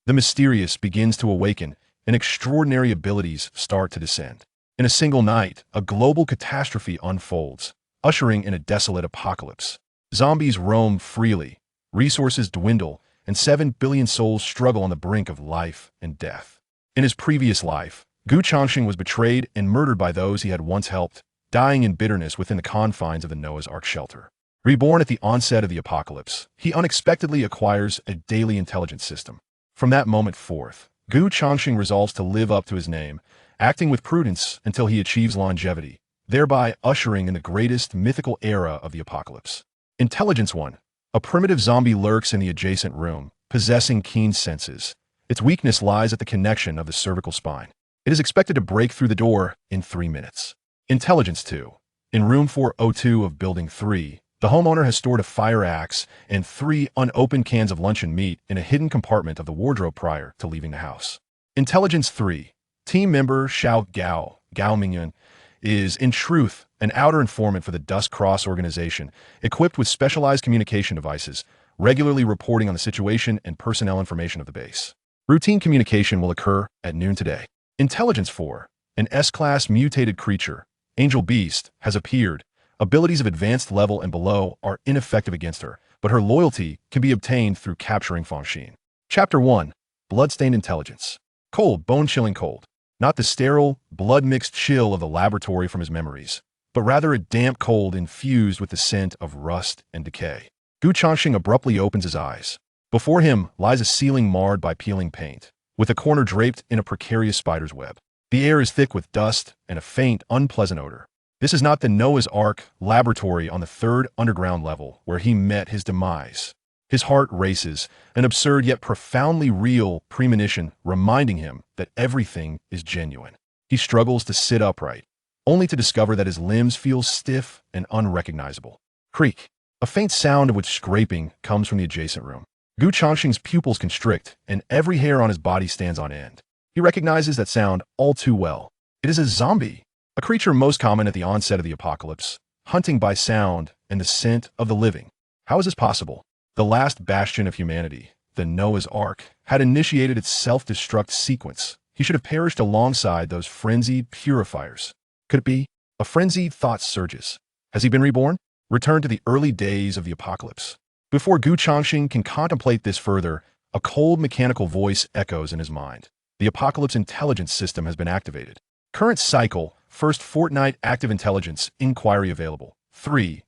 The mysterious begins to awaken, and extraordinary abilities start to descend. In a single night, a global catastrophe unfolds, ushering in a desolate apocalypse. Zombies roam freely, resources dwindle, and 7 billion souls struggle on the brink of life and death. In his previous life, Changsheng was betrayed and murdered by those he had once helped, dying in bitterness within the confines of the Noah's Ark shelter. Reborn at the onset of the apocalypse, he unexpectedly acquires a daily intelligence system. From that moment forth, Changsheng resolves to live up to his name, acting with prudence until he achieves longevity, thereby ushering in the greatest mythical era of the apocalypse. Intelligence 1. A primitive zombie lurks in the adjacent room, possessing keen senses. Its weakness lies at the connection of the cervical spine. It is expected to break through the door in 3 minutes. Intelligence 2. In room 402 of Building 3, the homeowner has stored a fire axe and 3 unopened cans of luncheon meat in a hidden compartment of the wardrobe prior to leaving the house. Intelligence 3. Team member Xiao Gao Mingyan, is, in truth, an outer informant for the Dust Cross organization, equipped with specialized communication devices, regularly reporting on the situation and personnel information of the base. Routine communication will occur at noon today. Intelligence 4. An S-class mutated creature, Angel Beast, has appeared. Abilities of advanced level and below are ineffective against her, but her loyalty can be obtained through capturing Fangxin. Chapter 1. Bloodstained Intelligence. Cold, bone-chilling cold. Not the sterile, blood-mixed chill of the laboratory from his memories, but rather a damp cold infused with the scent of rust and decay. Changsheng abruptly opens his eyes. Before him lies a ceiling marred by peeling paint, with a corner draped in a precarious spider's web. The air is thick with dust and a faint, unpleasant odor. This is not the Noah's Ark laboratory on the 3rd underground level where he met his demise. His heart races, an absurd yet profoundly real premonition reminding him that everything is genuine. He struggles to sit upright, only to discover that his limbs feel stiff and unrecognizable. Creak. A faint sound of which scraping comes from the adjacent room. Changsheng's pupils constrict, and every hair on his body stands on end. He recognizes that sound all too well. It is a zombie, a creature most common at the onset of the apocalypse, hunting by sound and the scent of the living. How is this possible? The last bastion of humanity, the Noah's Ark, had initiated its self-destruct sequence. He should have perished alongside those frenzied purifiers. Could it be? A frenzied thought surges. Has he been reborn? Returned to the early days of the apocalypse. Before Changsheng can contemplate this further, a cold mechanical voice echoes in his mind. The apocalypse intelligence system has been activated. Current cycle, first fortnight active intelligence, inquiry available. 3.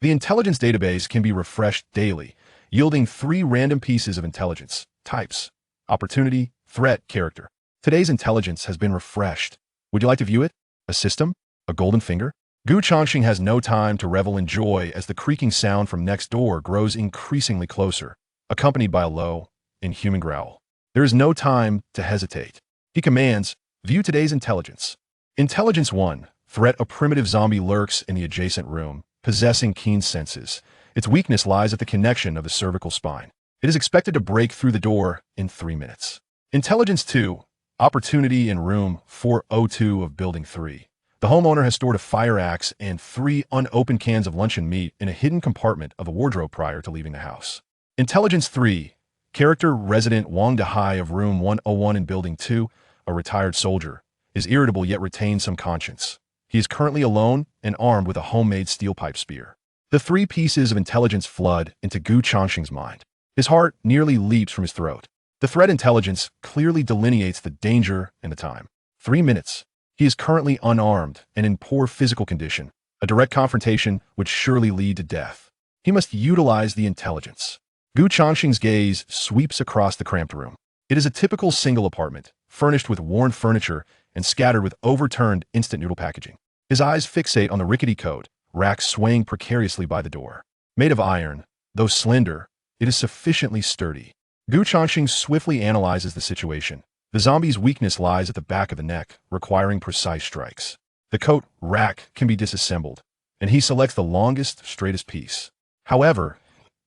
The intelligence database can be refreshed daily, yielding 3 random pieces of intelligence, types, opportunity, threat, character. Today's intelligence has been refreshed. Would you like to view it? A system? A golden finger? Changsheng has no time to revel in joy as the creaking sound from next door grows increasingly closer, accompanied by a low, inhuman growl. There is no time to hesitate. He commands, view today's intelligence. Intelligence 1. Threat: a primitive zombie lurks in the adjacent room, possessing keen senses. Its weakness lies at the connection of the cervical spine. It is expected to break through the door in 3 minutes. Intelligence 2. Opportunity in room 402 of Building 3. The homeowner has stored a fire axe and 3 unopened cans of luncheon meat in a hidden compartment of a wardrobe prior to leaving the house. Intelligence 3. Character: resident Wang Dehai of room 101 in Building 2, a retired soldier, is irritable yet retains some conscience. He is currently alone and armed with a homemade steel pipe spear. The 3 pieces of intelligence flood into Changsheng's mind. His heart nearly leaps from his throat. The threat intelligence clearly delineates the danger and the time. 3 minutes. He is currently unarmed and in poor physical condition. A direct confrontation would surely lead to death. He must utilize the intelligence. Changsheng's gaze sweeps across the cramped room. It is a typical single apartment, furnished with worn furniture and scattered with overturned instant noodle packaging. His eyes fixate on the rickety coat, rack swaying precariously by the door. Made of iron, though slender, it is sufficiently sturdy. Changsheng swiftly analyzes the situation. The zombie's weakness lies at the back of the neck, requiring precise strikes. The coat rack can be disassembled, and he selects the longest, straightest piece. However,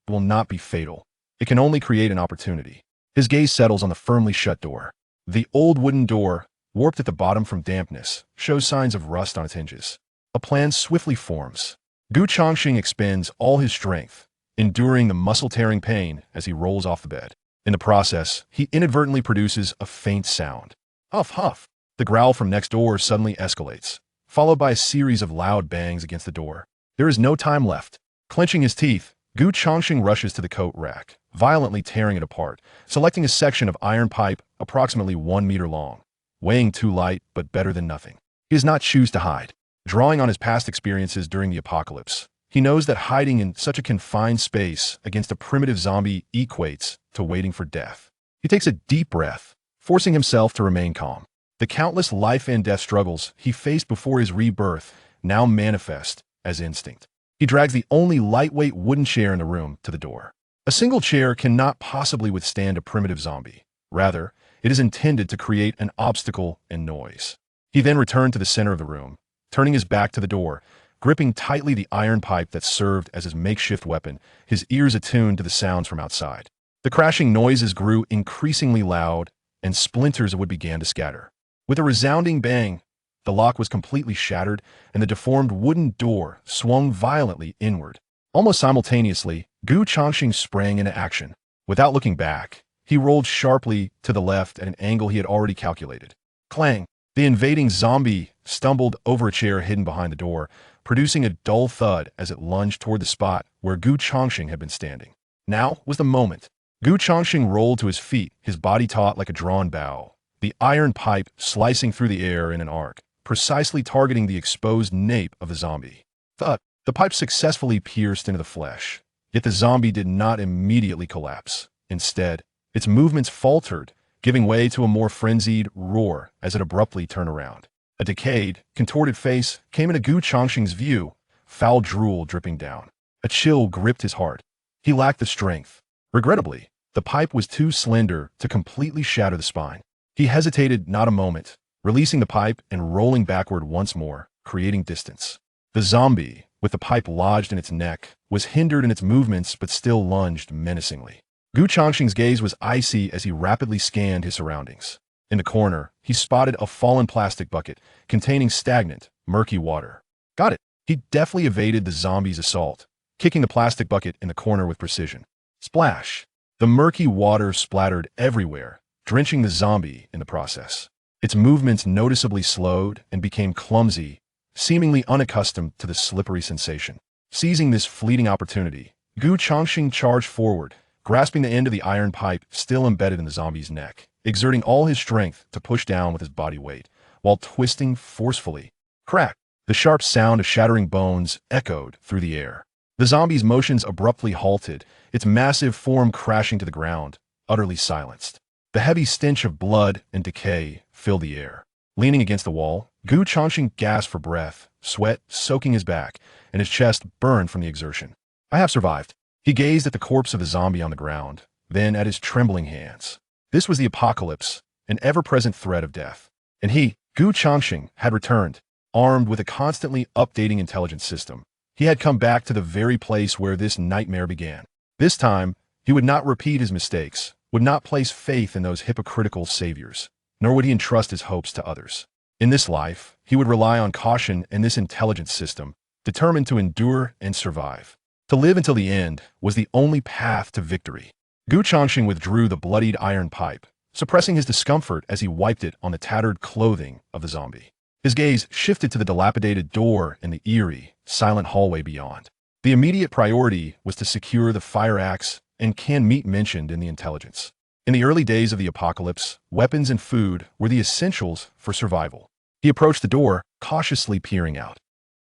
it will not be fatal. It can only create an opportunity. His gaze settles on the firmly shut door. The old wooden door, warped at the bottom from dampness, shows signs of rust on its hinges. A plan swiftly forms. Changsheng expends all his strength, enduring the muscle-tearing pain as he rolls off the bed. In the process, he inadvertently produces a faint sound. Huff, huff. The growl from next door suddenly escalates, followed by a series of loud bangs against the door. There is no time left. Clenching his teeth, Changsheng rushes to the coat rack, violently tearing it apart, selecting a section of iron pipe approximately 1 meter long, weighing too light but better than nothing. He does not choose to hide. Drawing on his past experiences during the apocalypse, he knows that hiding in such a confined space against a primitive zombie equates to waiting for death. He takes a deep breath, forcing himself to remain calm. The countless life and death struggles he faced before his rebirth now manifest as instinct. He drags the only lightweight wooden chair in the room to the door. A single chair cannot possibly withstand a primitive zombie. Rather, it is intended to create an obstacle and noise. He then returned to the center of the room, turning his back to the door, gripping tightly the iron pipe that served as his makeshift weapon, his ears attuned to the sounds from outside. The crashing noises grew increasingly loud, and splinters of wood began to scatter. With a resounding bang, the lock was completely shattered, and the deformed wooden door swung violently inward. Almost simultaneously, Changsheng sprang into action. Without looking back, he rolled sharply to the left at an angle he had already calculated. Clang! The invading zombie stumbled over a chair hidden behind the door, producing a dull thud as it lunged toward the spot where Changsheng had been standing. Now was the moment. Changsheng rolled to his feet, his body taut like a drawn bow, the iron pipe slicing through the air in an arc, precisely targeting the exposed nape of the zombie. Thud! The pipe successfully pierced into the flesh, yet the zombie did not immediately collapse. Instead, its movements faltered, giving way to a more frenzied roar as it abruptly turned around. A decayed, contorted face came into Changsheng's view, foul drool dripping down. A chill gripped his heart. He lacked the strength. Regrettably, the pipe was too slender to completely shatter the spine. He hesitated not a moment, releasing the pipe and rolling backward once more, creating distance. The zombie, with the pipe lodged in its neck, was hindered in its movements but still lunged menacingly. Changsheng's gaze was icy as he rapidly scanned his surroundings. In the corner, he spotted a fallen plastic bucket containing stagnant, murky water. Got it. He deftly evaded the zombie's assault, kicking the plastic bucket in the corner with precision. Splash! The murky water splattered everywhere, drenching the zombie in the process. Its movements noticeably slowed and became clumsy, seemingly unaccustomed to the slippery sensation. Seizing this fleeting opportunity, Changsheng charged forward, grasping the end of the iron pipe still embedded in the zombie's neck, exerting all his strength to push down with his body weight, while twisting forcefully. Crack! The sharp sound of shattering bones echoed through the air. The zombie's motions abruptly halted, its massive form crashing to the ground, utterly silenced. The heavy stench of blood and decay filled the air. Leaning against the wall, Changsheng gasped for breath, sweat soaking his back, and his chest burned from the exertion. I have survived. He gazed at the corpse of the zombie on the ground, then at his trembling hands. This was the apocalypse, an ever-present threat of death. And he, Changsheng, had returned, armed with a constantly updating intelligence system. He had come back to the very place where this nightmare began. This time, he would not repeat his mistakes, would not place faith in those hypocritical saviors, nor would he entrust his hopes to others. In this life, he would rely on caution and this intelligence system, determined to endure and survive. To live until the end was the only path to victory. Changsheng withdrew the bloodied iron pipe, suppressing his discomfort as he wiped it on the tattered clothing of the zombie. His gaze shifted to the dilapidated door and the eerie, silent hallway beyond. The immediate priority was to secure the fire axe and canned meat mentioned in the intelligence. In the early days of the apocalypse, weapons and food were the essentials for survival. He approached the door, cautiously peering out.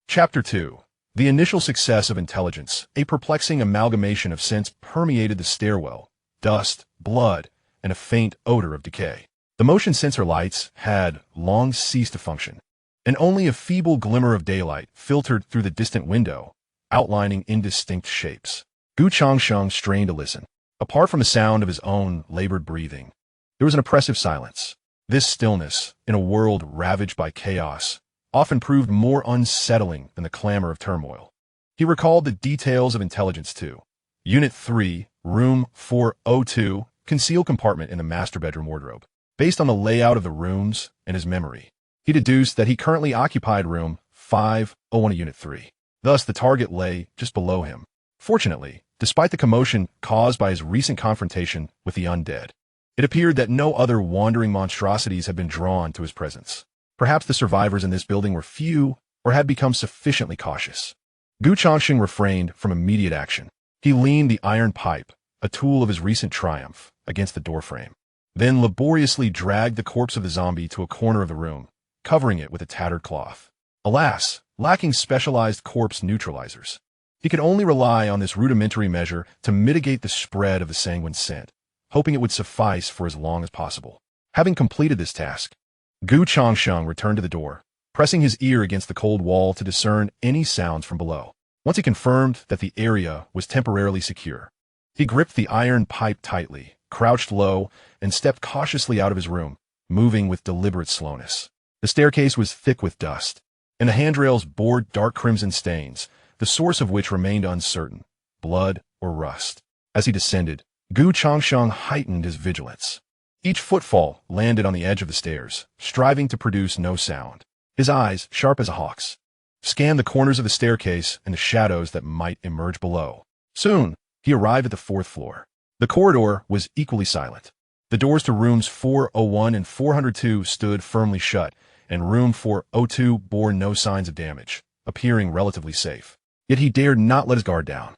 Chapter 2. The initial success of intelligence, a perplexing amalgamation of scents permeated the stairwell, dust, blood, and a faint odor of decay. The motion sensor lights had long ceased to function, and only a feeble glimmer of daylight filtered through the distant window, outlining indistinct shapes. Changsheng strained to listen. Apart from the sound of his own labored breathing, there was an oppressive silence. This stillness, in a world ravaged by chaos, often proved more unsettling than the clamor of turmoil. He recalled the details of Intelligence 2. Unit 3, Room 402, concealed compartment in the master bedroom wardrobe. Based on the layout of the rooms and his memory, he deduced that he currently occupied Room 501 of Unit 3. Thus, the target lay just below him. Fortunately, despite the commotion caused by his recent confrontation with the undead. It appeared that no other wandering monstrosities had been drawn to his presence. Perhaps the survivors in this building were few or had become sufficiently cautious. Changsheng refrained from immediate action. He leaned the iron pipe, a tool of his recent triumph, against the doorframe, then laboriously dragged the corpse of the zombie to a corner of the room, covering it with a tattered cloth. Alas, lacking specialized corpse neutralizers, he could only rely on this rudimentary measure to mitigate the spread of the sanguine scent, hoping it would suffice for as long as possible. Having completed this task, Changsheng returned to the door, pressing his ear against the cold wall to discern any sounds from below. Once he confirmed that the area was temporarily secure, he gripped the iron pipe tightly, crouched low, and stepped cautiously out of his room, moving with deliberate slowness. The staircase was thick with dust, and the handrails bore dark crimson stains, the source of which remained uncertain, blood or rust. As he descended, Changsheng heightened his vigilance. Each footfall landed on the edge of the stairs, striving to produce no sound. His eyes, sharp as a hawk's, scanned the corners of the staircase and the shadows that might emerge below. Soon, he arrived at the 4th floor. The corridor was equally silent. The doors to rooms 401 and 402 stood firmly shut, and room 402 bore no signs of damage, appearing relatively safe. Yet he dared not let his guard down.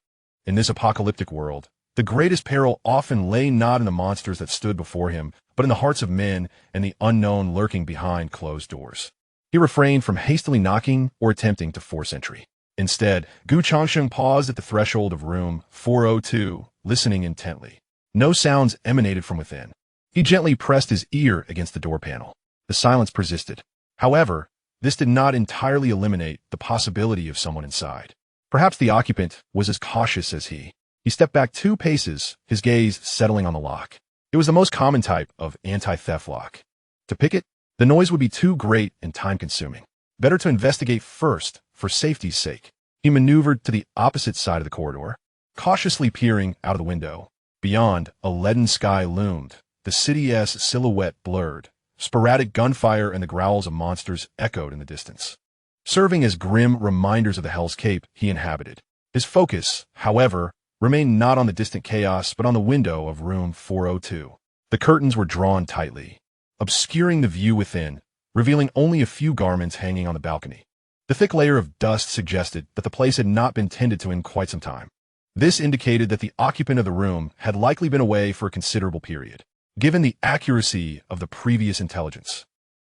In this apocalyptic world, the greatest peril often lay not in the monsters that stood before him, but in the hearts of men and the unknown lurking behind closed doors. He refrained from hastily knocking or attempting to force entry. Instead, Changsheng paused at the threshold of room 402, listening intently. No sounds emanated from within. He gently pressed his ear against the door panel. The silence persisted. However, this did not entirely eliminate the possibility of someone inside. Perhaps the occupant was as cautious as he. He stepped back 2 paces, his gaze settling on the lock. It was the most common type of anti-theft lock. To pick it, the noise would be too great and time-consuming. Better to investigate first, for safety's sake. He maneuvered to the opposite side of the corridor, cautiously peering out of the window. Beyond, a leaden sky loomed, the city's silhouette blurred. Sporadic gunfire and the growls of monsters echoed in the distance, serving as grim reminders of the hellscape he inhabited. His focus, however, remained not on the distant chaos but on the window of room 402. The curtains were drawn tightly, obscuring the view within, revealing only a few garments hanging on the balcony. The thick layer of dust suggested that the place had not been tended to in quite some time. This indicated that the occupant of the room had likely been away for a considerable period. Given the accuracy of the previous intelligence,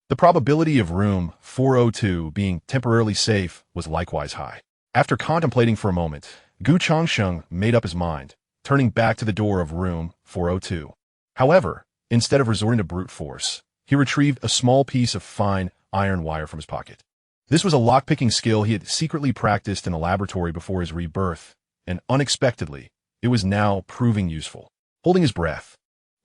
the probability of room 402 being temporarily safe was likewise high. After contemplating for a moment, Changsheng made up his mind, turning back to the door of room 402. However, instead of resorting to brute force, he retrieved a small piece of fine iron wire from his pocket. This was a lockpicking skill he had secretly practiced in a laboratory before his rebirth, and unexpectedly, it was now proving useful. Holding his breath,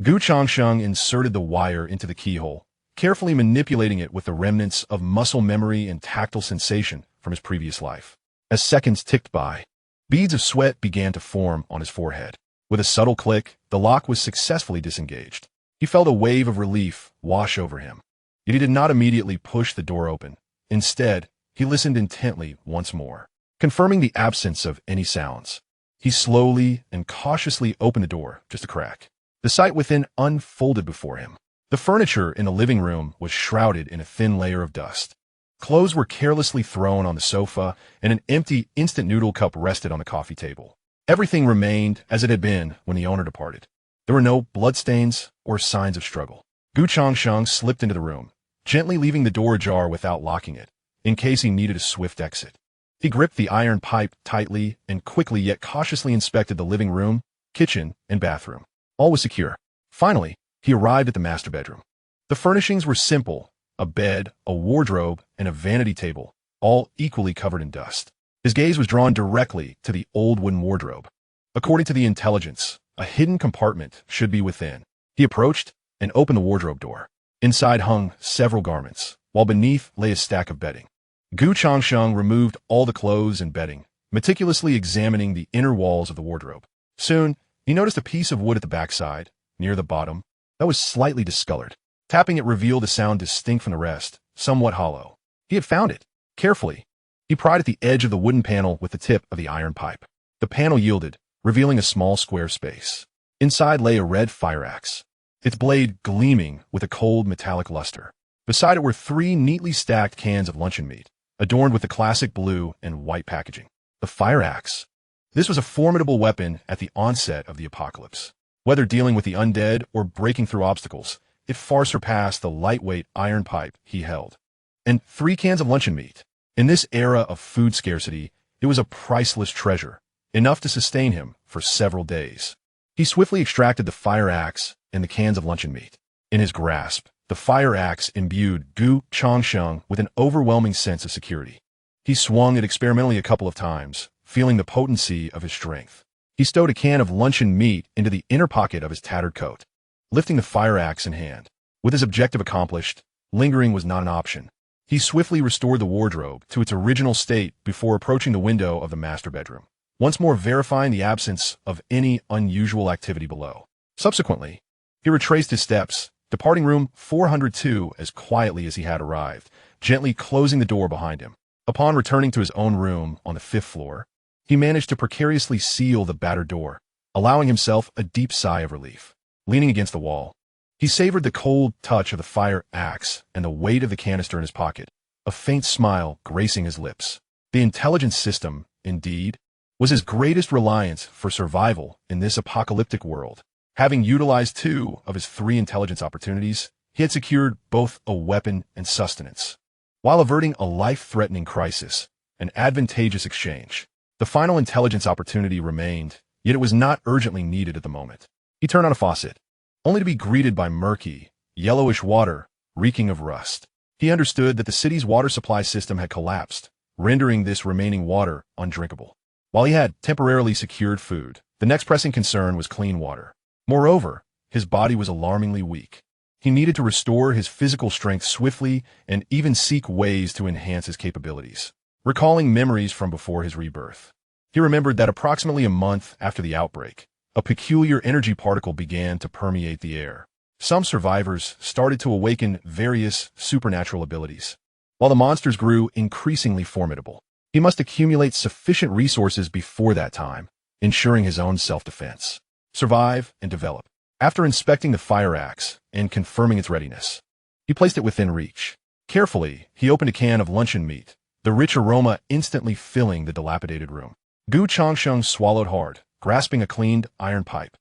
Changsheng inserted the wire into the keyhole, carefully manipulating it with the remnants of muscle memory and tactile sensation from his previous life. As seconds ticked by, beads of sweat began to form on his forehead. With a subtle click, the lock was successfully disengaged. He felt a wave of relief wash over him. Yet he did not immediately push the door open. Instead, he listened intently once more, confirming the absence of any sounds. He slowly and cautiously opened the door just a crack. The sight within unfolded before him. The furniture in the living room was shrouded in a thin layer of dust. Clothes were carelessly thrown on the sofa, and an empty instant noodle cup rested on the coffee table. Everything remained as it had been when the owner departed. There were no bloodstains or signs of struggle. Changsheng slipped into the room, gently leaving the door ajar without locking it, in case he needed a swift exit. He gripped the iron pipe tightly and quickly yet cautiously inspected the living room, kitchen, and bathroom. All was secure. Finally, he arrived at the master bedroom. The furnishings were simple: a bed, a wardrobe, and a vanity table, all equally covered in dust. His gaze was drawn directly to the old wooden wardrobe. According to the intelligence, a hidden compartment should be within. He approached and opened the wardrobe door. Inside hung several garments, while beneath lay a stack of bedding. Changsheng removed all the clothes and bedding, meticulously examining the inner walls of the wardrobe. Soon, he noticed a piece of wood at the backside, near the bottom, that was slightly discolored. Tapping it revealed a sound distinct from the rest, somewhat hollow. He had found it. Carefully, he pried at the edge of the wooden panel with the tip of the iron pipe. The panel yielded, revealing a small square space. Inside lay a red fire axe, its blade gleaming with a cold metallic luster. Beside it were 3 neatly stacked cans of luncheon meat, adorned with the classic blue and white packaging. The fire axe. This was a formidable weapon at the onset of the apocalypse. Whether dealing with the undead or breaking through obstacles, it far surpassed the lightweight iron pipe he held. And 3 cans of luncheon meat. In this era of food scarcity, it was a priceless treasure, enough to sustain him for several days. He swiftly extracted the fire axe and the cans of luncheon meat. In his grasp, the fire axe imbued Changsheng with an overwhelming sense of security. He swung it experimentally a couple of times, feeling the potency of his strength. He stowed a can of luncheon meat into the inner pocket of his tattered coat, lifting the fire axe in hand. With his objective accomplished, lingering was not an option. He swiftly restored the wardrobe to its original state before approaching the window of the master bedroom, once more verifying the absence of any unusual activity below. Subsequently, he retraced his steps, departing room 402 as quietly as he had arrived, gently closing the door behind him. Upon returning to his own room on the 5th floor, he managed to precariously seal the battered door, allowing himself a deep sigh of relief. Leaning against the wall, he savored the cold touch of the fire axe and the weight of the canister in his pocket, a faint smile gracing his lips. The intelligence system, indeed, was his greatest reliance for survival in this apocalyptic world. Having utilized 2 of his 3 intelligence opportunities, he had secured both a weapon and sustenance. While averting a life-threatening crisis, an advantageous exchange, the final intelligence opportunity remained, yet it was not urgently needed at the moment. He turned on a faucet, only to be greeted by murky, yellowish water, reeking of rust. He understood that the city's water supply system had collapsed, rendering this remaining water undrinkable. While he had temporarily secured food, the next pressing concern was clean water. Moreover, his body was alarmingly weak. He needed to restore his physical strength swiftly and even seek ways to enhance his capabilities. Recalling memories from before his rebirth, he remembered that approximately a month after the outbreak, a peculiar energy particle began to permeate the air. Some survivors started to awaken various supernatural abilities. While the monsters grew increasingly formidable, he must accumulate sufficient resources before that time, ensuring his own self-defense. Survive and develop. After inspecting the fire axe and confirming its readiness, he placed it within reach. Carefully, he opened a can of luncheon meat, the rich aroma instantly filling the dilapidated room. Changsheng swallowed hard, grasping a cleaned iron pipe,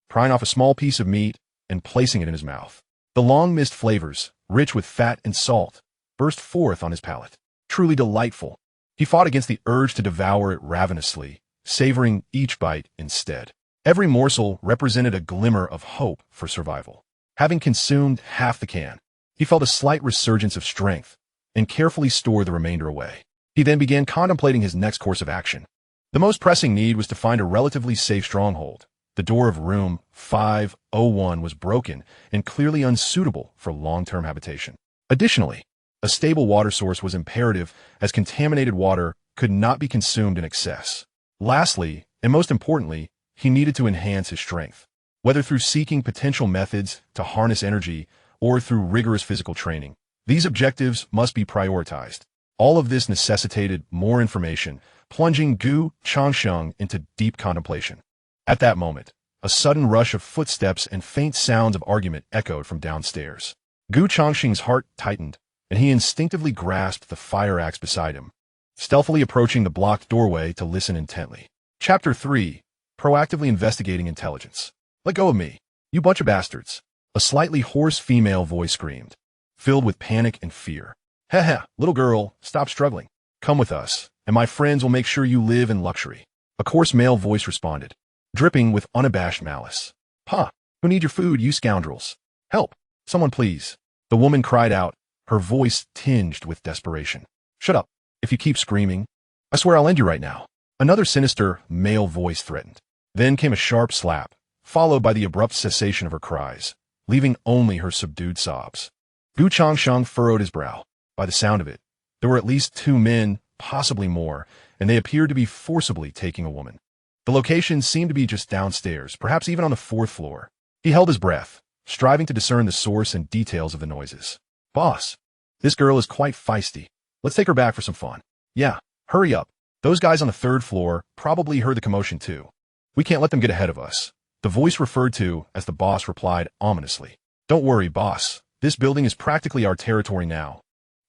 prying off a small piece of meat and placing it in his mouth. The long-missed flavors, rich with fat and salt, burst forth on his palate. Truly delightful. He fought against the urge to devour it ravenously, savoring each bite instead. Every morsel represented a glimmer of hope for survival. Having consumed half the can, he felt a slight resurgence of strength and carefully stored the remainder away. He then began contemplating his next course of action. The most pressing need was to find a relatively safe stronghold. The door of room 501 was broken and clearly unsuitable for long-term habitation. Additionally, a stable water source was imperative, as contaminated water could not be consumed in excess. Lastly, and most importantly, he needed to enhance his strength, whether through seeking potential methods to harness energy or through rigorous physical training. These objectives must be prioritized. All of this necessitated more information, plunging Changsheng into deep contemplation. At that moment, a sudden rush of footsteps and faint sounds of argument echoed from downstairs. Changsheng's heart tightened, and he instinctively grasped the fire axe beside him, stealthily approaching the blocked doorway to listen intently. Chapter 3. Proactively Investigating Intelligence. Let go of me, you bunch of bastards. A slightly hoarse female voice screamed, filled with panic and fear. Heh, little girl, stop struggling. Come with us, and my friends will make sure you live in luxury. A coarse male voice responded, dripping with unabashed malice. Ha! Who need your food, you scoundrels? Help! Someone please. The woman cried out, her voice tinged with desperation. Shut up. If you keep screaming, I swear I'll end you right now. Another sinister male voice threatened. Then came a sharp slap, followed by the abrupt cessation of her cries, leaving only her subdued sobs. Changsheng furrowed his brow. By the sound of it, there were at least 2 men, possibly more, and they appeared to be forcibly taking a woman. The location seemed to be just downstairs, perhaps even on the 4th floor. He held his breath, striving to discern the source and details of the noises. Boss, this girl is quite feisty. Let's take her back for some fun. Yeah, hurry up. Those guys on the 3rd floor probably heard the commotion too. We can't let them get ahead of us. The voice referred to as the boss replied ominously. Don't worry, boss. This building is practically our territory now.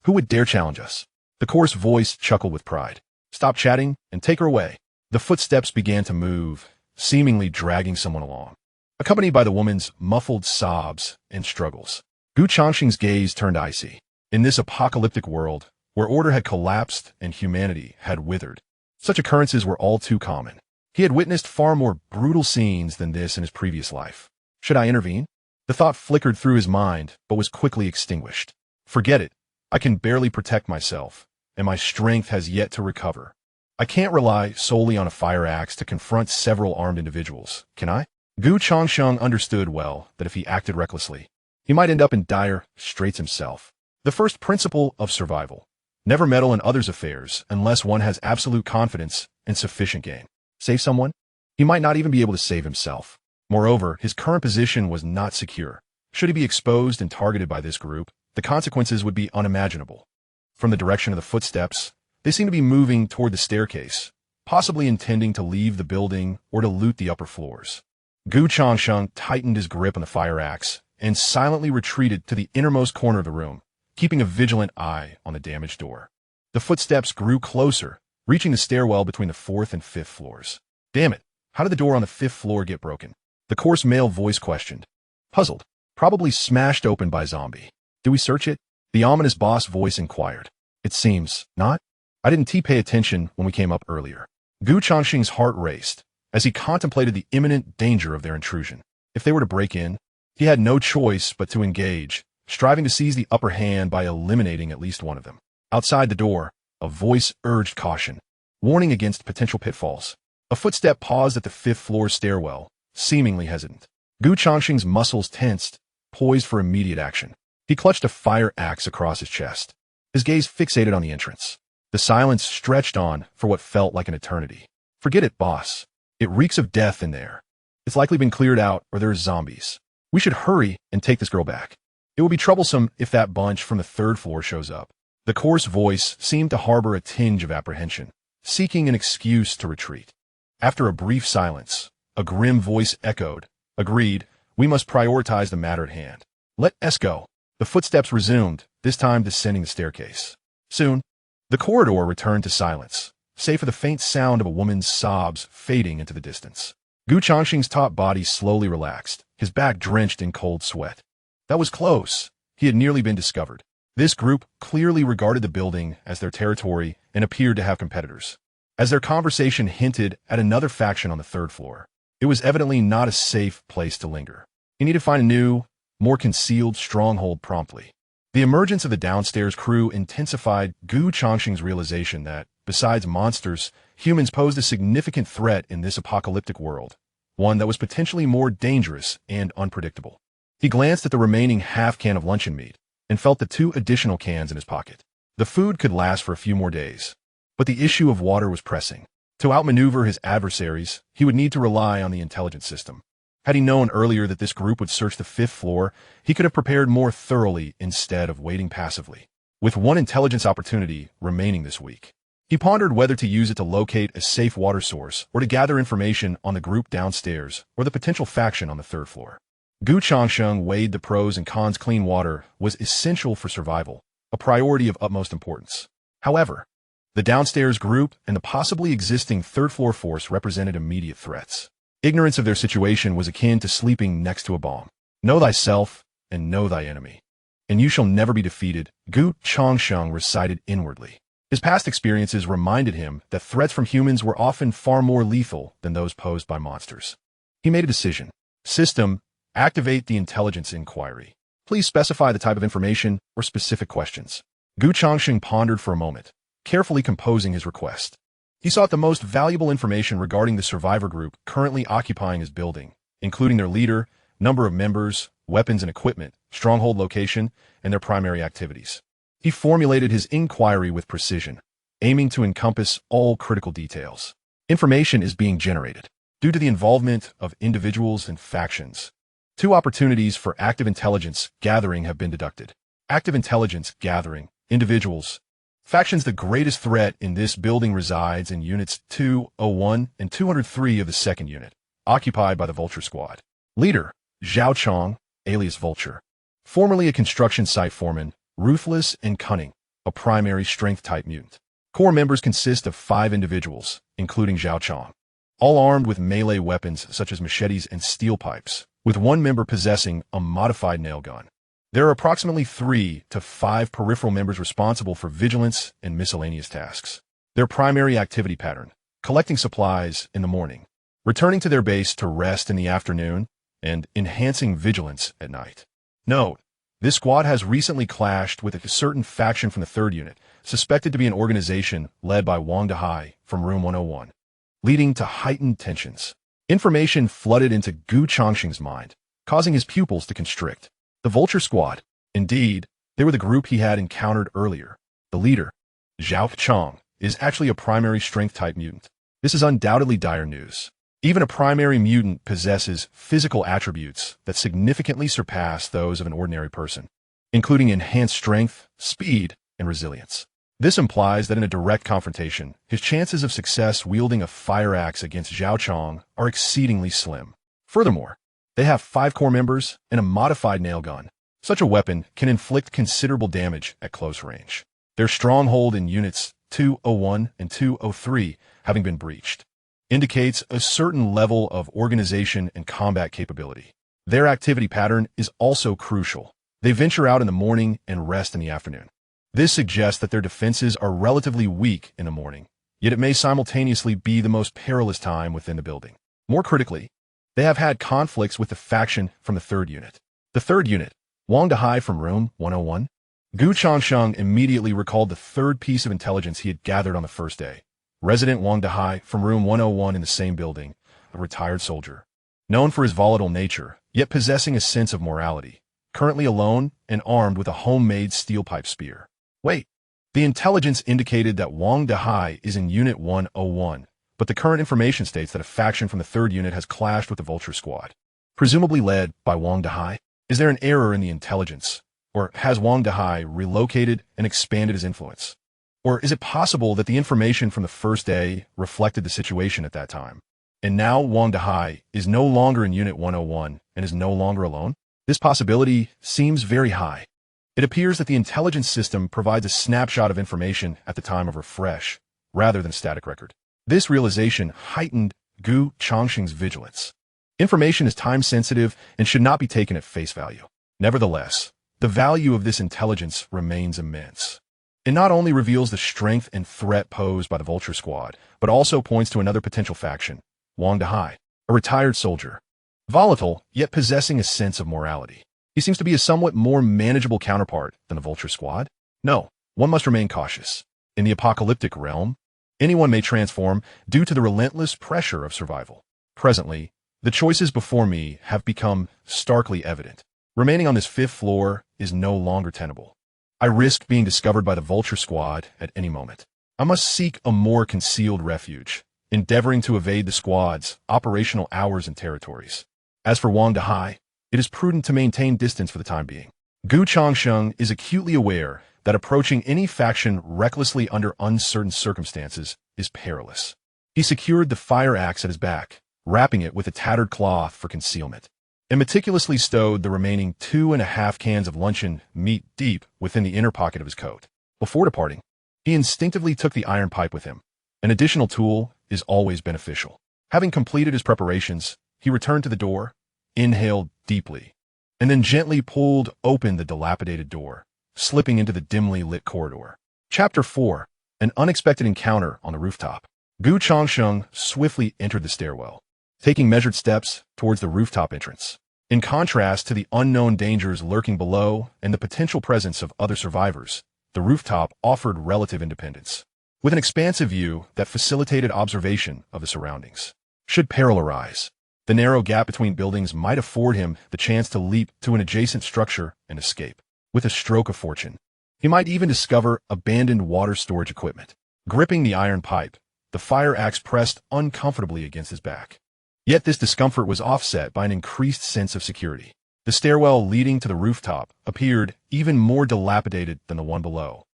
Who would dare challenge us? The coarse voice chuckled with pride. Stop chatting and take her away. The footsteps began to move, seemingly dragging someone along, accompanied by the woman's muffled sobs and struggles. Changsheng's gaze turned icy. In this apocalyptic world, where order had collapsed and humanity had withered, such occurrences were all too common. He had witnessed far more brutal scenes than this in his previous life. Should I intervene? The thought flickered through his mind, but was quickly extinguished. Forget it. I can barely protect myself, and my strength has yet to recover. I can't rely solely on a fire axe to confront several armed individuals, can I? Changsheng understood well that if he acted recklessly, he might end up in dire straits himself. The first principle of survival: never meddle in others' affairs unless one has absolute confidence and sufficient gain. Save someone? He might not even be able to save himself. Moreover, his current position was not secure. Should he be exposed and targeted by this group, the consequences would be unimaginable. From the direction of the footsteps, they seemed to be moving toward the staircase, possibly intending to leave the building or to loot the upper floors. Changsheng tightened his grip on the fire axe and silently retreated to the innermost corner of the room, keeping a vigilant eye on the damaged door. The footsteps grew closer, reaching the stairwell between the 4th and 5th floors. Damn it, how did the door on the 5th floor get broken? The coarse male voice questioned. Puzzled. Probably smashed open by zombie. Do we search it? The ominous boss voice inquired. It seems not. I didn't pay attention when we came up earlier. Changsheng's heart raced as he contemplated the imminent danger of their intrusion. If they were to break in, he had no choice but to engage, striving to seize the upper hand by eliminating at least one of them. Outside the door, a voice urged caution, warning against potential pitfalls. A footstep paused at the 5th floor stairwell, seemingly hesitant. Changsheng's muscles tensed, poised for immediate action. He clutched a fire axe across his chest, his gaze fixated on the entrance. The silence stretched on for what felt like an eternity. Forget it, boss. It reeks of death in there. It's likely been cleared out or there's zombies. We should hurry and take this girl back. It will be troublesome if that bunch from the 3rd floor shows up. The coarse voice seemed to harbor a tinge of apprehension, seeking an excuse to retreat. After a brief silence, a grim voice echoed. Agreed, we must prioritize the matter at hand. Let us go. The footsteps resumed, this time descending the staircase. Soon, the corridor returned to silence, save for the faint sound of a woman's sobs fading into the distance. Changsheng's top body slowly relaxed, his back drenched in cold sweat. That was close. He had nearly been discovered. This group clearly regarded the building as their territory and appeared to have competitors. As their conversation hinted at another faction on the 3rd floor, it was evidently not a safe place to linger. He needed to find a new, more concealed stronghold promptly. The emergence of the downstairs crew intensified Changsheng's realization that, besides monsters, humans posed a significant threat in this apocalyptic world, one that was potentially more dangerous and unpredictable. He glanced at the remaining half-can of luncheon meat and felt the 2 additional cans in his pocket. The food could last for a few more days, but the issue of water was pressing. To outmaneuver his adversaries, he would need to rely on the intelligence system. Had he known earlier that this group would search the 5th floor, he could have prepared more thoroughly instead of waiting passively. With one intelligence opportunity remaining this week, he pondered whether to use it to locate a safe water source or to gather information on the group downstairs or the potential faction on the 3rd floor. Changsheng weighed the pros and cons. Clean water was essential for survival, a priority of utmost importance. However, the downstairs group and the possibly existing 3rd floor force represented immediate threats. Ignorance of their situation was akin to sleeping next to a bomb. Know thyself and know thy enemy, and you shall never be defeated, Changsheng recited inwardly. His past experiences reminded him that threats from humans were often far more lethal than those posed by monsters. He made a decision. System, activate the intelligence inquiry. Please specify the type of information or specific questions. Changsheng pondered for a moment, carefully composing his request. He sought the most valuable information regarding the survivor group currently occupying his building, including their leader, number of members, weapons and equipment, stronghold location, and their primary activities. He formulated his inquiry with precision, aiming to encompass all critical details. Information is being generated. Due to the involvement of individuals and factions, 2 opportunities for active intelligence gathering have been deducted. Active intelligence gathering, individuals, Factions: the greatest threat in this building resides in Units 201 and 203 of the 2nd Unit, occupied by the Vulture Squad. Leader: Zhao Chong, alias Vulture. Formerly a construction site foreman, ruthless and cunning, a primary strength-type mutant. Core members consist of 5 individuals, including Zhao Chong, all armed with melee weapons such as machetes and steel pipes, with one member possessing a modified nail gun. There are approximately 3 to 5 peripheral members responsible for vigilance and miscellaneous tasks. Their primary activity pattern: collecting supplies in the morning, returning to their base to rest in the afternoon, and enhancing vigilance at night. Note: this squad has recently clashed with a certain faction from the 3rd Unit, suspected to be an organization led by Wang Dehai from Room 101, leading to heightened tensions. Information flooded into Changsheng's mind, causing his pupils to constrict. The Vulture Squad. Indeed, they were the group he had encountered earlier. The leader, Zhao Chong, is actually a primary strength-type mutant. This is undoubtedly dire news. Even a primary mutant possesses physical attributes that significantly surpass those of an ordinary person, including enhanced strength, speed, and resilience. This implies that in a direct confrontation, his chances of success wielding a fire axe against Zhao Chong are exceedingly slim. Furthermore, they have 5 core members and a modified nail gun. Such a weapon can inflict considerable damage at close range. Their stronghold in Units 201 and 203, having been breached, indicates a certain level of organization and combat capability. Their activity pattern is also crucial. They venture out in the morning and rest in the afternoon. This suggests that their defenses are relatively weak in the morning, yet it may simultaneously be the most perilous time within the building. More critically, they have had conflicts with the faction from the 3rd Unit. The 3rd Unit, Wang Dehai from Room 101. Changsheng immediately recalled the 3rd piece of intelligence he had gathered on the first day. Resident Wang Dehai from Room 101 in the same building, a retired soldier, known for his volatile nature, yet possessing a sense of morality, currently alone and armed with a homemade steel pipe spear. Wait, the intelligence indicated that Wang Dehai is in Unit 101, but the current information states that a faction from the 3rd Unit has clashed with the Vulture Squad, presumably led by Wang Dehai. Is there an error in the intelligence, or has Wang Dehai relocated and expanded his influence? Or is it possible that the information from the first day reflected the situation at that time, and now Wang Dehai is no longer in Unit 101 and is no longer alone? This possibility seems very high. It appears that the intelligence system provides a snapshot of information at the time of refresh, rather than a static record. This realization heightened Changsheng's vigilance. Information is time-sensitive and should not be taken at face value. Nevertheless, the value of this intelligence remains immense. It not only reveals the strength and threat posed by the Vulture Squad, but also points to another potential faction, Wang Dehai, a retired soldier. Volatile, yet possessing a sense of morality. He seems to be a somewhat more manageable counterpart than the Vulture Squad. No, one must remain cautious. In the apocalyptic realm, anyone may transform due to the relentless pressure of survival. Presently, the choices before me have become starkly evident. Remaining on this 5th floor is no longer tenable. I risk being discovered by the Vulture Squad at any moment. I must seek a more concealed refuge, endeavoring to evade the squad's operational hours and territories. As for Wang Dehai, it is prudent to maintain distance for the time being. Changsheng is acutely aware that approaching any faction recklessly under uncertain circumstances is perilous. He secured the fire axe at his back, wrapping it with a tattered cloth for concealment, and meticulously stowed the remaining 2.5 cans of luncheon meat deep within the inner pocket of his coat. Before departing, he instinctively took the iron pipe with him. An additional tool is always beneficial. Having completed his preparations, he returned to the door, inhaled deeply, and then gently pulled open the dilapidated door, slipping into the dimly lit corridor. Chapter 4. An unexpected encounter on the rooftop. Changsheng swiftly entered the stairwell, taking measured steps towards the rooftop entrance. In contrast to the unknown dangers lurking below and the potential presence of other survivors, the rooftop offered relative independence, with an expansive view that facilitated observation of the surroundings. Should peril arise, the narrow gap between buildings might afford him the chance to leap to an adjacent structure and escape. With a stroke of fortune, he might even discover abandoned water storage equipment. Gripping the iron pipe, the fire axe pressed uncomfortably against his back. Yet this discomfort was offset by an increased sense of security. The stairwell leading to the rooftop appeared even more dilapidated than the one below.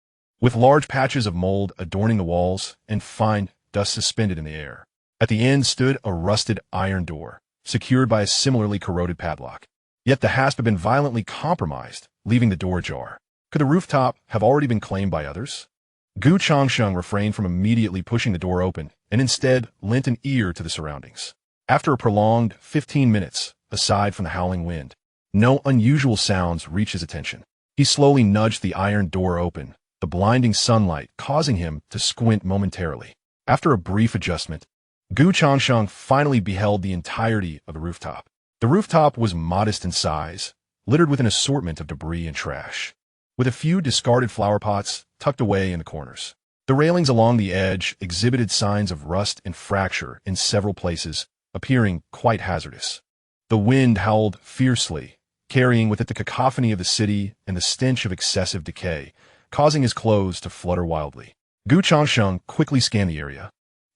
with large patches of mold adorning the walls and fine dust suspended in the air. At the end stood a rusted iron door, secured by a similarly corroded padlock. Yet the hasp had been violently compromised, leaving the door ajar. Could the rooftop have already been claimed by others? Changsheng refrained from immediately pushing the door open and instead lent an ear to the surroundings. After a prolonged 15 minutes, aside from the howling wind, no unusual sounds reached his attention. He slowly nudged the iron door open, the blinding sunlight causing him to squint momentarily. After a brief adjustment, Changsheng finally beheld the entirety of the rooftop. The rooftop was modest in size, littered with an assortment of debris and trash, with a few discarded flower pots tucked away in the corners. The railings along the edge exhibited signs of rust and fracture in several places, appearing quite hazardous. The wind howled fiercely, carrying with it the cacophony of the city and the stench of excessive decay, causing his clothes to flutter wildly. Changsheng quickly scanned the area,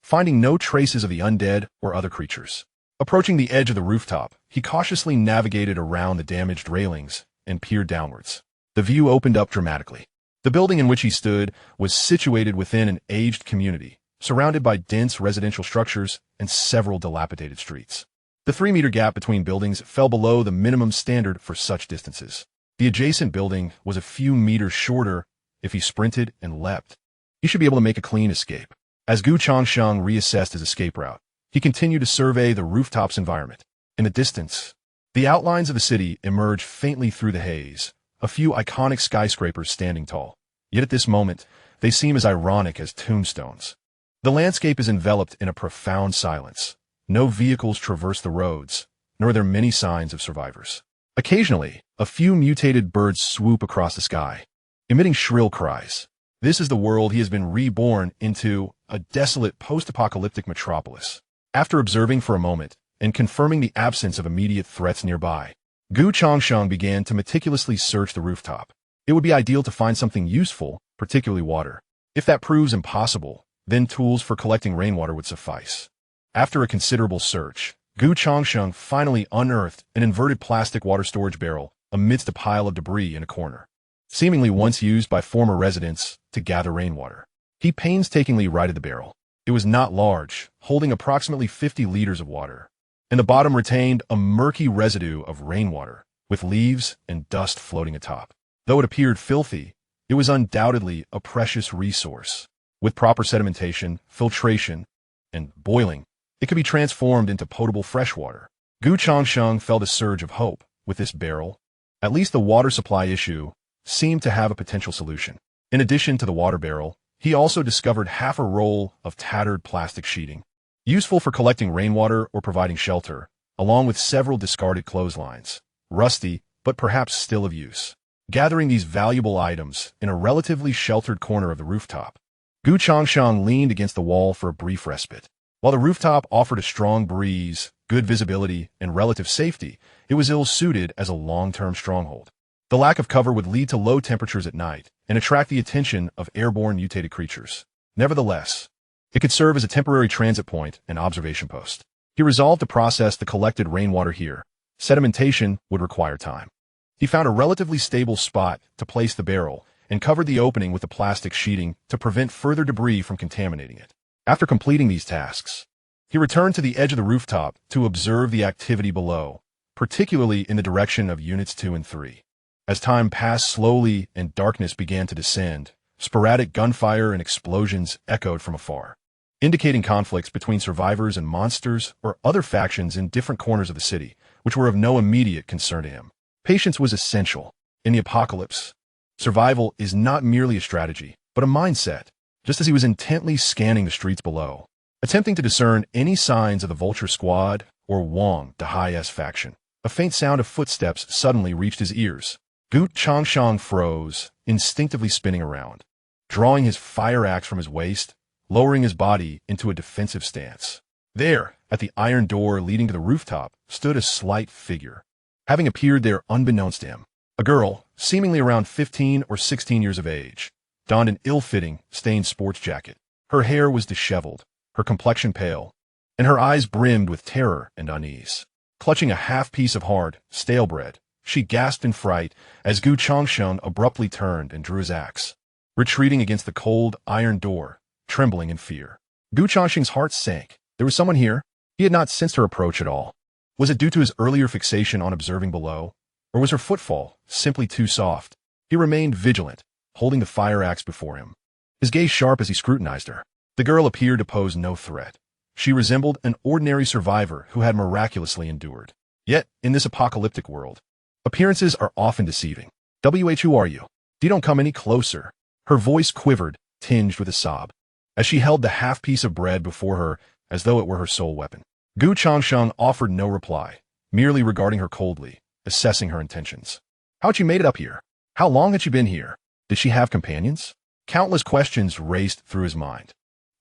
finding no traces of the undead or other creatures. Approaching the edge of the rooftop, he cautiously navigated around the damaged railings and peered downwards. The view opened up dramatically. The building in which he stood was situated within an aged community, surrounded by dense residential structures and several dilapidated streets. The 3-meter gap between buildings fell below the minimum standard for such distances. The adjacent building was a few meters shorter. If he sprinted and leapt, he should be able to make a clean escape. As Changsheng reassessed his escape route, he continued to survey the rooftop's environment. In the distance, the outlines of the city emerged faintly through the haze, a few iconic skyscrapers standing tall. Yet at this moment, they seem as ironic as tombstones. The landscape is enveloped in a profound silence. No vehicles traverse the roads, nor are there many signs of survivors. Occasionally, a few mutated birds swoop across the sky, emitting shrill cries. This is the world he has been reborn into, a desolate post-apocalyptic metropolis. After observing for a moment and confirming the absence of immediate threats nearby, Changsheng began to meticulously search the rooftop. It would be ideal to find something useful, particularly water. If that proves impossible, then tools for collecting rainwater would suffice. After a considerable search, Changsheng finally unearthed an inverted plastic water storage barrel amidst a pile of debris in a corner, seemingly once used by former residents to gather rainwater. He painstakingly righted the barrel. It was not large, holding approximately 50 liters of water, and the bottom retained a murky residue of rainwater, with leaves and dust floating atop. Though it appeared filthy, it was undoubtedly a precious resource. With proper sedimentation, filtration, and boiling, it could be transformed into potable freshwater. Changsheng felt a surge of hope. With this barrel, at least the water supply issue seemed to have a potential solution. In addition to the water barrel, he also discovered half a roll of tattered plastic sheeting, useful for collecting rainwater or providing shelter, along with several discarded clotheslines, rusty but perhaps still of use. Gathering these valuable items in a relatively sheltered corner of the rooftop, Changsheng leaned against the wall for a brief respite. While the rooftop offered a strong breeze, good visibility, and relative safety, it was ill-suited as a long-term stronghold. The lack of cover would lead to low temperatures at night and attract the attention of airborne mutated creatures. Nevertheless, it could serve as a temporary transit point and observation post. He resolved to process the collected rainwater here. Sedimentation would require time. He found a relatively stable spot to place the barrel and covered the opening with the plastic sheeting to prevent further debris from contaminating it. After completing these tasks, he returned to the edge of the rooftop to observe the activity below, particularly in the direction of Units 2 and 3. As time passed slowly and darkness began to descend, sporadic gunfire and explosions echoed from afar, indicating conflicts between survivors and monsters or other factions in different corners of the city, which were of no immediate concern to him. Patience was essential. In the apocalypse, survival is not merely a strategy, but a mindset. Just as he was intently scanning the streets below, attempting to discern any signs of the Vulture Squad or Wang Dahai's faction, a faint sound of footsteps suddenly reached his ears. Changsheng froze, instinctively spinning around, drawing his fire axe from his waist, lowering his body into a defensive stance. There, at the iron door leading to the rooftop, stood a slight figure, having appeared there unbeknownst to him. A girl, seemingly around 15 or 16 years of age, donned an ill-fitting, stained sports jacket. Her hair was disheveled, her complexion pale, and her eyes brimmed with terror and unease. Clutching a half-piece of hard, stale bread, she gasped in fright as Changsheng abruptly turned and drew his axe. retreating against the cold, iron door, trembling in fear. Gu Changsheng's heart sank. There was someone here. He had not sensed her approach at all. Was it due to his earlier fixation on observing below, or was her footfall simply too soft? He remained vigilant, holding the fire axe before him, his gaze sharp as he scrutinized her. The girl appeared to pose no threat. She resembled an ordinary survivor who had miraculously endured. Yet, in this apocalyptic world, appearances are often deceiving. Who are you? You don't come any closer. Her voice quivered, tinged with a sob, as she held the half-piece of bread before her as though it were her sole weapon. Gu Changsheng offered no reply, merely regarding her coldly, assessing her intentions. How had she made it up here? How long had she been here? Did she have companions? Countless questions raced through his mind.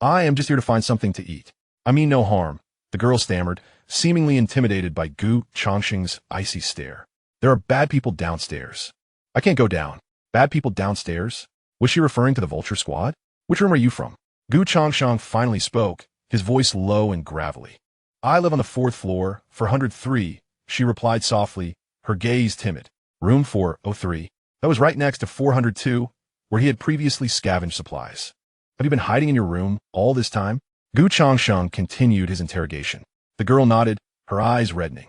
I am just here to find something to eat. I mean no harm, the girl stammered, seemingly intimidated by Gu Changsheng's icy stare. There are bad people downstairs. I can't go down. Bad people downstairs? Was she referring to the vulture squad? Which room are you from? Gu Changsheng finally spoke, his voice low and gravelly. I live on the 4th floor, 403, she replied softly, her gaze timid. Room 403. That was right next to 402, where he had previously scavenged supplies. Have you been hiding in your room all this time? Gu Changsheng continued his interrogation. The girl nodded, her eyes reddening.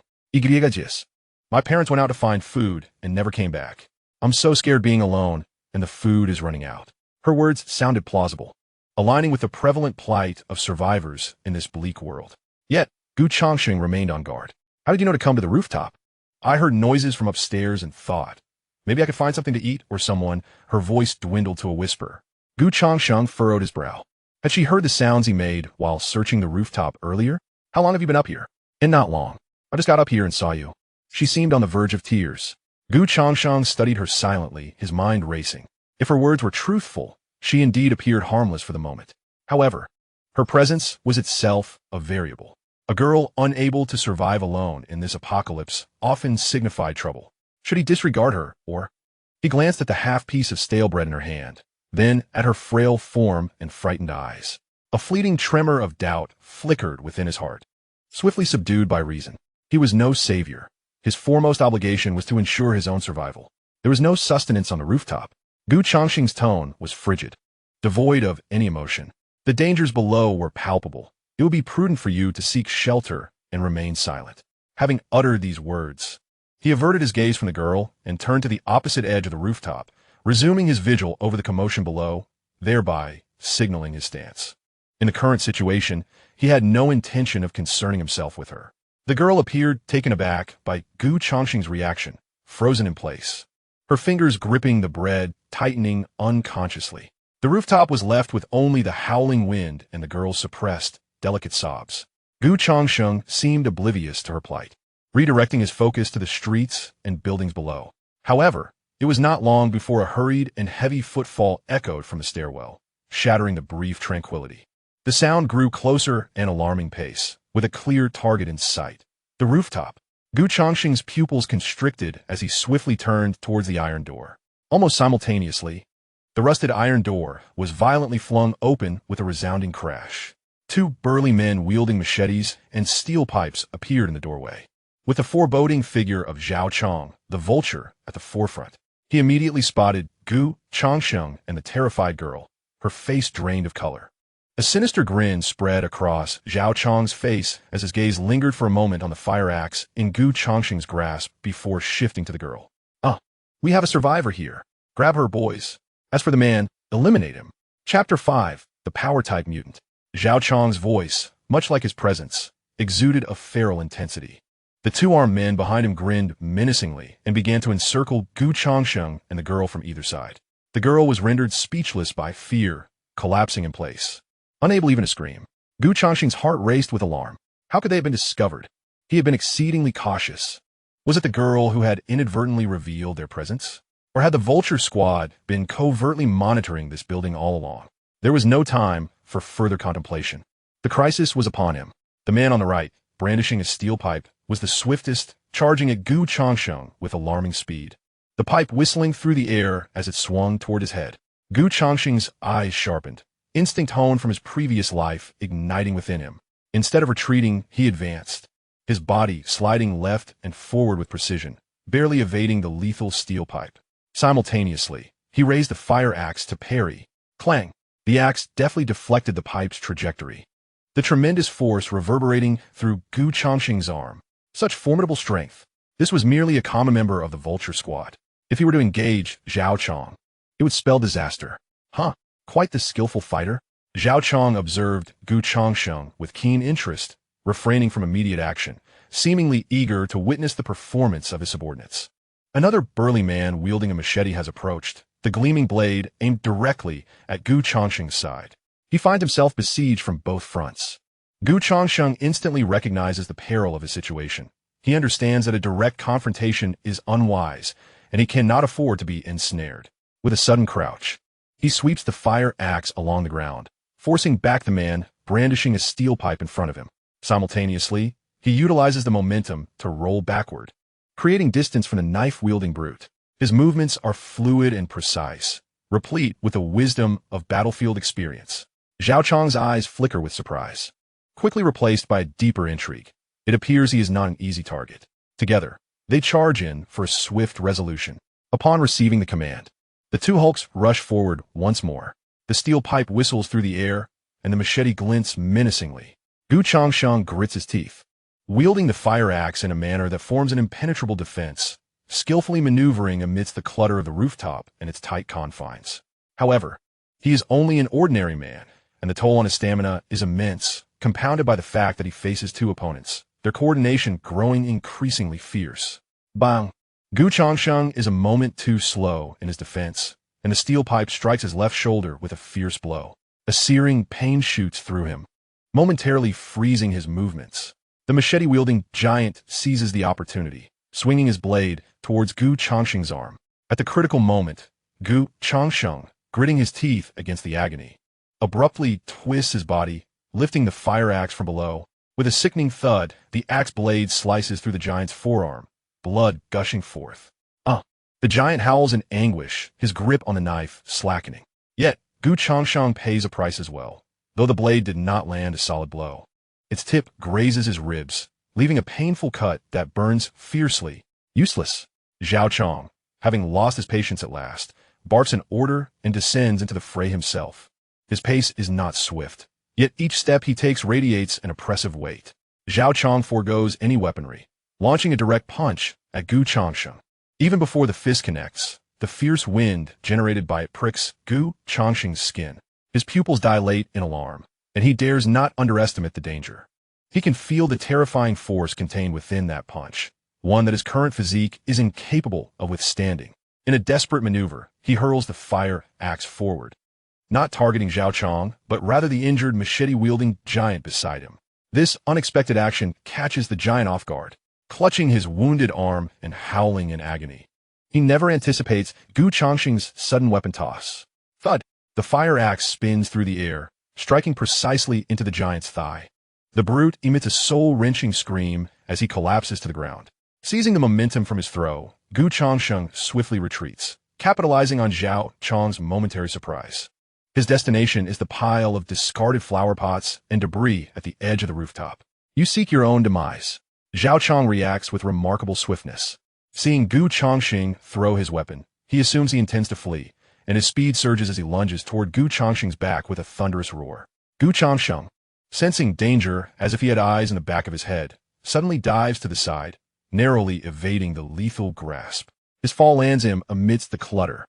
My parents went out to find food and never came back. I'm so scared being alone, and the food is running out. Her words sounded plausible, aligning with the prevalent plight of survivors in this bleak world. Yet, Gu Changsheng remained on guard. How did you know to come to the rooftop? I heard noises from upstairs and thought, maybe I could find something to eat or someone. Her voice dwindled to a whisper. Gu Changsheng furrowed his brow. Had she heard the sounds he made while searching the rooftop earlier? How long have you been up here? And not long. I just got up here and saw you. She seemed on the verge of tears. Gu Changsheng studied her silently, his mind racing. If her words were truthful, she indeed appeared harmless for the moment. However, her presence was itself a variable. A girl unable to survive alone in this apocalypse often signified trouble. Should he disregard her, or? He glanced at the half-piece of stale bread in her hand, then at her frail form and frightened eyes. A fleeting tremor of doubt flickered within his heart. Swiftly subdued by reason, he was no savior. His foremost obligation was to ensure his own survival. There was no sustenance on the rooftop. Gu Changsheng's tone was frigid, devoid of any emotion. The dangers below were palpable. It would be prudent for you to seek shelter and remain silent. Having uttered these words, he averted his gaze from the girl and turned to the opposite edge of the rooftop, resuming his vigil over the commotion below, thereby signaling his stance. In the current situation, he had no intention of concerning himself with her. The girl appeared taken aback by Gu Changsheng's reaction, frozen in place, her fingers gripping the bread, tightening unconsciously. The rooftop was left with only the howling wind and the girl's suppressed, delicate sobs. Gu Changsheng seemed oblivious to her plight, redirecting his focus to the streets and buildings below. However, it was not long before a hurried and heavy footfall echoed from the stairwell, shattering the brief tranquility. The sound grew closer at an alarming pace, with a clear target in sight. The rooftop. Gu Changsheng's pupils constricted as he swiftly turned towards the iron door. Almost simultaneously, the rusted iron door was violently flung open with a resounding crash. Two burly men wielding machetes and steel pipes appeared in the doorway, with the foreboding figure of Zhao Chong, the vulture, at the forefront. He immediately spotted Gu Changsheng and the terrified girl, her face drained of color. A sinister grin spread across Zhao Chong's face as his gaze lingered for a moment on the fire axe in Gu Changsheng's grasp before shifting to the girl. We have a survivor here. Grab her, boys. As for the man, eliminate him. Chapter 5, The Power-Type Mutant. Zhao Chong's voice, much like his presence, exuded a feral intensity. The two armed men behind him grinned menacingly and began to encircle Gu Changsheng and the girl from either side. The girl was rendered speechless by fear, collapsing in place, unable even to scream. Gu Changsheng's heart raced with alarm. How could they have been discovered? He had been exceedingly cautious. Was it the girl who had inadvertently revealed their presence? Or had the vulture squad been covertly monitoring this building all along? There was no time for further contemplation. The crisis was upon him. The man on the right, brandishing a steel pipe, was the swiftest, charging at Gu Changsheng with alarming speed, the pipe whistling through the air as it swung toward his head. Gu Changsheng's eyes sharpened, instinct honed from his previous life igniting within him. Instead of retreating, he advanced, his body sliding left and forward with precision, barely evading the lethal steel pipe. Simultaneously, He raised the fire axe to parry. Clang! The axe deftly deflected the pipe's trajectory, the tremendous force reverberating through Gu Changsheng's arm. Such formidable strength. This was merely a common member of the Vulture Squad. If he were to engage Zhao Chong, it would spell disaster. Huh, quite the skillful fighter. Zhao Chong observed Gu Changsheng with keen interest, refraining from immediate action, seemingly eager to witness the performance of his subordinates. Another burly man wielding a machete has approached, the gleaming blade aimed directly at Gu Changsheng's side. He finds himself besieged from both fronts. Gu Changsheng instantly recognizes the peril of his situation. He understands that a direct confrontation is unwise, and he cannot afford to be ensnared. With a sudden crouch, he sweeps the fire axe along the ground, forcing back the man brandishing a steel pipe in front of him. Simultaneously, he utilizes the momentum to roll backward, creating distance from the knife-wielding brute. His movements are fluid and precise, replete with the wisdom of battlefield experience. Zhao Chong's eyes flicker with surprise, quickly replaced by a deeper intrigue. It appears he is not an easy target. Together, they charge in for a swift resolution. Upon receiving the command, the two hulks rush forward once more. The steel pipe whistles through the air, and the machete glints menacingly. Gu Changsheng grits his teeth, wielding the fire axe in a manner that forms an impenetrable defense, skillfully maneuvering amidst the clutter of the rooftop and its tight confines. However, he is only an ordinary man, and the toll on his stamina is immense, compounded by the fact that he faces two opponents, their coordination growing increasingly fierce. Bang! Gu Changsheng is a moment too slow in his defense, and the steel pipe strikes his left shoulder with a fierce blow. A searing pain shoots through him, momentarily freezing his movements. The machete-wielding giant seizes the opportunity, swinging his blade towards Gu Changsheng's arm. At the critical moment, Gu Changsheng, gritting his teeth against the agony, abruptly twists his body, lifting the fire axe from below. With a sickening thud, the axe blade slices through the giant's forearm, blood gushing forth. The giant howls in anguish, his grip on the knife slackening. Yet, Gu Changsheng pays a price as well, though the blade did not land a solid blow. Its tip grazes his ribs, leaving a painful cut that burns fiercely. Useless. Zhao Chong, having lost his patience at last, barks an order and descends into the fray himself. His pace is not swift, yet each step he takes radiates an oppressive weight. Zhao Chong forgoes any weaponry, launching a direct punch at Gu Changsheng. Even before the fist connects, the fierce wind generated by it pricks Gu Changsheng's skin. His pupils dilate in alarm, and he dares not underestimate the danger. He can feel the terrifying force contained within that punch, one that his current physique is incapable of withstanding. In a desperate maneuver, he hurls the fire axe forward, not targeting Zhao Chong, but rather the injured machete-wielding giant beside him. This unexpected action catches the giant off guard, clutching his wounded arm and howling in agony. He never anticipates Gu Changsheng's sudden weapon toss. Thud! The fire axe spins through the air, striking precisely into the giant's thigh. The brute emits a soul-wrenching scream as he collapses to the ground. Seizing the momentum from his throw, Gu Changsheng swiftly retreats, capitalizing on Zhao Chong's momentary surprise. His destination is the pile of discarded flower pots and debris at the edge of the rooftop. You seek your own demise. Zhao Chong reacts with remarkable swiftness. Seeing Gu Changsheng throw his weapon, he assumes he intends to flee, and his speed surges as he lunges toward Gu Changsheng's back with a thunderous roar. Gu Changsheng, sensing danger as if he had eyes in the back of his head, suddenly dives to the side, narrowly evading the lethal grasp. His fall lands him amidst the clutter.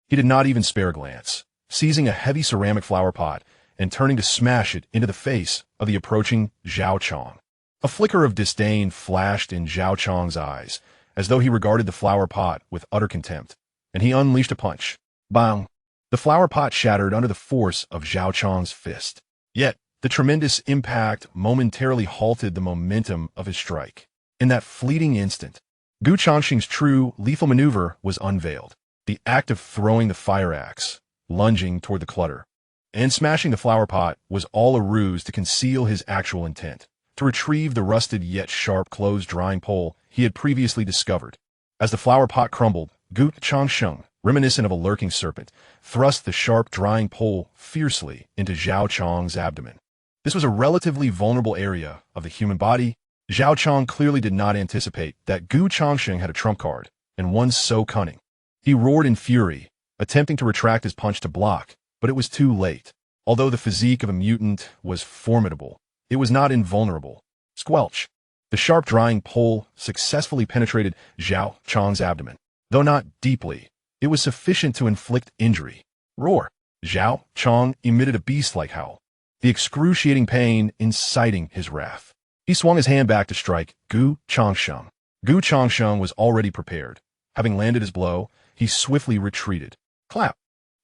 He did not even spare a glance, seizing a heavy ceramic flower pot and turning to smash it into the face of the approaching Zhao Chong. A flicker of disdain flashed in Zhao Chong's eyes, as though he regarded the flower pot with utter contempt, and he unleashed a punch. Bang! The flower pot shattered under the force of Zhao Chong's fist. Yet, the tremendous impact momentarily halted the momentum of his strike. In that fleeting instant, Gu Changsheng's true lethal maneuver was unveiled. The act of throwing the fire axe, lunging toward the clutter, and smashing the flower pot was all a ruse to conceal his actual intent, to retrieve the rusted yet sharp closed drying pole he had previously discovered. As the flower pot crumbled, Gu Changsheng, reminiscent of a lurking serpent, thrust the sharp drying pole fiercely into Zhao Chong's abdomen. This was a relatively vulnerable area of the human body. Zhao Chong clearly did not anticipate that Gu Changsheng had a trump card, and one so cunning. He roared in fury, attempting to retract his punch to block, but it was too late. Although the physique of a mutant was formidable, it was not invulnerable. Squelch. The sharp drying pole successfully penetrated Zhao Chang's abdomen. Though not deeply, it was sufficient to inflict injury. Roar. Zhao Chang emitted a beast-like howl, the excruciating pain inciting his wrath. He swung his hand back to strike Gu Changsheng. Gu Changsheng was already prepared. Having landed his blow, he swiftly retreated. Clap.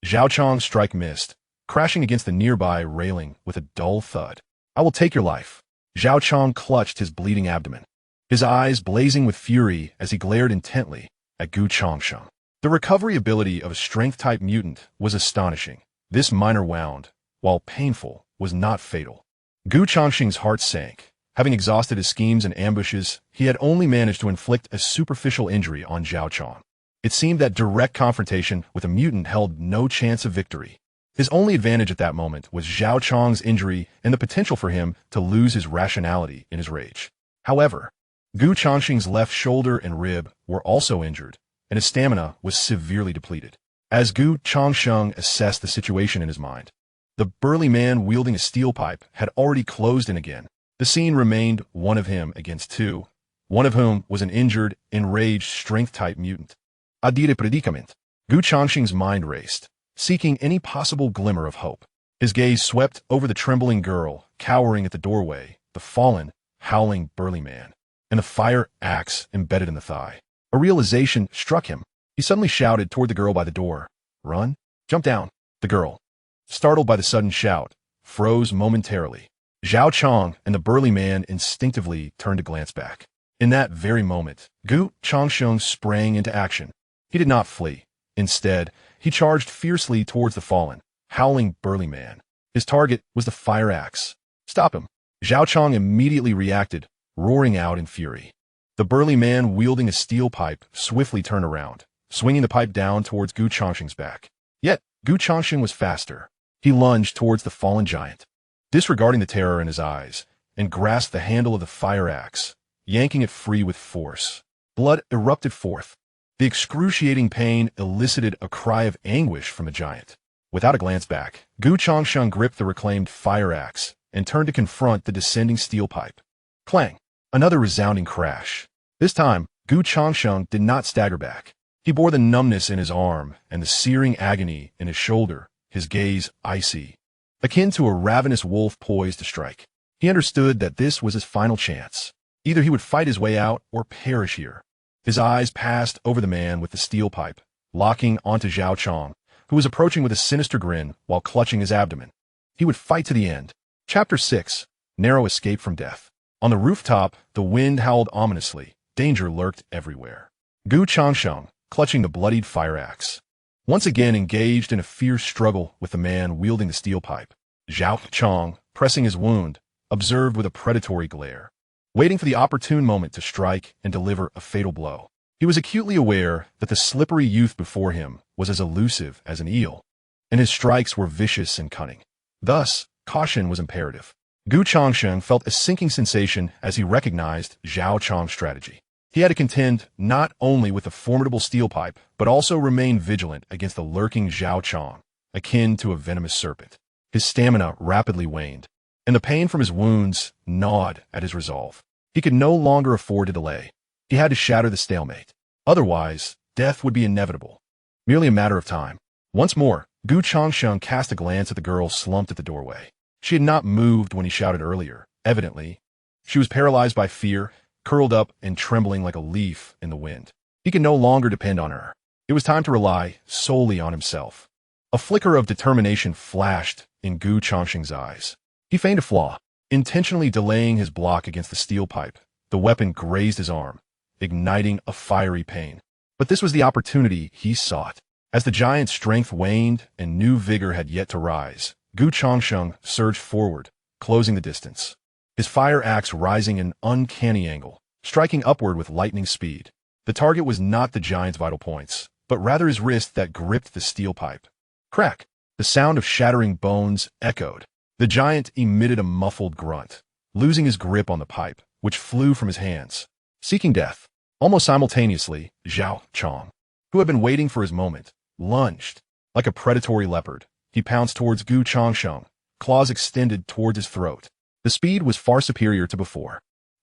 Zhao Chang's strike missed, crashing against the nearby railing with a dull thud. I will take your life. Zhao Chang clutched his bleeding abdomen, his eyes blazing with fury as he glared intently at Gu Changsheng. The recovery ability of a strength-type mutant was astonishing. This minor wound, while painful, was not fatal. Gu Changsheng's heart sank. Having exhausted his schemes and ambushes, he had only managed to inflict a superficial injury on Zhao Chang. It seemed that direct confrontation with a mutant held no chance of victory. His only advantage at that moment was Zhao Chang's injury and the potential for him to lose his rationality in his rage. However, Gu Changsheng's left shoulder and rib were also injured, and his stamina was severely depleted. As Gu Changsheng assessed the situation in his mind, the burly man wielding a steel pipe had already closed in again. The scene remained one of him against two, one of whom was an injured, enraged strength-type mutant. Adire predicament. Gu Changsheng's mind raced, seeking any possible glimmer of hope. His gaze swept over the trembling girl, cowering at the doorway, the fallen, howling burly man, and the fire axe embedded in the thigh. A realization struck him. He suddenly shouted toward the girl by the door. Run! Jump down! The girl, startled by the sudden shout, froze momentarily. Zhao Chang and the burly man instinctively turned to glance back. In that very moment, Gu Changsheng sprang into action. He did not flee. Instead, he charged fiercely towards the fallen, howling burly man. His target was the fire axe. Stop him! Zhao Chang immediately reacted, roaring out in fury. The burly man wielding a steel pipe swiftly turned around, swinging the pipe down towards Gu Changsheng's back. Yet, Gu Changsheng was faster. He lunged towards the fallen giant, disregarding the terror in his eyes, and grasped the handle of the fire axe, yanking it free with force. Blood erupted forth. The excruciating pain elicited a cry of anguish from the giant. Without a glance back, Gu Changsheng gripped the reclaimed fire axe and turned to confront the descending steel pipe. Clang! Another resounding crash. This time, Gu Changsheng did not stagger back. He bore the numbness in his arm and the searing agony in his shoulder, his gaze icy, akin to a ravenous wolf poised to strike. He understood that this was his final chance. Either he would fight his way out or perish here. His eyes passed over the man with the steel pipe, locking onto Zhao Chang, who was approaching with a sinister grin while clutching his abdomen. He would fight to the end. Chapter 6. Narrow Escape from Death. On the rooftop, the wind howled ominously. Danger lurked everywhere. Gu Changsheng, clutching the bloodied fire axe, once again engaged in a fierce struggle with the man wielding the steel pipe. Zhao Chang, pressing his wound, observed with a predatory glare, waiting for the opportune moment to strike and deliver a fatal blow. He was acutely aware that the slippery youth before him was as elusive as an eel, and his strikes were vicious and cunning. Thus, caution was imperative. Gu Changsheng felt a sinking sensation as he recognized Zhao Chang's strategy. He had to contend not only with the formidable steel pipe, but also remain vigilant against the lurking Zhao Chang, akin to a venomous serpent. His stamina rapidly waned, and the pain from his wounds gnawed at his resolve. He could no longer afford to delay. He had to shatter the stalemate. Otherwise, death would be inevitable, merely a matter of time. Once more, Gu Changsheng cast a glance at the girl slumped at the doorway. She had not moved when he shouted earlier. Evidently, she was paralyzed by fear, curled up and trembling like a leaf in the wind. He could no longer depend on her. It was time to rely solely on himself. A flicker of determination flashed in Gu Changsheng's eyes. He feigned a flaw, intentionally delaying his block against the steel pipe. The weapon grazed his arm, igniting a fiery pain. But this was the opportunity he sought. As the giant's strength waned and new vigor had yet to rise, Gu Changsheng surged forward, closing the distance, his fire axe rising in an uncanny angle, striking upward with lightning speed. The target was not the giant's vital points, but rather his wrist that gripped the steel pipe. Crack! The sound of shattering bones echoed. The giant emitted a muffled grunt, losing his grip on the pipe, which flew from his hands, seeking death. Almost simultaneously, Zhao Chang, who had been waiting for his moment, lunged, Like a predatory leopard, he pounced towards Gu Changsheng, claws extended towards his throat. The speed was far superior to before.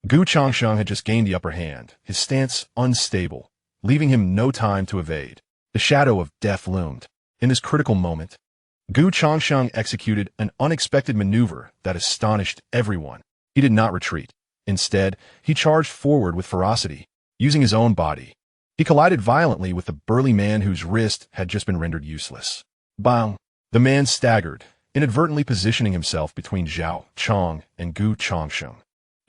Gu Changsheng had just gained the upper hand, his stance unstable, leaving him no time to evade. The shadow of death loomed. In this critical moment, Gu Changsheng executed an unexpected maneuver that astonished everyone. He did not retreat. Instead, he charged forward with ferocity, using his own body. He collided violently with the burly man whose wrist had just been rendered useless. Bang! The man staggered, inadvertently positioning himself between Zhao Chong and Gu Changsheng.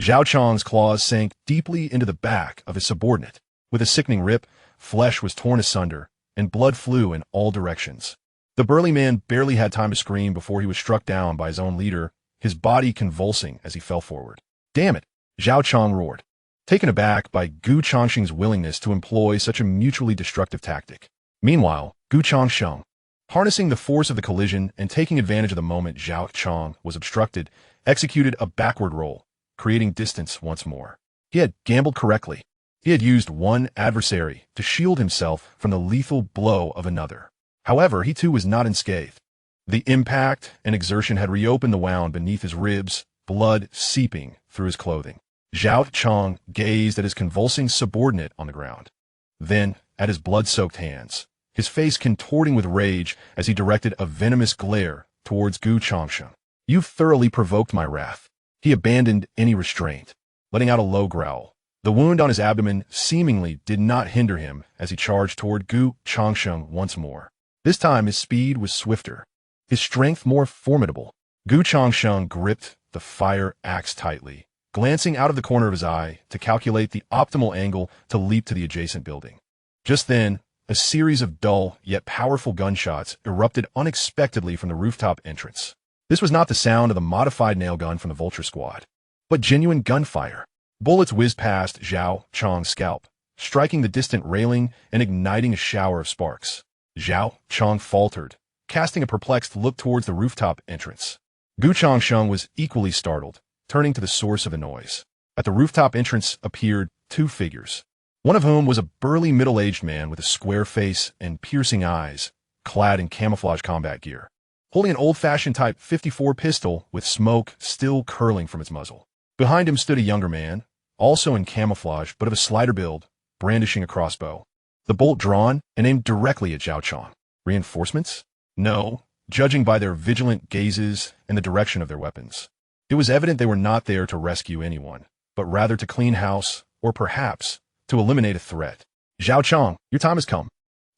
Zhao Chong's claws sank deeply into the back of his subordinate. With a sickening rip, flesh was torn asunder, and blood flew in all directions. The burly man barely had time to scream before he was struck down by his own leader, his body convulsing as he fell forward. Damn it! Zhao Chong roared, taken aback by Gu Changsheng's willingness to employ such a mutually destructive tactic. Meanwhile, Gu Changsheng, harnessing the force of the collision and taking advantage of the moment Zhao Chong was obstructed, executed a backward roll, creating distance once more. He had gambled correctly. He had used one adversary to shield himself from the lethal blow of another. However, he too was not unscathed. The impact and exertion had reopened the wound beneath his ribs, blood seeping through his clothing. Zhao Chong gazed at his convulsing subordinate on the ground, then at his blood-soaked hands, his face contorting with rage as he directed a venomous glare towards Gu Changsheng. "You've thoroughly provoked my wrath." He abandoned any restraint, letting out a low growl. The wound on his abdomen seemingly did not hinder him as he charged toward Gu Changsheng once more. This time his speed was swifter, his strength more formidable. Gu Changsheng gripped the fire axe tightly, glancing out of the corner of his eye to calculate the optimal angle to leap to the adjacent building. Just then, a series of dull yet powerful gunshots erupted unexpectedly from the rooftop entrance. This was not the sound of the modified nail gun from the Vulture Squad, but genuine gunfire. Bullets whizzed past Zhao Chong's scalp, striking the distant railing and igniting a shower of sparks. Zhao Chong faltered, casting a perplexed look towards the rooftop entrance. Gu Changsheng was equally startled, turning to the source of the noise. At the rooftop entrance appeared two figures, one of whom was a burly middle-aged man with a square face and piercing eyes, clad in camouflage combat gear, holding an old-fashioned Type 54 pistol with smoke still curling from its muzzle. Behind him stood a younger man, also in camouflage but of a slighter build, brandishing a crossbow, the bolt drawn and aimed directly at Zhao Chong. Reinforcements? No, judging by their vigilant gazes and the direction of their weapons. It was evident they were not there to rescue anyone, but rather to clean house, or perhaps to eliminate a threat. "Zhao Chong, your time has come,"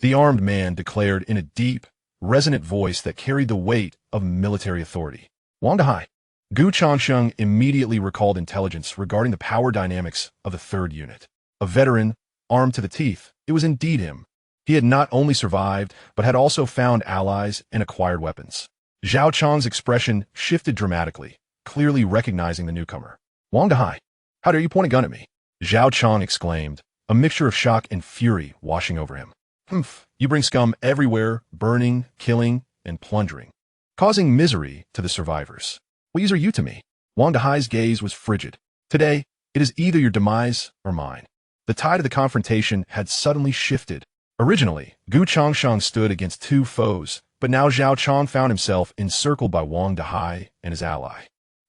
the armed man declared in a deep, resonant voice that carried the weight of military authority. "Wang Dahai." Gu Changsheng immediately recalled intelligence regarding the power dynamics of the third unit. A veteran, armed to the teeth, it was indeed him. He had not only survived, but had also found allies and acquired weapons. Zhao Chong's expression shifted dramatically, clearly recognizing the newcomer. "Wang Dahai, how dare you point a gun at me?" Zhao Chong exclaimed, a mixture of shock and fury washing over him. "Humph, you bring scum everywhere, burning, killing, and plundering, causing misery to the survivors. What use are you to me?" Wang Dahai's gaze was frigid. "Today, it is either your demise or mine." The tide of the confrontation had suddenly shifted. Originally, Gu Changsheng stood against two foes, but now Zhao Chong found himself encircled by Wang Dahai and his ally.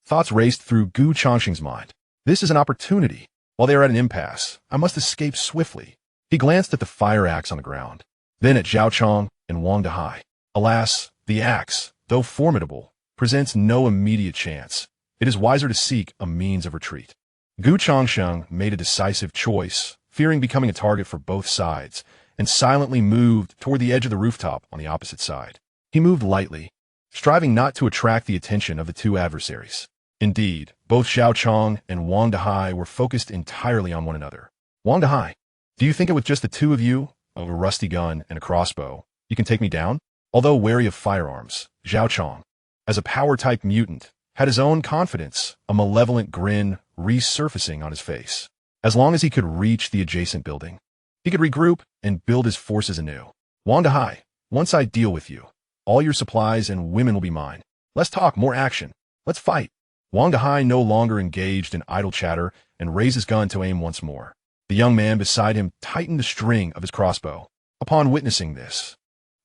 Thoughts raced through Gu Changsheng's mind. This is an opportunity. While they are at an impasse, I must escape swiftly. He glanced at the fire axe on the ground, then at Zhao Chong and Wang Dahai. Alas, the axe, though formidable, presents no immediate chance. It is wiser to seek a means of retreat. Gu Changsheng made a decisive choice, fearing becoming a target for both sides, and silently moved toward the edge of the rooftop on the opposite side. He moved lightly, striving not to attract the attention of the two adversaries. Indeed, both Zhao Chong and Wang Dahai were focused entirely on one another. "Wang Dahai, do you think it with just the two of you, a rusty gun and a crossbow, you can take me down?" Although wary of firearms, Zhao Chong, as a power-type mutant, had his own confidence, a malevolent grin resurfacing on his face. As long as he could reach the adjacent building, he could regroup and build his forces anew. "Wang Dahai, once I deal with you, all your supplies and women will be mine. Less talk, more action. Let's fight." Wang Dahai no longer engaged in idle chatter and raised his gun to aim once more. The young man beside him tightened the string of his crossbow. Upon witnessing this,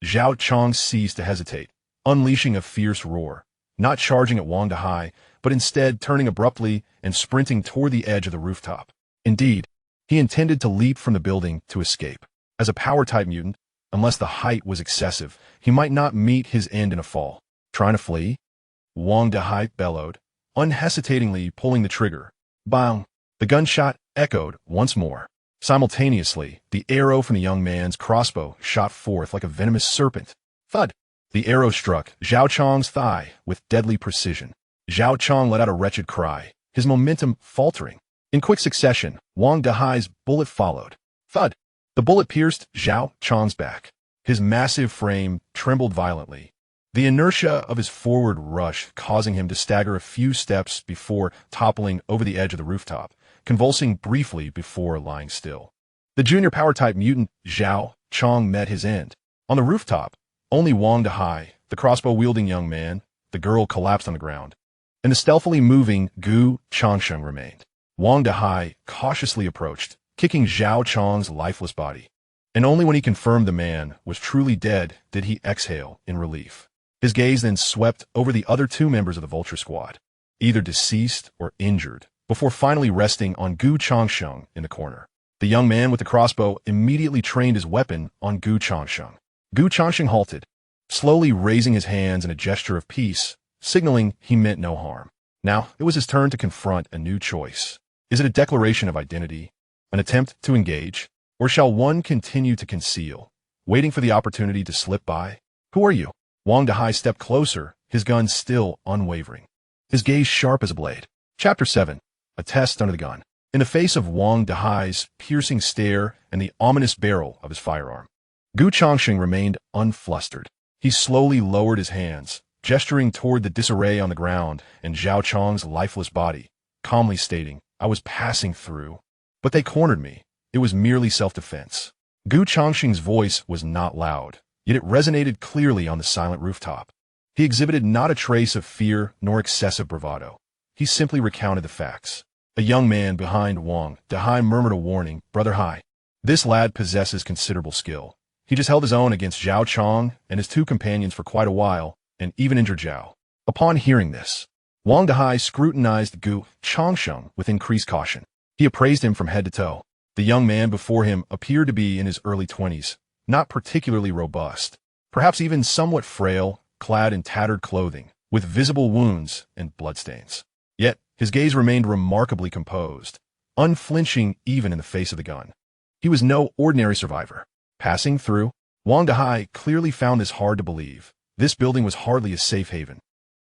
Zhao Chong ceased to hesitate, unleashing a fierce roar, not charging at Wang Dahai, but instead turning abruptly and sprinting toward the edge of the rooftop. Indeed, he intended to leap from the building to escape. As a power-type mutant, unless the height was excessive, he might not meet his end in a fall. Trying to flee? Wang Dahai bellowed, unhesitatingly pulling the trigger. Bang! The gunshot echoed once more. Simultaneously, the arrow from the young man's crossbow shot forth like a venomous serpent. Thud! The arrow struck Zhao Chong's thigh with deadly precision. Zhao Chong let out a wretched cry, his momentum faltering. In quick succession, Wang Dahai's bullet followed. Thud! The bullet pierced Zhao Chong's back. His massive frame trembled violently, the inertia of his forward rush causing him to stagger a few steps before toppling over the edge of the rooftop, convulsing briefly before lying still. The junior power-type mutant Zhao Chong met his end. On the rooftop, only Wang Dahai, the crossbow-wielding young man, the girl collapsed on the ground, and the stealthily moving Gu Changsheng remained. Wang Dahai cautiously approached, kicking Zhao Chong's lifeless body. And only when he confirmed the man was truly dead did he exhale in relief. His gaze then swept over the other two members of the Vulture Squad, either deceased or injured, before finally resting on Gu Changsheng in the corner. The young man with the crossbow immediately trained his weapon on Gu Changsheng. Gu Changsheng halted, slowly raising his hands in a gesture of peace, signaling he meant no harm. Now, it was his turn to confront a new choice. Is it a declaration of identity, an attempt to engage, or shall one continue to conceal, waiting for the opportunity to slip by? Who are you? Wang Dahai stepped closer, his gun still unwavering, his gaze sharp as a blade. Chapter 7. A Test Under the Gun. In the face of Wang Dahai's piercing stare and the ominous barrel of his firearm, Gu Changsheng remained unflustered. He slowly lowered his hands, gesturing toward the disarray on the ground and Zhao Chong's lifeless body, calmly stating, "I was passing through, but they cornered me. It was merely self-defense." Gu Changsheng's voice was not loud, yet it resonated clearly on the silent rooftop. He exhibited not a trace of fear nor excessive bravado. He simply recounted the facts. A young man behind Wang Dahai murmured a warning, "Brother Hai, this lad possesses considerable skill. He just held his own against Zhao Chong and his two companions for quite a while, and even injured Zhao." Upon hearing this, Wang Dahai scrutinized Gu Changsheng with increased caution. He appraised him from head to toe. The young man before him appeared to be in his early 20s, not particularly robust, perhaps even somewhat frail, clad in tattered clothing, with visible wounds and bloodstains. Yet, his gaze remained remarkably composed, unflinching even in the face of the gun. He was no ordinary survivor. Passing through, Wang Dahai clearly found this hard to believe. This building was hardly a safe haven.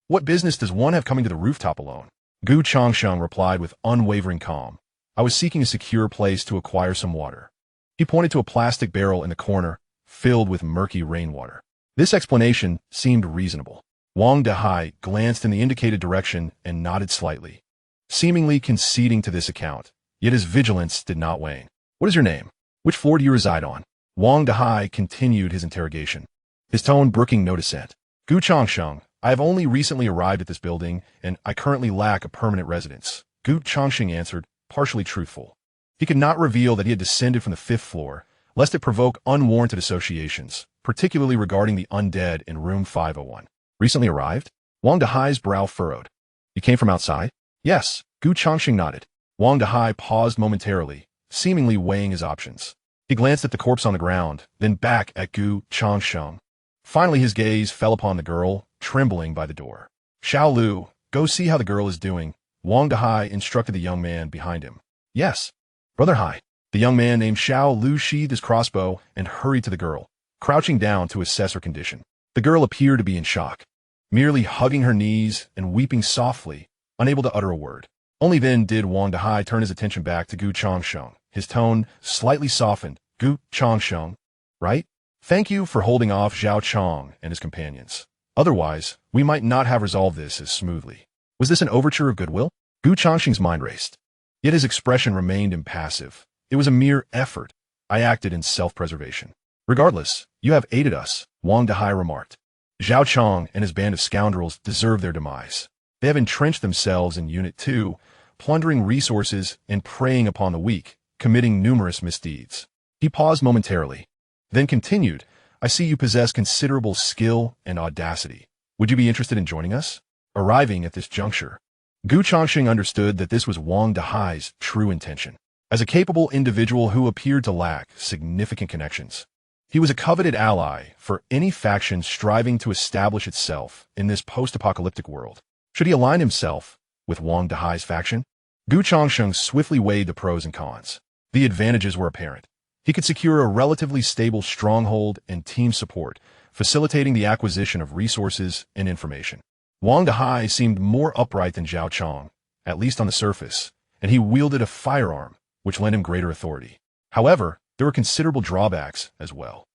"What business does one have coming to the rooftop alone?" Gu Changsheng replied with unwavering calm. "I was seeking a secure place to acquire some water." He pointed to a plastic barrel in the corner, filled with murky rainwater. This explanation seemed reasonable. Wang Dahai glanced in the indicated direction and nodded slightly, seemingly conceding to this account, yet his vigilance did not wane. "What is your name? Which floor do you reside on?" Wang Dahai continued his interrogation, his tone brooking no dissent. "Gu Changsheng, I have only recently arrived at this building, and I currently lack a permanent residence," Gu Changsheng answered, partially truthful. He could not reveal that he had descended from the 5th floor, lest it provoke unwarranted associations, particularly regarding the undead in room 501. "Recently arrived?" Wang Dahai's brow furrowed. "You came from outside?" "Yes," Gu Changsheng nodded. Wang Dahai paused momentarily, seemingly weighing his options. He glanced at the corpse on the ground, then back at Gu Changsheng. Finally his gaze fell upon the girl, trembling by the door. "Xiao Lu, go see how the girl is doing," Wang Dahai instructed the young man behind him. "Yes, Brother Hai." The young man named Xiao Lu sheathed his crossbow and hurried to the girl, crouching down to assess her condition. The girl appeared to be in shock, merely hugging her knees and weeping softly, unable to utter a word. Only then did Wang Dahai turn his attention back to Gu Changsheng, his tone slightly softened. "Gu Changsheng, right? Thank you for holding off Zhao Chong and his companions. Otherwise, we might not have resolved this as smoothly." Was this an overture of goodwill? Gu Changsheng's mind raced, yet his expression remained impassive. It was a mere effort. "I acted in self-preservation." "Regardless, you have aided us," Wang Dahai remarked. "Zhao Chong and his band of scoundrels deserve their demise. They have entrenched themselves in Unit 2, plundering resources and preying upon the weak, committing numerous misdeeds." He paused momentarily, then continued, I see you possess considerable skill and audacity. Would you be interested in joining us? Arriving at this juncture, Changsheng understood that this was Wang Dahai's true intention. As a capable individual who appeared to lack significant connections, he was a coveted ally for any faction striving to establish itself in this post-apocalyptic world. Should he align himself with Wang Dahai's faction? Changsheng swiftly weighed the pros and cons. The advantages were apparent. He could secure a relatively stable stronghold and team support, facilitating the acquisition of resources and information. Wang Dahai seemed more upright than Zhao Chong, at least on the surface, and he wielded a firearm, which lent him greater authority. However, there were considerable drawbacks as well.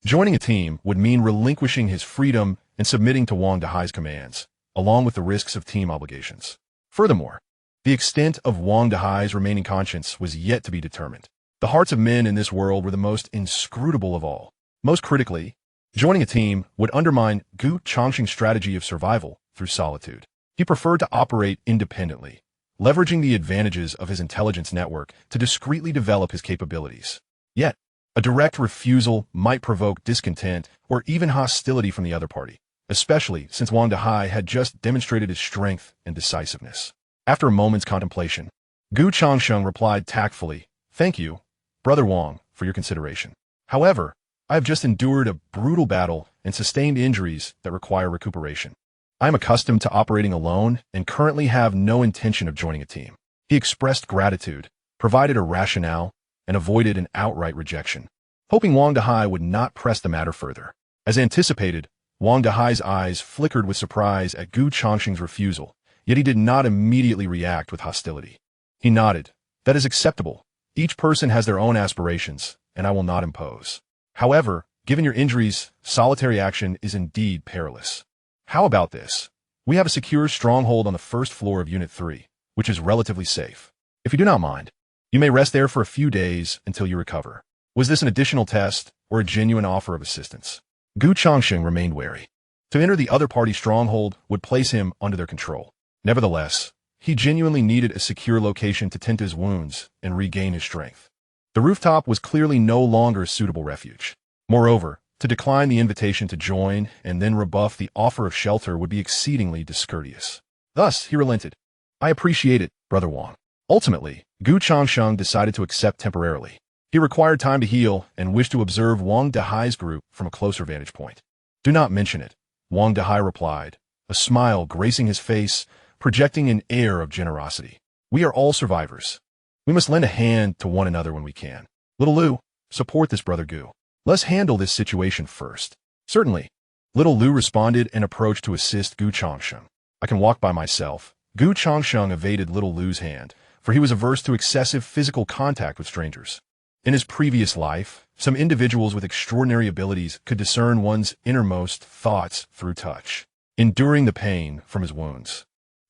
Joining a team would mean relinquishing his freedom and submitting to Wang Dahai's commands, along with the risks of team obligations. Furthermore, the extent of Wang Dahai's remaining conscience was yet to be determined. The hearts of men in this world were the most inscrutable of all. Most critically, joining a team would undermine Changsheng's strategy of survival through solitude. He preferred to operate independently, leveraging the advantages of his intelligence network to discreetly develop his capabilities. Yet, a direct refusal might provoke discontent or even hostility from the other party, especially since Wang Dahai had just demonstrated his strength and decisiveness. After a moment's contemplation, Changsheng replied tactfully, "Thank you, Brother Wang, for your consideration. However, I have just endured a brutal battle and sustained injuries that require recuperation. I am accustomed to operating alone and currently have no intention of joining a team." He expressed gratitude, provided a rationale, and avoided an outright rejection, hoping Wang Dahai would not press the matter further. As anticipated, Wang Dahai's eyes flickered with surprise at Changsheng's refusal, yet he did not immediately react with hostility. He nodded. "That is acceptable. Each person has their own aspirations, and I will not impose. However, given your injuries, solitary action is indeed perilous. How about this? We have a secure stronghold on the first floor of Unit 3, which is relatively safe. If you do not mind, you may rest there for a few days until you recover." Was this an additional test or a genuine offer of assistance? Changsheng remained wary. To enter the other party's stronghold would place him under their control. Nevertheless, he genuinely needed a secure location to tend his wounds and regain his strength. The rooftop was clearly no longer a suitable refuge. Moreover, to decline the invitation to join and then rebuff the offer of shelter would be exceedingly discourteous. Thus, he relented. "I appreciate it, Brother Wang." Ultimately, Changsheng decided to accept temporarily. He required time to heal and wished to observe Wang Dahai's group from a closer vantage point. "Do not mention it," Wang Dahai replied, a smile gracing his face, projecting an air of generosity. "We are all survivors. We must lend a hand to one another when we can. Little Lu, support this Brother Gu. Let's handle this situation first." "Certainly." Little Lu responded and approached to assist Changsheng. "I can walk by myself." Changsheng evaded Little Lu's hand, for he was averse to excessive physical contact with strangers. In his previous life, some individuals with extraordinary abilities could discern one's innermost thoughts through touch, enduring the pain from his wounds.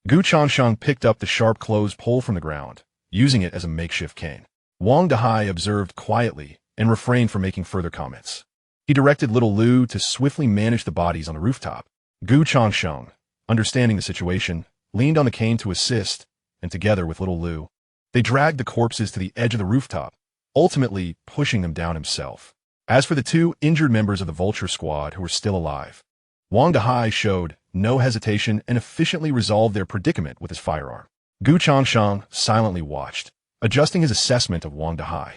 Changsheng picked up the sharp-closed pole from the ground, using it as a makeshift cane. Wang Dahai observed quietly and refrained from making further comments. He directed Little Lu to swiftly manage the bodies on the rooftop. Changsheng, understanding the situation, leaned on the cane to assist, and together with Little Lu, they dragged the corpses to the edge of the rooftop, ultimately pushing them down himself. As for the two injured members of the Vulture Squad who were still alive, Wang Dahai showed no hesitation and efficiently resolved their predicament with his firearm. Changsheng silently watched, adjusting his assessment of Wang Dahai.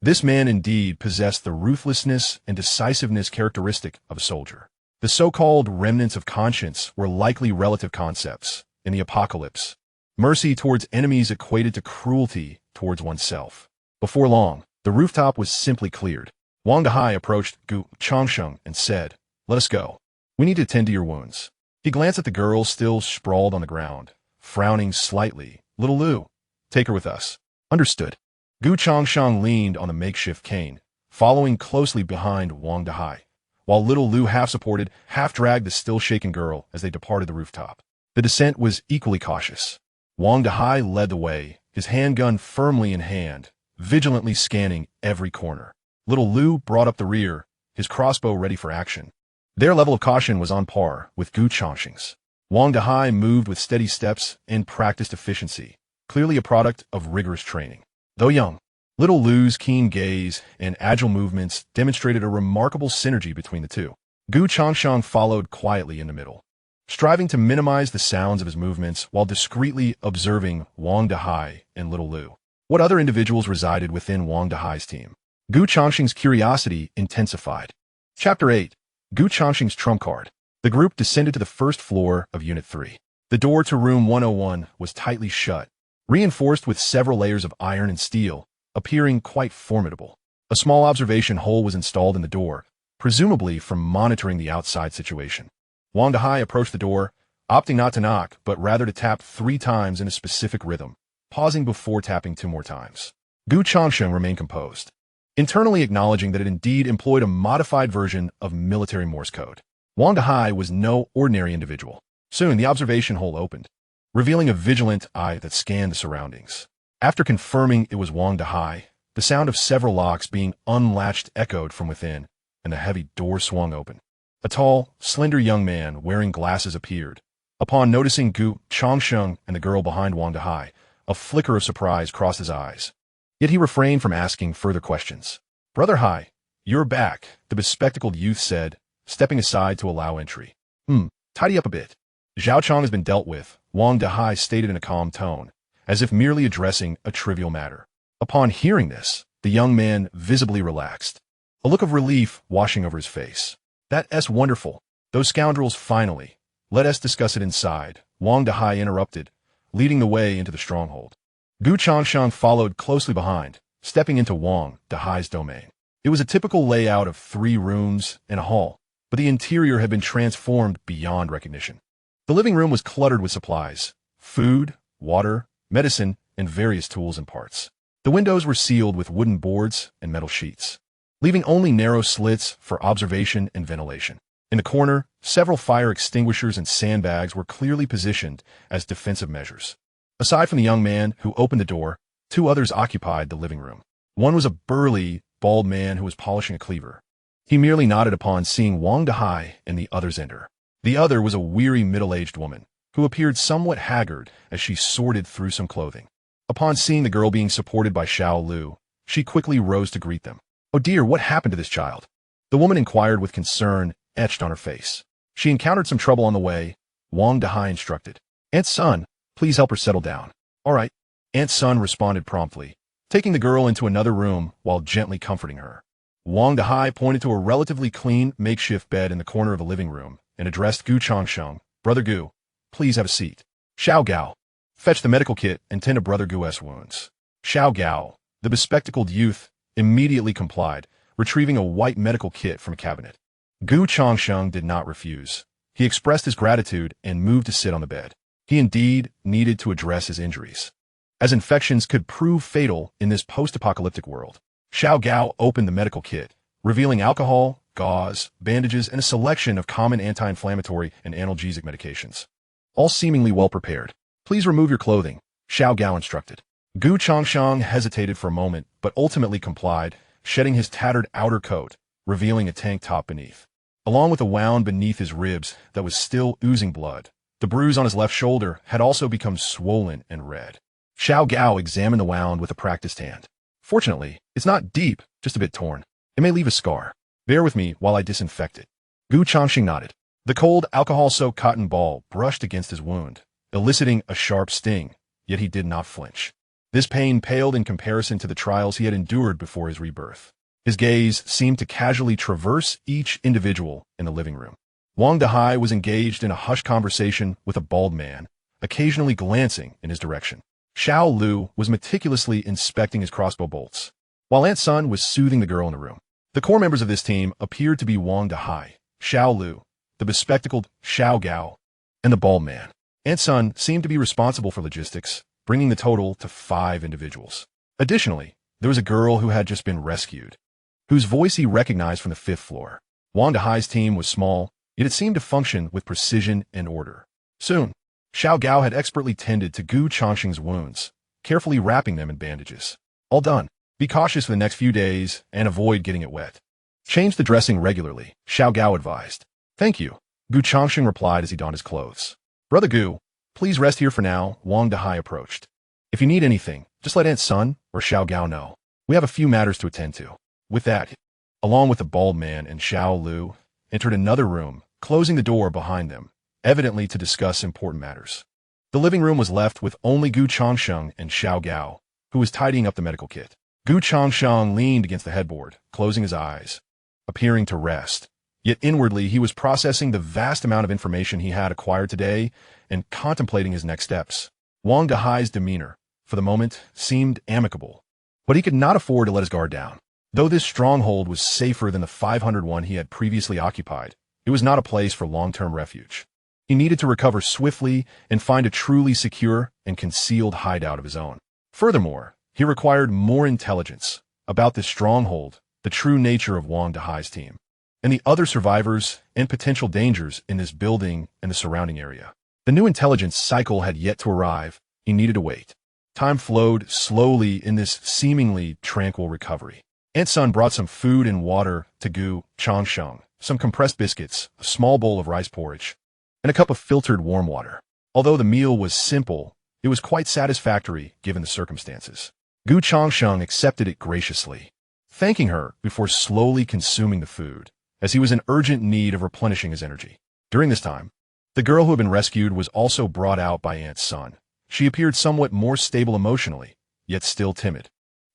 This man indeed possessed the ruthlessness and decisiveness characteristic of a soldier. The so-called remnants of conscience were likely relative concepts in the apocalypse. Mercy towards enemies equated to cruelty towards oneself. Before long, the rooftop was simply cleared. Wang Dahai approached Changsheng and said, "Let us go. We need to tend to your wounds." He glanced at the girl still sprawled on the ground, frowning slightly. "Little Lu, take her with us." "Understood." Changsheng leaned on the makeshift cane, following closely behind Wang Dahai, while Little Lu half-supported, half-dragged the still-shaken girl as they departed the rooftop. The descent was equally cautious. Wang Dahai led the way, his handgun firmly in hand, vigilantly scanning every corner. Little Lu brought up the rear, his crossbow ready for action. Their level of caution was on par with Changsheng's. Wang Dahai moved with steady steps and practiced efficiency, clearly a product of rigorous training. Though young, Little Lu's keen gaze and agile movements demonstrated a remarkable synergy between the two. Gu Changsheng followed quietly in the middle, striving to minimize the sounds of his movements while discreetly observing Wang Dehai and Little Lu. What other individuals resided within Wang Dehai's team? Gu Changsheng's curiosity intensified. Chapter 8. Gu Changsheng's Trump Card. The group descended to the first floor of Unit 3. The door to Room 101 was tightly shut, reinforced with several layers of iron and steel, appearing quite formidable. A small observation hole was installed in the door, presumably for monitoring the outside situation. Wang Dehai approached the door, opting not to knock, but rather to tap 3 times in a specific rhythm, pausing before tapping 2 more times. Gu Changsheng remained composed, internally acknowledging that it indeed employed a modified version of military Morse code. Wang Dehai was no ordinary individual. Soon, the observation hole opened, revealing a vigilant eye that scanned the surroundings. After confirming it was Wang Dehai, the sound of several locks being unlatched echoed from within, and the heavy door swung open. A tall, slender young man wearing glasses appeared. Upon noticing Gu Changsheng and the girl behind Wang Dehai, a flicker of surprise crossed his eyes. Yet he refrained from asking further questions. "Brother Hai, you're back," the bespectacled youth said, stepping aside to allow entry. Tidy up a bit. Zhao Chang has been dealt with," Wang Dehai stated in a calm tone, as if merely addressing a trivial matter. Upon hearing this, the young man visibly relaxed, a look of relief washing over his face. "That's wonderful. Those scoundrels finally. Let us discuss it inside," Wang Dehai interrupted, leading the way into the stronghold. Gu Changsheng followed closely behind, stepping into Wang Dehai's domain. It was a typical layout of 3 rooms and a hall, but the interior had been transformed beyond recognition. The living room was cluttered with supplies, food, water, medicine, and various tools and parts. The windows were sealed with wooden boards and metal sheets, leaving only narrow slits for observation and ventilation. In the corner, several fire extinguishers and sandbags were clearly positioned as defensive measures. Aside from the young man who opened the door, 2 others occupied the living room. One was a burly, bald man who was polishing a cleaver. He merely nodded upon seeing Wang Dehai and the others enter. The other was a weary middle-aged woman, who appeared somewhat haggard as she sorted through some clothing. Upon seeing the girl being supported by Xiao Lu, she quickly rose to greet them. "Oh dear, what happened to this child?" the woman inquired with concern etched on her face. "She encountered some trouble on the way," Wang Dehai instructed. "Aunt Sun, please help her settle down." "All right," Aunt Sun responded promptly, taking the girl into another room while gently comforting her. Wang Dehai pointed to a relatively clean makeshift bed in the corner of the living room and addressed Gu Changsheng. "Brother Gu, please have a seat." "Xiao Gao, fetch the medical kit and tend to Brother Gu's wounds." Xiao Gao, the bespectacled youth, immediately complied, retrieving a white medical kit from a cabinet. Gu Changsheng did not refuse. He expressed his gratitude and moved to sit on the bed. He indeed needed to address his injuries, as infections could prove fatal in this post-apocalyptic world. Xiao Gao opened the medical kit, revealing alcohol, gauze, bandages, and a selection of common anti-inflammatory and analgesic medications, all seemingly well prepared. "Please remove your clothing," Xiao Gao instructed. Gu Changsheng hesitated for a moment, but ultimately complied, shedding his tattered outer coat, revealing a tank top beneath, along with a wound beneath his ribs that was still oozing blood. The bruise on his left shoulder had also become swollen and red. Xiao Gao examined the wound with a practiced hand. "Fortunately, it's not deep, just a bit torn. It may leave a scar. Bear with me while I disinfect it." Gu Changsheng nodded. The cold, alcohol-soaked cotton ball brushed against his wound, eliciting a sharp sting, yet he did not flinch. This pain paled in comparison to the trials he had endured before his rebirth. His gaze seemed to casually traverse each individual in the living room. Wang Dehai was engaged in a hushed conversation with a bald man, occasionally glancing in his direction. Xiao Lu was meticulously inspecting his crossbow bolts, while Aunt Sun was soothing the girl in the room. The core members of this team appeared to be Wang Dehai, Xiao Lu, the bespectacled Xiao Gao, and the bald man. Aunt Sun seemed to be responsible for logistics, bringing the total to 5 individuals. Additionally, there was a girl who had just been rescued, whose voice he recognized from the 5th floor. Wang Dehai's team was small, yet it seemed to function with precision and order. Soon, Xiao Gao had expertly tended to Gu Changsheng's wounds, carefully wrapping them in bandages. "All done. Be cautious for the next few days and avoid getting it wet. Change the dressing regularly," Xiao Gao advised. "Thank you," Gu Changsheng replied as he donned his clothes. "Brother Gu, please rest here for now," Wang Dehai approached. "If you need anything, just let Aunt Sun or Xiao Gao know." We have a few matters to attend to. With that, along with the bald man and Xiao Lu, entered another room, closing the door behind them, evidently to discuss important matters. The living room was left with only Gu Changsheng and Xiao Gao, who was tidying up the medical kit. Gu Changsheng leaned against the headboard, closing his eyes, appearing to rest. Yet inwardly, he was processing the vast amount of information he had acquired today and contemplating his next steps. Wang Dahai's demeanor, for the moment, seemed amicable, but he could not afford to let his guard down. Though this stronghold was safer than the 500 one he had previously occupied, it was not a place for long-term refuge. He needed to recover swiftly and find a truly secure and concealed hideout of his own. Furthermore, he required more intelligence about this stronghold, the true nature of Wang Dahai's team, and the other survivors and potential dangers in this building and the surrounding area. The new intelligence cycle had yet to arrive. He needed to wait. Time flowed slowly in this seemingly tranquil recovery. Aunt Sun brought some food and water to Gu Changsheng, some compressed biscuits, a small bowl of rice porridge, and a cup of filtered warm water. Although the meal was simple, it was quite satisfactory given the circumstances. Gu Changsheng accepted it graciously, thanking her before slowly consuming the food, as he was in urgent need of replenishing his energy. During this time, the girl who had been rescued was also brought out by Aunt Sun. She appeared somewhat more stable emotionally, yet still timid.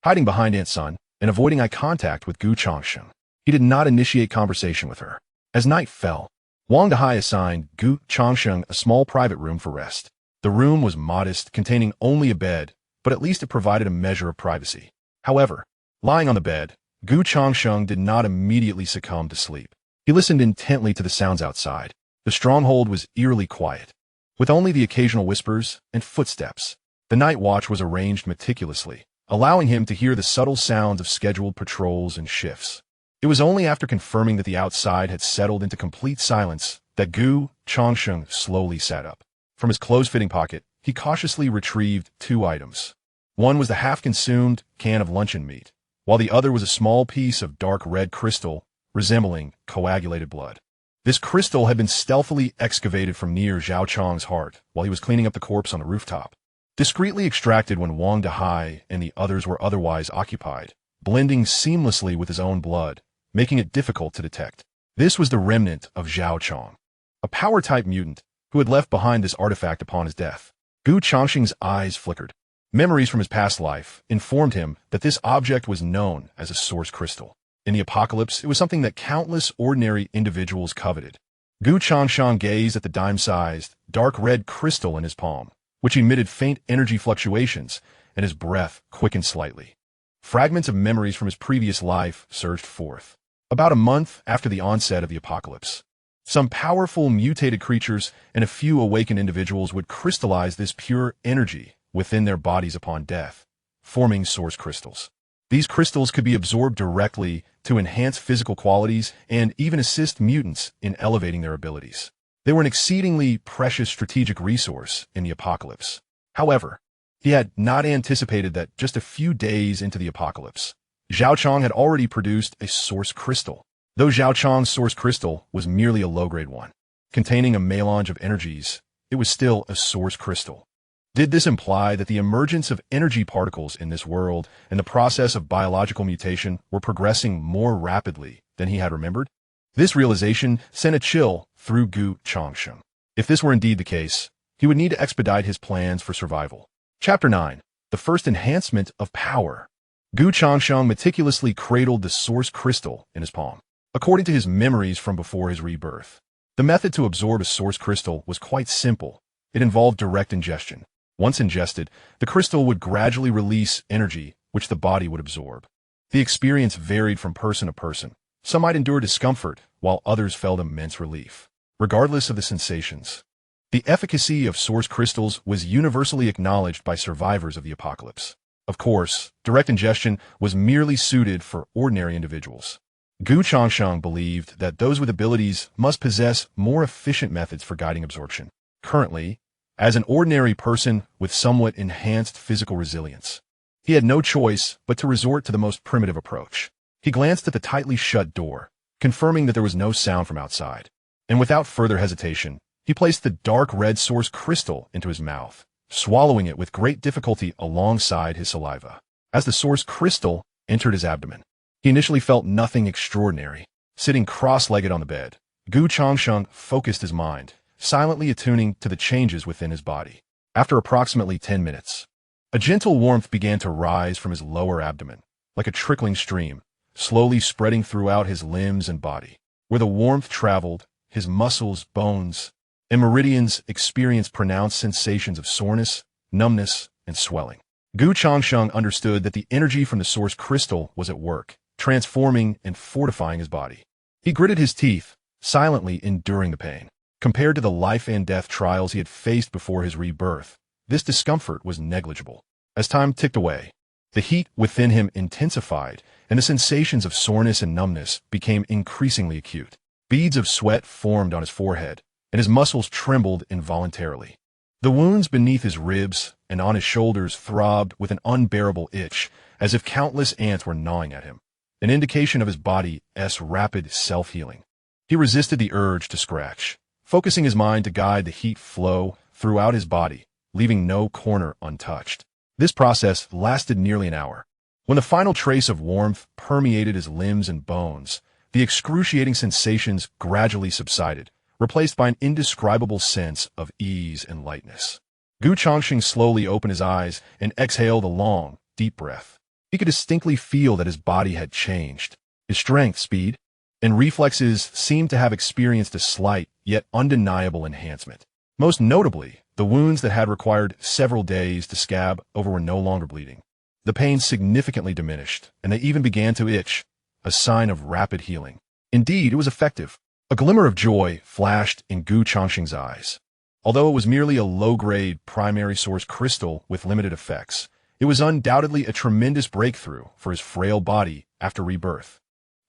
Hiding behind Aunt Sun and avoiding eye contact with Gu Changsheng, he did not initiate conversation with her. As night fell, Wang Dahai assigned Gu Changsheng a small private room for rest. The room was modest, containing only a bed, but at least it provided a measure of privacy. However, lying on the bed, Gu Changsheng did not immediately succumb to sleep. He listened intently to the sounds outside. The stronghold was eerily quiet, with only the occasional whispers and footsteps. The night watch was arranged meticulously, allowing him to hear the subtle sounds of scheduled patrols and shifts. It was only after confirming that the outside had settled into complete silence that Gu Changsheng slowly sat up. From his clothes-fitting pocket, he cautiously retrieved 2 items. One was the half-consumed can of luncheon meat, while the other was a small piece of dark red crystal resembling coagulated blood. This crystal had been stealthily excavated from near Zhao Chang's heart while he was cleaning up the corpse on the rooftop. Discreetly extracted when Wang Dahai and the others were otherwise occupied, blending seamlessly with his own blood, making it difficult to detect. This was the remnant of Zhao Chang, a power-type mutant who had left behind this artifact upon his death. Gu Changsheng's eyes flickered. Memories from his past life informed him that this object was known as a source crystal. In the apocalypse, it was something that countless ordinary individuals coveted. Gu Changsheng gazed at the dime-sized, dark red crystal in his palm, which emitted faint energy fluctuations, and his breath quickened slightly. Fragments of memories from his previous life surged forth. About a month after the onset of the apocalypse, some powerful mutated creatures and a few awakened individuals would crystallize this pure energy within their bodies upon death, forming source crystals. These crystals could be absorbed directly to enhance physical qualities and even assist mutants in elevating their abilities. They were an exceedingly precious strategic resource in the apocalypse. However, he had not anticipated that just a few days into the apocalypse, Zhao Chang had already produced a source crystal. Though Zhao Chang's source crystal was merely a low-grade one, containing a melange of energies, it was still a source crystal. Did this imply that the emergence of energy particles in this world and the process of biological mutation were progressing more rapidly than he had remembered? This realization sent a chill through Gu Changsheng. If this were indeed the case, he would need to expedite his plans for survival. Chapter 9. The First Enhancement of Power. Gu Changsheng meticulously cradled the source crystal in his palm. According to his memories from before his rebirth, the method to absorb a source crystal was quite simple. It involved direct ingestion. Once ingested, the crystal would gradually release energy, which the body would absorb. The experience varied from person to person. Some might endure discomfort, while others felt immense relief. Regardless of the sensations, the efficacy of source crystals was universally acknowledged by survivors of the apocalypse. Of course, direct ingestion was merely suited for ordinary individuals. Gu Changsheng believed that those with abilities must possess more efficient methods for guiding absorption. Currently, as an ordinary person with somewhat enhanced physical resilience, he had no choice but to resort to the most primitive approach. He glanced at the tightly shut door, confirming that there was no sound from outside, and without further hesitation, he placed the dark red source crystal into his mouth, swallowing it with great difficulty alongside his saliva. As the source crystal entered his abdomen. He initially felt nothing extraordinary. Sitting cross-legged on the bed, Changsheng focused his mind, silently attuning to the changes within his body. After approximately 10 minutes, a gentle warmth began to rise from his lower abdomen, like a trickling stream, slowly spreading throughout his limbs and body. Where the warmth traveled, his muscles, bones, and meridians experienced pronounced sensations of soreness, numbness, and swelling. Changsheng understood that the energy from the source crystal was at work, transforming and fortifying his body. He gritted his teeth, silently enduring the pain. Compared to the life and death trials he had faced before his rebirth, this discomfort was negligible. As time ticked away, the heat within him intensified, and the sensations of soreness and numbness became increasingly acute. Beads of sweat formed on his forehead, and his muscles trembled involuntarily. The wounds beneath his ribs and on his shoulders throbbed with an unbearable itch, as if countless ants were gnawing at him, an indication of his body's rapid self-healing. He resisted the urge to scratch, focusing his mind to guide the heat flow throughout his body, leaving no corner untouched. This process lasted nearly an hour. When the final trace of warmth permeated his limbs and bones, the excruciating sensations gradually subsided, replaced by an indescribable sense of ease and lightness. Changsheng slowly opened his eyes and exhaled a long, deep breath. He could distinctly feel that his body had changed. His strength, speed, and reflexes seemed to have experienced a slight, yet undeniable enhancement. Most notably, the wounds that had required several days to scab over were no longer bleeding. The pain significantly diminished, and they even began to itch, a sign of rapid healing. Indeed, it was effective. A glimmer of joy flashed in Changsheng's eyes. Although it was merely a low-grade primary source crystal with limited effects, it was undoubtedly a tremendous breakthrough for his frail body after rebirth.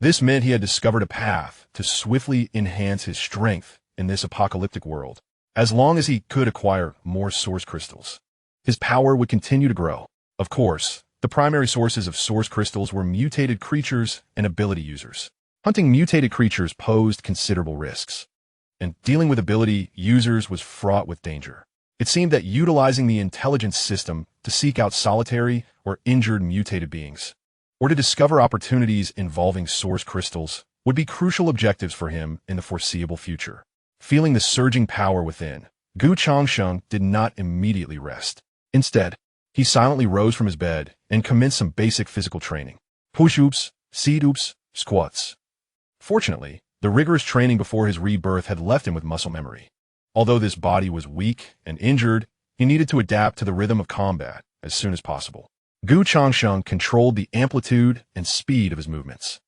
This meant he had discovered a path to swiftly enhance his strength in this apocalyptic world. As long as he could acquire more source crystals, his power would continue to grow. Of course, the primary sources of source crystals were mutated creatures and ability users. Hunting mutated creatures posed considerable risks, and dealing with ability users was fraught with danger. It seemed that utilizing the intelligence system to seek out solitary or injured mutated beings, or to discover opportunities involving source crystals, would be crucial objectives for him in the foreseeable future. Feeling the surging power within, Changsheng did not immediately rest. Instead, he silently rose from his bed and commenced some basic physical training. Push-ups, sit-ups, squats. Fortunately, the rigorous training before his rebirth had left him with muscle memory. Although this body was weak and injured, he needed to adapt to the rhythm of combat as soon as possible. Changsheng controlled the amplitude and speed of his movements,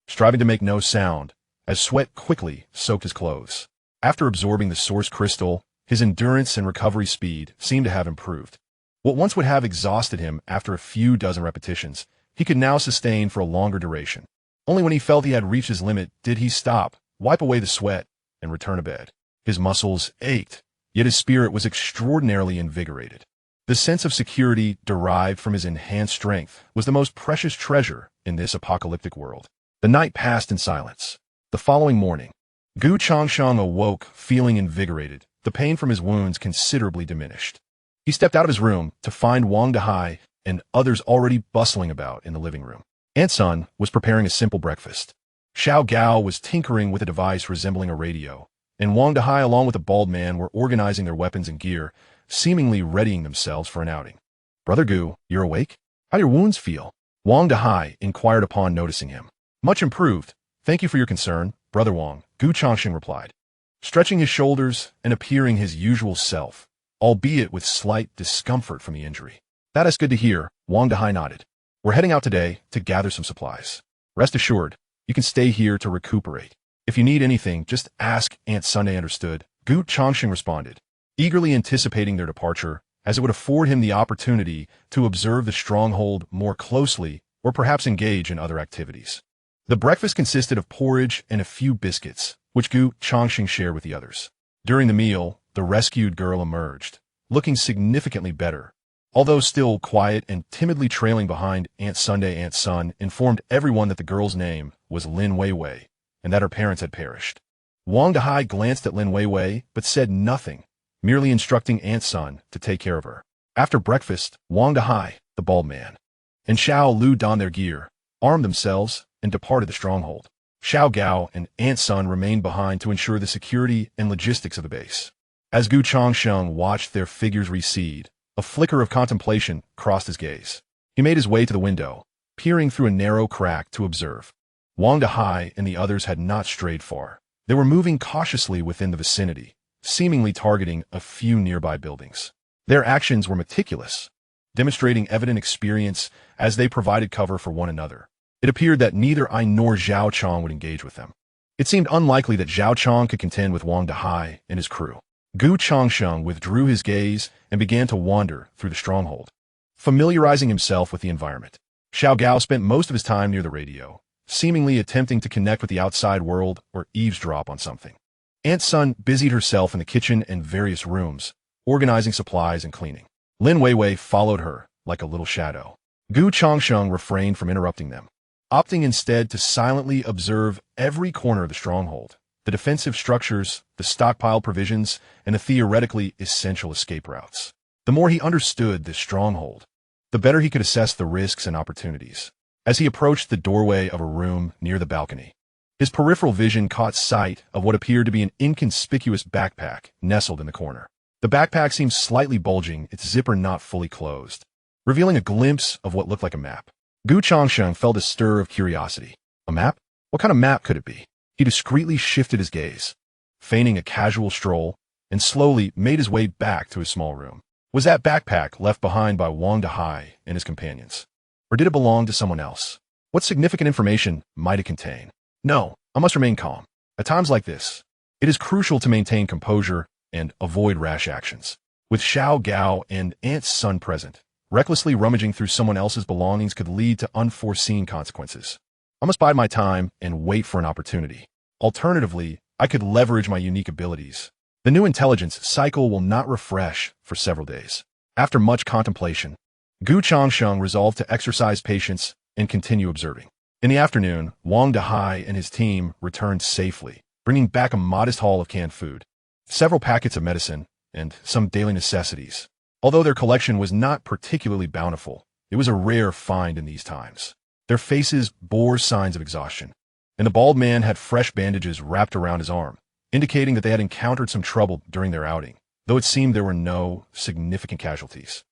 striving to make no sound, as sweat quickly soaked his clothes. After absorbing the source crystal, his endurance and recovery speed seemed to have improved. What once would have exhausted him after a few dozen repetitions, he could now sustain for a longer duration. Only when he felt he had reached his limit did he stop, wipe away the sweat, and return to bed. His muscles ached, yet his spirit was extraordinarily invigorated. The sense of security derived from his enhanced strength was the most precious treasure in this apocalyptic world. The night passed in silence. The following morning, Changsheng awoke feeling invigorated, the pain from his wounds considerably diminished. He stepped out of his room to find Wang Dahai and others already bustling about in the living room. Aunt Sun was preparing a simple breakfast. Xiao Gao was tinkering with a device resembling a radio, and Wang Dahai along with a bald man were organizing their weapons and gear, seemingly readying themselves for an outing. "Brother Gu, you're awake? How do your wounds feel?" Wang Dahai inquired upon noticing him. "Much improved. Thank you for your concern, Brother Wang," Changsheng replied, stretching his shoulders and appearing his usual self, albeit with slight discomfort from the injury. "That is good to hear," Wang Dahai nodded. "We're heading out today to gather some supplies. Rest assured, you can stay here to recuperate. If you need anything, just ask." Aunt Sunday understood, Changsheng responded, eagerly anticipating their departure, as it would afford him the opportunity to observe the stronghold more closely or perhaps engage in other activities. The breakfast consisted of porridge and a few biscuits, which Changsheng shared with the others. During the meal, the rescued girl emerged, looking significantly better. Although still quiet and timidly trailing behind Aunt Sunday, Aunt Sun informed everyone that the girl's name was Lin Weiwei and that her parents had perished. Wang Dahai glanced at Lin Weiwei but said nothing, merely instructing Aunt Sun to take care of her. After breakfast, Wang Dahai, the bald man, and Xiao Lu donned their gear, armed themselves, and departed the stronghold. Xiao Gao and Ant Sun remained behind to ensure the security and logistics of the base. As Gu Changsheng watched their figures recede, a flicker of contemplation crossed his gaze. He made his way to the window, peering through a narrow crack to observe. Wang Dehai and the others had not strayed far. They were moving cautiously within the vicinity, seemingly targeting a few nearby buildings. Their actions were meticulous, demonstrating evident experience as they provided cover for one another. It appeared that neither I nor Zhao Chong would engage with them. It seemed unlikely that Zhao Chong could contend with Wang Dehai and his crew. Gu Changsheng withdrew his gaze and began to wander through the stronghold, familiarizing himself with the environment. Xiao Gao spent most of his time near the radio, seemingly attempting to connect with the outside world or eavesdrop on something. Ant Sun busied herself in the kitchen and various rooms, organizing supplies and cleaning. Lin Weiwei followed her like a little shadow. Gu Changsheng refrained from interrupting them, opting instead to silently observe every corner of the stronghold, the defensive structures, the stockpiled provisions, and the theoretically essential escape routes. The more he understood this stronghold, the better he could assess the risks and opportunities. As he approached the doorway of a room near the balcony, his peripheral vision caught sight of what appeared to be an inconspicuous backpack nestled in the corner. The backpack seemed slightly bulging, its zipper not fully closed, revealing a glimpse of what looked like a map. Gu Changsheng felt a stir of curiosity. A map? What kind of map could it be? He discreetly shifted his gaze, feigning a casual stroll, and slowly made his way back to his small room. Was that backpack left behind by Wang Dehai and his companions? Or did it belong to someone else? What significant information might it contain? No, I must remain calm. At times like this, it is crucial to maintain composure and avoid rash actions. With Xiao Gao and Ant Sun present, recklessly rummaging through someone else's belongings could lead to unforeseen consequences. I must bide my time and wait for an opportunity. Alternatively, I could leverage my unique abilities. The new intelligence cycle will not refresh for several days. After much contemplation, Gu Changsheng resolved to exercise patience and continue observing. In the afternoon, Wang Dehai and his team returned safely, bringing back a modest haul of canned food, several packets of medicine, and some daily necessities. Although their collection was not particularly bountiful, it was a rare find in these times. Their faces bore signs of exhaustion, and the bald man had fresh bandages wrapped around his arm, indicating that they had encountered some trouble during their outing, though it seemed there were no significant casualties.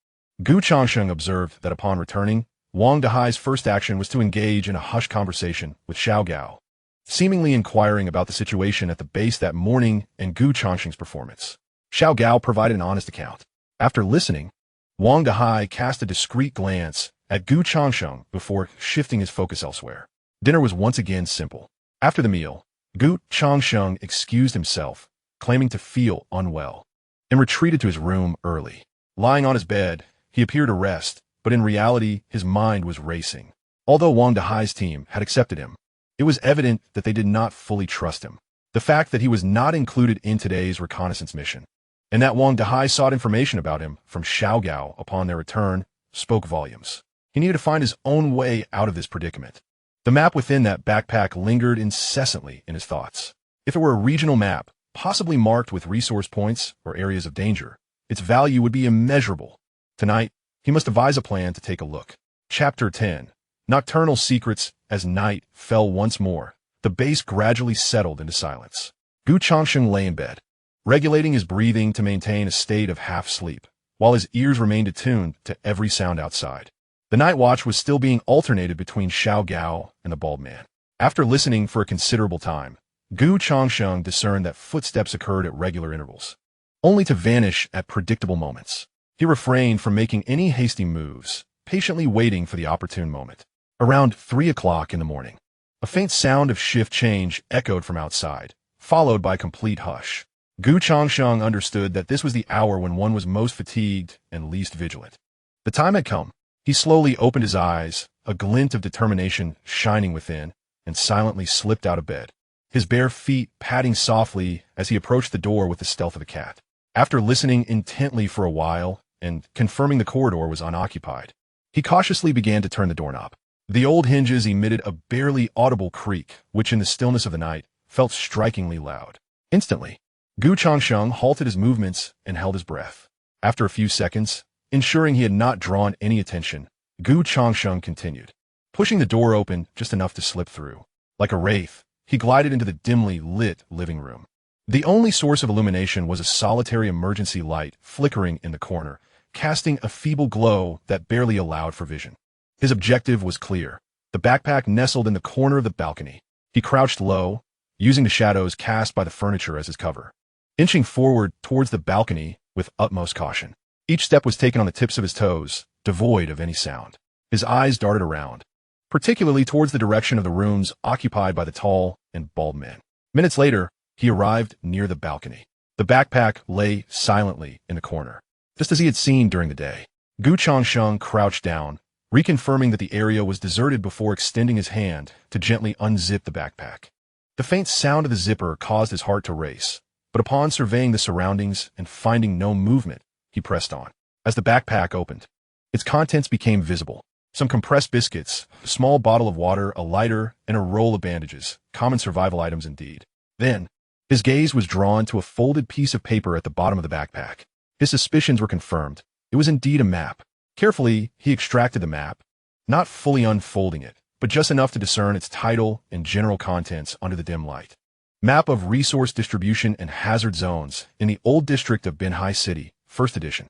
Gu Changsheng observed that upon returning, Wang Dehai's first action was to engage in a hushed conversation with Xiao Gao, seemingly inquiring about the situation at the base that morning and Gu Changsheng's performance. Xiao Gao provided an honest account. After listening, Wang Dehai cast a discreet glance at Gu Changsheng before shifting his focus elsewhere. Dinner was once again simple. After the meal, Gu Changsheng excused himself, claiming to feel unwell, and retreated to his room early. Lying on his bed, he appeared to rest, but in reality, his mind was racing. Although Wang Dehai's team had accepted him, it was evident that they did not fully trust him. The fact that he was not included in today's reconnaissance mission, and that Wang Dehai sought information about him from Xiao Gao upon their return, spoke volumes. He needed to find his own way out of this predicament. The map within that backpack lingered incessantly in his thoughts. If it were a regional map, possibly marked with resource points or areas of danger, its value would be immeasurable. Tonight, he must devise a plan to take a look. Chapter 10. Nocturnal Secrets. As night fell once more, the base gradually settled into silence. Gu Changsheng lay in bed, regulating his breathing to maintain a state of half-sleep, while his ears remained attuned to every sound outside. The night watch was still being alternated between Xiao Gao and the bald man. After listening for a considerable time, Gu Changsheng discerned that footsteps occurred at regular intervals, only to vanish at predictable moments. He refrained from making any hasty moves, patiently waiting for the opportune moment. Around 3 o'clock in the morning, a faint sound of shift change echoed from outside, followed by complete hush. Gu Changsheng understood that this was the hour when one was most fatigued and least vigilant. The time had come. He slowly opened his eyes, a glint of determination shining within, and silently slipped out of bed, his bare feet padding softly as he approached the door with the stealth of a cat. After listening intently for a while and confirming the corridor was unoccupied, he cautiously began to turn the doorknob. The old hinges emitted a barely audible creak, which in the stillness of the night felt strikingly loud. Instantly, Gu Changsheng halted his movements and held his breath. After a few seconds, ensuring he had not drawn any attention, Gu Changsheng continued. pushing the door open just enough to slip through. Like a wraith, he glided into the dimly lit living room. The only source of illumination was a solitary emergency light flickering in the corner, casting a feeble glow that barely allowed for vision. His objective was clear. The backpack nestled in the corner of the balcony. He crouched low, using the shadows cast by the furniture as his cover, inching forward towards the balcony with utmost caution. Each step was taken on the tips of his toes, devoid of any sound. His eyes darted around, particularly towards the direction of the rooms occupied by the tall and bald men. Minutes later, he arrived near the balcony. The backpack lay silently in the corner, just as he had seen during the day. Changsheng crouched down, reconfirming that the area was deserted before extending his hand to gently unzip the backpack. The faint sound of the zipper caused his heart to race, but upon surveying the surroundings and finding no movement, he pressed on. As the backpack opened, its contents became visible. Some compressed biscuits, a small bottle of water, a lighter, and a roll of bandages, common survival items indeed. Then, his gaze was drawn to a folded piece of paper at the bottom of the backpack. His suspicions were confirmed. It was indeed a map. Carefully, he extracted the map, not fully unfolding it, but just enough to discern its title and general contents under the dim light. Map of Resource Distribution and Hazard Zones in the Old District of Binhai City, 1st edition.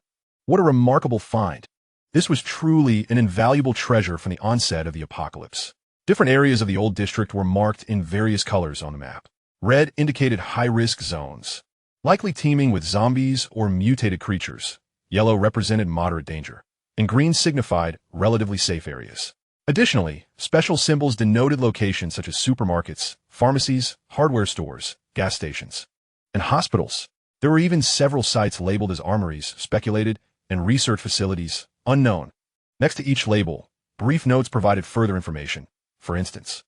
What a remarkable find. This was truly an invaluable treasure from the onset of the apocalypse. Different areas of the Old District were marked in various colors on the map. Red indicated high-risk zones, likely teeming with zombies or mutated creatures. Yellow represented moderate danger, and green signified relatively safe areas. Additionally, special symbols denoted locations such as supermarkets, pharmacies, hardware stores, gas stations, and hospitals. There were even several sites labeled as armories, speculated, and research facilities, unknown. Next to each label, brief notes provided further information. For instance,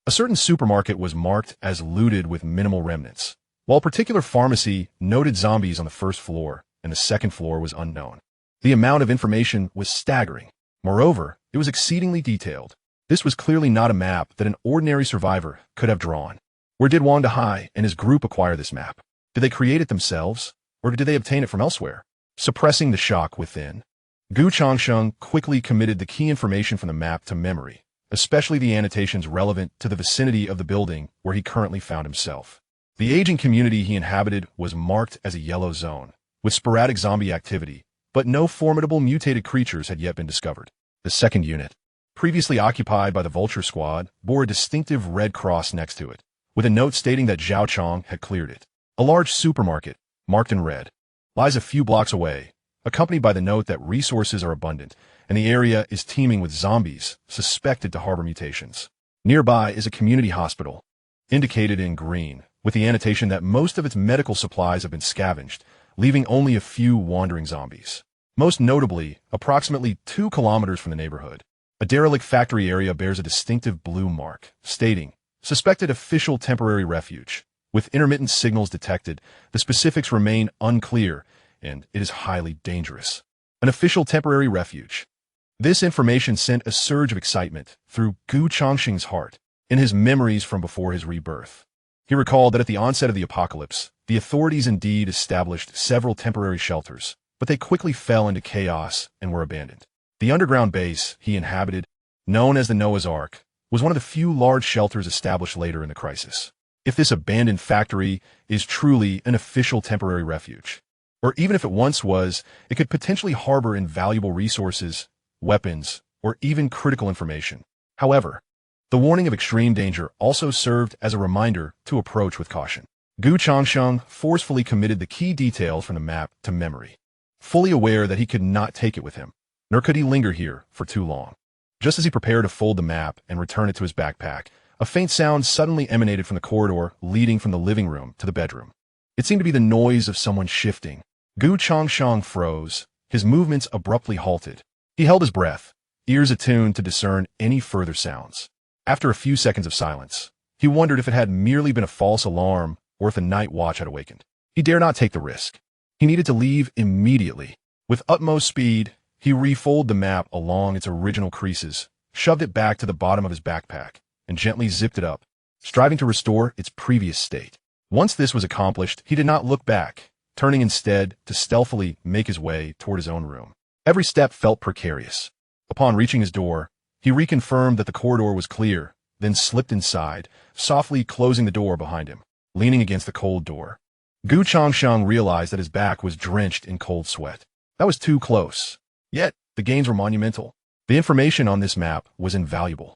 a certain supermarket was marked as looted with minimal remnants, while a particular pharmacy noted zombies on the 1st floor and the 2nd floor was unknown. The amount of information was staggering. Moreover, it was exceedingly detailed. This was clearly not a map that an ordinary survivor could have drawn. Where did Wanda Hai and his group acquire this map? Did they create it themselves, or did they obtain it from elsewhere? Suppressing the shock within, Changsheng quickly committed the key information from the map to memory, especially the annotations relevant to the vicinity of the building where he currently found himself. The aging community he inhabited was marked as a yellow zone, with sporadic zombie activity, but no formidable mutated creatures had yet been discovered. The 2nd unit, previously occupied by the Vulture Squad, bore a distinctive red cross next to it, with a note stating that Zhao Chong had cleared it. A large supermarket, marked in red, lies a few blocks away, accompanied by the note that resources are abundant, and the area is teeming with zombies suspected to harbor mutations. Nearby is a community hospital, indicated in green, with the annotation that most of its medical supplies have been scavenged, leaving only a few wandering zombies. Most notably, approximately 2 kilometers from the neighborhood, a derelict factory area bears a distinctive blue mark, stating, "Suspected official temporary refuge." With intermittent signals detected, the specifics remain unclear, and it is highly dangerous. An official temporary refuge. This information sent a surge of excitement through Changsheng's heart, in his memories from before his rebirth. He recalled that at the onset of the apocalypse, the authorities indeed established several temporary shelters, but they quickly fell into chaos and were abandoned. The underground base he inhabited, known as the Noah's Ark, was one of the few large shelters established later in the crisis. If this abandoned factory is truly an official temporary refuge, or even if it once was, it could potentially harbor invaluable resources, weapons, or even critical information. However, the warning of extreme danger also served as a reminder to approach with caution. Changsheng forcefully committed the key details from the map to memory, fully aware that he could not take it with him, nor could he linger here for too long. Just as he prepared to fold the map and return it to his backpack, a faint sound suddenly emanated from the corridor leading from the living room to the bedroom. It seemed to be the noise of someone shifting. Changsheng froze, his movements abruptly halted. He held his breath, ears attuned to discern any further sounds. After a few seconds of silence, he wondered if it had merely been a false alarm or if the night watch had awakened. He dare not take the risk. He needed to leave immediately. With utmost speed, he refolded the map along its original creases, shoved it back to the bottom of his backpack, and gently zipped it up, striving to restore its previous state. Once this was accomplished, he did not look back, turning instead to stealthily make his way toward his own room. Every step felt precarious. Upon reaching his door, He reconfirmed that the corridor was clear, then slipped inside, softly closing the door behind him. Leaning against the cold door, Changsheng realized that his back was drenched in cold sweat. That was too close. Yet, the gains were monumental. The information on this map was invaluable,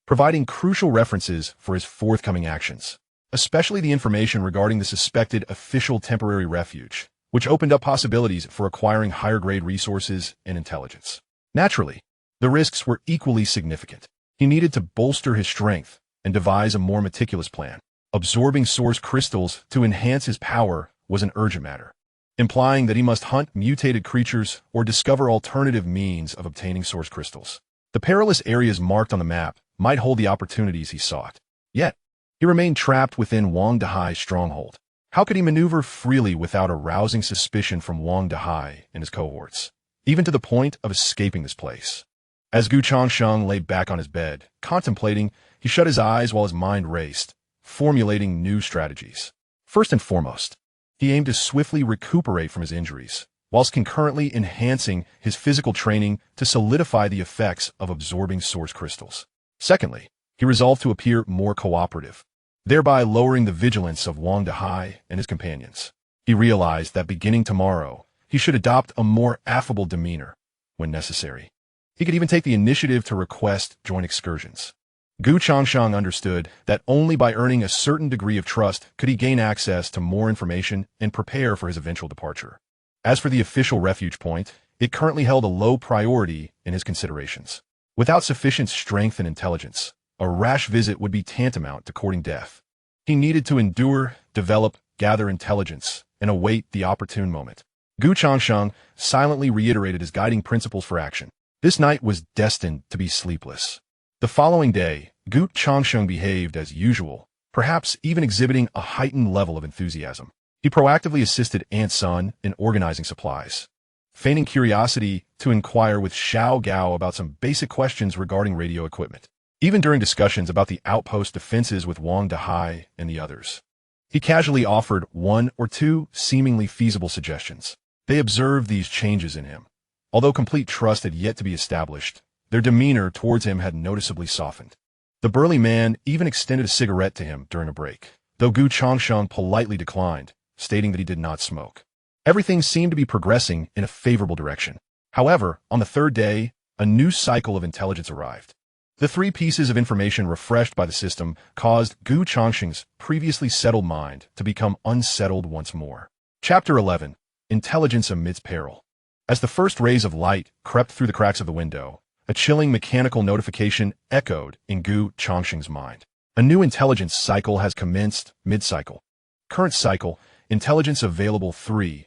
providing crucial references for his forthcoming actions, especially the information regarding the suspected official temporary refuge, which opened up possibilities for acquiring higher-grade resources and intelligence. Naturally, the risks were equally significant. He needed to bolster his strength and devise a more meticulous plan. Absorbing source crystals to enhance his power was an urgent matter, implying that he must hunt mutated creatures or discover alternative means of obtaining source crystals. The perilous areas marked on the map might hold the opportunities he sought. Yet, he remained trapped within Wang Dahai's stronghold. How could he maneuver freely without arousing suspicion from Wang Dahai and his cohorts, even to the point of escaping this place? As Changsheng lay back on his bed, contemplating, he shut his eyes while his mind raced, formulating new strategies. First and foremost, he aimed to swiftly recuperate from his injuries, whilst concurrently enhancing his physical training to solidify the effects of absorbing source crystals. Secondly, he resolved to appear more cooperative, thereby lowering the vigilance of Wang Dahai and his companions. He realized that beginning tomorrow, he should adopt a more affable demeanor when necessary. He could even take the initiative to request joint excursions. Changsheng understood that only by earning a certain degree of trust could he gain access to more information and prepare for his eventual departure. As for the official refuge point, it currently held a low priority in his considerations. Without sufficient strength and intelligence, a rash visit would be tantamount to courting death. He needed to endure, develop, gather intelligence, and await the opportune moment. Changsheng silently reiterated his guiding principles for action. This night was destined to be sleepless. The following day, Changsheng behaved as usual, perhaps even exhibiting a heightened level of enthusiasm. He proactively assisted Aunt Sun in organizing supplies, feigning curiosity to inquire with Xiao Gao about some basic questions regarding radio equipment. Even during discussions about the outpost defenses with Wang Dahai and the others, he casually offered one or two seemingly feasible suggestions. They observed these changes in him. Although complete trust had yet to be established, their demeanor towards him had noticeably softened. The burly man even extended a cigarette to him during a break, though Changsheng politely declined, stating that he did not smoke. Everything seemed to be progressing in a favorable direction. However, on the third day, a new cycle of intelligence arrived. The three pieces of information refreshed by the system caused Changsheng's previously settled mind to become unsettled once more. Chapter 11. Intelligence Amidst Peril. As the first rays of light crept through the cracks of the window, a chilling mechanical notification echoed in Changsheng's mind. A new intelligence cycle has commenced mid-cycle. Current cycle, intelligence available 3.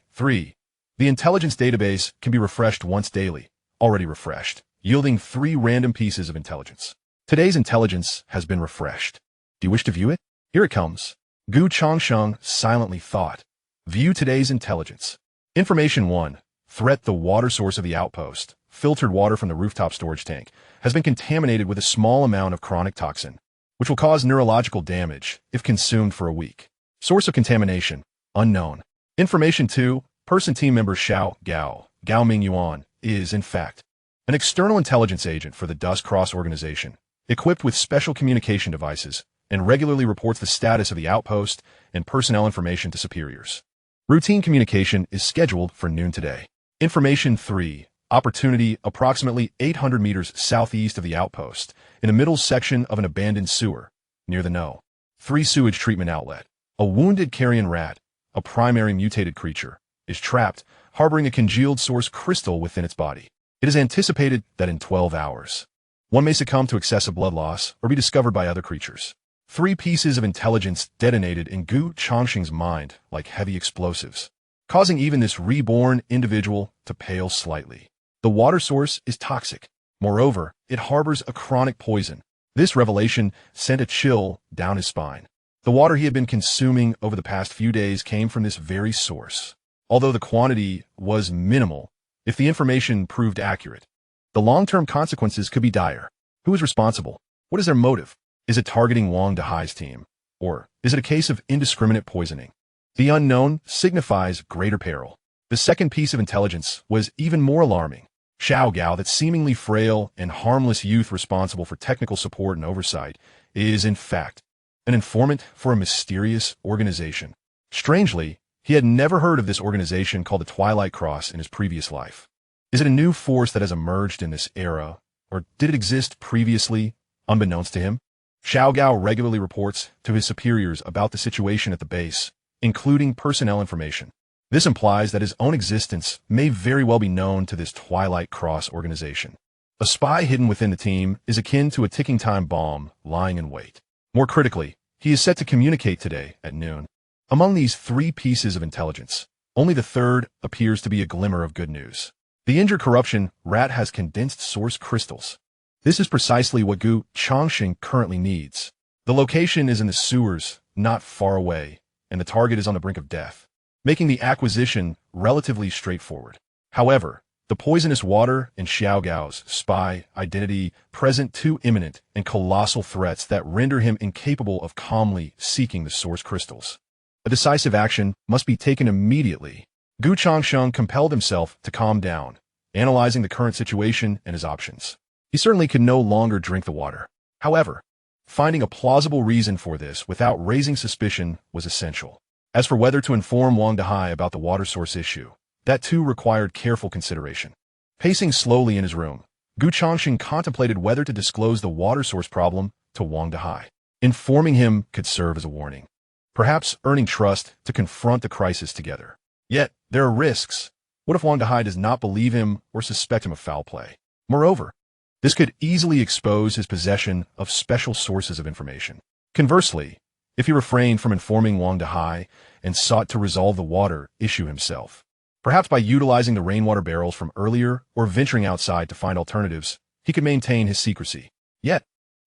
The intelligence database can be refreshed once daily, already refreshed, yielding 3 random pieces of intelligence. Today's intelligence has been refreshed. Do you wish to view it? Here it comes. Changsheng silently thought. View today's intelligence. Information 1. Threat: the water source of the outpost, filtered water from the rooftop storage tank, has been contaminated with a small amount of chronic toxin, which will cause neurological damage if consumed for a week. Source of contamination: unknown. Information 2. Person team member Xiao Gao Ming Yuan is, in fact, an external intelligence agent for the Dust Cross organization, equipped with special communication devices, and regularly reports the status of the outpost and personnel information to superiors. Routine communication is scheduled for noon today. Information 3. Opportunity: approximately 800 meters southeast of the outpost, in the middle section of an abandoned sewer, near the No. 3 sewage treatment outlet. A wounded carrion rat, a primary mutated creature, is trapped, harboring a congealed source crystal within its body. It is anticipated that in 12 hours, one may succumb to excessive blood loss or be discovered by other creatures. 3 pieces of intelligence detonated in Changsheng's mind like heavy explosives, causing even this reborn individual to pale slightly. The water source is toxic. Moreover, it harbors a chronic poison. This revelation sent a chill down his spine. The water he had been consuming over the past few days came from this very source. Although the quantity was minimal, if the information proved accurate, the long-term consequences could be dire. Who is responsible? What is their motive? Is it targeting Wang Dahai's team? Or is it a case of indiscriminate poisoning? The unknown signifies greater peril. The second piece of intelligence was even more alarming. Xiao Gao, that seemingly frail and harmless youth responsible for technical support and oversight, is, in fact, an informant for a mysterious organization. Strangely, he had never heard of this organization called the Twilight Cross in his previous life. Is it a new force that has emerged in this era, or did it exist previously, unbeknownst to him? Xiao Gao regularly reports to his superiors about the situation at the base, including personnel information. This implies that his own existence may very well be known to this Twilight Cross organization. A spy hidden within the team is akin to a ticking time bomb lying in wait. More critically, he is set to communicate today at noon. Among these 3 pieces of intelligence, only the third appears to be a glimmer of good news. The injured corruption rat has condensed source crystals. This is precisely what Changsheng currently needs. The location is in the sewers, not far away, and the target is on the brink of death, making the acquisition relatively straightforward. However, the poisonous water and Xiao Gao's spy identity present 2 imminent and colossal threats that render him incapable of calmly seeking the source crystals. A decisive action must be taken immediately. Changsheng compelled himself to calm down, analyzing the current situation and his options. He certainly could no longer drink the water. However, finding a plausible reason for this without raising suspicion was essential. As for whether to inform Wang Dehai about the water source issue, that too required careful consideration. Pacing slowly in his room, Changsheng contemplated whether to disclose the water source problem to Wang Dehai. Informing him could serve as a warning, perhaps earning trust to confront the crisis together. Yet, there are risks. What if Wang Dehai does not believe him or suspect him of foul play? Moreover, this could easily expose his possession of special sources of information. Conversely, if he refrained from informing Wang Dehai and sought to resolve the water issue himself, perhaps by utilizing the rainwater barrels from earlier or venturing outside to find alternatives, he could maintain his secrecy. Yet,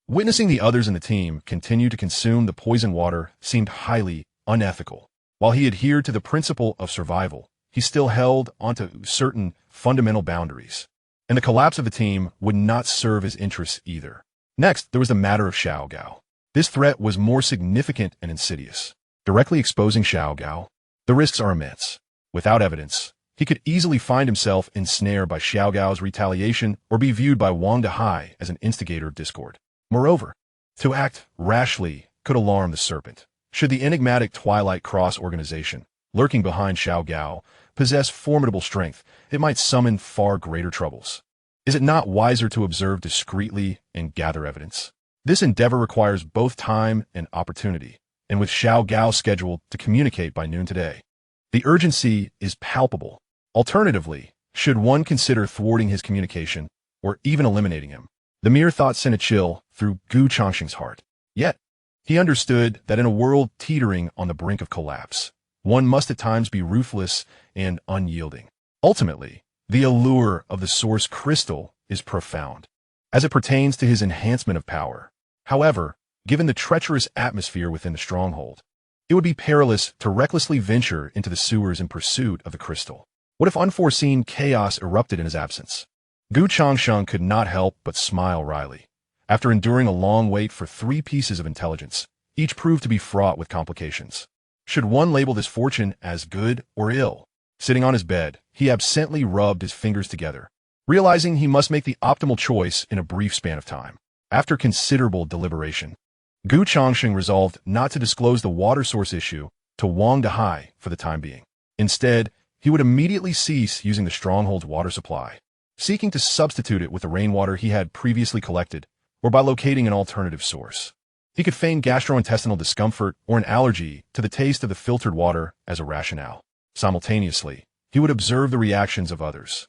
witnessing the others in the team continue to consume the poison water seemed highly unethical. While he adhered to the principle of survival, he still held onto certain fundamental boundaries, and the collapse of the team would not serve his interests either. Next, there was the matter of Xiao Gao. This threat was more significant and insidious. Directly exposing Xiao Gao, the risks are immense. Without evidence, he could easily find himself ensnared by Xiao Gao's retaliation or be viewed by Wang Dehai as an instigator of discord. Moreover, to act rashly could alarm the serpent. Should the enigmatic Twilight Cross organization, lurking behind Xiao Gao, possess formidable strength, it might summon far greater troubles. Is it not wiser to observe discreetly and gather evidence? This endeavor requires both time and opportunity, and with Xiao Gao scheduled to communicate by noon today, the urgency is palpable. Alternatively, should one consider thwarting his communication or even eliminating him? The mere thought sent a chill through Changsheng's heart. Yet, he understood that in a world teetering on the brink of collapse, one must at times be ruthless and unyielding. Ultimately, the allure of the source crystal is profound, as it pertains to his enhancement of power. However, given the treacherous atmosphere within the stronghold, it would be perilous to recklessly venture into the sewers in pursuit of the crystal. What if unforeseen chaos erupted in his absence? Changsheng could not help but smile wryly. After enduring a long wait for 3 pieces of intelligence, each proved to be fraught with complications. Should one label this fortune as good or ill? Sitting on his bed, he absently rubbed his fingers together, realizing he must make the optimal choice in a brief span of time. After considerable deliberation, Changsheng resolved not to disclose the water source issue to Wang Dehai for the time being. Instead, he would immediately cease using the stronghold's water supply, seeking to substitute it with the rainwater he had previously collected, or by locating an alternative source. He could feign gastrointestinal discomfort or an allergy to the taste of the filtered water as a rationale. Simultaneously, he would observe the reactions of others,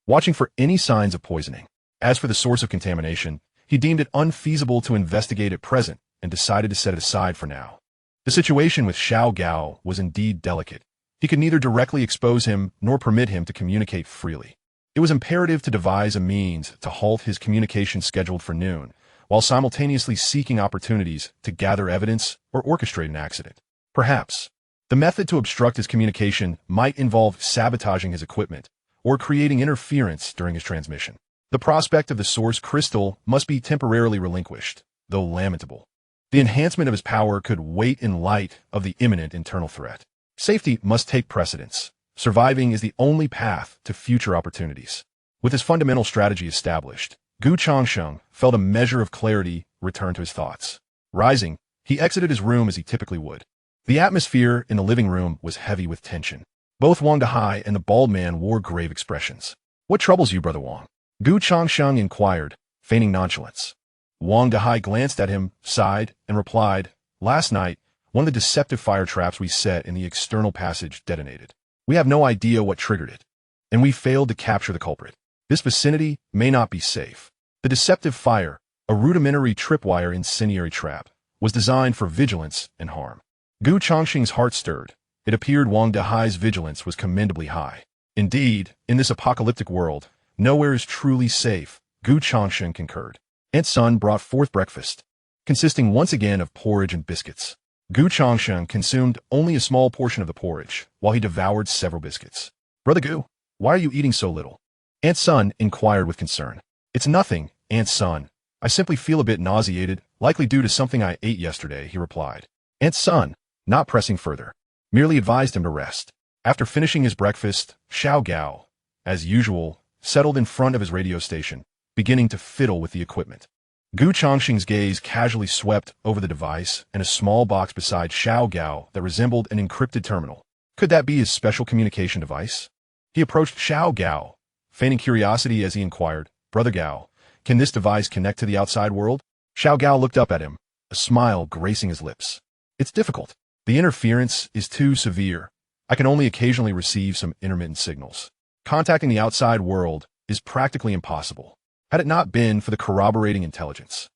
watching for any signs of poisoning. As for the source of contamination, he deemed it unfeasible to investigate at present and decided to set it aside for now. The situation with Xiao Gao was indeed delicate. He could neither directly expose him nor permit him to communicate freely. It was imperative to devise a means to halt his communication scheduled for noon, while simultaneously seeking opportunities to gather evidence or orchestrate an accident. Perhaps, the method to obstruct his communication might involve sabotaging his equipment or creating interference during his transmission. The prospect of the source crystal must be temporarily relinquished, though lamentable. The enhancement of his power could wait in light of the imminent internal threat. Safety must take precedence. Surviving is the only path to future opportunities. With his fundamental strategy established, Changsheng felt a measure of clarity return to his thoughts. Rising, he exited his room as he typically would. The atmosphere in the living room was heavy with tension. Both Wang Dahai and the bald man wore grave expressions. "What troubles you, Brother Wang?" Changsheng inquired, feigning nonchalance. Wang Dahai glanced at him, sighed, and replied, "Last night, one of the deceptive fire traps we set in the external passage detonated. We have no idea what triggered it, and we failed to capture the culprit. This vicinity may not be safe." The deceptive fire, a rudimentary tripwire incendiary trap, was designed for vigilance and harm. Changsheng's heart stirred. It appeared Wang Dahai's vigilance was commendably high. Indeed, in this apocalyptic world, nowhere is truly safe, Changsheng concurred. Aunt Sun brought forth breakfast, consisting once again of porridge and biscuits. Changsheng consumed only a small portion of the porridge, while he devoured several biscuits. "Brother Gu, why are you eating so little?" Aunt Sun inquired with concern. "It's nothing, Aunt Sun. I simply feel a bit nauseated, likely due to something I ate yesterday," he replied. Aunt Sun, not pressing further, merely advised him to rest. After finishing his breakfast, Xiao Gao, as usual, settled in front of his radio station, beginning to fiddle with the equipment. Changsheng's gaze casually swept over the device and a small box beside Xiao Gao that resembled an encrypted terminal. Could that be his special communication device? He approached Xiao Gao, feigning curiosity as he inquired, "Brother Gao, can this device connect to the outside world?" Xiao Gao looked up at him, a smile gracing his lips. "It's difficult. The interference is too severe. I can only occasionally receive some intermittent signals. Contacting the outside world is practically impossible. Had it not been for the corroborating intelligence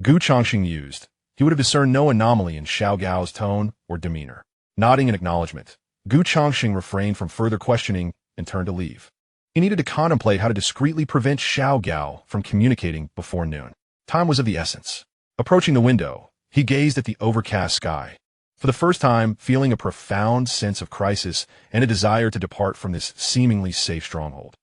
Changsheng used, he would have discerned no anomaly in Xiao Gao's tone or demeanor." Nodding in acknowledgement, Changsheng refrained from further questioning and turned to leave. He needed to contemplate how to discreetly prevent Xiao Gao from communicating before noon. Time was of the essence. Approaching the window, he gazed at the overcast sky, for the first time feeling a profound sense of crisis and a desire to depart from this seemingly safe stronghold.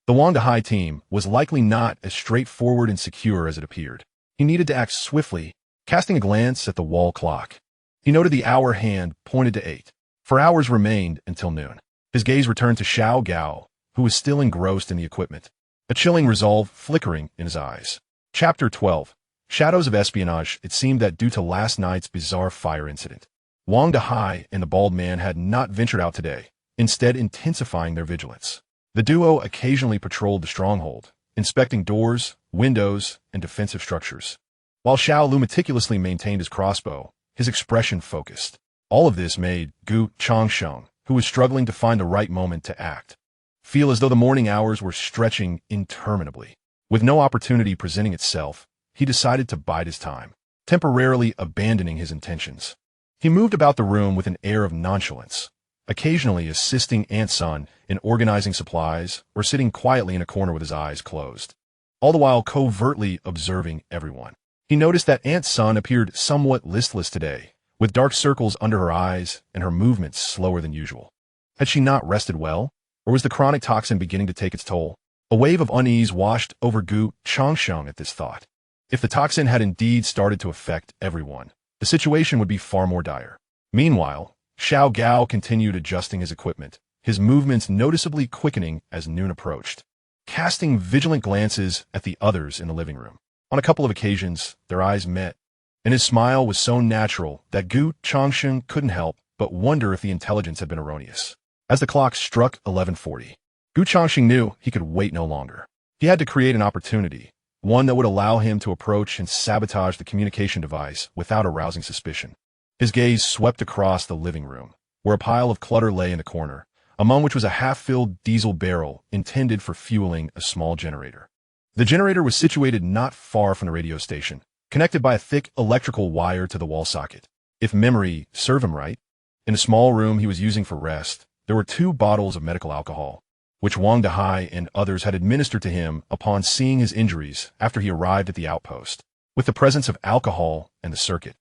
The Wang Dahai team was likely not as straightforward and secure as it appeared. He needed to act swiftly, casting a glance at the wall clock. He noted the hour hand pointed to 8. 4 hours remained until noon. His gaze returned to Xiao Gao, who was still engrossed in the equipment, a chilling resolve flickering in his eyes. Chapter 12. Shadows of Espionage. It seemed that due to last night's bizarre fire incident, Wang Dahai and the bald man had not ventured out today, instead intensifying their vigilance. The duo occasionally patrolled the stronghold, inspecting doors, windows, and defensive structures. While Xiao Lu meticulously maintained his crossbow, his expression focused. All of this made Changsheng, who was struggling to find the right moment to act, feel as though the morning hours were stretching interminably. With no opportunity presenting itself, he decided to bide his time, temporarily abandoning his intentions. He moved about the room with an air of nonchalance, occasionally assisting Aunt Sun in organizing supplies or sitting quietly in a corner with his eyes closed, all the while covertly observing everyone. He noticed that Aunt Sun appeared somewhat listless today, with dark circles under her eyes and her movements slower than usual. Had she not rested well, or was the chronic toxin beginning to take its toll? A wave of unease washed over Changsheng at this thought. If the toxin had indeed started to affect everyone, the situation would be far more dire. Meanwhile, Xiao Gao continued adjusting his equipment, his movements noticeably quickening as noon approached, casting vigilant glances at the others in the living room. On a couple of occasions, their eyes met, and his smile was so natural that Changsheng couldn't help but wonder if the intelligence had been erroneous. As the clock struck 11:40, Changsheng knew he could wait no longer. He had to create an opportunity, one that would allow him to approach and sabotage the communication device without arousing suspicion. His gaze swept across the living room, where a pile of clutter lay in the corner, among which was a half-filled diesel barrel intended for fueling a small generator. The generator was situated not far from the radio station, connected by a thick electrical wire to the wall socket. If memory served him right, in a small room he was using for rest, there were 2 bottles of medical alcohol, which Wang Dahai and others had administered to him upon seeing his injuries after he arrived at the outpost. With the presence of alcohol and the circuit,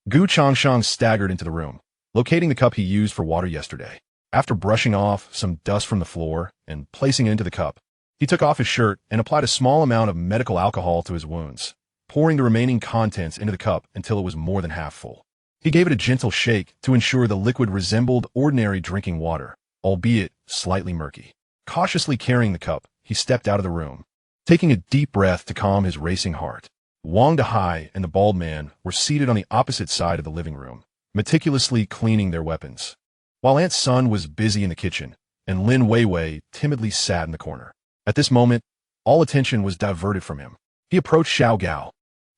Changsheng staggered into the room, locating the cup he used for water yesterday. After brushing off some dust from the floor and placing it into the cup, he took off his shirt and applied a small amount of medical alcohol to his wounds, pouring the remaining contents into the cup until it was more than half full. He gave it a gentle shake to ensure the liquid resembled ordinary drinking water, albeit slightly murky. Cautiously carrying the cup, he stepped out of the room, taking a deep breath to calm his racing heart. Wang Dahai and the bald man were seated on the opposite side of the living room, meticulously cleaning their weapons, while Aunt Sun was busy in the kitchen, and Lin Weiwei timidly sat in the corner. At this moment, all attention was diverted from him. He approached Xiao Gao,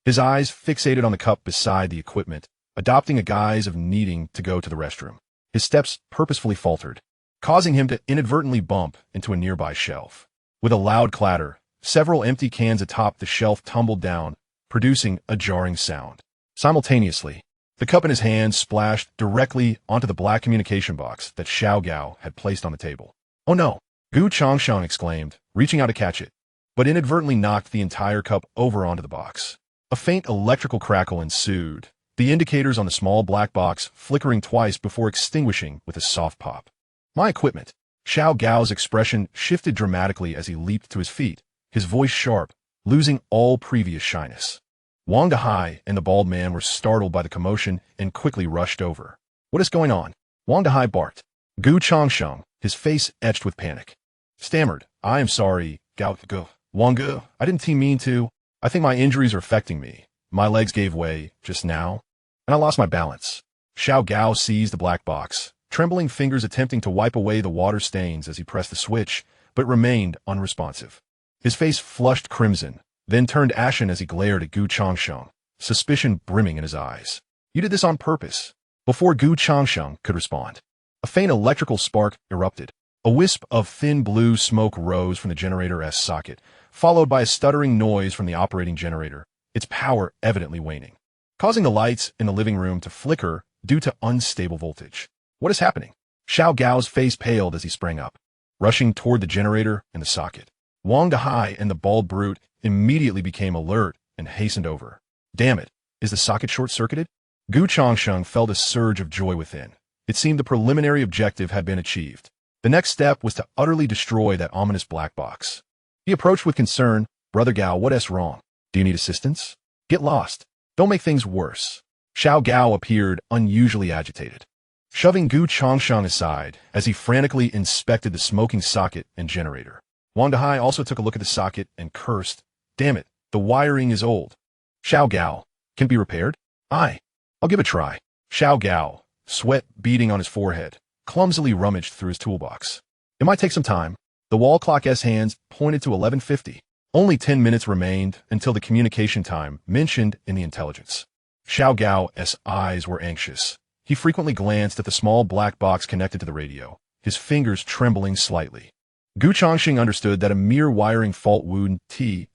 his eyes fixated on the cup beside the equipment, adopting a guise of needing to go to the restroom. His steps purposefully faltered, causing him to inadvertently bump into a nearby shelf. With a loud clatter, several empty cans atop the shelf tumbled down, producing a jarring sound. Simultaneously, the cup in his hand splashed directly onto the black communication box that Xiao Gao had placed on the table. "Oh no!" Gu Changsheng exclaimed, reaching out to catch it, but inadvertently knocked the entire cup over onto the box. A faint electrical crackle ensued, the indicators on the small black box flickering twice before extinguishing with a soft pop. "My equipment." Xiao Gao's expression shifted dramatically as he leaped to his feet, his voice sharp, losing all previous shyness. Wang Dahai and the bald man were startled by the commotion and quickly rushed over. "What is going on?" Wang Dahai barked. Gu Changsheng, his face etched with panic, stammered, "I am sorry, Gao Gu. Wang Gu, I didn't mean to. I think my injuries are affecting me. My legs gave way just now, and I lost my balance." Xiao Gao seized the black box, trembling fingers attempting to wipe away the water stains as he pressed the switch, but remained unresponsive. His face flushed crimson, then turned ashen as he glared at Gu Changsheng, suspicion brimming in his eyes. "You did this on purpose." Before Gu Changsheng could respond, a faint electrical spark erupted. A wisp of thin blue smoke rose from the generator's socket, followed by a stuttering noise from the operating generator, its power evidently waning, causing the lights in the living room to flicker due to unstable voltage. "What is happening?" Xiao Gao's face paled as he sprang up, rushing toward the generator and the socket. Wang Dahai and the bald brute immediately became alert and hastened over. "Damn it, is the socket short-circuited?" Gu Changsheng felt a surge of joy within. It seemed the preliminary objective had been achieved. The next step was to utterly destroy that ominous black box. He approached with concern. "Brother Gao, what's wrong? Do you need assistance? Get lost. Don't make things worse." Xiao Gao appeared unusually agitated, shoving Gu Changsheng aside as he frantically inspected the smoking socket and generator. Wang Dahai also took a look at the socket and cursed, "Damn it, the wiring is old." "Xiao Gao, can it be repaired?" I'll give it a try." Xiao Gao, sweat beading on his forehead, clumsily rummaged through his toolbox. "It might take some time." The wall clock's hands pointed to 11:50. Only 10 minutes remained until the communication time mentioned in the intelligence. Xiao Gao's eyes were anxious. He frequently glanced at the small black box connected to the radio, his fingers trembling slightly. Gu Changsheng understood that a mere wiring fault wouldn't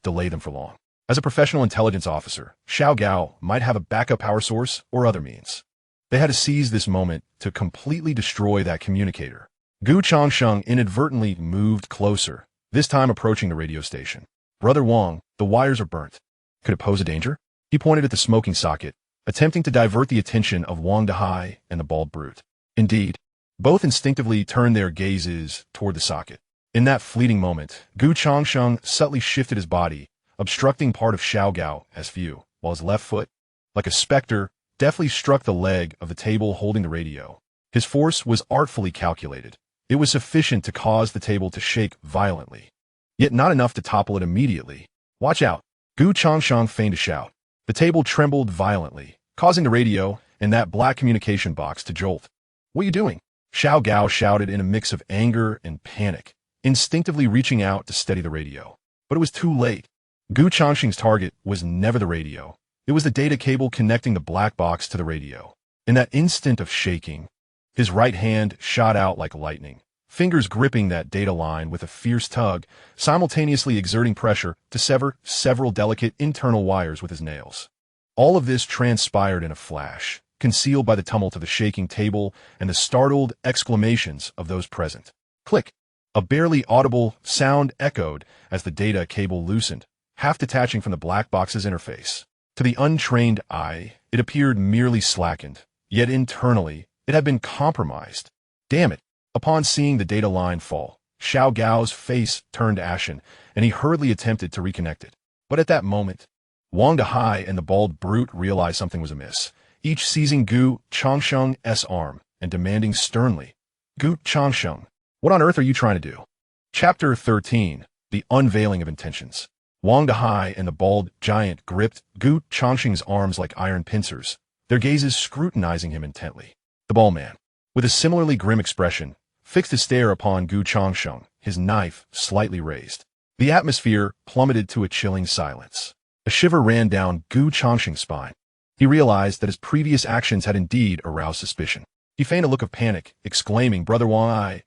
delay them for long. As a professional intelligence officer, Xiao Gao might have a backup power source or other means. They had to seize this moment to completely destroy that communicator. Gu Changsheng inadvertently moved closer, this time approaching the radio station. "Brother Wang, the wires are burnt. Could it pose a danger?" He pointed at the smoking socket, attempting to divert the attention of Wang Dahai and the bald brute. Indeed, both instinctively turned their gazes toward the socket. In that fleeting moment, Gu Changsheng subtly shifted his body, obstructing part of Xiao Gao's view, while his left foot, like a specter, deftly struck the leg of the table holding the radio. His force was artfully calculated. It was sufficient to cause the table to shake violently, yet not enough to topple it immediately. "Watch out!" Gu Changsheng feigned a shout. The table trembled violently, causing the radio and that black communication box to jolt. "What are you doing?" Xiao Gao shouted in a mix of anger and panic, instinctively reaching out to steady the radio. But it was too late. Gu Changsheng's target was never the radio. It was the data cable connecting the black box to the radio. In that instant of shaking, his right hand shot out like lightning, fingers gripping that data line with a fierce tug, simultaneously exerting pressure to sever several delicate internal wires with his nails. All of this transpired in a flash, concealed by the tumult of the shaking table and the startled exclamations of those present. Click! A barely audible sound echoed as the data cable loosened, half detaching from the black box's interface. To the untrained eye, it appeared merely slackened, yet internally, it had been compromised. "Damn it!" Upon seeing the data line fall, Xiao Gao's face turned ashen, and he hurriedly attempted to reconnect it. But at that moment, Wang Dahai and the bald brute realized something was amiss, each seizing Gu Changsheng's arm and demanding sternly, "Gu Changsheng, what on earth are you trying to do?" Chapter 13. the unveiling of intentions. Wang Dahai and the bald giant gripped Gu Changsheng's arms like iron pincers, their gazes scrutinizing him intently. The bald man, with a similarly grim expression, fixed his stare upon Gu Changsheng, his knife slightly raised. The atmosphere plummeted to a chilling silence. A shiver ran down Gu Changsheng's spine. He realized that his previous actions had indeed aroused suspicion. He feigned a look of panic, exclaiming, "Brother Wang,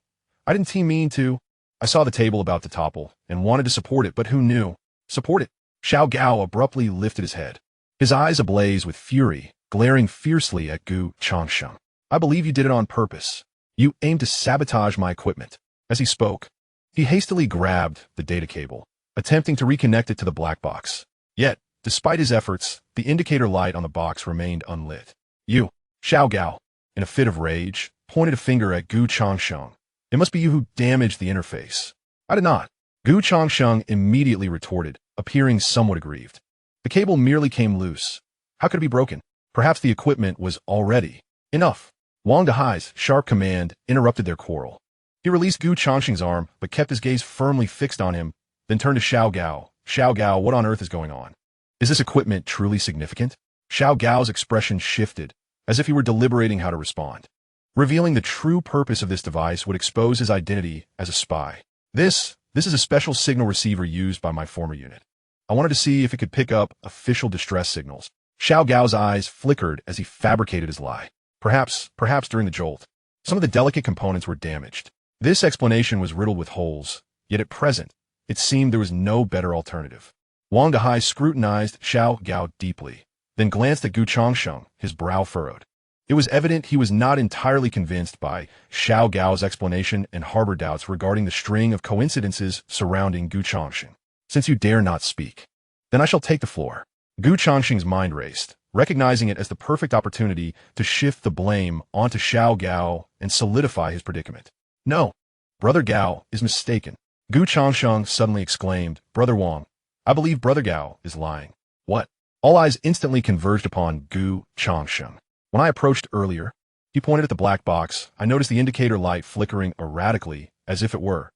I didn't mean to. I saw the table about to topple and wanted to support it, but who knew? Support it." Xiao Gao abruptly lifted his head, his eyes ablaze with fury, glaring fiercely at Gu Changsheng. "I believe you did it on purpose. You aimed to sabotage my equipment." As he spoke, he hastily grabbed the data cable, attempting to reconnect it to the black box. Yet, despite his efforts, the indicator light on the box remained unlit. "You," Xiao Gao, in a fit of rage, pointed a finger at Gu Changsheng. "It must be you who damaged the interface." "I did not," Gu Changsheng immediately retorted, appearing somewhat aggrieved. "The cable merely came loose. How could it be broken? Perhaps the equipment was already—" "Enough!" Wang Dahai's sharp command interrupted their quarrel. He released Gu Changsheng's arm, but kept his gaze firmly fixed on him, then turned to Xiao Gao. "Xiao Gao, what on earth is going on? Is this equipment truly significant?" Xiao Gao's expression shifted, as if he were deliberating how to respond. Revealing the true purpose of this device would expose his identity as a spy. This is a special signal receiver used by my former unit. I wanted to see if it could pick up official distress signals." Xiao Gao's eyes flickered as he fabricated his lie. Perhaps during the jolt, some of the delicate components were damaged. This explanation was riddled with holes, yet at present, it seemed there was no better alternative. Wang Dahai scrutinized Xiao Gao deeply, then glanced at Gu Changsheng, his brow furrowed. It was evident he was not entirely convinced by Xiao Gao's explanation and harbored doubts regarding the string of coincidences surrounding Gu Changsheng. "Since you dare not speak, then I shall take the floor." Gu Changsheng's mind raced, recognizing it as the perfect opportunity to shift the blame onto Xiao Gao and solidify his predicament. "No, Brother Gao is mistaken," Gu Changsheng suddenly exclaimed. "Brother Wang, I believe Brother Gao is lying." "What?" All eyes instantly converged upon Gu Changsheng. "When I approached earlier," he pointed at the black box, "I noticed the indicator light flickering erratically, as if it were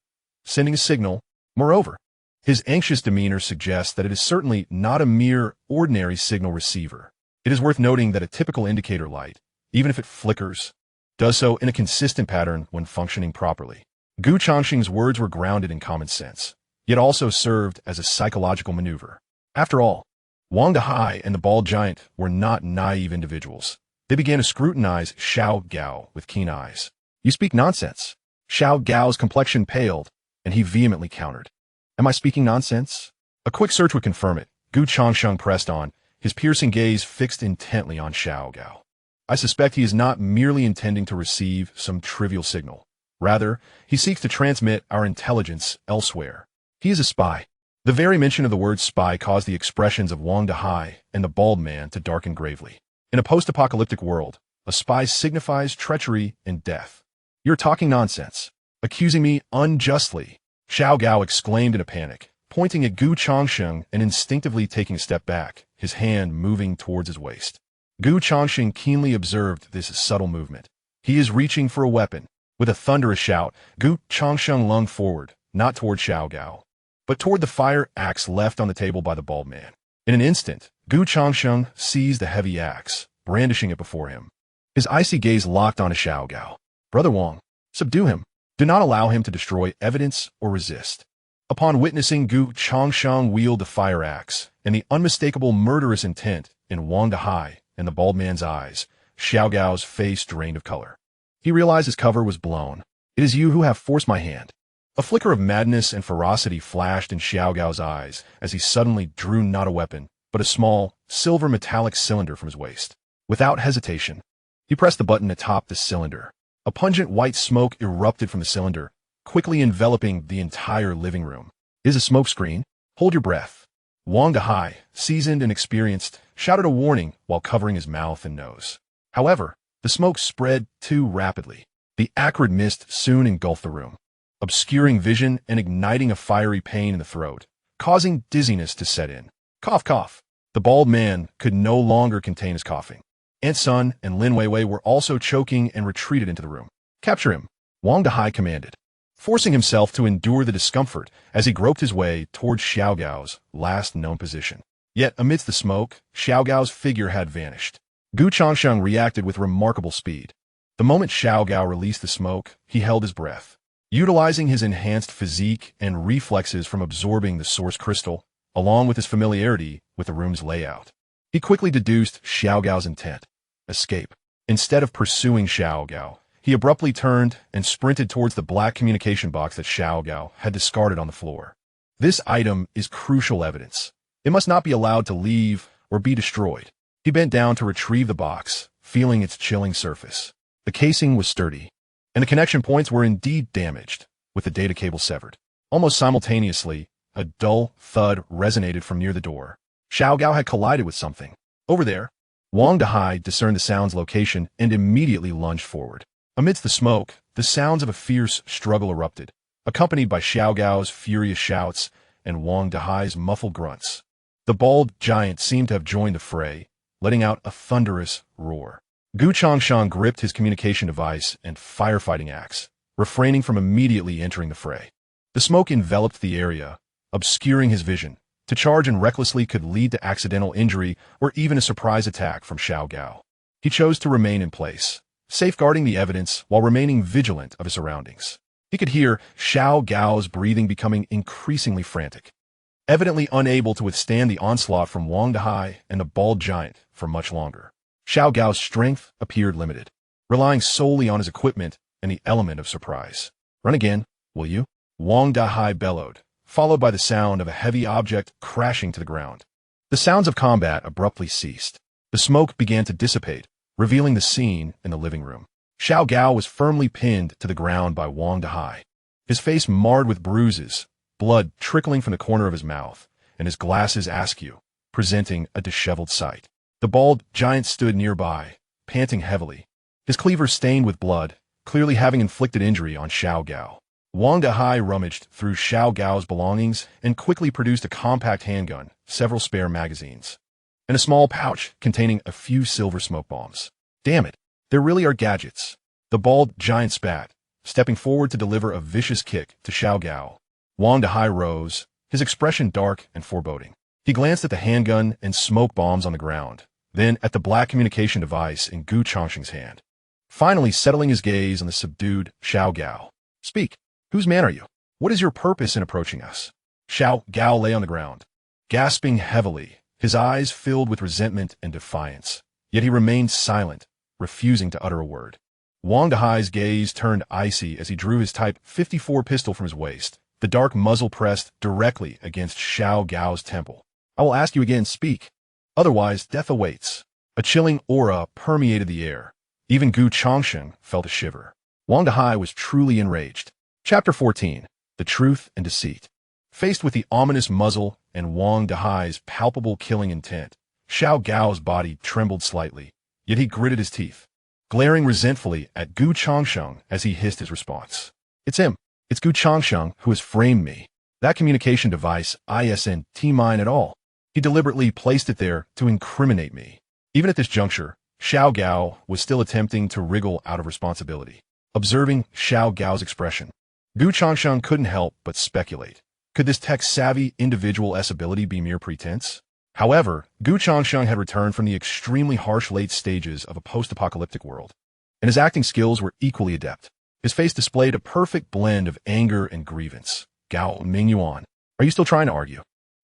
sending a signal. Moreover, his anxious demeanor suggests that it is certainly not a mere ordinary signal receiver. It is worth noting that a typical indicator light, even if it flickers, does so in a consistent pattern when functioning properly." Gu Changsheng's words were grounded in common sense, yet also served as a psychological maneuver. After all, Wang Dahai and the bald giant were not naive individuals. They began to scrutinize Xiao Gao with keen eyes. "You speak nonsense." Xiao Gao's complexion paled, and he vehemently countered. "Am I speaking nonsense?" A quick search would confirm it. Gu Changsheng pressed on, his piercing gaze fixed intently on Xiao Gao. "I suspect he is not merely intending to receive some trivial signal. Rather, he seeks to transmit our intelligence elsewhere. He is a spy." The very mention of the word spy caused the expressions of Wang Dahai and the bald man to darken gravely. In a post-apocalyptic world, a spy signifies treachery and death. "You're talking nonsense, accusing me unjustly," Xiao Gao exclaimed in a panic, pointing at Gu Changsheng and instinctively taking a step back, his hand moving towards his waist. Gu Changsheng keenly observed this subtle movement. He is reaching for a weapon. With a thunderous shout, Gu Changsheng lunged forward, not toward Xiao Gao, but toward the fire axe left on the table by the bald man. In an instant, Gu Changsheng seized the heavy axe, brandishing it before him. His icy gaze locked onto Xiao Gao. "Brother Wang, subdue him. Do not allow him to destroy evidence or resist." Upon witnessing Gu Changsheng wield the fire axe and the unmistakable murderous intent in Wang Dahai and the bald man's eyes, Xiao Gao's face drained of color. He realized his cover was blown. "It is you who have forced my hand." A flicker of madness and ferocity flashed in Xiao Gao's eyes as he suddenly drew not a weapon, but a small, silver metallic cylinder from his waist. Without hesitation, he pressed the button atop the cylinder. A pungent white smoke erupted from the cylinder, quickly enveloping the entire living room. "It is a smoke screen. Hold your breath." Wang Dahai, seasoned and experienced, shouted a warning while covering his mouth and nose. However, the smoke spread too rapidly. The acrid mist soon engulfed the room, obscuring vision and igniting a fiery pain in the throat, causing dizziness to set in. Cough, cough. The bald man could no longer contain his coughing. Aunt Sun and Lin Weiwei were also choking and retreated into the room. "Capture him," Wang Dahai commanded. forcing himself to endure the discomfort as he groped his way towards Xiao Gao's last known position. Yet, amidst the smoke, Xiao Gao's figure had vanished. Changsheng reacted with remarkable speed. The moment Xiao Gao released the smoke, he held his breath. Utilizing his enhanced physique and reflexes from absorbing the source crystal, along with his familiarity with the room's layout, he quickly deduced Xiao Gao's intent: escape. Instead of pursuing Xiao Gao, he abruptly turned and sprinted towards the black communication box that Xiao Gao had discarded on the floor. This item is crucial evidence. It must not be allowed to leave or be destroyed. He bent down to retrieve the box, feeling its chilling surface. The casing was sturdy, and the connection points were indeed damaged, with the data cable severed. Almost simultaneously, a dull thud resonated from near the door. Xiao Gao had collided with something. Over there. Wang Dahai discerned the sound's location and immediately lunged forward. Amidst the smoke, the sounds of a fierce struggle erupted, accompanied by Xiao Gao's furious shouts and Wang Dahai's muffled grunts. The bald giant seemed to have joined the fray, letting out a thunderous roar. Changsheng gripped his communication device and firefighting axe, refraining from immediately entering the fray. The smoke enveloped the area, obscuring his vision. To charge and recklessly could lead to accidental injury or even a surprise attack from Xiao Gao. He chose to remain in place, safeguarding the evidence while remaining vigilant of his surroundings. He could hear Xiao Gao's breathing becoming increasingly frantic, evidently unable to withstand the onslaught from Wang Dahai and the bald giant for much longer. Xiao Gao's strength appeared limited, relying solely on his equipment and the element of surprise. "Run again, will you?" Wang Dahai bellowed, followed by the sound of a heavy object crashing to the ground. The sounds of combat abruptly ceased. The smoke began to dissipate, revealing the scene in the living room. Xiao Gao was firmly pinned to the ground by Wang Dahai, his face marred with bruises, blood trickling from the corner of his mouth, and his glasses askew, presenting a disheveled sight. The bald giant stood nearby, panting heavily, his cleaver stained with blood, clearly having inflicted injury on Xiao Gao. Wang Dahai rummaged through Xiao Gao's belongings and quickly produced a compact handgun, several spare magazines, and a small pouch containing a few silver smoke bombs. "Damn it, there really are gadgets." The bald giant spat, stepping forward to deliver a vicious kick to Xiao Gao. Wang Dahai rose, his expression dark and foreboding. He glanced at the handgun and smoke bombs on the ground, then at the black communication device in Changsheng's hand, finally settling his gaze on the subdued Xiao Gao. "Speak. Whose man are you? What is your purpose in approaching us?" Xiao Gao lay on the ground, gasping heavily, his eyes filled with resentment and defiance. Yet he remained silent, refusing to utter a word. Wang Dahai's gaze turned icy as he drew his Type 54 pistol from his waist, the dark muzzle pressed directly against Xiao Gao's temple. "I will ask you again, speak. Otherwise, death awaits." A chilling aura permeated the air. Even Changsheng felt a shiver. Wang Dahai was truly enraged. Chapter 14. The Truth and Deceit. Faced with the ominous muzzle and Wang Dahai's palpable killing intent, Xiao Gao's body trembled slightly, yet he gritted his teeth, glaring resentfully at Changsheng as he hissed his response. "It's him. It's Changsheng who has framed me. That communication device isn't mine at all. He deliberately placed it there to incriminate me." Even at this juncture, Xiao Gao was still attempting to wriggle out of responsibility. Observing Xiao Gao's expression, Changsheng couldn't help but speculate. Could this tech-savvy individual's ability be mere pretense? However, Changsheng had returned from the extremely harsh late stages of a post-apocalyptic world, and his acting skills were equally adept. His face displayed a perfect blend of anger and grievance. "Gao Mingyuan, are you still trying to argue?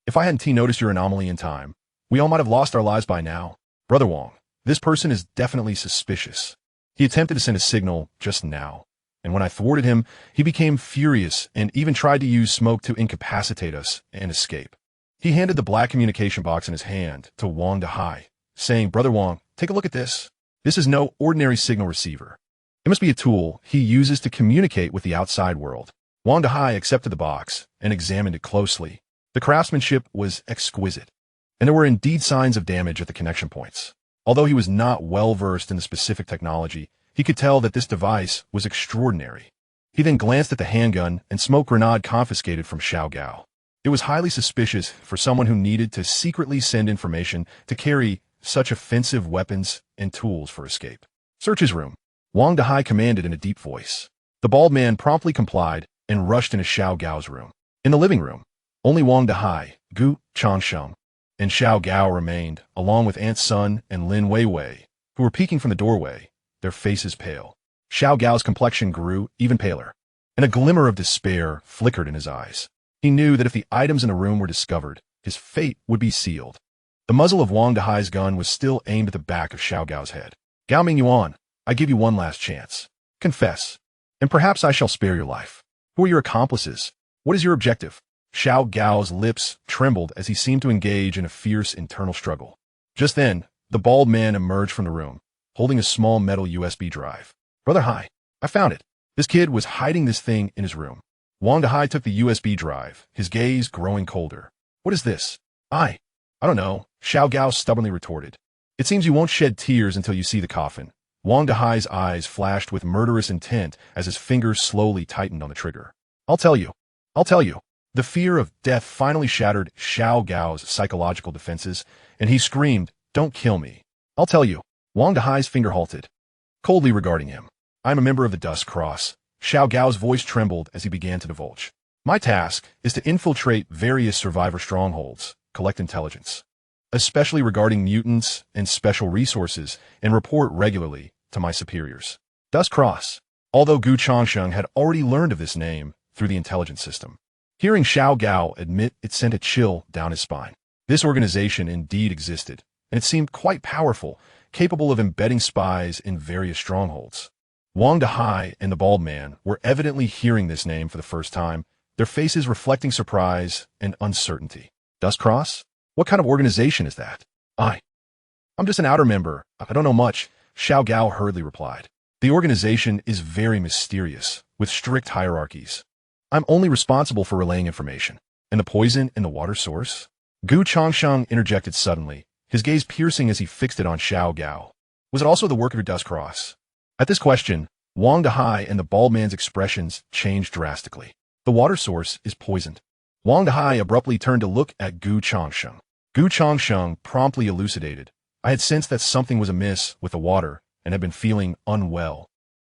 If I hadn't noticed your anomaly in time, we all might have lost our lives by now. Brother Wang, this person is definitely suspicious. He attempted to send a signal just now, and when I thwarted him, he became furious and even tried to use smoke to incapacitate us and escape." He handed the black communication box in his hand to Wang Dahai, saying, "Brother Wang, take a look at this. This is no ordinary signal receiver. It must be a tool he uses to communicate with the outside world." Wang Dahai accepted the box and examined it closely. The craftsmanship was exquisite, and there were indeed signs of damage at the connection points. Although he was not well versed in the specific technology, he could tell that this device was extraordinary. He then glanced at the handgun and smoke grenade confiscated from Xiao Gao. It was highly suspicious for someone who needed to secretly send information to carry such offensive weapons and tools for escape. "Search his room," Wang Dahai commanded in a deep voice. The bald man promptly complied and rushed into Xiao Gao's room. In the living room, only Wang Dahai, Gu, Changsheng, and Xiao Gao remained, along with Aunt Sun and Lin Weiwei, who were peeking from the doorway, their faces pale. Xiao Gao's complexion grew even paler, and a glimmer of despair flickered in his eyes. He knew that if the items in the room were discovered, his fate would be sealed. The muzzle of Wang Dahai's gun was still aimed at the back of Xiao Gao's head. Gao Mingyuan, I give you one last chance. Confess, and perhaps I shall spare your life. Who are your accomplices? What is your objective? Xiao Gao's lips trembled as he seemed to engage in a fierce internal struggle. Just then, the bald man emerged from the room, holding a small metal USB drive. Brother Hai, I found it. This kid was hiding this thing in his room. Wang Dahai took the USB drive, his gaze growing colder. What is this? I don't know, Xiao Gao stubbornly retorted. It seems you won't shed tears until you see the coffin. Wang Dahai's eyes flashed with murderous intent as his fingers slowly tightened on the trigger. I'll tell you. The fear of death finally shattered Xiao Gao's psychological defenses, and he screamed, Don't kill me. I'll tell you. Wang Dahai's finger halted, coldly regarding him. I'm a member of the Dust Cross. Xiao Gao's voice trembled as he began to divulge. My task is to infiltrate various survivor strongholds, collect intelligence, especially regarding mutants and special resources, and report regularly to my superiors. Dust Cross. Although Gu Changsheng had already learned of this name through the intelligence system, hearing Xiao Gao admit it sent a chill down his spine. This organization indeed existed, and it seemed quite powerful, capable of embedding spies in various strongholds. Wang Dahai and the bald man were evidently hearing this name for the first time, their faces reflecting surprise and uncertainty. Dust Cross? What kind of organization is that? I'm just an outer member. I don't know much, Xiao Gao hurriedly replied. The organization is very mysterious, with strict hierarchies. I'm only responsible for relaying information. And the poison in the water source? Gu Changsheng interjected suddenly, his gaze piercing as he fixed it on Xiao Gao. Was it also the work of your Dust Cross? At this question, Wang Dahai and the bald man's expressions changed drastically. The water source is poisoned. Wang Dahai abruptly turned to look at Gu Changsheng. Gu Changsheng promptly elucidated. I had sensed that something was amiss with the water and had been feeling unwell.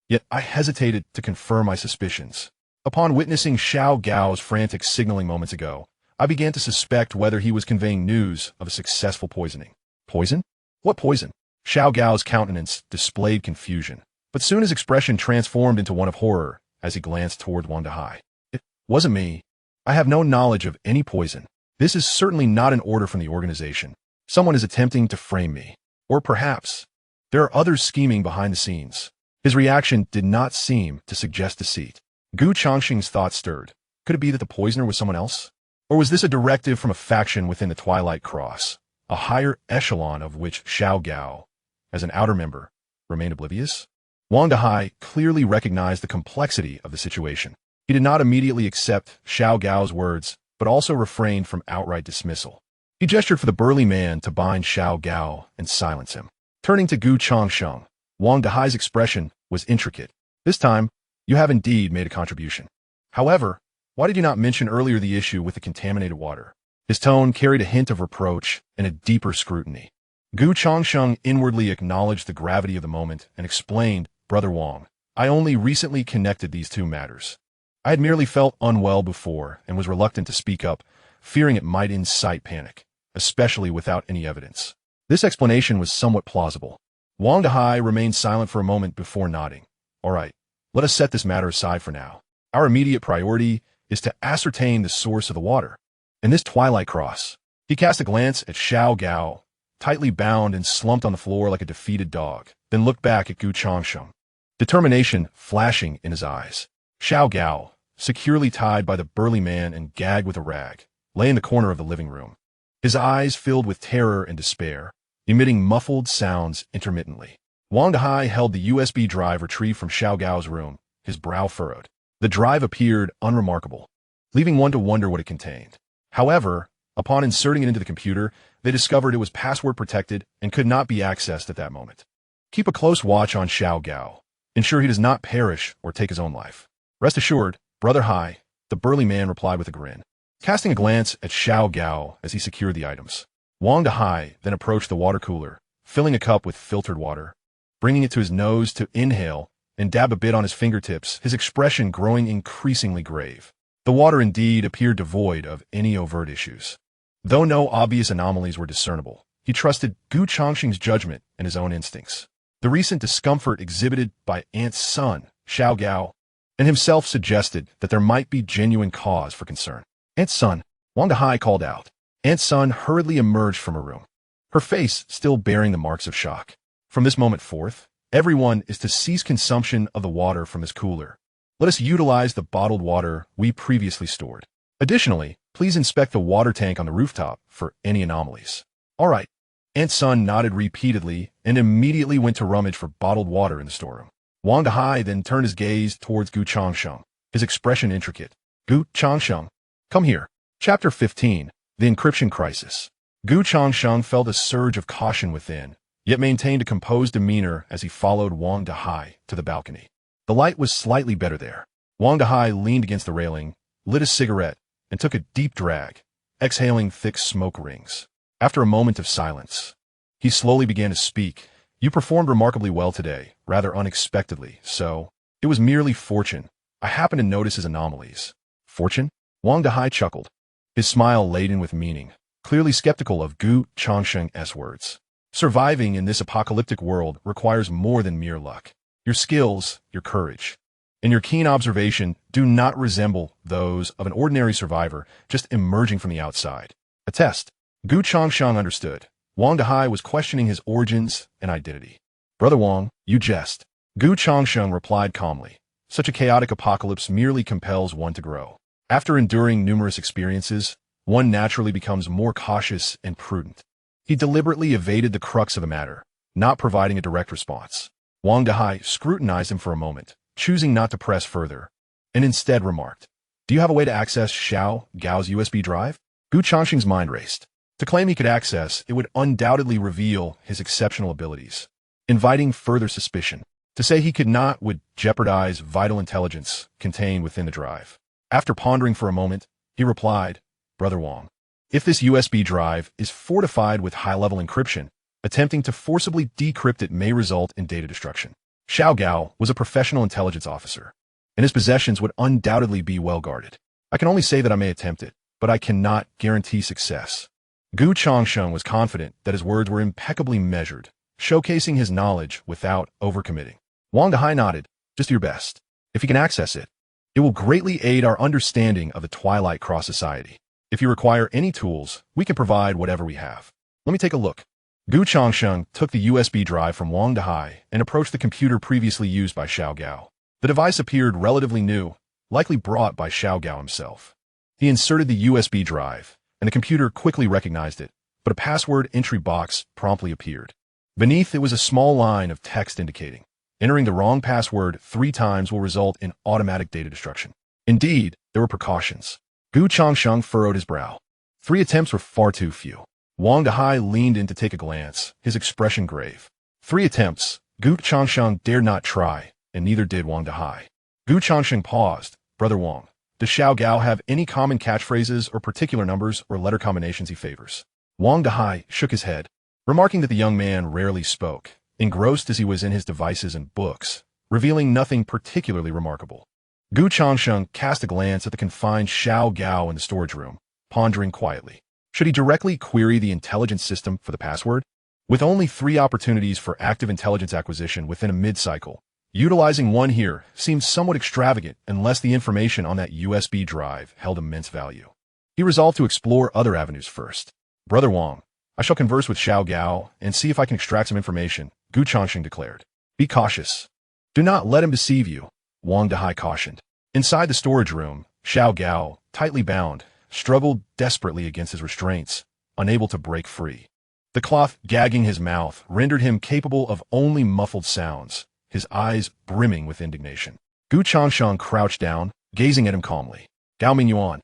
Yet I hesitated to confirm my suspicions. Upon witnessing Xiao Gao's frantic signaling moments ago, I began to suspect whether he was conveying news of a successful poisoning. Poison? What poison? Xiao Gao's countenance displayed confusion, but soon his expression transformed into one of horror as he glanced toward Wang Dahai. It wasn't me. I have no knowledge of any poison. This is certainly not an order from the organization. Someone is attempting to frame me. Or perhaps there are others scheming behind the scenes. His reaction did not seem to suggest deceit. Gu Changsheng's thoughts stirred. Could it be that the poisoner was someone else? Or was this a directive from a faction within the Twilight Cross, a higher echelon of which Xiao Gao, as an outer member, remained oblivious? Wang Dahai clearly recognized the complexity of the situation. He did not immediately accept Xiao Gao's words, but also refrained from outright dismissal. He gestured for the burly man to bind Xiao Gao and silence him. Turning to Gu Changsheng, Wang Dahai's expression was intricate. This time, you have indeed made a contribution. However, why did you not mention earlier the issue with the contaminated water? His tone carried a hint of reproach and a deeper scrutiny. Gu Changsheng inwardly acknowledged the gravity of the moment and explained, Brother Wang, I only recently connected these two matters. I had merely felt unwell before and was reluctant to speak up, fearing it might incite panic, especially without any evidence. This explanation was somewhat plausible. Wang Dahai remained silent for a moment before nodding. All right, let us set this matter aside for now. Our immediate priority is to ascertain the source of the water. In this Twilight Cross, he cast a glance at Xiao Gao, tightly bound and slumped on the floor like a defeated dog, then looked back at Gu Changsheng, determination flashing in his eyes. Xiao Gao, securely tied by the burly man and gagged with a rag, lay in the corner of the living room, his eyes filled with terror and despair, emitting muffled sounds intermittently. Wang Dahai held the USB drive retrieved from Xiao Gao's room, his brow furrowed. The drive appeared unremarkable, leaving one to wonder what it contained. However, upon inserting it into the computer, they discovered it was password protected and could not be accessed at that moment. Keep a close watch on Xiao Gao. Ensure he does not perish or take his own life. Rest assured, Brother Hai, the burly man replied with a grin. Casting a glance at Xiao Gao as he secured the items, Wang Dahai then approached the water cooler, filling a cup with filtered water. Bringing it to his nose to inhale, and dabbed a bit on his fingertips, his expression growing increasingly grave. The water indeed appeared devoid of any overt issues. Though no obvious anomalies were discernible, he trusted Gu Changsheng's judgment and his own instincts. The recent discomfort exhibited by Ant's son, Xiao Gao, and himself suggested that there might be genuine cause for concern. Ant's son, Wang Dehai called out. Ant's son hurriedly emerged from her room, her face still bearing the marks of shock. From this moment forth, everyone is to cease consumption of the water from his cooler. Let us utilize the bottled water we previously stored. Additionally, please inspect the water tank on the rooftop for any anomalies. All right. Ant's son nodded repeatedly and immediately went to rummage for bottled water in the storeroom. Wang Dehai then turned his gaze towards Gu Changsheng, his expression intricate. Gu Changsheng, come here. Chapter 15, The Encryption Crisis. Gu Changsheng felt a surge of caution within, yet maintained a composed demeanor as he followed Wang Dehai to the balcony. The light was slightly better there. Wang Dehai leaned against the railing, lit a cigarette, and took a deep drag, exhaling thick smoke rings. After a moment of silence, he slowly began to speak. You performed remarkably well today, rather unexpectedly, so it was merely fortune. I happened to notice his anomalies. Fortune? Wang Dehai chuckled, his smile laden with meaning, clearly skeptical of Gu Changsheng's words. Surviving in this apocalyptic world requires more than mere luck. Your skills, your courage, and your keen observation do not resemble those of an ordinary survivor just emerging from the outside. A test. Gu Changsheng understood. Wang Dehai was questioning his origins and identity. Brother Wang, you jest. Gu Changsheng replied calmly. Such a chaotic apocalypse merely compels one to grow. After enduring numerous experiences, one naturally becomes more cautious and prudent. He deliberately evaded the crux of the matter, not providing a direct response. Wang Dehai scrutinized him for a moment, choosing not to press further, and instead remarked, Do you have a way to access Xiao Gao's USB drive? Gu Changsheng's mind raced. To claim he could access, it would undoubtedly reveal his exceptional abilities, inviting further suspicion. To say he could not would jeopardize vital intelligence contained within the drive. After pondering for a moment, he replied, Brother Wang, if this USB drive is fortified with high-level encryption, attempting to forcibly decrypt it may result in data destruction. Xiao Gao was a professional intelligence officer, and his possessions would undoubtedly be well guarded. I can only say that I may attempt it, but I cannot guarantee success. Gu Changsheng was confident that his words were impeccably measured, showcasing his knowledge without overcommitting. Wang Dehai nodded, just do your best. If you can access it, it will greatly aid our understanding of the Twilight Cross Society. If you require any tools, we can provide whatever we have. Let me take a look. Gu Changsheng took the USB drive from Wang Dehai and approached the computer previously used by Xiao Gao. The device appeared relatively new, likely brought by Xiao Gao himself. He inserted the USB drive, and the computer quickly recognized it, but a password entry box promptly appeared. Beneath it was a small line of text indicating, entering the wrong password 3 times will result in automatic data destruction. Indeed, there were precautions. Gu Changsheng furrowed his brow. 3 attempts were far too few. Wang Dehai leaned in to take a glance, his expression grave. 3 attempts. Gu Changsheng dared not try, and neither did Wang Dehai. Gu Changsheng paused. Brother Wang, does Xiao Gao have any common catchphrases or particular numbers or letter combinations he favors? Wang Dehai shook his head, remarking that the young man rarely spoke, engrossed as he was in his devices and books, revealing nothing particularly remarkable. Gu Changsheng cast a glance at the confined Xiao Gao in the storage room, pondering quietly. Should he directly query the intelligence system for the password? With only 3 opportunities for active intelligence acquisition within a mid-cycle, utilizing one here seemed somewhat extravagant unless the information on that USB drive held immense value. He resolved to explore other avenues first. Brother Wang, I shall converse with Xiao Gao and see if I can extract some information, Gu Changsheng declared. Be cautious. Do not let him deceive you, Wang Dehai cautioned. Inside the storage room, Xiao Gao, tightly bound, struggled desperately against his restraints, unable to break free. The cloth gagging his mouth rendered him capable of only muffled sounds, his eyes brimming with indignation. Gu Changsheng crouched down, gazing at him calmly. Gao Mingyuan,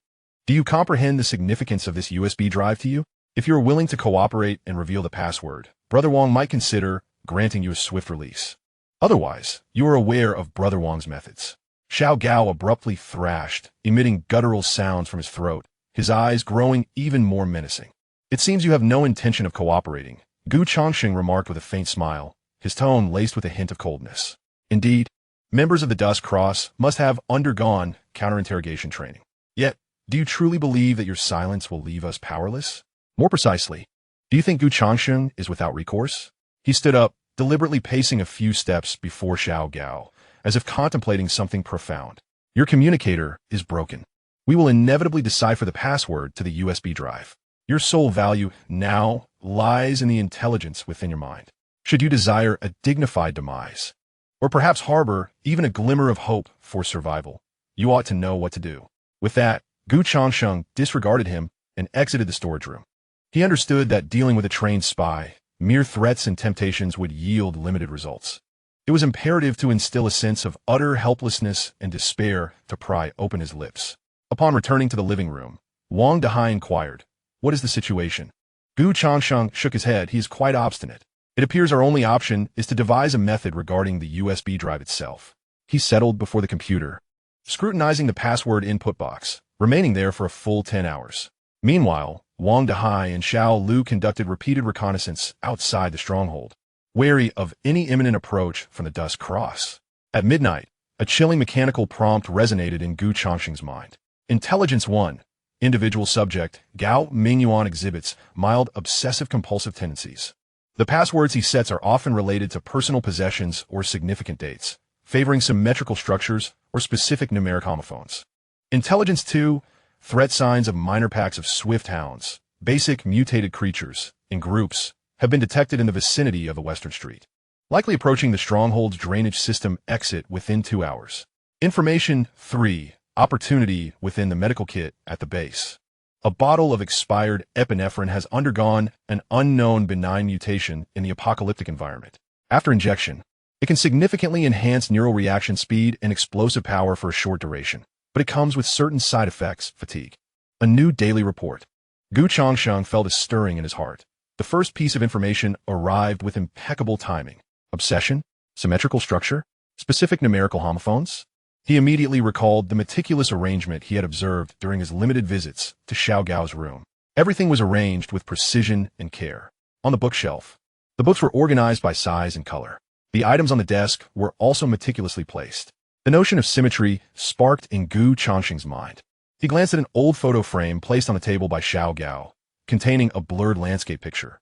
do you comprehend the significance of this USB drive to you? If you are willing to cooperate and reveal the password, Brother Wang might consider granting you a swift release. Otherwise, you are aware of Brother Wang's methods. Xiao Gao abruptly thrashed, emitting guttural sounds from his throat, his eyes growing even more menacing. It seems you have no intention of cooperating, Gu Changsheng remarked with a faint smile, his tone laced with a hint of coldness. Indeed, Members of the Dust Cross must have undergone counterinterrogation training. Yet, do you truly believe that your silence will leave us powerless? More precisely, do you think Changsheng is without recourse? He stood up, deliberately pacing a few steps before Xiao Gao, as if contemplating something profound. Your communicator is broken. We will inevitably decipher the password to the USB drive. Your sole value now lies in the intelligence within your mind. Should you desire a dignified demise, or perhaps harbor even a glimmer of hope for survival, you ought to know what to do. With that, Changsheng disregarded him and exited the storage room. He understood that dealing with a trained spy, mere threats and temptations would yield limited results. It was imperative to instill a sense of utter helplessness and despair to pry open his lips. Upon returning to the living room, Wang Dehai inquired, "What is the situation?" Changsheng shook his head. He is quite obstinate. It appears our only option is to devise a method regarding the USB drive itself. He settled before the computer, scrutinizing the password input box, remaining there for a full 10 hours. Meanwhile, Wang Dehai and Xiao Lu conducted repeated reconnaissance outside the stronghold, wary of any imminent approach from the Dust Cross. At midnight, a chilling mechanical prompt resonated in Changsheng's mind. Intelligence 1. Individual subject, Gao Mingyuan exhibits mild obsessive-compulsive tendencies. The passwords he sets are often related to personal possessions or significant dates, favoring symmetrical structures or specific numeric homophones. Intelligence 2. Threat signs of minor packs of swift hounds, basic mutated creatures, in groups, have been detected in the vicinity of the Western Street, likely approaching the stronghold's drainage system exit within 2 hours. Information 3. Opportunity within the medical kit at the base. A bottle of expired epinephrine has undergone an unknown benign mutation in the apocalyptic environment. After injection, it can significantly enhance neural reaction speed and explosive power for a short duration, but it comes with certain side effects, fatigue. A new daily report. Changsheng felt a stirring in his heart. The first piece of information arrived with impeccable timing. Obsession, symmetrical structure, specific numerical homophones. He immediately recalled the meticulous arrangement he had observed during his limited visits to Xiao Gao's room. Everything was arranged with precision and care. On the bookshelf, the books were organized by size and color. The items on the desk were also meticulously placed. The notion of symmetry sparked in Changsheng's mind. He glanced at an old photo frame placed on the table by Xiao Gao, containing a blurred landscape picture.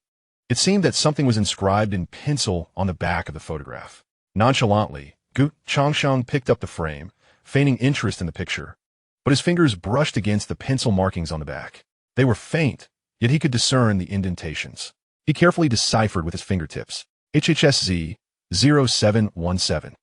It seemed that something was inscribed in pencil on the back of the photograph. Nonchalantly, Changsheng picked up the frame, feigning interest in the picture, but his fingers brushed against the pencil markings on the back. They were faint, yet he could discern the indentations. He carefully deciphered with his fingertips. HHSZ 0717.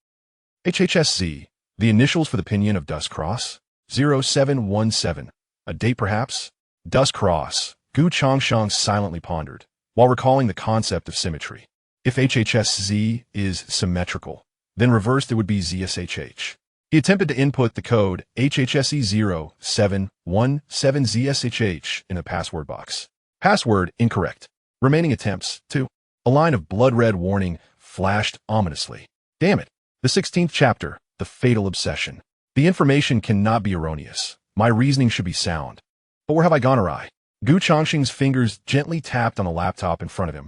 HHSZ, the initials for the pinion of Dust Cross? 0717. A date perhaps? Dust Cross, Changsheng silently pondered, while recalling the concept of symmetry. If HHSZ is symmetrical, then reversed it would be ZSHH. He attempted to input the code HHSE 0717ZSHH in the password box. Password incorrect. Remaining attempts, 2. A line of blood-red warning flashed ominously. Damn it. The 16th chapter, The Fatal Obsession. The information cannot be erroneous. My reasoning should be sound. But where have I gone awry? Changsheng's fingers gently tapped on the laptop in front of him,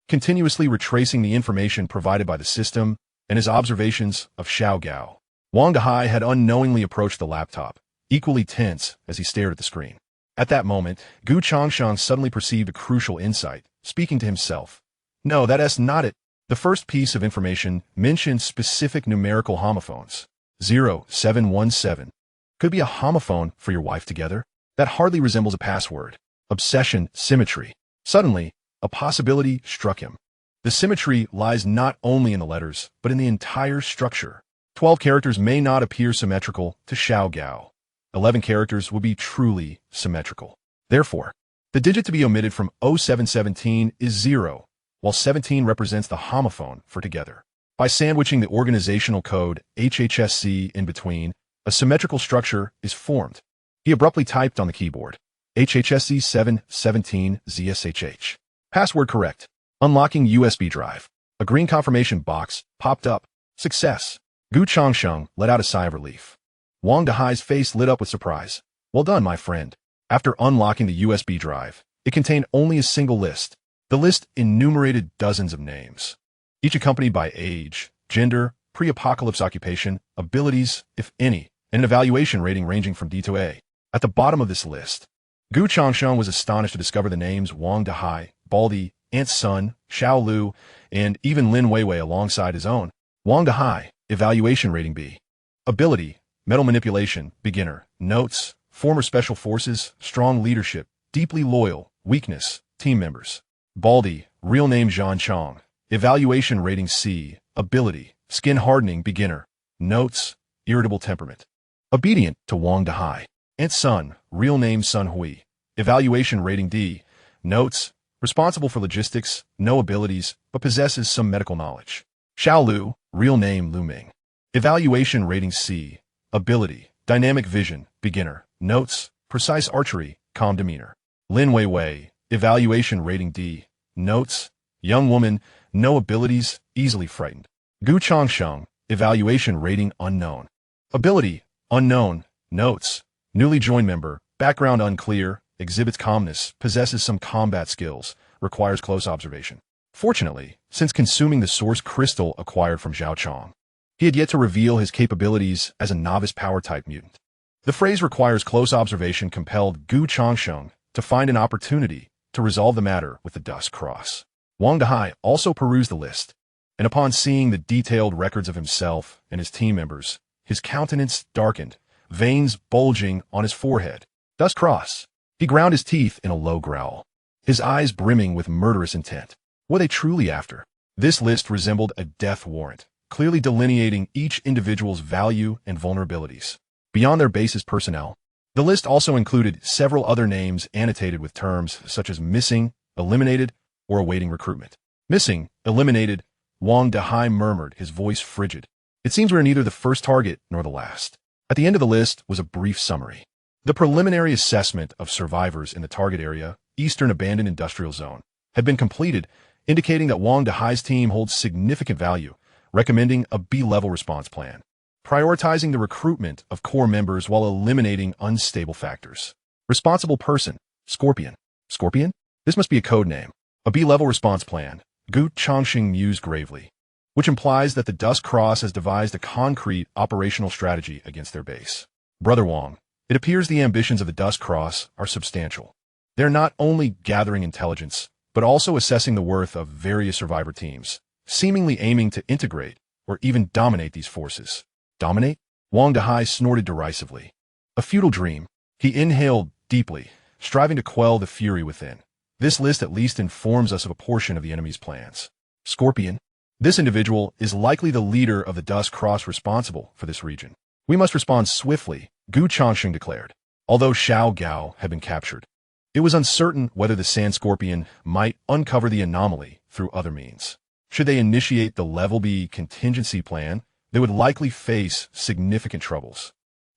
continuously retracing the information provided by the system and his observations of Xiao Gao. Wang Dehai had unknowingly approached the laptop, equally tense as he stared at the screen. At that moment, Changsheng suddenly perceived a crucial insight, speaking to himself. No, that's not it. The first piece of information mentioned specific numerical homophones. 0717. Could be a homophone for your wife together? That hardly resembles a password. Obsession, symmetry. Suddenly, a possibility struck him. The symmetry lies not only in the letters, but in the entire structure. 12 characters may not appear symmetrical to Xiao Gao. 11 characters will be truly symmetrical. Therefore, the digit to be omitted from 0717 is 0, while 17 represents the homophone for together. By sandwiching the organizational code HHSC in between, a symmetrical structure is formed. He abruptly typed on the keyboard, HHSC 717 ZSHH. Password correct. Unlocking USB drive. A green confirmation box popped up. Success. Changsheng let out a sigh of relief. Wang Dehai's face lit up with surprise. Well done, my friend. After unlocking the USB drive, it contained only a single list. The list enumerated dozens of names, each accompanied by age, gender, pre-apocalypse occupation, abilities, if any, and an evaluation rating ranging from D to A. At the bottom of this list, Gu Changsheng was astonished to discover the names Wang Dehai, Baldi, Ant's Son, Xiao Lu, and even Lin Weiwei alongside his own. Wang Dehai, evaluation rating B. Ability, mental manipulation, beginner. Notes, former special forces, strong leadership, deeply loyal, weakness, team members. Baldi, real name Zhan Chong, evaluation rating C. Ability, skin hardening, beginner. Notes, irritable temperament. Obedient to Wang Dehai. Ant's Son, real name Sun Hui, evaluation rating D. Notes, responsible for logistics, no abilities, but possesses some medical knowledge. Xiao Lu, real name Lu Ming, evaluation rating C. Ability, dynamic vision, beginner. Notes, precise archery, calm demeanor. Lin Weiwei, evaluation rating D. Notes, young woman, no abilities, easily frightened. Gu Changsheng, evaluation rating unknown. Ability, unknown. Notes, newly joined member, background unclear, exhibits calmness, possesses some combat skills, requires close observation. Fortunately, since consuming the source crystal acquired from Zhao Chong, he had yet to reveal his capabilities as a novice power-type mutant. The phrase requires close observation compelled Gu Changsheng to find an opportunity to resolve the matter with the Dust Cross. Wang Dehai also perused the list, and upon seeing the detailed records of himself and his team members, his countenance darkened, veins bulging on his forehead. Dust Cross. He ground his teeth in a low growl, his eyes brimming with murderous intent. What were they truly after? This list resembled a death warrant, clearly delineating each individual's value and vulnerabilities. Beyond their basis personnel, the list also included several other names annotated with terms such as missing, eliminated, or awaiting recruitment. Missing, eliminated, Wang Dehai murmured, his voice frigid. It seems we're neither the first target nor the last. At the end of the list was a brief summary. The preliminary assessment of survivors in the target area, Eastern Abandoned Industrial Zone, had been completed, indicating that Wang Dehai's team holds significant value, recommending a B-level response plan, prioritizing the recruitment of core members while eliminating unstable factors. Responsible person, Scorpion. Scorpion? This must be a code name. A B-level response plan, Gu Changsheng mused gravely, which implies that the Dust Cross has devised a concrete operational strategy against their base. Brother Wang, it appears the ambitions of the Dust Cross are substantial. They're not only gathering intelligence, but also assessing the worth of various survivor teams, seemingly aiming to integrate or even dominate these forces. Dominate? Wang Dehai snorted derisively. A futile dream. He inhaled deeply, striving to quell the fury within. This list at least informs us of a portion of the enemy's plans. Scorpion. This individual is likely the leader of the Dust Cross responsible for this region. We must respond swiftly, Gu Changsheng declared. Although Xiao Gao had been captured, it was uncertain whether the Sand Scorpion might uncover the anomaly through other means. Should they initiate the Level B contingency plan, they would likely face significant troubles.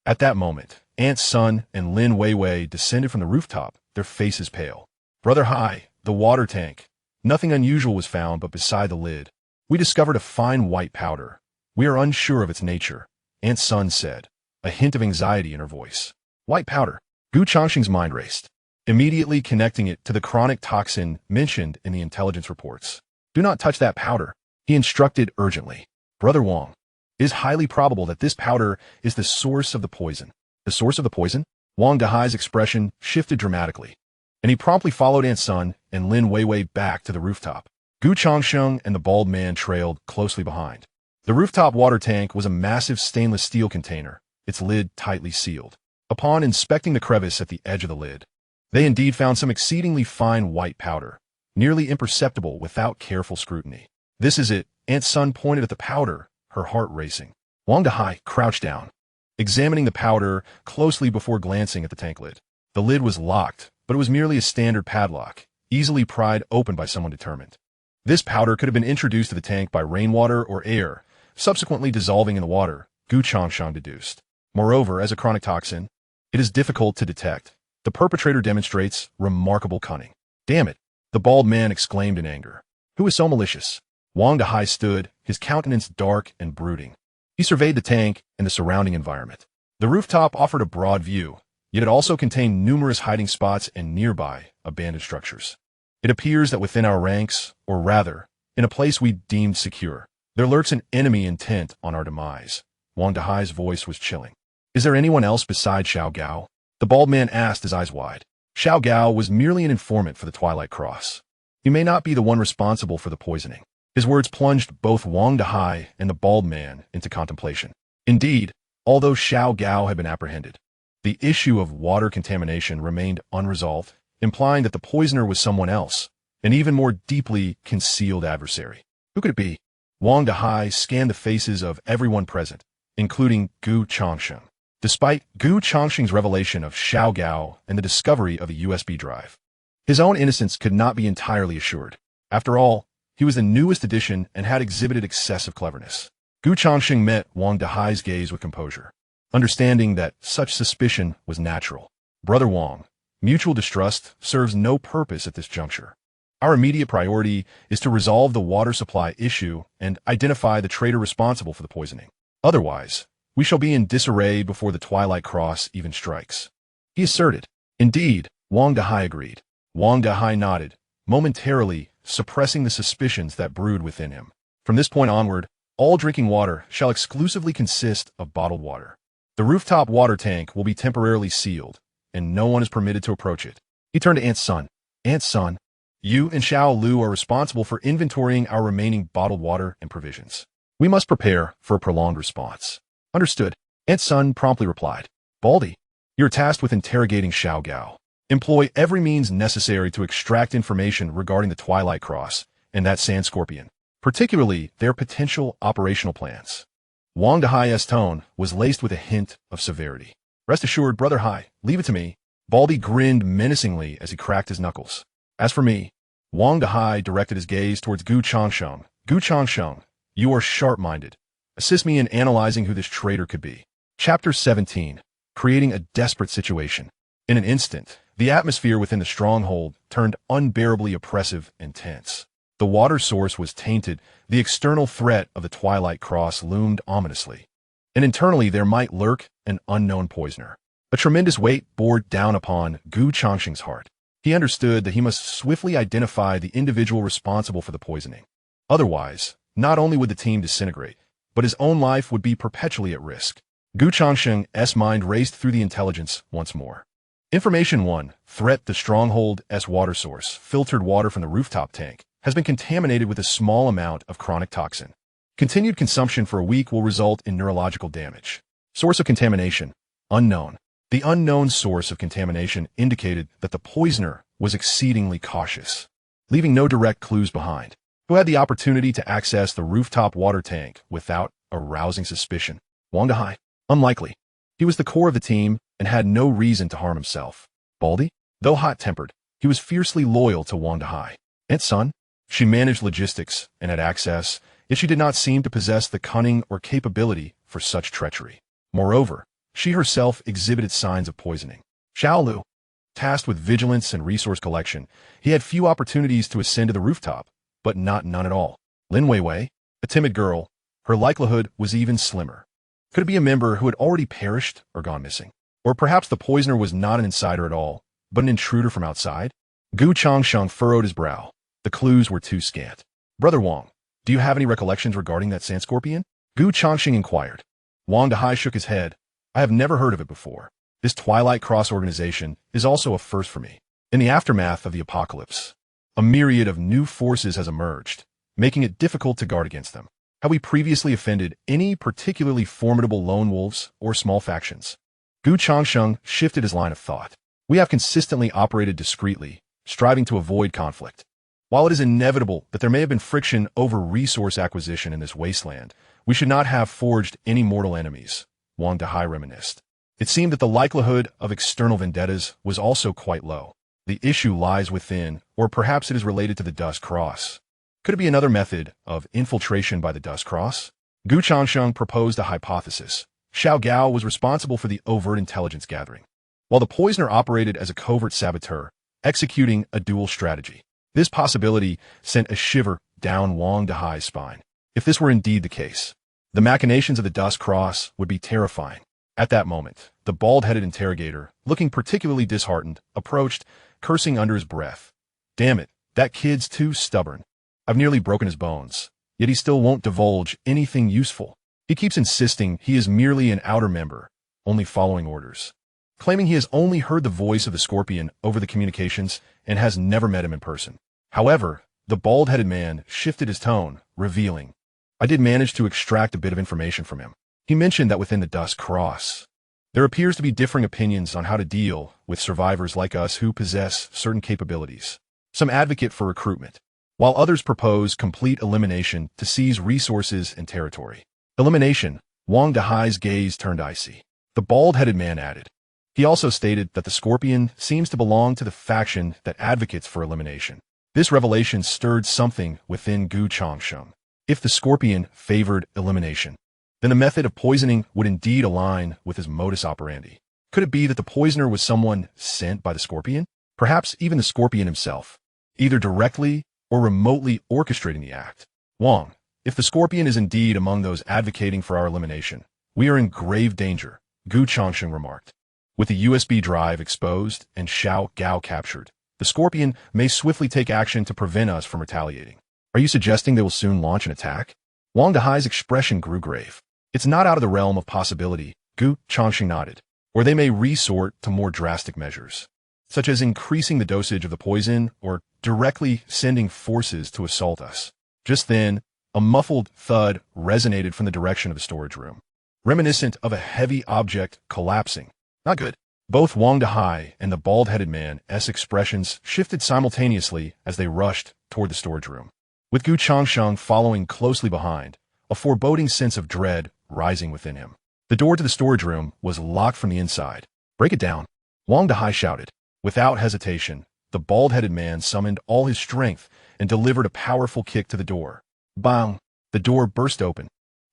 At that moment, Ant's Son and Lin Weiwei descended from the rooftop, their faces pale. Brother Hai, the water tank. Nothing unusual was found, but beside the lid, we discovered a fine white powder. We are unsure of its nature, Ant's Son said, a hint of anxiety in her voice. White powder. Gu Changsheng's mind raced, immediately connecting it to the chronic toxin mentioned in the intelligence reports. Do not touch that powder, he instructed urgently. Brother Wang, it is highly probable that this powder is the source of the poison. The source of the poison? Wang Dehai's expression shifted dramatically, and he promptly followed Ant's Son and Lin Weiwei back to the rooftop. Gu Changsheng and the bald man trailed closely behind. The rooftop water tank was a massive stainless steel container, its lid tightly sealed. Upon inspecting the crevice at the edge of the lid, they indeed found some exceedingly fine white powder, nearly imperceptible without careful scrutiny. This is it, Ant's Son pointed at the powder, her heart racing. Wang Dehai crouched down, examining the powder closely before glancing at the tank lid. The lid was locked, but it was merely a standard padlock, easily pried open by someone determined. This powder could have been introduced to the tank by rainwater or air, subsequently dissolving in the water, Gu Changsheng deduced. Moreover, as a chronic toxin, it is difficult to detect. The perpetrator demonstrates remarkable cunning. Damn it, the bald man exclaimed in anger. Who is so malicious? Wang Dehai stood, his countenance dark and brooding. He surveyed the tank and the surrounding environment. The rooftop offered a broad view, yet it also contained numerous hiding spots and nearby abandoned structures. It appears that within our ranks, or rather, in a place we deemed secure, There lurks an enemy intent on our demise. Wang Dahai's voice was chilling. Is there anyone else beside Xiao Gao? The bald man asked, his eyes wide. Xiao Gao was merely an informant for the Twilight Cross. He may not be the one responsible for the poisoning. His words plunged both Wang Dahai and the bald man into contemplation. Indeed, although Xiao Gao had been apprehended, the issue of water contamination remained unresolved, implying that the poisoner was someone else, an even more deeply concealed adversary. Who could it be? Wang Dahai scanned the faces of everyone present, including Gu Changsheng. Despite Gu Changsheng's revelation of Xiao Gao and the discovery of a USB drive, his own innocence could not be entirely assured. After all, he was the newest addition and had exhibited excessive cleverness. Gu Changsheng met Wang Dahai's gaze with composure, understanding that such suspicion was natural. Brother Wang, mutual distrust serves no purpose at this juncture. Our immediate priority is to resolve the water supply issue and identify the traitor responsible for the poisoning. Otherwise, we shall be in disarray before the Twilight Cross even strikes, he asserted. Indeed, Wang Dahai agreed. Wang Dahai nodded, momentarily suppressing the suspicions that brewed within him. From this point onward, all drinking water shall exclusively consist of bottled water. The rooftop water tank will be temporarily sealed, and no one is permitted to approach it. He turned to Aunt Sun. Aunt Sun, you and Xiao Lu are responsible for inventorying our remaining bottled water and provisions. We must prepare for a prolonged response. Understood, Aunt Sun promptly replied. Baldy, you're tasked with interrogating Xiao Gao. Employ every means necessary to extract information regarding the Twilight Cross and that sand scorpion, particularly their potential operational plans. Wang Dahai's tone was laced with a hint of severity. Rest assured, Brother Hai, leave it to me. Baldy grinned menacingly as he cracked his knuckles. As for me, Wang Dahai directed his gaze towards Gu Changsheng. Gu Changsheng, you are sharp-minded. Assist me in analyzing who this traitor could be. Chapter 17. Creating a desperate situation. In an instant, the atmosphere within the stronghold turned unbearably oppressive and tense. The water source was tainted, the external threat of the Twilight Cross loomed ominously. And internally there might lurk an unknown poisoner. A tremendous weight bore down upon Gu Changsheng's heart. He understood that he must swiftly identify the individual responsible for the poisoning. Otherwise, not only would the team disintegrate, but his own life would be perpetually at risk. Gu Changsheng's mind raced through the intelligence once more. Information 1. Threat: the Stronghold's water source, filtered water from the rooftop tank, has been contaminated with a small amount of chronic toxin. Continued consumption for a week will result in neurological damage. Source of contamination: unknown. The unknown source of contamination indicated that the poisoner was exceedingly cautious, leaving no direct clues behind. Who had the opportunity to access the rooftop water tank without arousing suspicion? Wang Dahai. Unlikely. He was the core of the team and had no reason to harm himself. Baldy? Though hot-tempered, he was fiercely loyal to Wang Dahai. Aunt Sun? She managed logistics and had access, yet she did not seem to possess the cunning or capability for such treachery. Moreover, she herself exhibited signs of poisoning. Xiao Lu, tasked with vigilance and resource collection, he had few opportunities to ascend to the rooftop, but not none at all. Lin Weiwei, a timid girl, her likelihood was even slimmer. Could it be a member who had already perished or gone missing? Or perhaps the poisoner was not an insider at all, but an intruder from outside? Gu Changsheng furrowed his brow. The clues were too scant. Brother Wang, do you have any recollections regarding that sand scorpion? Gu Changsheng inquired. Wang Dahai shook his head. I have never heard of it before. This Twilight Cross organization is also a first for me. In the aftermath of the apocalypse, a myriad of new forces has emerged, making it difficult to guard against them. Have we previously offended any particularly formidable lone wolves or small factions? Gu Changsheng shifted his line of thought. We have consistently operated discreetly, striving to avoid conflict. While it is inevitable that there may have been friction over resource acquisition in this wasteland, we should not have forged any mortal enemies, Wang Dahai reminisced. It seemed that the likelihood of external vendettas was also quite low. The issue lies within, or perhaps it is related to the Dust Cross. Could it be another method of infiltration by the Dust Cross? Gu Changsheng proposed a hypothesis. Xiao Gao was responsible for the overt intelligence gathering, while the poisoner operated as a covert saboteur, executing a dual strategy. This possibility sent a shiver down Wang Dahai's spine. If this were indeed the case, the machinations of the Dust Cross would be terrifying. At that moment, the bald-headed interrogator, looking particularly disheartened, approached, cursing under his breath. Damn it, that kid's too stubborn. I've nearly broken his bones, yet he still won't divulge anything useful. He keeps insisting he is merely an outer member, only following orders, claiming he has only heard the voice of the Scorpion over the communications and has never met him in person. However, the bald-headed man shifted his tone, revealing, "I did manage to extract a bit of information from him. He mentioned that within the Dust Cross, there appears to be differing opinions on how to deal with survivors like us who possess certain capabilities. Some advocate for recruitment, while others propose complete elimination to seize resources and territory." Elimination. Wang Dahai's gaze turned icy. The bald-headed man added. He also stated that the Scorpion seems to belong to the faction that advocates for elimination. This revelation stirred something within Changsheng. If the Scorpion favored elimination, then the method of poisoning would indeed align with his modus operandi. Could it be that the poisoner was someone sent by the Scorpion? Perhaps even the Scorpion himself, either directly or remotely orchestrating the act. Wang, if the Scorpion is indeed among those advocating for our elimination, we are in grave danger, Changsheng remarked. With the USB drive exposed and Xiao Gao captured, the Scorpion may swiftly take action to prevent us from retaliating. Are you suggesting they will soon launch an attack? Wang Dahai's expression grew grave. It's not out of the realm of possibility, Changsheng nodded. Or they may resort to more drastic measures, such as increasing the dosage of the poison or directly sending forces to assault us. Just then, a muffled thud resonated from the direction of the storage room, reminiscent of a heavy object collapsing. Not good. Both Wang Dahai and the bald-headed man's expressions shifted simultaneously as they rushed toward the storage room, with Changsheng following closely behind, a foreboding sense of dread rising within him. The door to the storage room was locked from the inside. "Break it down," Wang Dahai shouted. Without hesitation, the bald-headed man summoned all his strength and delivered a powerful kick to the door. Bang! The door burst open,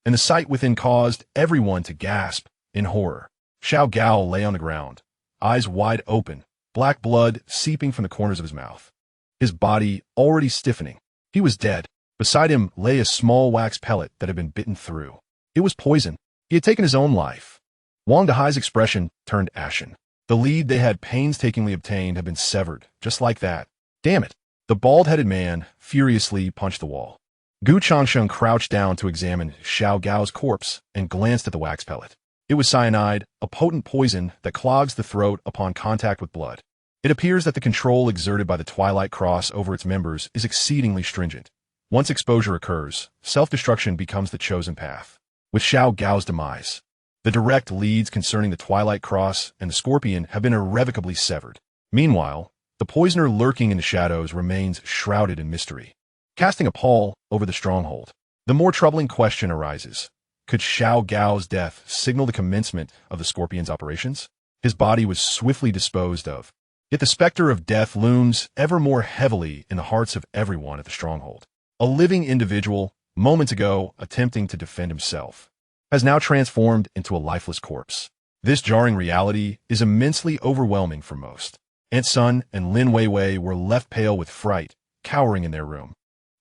and the sight within caused everyone to gasp in horror. Xiao Gao lay on the ground, eyes wide open, black blood seeping from the corners of his mouth. His body already stiffening. He was dead. Beside him lay a small wax pellet that had been bitten through. It was poison. He had taken his own life. Wang Dahai's expression turned ashen. The lead they had painstakingly obtained had been severed, just like that. Damn it! The bald-headed man furiously punched the wall. Changsheng crouched down to examine Xiao Gao's corpse and glanced at the wax pellet. It was cyanide, a potent poison that clogs the throat upon contact with blood. It appears that the control exerted by the Twilight Cross over its members is exceedingly stringent. Once exposure occurs, self-destruction becomes the chosen path. With Xiao Gao's demise, the direct leads concerning the Twilight Cross and the Scorpion have been irrevocably severed. Meanwhile, the poisoner lurking in the shadows remains shrouded in mystery, casting a pall over the stronghold. The more troubling question arises. Could Xiao Gao's death signal the commencement of the Scorpion's operations? His body was swiftly disposed of, yet the specter of death looms ever more heavily in the hearts of everyone at the stronghold. A living individual, moments ago attempting to defend himself, has now transformed into a lifeless corpse. This jarring reality is immensely overwhelming for most. Aunt Sun and Lin Weiwei were left pale with fright, cowering in their room,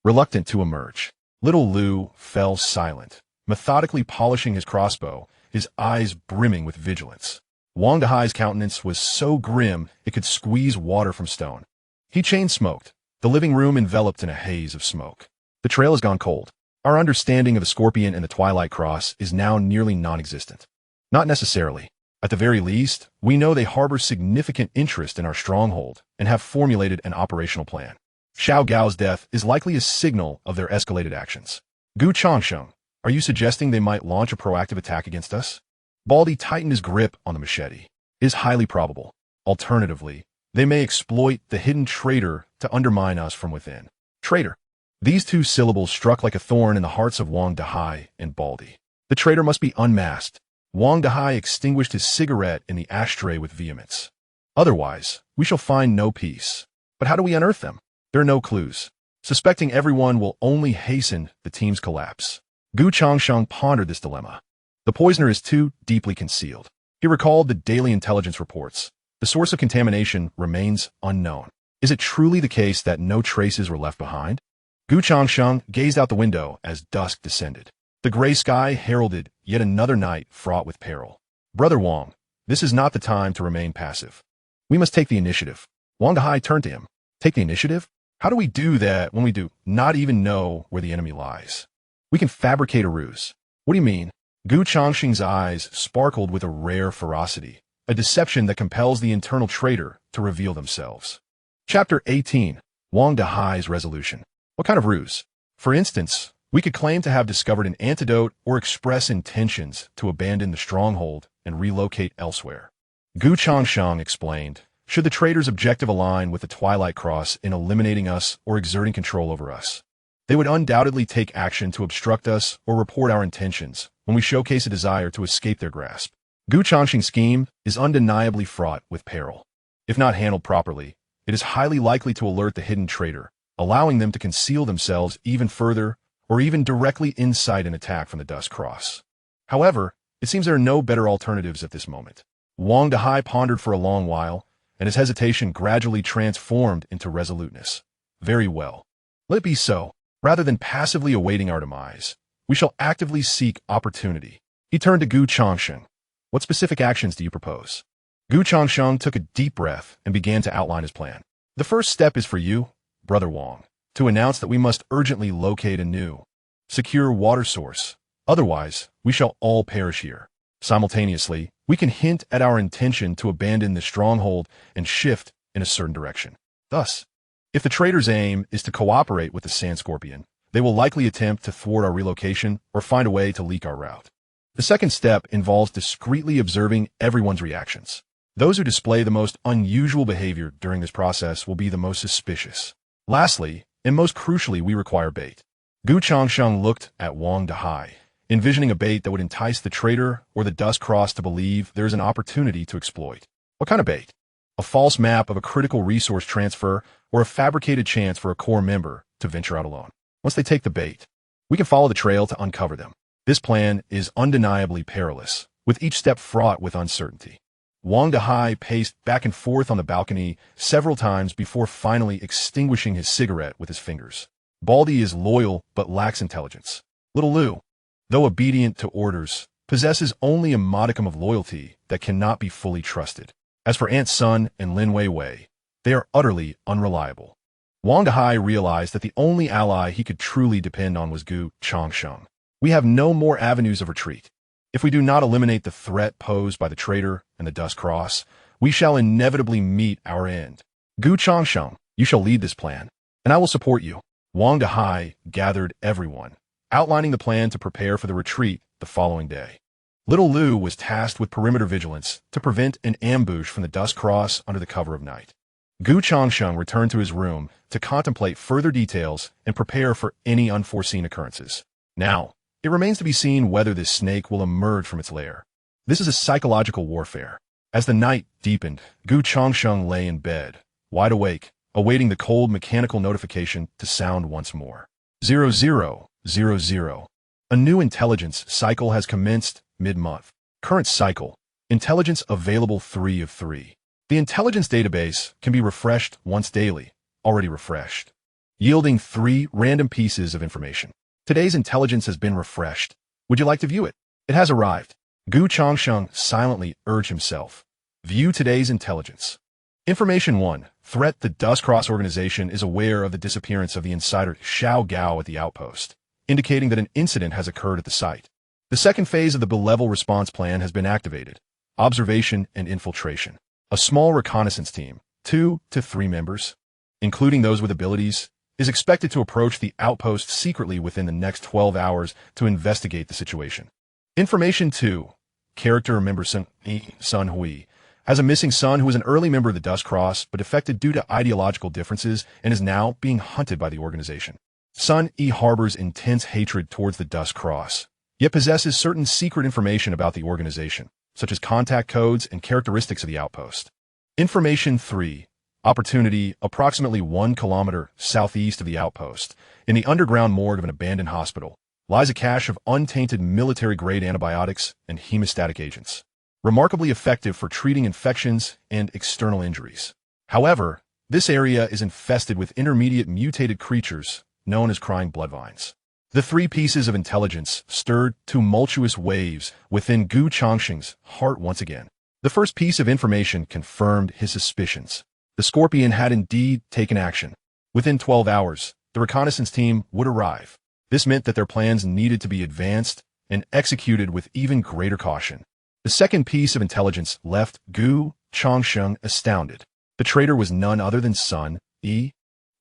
reluctant to emerge. Little Lu fell silent, methodically polishing his crossbow, his eyes brimming with vigilance. Wang Dahai's countenance was so grim it could squeeze water from stone. He chain-smoked, the living room enveloped in a haze of smoke. The trail has gone cold. Our understanding of the Scorpion and the Twilight Cross is now nearly non-existent. Not necessarily. At the very least, we know they harbor significant interest in our stronghold and have formulated an operational plan. Xiao Gao's death is likely a signal of their escalated actions. Changsheng, are you suggesting they might launch a proactive attack against us? Baldy tightened his grip on the machete. It is highly probable. Alternatively, they may exploit the hidden traitor to undermine us from within. Traitor. These two syllables struck like a thorn in the hearts of Wang Dahai and Baldy. The traitor must be unmasked. Wang Dahai extinguished his cigarette in the ashtray with vehemence. Otherwise, we shall find no peace. But how do we unearth them? There are no clues. Suspecting everyone will only hasten the team's collapse. Changsheng pondered this dilemma. The poisoner is too deeply concealed. He recalled the daily intelligence reports. The source of contamination remains unknown. Is it truly the case that no traces were left behind? Changsheng gazed out the window as dusk descended. The gray sky heralded yet another night fraught with peril. Brother Wang, this is not the time to remain passive. We must take the initiative. Wang Dahai turned to him. Take the initiative? How do we do that when we do not even know where the enemy lies? We can fabricate a ruse. What do you mean? Gu Changsheng's eyes sparkled with a rare ferocity, a deception that compels the internal traitor to reveal themselves. Chapter 18. Wang Dahai's Resolution. What kind of ruse? For instance, we could claim to have discovered an antidote or express intentions to abandon the stronghold and relocate elsewhere. Gu Changsheng explained, should the traitor's objective align with the Twilight Cross in eliminating us or exerting control over us, they would undoubtedly take action to obstruct us or report our intentions when we showcase a desire to escape their grasp. Gu Changsheng's scheme is undeniably fraught with peril. If not handled properly, it is highly likely to alert the hidden traitor, allowing them to conceal themselves even further or even directly incite an attack from the Dust Cross. However, it seems there are no better alternatives at this moment. Wang Dahai pondered for a long while, and his hesitation gradually transformed into resoluteness. Very well. Let it be so. Rather than passively awaiting our demise, we shall actively seek opportunity. He turned to Gu Changsheng. What specific actions do you propose? Gu Changsheng took a deep breath and began to outline his plan. The first step is for you, Brother Wang, to announce that we must urgently locate a new, secure water source. Otherwise, we shall all perish here. Simultaneously, we can hint at our intention to abandon the stronghold and shift in a certain direction. Thus, if the traitor's aim is to cooperate with the Sand Scorpion, they will likely attempt to thwart our relocation or find a way to leak our route. The second step involves discreetly observing everyone's reactions. Those who display the most unusual behavior during this process will be the most suspicious. Lastly, and most crucially, we require bait. Gu Changsheng looked at Wang Dahai, envisioning a bait that would entice the traitor or the Dust Cross to believe there is an opportunity to exploit. What kind of bait? A false map of a critical resource transfer or a fabricated chance for a core member to venture out alone. Once they take the bait, we can follow the trail to uncover them. This plan is undeniably perilous, with each step fraught with uncertainty. Wang Dahai paced back and forth on the balcony several times before finally extinguishing his cigarette with his fingers. Baldy is loyal but lacks intelligence. Little Lu, though obedient to orders, possesses only a modicum of loyalty that cannot be fully trusted. As for Aunt Sun and Lin Wei Wei, they are utterly unreliable. Wang Dahai realized that the only ally he could truly depend on was Gu Changsheng. We have no more avenues of retreat. If we do not eliminate the threat posed by the traitor and the Dust Cross, we shall inevitably meet our end. Gu Changsheng, you shall lead this plan, and I will support you. Wang Dahai gathered everyone, outlining the plan to prepare for the retreat the following day. Little Lu was tasked with perimeter vigilance to prevent an ambush from the Dust Cross under the cover of night. Gu Changsheng returned to his room to contemplate further details and prepare for any unforeseen occurrences. Now, it remains to be seen whether this snake will emerge from its lair. This is a psychological warfare. As the night deepened, Gu Changsheng lay in bed, wide awake, awaiting the cold mechanical notification to sound once more. 0000. A new intelligence cycle has commenced mid-month. Current cycle. Intelligence available 3 of 3. The intelligence database can be refreshed once daily, already refreshed, yielding 3 random pieces of information. Today's intelligence has been refreshed. Would you like to view it? It has arrived. Gu Changsheng silently urged himself. View today's intelligence. Information 1. Threat. The Dust Cross organization is aware of the disappearance of the insider Xiao Gao at the outpost, indicating that an incident has occurred at the site. The second phase of the B-level response plan has been activated. Observation and infiltration. A small reconnaissance team, 2 to 3 members, including those with abilities, is expected to approach the outpost secretly within the next 12 hours to investigate the situation. Information 2. Character member Sun Hui has a missing son who is an early member of the Dust Cross but defected due to ideological differences and is now being hunted by the organization. Sun Yi harbors intense hatred towards the Dust Cross, yet possesses certain secret information about the organization, such as contact codes and characteristics of the outpost. Information 3. Opportunity. Approximately 1 kilometer southeast of the outpost, in the underground morgue of an abandoned hospital, lies a cache of untainted military-grade antibiotics and hemostatic agents, remarkably effective for treating infections and external injuries. However, this area is infested with intermediate mutated creatures known as crying bloodvines. The 3 pieces of intelligence stirred tumultuous waves within Gu Changsheng's heart once again. The first piece of information confirmed his suspicions. The Scorpion had indeed taken action. Within 12 hours, the reconnaissance team would arrive. This meant that their plans needed to be advanced and executed with even greater caution. The second piece of intelligence left Changsheng astounded. The traitor was none other than Sun E.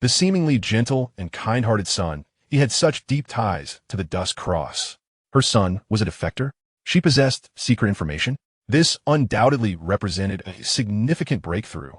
The seemingly gentle and kind-hearted Sun. He had such deep ties to the Dust Cross. Her son was a defector? She possessed secret information? This undoubtedly represented a significant breakthrough.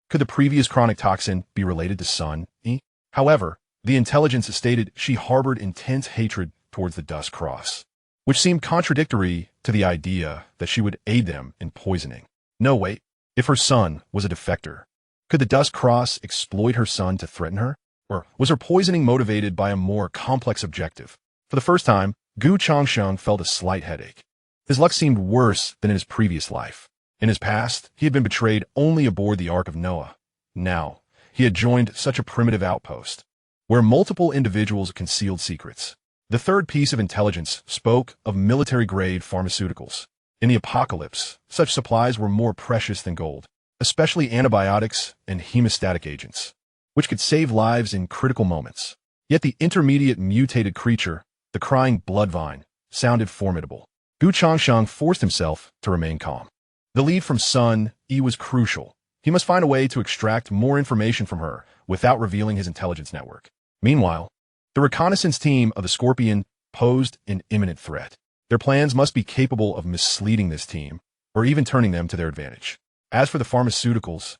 Could the previous chronic toxin be related to Sun E? However, the intelligence stated she harbored intense hatred towards the Dust Cross, which seemed contradictory to the idea that she would aid them in poisoning. No, wait. If her son was a defector, could the Dust Cross exploit her son to threaten her? Or was her poisoning motivated by a more complex objective? For the first time, Changsheng felt a slight headache. His luck seemed worse than in his previous life. In his past, he had been betrayed only aboard the Ark of Noah. Now, he had joined such a primitive outpost, where multiple individuals concealed secrets. The third piece of intelligence spoke of military-grade pharmaceuticals. In the apocalypse, such supplies were more precious than gold, especially antibiotics and hemostatic agents, which could save lives in critical moments. Yet the intermediate mutated creature, the crying bloodvine, sounded formidable. Changsheng forced himself to remain calm. The lead from Sun E was crucial. He must find a way to extract more information from her without revealing his intelligence network. Meanwhile, the reconnaissance team of the Scorpion posed an imminent threat. Their plans must be capable of misleading this team, or even turning them to their advantage. As for the pharmaceuticals,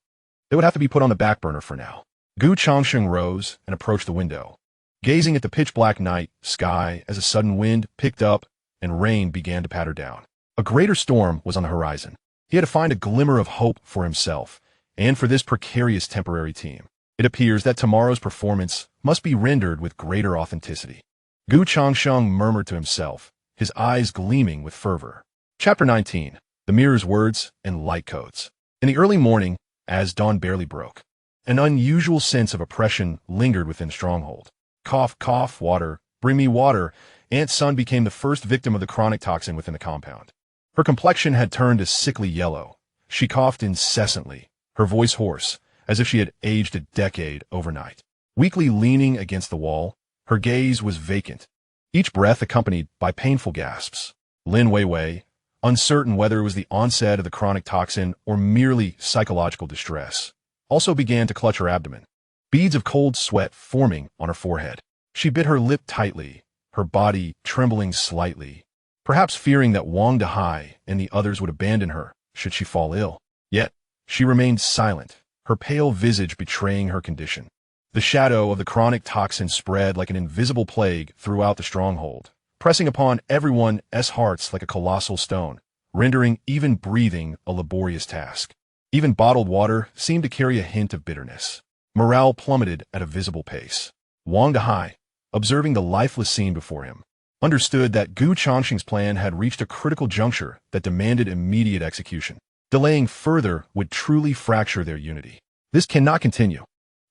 they would have to be put on the back burner for now. Changsheng rose and approached the window, gazing at the pitch-black night sky as a sudden wind picked up and rain began to patter down. A greater storm was on the horizon. He had to find a glimmer of hope for himself and for this precarious temporary team. It appears that tomorrow's performance must be rendered with greater authenticity. Changsheng murmured to himself, his eyes gleaming with fervor. Chapter 19. The Mirror's Words and Light Codes. In the early morning, as dawn barely broke, an unusual sense of oppression lingered within the stronghold. Cough, cough, water, bring me water. Aunt Sun became the first victim of the chronic toxin within the compound. Her complexion had turned a sickly yellow. She coughed incessantly, her voice hoarse, as if she had aged a decade overnight. Weakly leaning against the wall, her gaze was vacant, each breath accompanied by painful gasps. Lin Weiwei, uncertain whether it was the onset of the chronic toxin or merely psychological distress, also began to clutch her abdomen, beads of cold sweat forming on her forehead. She bit her lip tightly, her body trembling slightly, perhaps fearing that Wang Dehai and the others would abandon her should she fall ill. Yet, she remained silent, her pale visage betraying her condition. The shadow of the chronic toxin spread like an invisible plague throughout the stronghold, pressing upon everyone's hearts like a colossal stone, rendering even breathing a laborious task. Even bottled water seemed to carry a hint of bitterness. Morale plummeted at a visible pace. Wang Dehai, observing the lifeless scene before him, understood that Changsheng's plan had reached a critical juncture that demanded immediate execution. Delaying further would truly fracture their unity. This cannot continue.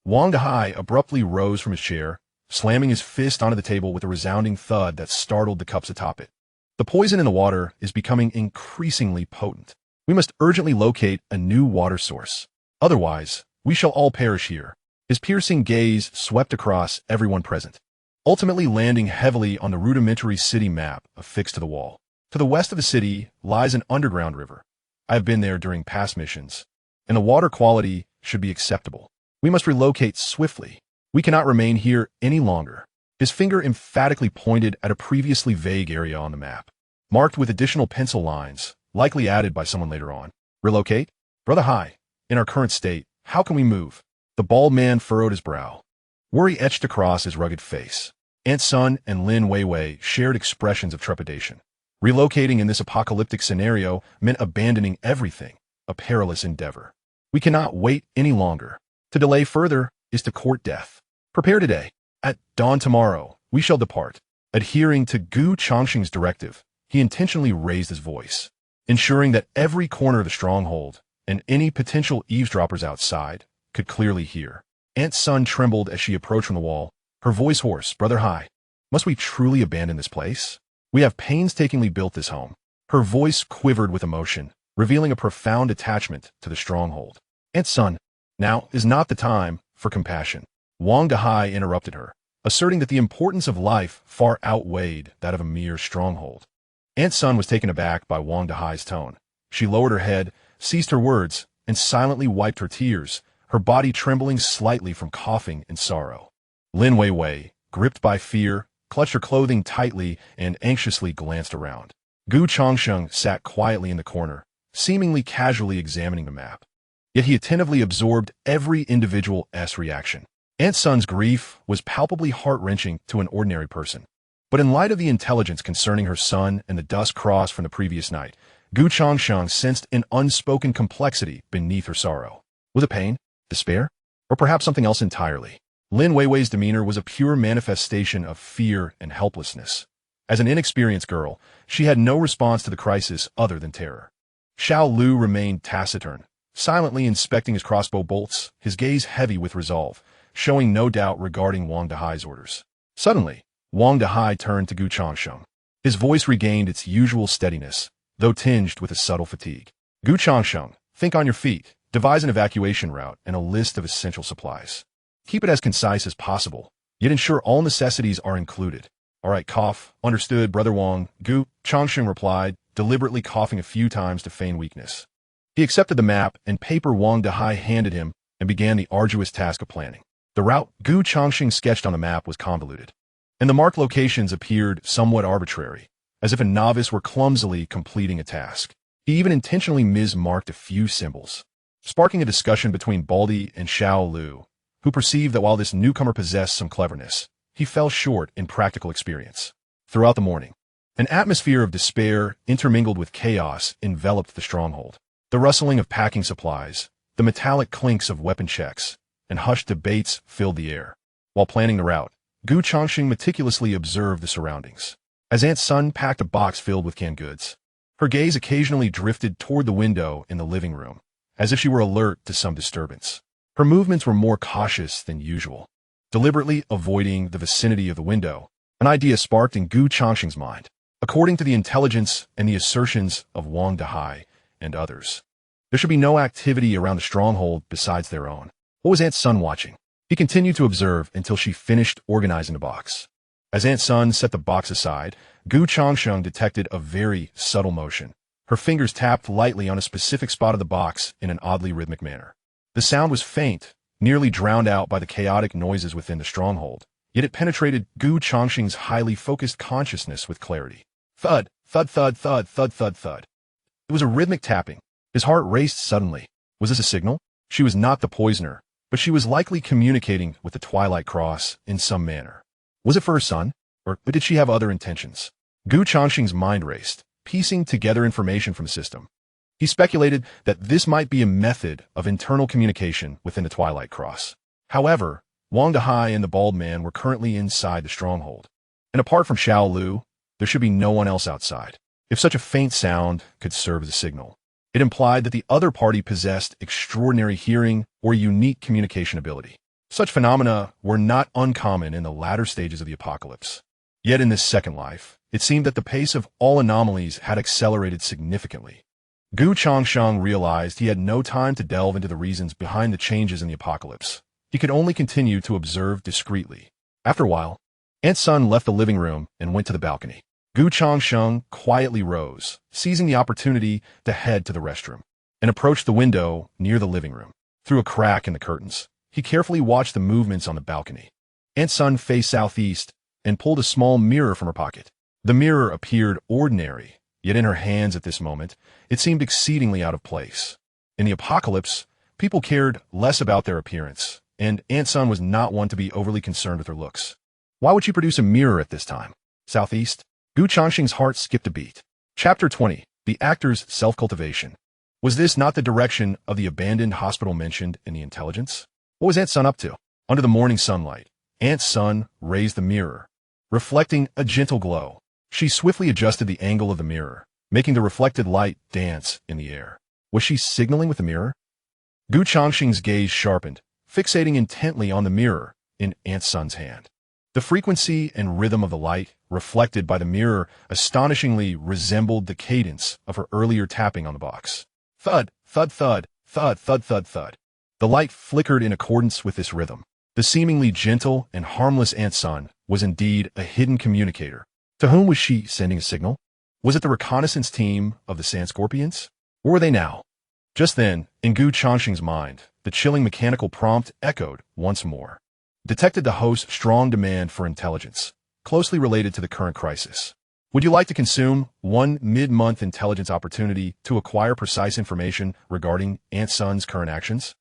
Wang Dehai abruptly rose from his chair, slamming his fist onto the table with a resounding thud that startled the cups atop it. The poison in the water is becoming increasingly potent. We must urgently locate a new water source. Otherwise, we shall all perish here. His piercing gaze swept across everyone present, ultimately landing heavily on the rudimentary city map affixed to the wall. To the west of the city lies an underground river. I have been there during past missions, and the water quality should be acceptable. We must relocate swiftly. We cannot remain here any longer. His finger emphatically pointed at a previously vague area on the map, marked with additional pencil lines, likely added by someone later on. Relocate? Brother Hai, in our current state, how can we move? The bald man furrowed his brow. Worry etched across his rugged face. Aunt Sun and Lin Weiwei shared expressions of trepidation. Relocating in this apocalyptic scenario meant abandoning everything, a perilous endeavor. We cannot wait any longer. To delay further is to court death. Prepare today. At dawn tomorrow, we shall depart. Adhering to Changsheng's directive, he intentionally raised his voice, ensuring that every corner of the stronghold and any potential eavesdroppers outside could clearly hear. Aunt Sun trembled as she approached from the wall, her voice hoarse. Brother Hai, must we truly abandon this place? We have painstakingly built this home. Her voice quivered with emotion, revealing a profound attachment to the stronghold. Aunt Sun, now is not the time for compassion. Wang Dehai interrupted her, asserting that the importance of life far outweighed that of a mere stronghold. Aunt Sun was taken aback by Wang Dahai's tone. She lowered her head, ceased her words, and silently wiped her tears, her body trembling slightly from coughing and sorrow. Lin Weiwei, gripped by fear, clutched her clothing tightly and anxiously glanced around. Gu Changsheng sat quietly in the corner, seemingly casually examining the map. Yet he attentively absorbed every individual reaction. Aunt Sun's grief was palpably heart-wrenching to an ordinary person. But in light of the intelligence concerning her son and the dust cross from the previous night, Gu Changsheng sensed an unspoken complexity beneath her sorrow. Was it pain, despair, or perhaps something else entirely? Lin Weiwei's demeanor was a pure manifestation of fear and helplessness. As an inexperienced girl, she had no response to the crisis other than terror. Xiao Lu remained taciturn, silently inspecting his crossbow bolts, his gaze heavy with resolve, showing no doubt regarding Wang Dahai's orders. Suddenly, Wang Dahai turned to Gu Changsheng. His voice regained its usual steadiness, though tinged with a subtle fatigue. Gu Changsheng, think on your feet, devise an evacuation route and a list of essential supplies. Keep it as concise as possible, yet ensure all necessities are included. All right, cough. Understood, Brother Wang, Gu Changsheng replied, deliberately coughing a few times to feign weakness. He accepted the map and paper Wang Dahai handed him and began the arduous task of planning. The route Gu Changsheng sketched on the map was convoluted, and the marked locations appeared somewhat arbitrary, as if a novice were clumsily completing a task. He even intentionally mismarked a few symbols, sparking a discussion between Baldy and Xiao Lu, who perceived that while this newcomer possessed some cleverness, he fell short in practical experience. Throughout the morning, an atmosphere of despair intermingled with chaos enveloped the stronghold. The rustling of packing supplies, the metallic clinks of weapon checks, and hushed debates filled the air. While planning the route, Gu Changsheng meticulously observed the surroundings. As Aunt Sun packed a box filled with canned goods, her gaze occasionally drifted toward the window in the living room, as if she were alert to some disturbance. Her movements were more cautious than usual. Deliberately avoiding the vicinity of the window, an idea sparked in Gu Changsheng's mind. According to the intelligence and the assertions of Wang Dahai and others, there should be no activity around the stronghold besides their own. What was Aunt Sun watching? He continued to observe until she finished organizing the box. As Aunt Sun set the box aside, Gu Changsheng detected a very subtle motion. Her fingers tapped lightly on a specific spot of the box in an oddly rhythmic manner. The sound was faint, nearly drowned out by the chaotic noises within the stronghold, yet it penetrated Gu Changsheng's highly focused consciousness with clarity. Thud, thud, thud, thud, thud, thud, thud. It was a rhythmic tapping. His heart raced suddenly. Was this a signal? She was not the poisoner, but she was likely communicating with the Twilight Cross in some manner. Was it for her son, or did she have other intentions? Gu Changsheng's mind raced, piecing together information from the system. He speculated that this might be a method of internal communication within the Twilight Cross. However, Wang Dahai and the bald man were currently inside the stronghold, and apart from Xiao Lu, there should be no one else outside. If such a faint sound could serve as a signal, it implied that the other party possessed extraordinary hearing or unique communication ability. Such phenomena were not uncommon in the latter stages of the apocalypse. Yet in this second life, it seemed that the pace of all anomalies had accelerated significantly. Gu Changsheng realized he had no time to delve into the reasons behind the changes in the apocalypse. He could only continue to observe discreetly. After a while, Aunt Sun left the living room and went to the balcony. Gu Changsheng quietly rose, seizing the opportunity to head to the restroom, and approached the window near the living room. Through a crack in the curtains, he carefully watched the movements on the balcony. Aunt Sun faced southeast and pulled a small mirror from her pocket. The mirror appeared ordinary, yet in her hands at this moment, it seemed exceedingly out of place. In the apocalypse, people cared less about their appearance, and Aunt Sun was not one to be overly concerned with her looks. Why would she produce a mirror at this time? Southeast? Gu Changsheng's heart skipped a beat. Chapter 20. The Actor's Self-Cultivation. Was this not the direction of the abandoned hospital mentioned in the intelligence? What was Aunt Sun up to? Under the morning sunlight, Aunt Sun raised the mirror, reflecting a gentle glow. She swiftly adjusted the angle of the mirror, making the reflected light dance in the air. Was she signaling with the mirror? Gu Changsheng's gaze sharpened, fixating intently on the mirror in Aunt Sun's hand. The frequency and rhythm of the light, reflected by the mirror, astonishingly resembled the cadence of her earlier tapping on the box. Thud, thud, thud, thud, thud, thud, thud. The light flickered in accordance with this rhythm. The seemingly gentle and harmless Aunt Sun was indeed a hidden communicator. To whom was she sending a signal? Was it the reconnaissance team of the Sand Scorpions? Where were they now? Just then, in Gu Changsheng's mind, the chilling mechanical prompt echoed once more. Detected the host's strong demand for intelligence, closely related to the current crisis. Would you like to consume one mid-month intelligence opportunity to acquire precise information regarding Aunt Sun's current actions?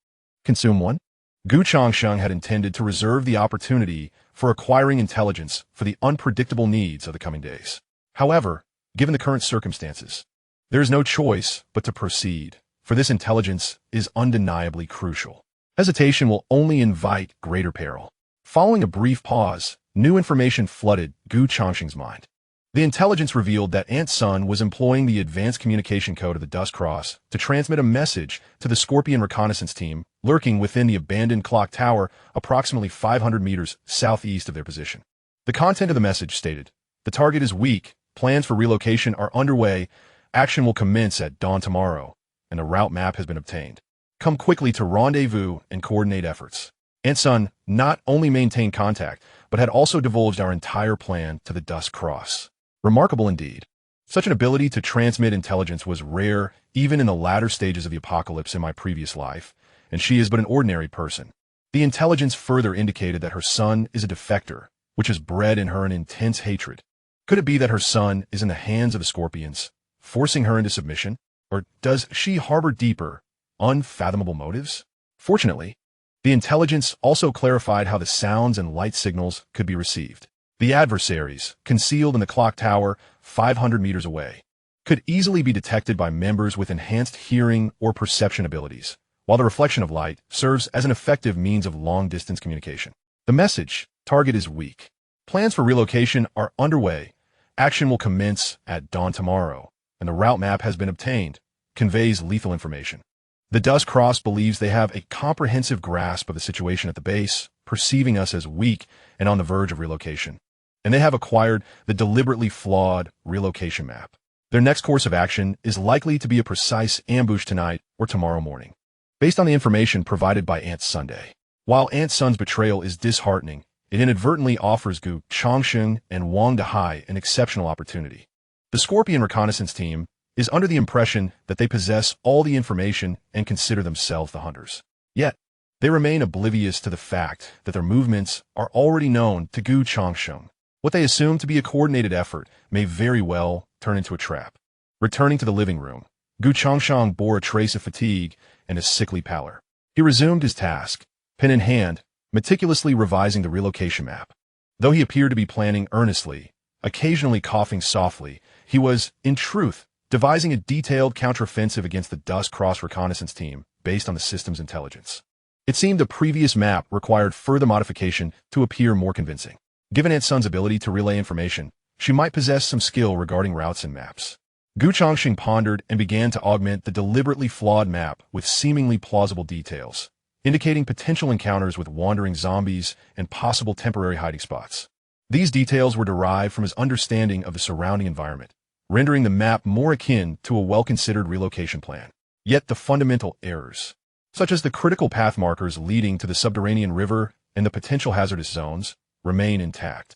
Consume one? Gu Changsheng had intended to reserve the opportunity for acquiring intelligence for the unpredictable needs of the coming days. However, given the current circumstances, there is no choice but to proceed, for this intelligence is undeniably crucial. Hesitation will only invite greater peril. Following a brief pause, new information flooded Gu Changsheng's mind. The intelligence revealed that Aunt Sun was employing the advanced communication code of the Dust Cross to transmit a message to the Scorpion reconnaissance team lurking within the abandoned clock tower approximately 500 meters southeast of their position. The content of the message stated, "The target is weak, plans for relocation are underway, action will commence at dawn tomorrow, and a route map has been obtained. Come quickly to rendezvous and coordinate efforts." Aunt Sun not only maintained contact, but had also divulged our entire plan to the Dust Cross. Remarkable indeed. Such an ability to transmit intelligence was rare even in the latter stages of the apocalypse in my previous life, and she is but an ordinary person. The intelligence further indicated that her son is a defector, which has bred in her an intense hatred. Could it be that her son is in the hands of the Scorpions, forcing her into submission? Or does she harbor deeper, unfathomable motives? Fortunately, the intelligence also clarified how the sounds and light signals could be received. The adversaries, concealed in the clock tower 500 meters away, could easily be detected by members with enhanced hearing or perception abilities, while the reflection of light serves as an effective means of long-distance communication. The message, "Target is weak. Plans for relocation are underway. Action will commence at dawn tomorrow, and the route map has been obtained," conveys lethal information. The Dust Cross believes they have a comprehensive grasp of the situation at the base, perceiving us as weak and on the verge of relocation. And they have acquired the deliberately flawed relocation map. Their next course of action is likely to be a precise ambush tonight or tomorrow morning, based on the information provided by Aunt Sunday. While Aunt Sun's betrayal is disheartening, it inadvertently offers Gu Changsheng and Wang Dehai an exceptional opportunity. The Scorpion reconnaissance team is under the impression that they possess all the information and consider themselves the hunters. Yet, they remain oblivious to the fact that their movements are already known to Gu Changsheng. What they assume to be a coordinated effort may very well turn into a trap. Returning to the living room, Gu Changsheng bore a trace of fatigue and a sickly pallor. He resumed his task, pen in hand, meticulously revising the relocation map. Though he appeared to be planning earnestly, occasionally coughing softly, he was, in truth, devising a detailed counteroffensive against the Dust Cross reconnaissance team based on the system's intelligence. It seemed the previous map required further modification to appear more convincing. Given Aunt Sun's ability to relay information, she might possess some skill regarding routes and maps. Gu Changsheng pondered and began to augment the deliberately flawed map with seemingly plausible details, indicating potential encounters with wandering zombies and possible temporary hiding spots. These details were derived from his understanding of the surrounding environment, rendering the map more akin to a well-considered relocation plan. Yet the fundamental errors, such as the critical path markers leading to the subterranean river and the potential hazardous zones, remain intact,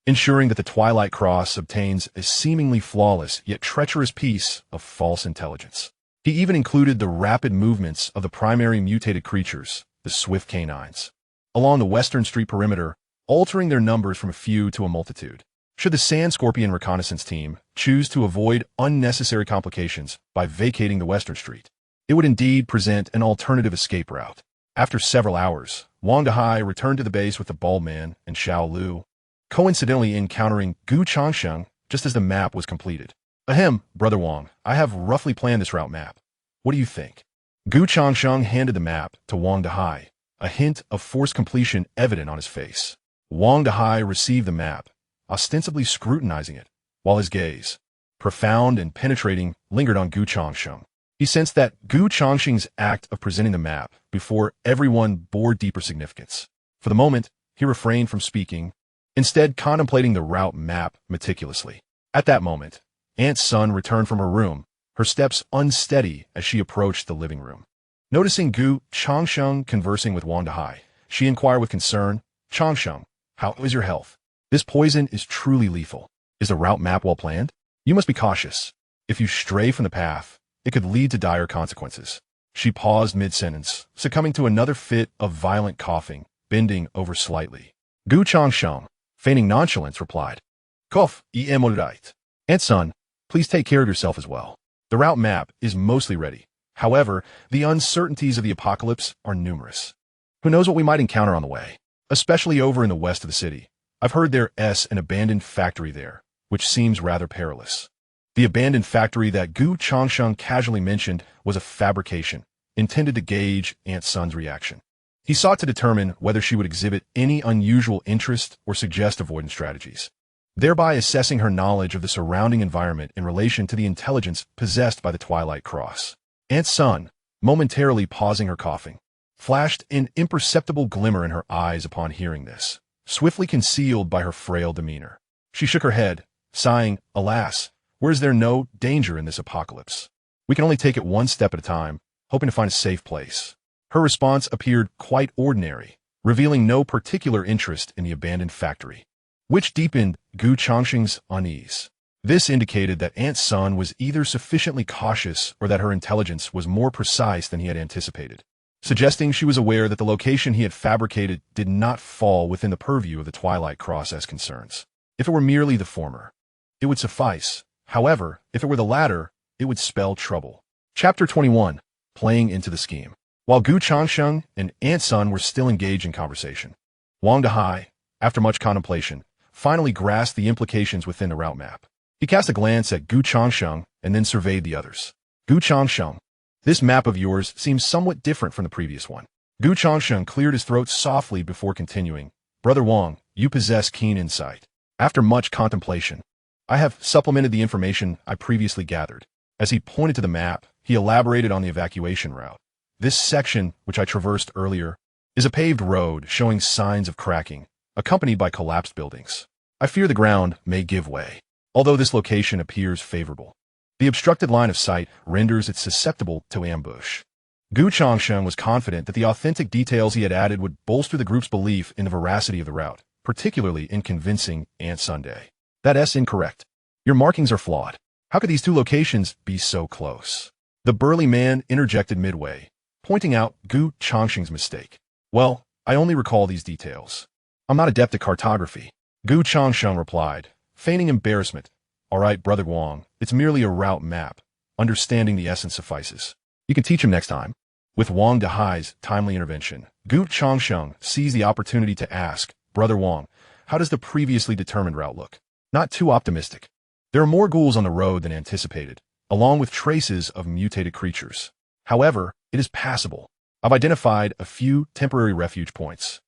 ensuring that the Twilight Cross obtains a seemingly flawless yet treacherous piece of false intelligence. He even included the rapid movements of the primary mutated creatures, the swift canines, along the western street perimeter, altering their numbers from a few to a multitude. Should the Sand Scorpion reconnaissance team choose to avoid unnecessary complications by vacating the western street, it would indeed present an alternative escape route. After several hours, Wang Dehai returned to the base with the bald man and Xiao Lu, coincidentally encountering Gu Changsheng just as the map was completed. "Ahem, Brother Wang, I have roughly planned this route map. What do you think?" Gu Changsheng handed the map to Wang Dehai, a hint of forced completion evident on his face. Wang Dehai received the map, ostensibly scrutinizing it, while his gaze, profound and penetrating, lingered on Gu Changsheng. He sensed that Gu Changsheng's act of presenting the map before everyone bore deeper significance. For the moment, he refrained from speaking, instead contemplating the route map meticulously. At that moment, Aunt Sun returned from her room, her steps unsteady as she approached the living room. Noticing Gu Changsheng conversing with Wang Dehai, She inquired with concern, Changsheng, how is your health? This poison is truly lethal. Is the route map well planned? You must be cautious. If you stray from the path, it could lead to dire consequences. She paused mid-sentence, succumbing to another fit of violent coughing, bending over slightly. Gu Changsheng, feigning nonchalance, replied, Cough, em right. Aunt Sun, please take care of yourself as well. The route map is mostly ready. However, the uncertainties of the apocalypse are numerous. Who knows what we might encounter on the way? Especially over in the west of the city. I've heard there's an abandoned factory there, which seems rather perilous. The abandoned factory that Gu Changsheng casually mentioned was a fabrication, intended to gauge Aunt Sun's reaction. He sought to determine whether she would exhibit any unusual interest or suggest avoidance strategies, thereby assessing her knowledge of the surrounding environment in relation to the intelligence possessed by the Twilight Cross. Aunt Sun, momentarily pausing her coughing, flashed an imperceptible glimmer in her eyes upon hearing this, swiftly concealed by her frail demeanor. She shook her head, sighing, Alas, where is there no danger in this apocalypse? We can only take it one step at a time, hoping to find a safe place. Her response appeared quite ordinary, revealing no particular interest in the abandoned factory, which deepened Gu Changsheng's unease. This indicated that Aunt Sun was either sufficiently cautious or that her intelligence was more precise than he had anticipated, suggesting she was aware that the location he had fabricated did not fall within the purview of the Twilight Cross as concerns. If it were merely the former, it would suffice. However, if it were the latter, it would spell trouble. Chapter 21. Playing into the scheme. While Gu Changsheng and Aunt Sun were still engaged in conversation, Wang Dahai, after much contemplation, finally grasped the implications within the route map. He cast a glance at Gu Changsheng and then surveyed the others. Gu Changsheng, this map of yours seems somewhat different from the previous one. Gu Changsheng cleared his throat softly before continuing. Brother Wang, you possess keen insight. After much contemplation, I have supplemented the information I previously gathered. As he pointed to the map, he elaborated on the evacuation route. This section, which I traversed earlier, is a paved road showing signs of cracking, accompanied by collapsed buildings. I fear the ground may give way, although this location appears favorable. The obstructed line of sight renders it susceptible to ambush. Gu Changsheng was confident that the authentic details he had added would bolster the group's belief in the veracity of the route, particularly in convincing Aunt Sunday. That's incorrect. Your markings are flawed. How could these two locations be so close? The burly man interjected midway, pointing out Gu Changsheng's mistake. Well, I only recall these details. I'm not adept at cartography. Gu Changsheng replied, feigning embarrassment. All right, Brother Wang, it's merely a route map. Understanding the essence suffices. You can teach him next time. With Wang Dahai's timely intervention, Gu Changsheng seized the opportunity to ask, Brother Wang, how does the previously determined route look? Not too optimistic. There are more ghouls on the road than anticipated, along with traces of mutated creatures. However, it is passable. I've identified a few temporary refuge points,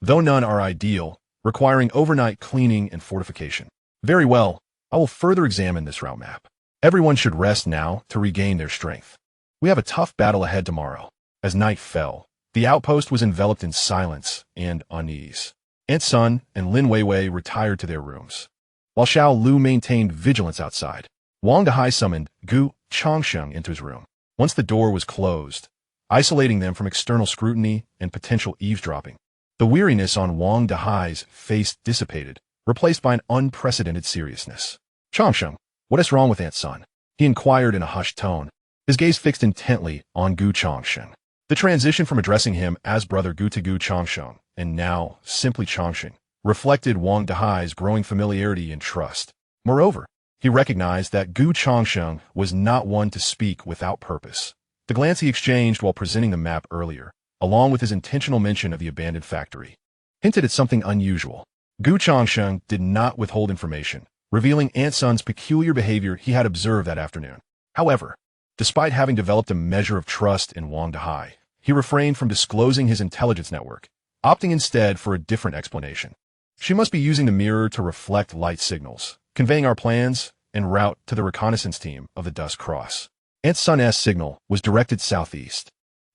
though none are ideal, requiring overnight cleaning and fortification. Very well, I will further examine this route map. Everyone should rest now to regain their strength. We have a tough battle ahead tomorrow. As night fell, the outpost was enveloped in silence and unease. Aunt Sun and Lin Weiwei retired to their rooms, while Xiao Lu maintained vigilance outside. Wang Dahai summoned Gu Changsheng into his room. Once the door was closed, isolating them from external scrutiny and potential eavesdropping, the weariness on Wang Dahai's face dissipated, replaced by an unprecedented seriousness. Changsheng, what is wrong with Aunt Sun? He inquired in a hushed tone, his gaze fixed intently on Gu Changsheng. The transition from addressing him as Brother Gu to Gu Changsheng, and now simply Changsheng, reflected Wang Dahai's growing familiarity and trust. Moreover, he recognized that Gu Changsheng was not one to speak without purpose. The glance he exchanged while presenting the map earlier, along with his intentional mention of the abandoned factory, hinted at something unusual. Gu Changsheng did not withhold information, revealing Aunt Sun's peculiar behavior he had observed that afternoon. However, despite having developed a measure of trust in Wang Dahai, he refrained from disclosing his intelligence network, opting instead for a different explanation. She must be using the mirror to reflect light signals, conveying our plans en route to the reconnaissance team of the Dusk Cross. Aunt Sun's signal was directed southeast.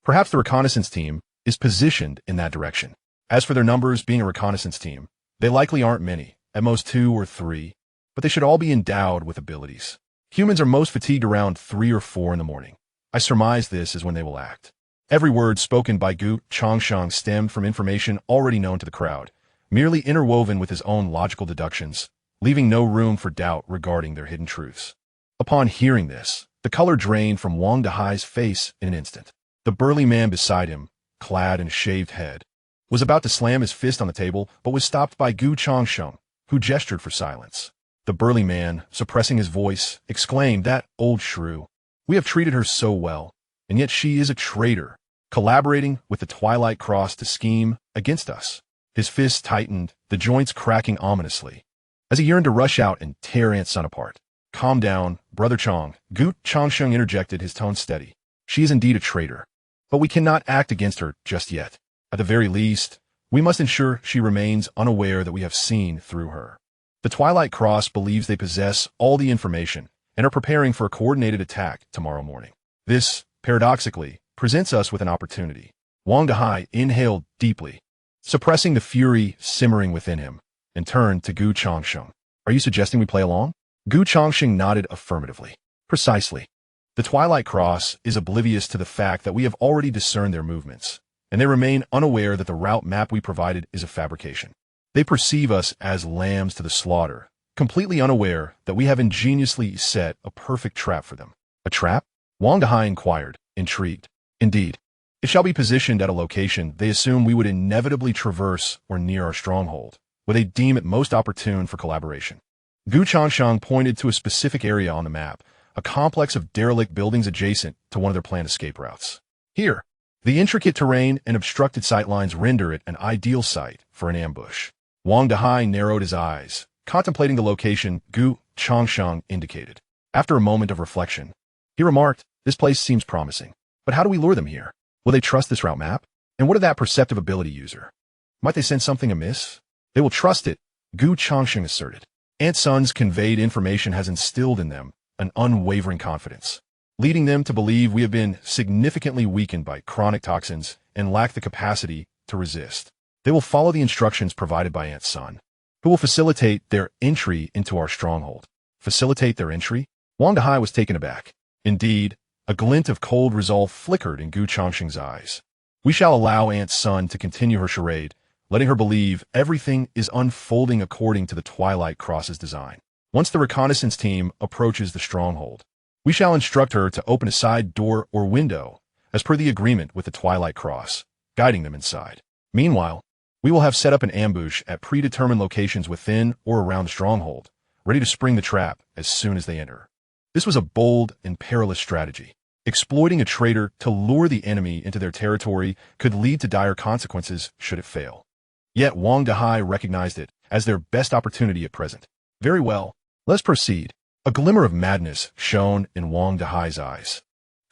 Perhaps the reconnaissance team is positioned in that direction. As for their numbers being a reconnaissance team, they likely aren't many, at most 2 or 3, but they should all be endowed with abilities. Humans are most fatigued around 3 or 4 in the morning. I surmise this is when they will act. Every word spoken by Changsheng stemmed from information already known to the crowd, merely interwoven with his own logical deductions, leaving no room for doubt regarding their hidden truths. Upon hearing this, the color drained from Wang Dahai's face in an instant. The burly man beside him, clad in a shaved head, was about to slam his fist on the table, but was stopped by Changsheng, who gestured for silence. The burly man, suppressing his voice, exclaimed, "That old shrew. We have treated her so well, and yet she is a traitor, collaborating with the Twilight Cross to scheme against us." His fists tightened, the joints cracking ominously, as he yearned to rush out and tear Aunt Sun apart. "Calm down, Brother Chang," Changsheng interjected, his tone steady. "She is indeed a traitor, but we cannot act against her just yet. At the very least, we must ensure she remains unaware that we have seen through her. The Twilight Cross believes they possess all the information and are preparing for a coordinated attack tomorrow morning. This, paradoxically, presents us with an opportunity." Wang Dahai inhaled deeply, suppressing the fury simmering within him, and turned to Changsheng. "Are you suggesting we play along?" Changsheng nodded affirmatively. "Precisely. The Twilight Cross is oblivious to the fact that we have already discerned their movements, and they remain unaware that the route map we provided is a fabrication. They perceive us as lambs to the slaughter, completely unaware that we have ingeniously set a perfect trap for them." "A trap?" Wang Dahai inquired, intrigued. "Indeed. It shall be positioned at a location they assume we would inevitably traverse or near our stronghold, where they deem it most opportune for collaboration." Changsheng pointed to a specific area on the map, a complex of derelict buildings adjacent to one of their planned escape routes. "Here, the intricate terrain and obstructed sightlines render it an ideal site for an ambush." Wang Dahai narrowed his eyes, contemplating the location Changsheng indicated. After a moment of reflection, he remarked, "This place seems promising, but how do we lure them here? Will they trust this route map? And what of that perceptive ability user? Might they sense something amiss?" "They will trust it," Changsheng asserted. "Aunt Sun's conveyed information has instilled in them an unwavering confidence, leading them to believe we have been significantly weakened by chronic toxins and lack the capacity to resist. They will follow the instructions provided by Aunt Sun, who will facilitate their entry into our stronghold." "Facilitate their entry?" Wang Dahai was taken aback. Indeed, a glint of cold resolve flickered in Changsheng's eyes. "We shall allow Aunt Sun to continue her charade, letting her believe everything is unfolding according to the Twilight Cross's design. Once the reconnaissance team approaches the stronghold, we shall instruct her to open a side door or window, as per the agreement with the Twilight Cross, guiding them inside. Meanwhile, we will have set up an ambush at predetermined locations within or around the stronghold, ready to spring the trap as soon as they enter." This was a bold and perilous strategy. Exploiting a traitor to lure the enemy into their territory could lead to dire consequences should it fail. Yet Wang Dahai recognized it as their best opportunity at present. "Very well, let's proceed." A glimmer of madness shone in Wang Dahai's eyes.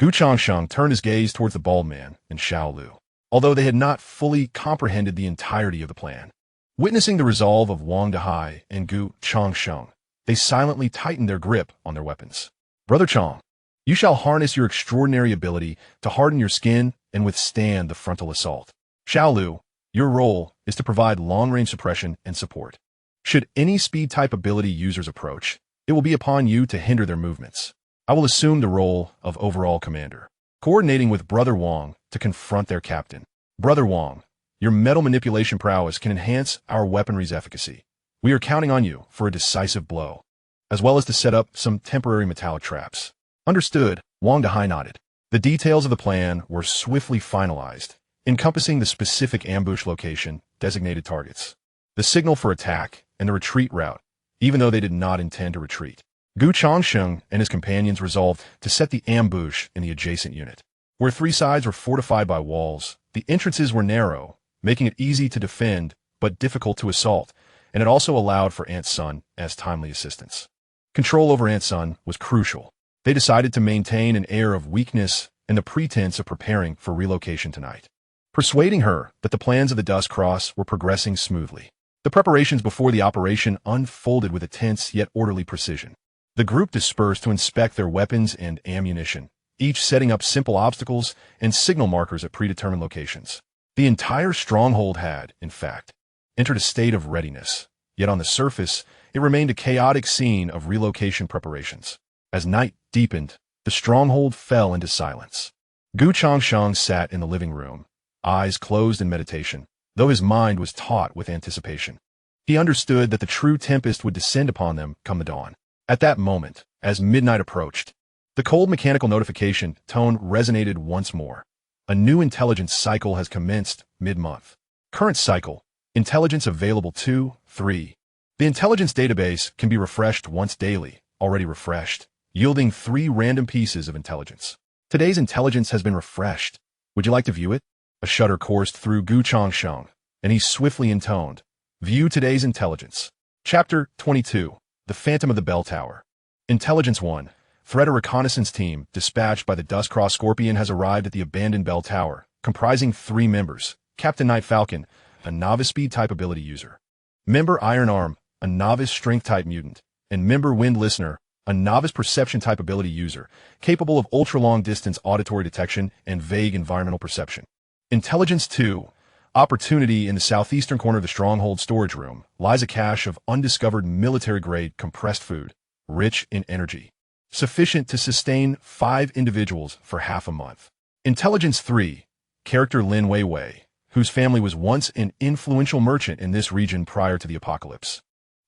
Changsheng turned his gaze towards the bald man and Xiao Lu, although they had not fully comprehended the entirety of the plan. Witnessing the resolve of Wang Dahai and Changsheng, they silently tightened their grip on their weapons. "Brother Chang, you shall harness your extraordinary ability to harden your skin and withstand the frontal assault. Xiao Lu, your role is to provide long-range suppression and support. Should any speed-type ability users approach, it will be upon you to hinder their movements. I will assume the role of overall commander, coordinating with Brother Wang to confront their captain. Brother Wang, your metal manipulation prowess can enhance our weaponry's efficacy. We are counting on you for a decisive blow, as well as to set up some temporary metallic traps." "Understood," Wang Dahai nodded. The details of the plan were swiftly finalized, encompassing the specific ambush location, designated targets, the signal for attack, and the retreat route, even though they did not intend to retreat. Changsheng and his companions resolved to set the ambush in the adjacent unit. Where three sides were fortified by walls, the entrances were narrow, making it easy to defend but difficult to assault, and it also allowed for Aunt Sun as timely assistance. Control over Aunt Sun was crucial. They decided to maintain an air of weakness and the pretense of preparing for relocation tonight, persuading her that the plans of the Dust Cross were progressing smoothly. The preparations before the operation unfolded with a tense yet orderly precision. The group dispersed to inspect their weapons and ammunition, each setting up simple obstacles and signal markers at predetermined locations. The entire stronghold had, in fact, entered a state of readiness, yet on the surface, it remained a chaotic scene of relocation preparations. As night deepened, the stronghold fell into silence. Changsheng sat in the living room, eyes closed in meditation, though his mind was taut with anticipation. He understood that the true tempest would descend upon them come the dawn. At that moment, as midnight approached, the cold mechanical notification tone resonated once more. A new intelligence cycle has commenced mid-month. Current cycle, intelligence available 2, 3. The intelligence database can be refreshed once daily, already refreshed, yielding 3 random pieces of intelligence. Today's intelligence has been refreshed. Would you like to view it? A shudder coursed through Changsheng, and he swiftly intoned, "View today's intelligence." Chapter 22. The Phantom of the Bell Tower. Intelligence 1. Threat: a reconnaissance team dispatched by the Dust-Cross Scorpion has arrived at the abandoned bell tower, comprising 3 members. Captain Night Falcon, a novice speed-type ability user. Member Iron Arm, a novice strength-type mutant. And Member Wind Listener, a novice perception-type ability user, capable of ultra-long-distance auditory detection and vague environmental perception. Intelligence 2. Opportunity: in the southeastern corner of the Stronghold storage room lies a cache of undiscovered military-grade compressed food, rich in energy, sufficient to sustain 5 individuals for half a month. Intelligence 3. Character Lin Weiwei, whose family was once an influential merchant in this region prior to the apocalypse,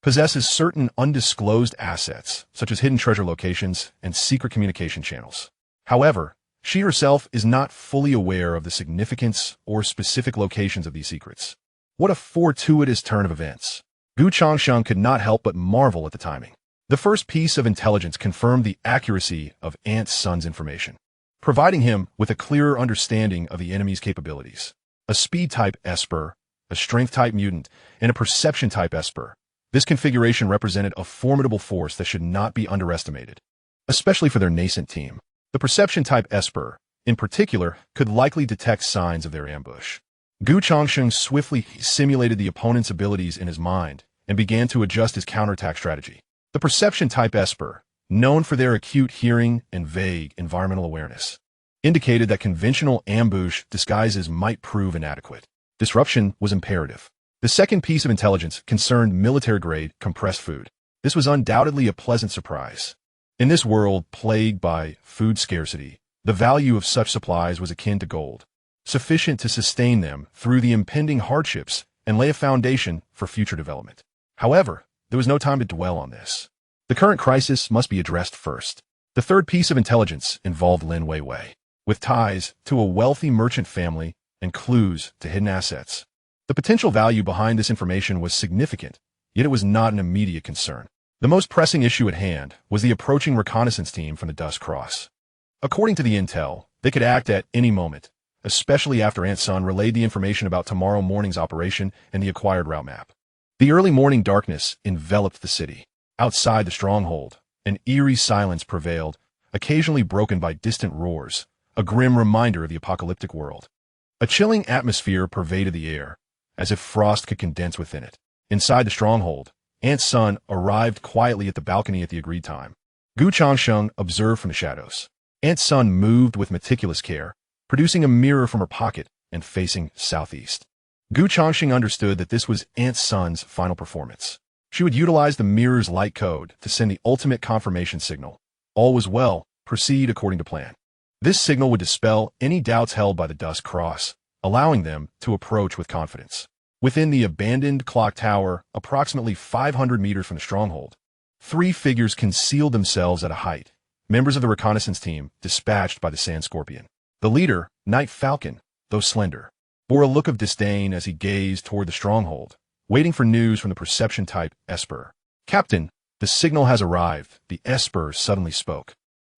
possesses certain undisclosed assets, such as hidden treasure locations and secret communication channels. However, she herself is not fully aware of the significance or specific locations of these secrets. What a fortuitous turn of events. Changsheng could not help but marvel at the timing. The first piece of intelligence confirmed the accuracy of Ant Sun's information, providing him with a clearer understanding of the enemy's capabilities. A speed-type Esper, a strength-type mutant, and a perception-type Esper. This configuration represented a formidable force that should not be underestimated, especially for their nascent team. The perception-type Esper, in particular, could likely detect signs of their ambush. Changsheng swiftly simulated the opponent's abilities in his mind and began to adjust his counterattack strategy. The perception-type Esper, known for their acute hearing and vague environmental awareness, indicated that conventional ambush disguises might prove inadequate. Disruption was imperative. The second piece of intelligence concerned military-grade compressed food. This was undoubtedly a pleasant surprise. In this world plagued by food scarcity, the value of such supplies was akin to gold, sufficient to sustain them through the impending hardships and lay a foundation for future development. However, there was no time to dwell on this. The current crisis must be addressed first. The third piece of intelligence involved Lin Weiwei, with ties to a wealthy merchant family and clues to hidden assets. The potential value behind this information was significant, yet it was not an immediate concern. The most pressing issue at hand was the approaching reconnaissance team from the Dust Cross. According to the intel, they could act at any moment, especially after Ant Sun relayed the information about tomorrow morning's operation and the acquired route map. The early morning darkness enveloped the city. Outside the stronghold, an eerie silence prevailed, occasionally broken by distant roars, a grim reminder of the apocalyptic world. A chilling atmosphere pervaded the air, as if frost could condense within it. Inside the stronghold, Ant Sun arrived quietly at the balcony at the agreed time. Changsheng observed from the shadows. Ant Sun moved with meticulous care, producing a mirror from her pocket and facing southeast. Changsheng understood that this was Ant Sun's final performance. She would utilize the mirror's light code to send the ultimate confirmation signal. All was well, proceed according to plan. This signal would dispel any doubts held by the Dust Cross, allowing them to approach with confidence. Within the abandoned clock tower, approximately 500 meters from the stronghold, 3 figures concealed themselves at a height, members of the reconnaissance team dispatched by the Sand Scorpion. The leader, Night Falcon, though slender, bore a look of disdain as he gazed toward the stronghold, waiting for news from the perception-type Esper. "Captain, the signal has arrived," the Esper suddenly spoke,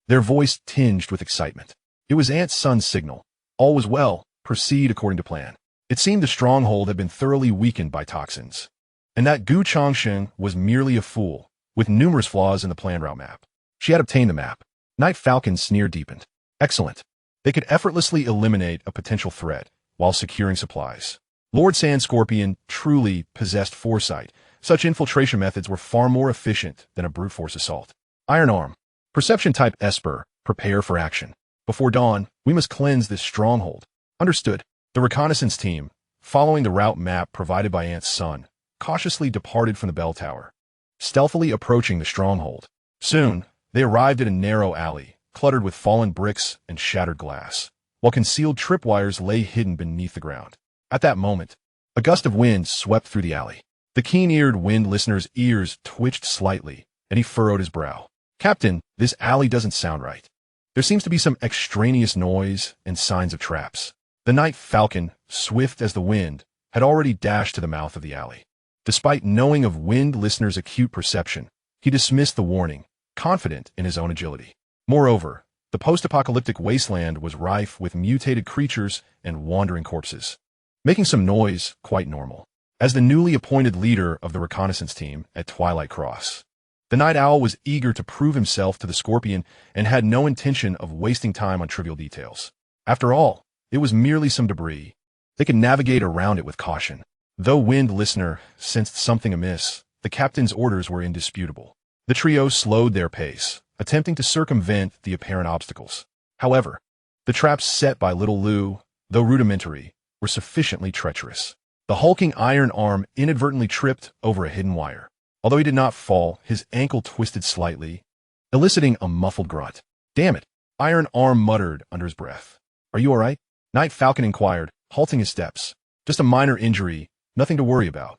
their voice tinged with excitement. It was Ant Sun's signal. All was well, proceed according to plan. It seemed the stronghold had been thoroughly weakened by toxins, and that Changsheng was merely a fool, with numerous flaws in the plan route map. She had obtained the map. Night Falcon's sneer deepened. Excellent. They could effortlessly eliminate a potential threat while securing supplies. Lord Sand Scorpion truly possessed foresight. Such infiltration methods were far more efficient than a brute force assault. Iron Arm. Perception-type Esper, prepare for action. Before dawn, we must cleanse this stronghold. Understood. The reconnaissance team, following the route map provided by Ant Sun, cautiously departed from the bell tower, stealthily approaching the stronghold. Soon, they arrived at a narrow alley, cluttered with fallen bricks and shattered glass. while concealed tripwires lay hidden beneath the ground. At that moment, a gust of wind swept through the alley. The keen-eared wind listener's ears twitched slightly, and he furrowed his brow. "Captain, this alley doesn't sound right. There seems to be some extraneous noise and signs of traps." The night falcon, swift as the wind, had already dashed to the mouth of the alley. Despite knowing of wind listener's acute perception, he dismissed the warning, confident in his own agility. Moreover, the post-apocalyptic wasteland was rife with mutated creatures and wandering corpses, making some noise quite normal. As the newly appointed leader of the reconnaissance team at Twilight Cross, the Night Owl was eager to prove himself to the Scorpion and had no intention of wasting time on trivial details. After all, it was merely some debris. They could navigate around it with caution. Though Wind Listener sensed something amiss, the captain's orders were indisputable. The trio slowed their pace, attempting to circumvent the apparent obstacles. However, the traps set by Little Lou, though rudimentary, were sufficiently treacherous. The hulking iron arm inadvertently tripped over a hidden wire. Although he did not fall, his ankle twisted slightly, eliciting a muffled grunt. "Damn it," Iron Arm muttered under his breath. "Are you all right?" Night Falcon inquired, halting his steps. "Just a minor injury, nothing to worry about."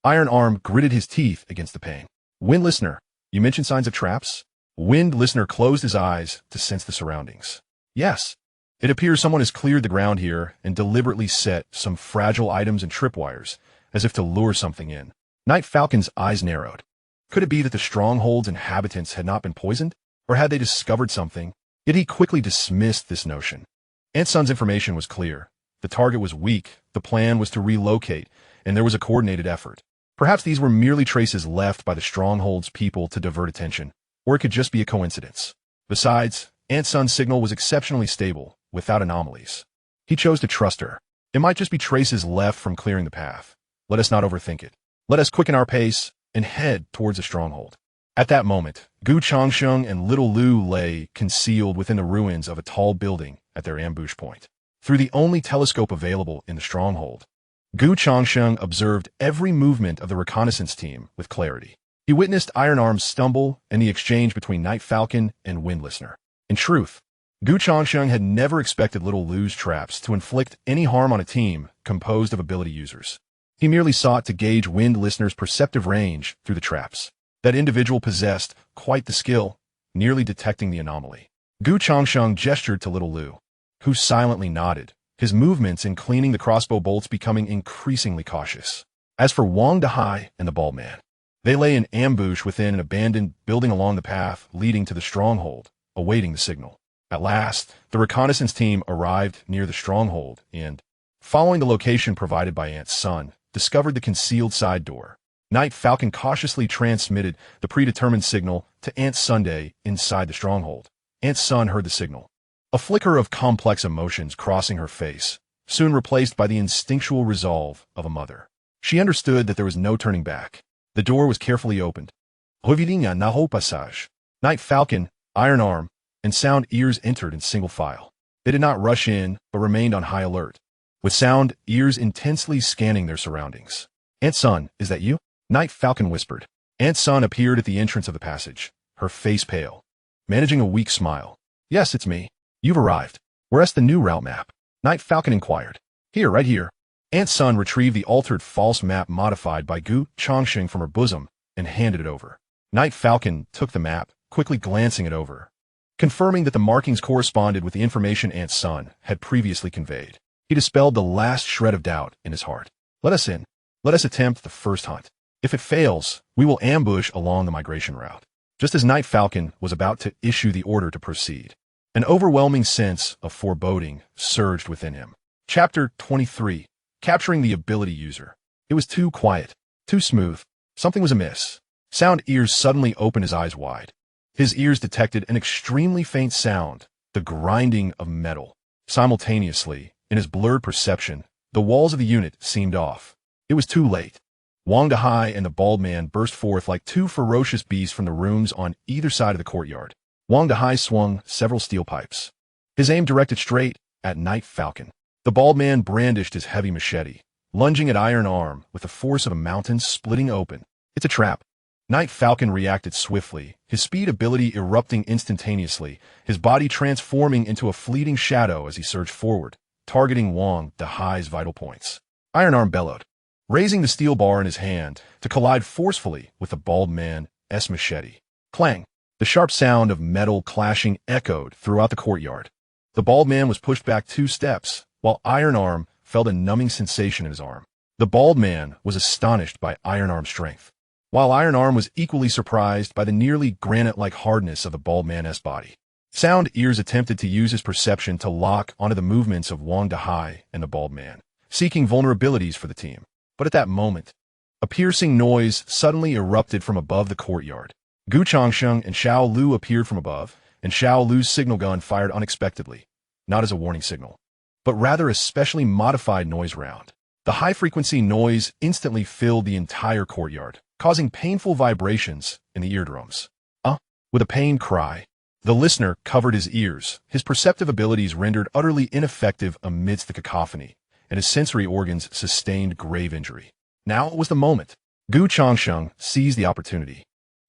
Iron Arm gritted his teeth against the pain. "Wind Listener, you mentioned signs of traps?" Wind Listener closed his eyes to sense the surroundings. "Yes. It appears someone has cleared the ground here and deliberately set some fragile items and tripwires, as if to lure something in." Night Falcon's eyes narrowed. Could it be that the stronghold's inhabitants had not been poisoned? Or had they discovered something? Yet he quickly dismissed this notion. Aunt Sun's information was clear. The target was weak, the plan was to relocate, and there was a coordinated effort. Perhaps these were merely traces left by the stronghold's people to divert attention, or it could just be a coincidence. Besides, Aunt Sun's signal was exceptionally stable, without anomalies. He chose to trust her. It might just be traces left from clearing the path. Let us not overthink it. Let us quicken our pace and head towards the stronghold. At that moment, Gu Changsheng and Little Lu lay concealed within the ruins of a tall building at their ambush point. Through the only telescope available in the stronghold, Gu Changsheng observed every movement of the reconnaissance team with clarity. He witnessed Iron Arm's stumble and the exchange between Night Falcon and Wind Listener. In truth, Gu Changsheng had never expected Little Lu's traps to inflict any harm on a team composed of ability users. He merely sought to gauge Wind Listener's perceptive range through the traps. That individual possessed quite the skill, nearly detecting the anomaly. Gu Changsheng gestured to Little Lu, who silently nodded, his movements in cleaning the crossbow bolts becoming increasingly cautious. As for Wang Dahai and the bald man, they lay in ambush within an abandoned building along the path leading to the stronghold, awaiting the signal. At last, the reconnaissance team arrived near the stronghold and, following the location provided by Aunt Sun, discovered the concealed side door. Night Falcon cautiously transmitted the predetermined signal to Aunt Sunday inside the stronghold. Aunt Sun heard the signal. A flicker of complex emotions crossing her face, soon replaced by the instinctual resolve of a mother. She understood that there was no turning back. The door was carefully opened. Night Falcon, Iron Arm, and Sound Ears entered in single file. They did not rush in, but remained on high alert, with Sound Ears intensely scanning their surroundings. "Aunt Sun, is that you?" Night Falcon whispered. Aunt Sun appeared at the entrance of the passage, her face pale, managing a weak smile. "Yes, it's me. You've arrived. Where's the new route map?" Night Falcon inquired. "Here, right here." Aunt Sun retrieved the altered false map modified by Gu Changsheng from her bosom and handed it over. Night Falcon took the map, quickly glancing it over, confirming that the markings corresponded with the information Aunt Sun had previously conveyed. He dispelled the last shred of doubt in his heart. "Let us in. Let us attempt the first hunt. If it fails, we will ambush along the migration route." Just as Night Falcon was about to issue the order to proceed, an overwhelming sense of foreboding surged within him. Chapter 23. Capturing the Ability User. It was too quiet, too smooth. Something was amiss. Sound Ears suddenly opened his eyes wide. His ears detected an extremely faint sound, the grinding of metal. Simultaneously, in his blurred perception, the walls of the unit seemed off. It was too late. Wang Dahai and the bald man burst forth like two ferocious beasts from the rooms on either side of the courtyard. Wang Dahai swung several steel pipes, his aim directed straight at Night Falcon. The bald man brandished his heavy machete, lunging at Iron Arm with the force of a mountain splitting open. "It's a trap." Night Falcon reacted swiftly, his speed ability erupting instantaneously, his body transforming into a fleeting shadow as he surged forward, targeting Wang Dahai's vital points. Iron Arm bellowed, raising the steel bar in his hand to collide forcefully with the bald man's machete. Clang! The sharp sound of metal clashing echoed throughout the courtyard. The bald man was pushed back 2 steps, while Iron Arm felt a numbing sensation in his arm. The bald man was astonished by Iron Arm's strength, while Iron Arm was equally surprised by the nearly granite-like hardness of the bald man's body. Sound Ears attempted to use his perception to lock onto the movements of Wang Dahai and the bald man, seeking vulnerabilities for the team. But at that moment, a piercing noise suddenly erupted from above the courtyard. Gu Changsheng and Xiao Lu appeared from above, and Xiao Lu's signal gun fired unexpectedly, not as a warning signal, but rather a specially modified noise round. The high-frequency noise instantly filled the entire courtyard, causing painful vibrations in the eardrums. With a pained cry, the listener covered his ears, his perceptive abilities rendered utterly ineffective amidst the cacophony, and his sensory organs sustained grave injury. Now it was the moment. Gu Changsheng seized the opportunity,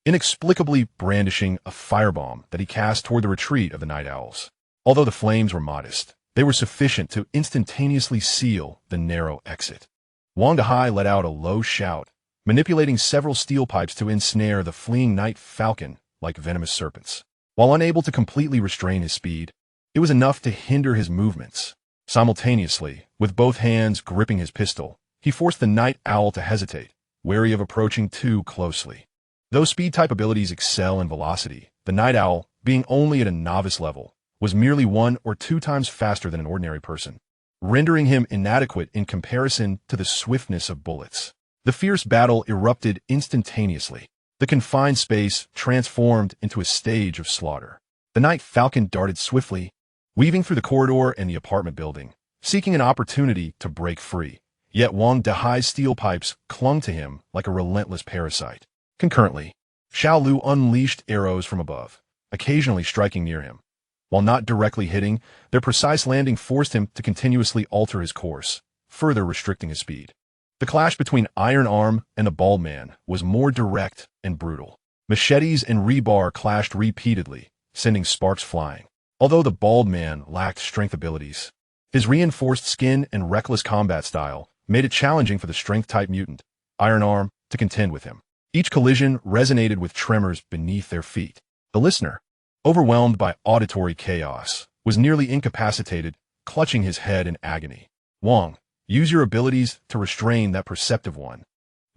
inexplicably brandishing a firebomb that he cast toward the retreat of the Night Owls. Although the flames were modest, they were sufficient to instantaneously seal the narrow exit. Wang Dahai let out a low shout, manipulating several steel pipes to ensnare the fleeing Night Falcon like venomous serpents. While unable to completely restrain his speed, it was enough to hinder his movements. Simultaneously, with both hands gripping his pistol, he forced the Night Owl to hesitate, wary of approaching too closely. Though speed-type abilities excel in velocity, the Night Owl, being only at a novice level, was merely 1 or 2 times faster than an ordinary person, rendering him inadequate in comparison to the swiftness of bullets. The fierce battle erupted instantaneously. The confined space transformed into a stage of slaughter. The Night Falcon darted swiftly, weaving through the corridor and the apartment building, seeking an opportunity to break free. Yet Wang Dahai's steel pipes clung to him like a relentless parasite. Concurrently, Xiao Lu unleashed arrows from above, occasionally striking near him. While not directly hitting, their precise landing forced him to continuously alter his course, further restricting his speed. The clash between Iron Arm and the bald man was more direct and brutal. Machetes and rebar clashed repeatedly, sending sparks flying. Although the bald man lacked strength abilities, his reinforced skin and reckless combat style made it challenging for the strength-type mutant, Iron Arm, to contend with him. Each collision resonated with tremors beneath their feet. The listener, overwhelmed by auditory chaos, was nearly incapacitated, clutching his head in agony. Wang, use your abilities to restrain that perceptive one.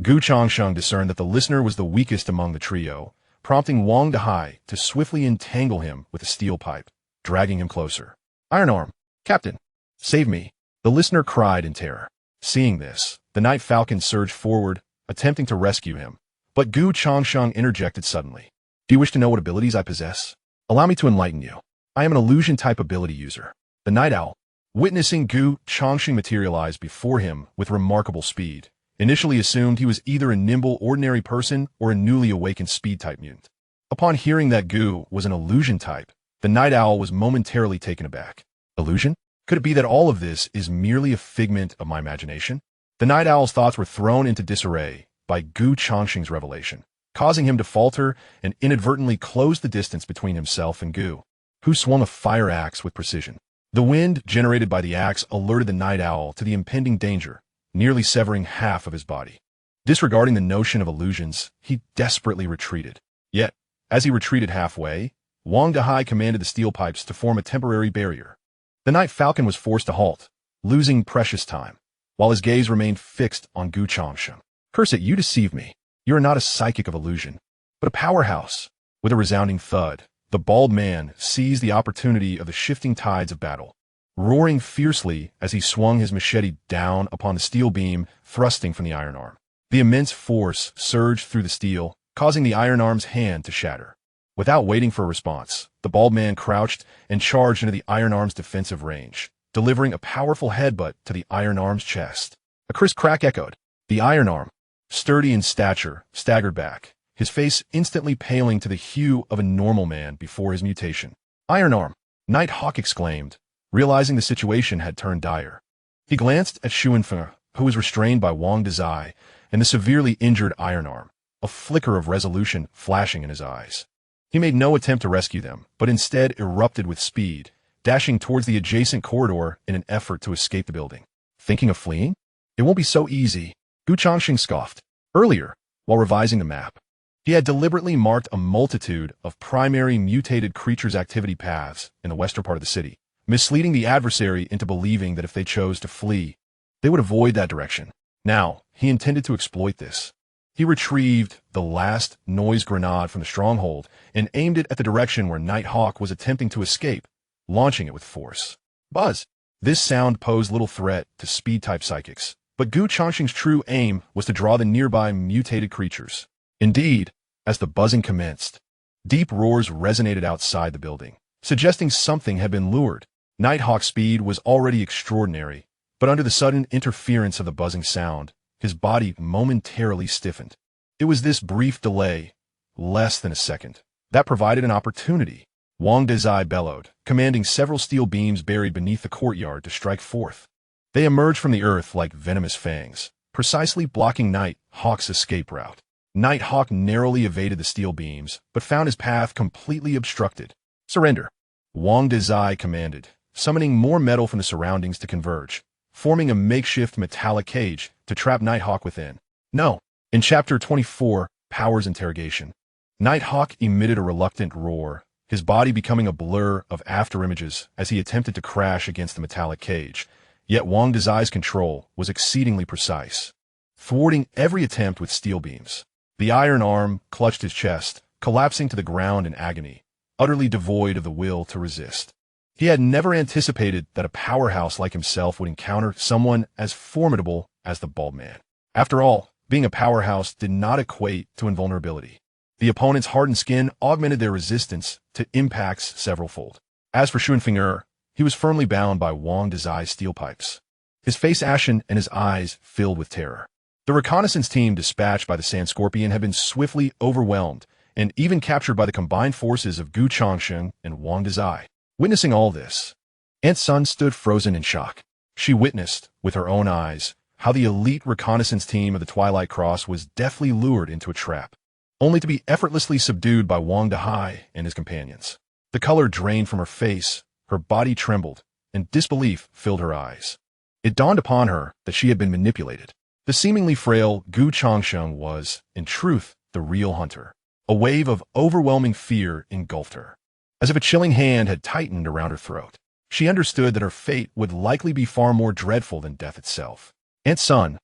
Gu Changsheng discerned that the listener was the weakest among the trio, prompting Wang Dahai to swiftly entangle him with a steel pipe, dragging him closer. Iron Arm, Captain, save me, the listener cried in terror. Seeing this, the Night Falcon surged forward, attempting to rescue him, but Gu Changsheng interjected suddenly. Do you wish to know what abilities I possess? Allow me to enlighten you. I am an illusion-type ability user. The Night Owl, witnessing Gu Changsheng materialize before him with remarkable speed, initially assumed he was either a nimble ordinary person or a newly awakened speed-type mutant. Upon hearing that Gu was an illusion type, the Night Owl was momentarily taken aback. Illusion? Could it be that all of this is merely a figment of my imagination? The Night Owl's thoughts were thrown into disarray by Gu Changsheng's revelation, causing him to falter and inadvertently close the distance between himself and Gu, who swung a fire axe with precision. The wind generated by the axe alerted the Night Owl to the impending danger, nearly severing half of his body. Disregarding the notion of illusions, he desperately retreated. Yet, as he retreated halfway, Wang Dahai commanded the steel pipes to form a temporary barrier. The Night Falcon was forced to halt, losing precious time, while his gaze remained fixed on Gu Changsheng. Curse it, you deceive me. You are not a psychic of illusion, but a powerhouse. With a resounding thud, the bald man seized the opportunity of the shifting tides of battle, roaring fiercely as he swung his machete down upon the steel beam thrusting from the Iron Arm. The immense force surged through the steel, causing the Iron Arm's hand to shatter. Without waiting for a response, the bald man crouched and charged into the Iron Arm's defensive range, delivering a powerful headbutt to the Iron Arm's chest. A crisp crack echoed. The Iron Arm, sturdy in stature, staggered back, his face instantly paling to the hue of a normal man before his mutation. Iron Arm, Night Hawk exclaimed, realizing the situation had turned dire. He glanced at Xuanfeng, who was restrained by Wang Dahai and the severely injured Iron Arm. a flicker of resolution flashing in his eyes. He made no attempt to rescue them, but instead erupted with speed, dashing towards the adjacent corridor in an effort to escape the building. Thinking of fleeing? It won't be so easy, Changsheng scoffed. Earlier, while revising the map, he had deliberately marked a multitude of primary mutated creatures' activity paths in the western part of the city, misleading the adversary into believing that if they chose to flee, they would avoid that direction. Now, he intended to exploit this. He retrieved the last noise grenade from the stronghold and aimed it at the direction where Nighthawk was attempting to escape, launching it with force. Buzz! This sound posed little threat to speed-type psychics, but Changsheng's true aim was to draw the nearby mutated creatures. Indeed, as the buzzing commenced, deep roars resonated outside the building, suggesting something had been lured. Nighthawk's speed was already extraordinary, but under the sudden interference of the buzzing sound, his body momentarily stiffened. It was this brief delay, less than a second, that provided an opportunity. Wang Dezai bellowed, commanding several steel beams buried beneath the courtyard to strike forth. They emerged from the earth like venomous fangs, precisely blocking Nighthawk's escape route. Nighthawk narrowly evaded the steel beams, but found his path completely obstructed. Surrender, Wang Dezai commanded, summoning more metal from the surroundings to converge, forming a makeshift metallic cage to trap Nighthawk within. No. In Chapter 24, Power's Interrogation, Nighthawk emitted a reluctant roar, his body becoming a blur of afterimages as he attempted to crash against the metallic cage. Yet Wang Dezai's control was exceedingly precise, thwarting every attempt with steel beams. The iron arm clutched his chest, collapsing to the ground in agony, utterly devoid of the will to resist. He had never anticipated that a powerhouse like himself would encounter someone as formidable as the Bald Man. After all, being a powerhouse did not equate to invulnerability. The opponent's hardened skin augmented their resistance to impacts several-fold. As for Schunfinger, he was firmly bound by Wang Dezai's steel pipes, his face ashen and his eyes filled with terror. The reconnaissance team dispatched by the Sand Scorpion had been swiftly overwhelmed and even captured by the combined forces of Changsheng and Wang Dezai. Witnessing all this, Aunt Sun stood frozen in shock. She witnessed, with her own eyes, how the elite reconnaissance team of the Twilight Cross was deftly lured into a trap, only to be effortlessly subdued by Wang Dezai and his companions. The color drained from her face, her body trembled, and disbelief filled her eyes. It dawned upon her that she had been manipulated. The seemingly frail Changsheng was, in truth, the real hunter. A wave of overwhelming fear engulfed her, as if a chilling hand had tightened around her throat. She understood that her fate would likely be far more dreadful than death itself. Aunt Sun,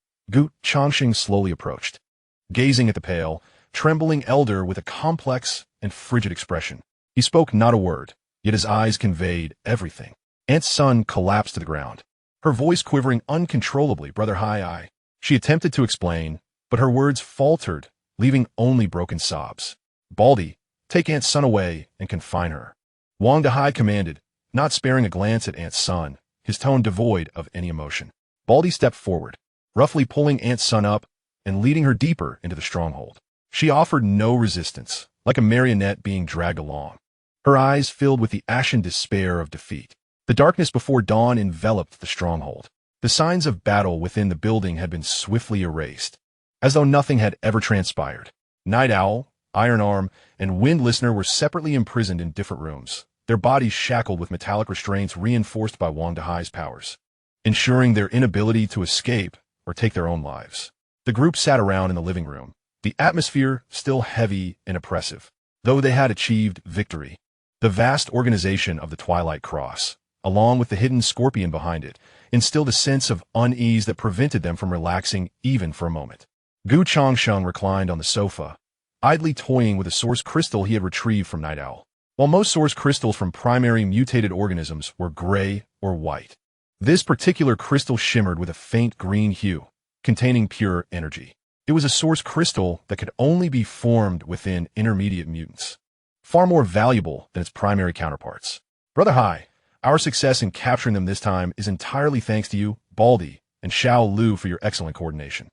Changsheng slowly approached, gazing at the pale, trembling elder with a complex and frigid expression. He spoke not a word, yet his eyes conveyed everything. Aunt Sun collapsed to the ground, her voice quivering uncontrollably. Brother Hai. She attempted to explain, but her words faltered, leaving only broken sobs. Baldy, take Aunt Sun away and confine her, Wang Dezai commanded, not sparing a glance at Aunt Sun, his tone devoid of any emotion. Baldy stepped forward, roughly pulling Aunt Sun up and leading her deeper into the stronghold. She offered no resistance, like a marionette being dragged along. Her eyes filled with the ashen despair of defeat. The darkness before dawn enveloped the stronghold. The signs of battle within the building had been swiftly erased, as though nothing had ever transpired. Night Owl, Iron Arm, and Wind Listener were separately imprisoned in different rooms, their bodies shackled with metallic restraints reinforced by Wang Dezai's powers, ensuring their inability to escape or take their own lives. The group sat around in the living room, the atmosphere still heavy and oppressive, though they had achieved victory. The vast organization of the Twilight Cross, along with the hidden scorpion behind it, instilled a sense of unease that prevented them from relaxing even for a moment. Changsheng reclined on the sofa, idly toying with a source crystal he had retrieved from Night Owl. While most source crystals from primary mutated organisms were gray or white, this particular crystal shimmered with a faint green hue, containing pure energy. It was a source crystal that could only be formed within intermediate mutants, far more valuable than its primary counterparts. Brother Hai, our success in capturing them this time is entirely thanks to you, Baldy, and Xiao Lu for your excellent coordination.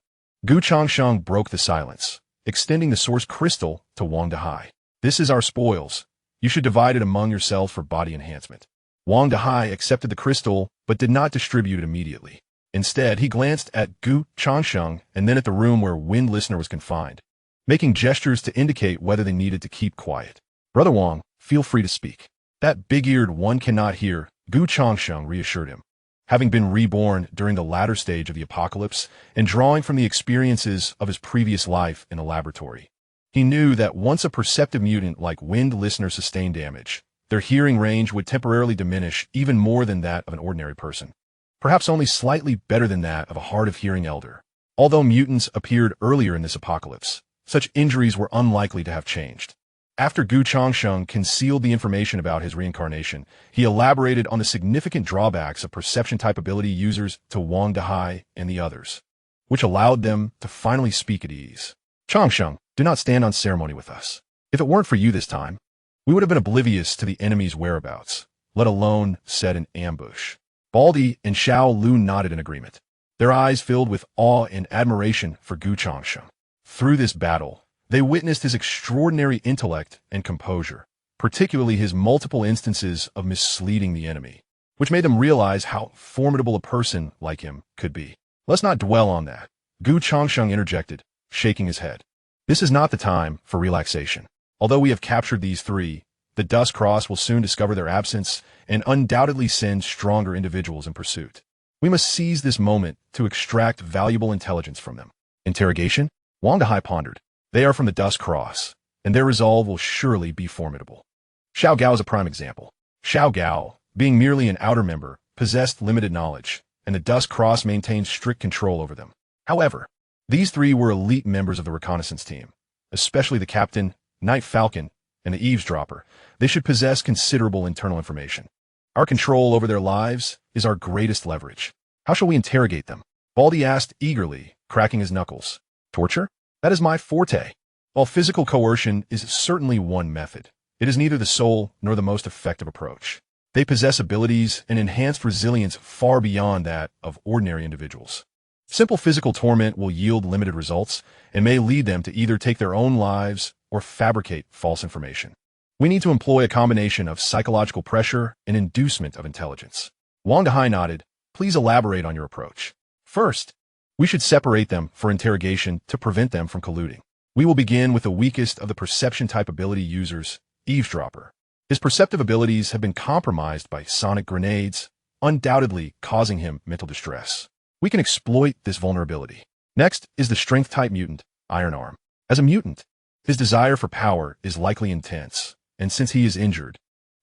Changsheng broke the silence, extending the source crystal to Wang Dezai. This is our spoils. You should divide it among yourselves for body enhancement. Wang Dezai accepted the crystal, but did not distribute it immediately. Instead, he glanced at Changsheng and then at the room where Wind Listener was confined. making gestures to indicate whether they needed to keep quiet. Brother Wang, feel free to speak. That big-eared one cannot hear, Changsheng reassured him. Having been reborn during the latter stage of the apocalypse and drawing from the experiences of his previous life in a laboratory, he knew that once a perceptive mutant like Wind Listener sustained damage, their hearing range would temporarily diminish even more than that of an ordinary person. Perhaps only slightly better than that of a hard-of-hearing elder. Although mutants appeared earlier in this apocalypse, such injuries were unlikely to have changed. After Changsheng concealed the information about his reincarnation, he elaborated on the significant drawbacks of perception-type ability users to Wang Dahai and the others, which allowed them to finally speak at ease. Changsheng, do not stand on ceremony with us. If it weren't for you this time, we would have been oblivious to the enemy's whereabouts, let alone set an ambush. Baldy and Xiao Lu nodded in agreement, their eyes filled with awe and admiration for Changsheng. Through this battle, they witnessed his extraordinary intellect and composure, particularly his multiple instances of misleading the enemy, which made them realize how formidable a person like him could be. Let's not dwell on that, Changsheng interjected, shaking his head. This is not the time for relaxation. Although we have captured these three, the Dust Cross will soon discover their absence and undoubtedly send stronger individuals in pursuit. We must seize this moment to extract valuable intelligence from them. Interrogation? Wang Dahai pondered. They are from the Dust Cross, and their resolve will surely be formidable. Xiao Gao is a prime example. Xiao Gao, being merely an outer member, possessed limited knowledge, and the Dust Cross maintained strict control over them. However, these three were elite members of the reconnaissance team, especially the captain, Night Falcon, and the eavesdropper. They should possess considerable internal information. Our control over their lives is our greatest leverage. How shall we interrogate them? Baldy asked eagerly, cracking his knuckles. Torture? That is my forte. While physical coercion is certainly one method, it is neither the sole nor the most effective approach. They possess abilities and enhanced resilience far beyond that of ordinary individuals. Simple physical torment will yield limited results and may lead them to either take their own lives or fabricate false information. We need to employ a combination of psychological pressure and inducement of intelligence. Wang Dahai nodded. Please elaborate on your approach. First, we should separate them for interrogation to prevent them from colluding. We will begin with the weakest of the perception-type ability users, Eavesdropper. His perceptive abilities have been compromised by sonic grenades, undoubtedly causing him mental distress. We can exploit this vulnerability. Next is the strength-type mutant, Iron Arm. As a mutant, his desire for power is likely intense, and since he is injured,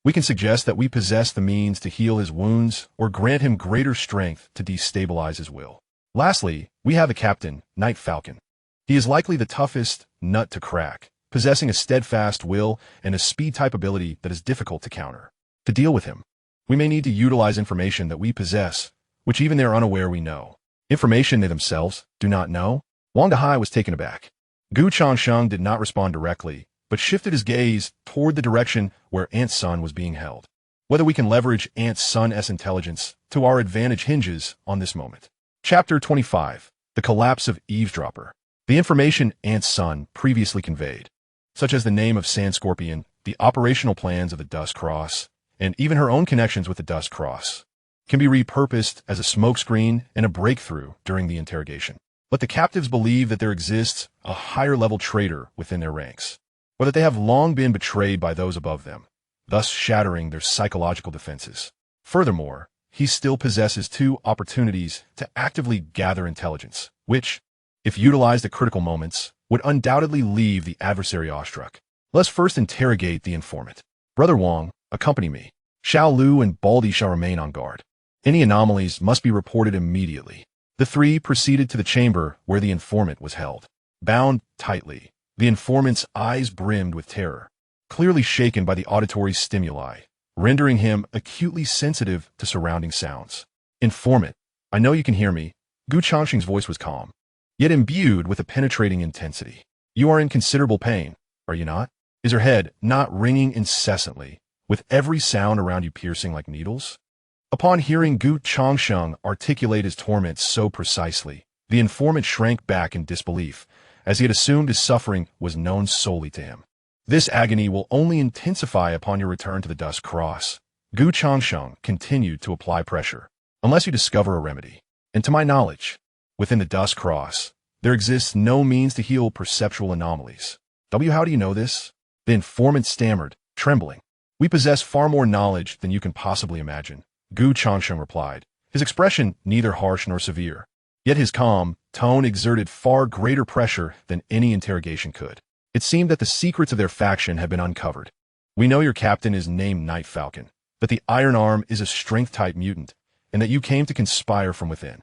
we can suggest that we possess the means to heal his wounds or grant him greater strength to destabilize his will. Lastly, we have the captain, Night Falcon. He is likely the toughest nut to crack, possessing a steadfast will and a speed-type ability that is difficult to counter. To deal with him, we may need to utilize information that we possess, which even they are unaware we know. Information they themselves do not know? Wang Dahai was taken aback. Changsheng did not respond directly, but shifted his gaze toward the direction where Aunt Sun was being held. Whether we can leverage Aunt Sun's intelligence to our advantage hinges on this moment. Chapter 25. The Collapse of Eavesdropper. The information Aunt Sun previously conveyed, such as the name of Sand Scorpion, the operational plans of the Dust Cross, and even her own connections with the Dust Cross, can be repurposed as a smokescreen and a breakthrough during the interrogation. Let the captives believe that there exists a higher-level traitor within their ranks, or that they have long been betrayed by those above them, thus shattering their psychological defenses. Furthermore, he still possesses two opportunities to actively gather intelligence, which, if utilized at critical moments, would undoubtedly leave the adversary awestruck. Let's first interrogate the informant. Brother Wang, accompany me. Xiao Lu and Baldy shall remain on guard. Any anomalies must be reported immediately. The three proceeded to the chamber where the informant was held. Bound tightly, the informant's eyes brimmed with terror, clearly shaken by the auditory stimuli, rendering him acutely sensitive to surrounding sounds. Informant, I know you can hear me. Changsheng's voice was calm, yet imbued with a penetrating intensity. You are in considerable pain, are you not? Is your head not ringing incessantly, with every sound around you piercing like needles? Upon hearing Changsheng articulate his torments so precisely, the informant shrank back in disbelief, as he had assumed his suffering was known solely to him. This agony will only intensify upon your return to the Dust Cross. Changsheng continued to apply pressure, unless you discover a remedy. And to my knowledge, within the Dust Cross, There exists no means to heal perceptual anomalies. How do you know this? The informant stammered, trembling. We possess far more knowledge than you can possibly imagine, Changsheng replied, his expression neither harsh nor severe. Yet his calm tone exerted far greater pressure than any interrogation could. It seemed that the secrets of their faction had been uncovered. We know your captain is named Night Falcon, that the Iron Arm is a strength-type mutant, and that you came to conspire from within.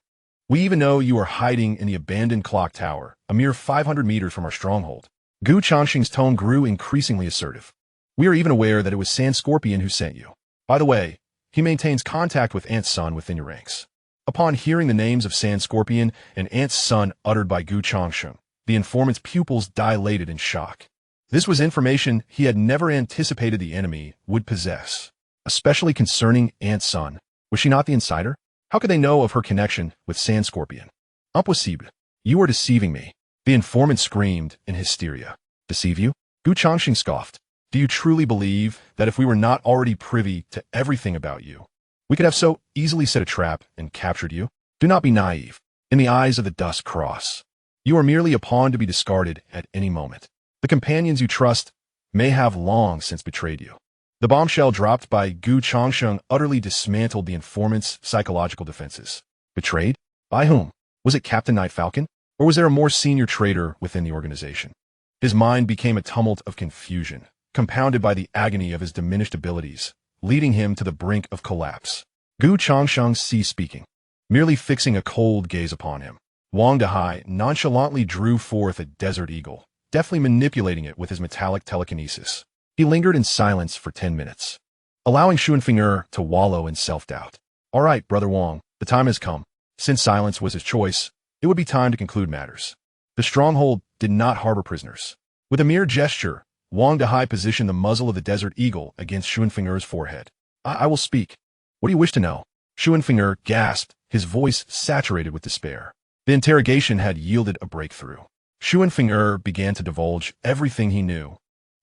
We even know you are hiding in the abandoned clock tower, a mere 500 meters from our stronghold. Changsheng's tone grew increasingly assertive. We are even aware that it was Sand Scorpion who sent you. By the way, he maintains contact with Ant's son within your ranks. Upon hearing the names of Sand Scorpion and Ant's son uttered by Changsheng, the informant's pupils dilated in shock. This was information he had never anticipated the enemy would possess, especially concerning Ant's son. Was she not the insider? How could they know of her connection with Sand Scorpion? Impossible. You are deceiving me. The informant screamed in hysteria. Deceive you? Changsheng scoffed. Do you truly believe that if we were not already privy to everything about you, we could have so easily set a trap and captured you? Do not be naive. In the eyes of the Dust Cross, you are merely a pawn to be discarded at any moment. The companions you trust may have long since betrayed you. The bombshell dropped by Changsheng utterly dismantled the informant's psychological defenses. Betrayed? By whom? Was it Captain Night Falcon? Or was there a more senior traitor within the organization? His mind became a tumult of confusion, compounded by the agony of his diminished abilities, leading him to the brink of collapse. Changsheng ceased speaking, merely fixing a cold gaze upon him. Wang Dahai nonchalantly drew forth a desert eagle, deftly manipulating it with his metallic telekinesis. He lingered in silence for 10 minutes, allowing Xuanfeng to wallow in self-doubt. All right, Brother Wang, the time has come. Since silence was his choice, it would be time to conclude matters. The stronghold did not harbor prisoners. With a mere gesture, Wang Dahai positioned the muzzle of the desert eagle against Xuanfeng's forehead. I will speak. What do you wish to know? Xuanfeng gasped, his voice saturated with despair. The interrogation had yielded a breakthrough. Xuanfeng began to divulge everything he knew,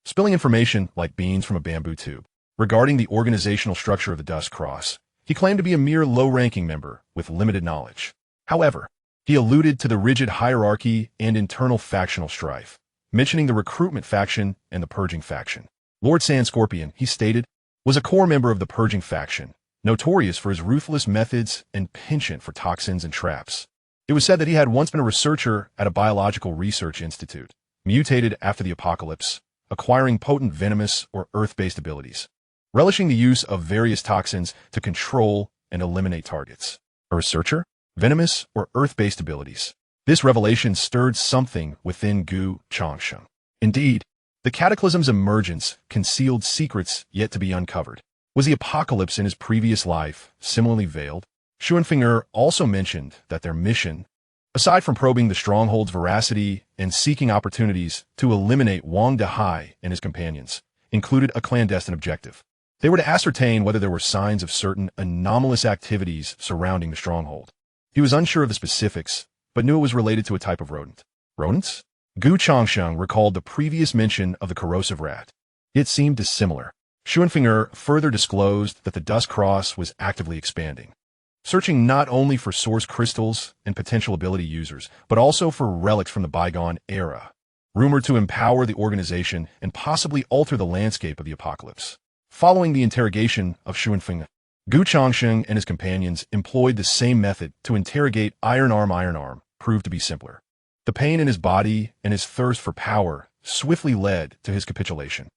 spilling information like beans from a bamboo tube. Regarding the organizational structure of the Dust Cross, he claimed to be a mere low-ranking member with limited knowledge. However, he alluded to the rigid hierarchy and internal factional strife, mentioning the recruitment faction and the purging faction. Lord Sand Scorpion, he stated, was a core member of the purging faction, notorious for his ruthless methods and penchant for toxins and traps. It was said that he had once been a researcher at a biological research institute, mutated after the apocalypse, acquiring potent venomous or earth-based abilities, relishing the use of various toxins to control and eliminate targets. A researcher? Venomous or earth-based abilities. This revelation stirred something within Changsheng. Indeed, the Cataclysm's emergence concealed secrets yet to be uncovered. Was the apocalypse in his previous life similarly veiled? Xuanfeng also mentioned that their mission, aside from probing the stronghold's veracity and seeking opportunities to eliminate Wang Dahai and his companions, included a clandestine objective. They were to ascertain whether there were signs of certain anomalous activities surrounding the stronghold. He was unsure of the specifics, but knew it was related to a type of rodent. Rodents? Changsheng recalled the previous mention of the corrosive rat. It seemed dissimilar. Xuanfeng further disclosed that the Dust Cross was actively expanding, searching not only for source crystals and potential ability users, but also for relics from the bygone era, rumored to empower the organization and possibly alter the landscape of the apocalypse. Following the interrogation of Xuanfeng, Changsheng and his companions employed the same method to interrogate Iron Arm proved to be simpler. The pain in his body and his thirst for power swiftly led to his capitulation.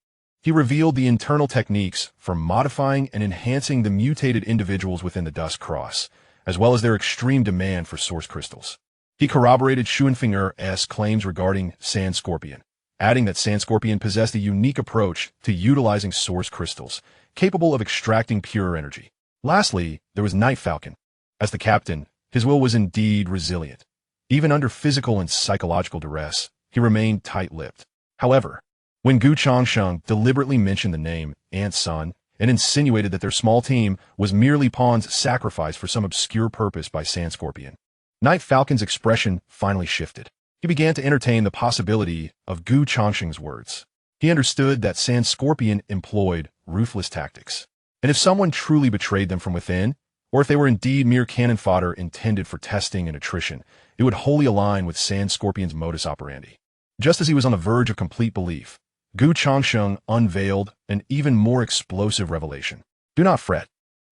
He revealed the internal techniques for modifying and enhancing the mutated individuals within the Dust Cross, as well as their extreme demand for source crystals. He corroborated Xuanfeng's claims regarding Sand Scorpion, adding that Sand Scorpion possessed a unique approach to utilizing source crystals, capable of extracting pure energy. Lastly, there was Night Falcon. As the captain, his will was indeed resilient. Even under physical and psychological duress, he remained tight-lipped. However, when Changsheng deliberately mentioned the name Ant's son and insinuated that their small team was merely pawns sacrificed for some obscure purpose by Sand Scorpion, Night Falcon's expression finally shifted. He began to entertain the possibility of Changsheng's words. He understood that Sand Scorpion employed ruthless tactics, and if someone truly betrayed them from within, or if they were indeed mere cannon fodder intended for testing and attrition, it would wholly align with Sand Scorpion's modus operandi. Just as he was on the verge of complete belief, Changsheng unveiled an even more explosive revelation. Do not fret.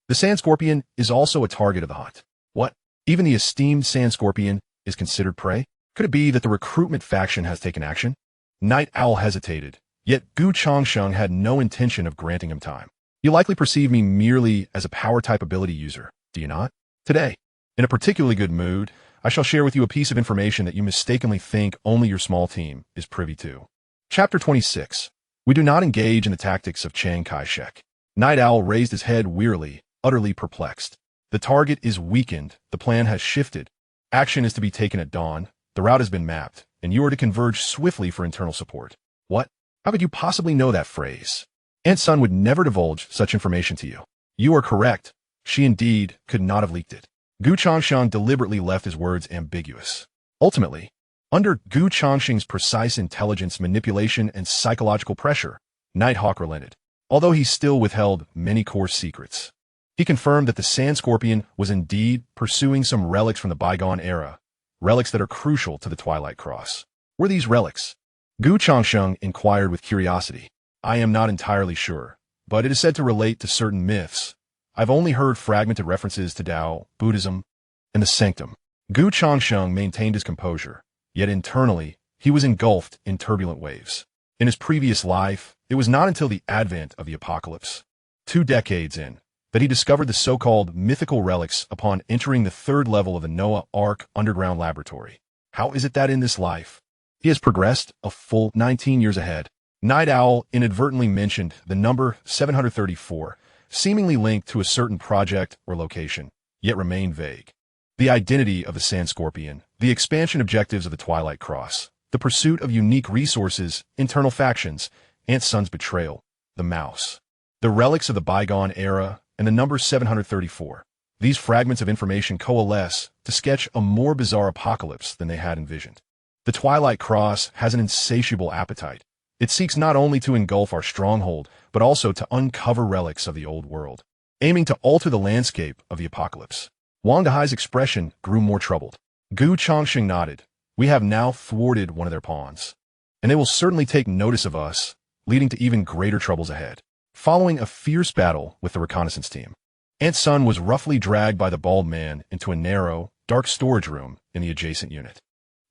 The Sand Scorpion is also a target of the hunt. What? Even the esteemed Sand Scorpion is considered prey? Could it be that the recruitment faction has taken action? Night Owl hesitated, yet Changsheng had no intention of granting him time. You likely perceive me merely as a power-type ability user, do you not? Today, in a particularly good mood, I shall share with you a piece of information that you mistakenly think only your small team is privy to. Chapter 26. We do not engage in the tactics of Chiang Kai-shek. Night Owl raised his head wearily, utterly perplexed. The target is weakened, the plan has shifted. Action is to be taken at dawn, the route has been mapped, and you are to converge swiftly for internal support. What? How could you possibly know that phrase? Aunt Sun would never divulge such information to you. You are correct. She indeed could not have leaked it. Changsheng deliberately left his words ambiguous. Ultimately, under Changsheng's precise intelligence, manipulation, and psychological pressure, Nighthawk relented, although he still withheld many core secrets. He confirmed that the Sand Scorpion was indeed pursuing some relics from the bygone era, relics that are crucial to the Twilight Cross. Were these relics? Changsheng inquired with curiosity. I am not entirely sure, but it is said to relate to certain myths. I've only heard fragmented references to Tao, Buddhism, and the Sanctum. Changsheng maintained his composure, yet internally, he was engulfed in turbulent waves. In his previous life, it was not until the advent of the apocalypse, 2 decades in, that he discovered the so-called mythical relics upon entering the 3rd level of the Noah Ark underground laboratory. How is it that in this life, he has progressed a full 19 years ahead? Night Owl inadvertently mentioned the number 734, seemingly linked to a certain project or location, yet remained vague. The identity of the Sand Scorpion, the expansion objectives of the Twilight Cross, the pursuit of unique resources, internal factions, Aunt Sun's betrayal, the mouse, the relics of the bygone era, and the number 734. These fragments of information coalesce to sketch a more bizarre apocalypse than they had envisioned. The Twilight Cross has an insatiable appetite. It seeks not only to engulf our stronghold, but also to uncover relics of the old world, aiming to alter the landscape of the apocalypse. Wang Dahai's expression grew more troubled. Changsheng nodded. We have now thwarted one of their pawns, and they will certainly take notice of us, leading to even greater troubles ahead. Following a fierce battle with the reconnaissance team, Aunt Sun was roughly dragged by the bald man into a narrow, dark storage room in the adjacent unit.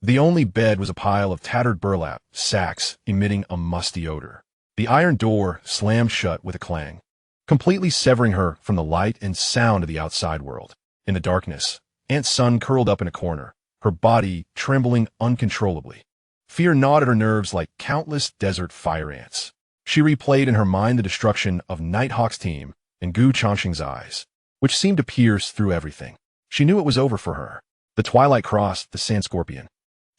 The only bed was a pile of tattered burlap sacks emitting a musty odor. The iron door slammed shut with a clang, completely severing her from the light and sound of the outside world. In the darkness, Aunt Sun curled up in a corner, her body trembling uncontrollably. Fear gnawed at her nerves like countless desert fire ants. She replayed in her mind the destruction of Nighthawk's team and Changsheng's eyes, which seemed to pierce through everything. She knew it was over for her. The Twilight Cross, the Sand Scorpion.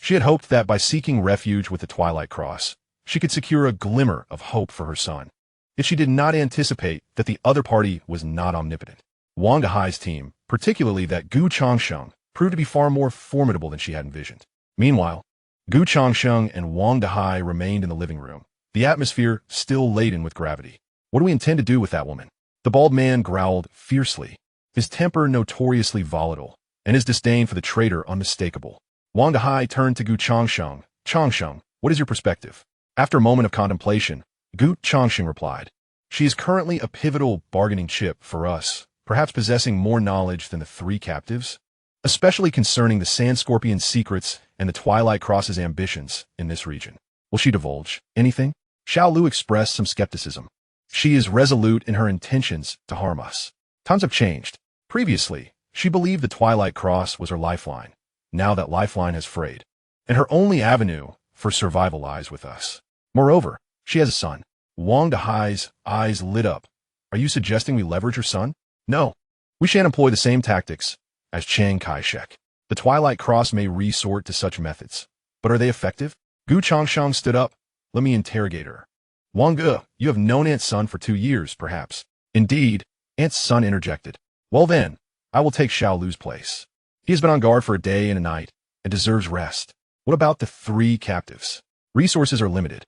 She had hoped that by seeking refuge with the Twilight Cross, she could secure a glimmer of hope for her son. Yet she did not anticipate that the other party was not omnipotent. Wang Dahai's team, particularly that Changsheng, proved to be far more formidable than she had envisioned. Meanwhile, Changsheng and Wang Dahai remained in the living room, the atmosphere still laden with gravity. What do we intend to do with that woman? The bald man growled fiercely, his temper notoriously volatile, and his disdain for the traitor unmistakable. Wang Dahai turned to Changsheng. Changsheng, what is your perspective? After a moment of contemplation, Changsheng replied, She is currently a pivotal bargaining chip for us, perhaps possessing more knowledge than the 3 captives, especially concerning the Sand Scorpion's secrets and the Twilight Cross's ambitions in this region. Will she divulge anything? Xiao Lu expressed some skepticism. She is resolute in her intentions to harm us. Times have changed. Previously, she believed the Twilight Cross was her lifeline. Now that lifeline has frayed, and her only avenue for survival lies with us. Moreover, she has a son. Wang Dahai's eyes lit up. Are you suggesting we leverage her son? No. We shan't employ the same tactics as Chiang Kai-shek. The Twilight Cross may resort to such methods, but are they effective? Changsheng stood up. Let me interrogate her. Wang Ge, you have known Aunt Sun for 2 years, perhaps. Indeed, Aunt Sun interjected. Well then, I will take Xiao Lu's place. He has been on guard for a day and a night, and deserves rest. What about the 3 captives? Resources are limited.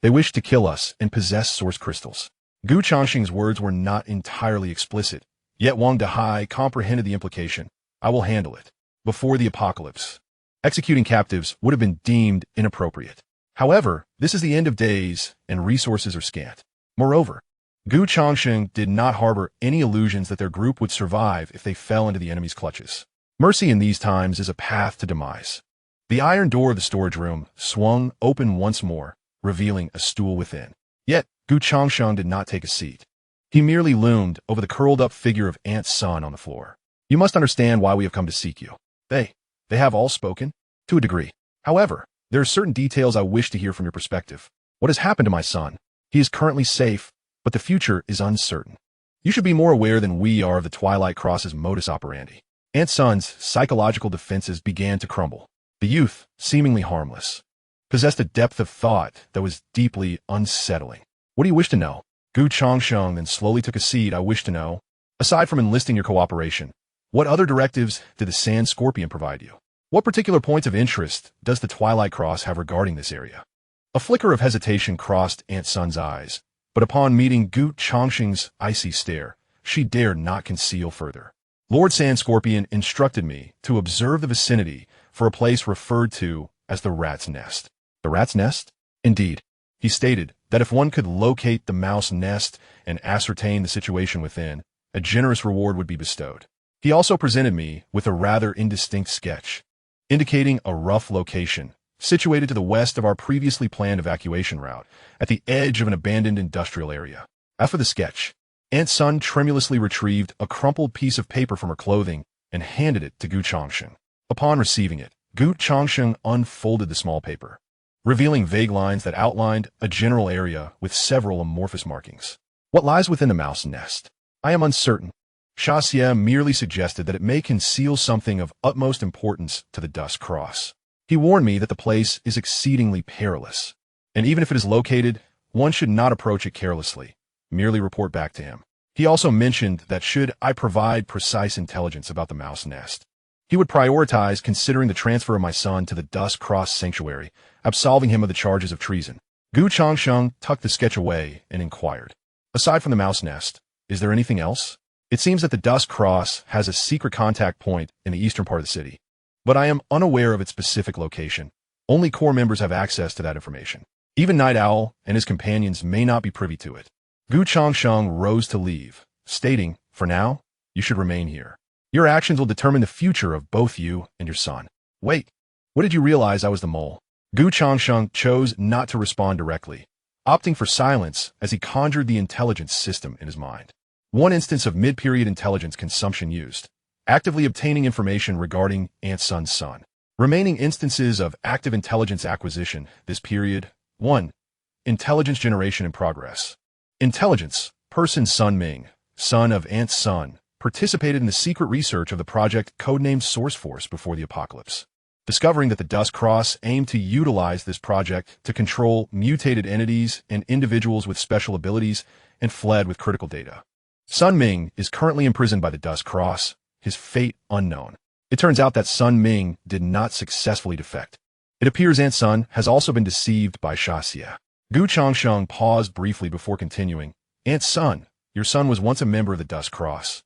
They wish to kill us and possess source crystals. Changsheng's words were not entirely explicit, Yet Wang Dahai comprehended the implication. I will handle it. Before the apocalypse. Executing captives would have been deemed inappropriate. However, this is the end of days, and resources are scant. Moreover, Gu Changsheng did not harbor any illusions that their group would survive if they fell into the enemy's clutches. Mercy in these times is a path to demise. The iron door of the storage room swung open once more, revealing a stool within. Yet, Gu Changsheng did not take a seat. He merely loomed over the curled-up figure of Aunt Sun on the floor. You must understand why we have come to seek you. They have all spoken? To a degree. However, there are certain details I wish to hear from your perspective. What has happened to my son? He is currently safe, but the future is uncertain. You should be more aware than we are of the Twilight Cross's modus operandi. Aunt Sun's psychological defenses began to crumble. The youth, seemingly harmless, possessed a depth of thought that was deeply unsettling. What do you wish to know? Gu Changsheng then slowly took a seat. I wish to know, aside from enlisting your cooperation, what other directives did the Sand Scorpion provide you? What particular points of interest does the Twilight Cross have regarding this area? A flicker of hesitation crossed Aunt Sun's eyes, but upon meeting Gu Changsheng's icy stare, she dared not conceal further. Lord Sand Scorpion instructed me to observe the vicinity for a place referred to as the Rat's Nest. The Rat's Nest? Indeed. He stated that if one could locate the mouse nest and ascertain the situation within, a generous reward would be bestowed. He also presented me with a rather indistinct sketch, indicating a rough location, situated to the west of our previously planned evacuation route, at the edge of an abandoned industrial area. As for the sketch, Aunt Sun tremulously retrieved a crumpled piece of paper from her clothing and handed it to Gu Changsheng. Upon receiving it, Gu Changsheng unfolded the small paper, revealing vague lines that outlined a general area with several amorphous markings. What lies within the mouse nest? I am uncertain. Xia merely suggested that it may conceal something of utmost importance to the Dust Cross. He warned me that the place is exceedingly perilous, and even if it is located, one should not approach it carelessly, merely report back to him. He also mentioned that should I provide precise intelligence about the mouse nest, he would prioritize considering the transfer of my son to the Dust Cross Sanctuary, absolving him of the charges of treason. Gu Changsheng tucked the sketch away and inquired, aside from the mouse nest, is there anything else? It seems that the Dust Cross has a secret contact point in the eastern part of the city, but I am unaware of its specific location. Only core members have access to that information. Even Night Owl and his companions may not be privy to it. Gu Changsheng rose to leave, stating, for now, you should remain here. Your actions will determine the future of both you and your son. Wait, what did you realize I was the mole? Gu Changsheng chose not to respond directly, opting for silence as he conjured the intelligence system in his mind. One instance of mid-period intelligence consumption used, actively obtaining information regarding Aunt Sun's son. Remaining instances of active intelligence acquisition this period. 1. Intelligence generation in progress. Intelligence. Person Sun Ming, son of Aunt Sun, participated in the secret research of the project codenamed Source Force before the apocalypse. Discovering that the Dust Cross aimed to utilize this project to control mutated entities and individuals with special abilities, and fled with critical data. Sun Ming is currently imprisoned by the Dust Cross, his fate unknown. It turns out that Sun Ming did not successfully defect. It appears Aunt Sun has also been deceived by Xia. Gu Changsheng paused briefly before continuing. Aunt Sun, your son was once a member of the Dust Cross,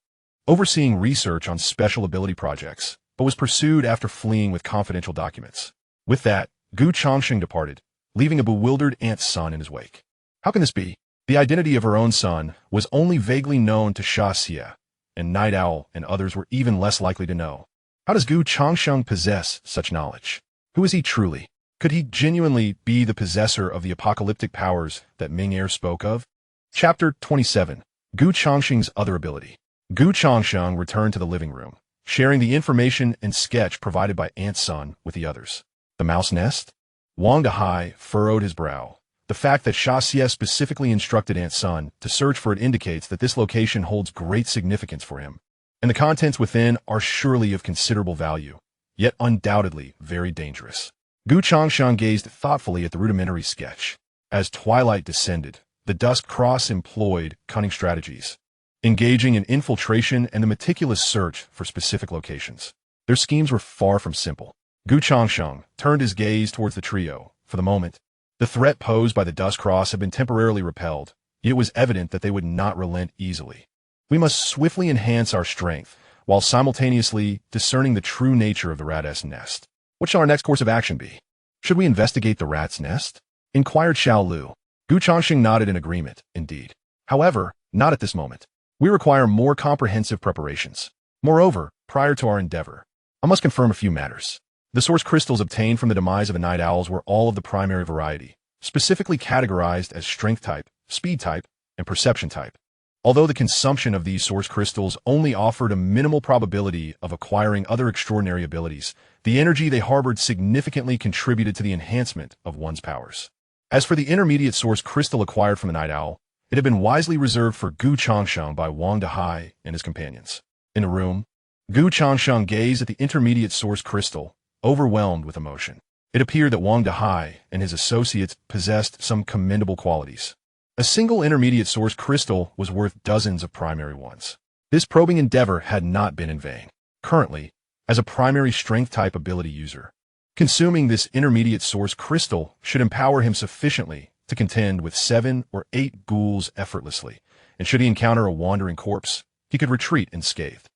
overseeing research on special ability projects, but was pursued after fleeing with confidential documents. With that, Gu Changsheng departed, leaving a bewildered Aunt Sun in his wake. How can this be? The identity of her own son was only vaguely known to Xia, and Night Owl and others were even less likely to know. How does Gu Changsheng possess such knowledge? Who is he truly? Could he genuinely be the possessor of the apocalyptic powers that Ming Er spoke of? Chapter 27. Gu Changsheng's Other Ability. Gu Changsheng returned to the living room, sharing the information and sketch provided by Aunt Sun with the others. The mouse nest? Wang Dahai furrowed his brow. The fact that Xia specifically instructed Aunt Sun to search for it indicates that this location holds great significance for him, and the contents within are surely of considerable value, yet undoubtedly very dangerous. Gu Changsheng gazed thoughtfully at the rudimentary sketch. As twilight descended, the Dust Cross employed cunning strategies, engaging in infiltration and the meticulous search for specific locations. Their schemes were far from simple. Gu Changsheng turned his gaze towards the trio. For the moment, the threat posed by the Dust Cross had been temporarily repelled, yet it was evident that they would not relent easily. We must swiftly enhance our strength, while simultaneously discerning the true nature of the rat's nest. What shall our next course of action be? Should we investigate the rat's nest? Inquired Xiao Lu. Changsheng nodded in agreement, indeed. However, not at this moment. We require more comprehensive preparations. Moreover, prior to our endeavor, I must confirm a few matters. The source crystals obtained from the demise of the night owls were all of the primary variety, specifically categorized as strength type, speed type, and perception type. Although the consumption of these source crystals only offered a minimal probability of acquiring other extraordinary abilities, the energy they harbored significantly contributed to the enhancement of one's powers. As for the intermediate source crystal acquired from the night owl, it had been wisely reserved for Changsheng by Wang Dehai and his companions. In a room, Changsheng gazed at the intermediate source crystal, overwhelmed with emotion. It appeared that Wang Dehai and his associates possessed some commendable qualities. A single intermediate source crystal was worth dozens of primary ones. This probing endeavor had not been in vain. Currently, as a primary strength-type ability user, consuming this intermediate source crystal should empower him sufficiently to contend with 7 or 8 ghouls effortlessly, and should he encounter a wandering corpse, he could retreat unscathed.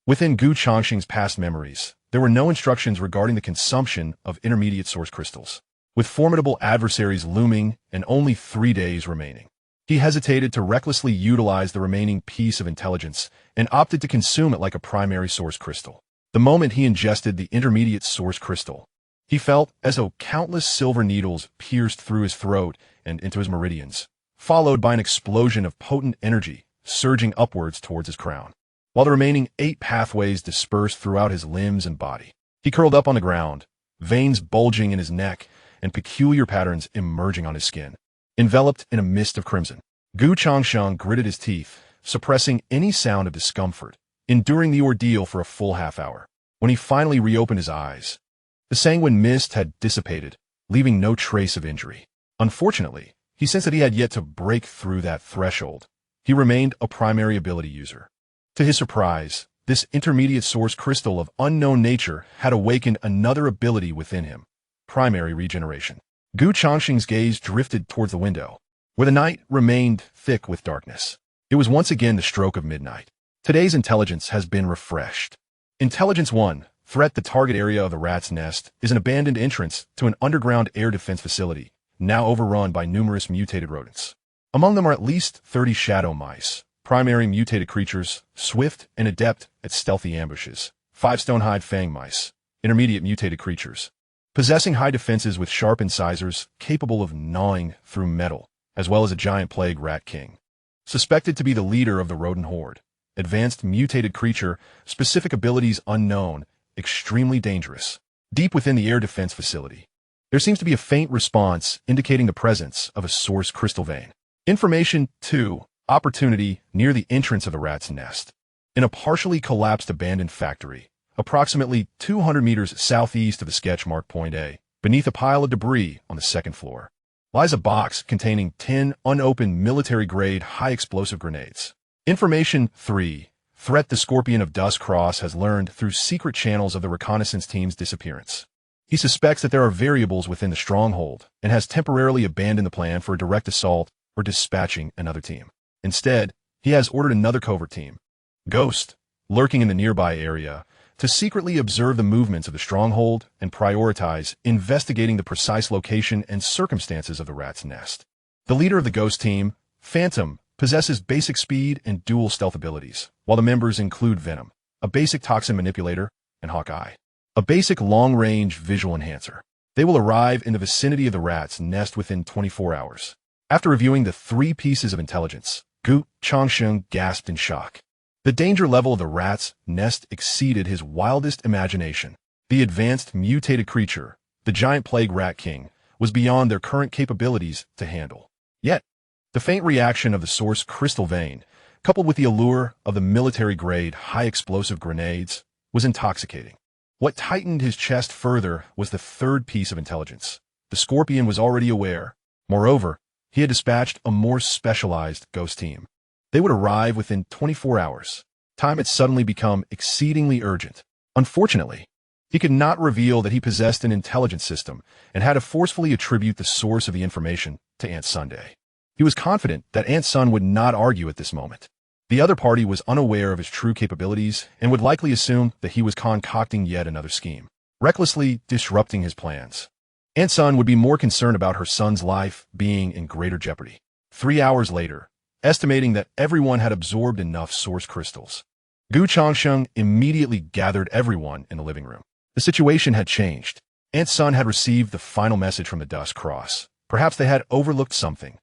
Within Changsheng's past memories, there were no instructions regarding the consumption of intermediate source crystals. With formidable adversaries looming and only 3 days remaining, he hesitated to recklessly utilize the remaining piece of intelligence and opted to consume it like a primary source crystal. The moment he ingested the intermediate source crystal, he felt as though countless silver needles pierced through his throat and into his meridians, followed by an explosion of potent energy surging upwards towards his crown. While the remaining 8 pathways dispersed throughout his limbs and body, he curled up on the ground, veins bulging in his neck and peculiar patterns emerging on his skin. Enveloped in a mist of crimson, Changsheng gritted his teeth, suppressing any sound of discomfort, enduring the ordeal for a full half-hour. When he finally reopened his eyes, the sanguine mist had dissipated, leaving no trace of injury. Unfortunately, he sensed that he had yet to break through that threshold. He remained a primary ability user. To his surprise, this intermediate source crystal of unknown nature had awakened another ability within him: primary regeneration. Changsheng's gaze drifted towards the window, where the night remained thick with darkness. It was once again the stroke of midnight. Today's intelligence has been refreshed. Intelligence 1. Threat: the target area of the rat's nest is an abandoned entrance to an underground air defense facility, now overrun by numerous mutated rodents. Among them are at least 30 shadow mice, primary mutated creatures, swift and adept at stealthy ambushes, 5 stonehide fang mice, intermediate mutated creatures, possessing high defenses with sharp incisors capable of gnawing through metal, as well as a giant plague rat king, suspected to be the leader of the rodent horde. Advanced mutated creature, specific abilities unknown, extremely dangerous. Deep within the air defense facility, there seems to be a faint response indicating the presence of a source crystal vein. Information 2. Opportunity near the entrance of the rat's nest. In a partially collapsed abandoned factory, approximately 200 meters southeast of the sketch mark point A, beneath a pile of debris on the 2nd floor, lies a box containing 10 unopened military-grade high-explosive grenades. Information 3. Threat: the Scorpion of Dust Cross has learned through secret channels of the reconnaissance team's disappearance. He suspects that there are variables within the stronghold and has temporarily abandoned the plan for a direct assault or dispatching another team. Instead, he has ordered another covert team, Ghost, lurking in the nearby area, to secretly observe the movements of the stronghold and prioritize investigating the precise location and circumstances of the rat's nest. The leader of the Ghost team, Phantom, possesses basic speed and dual stealth abilities, while the members include Venom, a basic toxin manipulator, and Hawkeye, a basic long-range visual enhancer. They will arrive in the vicinity of the rat's nest within 24 hours. After reviewing the 3 pieces of intelligence, Changsheng gasped in shock. The danger level of the rat's nest exceeded his wildest imagination. The advanced mutated creature, the giant plague rat king, was beyond their current capabilities to handle. Yet, the faint reaction of the source crystal vein, coupled with the allure of the military-grade high-explosive grenades, was intoxicating. What tightened his chest further was the 3rd piece of intelligence. The Scorpion was already aware. Moreover, he had dispatched a more specialized Ghost team. They would arrive within 24 hours. Time had suddenly become exceedingly urgent. Unfortunately, he could not reveal that he possessed an intelligence system and had to forcefully attribute the source of the information to Aunt Sunday. He was confident that Aunt Sun would not argue at this moment. The other party was unaware of his true capabilities and would likely assume that he was concocting yet another scheme, recklessly disrupting his plans. Aunt Sun would be more concerned about her son's life being in greater jeopardy. 3 hours later, estimating that everyone had absorbed enough source crystals, Changsheng immediately gathered everyone in the living room. The situation had changed. Aunt Sun had received the final message from the Dust Cross. Perhaps they had overlooked something.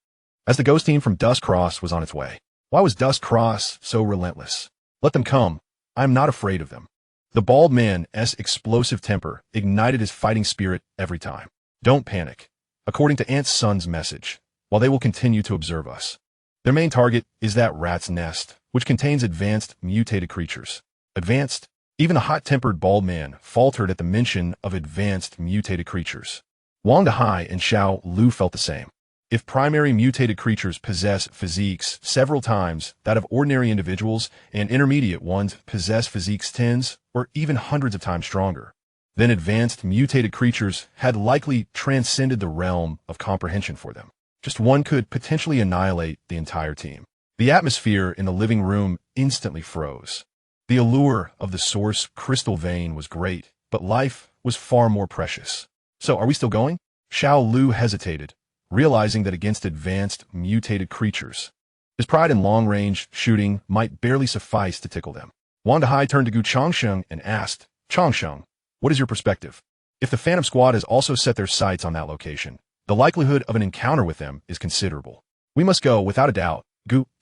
As the ghost team from Dust Cross was on its way, why was Dust Cross so relentless? Let them come. I am not afraid of them. The bald man's explosive temper ignited his fighting spirit every time. Don't panic. According to Aunt Sun's message, while they will continue to observe us, their main target is that rat's nest, which contains advanced mutated creatures. Advanced? Even the hot-tempered bald man faltered at the mention of advanced mutated creatures. Wang Dahai and Xiao Lu felt the same. If primary mutated creatures possess physiques several times that of ordinary individuals and intermediate ones possess physiques tens or even hundreds of times stronger, then advanced mutated creatures had likely transcended the realm of comprehension for them. Just one could potentially annihilate the entire team. The atmosphere in the living room instantly froze. The allure of the source crystal vein was great, but life was far more precious. So, are we still going? Xiao Lu hesitated, realizing that against advanced, mutated creatures, his pride in long-range shooting might barely suffice to tickle them. Wang Dahai turned to Changsheng and asked, Changsheng, what is your perspective? If the Phantom Squad has also set their sights on that location, the likelihood of an encounter with them is considerable. We must go, without a doubt,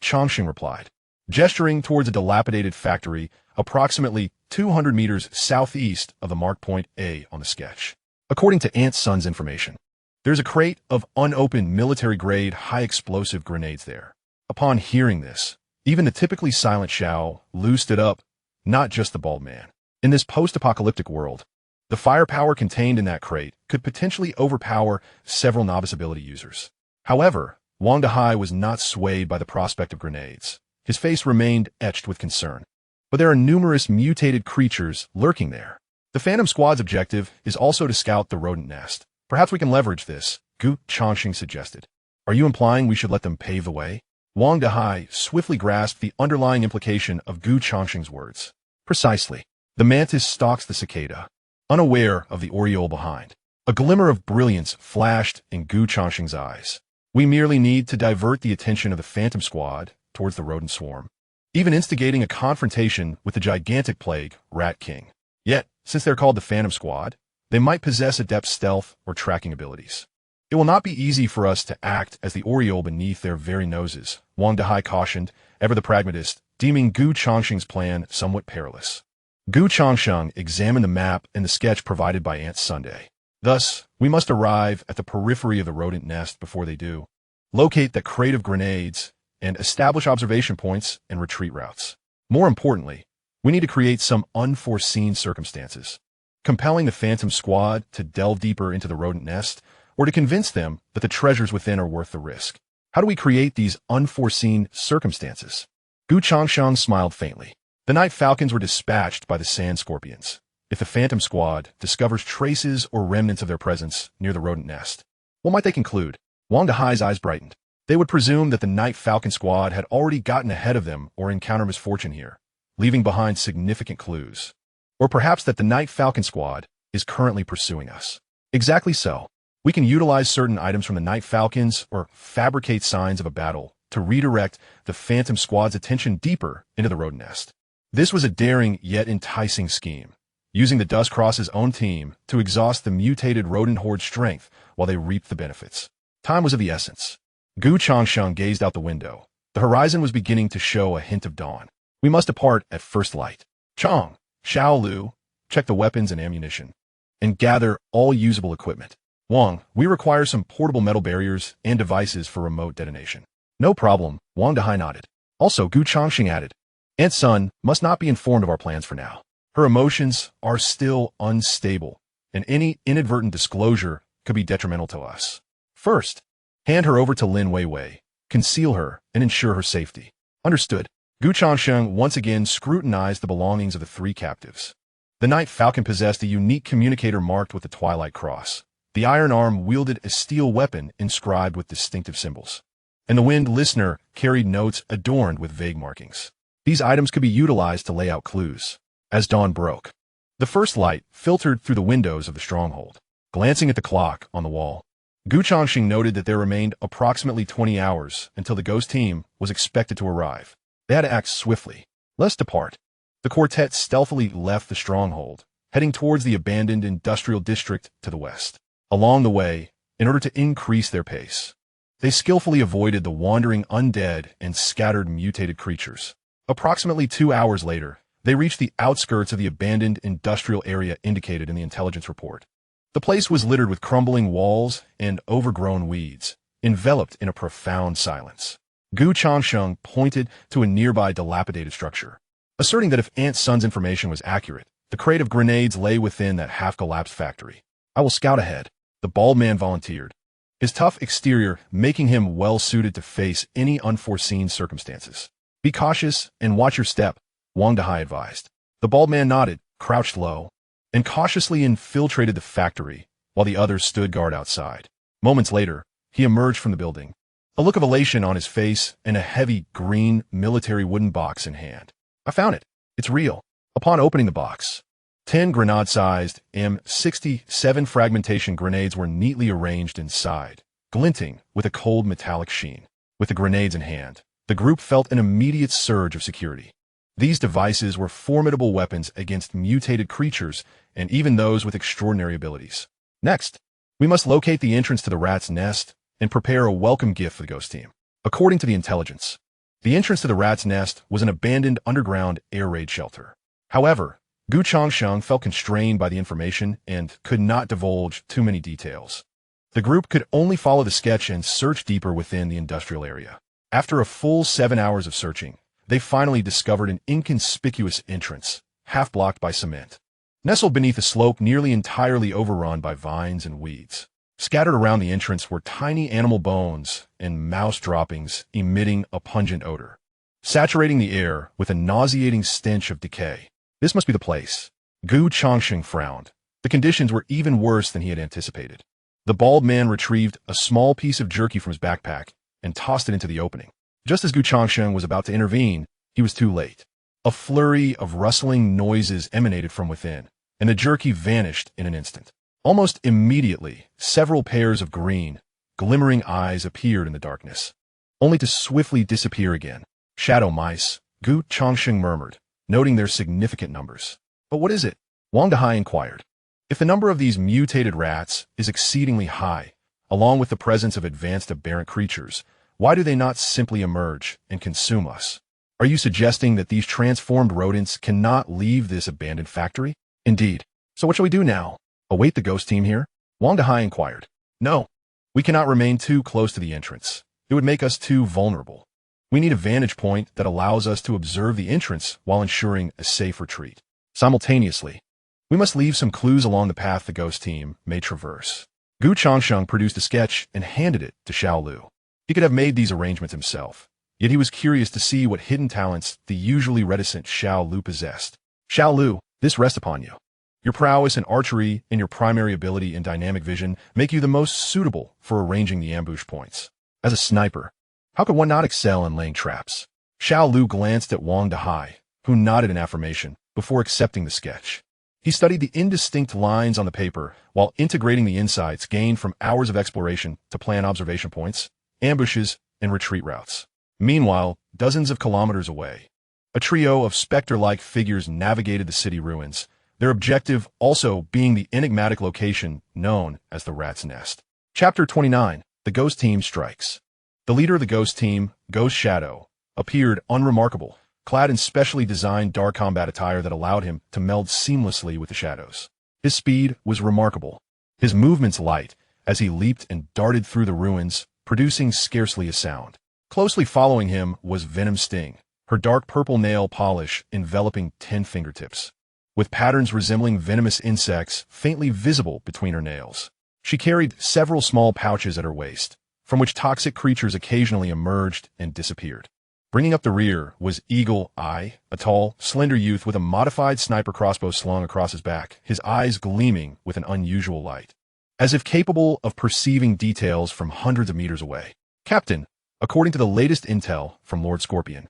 Changsheng replied, gesturing towards a dilapidated factory approximately 200 meters southeast of the mark point A on the sketch. According to Aunt Sun's information, there's a crate of unopened military-grade high-explosive grenades there. Upon hearing this, even the typically silent Xiao Lu stood up, not just the bald man. In this post-apocalyptic world, the firepower contained in that crate could potentially overpower several novice ability users. However, Wang Dahai was not swayed by the prospect of grenades. His face remained etched with concern. But there are numerous mutated creatures lurking there. The Phantom Squad's objective is also to scout the rodent nest. Perhaps we can leverage this, Changsheng suggested. Are you implying we should let them pave the way? Wang Dahai swiftly grasped the underlying implication of Changsheng's words. Precisely. The mantis stalks the cicada, unaware of the oriole behind. A glimmer of brilliance flashed in Changsheng's eyes. We merely need to divert the attention of the Phantom Squad towards the rodent swarm, even instigating a confrontation with the gigantic plague, Rat King. Yet, since they're called the Phantom Squad, they might possess adept stealth or tracking abilities. It will not be easy for us to act as the oriole beneath their very noses, Wang Dahai cautioned, ever the pragmatist, deeming Changsheng's plan somewhat perilous. Changsheng examined the map and the sketch provided by Aunt Sunday. Thus, we must arrive at the periphery of the rodent nest before they do, locate that crate of grenades, and establish observation points and retreat routes. More importantly, we need to create some unforeseen circumstances, compelling the Phantom Squad to delve deeper into the rodent nest, or to convince them that the treasures within are worth the risk. How do we create these unforeseen circumstances? Changsheng smiled faintly. The night falcons were dispatched by the sand scorpions. If the Phantom Squad discovers traces or remnants of their presence near the rodent nest, what might they conclude? Wang Dahai's eyes brightened. They would presume that the Night Falcon Squad had already gotten ahead of them or encountered misfortune here, leaving behind significant clues. Or perhaps that the Night Falcon Squad is currently pursuing us. Exactly so. We can utilize certain items from the Night Falcons or fabricate signs of a battle to redirect the Phantom Squad's attention deeper into the rodent nest. This was a daring yet enticing scheme, using the Dust Cross's own team to exhaust the mutated rodent horde's strength while they reaped the benefits. Time was of the essence. Changsheng gazed out the window. The horizon was beginning to show a hint of dawn. We must depart at first light. Chang, Xiao Lu, check the weapons and ammunition, and gather all usable equipment. Wang, we require some portable metal barriers and devices for remote detonation. No problem, Wang Dahai nodded. Also, Changsheng added, Aunt Sun must not be informed of our plans for now. Her emotions are still unstable, and any inadvertent disclosure could be detrimental to us. First, hand her over to Lin Weiwei, conceal her, and ensure her safety. Understood. Changsheng once again scrutinized the belongings of the three captives. The Night Falcon possessed a unique communicator marked with the Twilight Cross. The iron arm wielded a steel weapon inscribed with distinctive symbols, and the Wind Listener carried notes adorned with vague markings. These items could be utilized to lay out clues. As dawn broke, the first light filtered through the windows of the stronghold. Glancing at the clock on the wall, Changsheng noted that there remained approximately 20 hours until the ghost team was expected to arrive. They had to act swiftly. Let's depart. The quartet stealthily left the stronghold, heading towards the abandoned industrial district to the west. Along the way, in order to increase their pace, they skillfully avoided the wandering undead and scattered mutated creatures. Approximately 2 hours later, they reached the outskirts of the abandoned industrial area indicated in the intelligence report. The place was littered with crumbling walls and overgrown weeds, enveloped in a profound silence. Changsheng pointed to a nearby dilapidated structure, asserting that if Aunt Sun's information was accurate, the crate of grenades lay within that half-collapsed factory. I will scout ahead, the bald man volunteered, his tough exterior making him well-suited to face any unforeseen circumstances. Be cautious and watch your step, Wang Dahai advised. The bald man nodded, crouched low, and cautiously infiltrated the factory while the others stood guard outside. Moments later, he emerged from the building, a look of elation on his face and a heavy green military wooden box in hand. I found it. It's real. Upon opening the box, 10 grenade-sized M67 fragmentation grenades were neatly arranged inside, glinting with a cold metallic sheen. With the grenades in hand, the group felt an immediate surge of security. These devices were formidable weapons against mutated creatures and even those with extraordinary abilities. Next, we must locate the entrance to the rat's nest and prepare a welcome gift for the ghost team. According to the intelligence, the entrance to the rat's nest was an abandoned underground air raid shelter. However, Changsheng felt constrained by the information and could not divulge too many details. The group could only follow the sketch and search deeper within the industrial area. After a full 7 hours of searching, they finally discovered an inconspicuous entrance, half blocked by cement. Nestled beneath a slope nearly entirely overrun by vines and weeds. Scattered around the entrance were tiny animal bones and mouse droppings emitting a pungent odor, saturating the air with a nauseating stench of decay. This must be the place. Changsheng frowned. The conditions were even worse than he had anticipated. The bald man retrieved a small piece of jerky from his backpack and tossed it into the opening. Just as Changsheng was about to intervene, he was too late. A flurry of rustling noises emanated from within, and the jerky vanished in an instant. Almost immediately, several pairs of green, glimmering eyes appeared in the darkness, only to swiftly disappear again. Shadow mice, Changsheng murmured, noting their significant numbers. But what is it? Wang Dahai inquired. If the number of these mutated rats is exceedingly high, along with the presence of advanced aberrant creatures, why do they not simply emerge and consume us? Are you suggesting that these transformed rodents cannot leave this abandoned factory? Indeed. So what shall we do now? Await the ghost team here? Wang Dahai inquired. No. We cannot remain too close to the entrance. It would make us too vulnerable. We need a vantage point that allows us to observe the entrance while ensuring a safe retreat. Simultaneously, we must leave some clues along the path the ghost team may traverse. Changsheng produced a sketch and handed it to Xiao Lu. He could have made these arrangements himself, yet he was curious to see what hidden talents the usually reticent Xiao Lu possessed. Xiao Lu, this rests upon you. Your prowess in archery and your primary ability in dynamic vision make you the most suitable for arranging the ambush points. As a sniper, how could one not excel in laying traps? Xiao Lu glanced at Wang Dahai, who nodded in affirmation before accepting the sketch. He studied the indistinct lines on the paper while integrating the insights gained from hours of exploration to plan observation points, ambushes, and retreat routes. Meanwhile, dozens of kilometers away, a trio of specter-like figures navigated the city ruins, their objective also being the enigmatic location known as the Rat's Nest. Chapter 29, The Ghost Team Strikes. The leader of the ghost team, Ghost Shadow, appeared unremarkable, clad in specially designed dark combat attire that allowed him to meld seamlessly with the shadows. His speed was remarkable, his movements light as he leaped and darted through the ruins, producing scarcely a sound. Closely following him was Venom Sting, her dark purple nail polish enveloping 10 fingertips, with patterns resembling venomous insects faintly visible between her nails. She carried several small pouches at her waist, from which toxic creatures occasionally emerged and disappeared. Bringing up the rear was Eagle Eye, a tall, slender youth with a modified sniper crossbow slung across his back, his eyes gleaming with an unusual light, as if capable of perceiving details from hundreds of meters away. Captain, according to the latest intel from Lord Scorpion,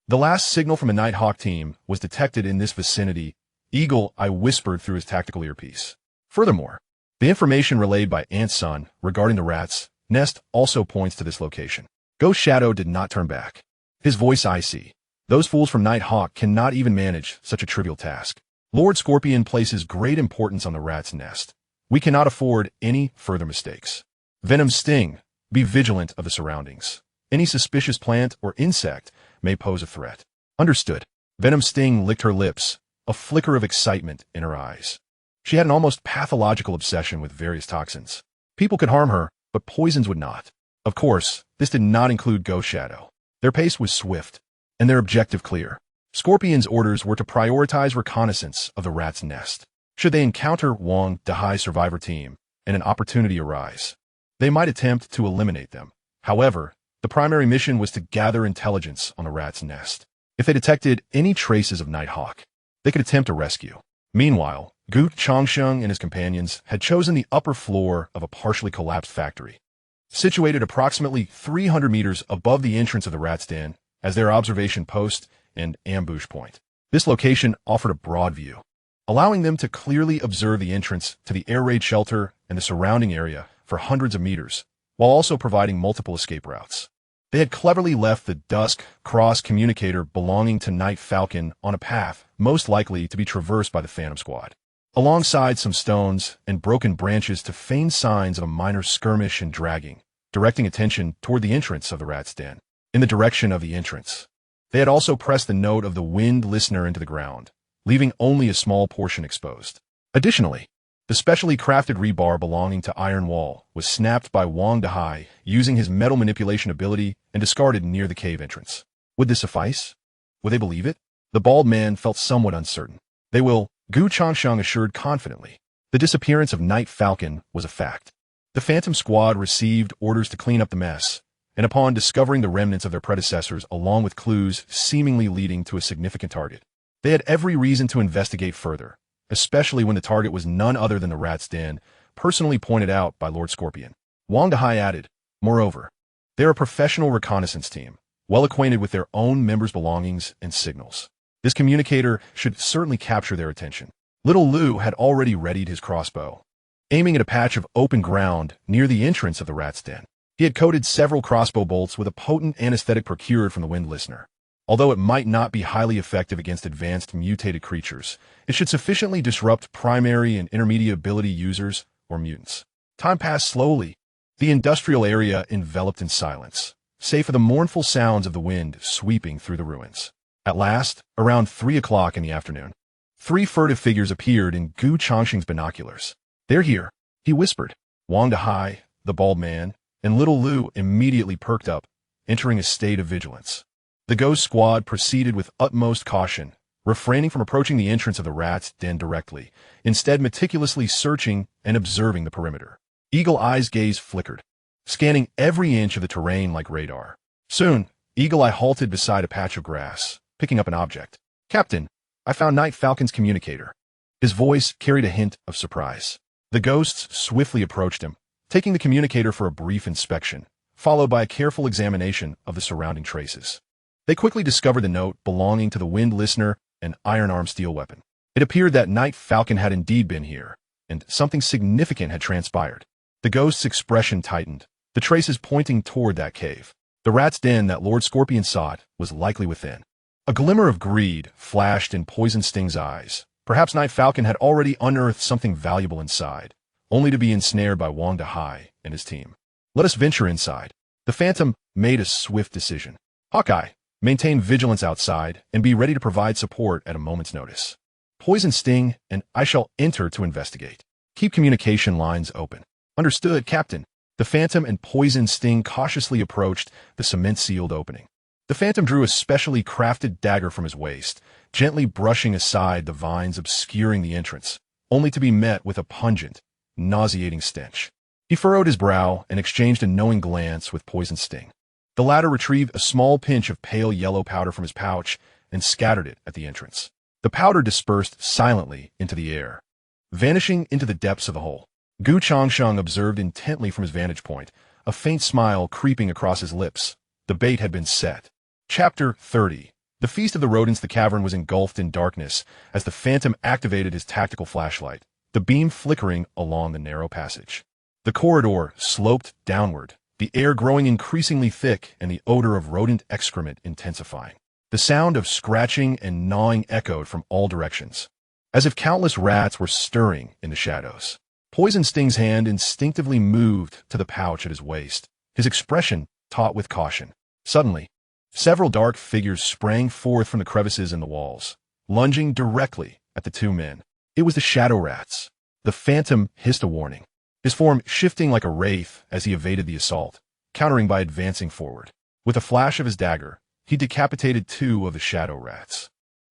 The last signal from a Nighthawk team was detected in this vicinity. Eagle Eye whispered through his tactical earpiece. Furthermore, the information relayed by Ant's son regarding the rat's nest also points to this location. Ghost Shadow did not turn back. His voice icy. Those fools from Nighthawk cannot even manage such a trivial task. Lord Scorpion places great importance on the rat's nest. We cannot afford any further mistakes. Venom Sting, be vigilant of the surroundings. Any suspicious plant or insect may pose a threat. Understood. Venom Sting licked her lips, a flicker of excitement in her eyes. She had an almost pathological obsession with various toxins. People could harm her, but poisons would not. Of course, this did not include Ghost Shadow. Their pace was swift, and their objective clear. Scorpion's orders were to prioritize reconnaissance of the rat's nest. Should they encounter Wang Dahai's survivor team and an opportunity arise, they might attempt to eliminate them. However, the primary mission was to gather intelligence on the rat's nest. If they detected any traces of Nighthawk, they could attempt a rescue. Meanwhile, Changsheng and his companions had chosen the upper floor of a partially collapsed factory, situated approximately 300 meters above the entrance of the rat's den, as their observation post and ambush point. This location offered a broad view, allowing them to clearly observe the entrance to the air raid shelter and the surrounding area for hundreds of meters, while also providing multiple escape routes. They had cleverly left the Dusk Cross communicator belonging to Night Falcon on a path most likely to be traversed by the Phantom Squad, alongside some stones and broken branches to feign signs of a minor skirmish and dragging, directing attention toward the entrance of the rat's den. In the direction of the entrance, they had also pressed the note of the wind listener into the ground, leaving only a small portion exposed. Additionally, the specially crafted rebar belonging to Iron Wall was snapped by Wang Dahai using his metal manipulation ability and discarded near the cave entrance. Would this suffice? Would they believe it? The bald man felt somewhat uncertain. They will, Changsheng assured confidently. The disappearance of Night Falcon was a fact. The Phantom Squad received orders to clean up the mess, and upon discovering the remnants of their predecessors along with clues seemingly leading to a significant target, they had every reason to investigate further, especially when the target was none other than the rat's den, personally pointed out by Lord Scorpion. Wang Dahai added, moreover, they are a professional reconnaissance team, well acquainted with their own members' belongings and signals. This communicator should certainly capture their attention. Little Lou had already readied his crossbow, aiming at a patch of open ground near the entrance of the rat's den. He had coated several crossbow bolts with a potent anesthetic procured from the wind listener. Although it might not be highly effective against advanced mutated creatures, it should sufficiently disrupt primary and intermediate ability users or mutants. Time passed slowly. The industrial area enveloped in silence, save for the mournful sounds of the wind sweeping through the ruins. At last, around 3 o'clock in the afternoon, 3 furtive figures appeared in Changsheng's binoculars. They're here, he whispered. Wang Dahai, the bald man, and Little Lou immediately perked up, entering a state of vigilance. The Ghost Squad proceeded with utmost caution, refraining from approaching the entrance of the rat's den directly, instead meticulously searching and observing the perimeter. Eagle Eye's gaze flickered, scanning every inch of the terrain like radar. Soon, Eagle Eye halted beside a patch of grass, picking up an object. Captain, I found Night Falcon's communicator. His voice carried a hint of surprise. The ghosts swiftly approached him, taking the communicator for a brief inspection, followed by a careful examination of the surrounding traces. They quickly discovered the note belonging to the wind listener and iron-armed steel weapon. It appeared that Night Falcon had indeed been here, and something significant had transpired. The ghost's expression tightened, the traces pointing toward that cave. The rat's den that Lord Scorpion sought was likely within. A glimmer of greed flashed in Poison Sting's eyes. Perhaps Night Falcon had already unearthed something valuable inside, only to be ensnared by Wang Dahai and his team. Let us venture inside. The Phantom made a swift decision. Hawkeye, maintain vigilance outside and be ready to provide support at a moment's notice. Poison Sting and I shall enter to investigate. Keep communication lines open. Understood, Captain. The Phantom and Poison Sting cautiously approached the cement-sealed opening. The Phantom drew a specially crafted dagger from his waist, gently brushing aside the vines obscuring the entrance, only to be met with a pungent, nauseating stench. He furrowed his brow and exchanged a knowing glance with Poison Sting. The latter retrieved a small pinch of pale yellow powder from his pouch and scattered it at the entrance. The powder dispersed silently into the air, vanishing into the depths of the hole. Changsheng observed intently from his vantage point, a faint smile creeping across his lips. The bait had been set. Chapter 30. The feast of the rodents, the cavern was engulfed in darkness as the phantom activated his tactical flashlight, the beam flickering along the narrow passage. The corridor sloped downward, the air growing increasingly thick and the odor of rodent excrement intensifying. The sound of scratching and gnawing echoed from all directions, as if countless rats were stirring in the shadows. Poison Sting's hand instinctively moved to the pouch at his waist, his expression taut with caution. Suddenly, several dark figures sprang forth from the crevices in the walls, lunging directly at the two men. It was the shadow rats. The phantom hissed a warning, his form shifting like a wraith as he evaded the assault, countering by advancing forward. With a flash of his dagger, he decapitated two of the shadow rats,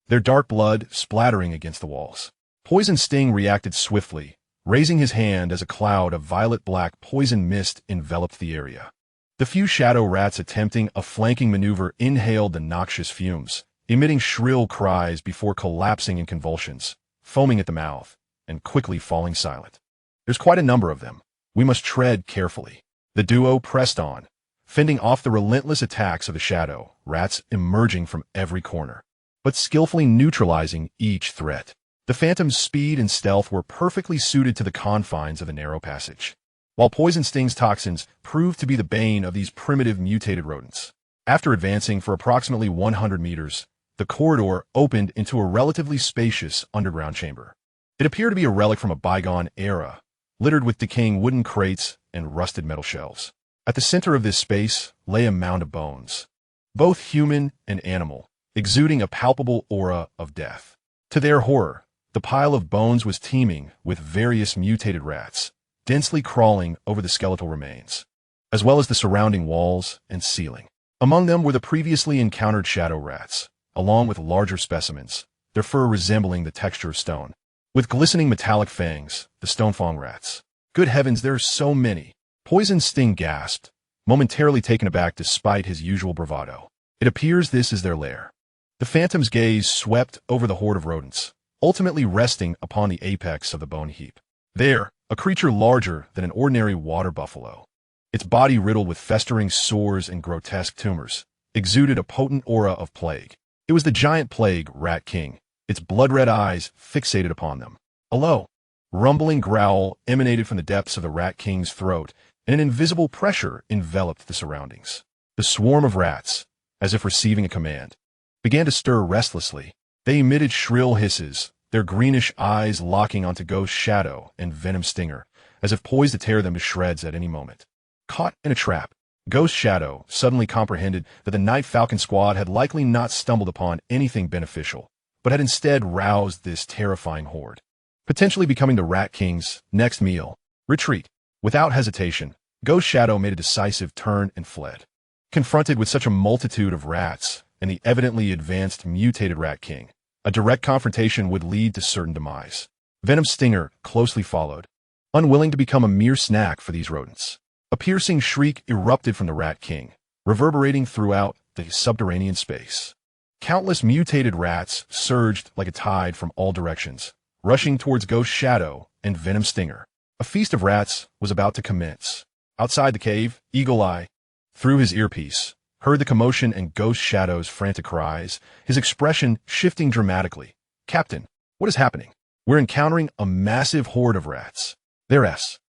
their dark blood splattering against the walls. Poison Sting reacted swiftly, raising his hand as a cloud of violet-black poison mist enveloped the area. The few shadow rats attempting a flanking maneuver inhaled the noxious fumes, emitting shrill cries before collapsing in convulsions, foaming at the mouth, and quickly falling silent. There's quite a number of them. We must tread carefully. The duo pressed on, fending off the relentless attacks of the shadow rats emerging from every corner, but skillfully neutralizing each threat. The phantom's speed and stealth were perfectly suited to the confines of the narrow passage, while Poison Sting's toxins proved to be the bane of these primitive mutated rodents. After advancing for approximately 100 meters, the corridor opened into a relatively spacious underground chamber. It appeared to be a relic from a bygone era, littered with decaying wooden crates and rusted metal shelves. At the center of this space lay a mound of bones, both human and animal, exuding a palpable aura of death. To their horror, the pile of bones was teeming with various mutated rats, densely crawling over the skeletal remains, as well as the surrounding walls and ceiling. Among them were the previously encountered shadow rats, along with larger specimens, their fur resembling the texture of stone. With glistening metallic fangs, the stonefang rats. Good heavens, there are so many. Poison Sting gasped, momentarily taken aback despite his usual bravado. It appears this is their lair. The phantom's gaze swept over the horde of rodents, ultimately resting upon the apex of the bone heap. There, a creature larger than an ordinary water buffalo, its body riddled with festering sores and grotesque tumors, exuded a potent aura of plague. It was the giant plague rat king, its blood-red eyes fixated upon them. A low, rumbling growl emanated from the depths of the rat king's throat, and an invisible pressure enveloped the surroundings. The swarm of rats, as if receiving a command, began to stir restlessly. They emitted shrill hisses, their greenish eyes locking onto Ghost Shadow and Venom Stinger, as if poised to tear them to shreds at any moment. Caught in a trap, Ghost Shadow suddenly comprehended that the Night Falcon squad had likely not stumbled upon anything beneficial, but had instead roused this terrifying horde, potentially becoming the Rat King's next meal. Retreat. Without hesitation, Ghost Shadow made a decisive turn and fled. Confronted with such a multitude of rats and the evidently advanced mutated Rat King, a direct confrontation would lead to certain demise. Venom Stinger closely followed, unwilling to become a mere snack for these rodents. A piercing shriek erupted from the Rat King, reverberating throughout the subterranean space. Countless mutated rats surged like a tide from all directions, rushing towards Ghost Shadow and Venom Stinger. A feast of rats was about to commence. Outside the cave, Eagle Eye, through his earpiece, heard the commotion and Ghost Shadow's frantic cries, his expression shifting dramatically. "Captain, what is happening? We're encountering a massive horde of rats. There's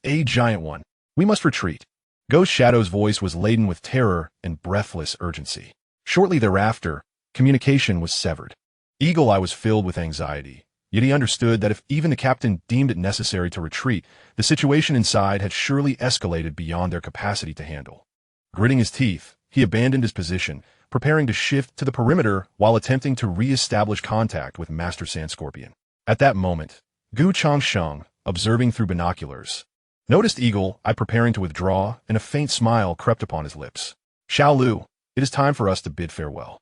a giant one. We must retreat." Ghost Shadow's voice was laden with terror and breathless urgency. Shortly thereafter, communication was severed. Eagle Eye was filled with anxiety, yet he understood that if even the captain deemed it necessary to retreat, the situation inside had surely escalated beyond their capacity to handle. Gritting his teeth, he abandoned his position, preparing to shift to the perimeter while attempting to re-establish contact with Master Sandscorpion. At that moment, Changsheng, observing through binoculars, noticed Eagle Eye preparing to withdraw, and a faint smile crept upon his lips. "Xiao Lu, it is time for us to bid farewell."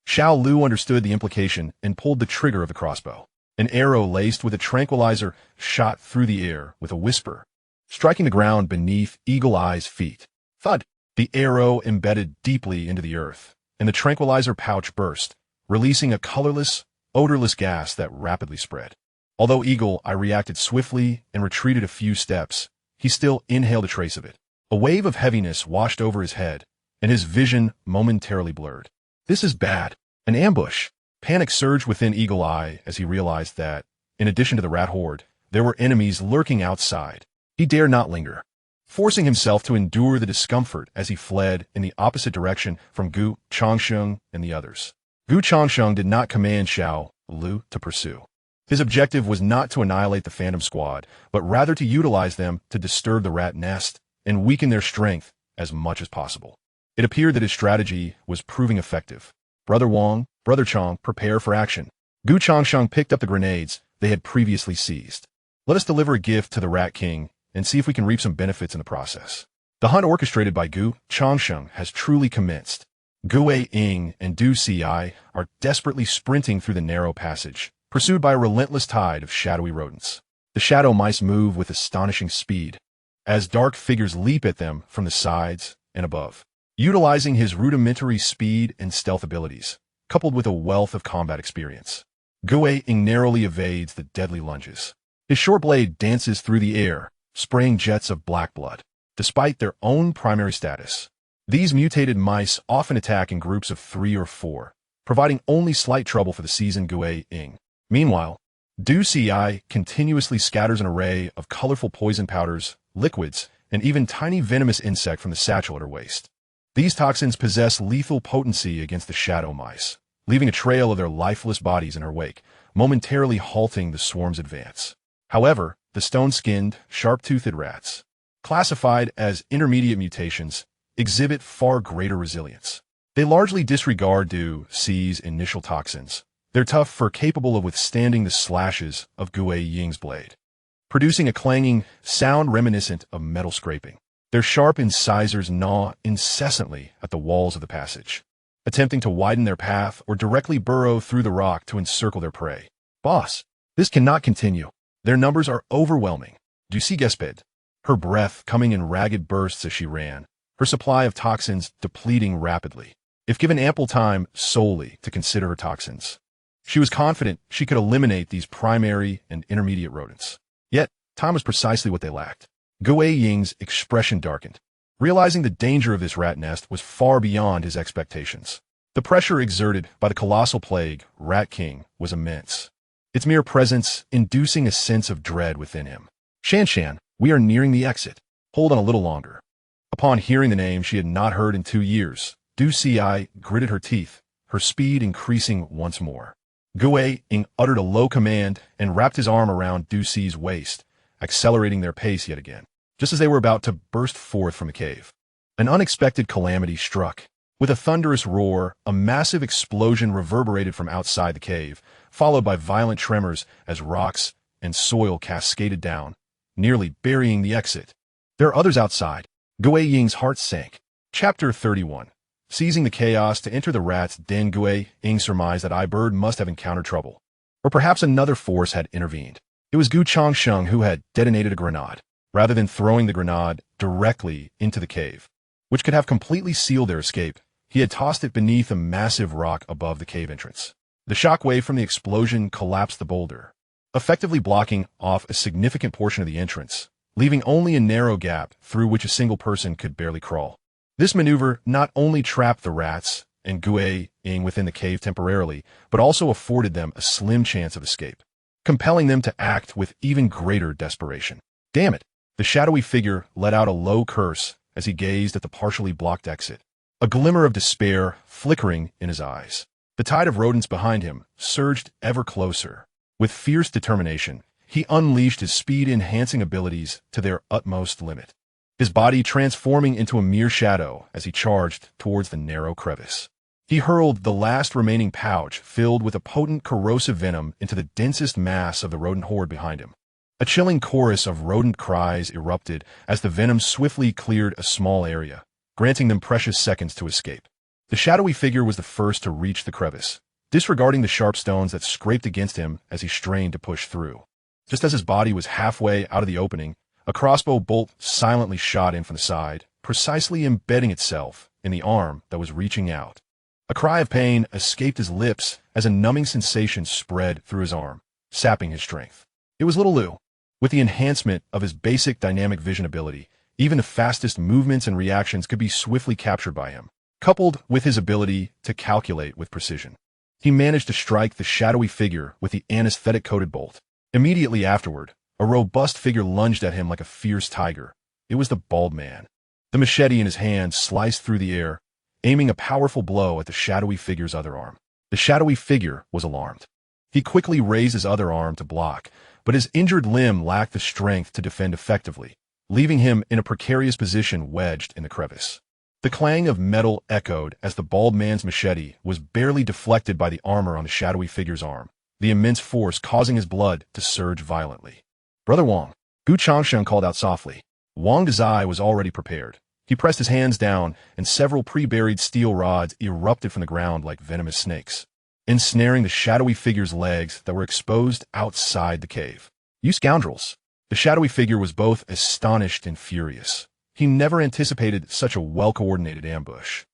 Xiao Lu understood the implication and pulled the trigger of the crossbow. An arrow laced with a tranquilizer shot through the air with a whisper, striking the ground beneath Eagle Eye's feet. Thud! The arrow embedded deeply into the earth, and the tranquilizer pouch burst, releasing a colorless, odorless gas that rapidly spread. Although Eagle Eye reacted swiftly and retreated a few steps, he still inhaled a trace of it. A wave of heaviness washed over his head, and his vision momentarily blurred. This is bad. An ambush. Panic surged within Eagle Eye as he realized that, in addition to the rat horde, there were enemies lurking outside. He dared not linger, forcing himself to endure the discomfort as he fled in the opposite direction from Gu, Changsheng, and the others. Gu Changsheng did not command Xiao Lu to pursue. His objective was not to annihilate the Phantom Squad, but rather to utilize them to disturb the rat nest and weaken their strength as much as possible. It appeared that his strategy was proving effective. Brother Wang, Brother Chang, prepare for action. Gu Changsheng picked up the grenades they had previously seized. Let us deliver a gift to the Rat King and see if we can reap some benefits in the process. The hunt orchestrated by Gu Changsheng has truly commenced. Gu Ying and Du Ci are desperately sprinting through the narrow passage, pursued by a relentless tide of shadowy rodents. The shadow mice move with astonishing speed, as dark figures leap at them from the sides and above. Utilizing his rudimentary speed and stealth abilities, coupled with a wealth of combat experience, Gu Ying narrowly evades the deadly lunges. His short blade dances through the air, spraying jets of black blood. Despite their own primary status, these mutated mice often attack in groups of 3 or 4, providing only slight trouble for the seasoned Gu Ying. Meanwhile, Du Ci continuously scatters an array of colorful poison powders, liquids, and even tiny venomous insect from the satchel at her waist. These toxins possess lethal potency against the shadow mice, leaving a trail of their lifeless bodies in her wake, momentarily halting the swarm's advance. However, the stone-skinned, sharp-toothed rats, classified as intermediate mutations, exhibit far greater resilience. They largely disregard Du Ci's initial toxins, their tough fur capable of withstanding the slashes of Gu Ying's blade, producing a clanging sound reminiscent of metal scraping. Their sharp incisors gnaw incessantly at the walls of the passage, attempting to widen their path or directly burrow through the rock to encircle their prey. Boss, this cannot continue. Their numbers are overwhelming. Du Ci gasped, her breath coming in ragged bursts as she ran, her supply of toxins depleting rapidly. If given ample time solely to consider her toxins, she was confident she could eliminate these primary and intermediate rodents. Yet, time was precisely what they lacked. Gu Ying's expression darkened, realizing the danger of this rat nest was far beyond his expectations. The pressure exerted by the colossal plague, Rat King, was immense, its mere presence inducing a sense of dread within him. Changsheng, we are nearing the exit. Hold on a little longer. Upon hearing the name she had not heard in 2 years, Du Ci gritted her teeth, her speed increasing once more. Gu Ying uttered a low command and wrapped his arm around Du Ci's waist, accelerating their pace yet again, just as they were about to burst forth from the cave. An unexpected calamity struck. With a thunderous roar, a massive explosion reverberated from outside the cave, followed by violent tremors as rocks and soil cascaded down, nearly burying the exit. There are others outside. Gu Ying's heart sank. Chapter 31. Seizing the chaos to enter the rat's den, Gu Ying surmised that Bird must have encountered trouble. Or perhaps another force had intervened. It was Gu Changsheng who had detonated a grenade, rather than throwing the grenade directly into the cave, which could have completely sealed their escape. He had tossed it beneath a massive rock above the cave entrance. The shockwave from the explosion collapsed the boulder, effectively blocking off a significant portion of the entrance, leaving only a narrow gap through which a single person could barely crawl. This maneuver not only trapped the rats and Gu Ying within the cave temporarily, but also afforded them a slim chance of escape, compelling them to act with even greater desperation. Damn it! The shadowy figure let out a low curse as he gazed at the partially blocked exit, a glimmer of despair flickering in his eyes. The tide of rodents behind him surged ever closer. With fierce determination, he unleashed his speed-enhancing abilities to their utmost limit, his body transforming into a mere shadow as he charged towards the narrow crevice. He hurled the last remaining pouch filled with a potent corrosive venom into the densest mass of the rodent horde behind him. A chilling chorus of rodent cries erupted as the venom swiftly cleared a small area, granting them precious seconds to escape. The shadowy figure was the first to reach the crevice, disregarding the sharp stones that scraped against him as he strained to push through. Just as his body was halfway out of the opening, a crossbow bolt silently shot in from the side, precisely embedding itself in the arm that was reaching out. A cry of pain escaped his lips as a numbing sensation spread through his arm, sapping his strength. It was little Lou. With the enhancement of his basic dynamic vision ability, even the fastest movements and reactions could be swiftly captured by him, coupled with his ability to calculate with precision. He managed to strike the shadowy figure with the anesthetic-coated bolt. Immediately afterward, a robust figure lunged at him like a fierce tiger. It was the bald man. The machete in his hand sliced through the air, aiming a powerful blow at the shadowy figure's other arm. The shadowy figure was alarmed. He quickly raised his other arm to block, but his injured limb lacked the strength to defend effectively, leaving him in a precarious position wedged in the crevice. The clang of metal echoed as the bald man's machete was barely deflected by the armor on the shadowy figure's arm, the immense force causing his blood to surge violently. "Brother Wang," Gu Changsheng called out softly. Wang Dazai was already prepared. He pressed his hands down, and several pre-buried steel rods erupted from the ground like venomous snakes, ensnaring the shadowy figure's legs that were exposed outside the cave. "You scoundrels!" The shadowy figure was both astonished and furious. He never anticipated such a well-coordinated ambush.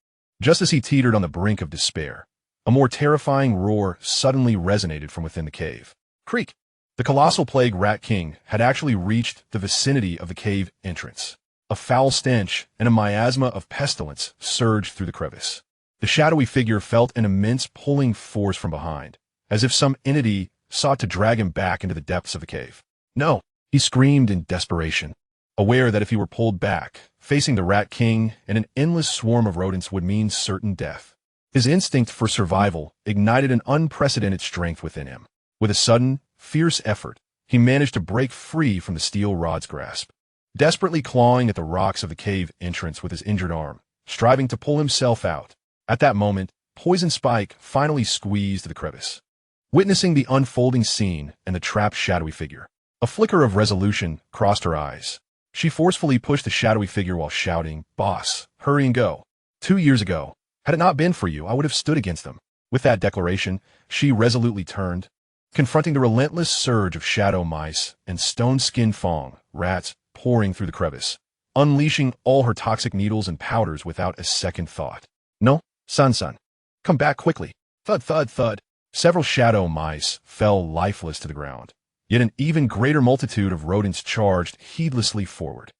Just as he teetered on the brink of despair, a more terrifying roar suddenly resonated from within the cave. Creak! The colossal plague rat king had actually reached the vicinity of the cave entrance. A foul stench and a miasma of pestilence surged through the crevice. The shadowy figure felt an immense pulling force from behind, as if some entity sought to drag him back into the depths of the cave. "No!" he screamed in desperation, aware that if he were pulled back, facing the Rat King and an endless swarm of rodents would mean certain death. His instinct for survival ignited an unprecedented strength within him. With a sudden, fierce effort, he managed to break free from the steel rod's grasp. Desperately clawing at the rocks of the cave entrance with his injured arm, striving to pull himself out. At that moment, Poison Spike finally squeezed the crevice. Witnessing the unfolding scene and the trapped shadowy figure, a flicker of resolution crossed her eyes. She forcefully pushed the shadowy figure while shouting, "Boss, hurry and go. 2 years ago, had it not been for you, I would have stood against them." With that declaration, she resolutely turned, confronting the relentless surge of shadow mice and stone-skinned fong, rats, pouring through the crevice, unleashing all her toxic needles and powders without a second thought. "No, son, come back quickly." Thud, thud, thud. Several shadow mice fell lifeless to the ground. Yet an even greater multitude of rodents charged heedlessly forward.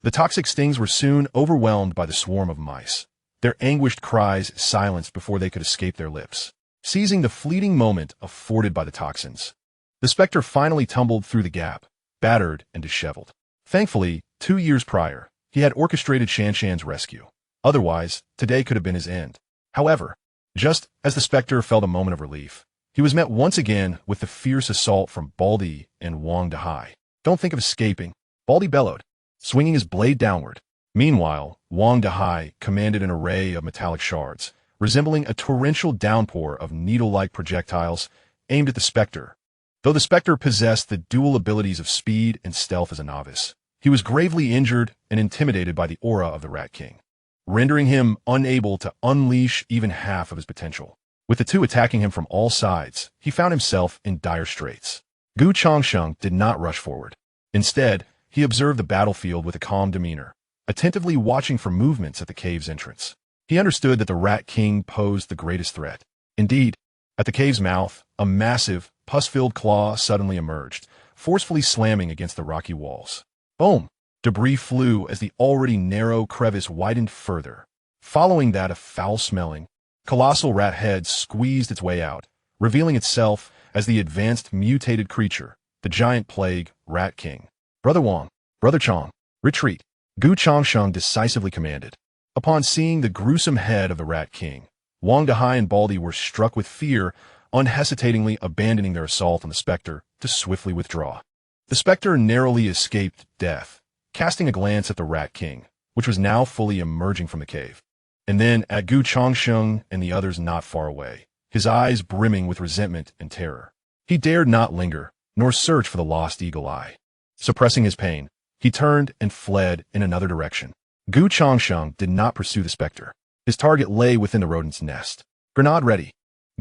The toxic stings were soon overwhelmed by the swarm of mice, their anguished cries silenced before they could escape their lips. Seizing the fleeting moment afforded by the toxins, the specter finally tumbled through the gap, battered and disheveled. Thankfully, 2 years prior, he had orchestrated Changsheng's rescue. Otherwise, today could have been his end. However, just as the specter felt a moment of relief, he was met once again with the fierce assault from Baldy and Wang Dahai. "Don't think of escaping," Baldy bellowed, swinging his blade downward. Meanwhile, Wang Dahai commanded an array of metallic shards, resembling a torrential downpour of needle-like projectiles aimed at the specter. Though the specter possessed the dual abilities of speed and stealth as a novice, he was gravely injured and intimidated by the aura of the Rat King, rendering him unable to unleash even half of his potential. With the two attacking him from all sides, he found himself in dire straits. Gu Changsheng did not rush forward. Instead, he observed the battlefield with a calm demeanor, attentively watching for movements at the cave's entrance. He understood that the Rat King posed the greatest threat. Indeed, at the cave's mouth, a massive, pus-filled claw suddenly emerged, forcefully slamming against the rocky walls. Boom! Debris flew as the already narrow crevice widened further. Following that, a foul-smelling, colossal rat head squeezed its way out, revealing itself as the advanced mutated creature, the giant plague Rat King. "Brother Wang, Brother Chang, retreat," Gu Changsheng decisively commanded. Upon seeing the gruesome head of the Rat King, Wang Dahai and Baldy were struck with fear, unhesitatingly abandoning their assault on the specter to swiftly withdraw. The specter narrowly escaped death, casting a glance at the Rat King, which was now fully emerging from the cave, and then at Gu Changsheng and the others not far away, his eyes brimming with resentment and terror. He dared not linger, nor search for the lost eagle eye. Suppressing his pain, he turned and fled in another direction. Gu Changsheng did not pursue the specter. His target lay within the rodent's nest. Grenade ready.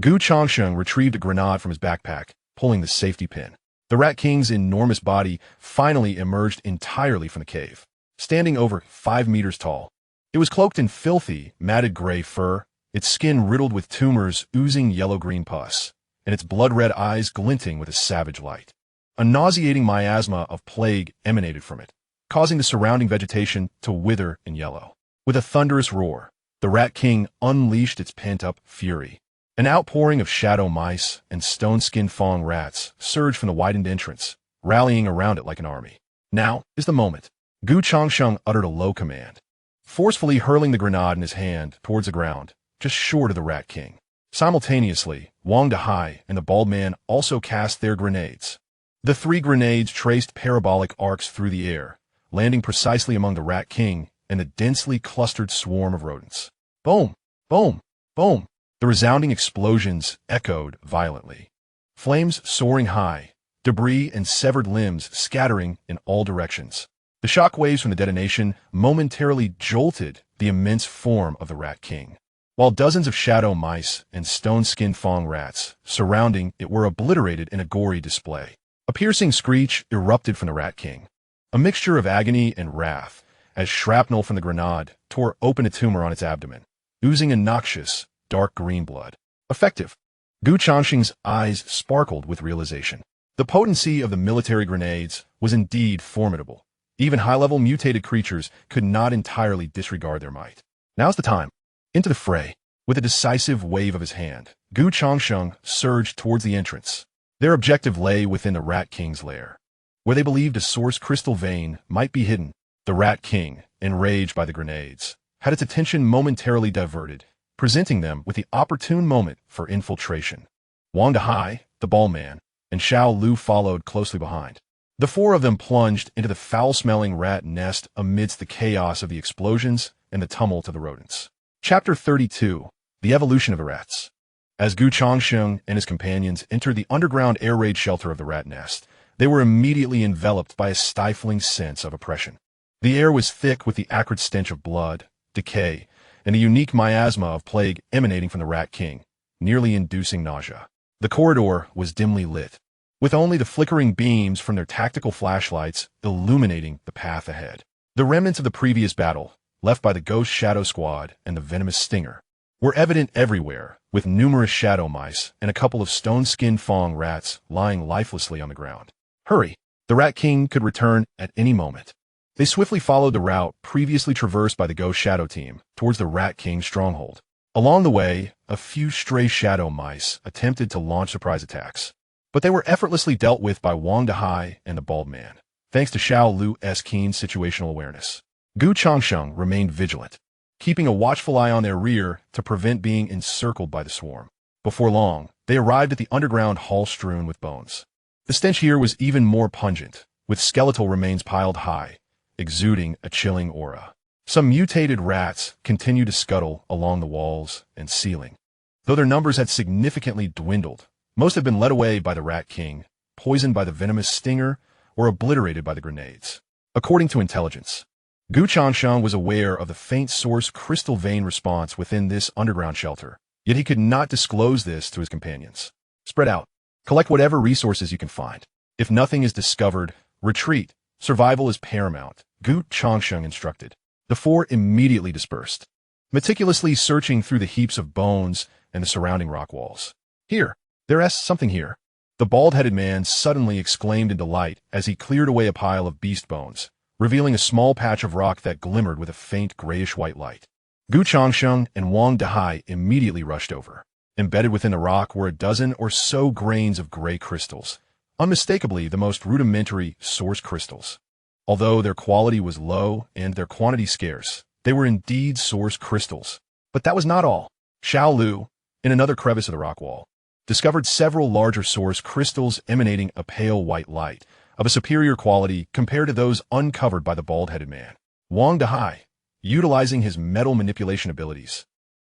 Gu Changsheng retrieved a grenade from his backpack, pulling the safety pin. The Rat King's enormous body finally emerged entirely from the cave, standing over 5 meters tall. It was cloaked in filthy, matted gray fur, its skin riddled with tumors oozing yellow-green pus, and its blood-red eyes glinting with a savage light. A nauseating miasma of plague emanated from it, causing the surrounding vegetation to wither in yellow. With a thunderous roar, The Rat King unleashed its pent-up fury. An outpouring of shadow mice and stone-skinned fang rats surged from the widened entrance, rallying around it like an army. Now is the moment. Changsheng uttered a low command, forcefully hurling the grenade in his hand towards the ground, just short of the Rat King. Simultaneously, Wang Dahai and the bald man also cast their grenades. The 3 grenades traced parabolic arcs through the air, landing precisely among the Rat King and the densely clustered swarm of rodents. Boom! Boom! Boom! The resounding explosions echoed violently. Flames soaring high, debris and severed limbs scattering in all directions. The shockwaves from the detonation momentarily jolted the immense form of the Rat King, while dozens of shadow mice and stone-skinned fang rats surrounding it were obliterated in a gory display. A piercing screech erupted from the Rat King, a mixture of agony and wrath, as shrapnel from the grenade tore open a tumor on its abdomen, oozing a noxious, dark green blood. Effective. Changsheng's eyes sparkled with realization. The potency of the military grenades was indeed formidable. Even high-level mutated creatures could not entirely disregard their might. Now's the time. Into the fray. With a decisive wave of his hand, Changsheng surged towards the entrance. Their objective lay within the Rat King's lair, where they believed a source crystal vein might be hidden. The Rat King, enraged by the grenades, had its attention momentarily diverted, presenting them with the opportune moment for infiltration. Wang Dahai, the bald man, and Xiao Lu followed closely behind. The 4 of them plunged into the foul-smelling rat nest amidst the chaos of the explosions and the tumult of the rodents. Chapter 32. The Evolution of the Rats. As Changsheng and his companions entered the underground air raid shelter of the rat nest, they were immediately enveloped by a stifling sense of oppression. The air was thick with the acrid stench of blood, decay, and a unique miasma of plague emanating from the Rat King, nearly inducing nausea. The corridor was dimly lit, with only the flickering beams from their tactical flashlights illuminating the path ahead. The remnants of the previous battle, left by the Ghost Shadow Squad and the Venomous Stinger, were evident everywhere, with numerous shadow mice and a couple of stone-skinned fang rats lying lifelessly on the ground. Hurry! The Rat King could return at any moment. They swiftly followed the route previously traversed by the Ghost Shadow team towards the Rat King's stronghold. Along the way, a few stray shadow mice attempted to launch surprise attacks, but they were effortlessly dealt with by Wang Dahai and the bald man, thanks to Xiao Lu's keen situational awareness. Changsheng remained vigilant, keeping a watchful eye on their rear to prevent being encircled by the swarm. Before long, they arrived at the underground hall strewn with bones. The stench here was even more pungent, with skeletal remains piled high, exuding a chilling aura. Some mutated rats continued to scuttle along the walls and ceiling. Though their numbers had significantly dwindled, most had been led away by the Rat King, poisoned by the Venomous Stinger, or obliterated by the grenades. According to intelligence, Changsheng was aware of the faint source crystal vein response within this underground shelter, yet he could not disclose this to his companions. Spread out. Collect whatever resources you can find. If nothing is discovered, retreat. Survival is paramount, Changsheng instructed. The 4 immediately dispersed, meticulously searching through the heaps of bones and the surrounding rock walls. Here, there's something here. The bald-headed man suddenly exclaimed in delight as he cleared away a pile of beast bones, revealing a small patch of rock that glimmered with a faint grayish-white light. Changsheng and Wang Dahai immediately rushed over. Embedded within the rock were a dozen or so grains of gray crystals, unmistakably the most rudimentary source crystals. Although their quality was low and their quantity scarce, they were indeed source crystals. But that was not all. Xiao Lu, in another crevice of the rock wall, discovered several larger source crystals emanating a pale white light, of a superior quality compared to those uncovered by the bald-headed man. Wang Dahai, utilizing his metal manipulation abilities,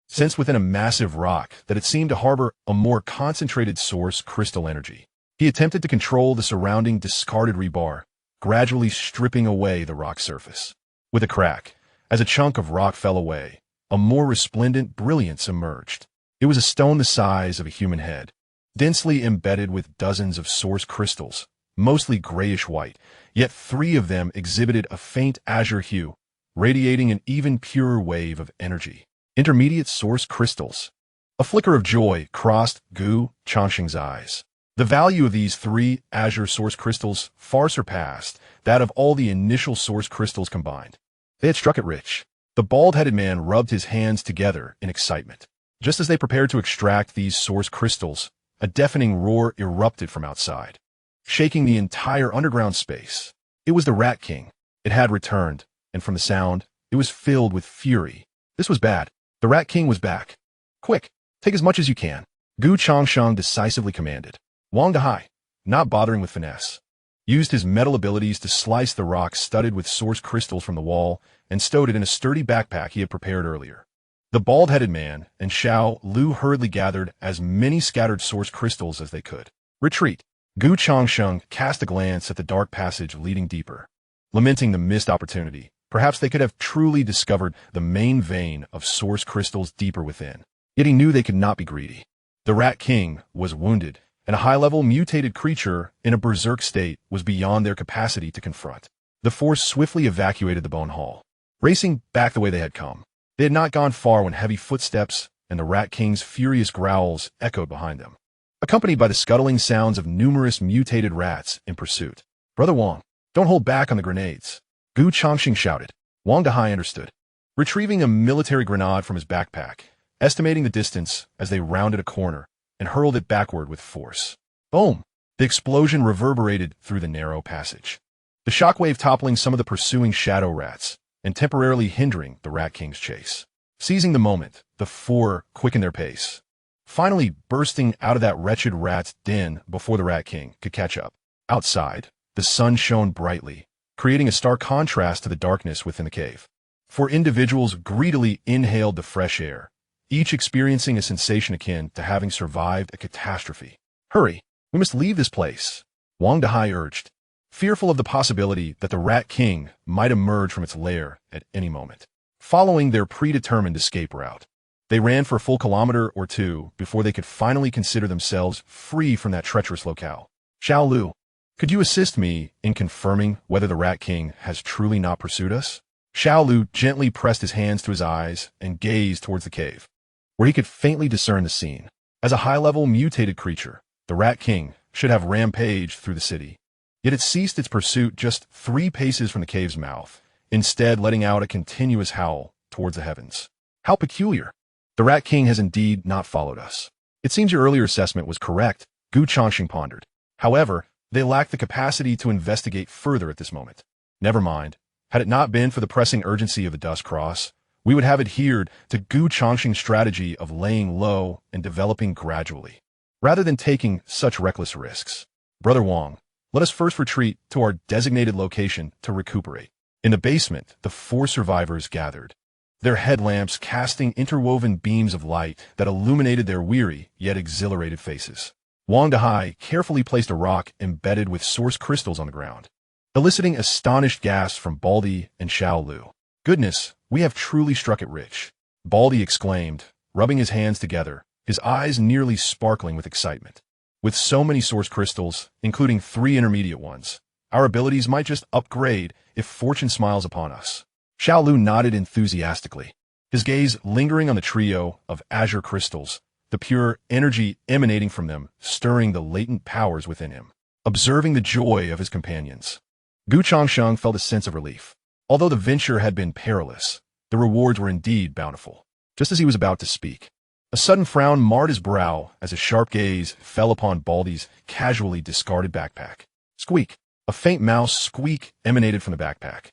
sensed within a massive rock that it seemed to harbor a more concentrated source crystal energy. He attempted to control the surrounding discarded rebar, gradually stripping away the rock surface. With a crack, as a chunk of rock fell away, a more resplendent brilliance emerged. It was a stone the size of a human head, densely embedded with dozens of source crystals, mostly grayish-white, yet 3 of them exhibited a faint azure hue, radiating an even purer wave of energy. Intermediate source crystals. A flicker of joy crossed Changsheng's eyes. The value of these 3 azure source crystals far surpassed that of all the initial source crystals combined. They had struck it rich. The bald-headed man rubbed his hands together in excitement. Just as they prepared to extract these source crystals, a deafening roar erupted from outside, shaking the entire underground space. It was the Rat King. It had returned, and from the sound, it was filled with fury. This was bad. The Rat King was back. Quick, take as much as you can, Gu Changsheng decisively commanded. Wang Dahai, not bothering with finesse, used his metal abilities to slice the rock studded with source crystals from the wall and stowed it in a sturdy backpack he had prepared earlier. The bald-headed man and Xiao Lu hurriedly gathered as many scattered source crystals as they could. Retreat. Gu Changsheng cast a glance at the dark passage leading deeper. Lamenting the missed opportunity, perhaps they could have truly discovered the main vein of source crystals deeper within. Yet he knew they could not be greedy. The Rat King was wounded, and a high-level mutated creature in a berserk state was beyond their capacity to confront. The force swiftly evacuated the bone hall, racing back the way they had come. They had not gone far when heavy footsteps and the Rat King's furious growls echoed behind them, accompanied by the scuttling sounds of numerous mutated rats in pursuit. Brother Wang, don't hold back on the grenades, Gu Changsheng shouted. Wang Dahai understood, retrieving a military grenade from his backpack, estimating the distance as they rounded a corner, and hurled it backward with force. Boom! The explosion reverberated through the narrow passage, the shockwave toppling some of the pursuing shadow rats and temporarily hindering the Rat King's chase. Seizing the moment, the four quickened their pace, finally bursting out of that wretched rat's den before the Rat King could catch up. Outside, the sun shone brightly, creating a stark contrast to the darkness within the cave. Four individuals greedily inhaled the fresh air, each experiencing a sensation akin to having survived a catastrophe. Hurry, we must leave this place, Wang Dahai urged, fearful of the possibility that the Rat King might emerge from its lair at any moment. Following their predetermined escape route, they ran for a full kilometer or two before they could finally consider themselves free from that treacherous locale. Xiao Lu, could you assist me in confirming whether the Rat King has truly not pursued us? Xiao Lu gently pressed his hands to his eyes and gazed towards the cave, where he could faintly discern the scene. As a high-level mutated creature, the Rat King should have rampaged through the city. Yet it ceased its pursuit just 3 paces from the cave's mouth, instead letting out a continuous howl towards the heavens. How peculiar. The Rat King has indeed not followed us. It seems your earlier assessment was correct, Gu Changsheng pondered. However, they lack the capacity to investigate further at this moment. Never mind. Had it not been for the pressing urgency of the Dust Cross, we would have adhered to Gu Changsheng's strategy of laying low and developing gradually, rather than taking such reckless risks. Brother Wang, let us first retreat to our designated location to recuperate. In the basement, the 4 survivors gathered, their headlamps casting interwoven beams of light that illuminated their weary yet exhilarated faces. Wang Dahai carefully placed a rock embedded with source crystals on the ground, eliciting astonished gasps from Baldy and Xiao Lu. Goodness, we have truly struck it rich, Baldy exclaimed, rubbing his hands together, his eyes nearly sparkling with excitement. With so many source crystals, including 3 intermediate ones, our abilities might just upgrade if fortune smiles upon us. Xiao Lu nodded enthusiastically, his gaze lingering on the trio of azure crystals, the pure energy emanating from them stirring the latent powers within him. Observing the joy of his companions, Gu Changsheng felt a sense of relief. Although the venture had been perilous, the rewards were indeed bountiful. Just as he was about to speak, a sudden frown marred his brow as a sharp gaze fell upon Baldy's casually discarded backpack. Squeak! A faint mouse squeak emanated from the backpack.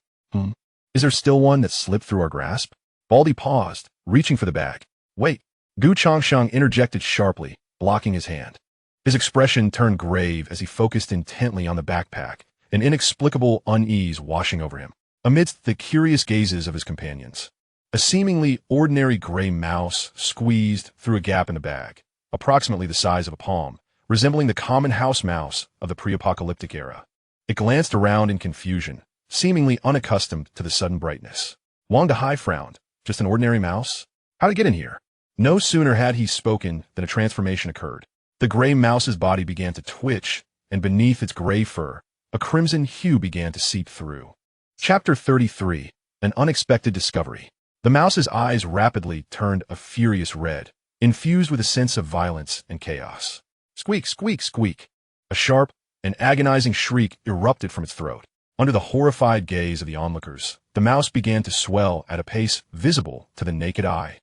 Is there still one that slipped through our grasp? Baldy paused, reaching for the bag. Wait! Gu Changsheng interjected sharply, blocking his hand. His expression turned grave as he focused intently on the backpack, an inexplicable unease washing over him. Amidst the curious gazes of his companions, a seemingly ordinary gray mouse squeezed through a gap in the bag, approximately the size of a palm, resembling the common house mouse of the pre-apocalyptic era. It glanced around in confusion, seemingly unaccustomed to the sudden brightness. Wang Dahai frowned. Just an ordinary mouse? How'd it get in here? No sooner had he spoken than a transformation occurred. The gray mouse's body began to twitch, and beneath its gray fur, a crimson hue began to seep through. Chapter 33. An Unexpected Discovery. The mouse's eyes rapidly turned a furious red, infused with a sense of violence and chaos. Squeak, squeak, squeak. A sharp and agonizing shriek erupted from its throat. Under the horrified gaze of the onlookers, the mouse began to swell at a pace visible to the naked eye.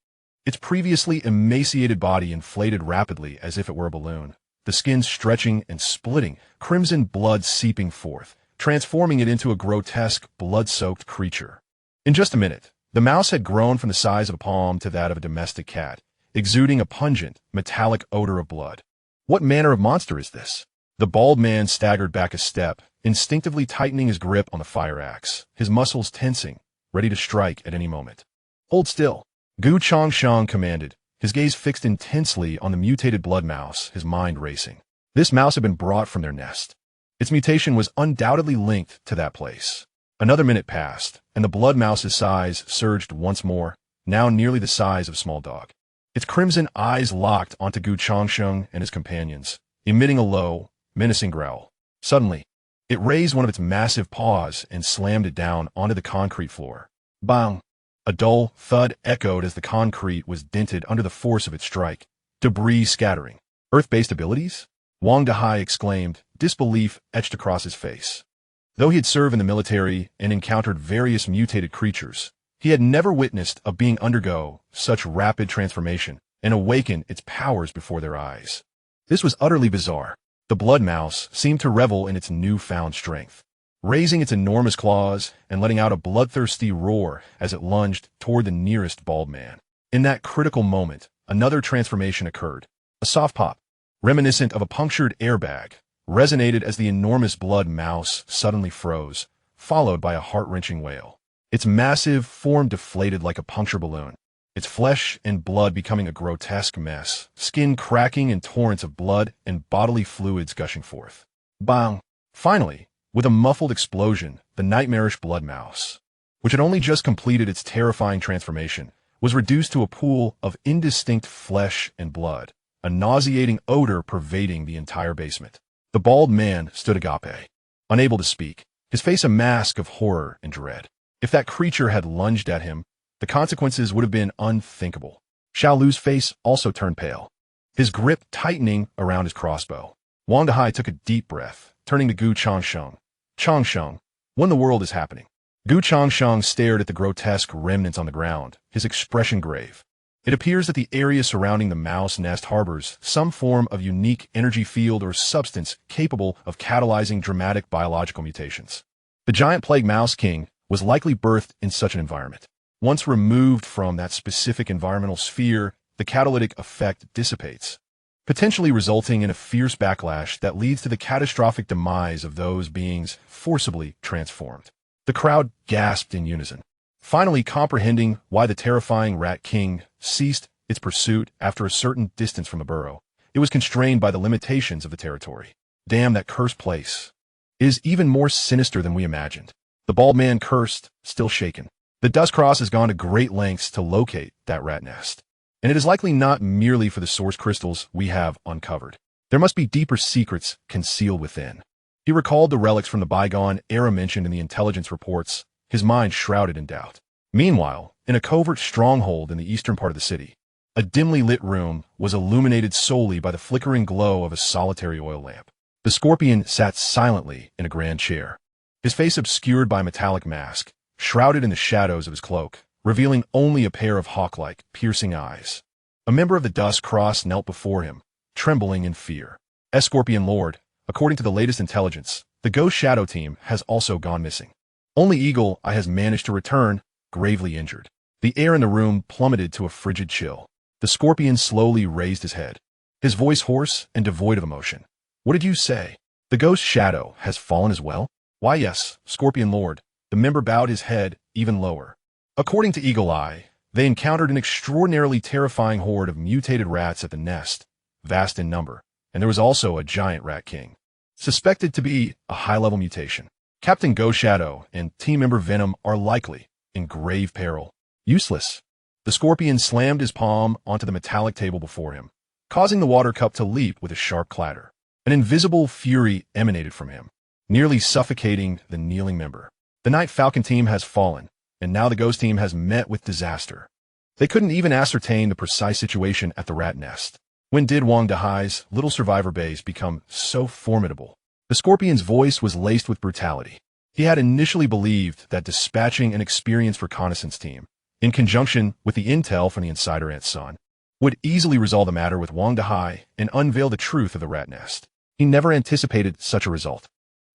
Its previously emaciated body inflated rapidly as if it were a balloon, the skin stretching and splitting, crimson blood seeping forth, transforming it into a grotesque, blood-soaked creature. In just a minute, the mouse had grown from the size of a palm to that of a domestic cat, exuding a pungent, metallic odor of blood. What manner of monster is this? The bald man staggered back a step, instinctively tightening his grip on the fire axe, his muscles tensing, ready to strike at any moment. Hold still, Changsheng commanded, his gaze fixed intensely on the mutated blood mouse, his mind racing. This mouse had been brought from their nest. Its mutation was undoubtedly linked to that place. Another minute passed, and the blood mouse's size surged once more, now nearly the size of a small dog. Its crimson eyes locked onto Changsheng and his companions, emitting a low, menacing growl. Suddenly, it raised one of its massive paws and slammed it down onto the concrete floor. Bang! A dull thud echoed as the concrete was dented under the force of its strike, debris scattering. Earth-based abilities? Wang Dahai exclaimed, disbelief etched across his face. Though he had served in the military and encountered various mutated creatures, he had never witnessed a being undergo such rapid transformation and awaken its powers before their eyes. This was utterly bizarre. The blood mouse seemed to revel in its newfound strength, raising its enormous claws and letting out a bloodthirsty roar as it lunged toward the nearest bald man. In that critical moment, another transformation occurred. A soft pop, reminiscent of a punctured airbag, resonated as the enormous blood mouse suddenly froze, followed by a heart-wrenching wail. Its massive form deflated like a puncture balloon, its flesh and blood becoming a grotesque mess, skin cracking in torrents of blood and bodily fluids gushing forth. Bang! Finally, with a muffled explosion, the nightmarish blood mouse, which had only just completed its terrifying transformation, was reduced to a pool of indistinct flesh and blood, a nauseating odor pervading the entire basement. The bald man stood agape, unable to speak, his face a mask of horror and dread. If that creature had lunged at him, the consequences would have been unthinkable. Xiao Lu's face also turned pale, his grip tightening around his crossbow. Wang Dahai took a deep breath, turning to Changsheng. Changsheng, what in the world is happening? Changsheng stared at the grotesque remnants on the ground, his expression grave. It appears that the area surrounding the mouse nest harbors some form of unique energy field or substance capable of catalyzing dramatic biological mutations. The giant plague mouse king was likely birthed in such an environment. Once removed from that specific environmental sphere, the catalytic effect dissipates, potentially resulting in a fierce backlash that leads to the catastrophic demise of those beings forcibly transformed. The crowd gasped in unison, finally comprehending why the terrifying Rat King ceased its pursuit after a certain distance from the burrow. It was constrained by the limitations of the territory. Damn that cursed place. It is even more sinister than we imagined. The bald man cursed, still shaken. The Dust Cross has gone to great lengths to locate that rat nest, and it is likely not merely for the source crystals we have uncovered. There must be deeper secrets concealed within. He recalled the relics from the bygone era mentioned in the intelligence reports, his mind shrouded in doubt. Meanwhile, in a covert stronghold in the eastern part of the city, a dimly lit room was illuminated solely by the flickering glow of a solitary oil lamp. The scorpion sat silently in a grand chair, his face obscured by a metallic mask, shrouded in the shadows of his cloak, revealing only a pair of hawk-like, piercing eyes. A member of the Dust Cross knelt before him, trembling in fear. Scorpion Lord, according to the latest intelligence, the Ghost Shadow team has also gone missing. Only Eagle Eye has managed to return, gravely injured. The air in the room plummeted to a frigid chill. The scorpion slowly raised his head, his voice hoarse and devoid of emotion. What did you say? The Ghost Shadow has fallen as well? Why yes, Scorpion Lord. The member bowed his head even lower. According to Eagle Eye, they encountered an extraordinarily terrifying horde of mutated rats at the nest, vast in number, and there was also a giant rat king, suspected to be a high-level mutation. Captain Ghost Shadow and team member Venom are likely in grave peril. Useless. The scorpion slammed his palm onto the metallic table before him, causing the water cup to leap with a sharp clatter. An invisible fury emanated from him, nearly suffocating the kneeling member. The Night Falcon team has fallen, and now the Ghost team has met with disaster. They couldn't even ascertain the precise situation at the rat nest. When did Wang Dahai's little survivor base become so formidable? The scorpion's voice was laced with brutality. He had initially believed that dispatching an experienced reconnaissance team, in conjunction with the intel from the Insider Ant's son, would easily resolve the matter with Wang Dahai and unveil the truth of the rat nest. He never anticipated such a result.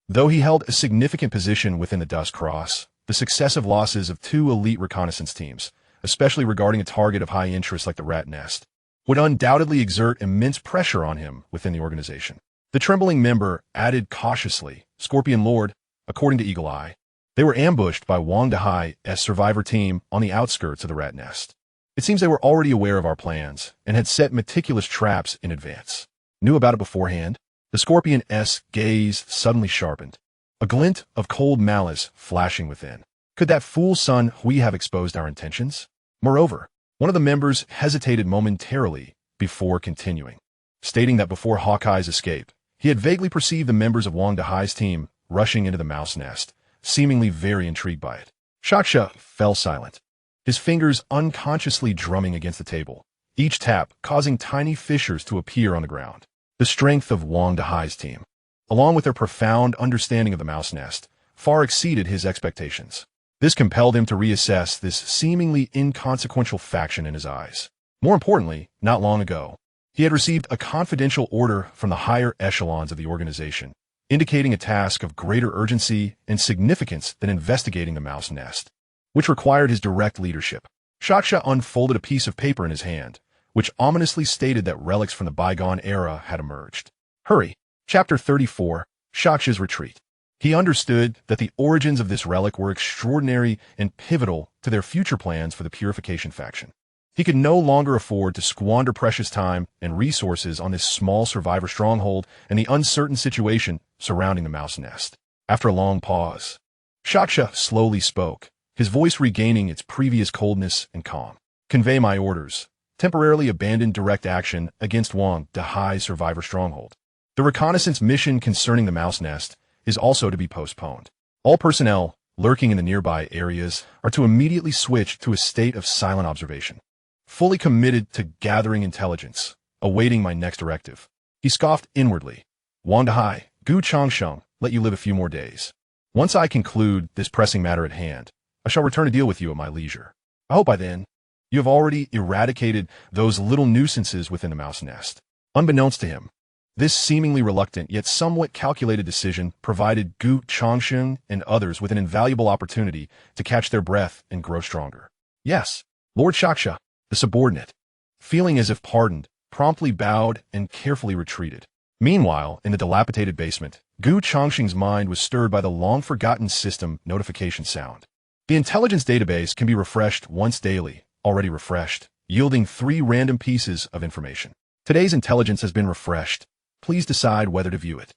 Though he held a significant position within the Dust Cross, the successive losses of 2 elite reconnaissance teams, especially regarding a target of high interest like the rat nest, would undoubtedly exert immense pressure on him within the organization. The trembling member added cautiously, Scorpion Lord, according to Eagle Eye, they were ambushed by Wang Dahai's survivor team on the outskirts of the rat nest. It seems they were already aware of our plans and had set meticulous traps in advance. Knew about it beforehand? The Scorpion's gaze suddenly sharpened, a glint of cold malice flashing within. Could that fool Sun Hui have exposed our intentions? Moreover, one of the members hesitated momentarily before continuing, stating that before Hawkeye's escape, he had vaguely perceived the members of Wang Dahai's team rushing into the mouse nest, seemingly very intrigued by it. Changsha fell silent, his fingers unconsciously drumming against the table, each tap causing tiny fissures to appear on the ground. The strength of Wang Dahai's team, along with their profound understanding of the mouse nest, far exceeded his expectations. This compelled him to reassess this seemingly inconsequential faction in his eyes. More importantly, not long ago, he had received a confidential order from the higher echelons of the organization, indicating a task of greater urgency and significance than investigating the mouse nest, which required his direct leadership. Changsha unfolded a piece of paper in his hand, which ominously stated that relics from the bygone era had emerged. Hurry! Chapter 34, Changsha's Retreat. He understood that the origins of this relic were extraordinary and pivotal to their future plans for the Purification faction. He could no longer afford to squander precious time and resources on this small survivor stronghold and the uncertain situation surrounding the mouse nest. After a long pause, Changsha slowly spoke, his voice regaining its previous coldness and calm. Convey my orders. Temporarily abandon direct action against Wang Dahai's survivor stronghold. The reconnaissance mission concerning the mouse nest is also to be postponed. All personnel lurking in the nearby areas are to immediately switch to a state of silent observation, fully committed to gathering intelligence, awaiting my next directive. He scoffed inwardly. Wang Dahai, Gu Changsheng, let you live a few more days. Once I conclude this pressing matter at hand, I shall return to deal with you at my leisure. I hope by then, you have already eradicated those little nuisances within the mouse nest. Unbeknownst to him, this seemingly reluctant yet somewhat calculated decision provided Gu Changsheng and others with an invaluable opportunity to catch their breath and grow stronger. Yes, Lord Changsha, the subordinate, feeling as if pardoned, promptly bowed and carefully retreated. Meanwhile, in the dilapidated basement, Gu Changsheng's mind was stirred by the long-forgotten system notification sound. The intelligence database can be refreshed once daily, already refreshed, yielding 3 random pieces of information. Today's intelligence has been refreshed. Please decide whether to view it.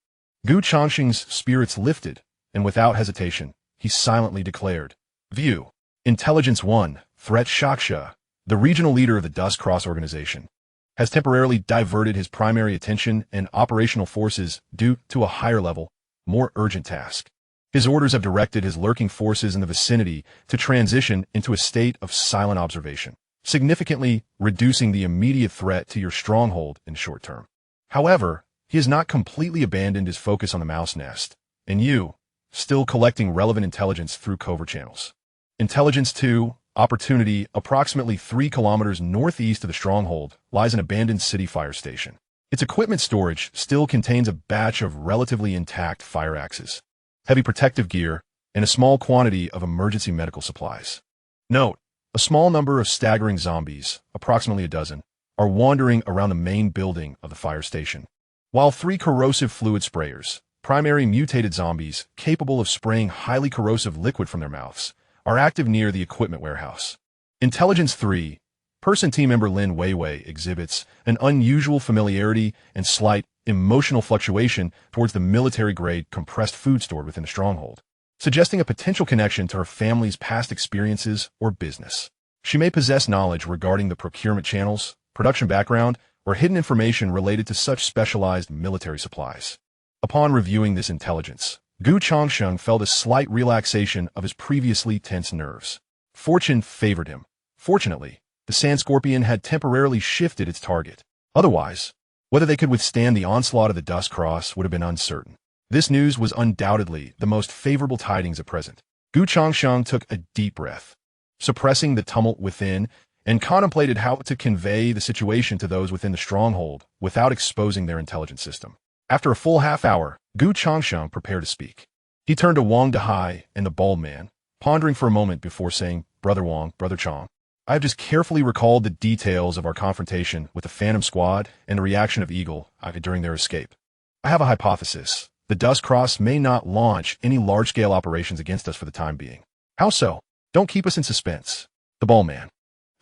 Gu Changsheng's spirits lifted, and without hesitation, he silently declared, View. Intelligence 1, Threat Changsha, the regional leader of the Dust Cross organization, has temporarily diverted his primary attention and operational forces due to a higher level, more urgent task. His orders have directed his lurking forces in the vicinity to transition into a state of silent observation, significantly reducing the immediate threat to your stronghold in short term. However, he has not completely abandoned his focus on the mouse nest, and you, still collecting relevant intelligence through covert channels. Intelligence 2, Opportunity, approximately 3 kilometers northeast of the stronghold, lies an abandoned city fire station. Its equipment storage still contains a batch of relatively intact fire axes, heavy protective gear, and a small quantity of emergency medical supplies. Note, a small number of staggering zombies, approximately a dozen, are wandering around the main building of the fire station, while 3 corrosive fluid sprayers, primary mutated zombies capable of spraying highly corrosive liquid from their mouths, are active near the equipment warehouse. Intelligence 3, Person team member Lin Weiwei exhibits an unusual familiarity and slight emotional fluctuation towards the military-grade compressed food stored within the stronghold, suggesting a potential connection to her family's past experiences or business. She may possess knowledge regarding the procurement channels, production background, or hidden information related to such specialized military supplies. Upon reviewing this intelligence, Gu Changsheng felt a slight relaxation of his previously tense nerves. Fortune favored him. Fortunately, the Sand Scorpion had temporarily shifted its target. Otherwise, whether they could withstand the onslaught of the Dust Cross would have been uncertain. This news was undoubtedly the most favorable tidings at present. Changsheng took a deep breath, suppressing the tumult within, and contemplated how to convey the situation to those within the stronghold without exposing their intelligence system. After a full half-hour, Changsheng prepared to speak. He turned to Wang Dahai and the bald man, pondering for a moment before saying, "Brother Wang, Brother Chang, I have just carefully recalled the details of our confrontation with the Phantom Squad and the reaction of Eagle during their escape. I have a hypothesis. The Dust Cross may not launch any large-scale operations against us for the time being." "How so?" "Don't keep us in suspense." The bald man,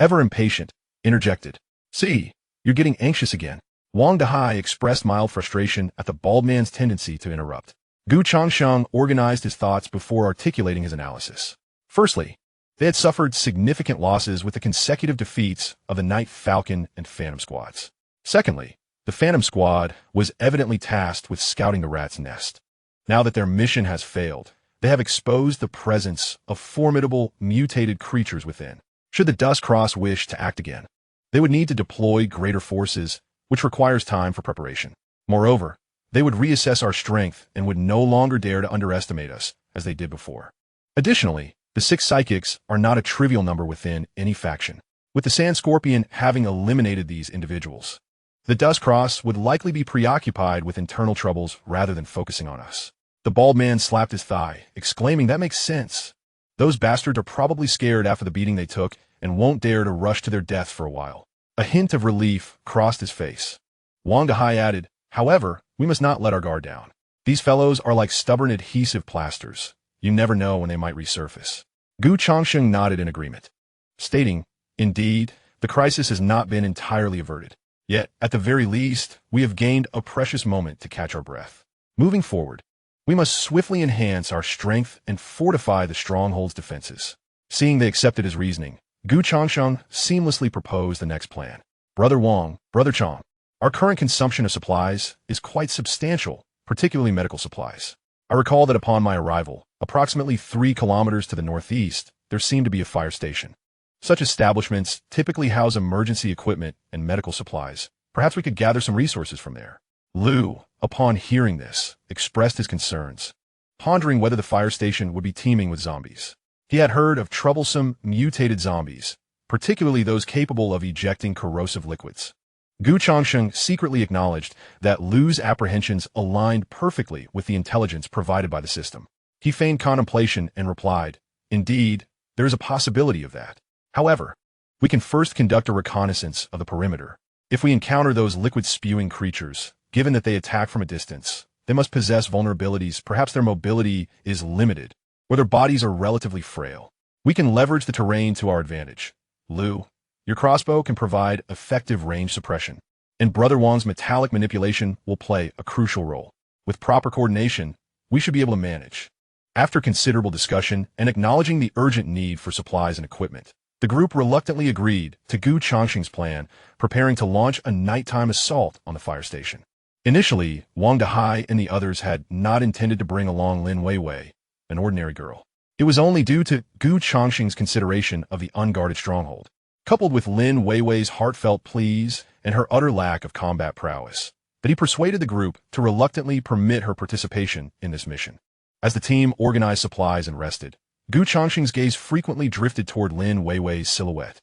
ever impatient, interjected. "See, you're getting anxious again." Wang Dahai expressed mild frustration at the bald man's tendency to interrupt. Changsheng organized his thoughts before articulating his analysis. Firstly, they had suffered significant losses with the consecutive defeats of the Night Falcon and Phantom Squads. Secondly, the Phantom Squad was evidently tasked with scouting the rat's nest. Now that their mission has failed, they have exposed the presence of formidable, mutated creatures within. Should the Dust Cross wish to act again, they would need to deploy greater forces, which requires time for preparation. Moreover, they would reassess our strength and would no longer dare to underestimate us, as they did before. Additionally, the 6 psychics are not a trivial number within any faction. With the Sand Scorpion having eliminated these individuals, the Dust Cross would likely be preoccupied with internal troubles rather than focusing on us. The bald man slapped his thigh, exclaiming, "That makes sense. Those bastards are probably scared after the beating they took and won't dare to rush to their death for a while." A hint of relief crossed his face. Wang Dahai added, "However, we must not let our guard down. These fellows are like stubborn adhesive plasters. You never know when they might resurface." Changsheng nodded in agreement, stating, "Indeed, the crisis has not been entirely averted. Yet, at the very least, we have gained a precious moment to catch our breath. Moving forward, we must swiftly enhance our strength and fortify the stronghold's defenses." Seeing they accepted his reasoning, Changsheng seamlessly proposed the next plan. "Brother Wang, Brother Chang, our current consumption of supplies is quite substantial, particularly medical supplies. I recall that upon my arrival, approximately 3 kilometers to the northeast, there seemed to be a fire station. Such establishments typically house emergency equipment and medical supplies. Perhaps we could gather some resources from there." Lu, upon hearing this, expressed his concerns, pondering whether the fire station would be teeming with zombies. He had heard of troublesome, mutated zombies, particularly those capable of ejecting corrosive liquids. Changsheng secretly acknowledged that Lu's apprehensions aligned perfectly with the intelligence provided by the system. He feigned contemplation and replied, "Indeed, there is a possibility of that. However, we can first conduct a reconnaissance of the perimeter. If we encounter those liquid-spewing creatures, given that they attack from a distance, they must possess vulnerabilities. Perhaps their mobility is limited, or their bodies are relatively frail. We can leverage the terrain to our advantage. Lu, your crossbow can provide effective range suppression, and Brother Wang's metallic manipulation will play a crucial role. With proper coordination, we should be able to manage." After considerable discussion and acknowledging the urgent need for supplies and equipment, the group reluctantly agreed to Changsheng's plan, preparing to launch a nighttime assault on the fire station. Initially, Wang Dahai and the others had not intended to bring along Lin Weiwei, an ordinary girl. It was only due to Changsheng's consideration of the unguarded stronghold, coupled with Lin Weiwei's heartfelt pleas and her utter lack of combat prowess, that he persuaded the group to reluctantly permit her participation in this mission. As the team organized supplies and rested, Changsheng's gaze frequently drifted toward Lin Weiwei's silhouette.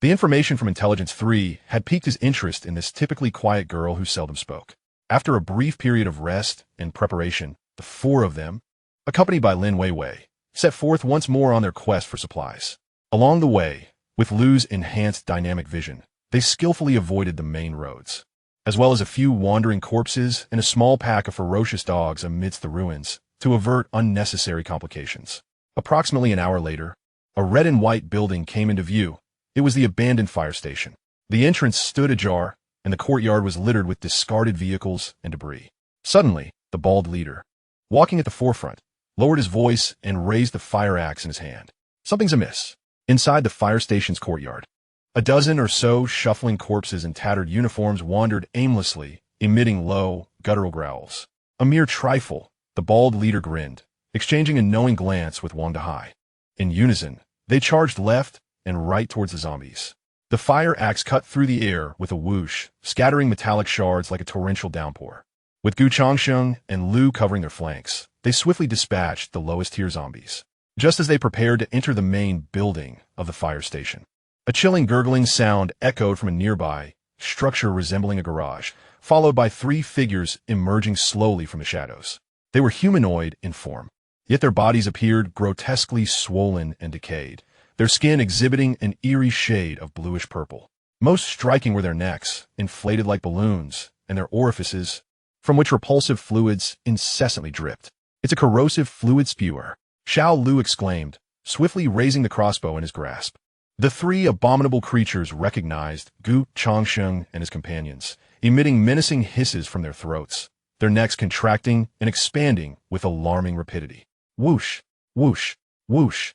The information from Intelligence 3 had piqued his interest in this typically quiet girl who seldom spoke. After a brief period of rest and preparation, the 4 of them, accompanied by Lin Weiwei, set forth once more on their quest for supplies. Along the way, with Lu's enhanced dynamic vision, they skillfully avoided the main roads, as well as a few wandering corpses and a small pack of ferocious dogs amidst the ruins, to avert unnecessary complications. Approximately an hour later, a red and white building came into view. It was the abandoned fire station. The entrance stood ajar, and the courtyard was littered with discarded vehicles and debris. Suddenly, the bald leader, walking at the forefront, lowered his voice and raised the fire axe in his hand. Something's amiss. Inside the fire station's courtyard, a dozen or so shuffling corpses in tattered uniforms wandered aimlessly, emitting low, guttural growls. A mere trifle, the bald leader grinned, exchanging a knowing glance with Wang Dahai. In unison, they charged left and right towards the zombies. The fire axe cut through the air with a whoosh, scattering metallic shards like a torrential downpour. With Gu Changsheng and Lu covering their flanks, they swiftly dispatched the lowest-tier zombies. Just as they prepared to enter the main building of the fire station, a chilling gurgling sound echoed from a nearby structure resembling a garage, followed by 3 figures emerging slowly from the shadows. They were humanoid in form, yet their bodies appeared grotesquely swollen and decayed, their skin exhibiting an eerie shade of bluish-purple. Most striking were their necks, inflated like balloons, and their orifices, from which repulsive fluids incessantly dripped. "It's a corrosive fluid spewer," Xiao Lu exclaimed, swiftly raising the crossbow in his grasp. The 3 abominable creatures recognized Gu Changsheng and his companions, emitting menacing hisses from their throats, their necks contracting and expanding with alarming rapidity. Whoosh, whoosh, whoosh.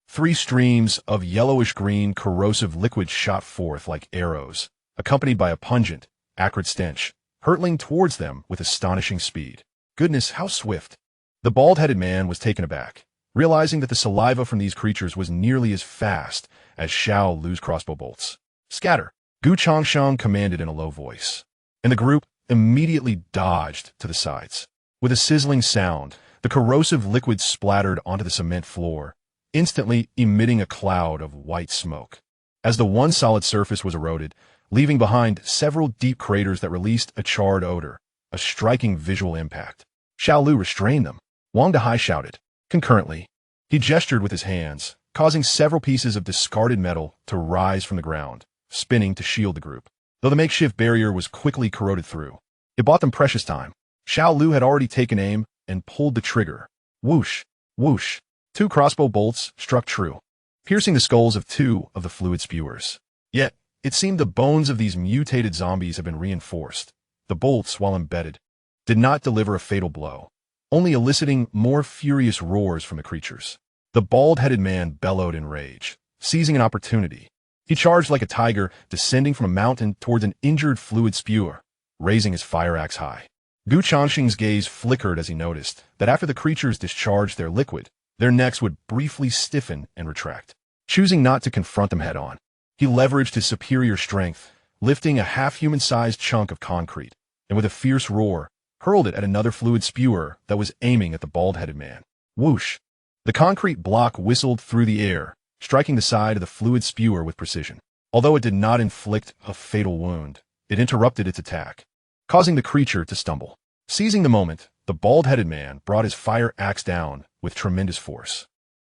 3 streams of yellowish-green corrosive liquid shot forth like arrows, accompanied by a pungent, acrid stench, hurtling towards them with astonishing speed. Goodness, how swift! The bald-headed man was taken aback, realizing that the saliva from these creatures was nearly as fast as Xiao Lu's crossbow bolts. "Scatter!" Gu Changsheng commanded in a low voice, and the group immediately dodged to the sides. With a sizzling sound, the corrosive liquid splattered onto the cement floor, instantly emitting a cloud of white smoke. As the one solid surface was eroded, leaving behind several deep craters that released a charred odor, a striking visual impact. Xiao Lu restrained them. Wang Dahai shouted. Concurrently, he gestured with his hands, causing several pieces of discarded metal to rise from the ground, spinning to shield the group. Though the makeshift barrier was quickly corroded through, it bought them precious time. Xiao Lu had already taken aim and pulled the trigger. Whoosh, whoosh. 2 crossbow bolts struck true, piercing the skulls of 2 of the fluid spewers. Yet, it seemed the bones of these mutated zombies had been reinforced. The bolts, while embedded, did not deliver a fatal blow, only eliciting more furious roars from the creatures. The bald-headed man bellowed in rage, seizing an opportunity. He charged like a tiger, descending from a mountain towards an injured fluid spewer, raising his fire axe high. Gu Changsheng's gaze flickered as he noticed that after the creatures discharged their liquid, their necks would briefly stiffen and retract. Choosing not to confront them head-on, he leveraged his superior strength, lifting a half-human-sized chunk of concrete, and with a fierce roar, hurled it at another fluid spewer that was aiming at the bald-headed man. Whoosh! The concrete block whistled through the air, striking the side of the fluid spewer with precision. Although it did not inflict a fatal wound, it interrupted its attack, causing the creature to stumble. Seizing the moment, the bald-headed man brought his fire axe down with tremendous force,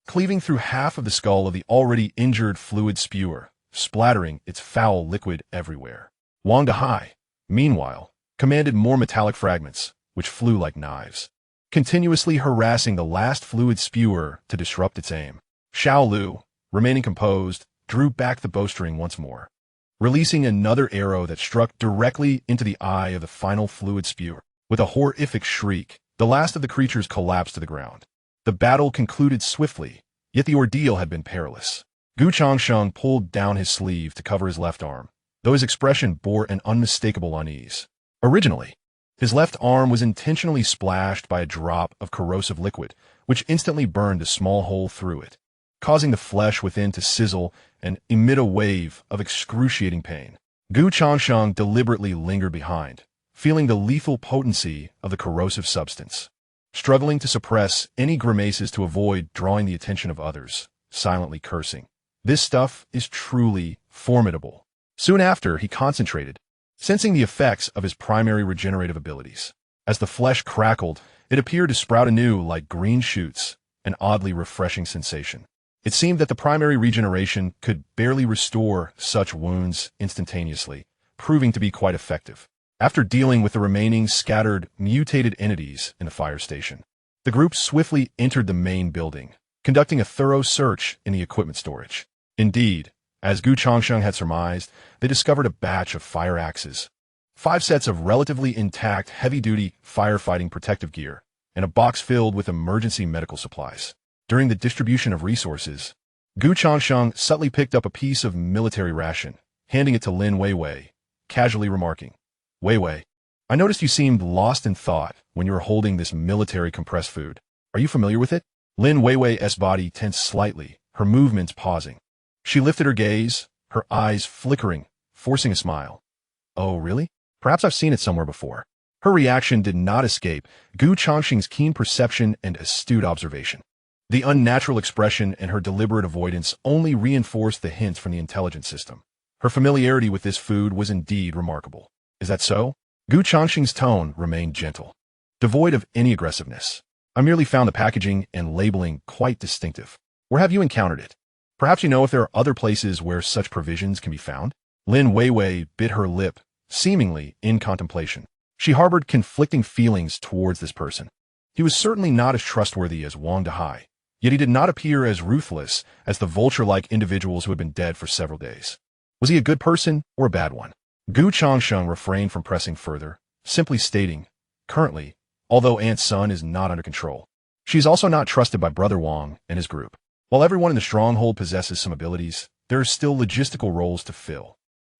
cleaving through half of the skull of the already injured fluid spewer, splattering its foul liquid everywhere. Wang Dahai, meanwhile, commanded more metallic fragments, which flew like knives, continuously harassing the last fluid spewer to disrupt its aim. Xiao Lu, remaining composed, drew back the bowstring once more, releasing another arrow that struck directly into the eye of the final fluid spewer. With a horrific shriek, the last of the creatures collapsed to the ground. The battle concluded swiftly, yet the ordeal had been perilous. Gu Changsheng pulled down his sleeve to cover his left arm, though his expression bore an unmistakable unease. Originally, his left arm was intentionally splashed by a drop of corrosive liquid, which instantly burned a small hole through it, causing the flesh within to sizzle and emit a wave of excruciating pain. Gu Changsheng deliberately lingered behind, feeling the lethal potency of the corrosive substance, struggling to suppress any grimaces to avoid drawing the attention of others, silently cursing. This stuff is truly formidable. Soon after, he concentrated, sensing the effects of his primary regenerative abilities. As the flesh crackled, it appeared to sprout anew like green shoots, an oddly refreshing sensation. It seemed that the primary regeneration could barely restore such wounds instantaneously, proving to be quite effective. After dealing with the remaining scattered, mutated entities in the fire station, the group swiftly entered the main building, conducting a thorough search in the equipment storage. Indeed, as Gu Changsheng had surmised, they discovered a batch of fire axes, 5 sets of relatively intact heavy-duty firefighting protective gear, and a box filled with emergency medical supplies. During the distribution of resources, Gu Changsheng subtly picked up a piece of military ration, handing it to Lin Weiwei, casually remarking, "Weiwei, I noticed you seemed lost in thought when you were holding this military compressed food. Are you familiar with it?" Lin Weiwei's body tensed slightly, her movements pausing. She lifted her gaze, her eyes flickering, forcing a smile. "Oh, really? Perhaps I've seen it somewhere before." Her reaction did not escape Gu Changsheng's keen perception and astute observation. The unnatural expression and her deliberate avoidance only reinforced the hints from the intelligence system. Her familiarity with this food was indeed remarkable. Is that so? Gu Changsheng's tone remained gentle, devoid of any aggressiveness. I merely found the packaging and labeling quite distinctive. Where have you encountered it? Perhaps you know if there are other places where such provisions can be found? Lin Weiwei bit her lip, seemingly in contemplation. She harbored conflicting feelings towards this person. He was certainly not as trustworthy as Wang Dehai, yet he did not appear as ruthless as the vulture-like individuals who had been dead for several days. Was he a good person or a bad one? Gu Changsheng refrained from pressing further, simply stating, currently, although Aunt Sun is not under control, she is also not trusted by Brother Wang and his group. While everyone in the stronghold possesses some abilities, there are still logistical roles to fill.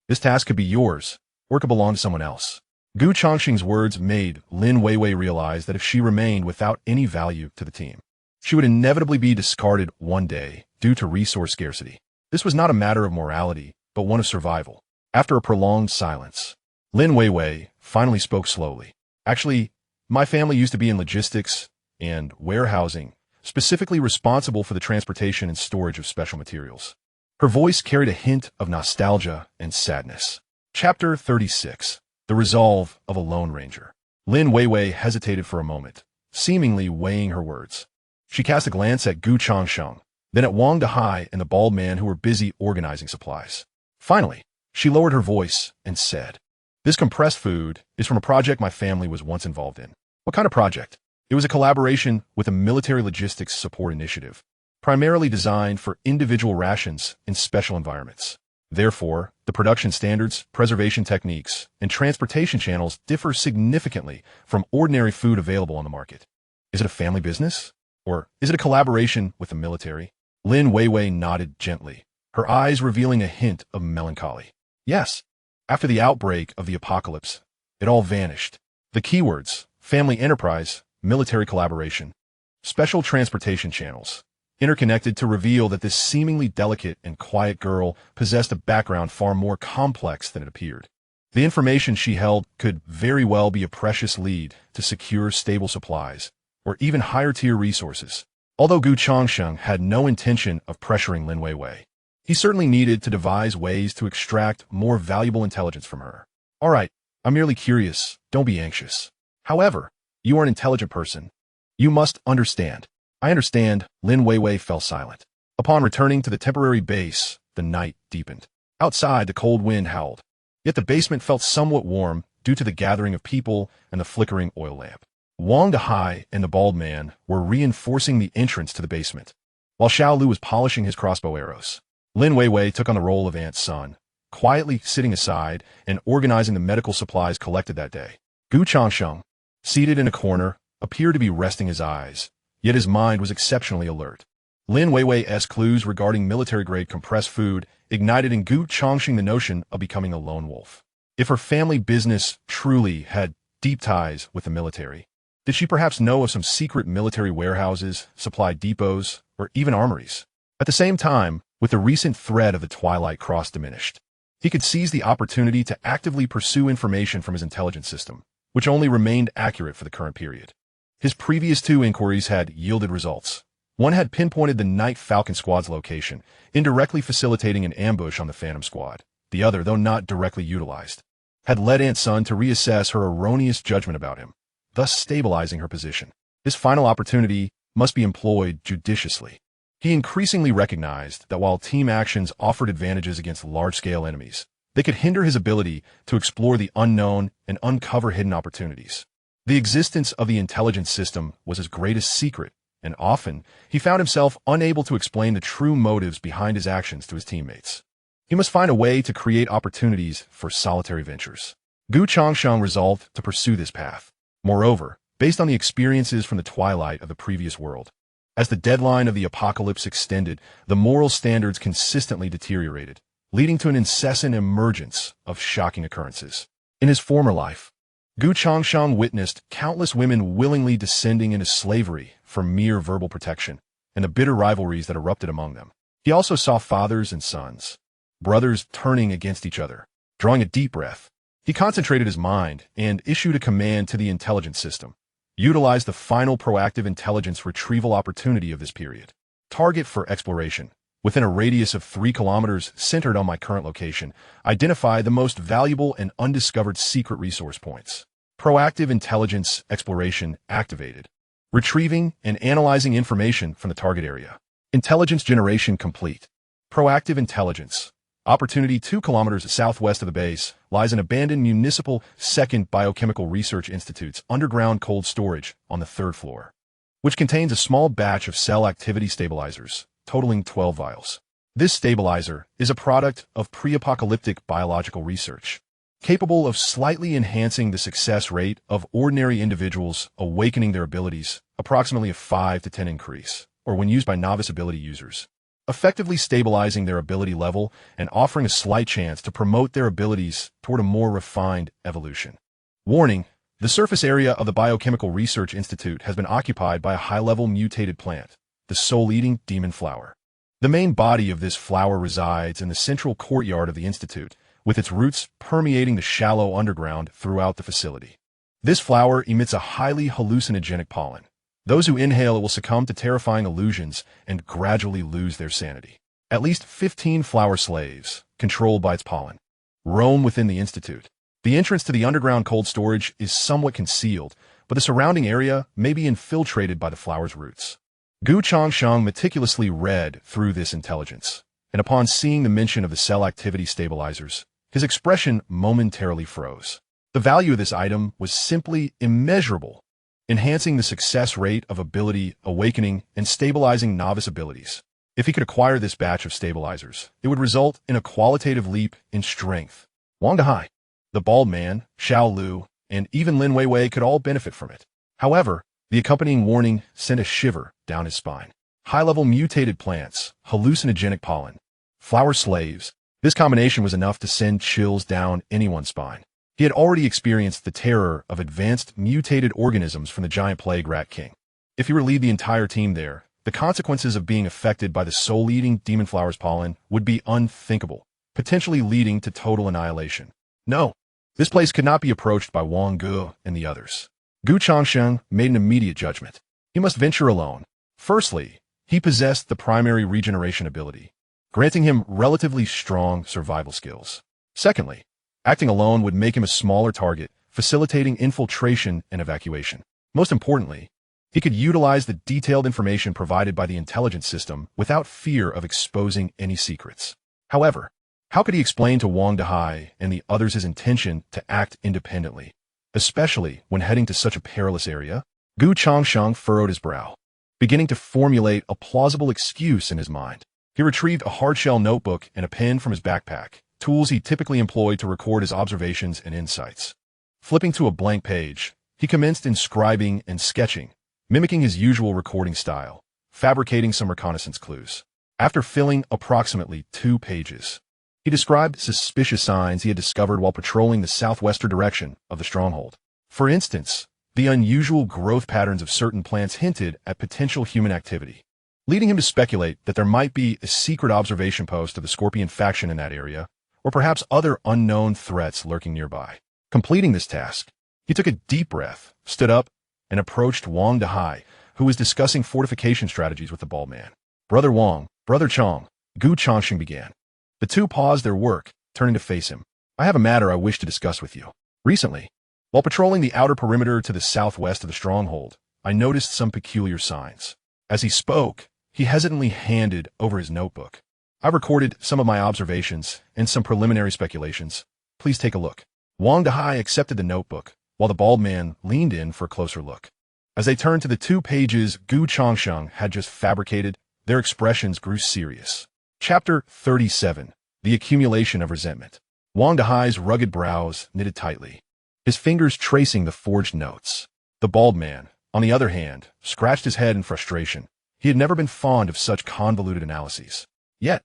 This task could be yours, or it could belong to someone else. Gu Changsheng's words made Lin Weiwei realize that if she remained without any value to the team, she would inevitably be discarded one day due to resource scarcity. This was not a matter of morality, but one of survival. After a prolonged silence, Lin Weiwei finally spoke slowly. Actually, my family used to be in logistics and warehousing, specifically responsible for the transportation and storage of special materials. Her voice carried a hint of nostalgia and sadness. Chapter 36. The Resolve of a Lone Ranger. Lin Weiwei hesitated for a moment, seemingly weighing her words. She cast a glance at Gu Changsheng, then at Wang Dehai and the bald man who were busy organizing supplies. Finally, she lowered her voice and said, "This compressed food is from a project my family was once involved in." "What kind of project?" "It was a collaboration with a military logistics support initiative, primarily designed for individual rations in special environments. Therefore, the production standards, preservation techniques, and transportation channels differ significantly from ordinary food available on the market." "Is it a family business? Or is it a collaboration with the military?" Lin Weiwei nodded gently, her eyes revealing a hint of melancholy. "Yes. After the outbreak of the apocalypse, it all vanished. The keywords: family enterprise, military collaboration, special transportation channels, interconnected to reveal that this seemingly delicate and quiet girl possessed a background far more complex than it appeared. The information she held could very well be a precious lead to secure stable supplies, or even higher-tier resources. Although Gu Changsheng had no intention of pressuring Lin Weiwei, he certainly needed to devise ways to extract more valuable intelligence from her. "All right, I'm merely curious. Don't be anxious. However, you are an intelligent person. You must understand." "I understand." Lin Weiwei fell silent. Upon returning to the temporary base, the night deepened. Outside, the cold wind howled. Yet the basement felt somewhat warm due to the gathering of people and the flickering oil lamp. Wang Dehai and the bald man were reinforcing the entrance to the basement, while Xiao Lu was polishing his crossbow arrows. Lin Weiwei took on the role of Aunt Sun, quietly sitting aside and organizing the medical supplies collected that day. Gu Changsheng, seated in a corner, appeared to be resting his eyes, yet his mind was exceptionally alert. Lin Weiwei's clues regarding military-grade compressed food ignited in Gu Changsheng the notion of becoming a lone wolf. If her family business truly had deep ties with the military, did she perhaps know of some secret military warehouses, supply depots, or even armories? At the same time, with the recent threat of the Twilight Cross diminished, he could seize the opportunity to actively pursue information from his intelligence system, which only remained accurate for the current period. His previous two inquiries had yielded results. One had pinpointed the Night Falcon Squad's location, indirectly facilitating an ambush on the Phantom Squad. The other, though not directly utilized, had led Aunt Sun to reassess her erroneous judgment about him, thus stabilizing her position. His final opportunity must be employed judiciously. He increasingly recognized that while team actions offered advantages against large-scale enemies, they could hinder his ability to explore the unknown and uncover hidden opportunities. The existence of the intelligence system was his greatest secret, and often he found himself unable to explain the true motives behind his actions to his teammates. He must find a way to create opportunities for solitary ventures. Gu Changsheng resolved to pursue this path. Moreover, based on the experiences from the twilight of the previous world, as the deadline of the apocalypse extended, the moral standards consistently deteriorated, leading to an incessant emergence of shocking occurrences. In his former life, Gu Changsheng witnessed countless women willingly descending into slavery for mere verbal protection, and the bitter rivalries that erupted among them. He also saw fathers and sons, brothers turning against each other. Drawing a deep breath, He concentrated his mind and issued a command to the intelligence system. Utilize the final proactive intelligence retrieval opportunity of this period. Target for exploration. Within a radius of 3 kilometers centered on my current location, identify the most valuable and undiscovered secret resource points. Proactive intelligence exploration activated. Retrieving and analyzing information from the target area. Intelligence generation complete. Proactive intelligence. Opportunity 2 kilometers southwest of the base lies an abandoned municipal second biochemical research institute's underground cold storage on the 3rd floor, which contains a small batch of cell activity stabilizers, totaling 12 vials. This stabilizer is a product of pre-apocalyptic biological research, capable of slightly enhancing the success rate of ordinary individuals awakening their abilities, approximately a 5 to 10 increase, or when used by novice ability users, effectively stabilizing their ability level and offering a slight chance to promote their abilities toward a more refined evolution. Warning: the surface area of the Biochemical Research Institute has been occupied by a high-level mutated plant, the soul-eating demon flower. The main body of this flower resides in the central courtyard of the institute, with its roots permeating the shallow underground throughout the facility. This flower emits a highly hallucinogenic pollen. Those who inhale it will succumb to terrifying illusions and gradually lose their sanity. At least 15 flower slaves, controlled by its pollen, roam within the institute. The entrance to the underground cold storage is somewhat concealed, but the surrounding area may be infiltrated by the flower's roots. Changsheng meticulously read through this intelligence, and upon seeing the mention of the cell activity stabilizers, his expression momentarily froze. The value of this item was simply immeasurable, enhancing the success rate of ability awakening and stabilizing novice abilities. If he could acquire this batch of stabilizers, it would result in a qualitative leap in strength. Wang Dahai, the bald man, Xiao Lu, and even Lin Weiwei could all benefit from it. However, the accompanying warning sent a shiver down his spine. High-level mutated plants, hallucinogenic pollen, flower slaves. This combination was enough to send chills down anyone's spine. He had already experienced the terror of advanced mutated organisms from the giant plague rat king. If he were to lead the entire team there, the consequences of being affected by the soul-eating demon flower's pollen would be unthinkable, potentially leading to total annihilation. No, this place could not be approached by Wang Gu and the others. Changsheng made an immediate judgment. He must venture alone. Firstly, he possessed the primary regeneration ability, granting him relatively strong survival skills. Secondly, acting alone would make him a smaller target, facilitating infiltration and evacuation. Most importantly, he could utilize the detailed information provided by the intelligence system without fear of exposing any secrets. However, how could he explain to Wang Dahai and the others his intention to act independently, especially when heading to such a perilous area? Changsheng furrowed his brow, beginning to formulate a plausible excuse in his mind. He retrieved a hardshell notebook and a pen from his backpack, tools he typically employed to record his observations and insights. Flipping to a blank page, he commenced inscribing and sketching, mimicking his usual recording style, fabricating some reconnaissance clues. After filling approximately 2 pages, he described suspicious signs he had discovered while patrolling the southwestern direction of the stronghold. For instance, the unusual growth patterns of certain plants hinted at potential human activity, leading him to speculate that there might be a secret observation post of the Scorpion faction in that area, or perhaps other unknown threats lurking nearby. Completing this task, he took a deep breath, stood up, and approached Wang Dahai, who was discussing fortification strategies with the bald man. "Brother Wang, Brother Chang," Changsheng began. The two paused their work, turning to face him. "I have a matter I wish to discuss with you. Recently, while patrolling the outer perimeter to the southwest of the stronghold, I noticed some peculiar signs." As he spoke, he hesitantly handed over his notebook. "I've recorded some of my observations and some preliminary speculations. Please take a look." Wang Dahai accepted the notebook, while the bald man leaned in for a closer look. As they turned to the 2 pages Changsheng had just fabricated, their expressions grew serious. Chapter 37. The Accumulation of Resentment. Wang Dahai's rugged brows knitted tightly, his fingers tracing the forged notes. The bald man, on the other hand, scratched his head in frustration. He had never been fond of such convoluted analyses. Yet,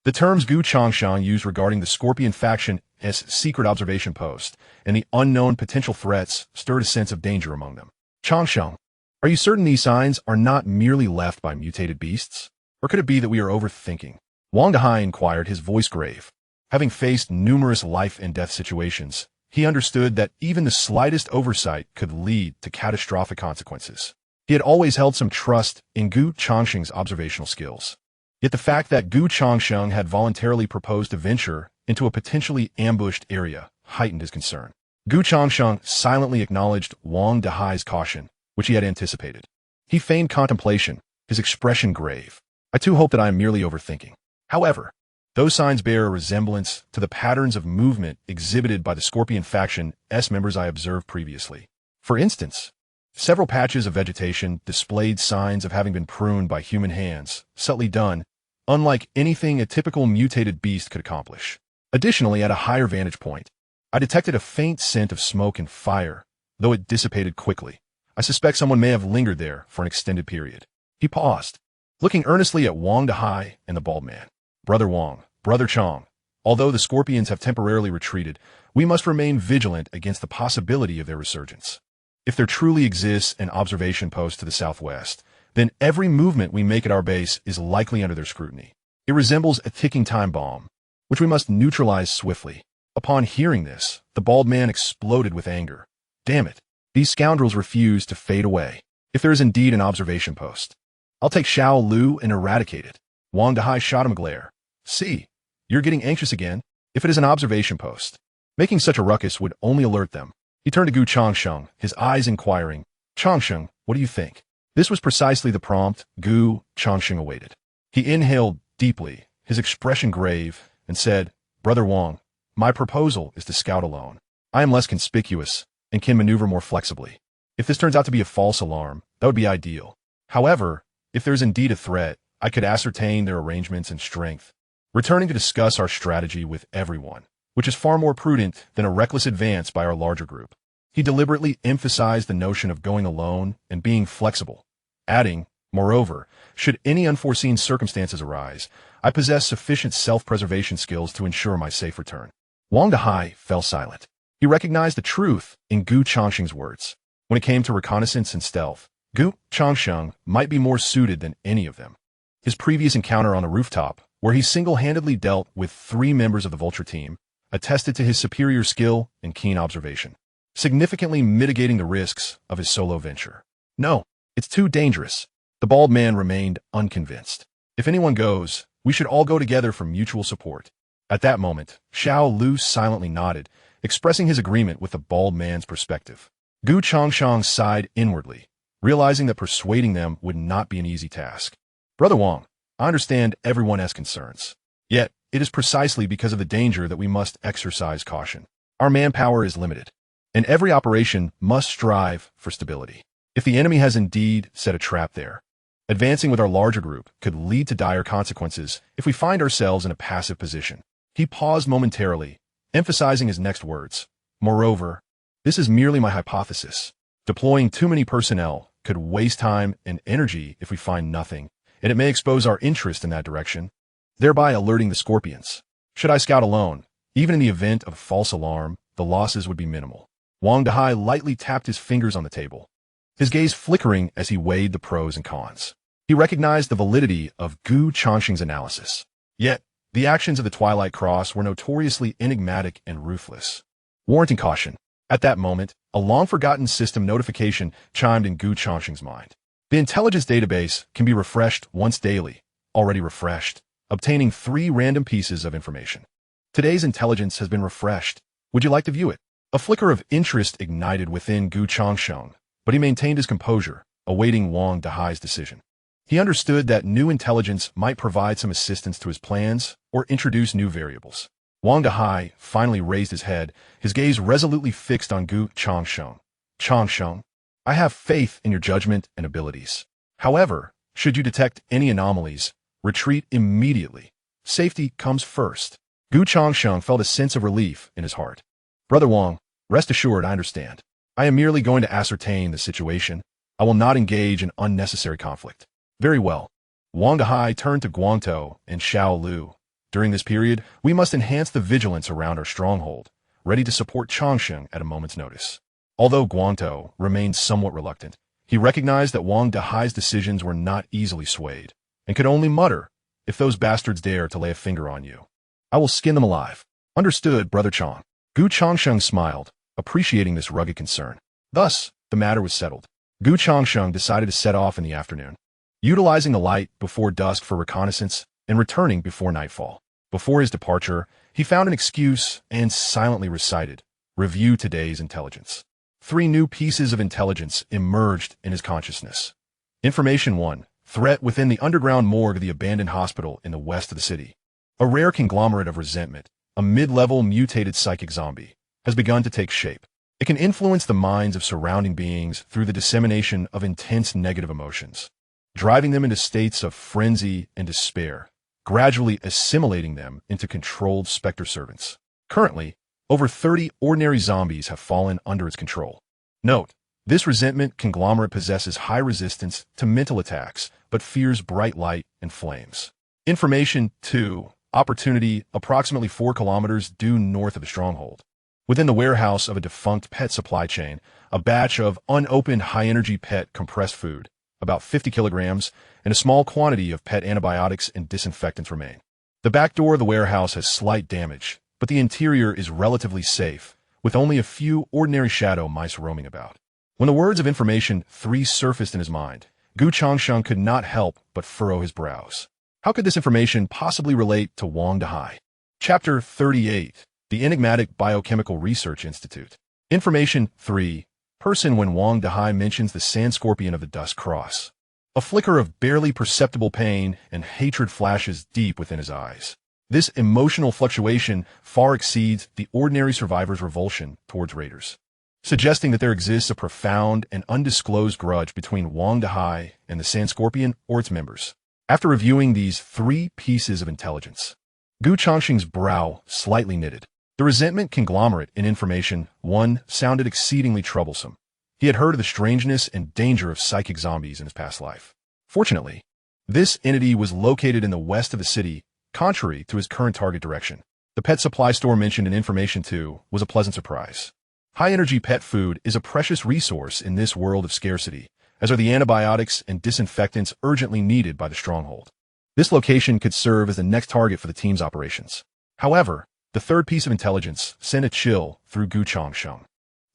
the terms Changsheng used regarding the Scorpion faction as secret observation post and the unknown potential threats stirred a sense of danger among them. "Changsheng, are you certain these signs are not merely left by mutated beasts? Or could it be that we are overthinking?" Wang Dahai inquired, his voice grave. Having faced numerous life and death situations, He understood that even the slightest oversight could lead to catastrophic consequences. He had always held some trust in Gu Changsheng's observational skills. Yet the fact that Gu Changsheng had voluntarily proposed to venture into a potentially ambushed area heightened his concern. Gu Changsheng silently acknowledged Wang Dahai's caution, which he had anticipated. He feigned contemplation, his expression grave. I too hope that I am merely overthinking. However, those signs bear a resemblance to the patterns of movement exhibited by the Scorpion faction's members I observed previously. For instance, several patches of vegetation displayed signs of having been pruned by human hands, subtly done, unlike anything a typical mutated beast could accomplish. Additionally, at a higher vantage point, I detected a faint scent of smoke and fire, though it dissipated quickly. I suspect someone may have lingered there for an extended period. He paused, looking earnestly at Wang Dahai and the bald man. Brother Wang, Brother Chang, although the Scorpions have temporarily retreated, we must remain vigilant against the possibility of their resurgence. If there truly exists an observation post to the southwest, then every movement we make at our base is likely under their scrutiny. It resembles a ticking time bomb, which we must neutralize swiftly. Upon hearing this, the bald man exploded with anger. Damn it, these scoundrels refuse to fade away. If there is indeed an observation post, I'll take Xiao Lu and eradicate it. Wang Dahai shot him a glare. See, you're getting anxious again. If it is an observation post, making such a ruckus would only alert them. He turned to Gu Changsheng, his eyes inquiring. Changsheng, what do you think? This was precisely the prompt Gu Changsheng awaited. He inhaled deeply, his expression grave, and said, Brother Wang, my proposal is to scout alone. I am less conspicuous and can maneuver more flexibly. If this turns out to be a false alarm, that would be ideal. However, if there is indeed a threat, I could ascertain their arrangements and strength, returning to discuss our strategy with everyone, which is far more prudent than a reckless advance by our larger group. He deliberately emphasized the notion of going alone and being flexible, adding, moreover, should any unforeseen circumstances arise, I possess sufficient self-preservation skills to ensure my safe return. Wang Dahai fell silent. He recognized the truth in Gu Changsheng's words. When it came to reconnaissance and stealth, Gu Changsheng might be more suited than any of them. His previous encounter on the rooftop, where he single-handedly dealt with 3 members of the Vulture team, attested to his superior skill and keen observation, significantly mitigating the risks of his solo venture. No, it's too dangerous. The bald man remained unconvinced. If anyone goes, we should all go together for mutual support. At that moment, Xiao Lu silently nodded, expressing his agreement with the bald man's perspective. Gu Changsheng sighed inwardly, realizing that persuading them would not be an easy task. Brother Wang, I understand everyone has concerns. Yet, it is precisely because of the danger that we must exercise caution. Our manpower is limited, and every operation must strive for stability. If the enemy has indeed set a trap there, advancing with our larger group could lead to dire consequences if we find ourselves in a passive position. He paused momentarily, emphasizing his next words. Moreover, this is merely my hypothesis. Deploying too many personnel could waste time and energy if we find nothing, and it may expose our interest in that direction, thereby alerting the Scorpions. Should I scout alone, even in the event of a false alarm, the losses would be minimal. Wang Dahai lightly tapped his fingers on the table, his gaze flickering as he weighed the pros and cons. He recognized the validity of Gu Changsheng's analysis. Yet, the actions of the Twilight Cross were notoriously enigmatic and ruthless, warranting caution. At that moment, a long-forgotten system notification chimed in Gu Changsheng's mind. The intelligence database can be refreshed once daily, already refreshed, obtaining 3 random pieces of information. Today's intelligence has been refreshed. Would you like to view it? A flicker of interest ignited within Gu Changsheng, but he maintained his composure, awaiting Wang Dahai's decision. He understood that new intelligence might provide some assistance to his plans or introduce new variables. Wang Dahai finally raised his head, his gaze resolutely fixed on Gu Changsheng. Changsheng, I have faith in your judgment and abilities. However, should you detect any anomalies, retreat immediately. Safety comes first. Gu Changsheng felt a sense of relief in his heart. Brother Wang, rest assured I understand. I am merely going to ascertain the situation. I will not engage in unnecessary conflict. Very well. Wang Dahai turned to Guangtou and Xiao Lu. During this period, we must enhance the vigilance around our stronghold, ready to support Changsheng at a moment's notice. Although Guangtou remained somewhat reluctant, he recognized that Wang Dahai's decisions were not easily swayed, and could only mutter, if those bastards dare to lay a finger on you, I will skin them alive. Understood, Brother Chang. Gu Changsheng smiled, appreciating this rugged concern. Thus, the matter was settled. Gu Changsheng decided to set off in the afternoon, utilizing the light before dusk for reconnaissance and returning before nightfall. Before his departure, he found an excuse and silently recited, "Review today's intelligence." 3 new pieces of intelligence emerged in his consciousness. Information 1. Threat within the underground morgue of the abandoned hospital in the west of the city. A rare conglomerate of resentment, a mid-level mutated psychic zombie, has begun to take shape. It can influence the minds of surrounding beings through the dissemination of intense negative emotions, driving them into states of frenzy and despair, gradually assimilating them into controlled specter servants. Currently, over 30 ordinary zombies have fallen under its control. Note, this resentment conglomerate possesses high resistance to mental attacks, but fears bright light and flames. Information 2. Opportunity approximately 4 kilometers due north of the stronghold. Within the warehouse of a defunct pet supply chain, a batch of unopened high-energy pet compressed food, about 50 kilograms, and a small quantity of pet antibiotics and disinfectants remain. The back door of the warehouse has slight damage, but the interior is relatively safe, with only a few ordinary shadow mice roaming about. When the words of information 3 surfaced in his mind, Gu Changsheng could not help but furrow his brows. How could this information possibly relate to Wang Dahai? Chapter 38. The Enigmatic Biochemical Research Institute. Information 3. Person when Wang Dahai mentions the sand scorpion of the Dust Cross. A flicker of barely perceptible pain and hatred flashes deep within his eyes. This emotional fluctuation far exceeds the ordinary survivor's revulsion towards raiders, suggesting that there exists a profound and undisclosed grudge between Wang Dahai and the Sand Scorpion or its members. After reviewing these 3 pieces of intelligence, Gu Changsheng's brow slightly knitted. The resentment conglomerate in information 1 sounded exceedingly troublesome. He had heard of the strangeness and danger of psychic zombies in his past life. Fortunately, this entity was located in the west of the city, contrary to his current target direction. The pet supply store mentioned in Information 2 was a pleasant surprise. High-energy pet food is a precious resource in this world of scarcity, as are the antibiotics and disinfectants urgently needed by the stronghold. This location could serve as the next target for the team's operations. However, the 3rd piece of intelligence sent a chill through Gu Changsheng.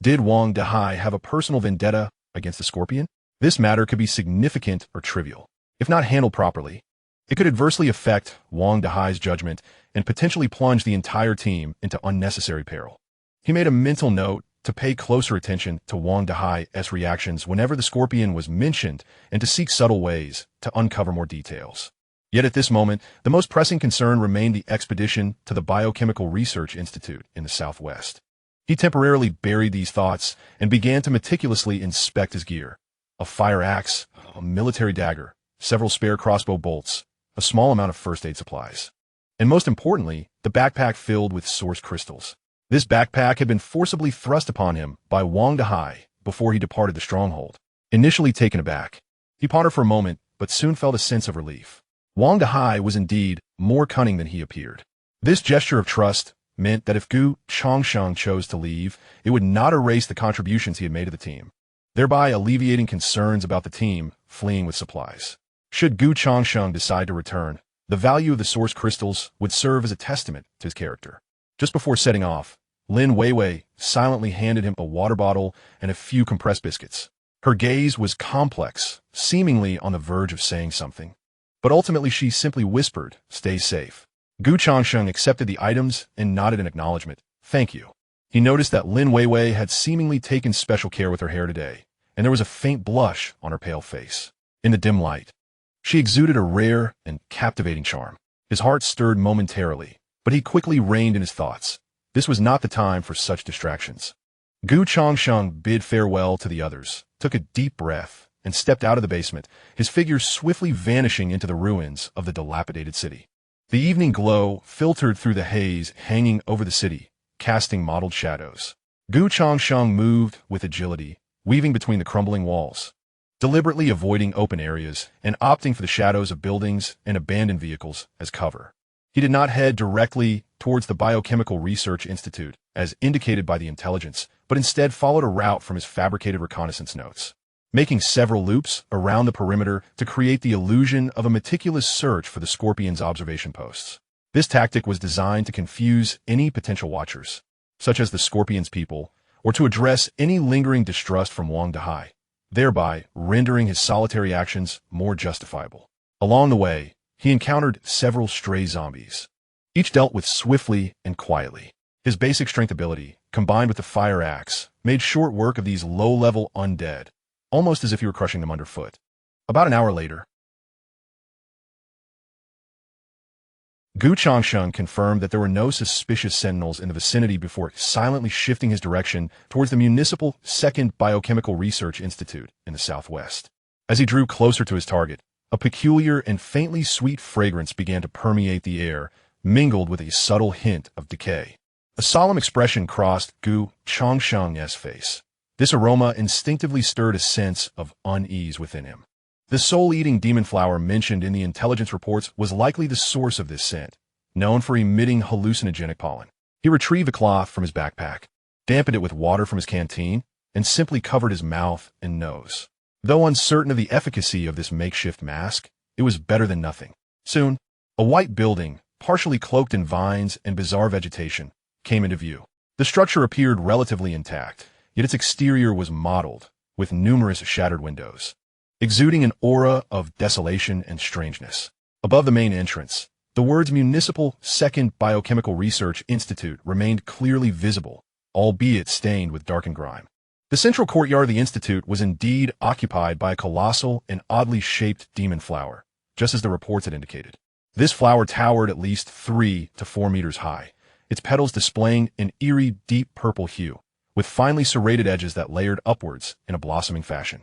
Did Wang Dahai have a personal vendetta against the scorpion? This matter could be significant or trivial. If not handled properly, it could adversely affect Wang Dahai's judgment and potentially plunge the entire team into unnecessary peril. He made a mental note to pay closer attention to Wang Dahai's reactions whenever the scorpion was mentioned and to seek subtle ways to uncover more details. Yet at this moment, the most pressing concern remained the expedition to the Biochemical Research Institute in the southwest. He temporarily buried these thoughts and began to meticulously inspect his gear. A fire axe, a military dagger, several spare crossbow bolts, a small amount of first aid supplies, and most importantly, the backpack filled with source crystals. This backpack had been forcibly thrust upon him by Wang Dahai before he departed the stronghold. Initially taken aback, he pondered for a moment, but soon felt a sense of relief. Wang Dahai was indeed more cunning than he appeared. This gesture of trust meant that if Gu Changsheng chose to leave, it would not erase the contributions he had made to the team, thereby alleviating concerns about the team fleeing with supplies. Should Gu Changsheng decide to return, the value of the source crystals would serve as a testament to his character. Just before setting off, Lin Weiwei silently handed him a water bottle and a few compressed biscuits. Her gaze was complex, seemingly on the verge of saying something, but ultimately she simply whispered, "Stay safe." Gu Changsheng accepted the items and nodded in acknowledgement. "Thank you." He noticed that Lin Weiwei had seemingly taken special care with her hair today, and there was a faint blush on her pale face. In the dim light, she exuded a rare and captivating charm. His heart stirred momentarily, but he quickly reined in his thoughts. This was not the time for such distractions. Gu Changsheng bid farewell to the others, took a deep breath, and stepped out of the basement, his figure swiftly vanishing into the ruins of the dilapidated city. The evening glow filtered through the haze hanging over the city, casting mottled shadows. Gu Changsheng moved with agility, weaving between the crumbling walls, deliberately avoiding open areas and opting for the shadows of buildings and abandoned vehicles as cover. He did not head directly towards the Biochemical Research Institute, as indicated by the intelligence, but instead followed a route from his fabricated reconnaissance notes, making several loops around the perimeter to create the illusion of a meticulous search for the Scorpion's observation posts. This tactic was designed to confuse any potential watchers. such as the Scorpion's people, or to address any lingering distrust from Wang Dahai, thereby rendering his solitary actions more justifiable. Along the way, he encountered several stray zombies. Each dealt with swiftly and quietly. His basic strength ability, combined with the fire axe, made short work of these low-level undead, almost as if he were crushing them underfoot. About an hour later, Changsheng confirmed that there were no suspicious sentinels in the vicinity before silently shifting his direction towards the municipal 2nd Biochemical Research Institute in the southwest. As he drew closer to his target, a peculiar and faintly sweet fragrance began to permeate the air, mingled with a subtle hint of decay. A solemn expression crossed Changsheng's face. This aroma instinctively stirred a sense of unease within him. The soul-eating demon flower mentioned in the intelligence reports was likely the source of this scent, known for emitting hallucinogenic pollen. He retrieved a cloth from his backpack, dampened it with water from his canteen, and simply covered his mouth and nose. Though uncertain of the efficacy of this makeshift mask, it was better than nothing. Soon, a white building, partially cloaked in vines and bizarre vegetation, came into view. The structure appeared relatively intact, yet its exterior was mottled, with numerous shattered windows, exuding an aura of desolation and strangeness. Above the main entrance, the words Municipal 2nd Biochemical Research Institute remained clearly visible, albeit stained with darkened grime. The central courtyard of the institute was indeed occupied by a colossal and oddly shaped demon flower, just as the reports had indicated. This flower towered at least 3 to 4 meters high, its petals displaying an eerie deep purple hue, with finely serrated edges that layered upwards in a blossoming fashion.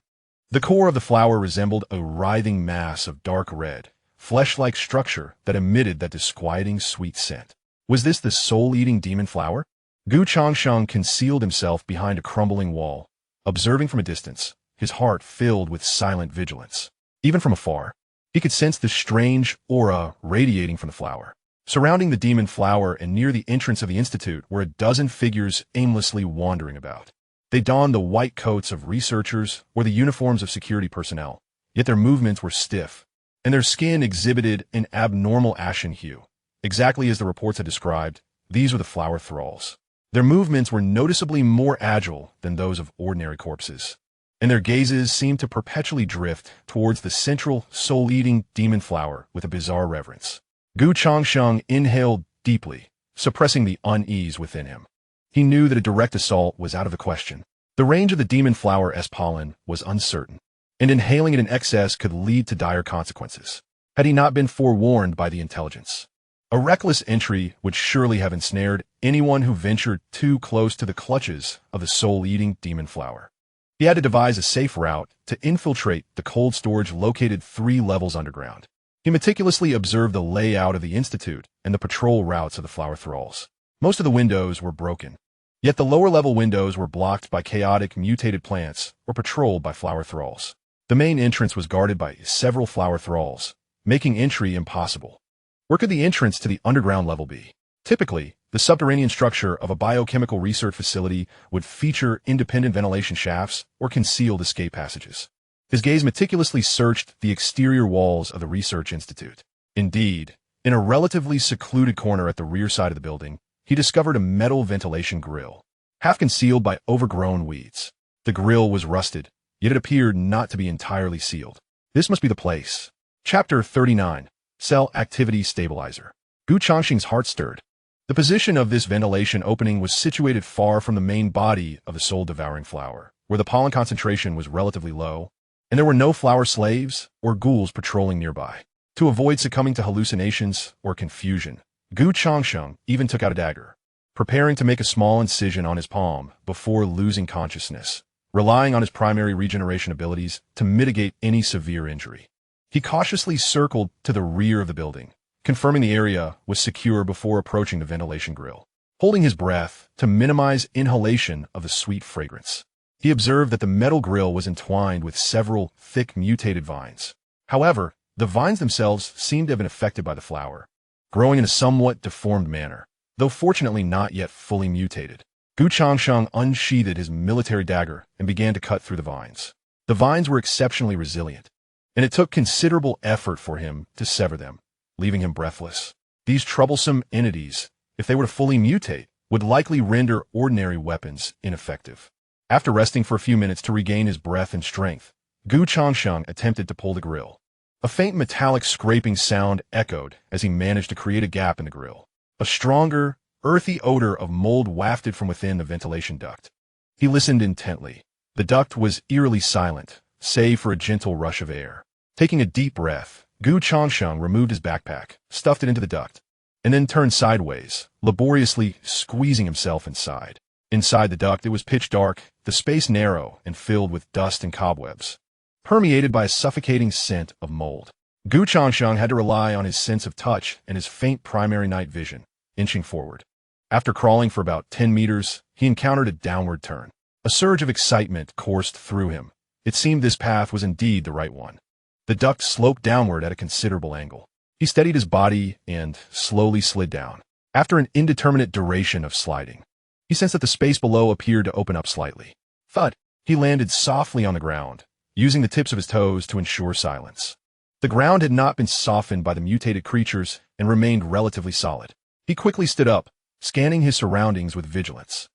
The core of the flower resembled a writhing mass of dark red, flesh-like structure that emitted that disquieting sweet scent. Was this the soul-eating demon flower? Changsheng concealed himself behind a crumbling wall, observing from a distance, his heart filled with silent vigilance. Even from afar, he could sense the strange aura radiating from the flower. Surrounding the demon flower and near the entrance of the institute were a dozen figures aimlessly wandering about. They donned the white coats of researchers or the uniforms of security personnel, yet their movements were stiff, and their skin exhibited an abnormal ashen hue. Exactly as the reports had described, these were the flower thralls. Their movements were noticeably more agile than those of ordinary corpses, and their gazes seemed to perpetually drift towards the central soul-eating demon flower with a bizarre reverence. Changsheng inhaled deeply, suppressing the unease within him. He knew that a direct assault was out of the question. The range of the demon flower's pollen was uncertain, and inhaling it in excess could lead to dire consequences, had he not been forewarned by the intelligence. A reckless entry would surely have ensnared anyone who ventured too close to the clutches of the soul-eating demon flower. He had to devise a safe route to infiltrate the cold storage located 3 levels underground. He meticulously observed the layout of the institute and the patrol routes of the flower thralls. Most of the windows were broken, yet the lower-level windows were blocked by chaotic mutated plants or patrolled by flower thralls. The main entrance was guarded by several flower thralls, making entry impossible. Where could the entrance to the underground level be? Typically, the subterranean structure of a biochemical research facility would feature independent ventilation shafts or concealed escape passages. His gaze meticulously searched the exterior walls of the research institute. Indeed, in a relatively secluded corner at the rear side of the building, he discovered a metal ventilation grill, half concealed by overgrown weeds. The grill was rusted, yet it appeared not to be entirely sealed. This must be the place. Chapter 39. Cell Activity Stabilizer. Changsheng's heart stirred. The position of this ventilation opening was situated far from the main body of the soul-devouring flower, where the pollen concentration was relatively low, and there were no flower slaves or ghouls patrolling nearby. To avoid succumbing to hallucinations or confusion, Changsheng even took out a dagger, preparing to make a small incision on his palm before losing consciousness, relying on his primary regeneration abilities to mitigate any severe injury. He cautiously circled to the rear of the building, confirming the area was secure before approaching the ventilation grill. Holding his breath to minimize inhalation of the sweet fragrance, he observed that the metal grill was entwined with several thick mutated vines. However, the vines themselves seemed to have been affected by the flower, growing in a somewhat deformed manner, though fortunately not yet fully mutated. Changsheng unsheathed his military dagger and began to cut through the vines. The vines were exceptionally resilient, and it took considerable effort for him to sever them, leaving him breathless. These troublesome entities, if they were to fully mutate, would likely render ordinary weapons ineffective. After resting for a few minutes to regain his breath and strength, Changsheng attempted to pull the grill. A faint metallic scraping sound echoed as he managed to create a gap in the grill. A stronger, earthy odor of mold wafted from within the ventilation duct. He listened intently. The duct was eerily silent, save for a gentle rush of air. Taking a deep breath, Changsheng removed his backpack, stuffed it into the duct, and then turned sideways, laboriously squeezing himself inside. Inside the duct, it was pitch dark, the space narrow and filled with dust and cobwebs, permeated by a suffocating scent of mold. Changsheng had to rely on his sense of touch and his faint primary night vision, inching forward. After crawling for about 10 meters, he encountered a downward turn. A surge of excitement coursed through him. It seemed this path was indeed the right one. The duct sloped downward at a considerable angle. He steadied his body and slowly slid down. After an indeterminate duration of sliding, he sensed that the space below appeared to open up slightly. Thud! He landed softly on the ground, using the tips of his toes to ensure silence. The ground had not been softened by the mutated creatures and remained relatively solid. He quickly stood up, scanning his surroundings with vigilance.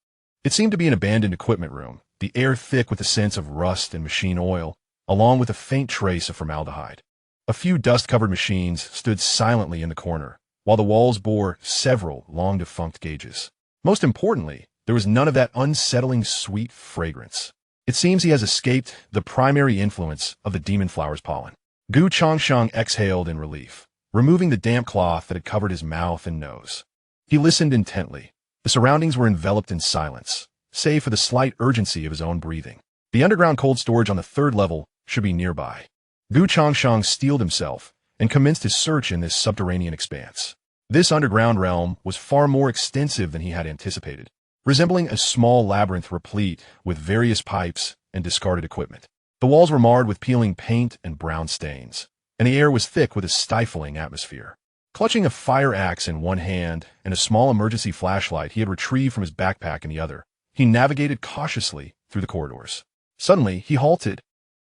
It seemed to be an abandoned equipment room, the air thick with the sense of rust and machine oil, along with a faint trace of formaldehyde. A few dust-covered machines stood silently in the corner, while the walls bore several long-defunct gauges. Most importantly, there was none of that unsettling sweet fragrance. It seems he has escaped the primary influence of the demon flower's pollen. Changsheng exhaled in relief, removing the damp cloth that had covered his mouth and nose. He listened intently. The surroundings were enveloped in silence, save for the slight urgency of his own breathing. The underground cold storage on the 3rd level should be nearby. Changsheng steeled himself and commenced his search in this subterranean expanse. This underground realm was far more extensive than he had anticipated, resembling a small labyrinth replete with various pipes and discarded equipment. The walls were marred with peeling paint and brown stains, and the air was thick with a stifling atmosphere. Clutching a fire axe in one hand and a small emergency flashlight he had retrieved from his backpack in the other, he navigated cautiously through the corridors. Suddenly, he halted,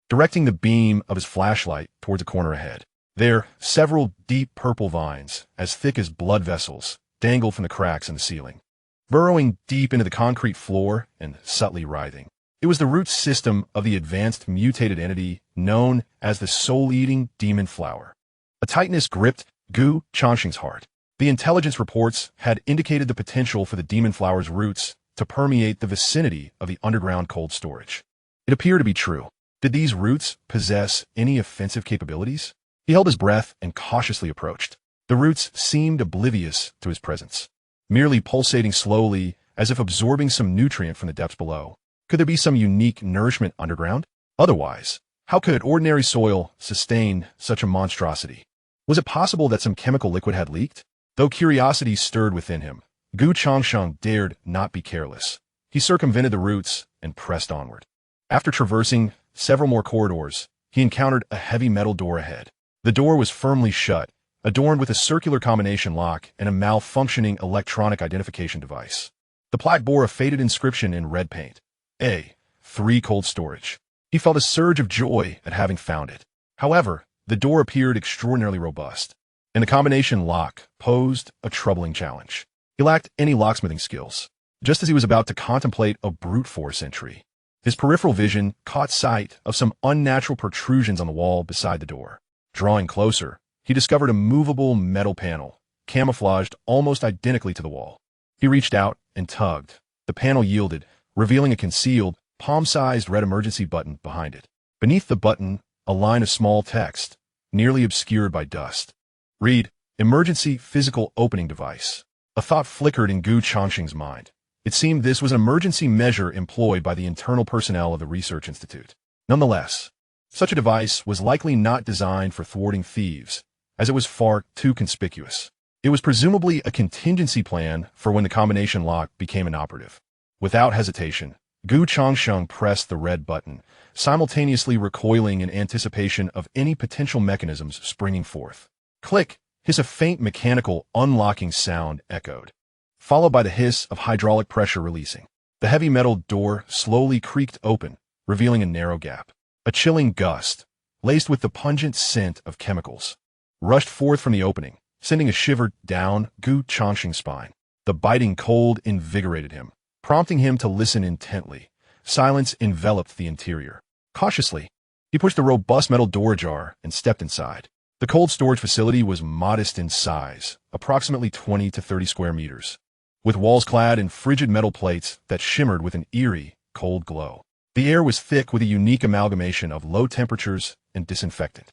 directing the beam of his flashlight towards a corner ahead. There, several deep purple vines, as thick as blood vessels, dangled from the cracks in the ceiling, burrowing deep into the concrete floor and subtly writhing. It was the root system of the advanced mutated entity known as the soul-eating demon flower. A tightness gripped Changsheng's heart. The intelligence reports had indicated the potential for the demon flower's roots to permeate the vicinity of the underground cold storage. It appeared to be true. Did these roots possess any offensive capabilities? He held his breath and cautiously approached. The roots seemed oblivious to his presence, merely pulsating slowly as if absorbing some nutrient from the depths below. Could there be some unique nourishment underground? Otherwise, how could ordinary soil sustain such a monstrosity? Was it possible that some chemical liquid had leaked? Though curiosity stirred within him, Changsheng dared not be careless. He circumvented the roots and pressed onward. After traversing several more corridors, he encountered a heavy metal door ahead. The door was firmly shut, adorned with a circular combination lock and a malfunctioning electronic identification device. The plaque bore a faded inscription in red paint. A3 cold storage. He felt a surge of joy at having found it. However, the door appeared extraordinarily robust, and the combination lock posed a troubling challenge. He lacked any locksmithing skills. Just as he was about to contemplate a brute force entry, his peripheral vision caught sight of some unnatural protrusions on the wall beside the door. Drawing closer, he discovered a movable metal panel, camouflaged almost identically to the wall. He reached out and tugged. The panel yielded, revealing a concealed, palm-sized red emergency button behind it. Beneath the button, a line of small text, nearly obscured by dust. Read, Emergency Physical Opening Device. A thought flickered in Changsheng's mind. It seemed this was an emergency measure employed by the internal personnel of the research institute. Nonetheless, such a device was likely not designed for thwarting thieves, as it was far too conspicuous. It was presumably a contingency plan for when the combination lock became inoperative. Without hesitation, Changsheng pressed the red button, simultaneously recoiling in anticipation of any potential mechanisms springing forth. Click! Hiss! A faint mechanical unlocking sound echoed, followed by the hiss of hydraulic pressure releasing. The heavy metal door slowly creaked open, revealing a narrow gap. A chilling gust, laced with the pungent scent of chemicals, rushed forth from the opening, sending a shiver down Changsheng's spine. The biting cold invigorated him, prompting him to listen intently. Silence enveloped the interior. Cautiously, he pushed the robust metal door ajar and stepped inside. The cold storage facility was modest in size, approximately 20 to 30 square meters, with walls clad in frigid metal plates that shimmered with an eerie, cold glow. The air was thick with a unique amalgamation of low temperatures and disinfectant.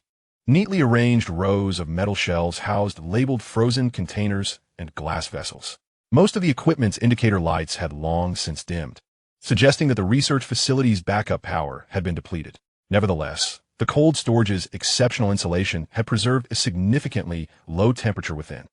Neatly arranged rows of metal shelves housed labeled frozen containers and glass vessels. Most of the equipment's indicator lights had long since dimmed, suggesting that the research facility's backup power had been depleted. Nevertheless, the cold storage's exceptional insulation had preserved a significantly low temperature within.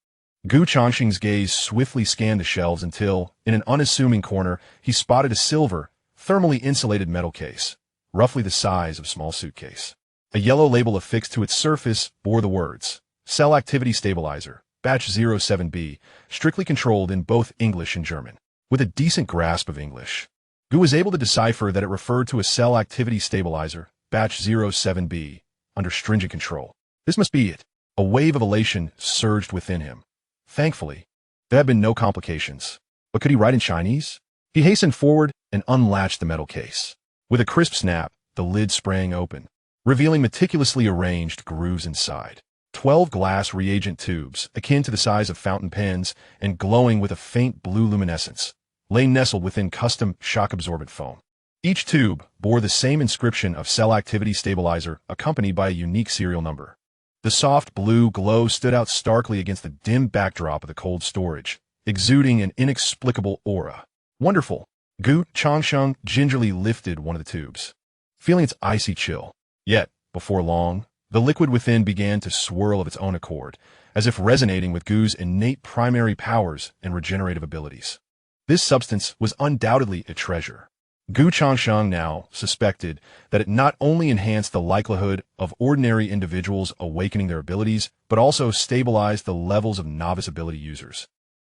Changsheng's gaze swiftly scanned the shelves until, in an unassuming corner, he spotted a silver, thermally insulated metal case, roughly the size of a small suitcase. A yellow label affixed to its surface bore the words, Cell Activity Stabilizer, Batch 07B, strictly controlled in both English and German. With a decent grasp of English, Gu was able to decipher that it referred to a cell activity stabilizer, Batch 07B, under stringent control. This must be it. A wave of elation surged within him. Thankfully, there had been no complications. But could he write in Chinese? He hastened forward and unlatched the metal case. With a crisp snap, the lid sprang open, revealing meticulously arranged grooves inside. 12 glass reagent tubes, akin to the size of fountain pens and glowing with a faint blue luminescence, lay nestled within custom shock-absorbent foam. Each tube bore the same inscription of Cell Activity Stabilizer accompanied by a unique serial number. The soft blue glow stood out starkly against the dim backdrop of the cold storage, exuding an inexplicable aura. Wonderful! Changsheng gingerly lifted one of the tubes, feeling its icy chill. Yet, before long, the liquid within began to swirl of its own accord, as if resonating with Gu's innate primary powers and regenerative abilities. This substance was undoubtedly a treasure. Changsheng now suspected that it not only enhanced the likelihood of ordinary individuals awakening their abilities, but also stabilized the levels of novice ability users,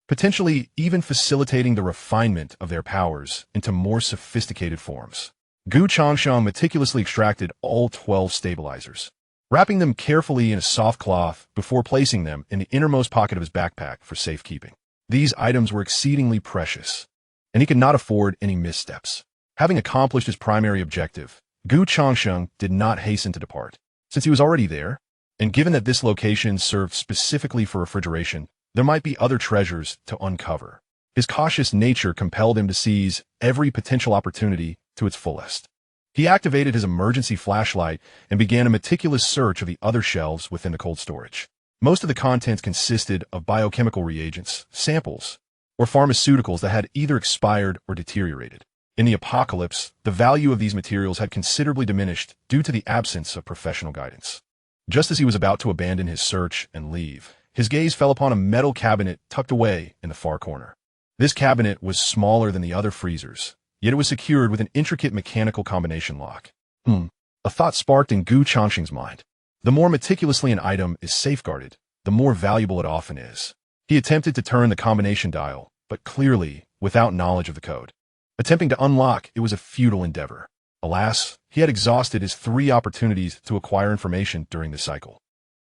potentially even facilitating the refinement of their powers into more sophisticated forms. Changsheng meticulously extracted all 12 stabilizers, wrapping them carefully in a soft cloth before placing them in the innermost pocket of his backpack for safekeeping. These items were exceedingly precious, and he could not afford any missteps. Having accomplished his primary objective, Changsheng did not hasten to depart. Since he was already there, and given that this location served specifically for refrigeration, there might be other treasures to uncover. His cautious nature compelled him to seize every potential opportunity to its fullest. He activated his emergency flashlight and began a meticulous search of the other shelves within the cold storage. Most of the contents consisted of biochemical reagents, samples, or pharmaceuticals that had either expired or deteriorated. In the apocalypse, the value of these materials had considerably diminished due to the absence of professional guidance. Just as he was about to abandon his search and leave, his gaze fell upon a metal cabinet tucked away in the far corner. This cabinet was smaller than the other freezers, yet it was secured with an intricate mechanical combination lock. A thought sparked in Changsheng's mind. The more meticulously an item is safeguarded, the more valuable it often is. He attempted to turn the combination dial, but clearly without knowledge of the code. Attempting to unlock it was a futile endeavor. Alas, he had exhausted his 3 opportunities to acquire information during the cycle.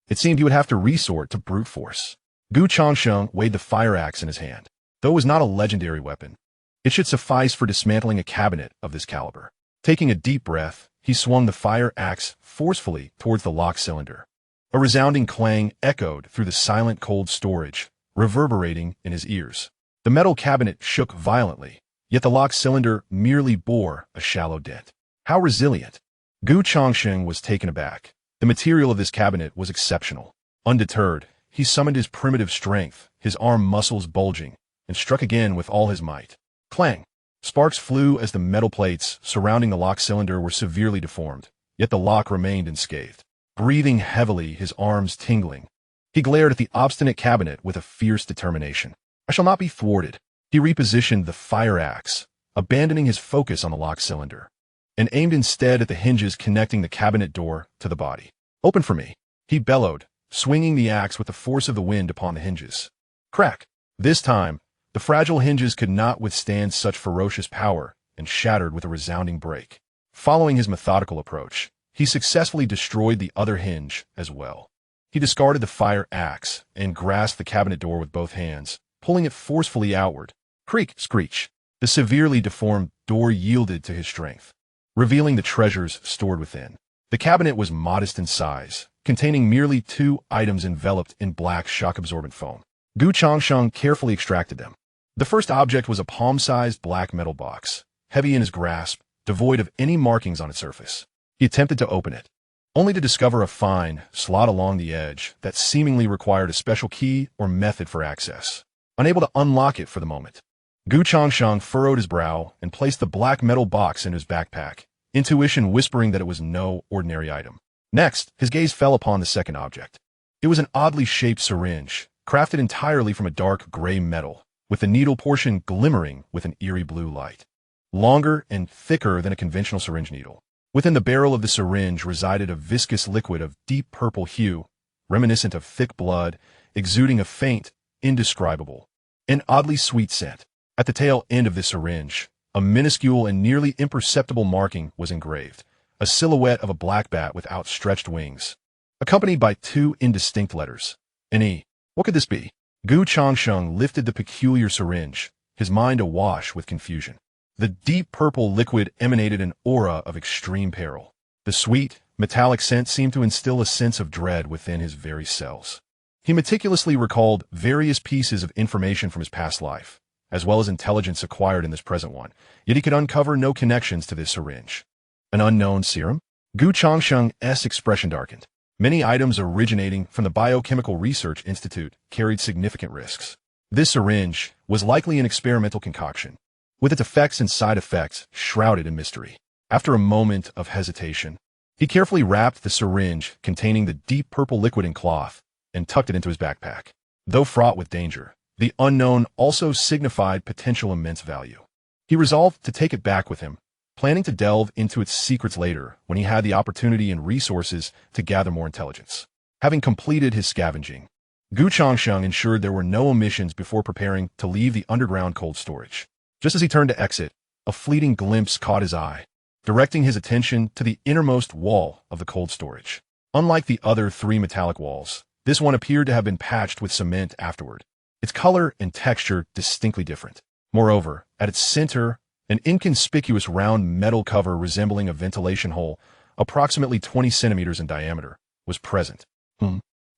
It seemed he would have to resort to brute force. Changsheng weighed the fire axe in his hand. Though it was not a legendary weapon, it should suffice for dismantling a cabinet of this caliber. Taking a deep breath, he swung the fire axe forcefully towards the lock cylinder. A resounding clang echoed through the silent cold storage, reverberating in his ears. The metal cabinet shook violently, yet the lock cylinder merely bore a shallow dent. How resilient! Changsheng was taken aback. The material of this cabinet was exceptional. Undeterred, he summoned his primitive strength, his arm muscles bulging, and struck again with all his might. Clang! Sparks flew as the metal plates surrounding the lock cylinder were severely deformed, yet the lock remained unscathed. Breathing heavily, his arms tingling, he glared at the obstinate cabinet with a fierce determination. I shall not be thwarted. He repositioned the fire axe, abandoning his focus on the lock cylinder, and aimed instead at the hinges connecting the cabinet door to the body. Open for me, he bellowed, swinging the axe with the force of the wind upon the hinges. Crack! This time, the fragile hinges could not withstand such ferocious power and shattered with a resounding break. Following his methodical approach, he successfully destroyed the other hinge as well. He discarded the fire axe and grasped the cabinet door with both hands, pulling it forcefully outward. Creak, screech. The severely deformed door yielded to his strength, revealing the treasures stored within. The cabinet was modest in size, containing merely 2 items enveloped in black shock-absorbent foam. Changsheng carefully extracted them. The first object was a palm-sized black metal box, heavy in his grasp, devoid of any markings on its surface. He attempted to open it, only to discover a fine slot along the edge that seemingly required a special key or method for access. Unable to unlock it for the moment, Changsheng furrowed his brow and placed the black metal box in his backpack, intuition whispering that it was no ordinary item. Next, his gaze fell upon the second object. It was an oddly shaped syringe, crafted entirely from a dark gray metal, with the needle portion glimmering with an eerie blue light. Longer and thicker than a conventional syringe needle. Within the barrel of the syringe resided a viscous liquid of deep purple hue, reminiscent of thick blood, exuding a faint, indescribable, and oddly sweet scent. At the tail end of the syringe, a minuscule and nearly imperceptible marking was engraved, a silhouette of a black bat with outstretched wings, accompanied by 2 indistinct letters, an E. What could this be? Changsheng lifted the peculiar syringe, his mind awash with confusion. The deep purple liquid emanated an aura of extreme peril. The sweet, metallic scent seemed to instill a sense of dread within his very cells. He meticulously recalled various pieces of information from his past life, as well as intelligence acquired in this present one, yet he could uncover no connections to this syringe. An unknown serum? Changsheng's expression darkened. Many items originating from the Biochemical Research Institute carried significant risks. This syringe was likely an experimental concoction, with its effects and side effects shrouded in mystery. After a moment of hesitation, he carefully wrapped the syringe containing the deep purple liquid in cloth and tucked it into his backpack. Though fraught with danger, the unknown also signified potential immense value. He resolved to take it back with him, planning to delve into its secrets later when he had the opportunity and resources to gather more intelligence. Having completed his scavenging, Changsheng ensured there were no omissions before preparing to leave the underground cold storage. Just as he turned to exit, a fleeting glimpse caught his eye, directing his attention to the innermost wall of the cold storage. Unlike the other 3 metallic walls, this one appeared to have been patched with cement afterward, its color and texture distinctly different. Moreover, at its center, an inconspicuous round metal cover resembling a ventilation hole, approximately 20 centimeters in diameter, was present.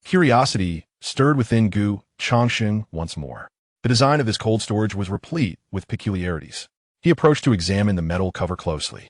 Curiosity stirred within Changsheng once more. The design of this cold storage was replete with peculiarities. He approached to examine the metal cover closely.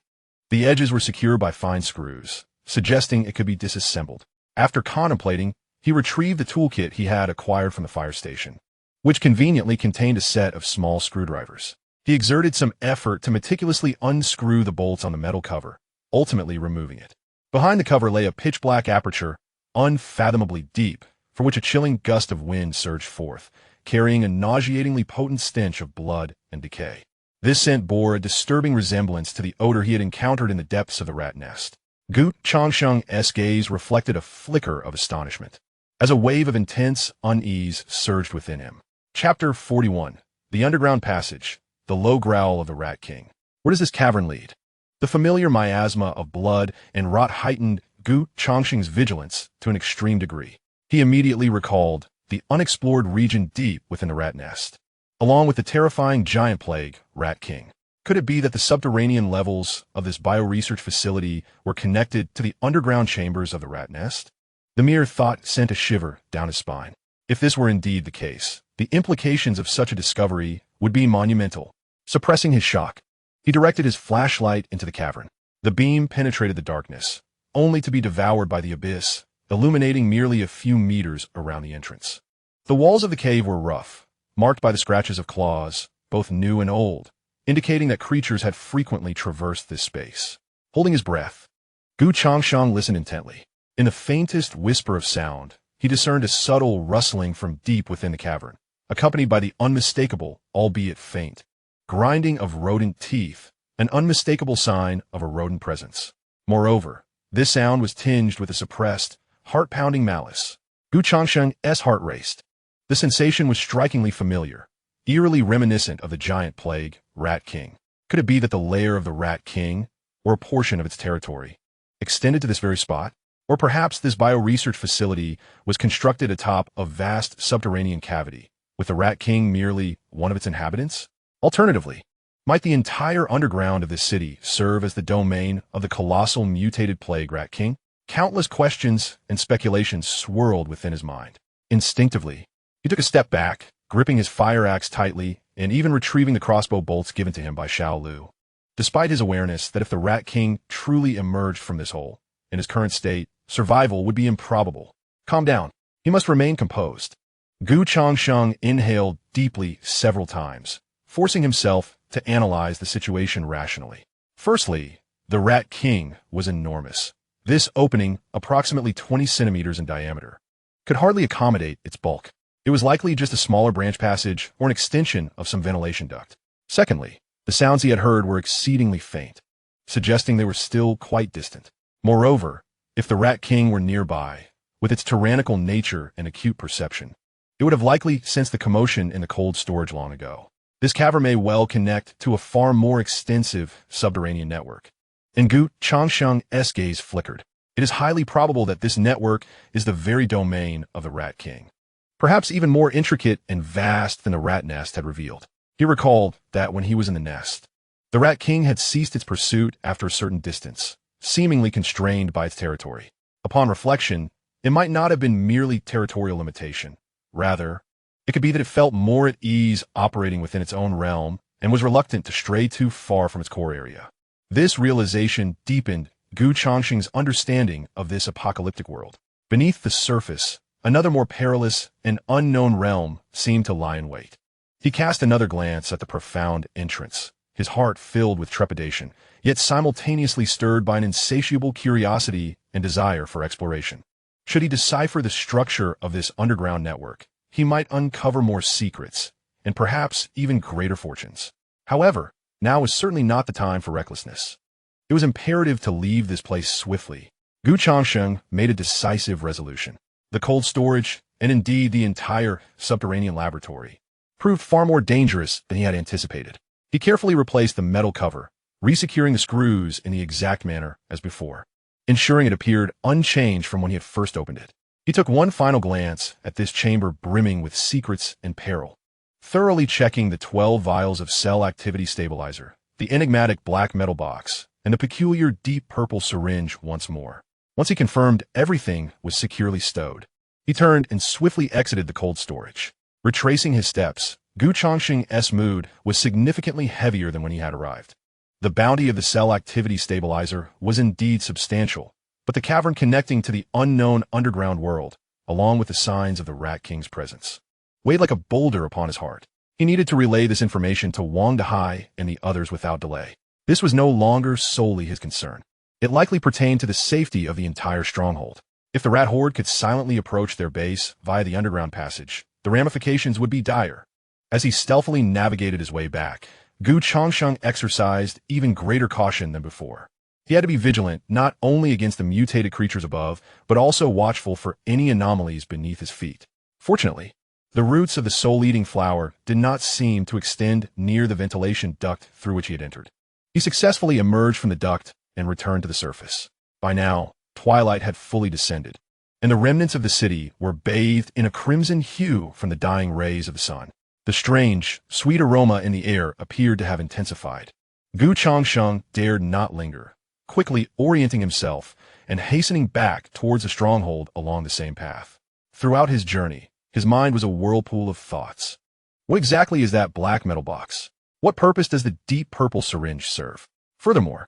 The edges were secured by fine screws, suggesting it could be disassembled. After contemplating, he retrieved the toolkit he had acquired from the fire station, which conveniently contained a set of small screwdrivers. He exerted some effort to meticulously unscrew the bolts on the metal cover, ultimately removing it. Behind the cover lay a pitch-black aperture, unfathomably deep, for which a chilling gust of wind surged forth, carrying a nauseatingly potent stench of blood and decay. This scent bore a disturbing resemblance to the odor he had encountered in the depths of the rat nest. Changsheng's gaze reflected a flicker of astonishment, as a wave of intense unease surged within him. Chapter 41. The Underground Passage. The Low Growl of the Rat King. Where does this cavern lead? The familiar miasma of blood and rot heightened Changsheng's vigilance to an extreme degree. He immediately recalled the unexplored region deep within the rat nest, along with the terrifying giant plague, Rat King. Could it be that the subterranean levels of this bioresearch facility were connected to the underground chambers of the rat nest? The mere thought sent a shiver down his spine. If this were indeed the case, the implications of such a discovery would be monumental. Suppressing his shock, he directed his flashlight into the cavern. The beam penetrated the darkness, only to be devoured by the abyss, illuminating merely a few meters around the entrance. The walls of the cave were rough, marked by the scratches of claws, both new and old, indicating that creatures had frequently traversed this space. Holding his breath, Changsheng listened intently. In the faintest whisper of sound, he discerned a subtle rustling from deep within the cavern, accompanied by the unmistakable, albeit faint, grinding of rodent teeth, an unmistakable sign of a rodent presence. Moreover, this sound was tinged with a suppressed, heart-pounding malice. Changsheng's heart raced. The sensation was strikingly familiar, eerily reminiscent of the giant plague, Rat King. Could it be that the lair of the Rat King, or a portion of its territory, extended to this very spot? Or perhaps this bioresearch facility was constructed atop a vast subterranean cavity, with the Rat King merely one of its inhabitants? Alternatively, might the entire underground of this city serve as the domain of the colossal mutated plague Rat King? Countless questions and speculations swirled within his mind. Instinctively, he took a step back, gripping his fire axe tightly and even retrieving the crossbow bolts given to him by Xiao Lu. Despite his awareness that if the Rat King truly emerged from this hole, in his current state, survival would be improbable. Calm down. He must remain composed. Changsheng inhaled deeply several times, forcing himself to analyze the situation rationally. Firstly, the Rat King was enormous. This opening, approximately 20 centimeters in diameter, could hardly accommodate its bulk. It was likely just a smaller branch passage or an extension of some ventilation duct. Secondly, the sounds he had heard were exceedingly faint, suggesting they were still quite distant. Moreover, if the Rat King were nearby, with its tyrannical nature and acute perception, it would have likely sensed the commotion in the cold storage long ago. This cavern may well connect to a far more extensive subterranean network. In Changsheng's gaze flickered. It is highly probable that this network is the very domain of the Rat King, perhaps even more intricate and vast than the rat nest had revealed. He recalled that when he was in the nest, the Rat King had ceased its pursuit after a certain distance, seemingly constrained by its territory. Upon reflection, it might not have been merely territorial limitation. Rather, it could be that it felt more at ease operating within its own realm and was reluctant to stray too far from its core area. This realization deepened Changsheng's understanding of this apocalyptic world. Beneath the surface, another more perilous and unknown realm seemed to lie in wait. He cast another glance at the profound entrance, his heart filled with trepidation, yet simultaneously stirred by an insatiable curiosity and desire for exploration. Should he decipher the structure of this underground network, he might uncover more secrets, and perhaps even greater fortunes. However, now was certainly not the time for recklessness. It was imperative to leave this place swiftly. Changsheng made a decisive resolution. The cold storage, and indeed the entire subterranean laboratory, proved far more dangerous than he had anticipated. He carefully replaced the metal cover, resecuring the screws in the exact manner as before, ensuring it appeared unchanged from when he had first opened it. He took one final glance at this chamber brimming with secrets and peril, thoroughly checking the 12 vials of cell activity stabilizer, the enigmatic black metal box, and the peculiar deep purple syringe once more. Once he confirmed everything was securely stowed, he turned and swiftly exited the cold storage. Retracing his steps, Changsheng's mood was significantly heavier than when he had arrived. The bounty of the cell activity stabilizer was indeed substantial, but the cavern connecting to the unknown underground world, along with the signs of the Rat King's presence, weighed like a boulder upon his heart. He needed to relay this information to Wang Dehai and the others without delay. This was no longer solely his concern. It likely pertained to the safety of the entire stronghold. If the rat horde could silently approach their base via the underground passage, the ramifications would be dire. As he stealthily navigated his way back, Changsheng exercised even greater caution than before. He had to be vigilant not only against the mutated creatures above, but also watchful for any anomalies beneath his feet. Fortunately, the roots of the soul-eating flower did not seem to extend near the ventilation duct through which he had entered. He successfully emerged from the duct and returned to the surface. By now, twilight had fully descended, and the remnants of the city were bathed in a crimson hue from the dying rays of the sun. The strange, sweet aroma in the air appeared to have intensified. Changsheng dared not linger, quickly orienting himself and hastening back towards the stronghold along the same path. Throughout his journey, his mind was a whirlpool of thoughts. What exactly is that black metal box? What purpose does the deep purple syringe serve? Furthermore,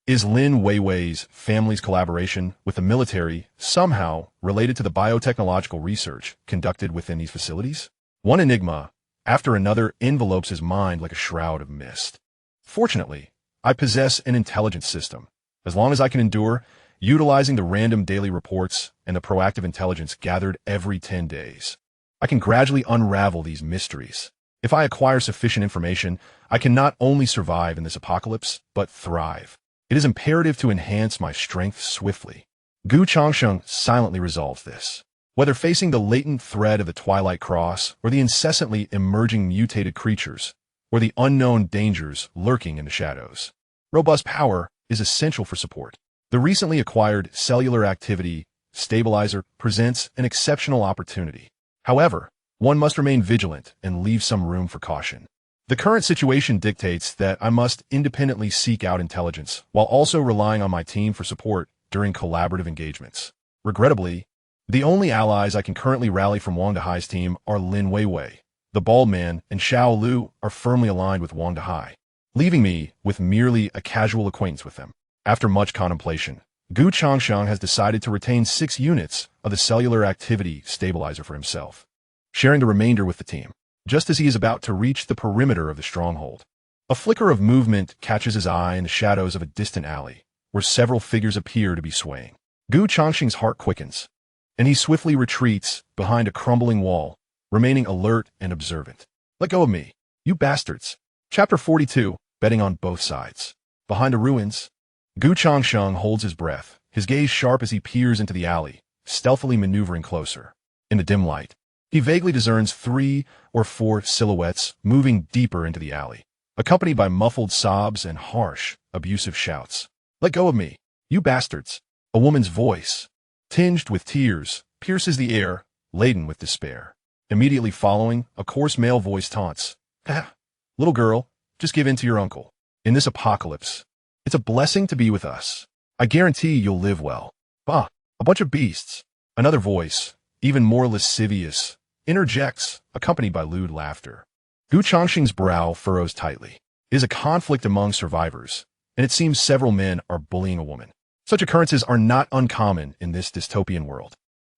is Lin Weiwei's family's collaboration with the military somehow related to the biotechnological research conducted within these facilities? One enigma after another envelopes his mind like a shroud of mist. Fortunately, I possess an intelligence system. As long as I can endure, utilizing the random daily reports and the proactive intelligence gathered every 10 days, I can gradually unravel these mysteries. If I acquire sufficient information, I can not only survive in this apocalypse, but thrive. It is imperative to enhance my strength swiftly. Changsheng silently resolves this. Whether facing the latent threat of the Twilight Cross, or the incessantly emerging mutated creatures, or the unknown dangers lurking in the shadows, robust power is essential for support. The recently acquired cellular activity stabilizer presents an exceptional opportunity. However, one must remain vigilant and leave some room for caution. The current situation dictates that I must independently seek out intelligence, while also relying on my team for support during collaborative engagements. Regrettably, the only allies I can currently rally from Wang Dahai's team are Lin Weiwei, the bald man, and Xiao Lu are firmly aligned with Wang Dahai, leaving me with merely a casual acquaintance with them. After much contemplation, Changsheng has decided to retain 6 units of the cellular activity stabilizer for himself, sharing the remainder with the team. Just as he is about to reach the perimeter of the stronghold, a flicker of movement catches his eye in the shadows of a distant alley, where several figures appear to be swaying. Changsheng's heart quickens, and he swiftly retreats behind a crumbling wall, remaining alert and observant. Let go of me, you bastards. Chapter 42, Betting on Both Sides. Behind the ruins, Changsheng holds his breath, his gaze sharp as he peers into the alley, stealthily maneuvering closer. In the dim light, he vaguely discerns 3 or 4 silhouettes moving deeper into the alley, accompanied by muffled sobs and harsh, abusive shouts. Let go of me, you bastards. A woman's voice, tinged with tears, pierces the air, laden with despair. Immediately following, a coarse male voice taunts. Ha! Little girl, just give in to your uncle. In this apocalypse, it's a blessing to be with us. I guarantee you'll live well. Bah, a bunch of beasts. Another voice, even more lascivious, interjects, accompanied by lewd laughter. Changsheng's brow furrows tightly. It is a conflict among survivors, and it seems several men are bullying a woman. Such occurrences are not uncommon in this dystopian world.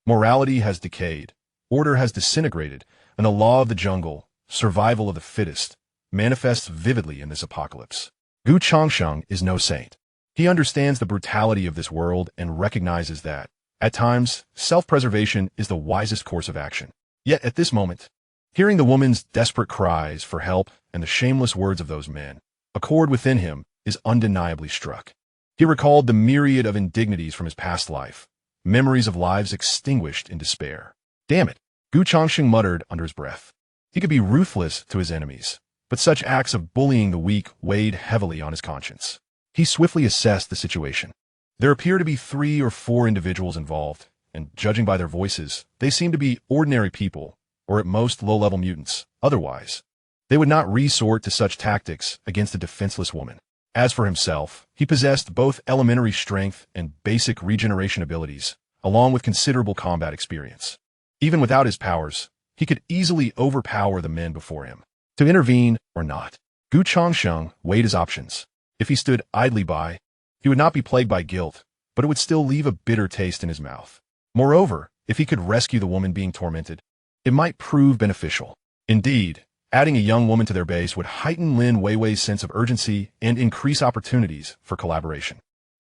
Morality has decayed, order has disintegrated, and the law of the jungle, survival of the fittest, manifests vividly in this apocalypse. Changsheng is no saint. He understands the brutality of this world and recognizes that, at times, self-preservation is the wisest course of action. Yet at this moment, hearing the woman's desperate cries for help and the shameless words of those men, a chord within him is undeniably struck. He recalled the myriad of indignities from his past life, memories of lives extinguished in despair. Damn it, Changsheng muttered under his breath. He could be ruthless to his enemies, but such acts of bullying the weak weighed heavily on his conscience. He swiftly assessed the situation. There appear to be 3 or 4 individuals involved, and judging by their voices, they seem to be ordinary people, or at most low-level mutants. Otherwise, they would not resort to such tactics against a defenseless woman. As for himself, he possessed both elementary strength and basic regeneration abilities, along with considerable combat experience. Even without his powers, he could easily overpower the men before him. To intervene or not, Changsheng weighed his options. If he stood idly by, he would not be plagued by guilt, but it would still leave a bitter taste in his mouth. Moreover, if he could rescue the woman being tormented, it might prove beneficial. Indeed, adding a young woman to their base would heighten Lin Weiwei's sense of urgency and increase opportunities for collaboration.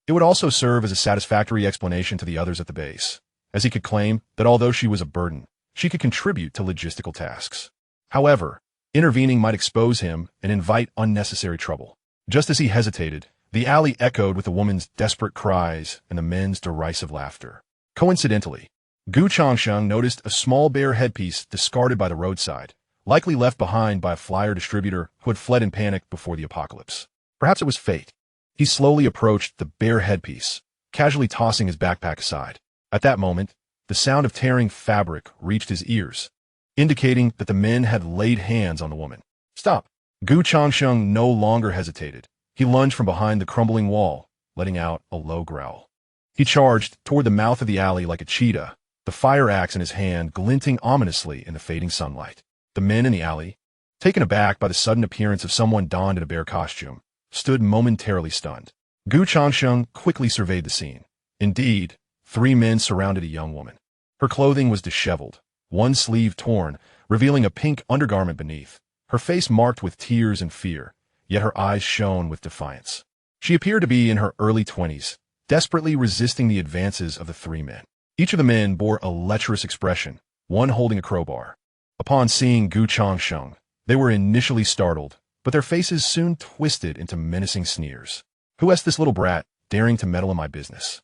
It would also serve as a satisfactory explanation to the others at the base, as he could claim that although she was a burden, she could contribute to logistical tasks. However, intervening might expose him and invite unnecessary trouble. Just as he hesitated, the alley echoed with the woman's desperate cries and the men's derisive laughter. Coincidentally, Changsheng noticed a small bare headpiece discarded by the roadside, likely left behind by a flyer distributor who had fled in panic before the apocalypse. Perhaps it was fate. He slowly approached the bare headpiece, casually tossing his backpack aside. At that moment, the sound of tearing fabric reached his ears, indicating that the men had laid hands on the woman. Stop! Changsheng no longer hesitated. He lunged from behind the crumbling wall, letting out a low growl. He charged toward the mouth of the alley like a cheetah, the fire axe in his hand glinting ominously in the fading sunlight. The men in the alley, taken aback by the sudden appearance of someone donned in a bear costume, stood momentarily stunned. Changsheng quickly surveyed the scene. Indeed, 3 men surrounded a young woman. Her clothing was disheveled, one sleeve torn, revealing a pink undergarment beneath, her face marked with tears and fear, yet her eyes shone with defiance. She appeared to be in her early 20s, desperately resisting the advances of the 3 men. Each of the men bore a lecherous expression, one holding a crowbar. Upon seeing Changsheng, they were initially startled, but their faces soon twisted into menacing sneers. Who is this little brat, daring to meddle in my business?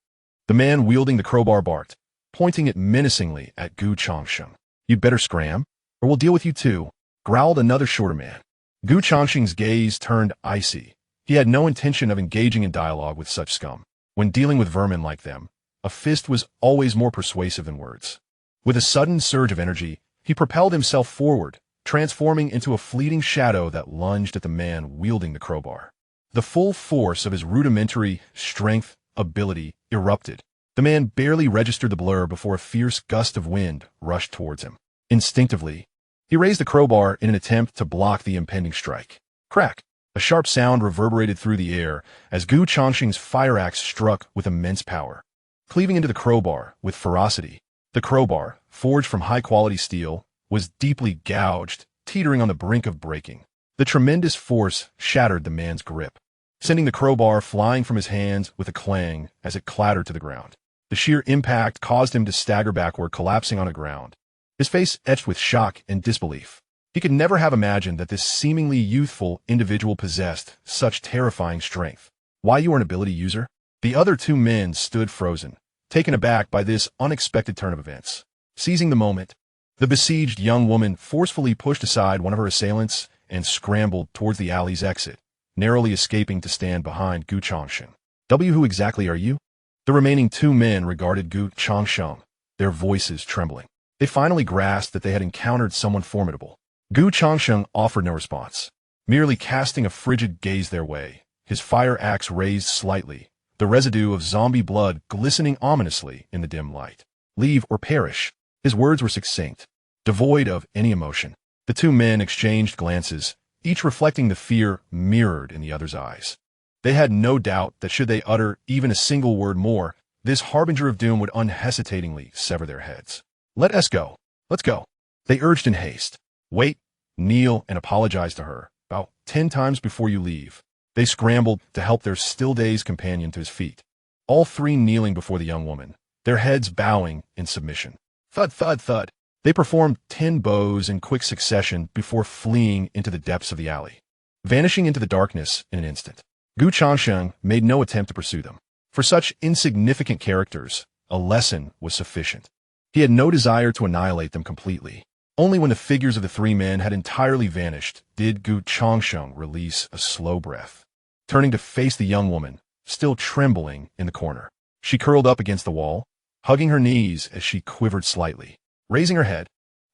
The man wielding the crowbar barked, pointing it menacingly at Changsheng. You'd better scram, or we'll deal with you too, growled another shorter man. Changsheng's gaze turned icy. He had no intention of engaging in dialogue with such scum. When dealing with vermin like them, a fist was always more persuasive than words. With a sudden surge of energy, He propelled himself forward, transforming into a fleeting shadow that lunged at the man wielding the crowbar. The full force of his rudimentary strength ability erupted. The man barely registered the blur before a fierce gust of wind rushed towards him. Instinctively, he raised the crowbar in an attempt to block the impending strike. Crack! A sharp sound reverberated through the air as Changsheng's fire axe struck with immense power, cleaving into the crowbar with ferocity. The crowbar, forged from high-quality steel, was deeply gouged, teetering on the brink of breaking. The tremendous force shattered the man's grip, sending the crowbar flying from his hands with a clang as it clattered to the ground. The sheer impact caused him to stagger backward, collapsing on the ground, his face etched with shock and disbelief. He could never have imagined that this seemingly youthful individual possessed such terrifying strength. Why, you are an ability user? The other two men stood frozen, taken aback by this unexpected turn of events. Seizing the moment, the besieged young woman forcefully pushed aside one of her assailants and scrambled towards the alley's exit, narrowly escaping to stand behind Changsheng. Who exactly are you? The remaining two men regarded Changsheng, their voices trembling. They finally grasped that they had encountered someone formidable. Changsheng offered no response, merely casting a frigid gaze their way, his fire axe raised slightly, the residue of zombie blood glistening ominously in the dim light. Leave or perish. His words were succinct, devoid of any emotion. The two men exchanged glances, each reflecting the fear mirrored in the other's eyes. They had no doubt that should they utter even a single word more, this harbinger of doom would unhesitatingly sever their heads. Let us go. Let's go. They urged in haste. Wait, kneel, and apologize to her. About 10 times before you leave. They scrambled to help their still-dazed companion to his feet, all three kneeling before the young woman, their heads bowing in submission. Thud, thud, thud. They performed 10 bows in quick succession before fleeing into the depths of the alley, vanishing into the darkness in an instant. Changsheng made no attempt to pursue them. For such insignificant characters, a lesson was sufficient. He had no desire to annihilate them completely. Only when the figures of the three men had entirely vanished did Changsheng release a slow breath. Turning to face the young woman, still trembling in the corner, she curled up against the wall, hugging her knees as she quivered slightly. Raising her head,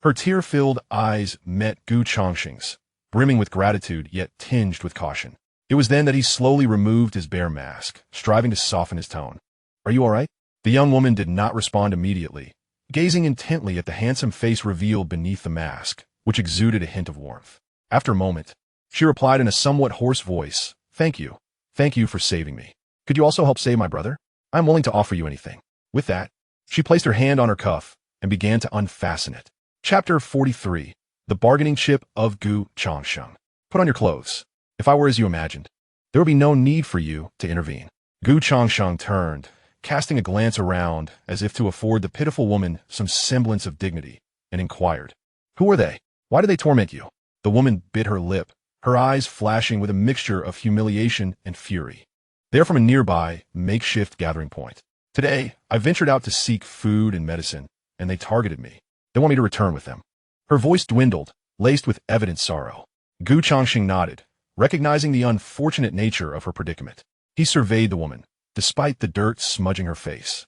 her tear-filled eyes met Changsheng's, brimming with gratitude yet tinged with caution. It was then that he slowly removed his bare mask, striving to soften his tone. Are you all right? The young woman did not respond immediately, gazing intently at the handsome face revealed beneath the mask, which exuded a hint of warmth. After a moment, she replied in a somewhat hoarse voice, Thank you. Thank you for saving me. Could you also help save my brother? I am willing to offer you anything. With that, she placed her hand on her cuff and began to unfasten it. Chapter 43. The Bargaining Chip of Changsheng. Put on your clothes. If I were as you imagined, there would be no need for you to intervene. Changsheng turned, casting a glance around as if to afford the pitiful woman some semblance of dignity, and inquired, Who are they? Why do they torment you? The woman bit her lip, her eyes flashing with a mixture of humiliation and fury. They are from a nearby, makeshift gathering point. Today, I ventured out to seek food and medicine, and they targeted me. They want me to return with them. Her voice dwindled, laced with evident sorrow. Changsheng nodded, recognizing the unfortunate nature of her predicament. He surveyed the woman, despite the dirt smudging her face.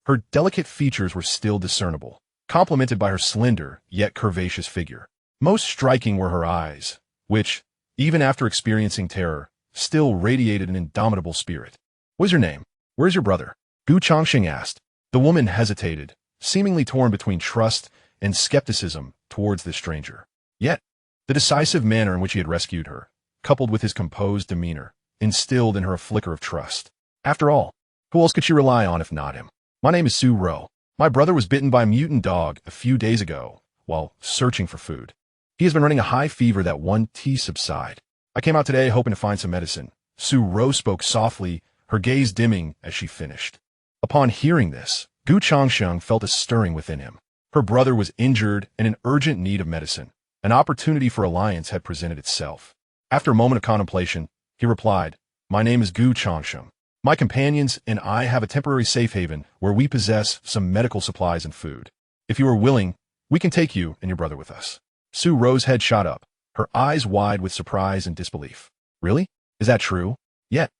Her delicate features were still discernible, complemented by her slender, yet curvaceous figure. Most striking were her eyes, which, even after experiencing terror, still radiated an indomitable spirit. What is your name? Where is your brother? Changsheng asked. The woman hesitated, seemingly torn between trust and skepticism towards this stranger. Yet, the decisive manner in which he had rescued her, coupled with his composed demeanor, instilled in her a flicker of trust. After all, who else could she rely on if not him? My name is Su Ro. My brother was bitten by a mutant dog a few days ago while searching for food. He has been running a high fever that won't subside. I came out today hoping to find some medicine. Su Ro spoke softly, her gaze dimming as she finished. Upon hearing this, Changsheng felt a stirring within him. Her brother was injured and in urgent need of medicine. An opportunity for alliance had presented itself. After a moment of contemplation, he replied, My name is Changsheng. My companions and I have a temporary safe haven where we possess some medical supplies and food. If you are willing, we can take you and your brother with us. Su Ro's head shot up, her eyes wide with surprise and disbelief. Really? Is that true? Yet,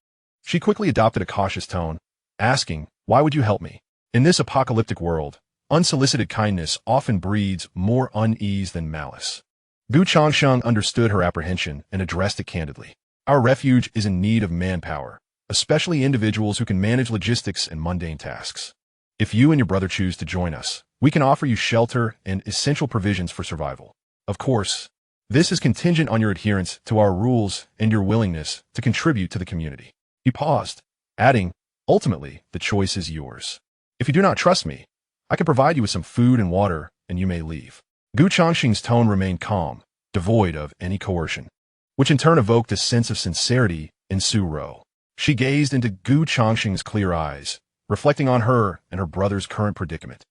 she quickly adopted a cautious tone, asking, Why would you help me? In this apocalyptic world, Unsolicited kindness often breeds more unease than malice. Gu Changsheng understood her apprehension and addressed it candidly. Our refuge is in need of manpower, especially individuals who can manage logistics and mundane tasks. If you and your brother choose to join us, we can offer you shelter and essential provisions for survival. Of course, this is contingent on your adherence to our rules and your willingness to contribute to the community. He paused, adding, ultimately, the choice is yours. If you do not trust me, I can provide you with some food and water, and you may leave. Gu Changsheng's tone remained calm, devoid of any coercion, which in turn evoked a sense of sincerity in Su Ro. She gazed into Gu Changsheng's clear eyes, reflecting on her and her brother's current predicament,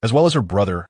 as well as her brother's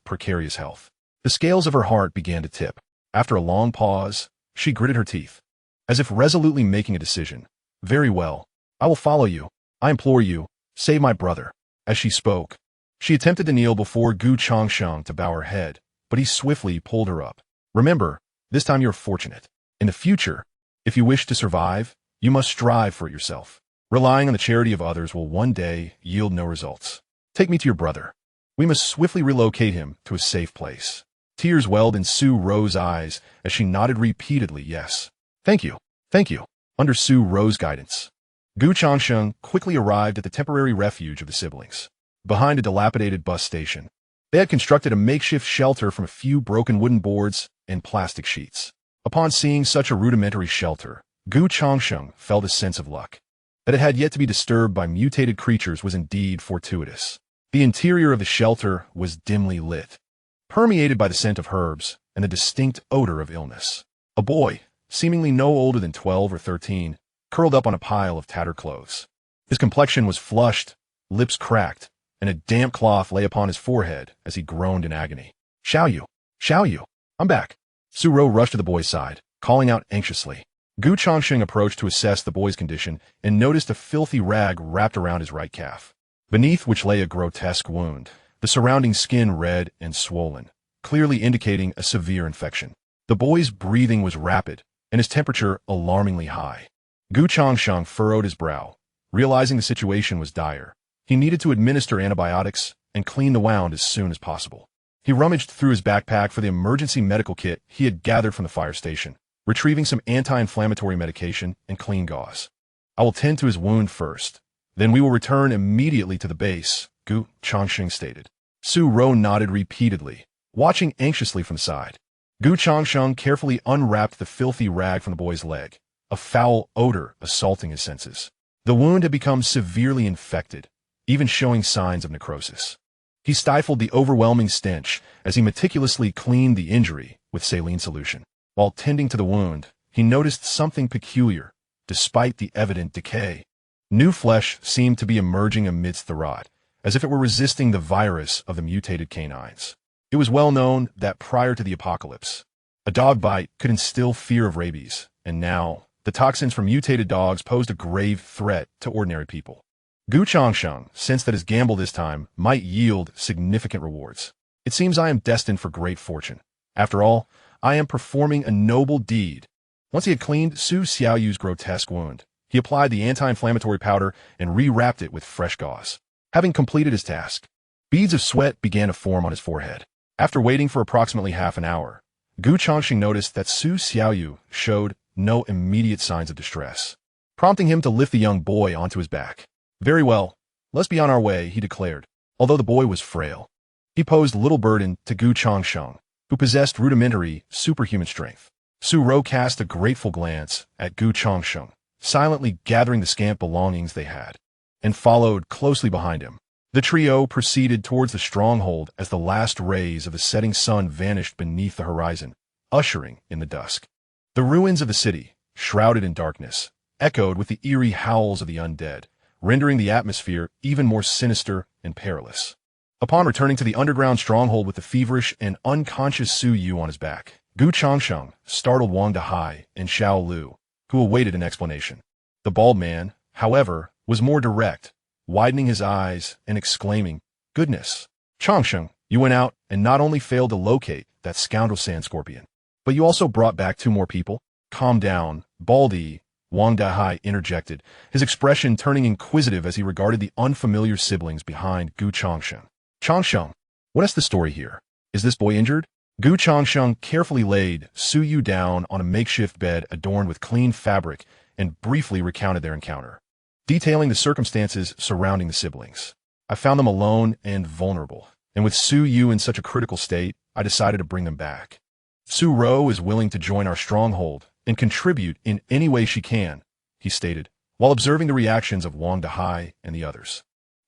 precarious health. The scales of her heart began to tip. After a long pause, she gritted her teeth, as if resolutely making a decision. Very well, I will follow you. I implore you, save my brother. As she spoke, she attempted to kneel before Gu Changsheng to bow her head, but he swiftly pulled her up. Remember, this time you're fortunate. In the future, if you wish to survive, you must strive for it yourself. Relying on the charity of others will one day yield no results. Take me to your brother. We must swiftly relocate him to a safe place. Tears welled in Su Ro's eyes as she nodded repeatedly yes. Thank you. Thank you. Under Su Ro's guidance, Gu Changsheng quickly arrived at the temporary refuge of the siblings. Behind a dilapidated bus station, they had constructed a makeshift shelter from a few broken wooden boards and plastic sheets. Upon seeing such a rudimentary shelter, Gu Changsheng felt a sense of luck. That it had yet to be disturbed by mutated creatures was indeed fortuitous. The interior of the shelter was dimly lit, permeated by the scent of herbs and the distinct odor of illness. A boy, seemingly no older than 12 or 13, curled up on a pile of tattered clothes. His complexion was flushed, lips cracked, and a damp cloth lay upon his forehead as he groaned in agony. Xiaoyu, Xiaoyu, I'm back. Su Ro rushed to the boy's side, calling out anxiously. Gu Changsheng approached to assess the boy's condition and noticed a filthy rag wrapped around his right calf, beneath which lay a grotesque wound, the surrounding skin red and swollen, clearly indicating a severe infection. The boy's breathing was rapid, and his temperature alarmingly high. Gu Changsheng furrowed his brow, realizing the situation was dire. He needed to administer antibiotics and clean the wound as soon as possible. He rummaged through his backpack for the emergency medical kit he had gathered from the fire station, retrieving some anti-inflammatory medication and clean gauze. I will tend to his wound first. Then we will return immediately to the base, Gu Changsheng stated. Su Ro nodded repeatedly, watching anxiously from the side. Gu Changsheng carefully unwrapped the filthy rag from the boy's leg, a foul odor assaulting his senses. The wound had become severely infected, even showing signs of necrosis. He stifled the overwhelming stench as he meticulously cleaned the injury with saline solution. While tending to the wound, he noticed something peculiar, despite the evident decay. New flesh seemed to be emerging amidst the rot, as if it were resisting the virus of the mutated canines. It was well known that prior to the apocalypse, a dog bite could instill fear of rabies, and now, the toxins from mutated dogs posed a grave threat to ordinary people. Gu Changsheng sensed that his gamble this time might yield significant rewards. It seems I am destined for great fortune. After all, I am performing a noble deed. Once he had cleaned Su Xiaoyu's grotesque wound, he applied the anti-inflammatory powder and rewrapped it with fresh gauze. Having completed his task, beads of sweat began to form on his forehead. After waiting for approximately half an hour, Gu Changsheng noticed that Su Xiaoyu showed no immediate signs of distress, prompting him to lift the young boy onto his back. Very well, let's be on our way, he declared. Although the boy was frail, he posed little burden to Gu Changsheng, who possessed rudimentary, superhuman strength. Su Ro cast a grateful glance at Gu Changsheng, silently gathering the scant belongings they had, and followed closely behind him. The trio proceeded towards the stronghold as the last rays of the setting sun vanished beneath the horizon, ushering in the dusk. The ruins of the city, shrouded in darkness, echoed with the eerie howls of the undead, rendering the atmosphere even more sinister and perilous. Upon returning to the underground stronghold with the feverish and unconscious Su Yu on his back, Gu Changsheng startled Wang Dahai and Xiao Lu, who awaited an explanation. The bald man, however, was more direct, widening his eyes and exclaiming, "Goodness! Changsheng, you went out and not only failed to locate that scoundrel sand scorpion, but you also brought back 2 more people?" "Calm down, Baldy," Wang Dahai interjected, his expression turning inquisitive as he regarded the unfamiliar siblings behind Gu Changsheng. Changsheng, what is the story here? Is this boy injured? Gu Changsheng carefully laid Su Yu down on a makeshift bed adorned with clean fabric and briefly recounted their encounter, detailing the circumstances surrounding the siblings. I found them alone and vulnerable, and with Su Yu in such a critical state, I decided to bring them back. Su Ro is willing to join our stronghold and contribute in any way she can, he stated, while observing the reactions of Wang Dahai and the others.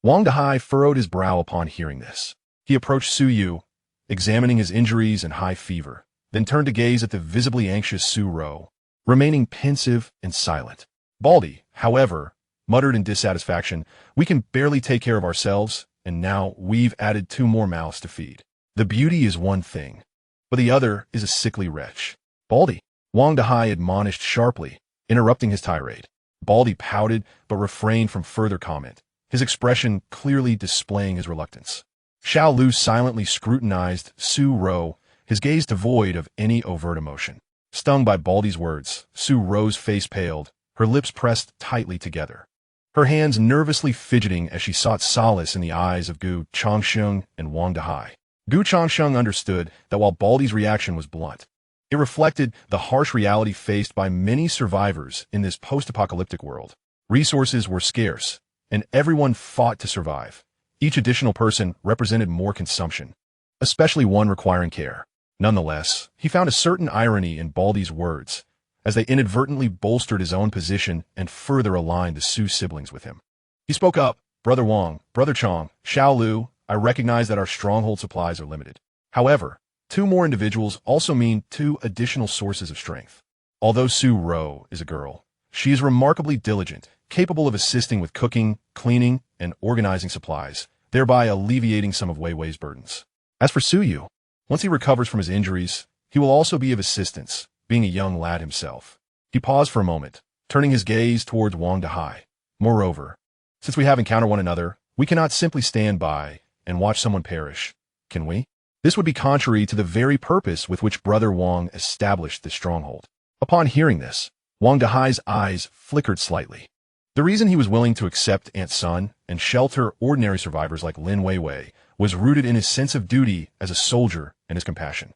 Wang Dahai furrowed his brow upon hearing this. He approached Su Yu, examining his injuries and high fever, then turned to gaze at the visibly anxious Su Ro, remaining pensive and silent. Baldy, however, muttered in dissatisfaction, "We can barely take care of ourselves, and now we've added 2 more mouths to feed. The beauty is one thing, but the other is a sickly wretch." "Baldy," Wang Dahai admonished sharply, interrupting his tirade. Baldy pouted but refrained from further comment, his expression clearly displaying his reluctance. Xiao Lu silently scrutinized Su Ro, his gaze devoid of any overt emotion. Stung by Baldy's words, Su Ro's face paled, her lips pressed tightly together, her hands nervously fidgeting as she sought solace in the eyes of Gu Changsheng and Wang Dahai. Gu Changsheng understood that while Baldy's reaction was blunt, it reflected the harsh reality faced by many survivors in this post-apocalyptic world. Resources were scarce, and everyone fought to survive. Each additional person represented more consumption, especially one requiring care. Nonetheless, he found a certain irony in Baldy's words, as they inadvertently bolstered his own position and further aligned the Su siblings with him. He spoke up, "Brother Wang, Brother Chong, Xiao Lu, I recognize that our stronghold supplies are limited. However, 2 more individuals also mean 2 additional sources of strength. Although Su Ro is a girl, she is remarkably diligent, capable of assisting with cooking, cleaning, and organizing supplies, thereby alleviating some of Wei Wei's burdens. As for Su Yu, once he recovers from his injuries, he will also be of assistance, being a young lad himself." He paused for a moment, turning his gaze towards Wang Dahai. "Moreover, since we have encountered one another, we cannot simply stand by and watch someone perish, can we? This would be contrary to the very purpose with which Brother Wang established this stronghold." Upon hearing this, Wang Dahai's eyes flickered slightly. The reason he was willing to accept Aunt Sun and shelter ordinary survivors like Lin Weiwei was rooted in his sense of duty as a soldier and his compassion.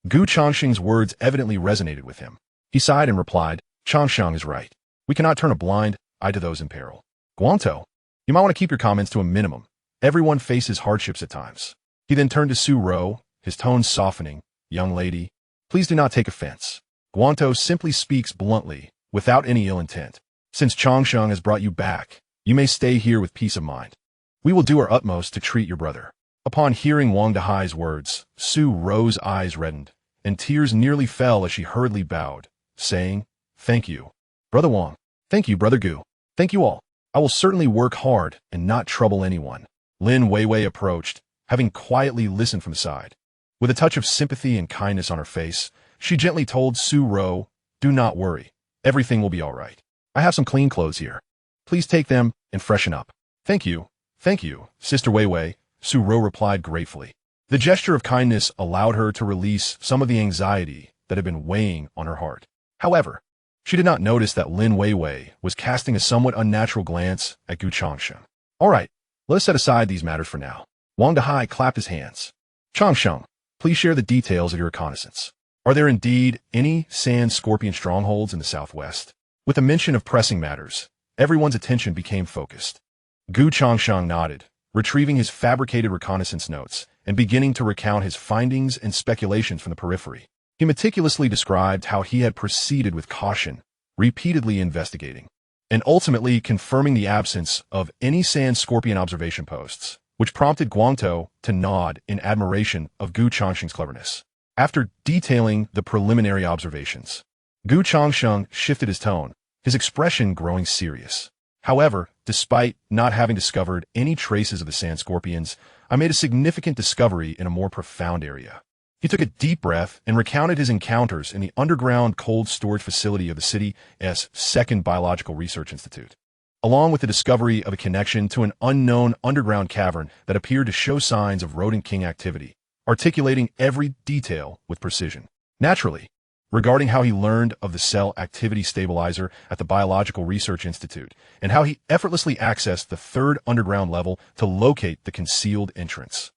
Gu Changsheng's words evidently resonated with him. He sighed and replied, "Changsheng is right. We cannot turn a blind eye to those in peril. Guanto, you might want to keep your comments to a minimum. Everyone faces hardships at times." He then turned to Su Ro, his tone softening, "Young lady, please do not take offense. Guanto simply speaks bluntly, without any ill intent. Since Changsheng has brought you back, you may stay here with peace of mind. We will do our utmost to treat your brother." Upon hearing Wang Dahai's words, Su Ro's eyes reddened, and tears nearly fell as she hurriedly bowed, saying, "Thank you, Brother Wang. Thank you, Brother Gu. Thank you all. I will certainly work hard and not trouble anyone." Lin Weiwei approached, having quietly listened from the side. With a touch of sympathy and kindness on her face, she gently told Su Ro, "Do not worry. Everything will be all right. I have some clean clothes here. Please take them and freshen up." Thank you, Sister Weiwei," Su Ro replied gratefully. The gesture of kindness allowed her to release some of the anxiety that had been weighing on her heart. However, she did not notice that Lin Weiwei was casting a somewhat unnatural glance at Gu Changsheng. "All right, let us set aside these matters for now." Wang Dahai clapped his hands. "Changsheng, please share the details of your reconnaissance. Are there indeed any sand scorpion strongholds in the southwest?" With a mention of pressing matters, everyone's attention became focused. Gu Changsheng nodded, retrieving his fabricated reconnaissance notes and beginning to recount his findings and speculations from the periphery. He meticulously described how he had proceeded with caution, repeatedly investigating, and ultimately confirming the absence of any sand scorpion observation posts, which prompted Guangto to nod in admiration of Gu Changsheng's cleverness. After detailing the preliminary observations, Gu Changsheng shifted his tone, his expression growing serious. "However, despite not having discovered any traces of the sand scorpions, I made a significant discovery in a more profound area." He took a deep breath and recounted his encounters in the underground cold storage facility of the city's second biological research institute, along with the discovery of a connection to an unknown underground cavern that appeared to show signs of rodent king activity, articulating every detail with precision. Naturally, regarding how he learned of the cell activity stabilizer at the Biological Research Institute, and how he effortlessly accessed the 3rd underground level to locate the concealed entrance.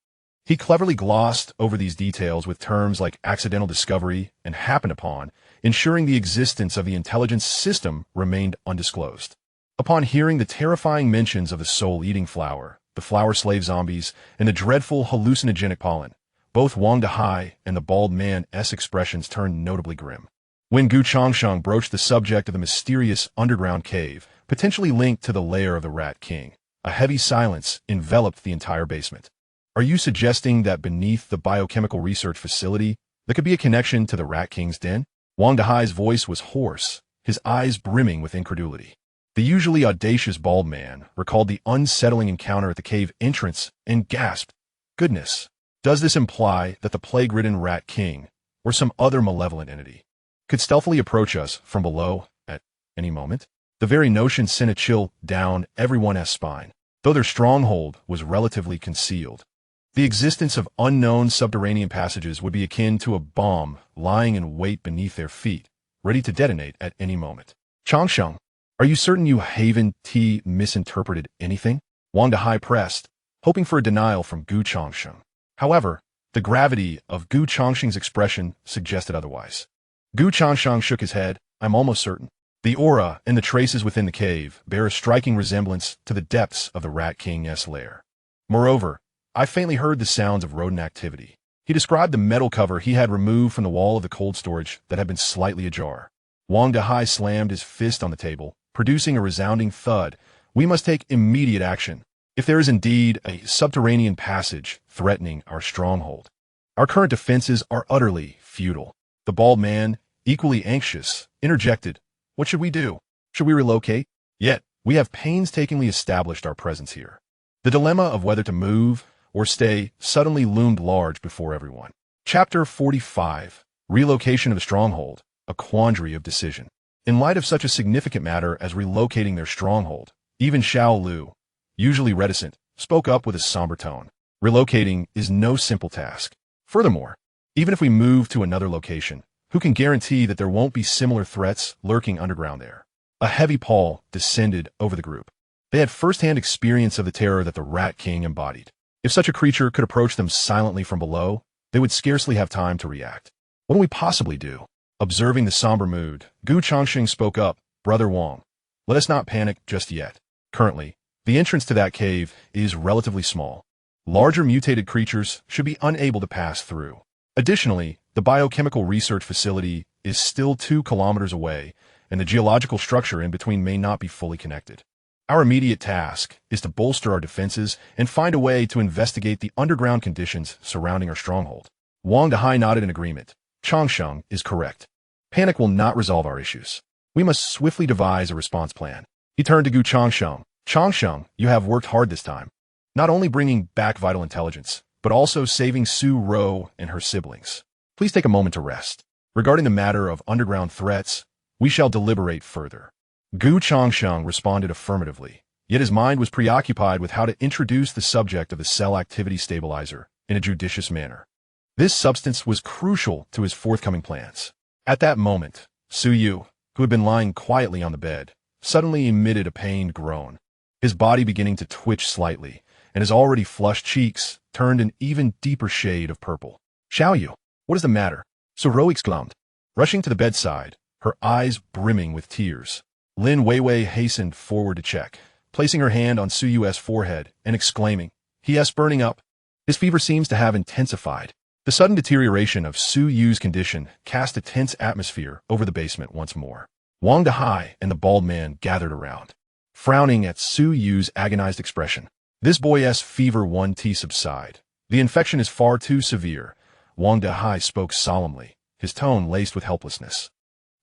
He cleverly glossed over these details with terms like accidental discovery and happened upon, ensuring the existence of the intelligence system remained undisclosed. Upon hearing the terrifying mentions of the soul-eating flower, the flower slave zombies, and the dreadful hallucinogenic pollen, both Wang Dahai and the bald man's expressions turned notably grim. When Gu Changsheng broached the subject of the mysterious underground cave, potentially linked to the lair of the Rat King, a heavy silence enveloped the entire basement. Are you suggesting that beneath the biochemical research facility, there could be a connection to the Rat King's den? Wang Dahai's voice was hoarse, his eyes brimming with incredulity. The usually audacious bald man recalled the unsettling encounter at the cave entrance and gasped, "Goodness, does this imply that the plague-ridden Rat King, or some other malevolent entity, could stealthily approach us from below at any moment?" The very notion sent a chill down everyone's spine, though their stronghold was relatively concealed. The existence of unknown subterranean passages would be akin to a bomb lying in wait beneath their feet, ready to detonate at any moment. "Changsheng, are you certain you haven't misinterpreted anything?" Wang Dahai pressed, hoping for a denial from Gu Changsheng. However, the gravity of Gu Changsheng's expression suggested otherwise. Gu Changsheng shook his head. "I'm almost certain. The aura and the traces within the cave bear a striking resemblance to the depths of the Rat King's lair. Moreover, I faintly heard the sounds of rodent activity." He described the metal cover he had removed from the wall of the cold storage that had been slightly ajar. Wang Dahai slammed his fist on the table, producing a resounding thud. "We must take immediate action. If there is indeed a subterranean passage threatening our stronghold, our current defenses are utterly futile." The bald man, equally anxious, interjected, "What should we do? Should we relocate? Yet, we have painstakingly established our presence here." The dilemma of whether to move or stay suddenly loomed large before everyone. Chapter 45. Relocation of the Stronghold, a quandary of decision. In light of such a significant matter as relocating their stronghold, even Xiao Lu, usually reticent, spoke up with a somber tone. Relocating is no simple task. Furthermore, even if we move to another location, who can guarantee that there won't be similar threats lurking underground there? A heavy pall descended over the group. They had first-hand experience of the terror that the Rat King embodied. If such a creature could approach them silently from below, they would scarcely have time to react. "What can we possibly do?" Observing the somber mood, Gu Changsheng spoke up, "Brother Wang, let us not panic just yet. Currently, the entrance to that cave is relatively small. Larger mutated creatures should be unable to pass through. Additionally, the biochemical research facility is still 2 kilometers away, and the geological structure in between may not be fully connected. Our immediate task is to bolster our defenses and find a way to investigate the underground conditions surrounding our stronghold." Wang Dahai nodded in agreement. Changsheng is correct. Panic will not resolve our issues. We must swiftly devise a response plan. He turned to Gu Changsheng. "Changsheng, you have worked hard this time, not only bringing back vital intelligence, but also saving Su Ro and her siblings. Please take a moment to rest. Regarding the matter of underground threats, we shall deliberate further." Gu Changsheng responded affirmatively, yet his mind was preoccupied with how to introduce the subject of the cell activity stabilizer in a judicious manner. This substance was crucial to his forthcoming plans. At that moment, Su Yu, who had been lying quietly on the bed, suddenly emitted a pained groan, his body beginning to twitch slightly, and his already flushed cheeks turned an even deeper shade of purple. "Xiao Yu, what is the matter?" Su Ro exclaimed, rushing to the bedside, her eyes brimming with tears. Lin Weiwei hastened forward to check, placing her hand on Su Yu's forehead and exclaiming, "He is burning up. His fever seems to have intensified." The sudden deterioration of Su Yu's condition cast a tense atmosphere over the basement once more. Wang Dahai and the bald man gathered around, frowning at Su Yu's agonized expression. "This boy's fever won't subside. The infection is far too severe." Wang Dahai spoke solemnly, his tone laced with helplessness.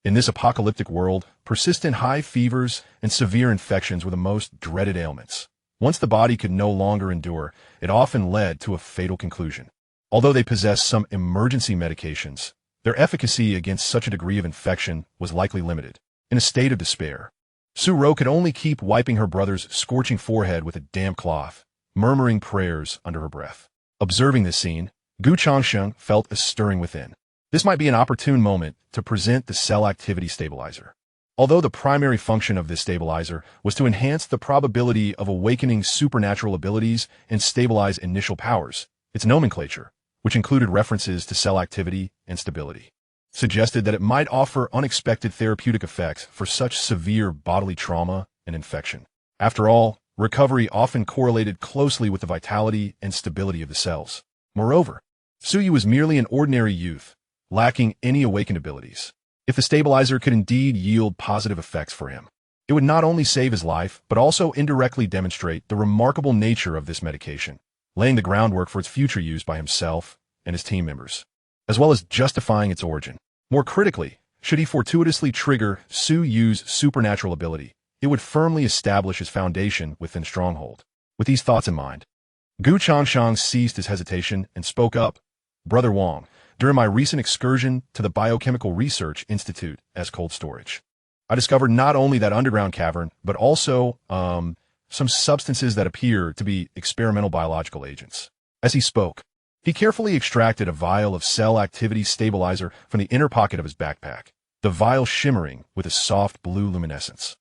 In this apocalyptic world, persistent high fevers and severe infections were the most dreaded ailments. Once the body could no longer endure, it often led to a fatal conclusion. Although they possessed some emergency medications, their efficacy against such a degree of infection was likely limited. In a state of despair, Su Ro could only keep wiping her brother's scorching forehead with a damp cloth, murmuring prayers under her breath. Observing this scene, Gu Changsheng felt a stirring within. This might be an opportune moment to present the cell activity stabilizer. Although the primary function of this stabilizer was to enhance the probability of awakening supernatural abilities and stabilize initial powers, Its nomenclature, which included references to cell activity and stability, suggested that it might offer unexpected therapeutic effects for such severe bodily trauma and infection. After all, recovery often correlated closely with the vitality and stability of the cells. Moreover, Suyu was merely an ordinary youth, lacking any awakened abilities. If the stabilizer could indeed yield positive effects for him, it would not only save his life, but also indirectly demonstrate the remarkable nature of this medication, laying the groundwork for its future use by himself and his team members, as well as justifying its origin. More critically, should he fortuitously trigger Suyu's supernatural ability, it would firmly establish his foundation within Stronghold. With these thoughts in mind, Gu Changsheng ceased his hesitation and spoke up. Brother Wang, during my recent excursion to the Biochemical Research Institute as cold storage, I discovered not only that underground cavern, but also some substances that appear to be experimental biological agents. As he spoke, he carefully extracted a vial of cell activity stabilizer from the inner pocket of his backpack, the vial shimmering with a soft blue luminescence.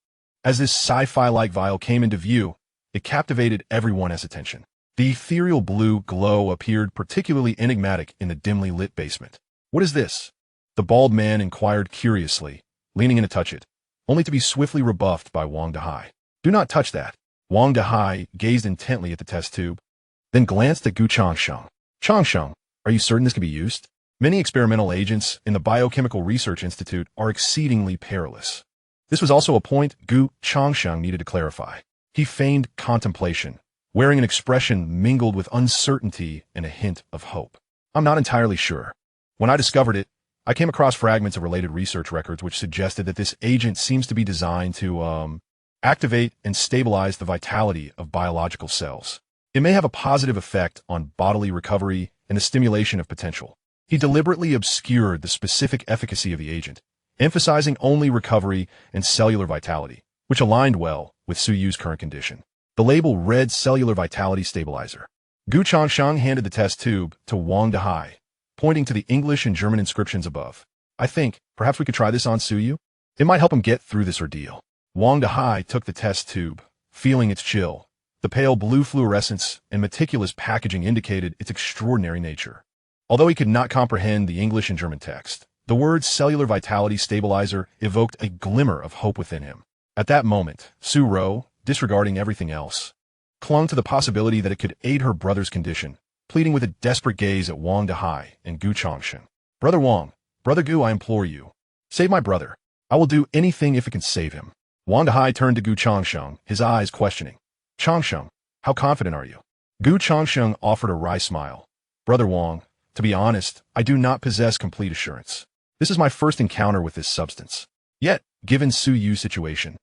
As this sci-fi-like vial came into view, it captivated everyone's attention. The ethereal blue glow appeared particularly enigmatic in the dimly lit basement. "What is this?" the bald man inquired curiously, leaning in to touch it, only to be swiftly rebuffed by Wang Dehai. "Do not touch that." Wang Dehai gazed intently at the test tube, then glanced at Gu Changsheng. "Changsheng, are you certain this can be used? Many experimental agents in the Biochemical Research Institute are exceedingly perilous." This was also a point Gu Changsheng needed to clarify. He feigned contemplation, wearing an expression mingled with uncertainty and a hint of hope. "I'm not entirely sure. When I discovered it, I came across fragments of related research records which suggested that this agent seems to be designed to, activate and stabilize the vitality of biological cells. It may have a positive effect on bodily recovery and the stimulation of potential." He deliberately obscured the specific efficacy of the agent, emphasizing only recovery and cellular vitality, which aligned well with Suyu's current condition. The label read Cellular Vitality Stabilizer. Gu Changsheng handed the test tube to Wang Dehai, pointing to the English and German inscriptions above. "I think perhaps we could try this on Suyu. It might help him get through this ordeal." Wang Dehai took the test tube, feeling its chill. The pale blue fluorescence and meticulous packaging indicated its extraordinary nature. Although he could not comprehend the English and German text, the words Cellular Vitality Stabilizer evoked a glimmer of hope within him. At that moment, Su Ro, disregarding everything else, clung to the possibility that it could aid her brother's condition, pleading with a desperate gaze at Wang Dehai and Gu Changsheng. "Brother Wang, Brother Gu, I implore you, save my brother. I will do anything if it can save him." Wang Dehai turned to Gu Changsheng, his eyes questioning. "Changsheng, how confident are you?" Gu Changsheng offered a wry smile. "Brother Wang, to be honest, I do not possess complete assurance. This is my first encounter with this substance. Yet, given Suyu's situation,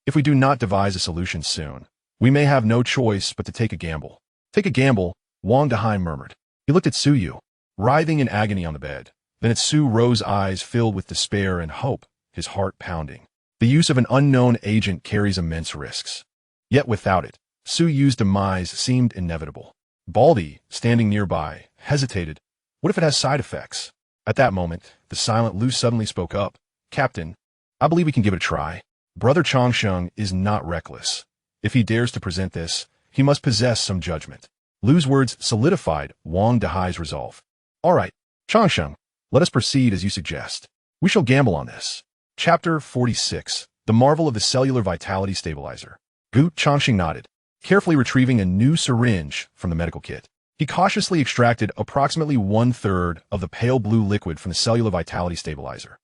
if we do not devise a solution soon, we may have no choice but to take a gamble." "Take a gamble," Wang Dehai murmured. He looked at Suyu, writhing in agony on the bed. Then at Su Ro's eyes filled with despair and hope, his heart pounding. The use of an unknown agent carries immense risks. Yet without it, Suyu's demise seemed inevitable. Baldy, standing nearby, hesitated. What if it has side effects? At that moment, the silent Lu suddenly spoke up. "Captain, I believe we can give it a try. Brother Changsheng is not reckless. If he dares to present this, he must possess some judgment." Lu's words solidified Wang Dehai's resolve. "All right, Changsheng, let us proceed as you suggest. We shall gamble on this." Chapter 46, The Marvel of the Cellular Vitality Stabilizer. Gu Changsheng nodded, carefully retrieving a new syringe from the medical kit. He cautiously extracted approximately 1/3 of the pale blue liquid from the cellular vitality stabilizer.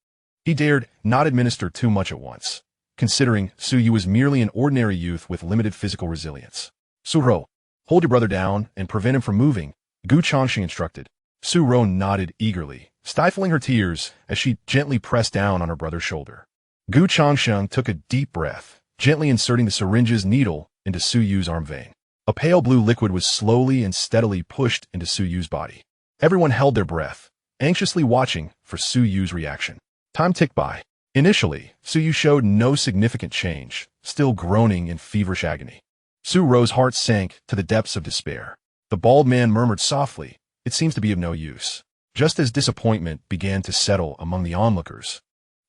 He dared not administer too much at once, considering Suyu was merely an ordinary youth with limited physical resilience. "Su-ro, hold your brother down and prevent him from moving," Gu Changsheng instructed. Su-ro nodded eagerly, stifling her tears as she gently pressed down on her brother's shoulder. Gu Changsheng took a deep breath, gently inserting the syringe's needle into Suyu's arm vein. A pale blue liquid was slowly and steadily pushed into Suyu's body. Everyone held their breath, anxiously watching for Suyu's reaction. Time ticked by. Initially, Suyu showed no significant change, still groaning in feverish agony. Su-ro's heart sank to the depths of despair. The bald man murmured softly, "It seems to be of no use." Just as disappointment began to settle among the onlookers,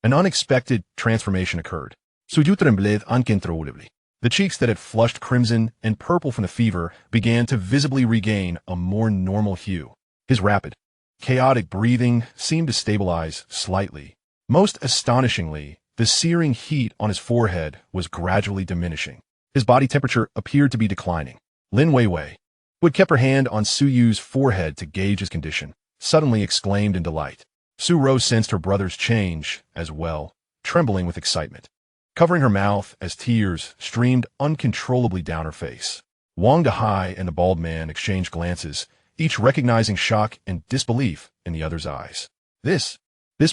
an unexpected transformation occurred. Suyu trembled uncontrollably. The cheeks that had flushed crimson and purple from the fever began to visibly regain a more normal hue. His rapid, chaotic breathing seemed to stabilize slightly. Most astonishingly, the searing heat on his forehead was gradually diminishing. His body temperature appeared to be declining. Lin Weiwei, who had kept her hand on Su Yu's forehead to gauge his condition, suddenly exclaimed in delight. Su Ro sensed her brother's change as well, trembling with excitement, covering her mouth as tears streamed uncontrollably down her face. Wang Dehai and the bald man exchanged glances, each recognizing shock and disbelief in the other's eyes. This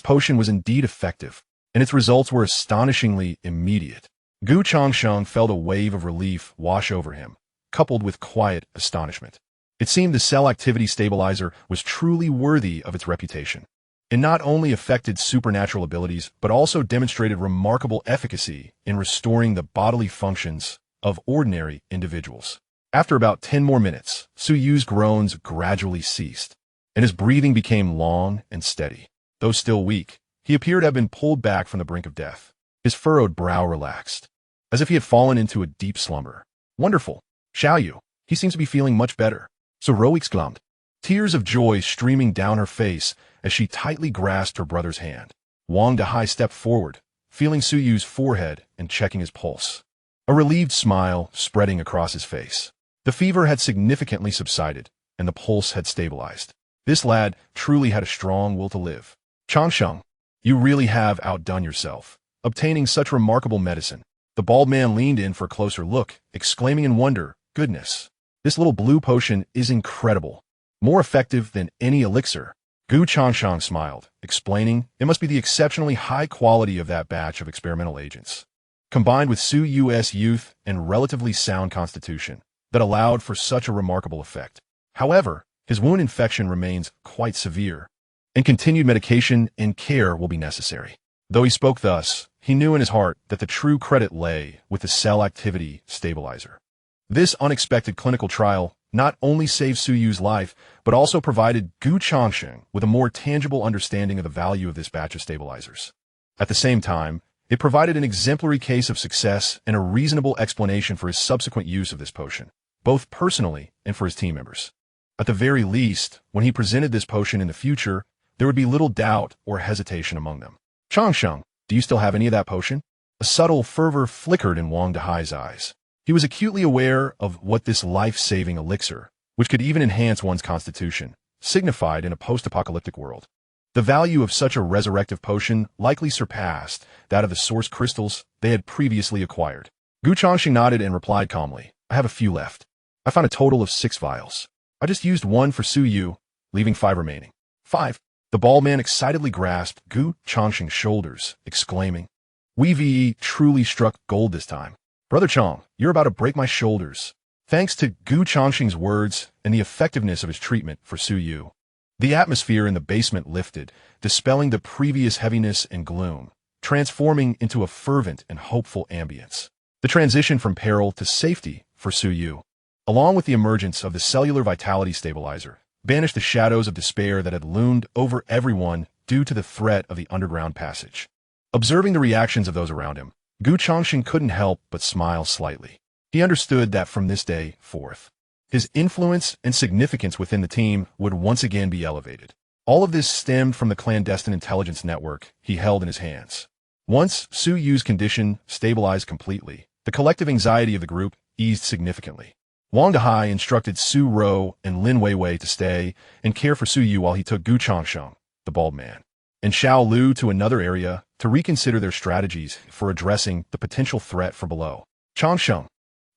potion was indeed effective, and its results were astonishingly immediate. Gu Changsheng felt a wave of relief wash over him, coupled with quiet astonishment. It seemed the cell activity stabilizer was truly worthy of its reputation. It not only affected supernatural abilities, but also demonstrated remarkable efficacy in restoring the bodily functions of ordinary individuals. After about 10 more minutes, Su Yu's groans gradually ceased, and his breathing became long and steady. Though still weak, he appeared to have been pulled back from the brink of death. His furrowed brow relaxed, as if he had fallen into a deep slumber. Wonderful, Xiao Yu. He seems to be feeling much better. So Ro exclaimed, tears of joy streaming down her face as she tightly grasped her brother's hand. Wang Dehai stepped forward, feeling Su Yu's forehead and checking his pulse. A relieved smile spreading across his face. The fever had significantly subsided, and the pulse had stabilized. This lad truly had a strong will to live. Changsheng, you really have outdone yourself, obtaining such remarkable medicine. The bald man leaned in for a closer look, exclaiming in wonder, goodness, this little blue potion is incredible. More effective than any elixir. Gu Changsheng smiled, explaining it must be the exceptionally high quality of that batch of experimental agents, combined with Su Yu's youth and relatively sound constitution, that allowed for such a remarkable effect. However, his wound infection remains quite severe, and continued medication and care will be necessary. Though he spoke thus, he knew in his heart that the true credit lay with the cell activity stabilizer. This unexpected clinical trial not only saved Su Yu's life, but also provided Gu Changsheng with a more tangible understanding of the value of this batch of stabilizers. At the same time, it provided an exemplary case of success and a reasonable explanation for his subsequent use of this potion, both personally and for his team members. At the very least, when he presented this potion in the future, there would be little doubt or hesitation among them. Changsheng, do you still have any of that potion? A subtle fervor flickered in Wang Dehai's eyes. He was acutely aware of what this life-saving elixir, which could even enhance one's constitution, signified in a post-apocalyptic world. The value of such a resurrective potion likely surpassed that of the source crystals they had previously acquired. Gu Changsheng nodded and replied calmly, I have a few left. I found a total of 6 vials. I just used 1 for Su Yu, leaving 5 remaining. 5. The bald man excitedly grasped Gu Changsheng's shoulders, exclaiming, We truly struck gold this time. Brother Chang, you're about to break my shoulders. Thanks to Gu Changsheng's words and the effectiveness of his treatment for Su Yu, the atmosphere in the basement lifted, dispelling the previous heaviness and gloom, transforming into a fervent and hopeful ambience. The transition from peril to safety for Su Yu, along with the emergence of the cellular vitality stabilizer, banished the shadows of despair that had loomed over everyone due to the threat of the underground passage. Observing the reactions of those around him, Gu Changsheng couldn't help but smile slightly. He understood that from this day forth, his influence and significance within the team would once again be elevated. All of this stemmed from the clandestine intelligence network he held in his hands. Once Su Yu's condition stabilized completely, the collective anxiety of the group eased significantly. Wang Dehai instructed Su Ro and Lin Weiwei to stay and care for Su Yu while he took Gu Changsheng, the bald man, and Xiao Lu to another area to reconsider their strategies for addressing the potential threat from below. Changsheng,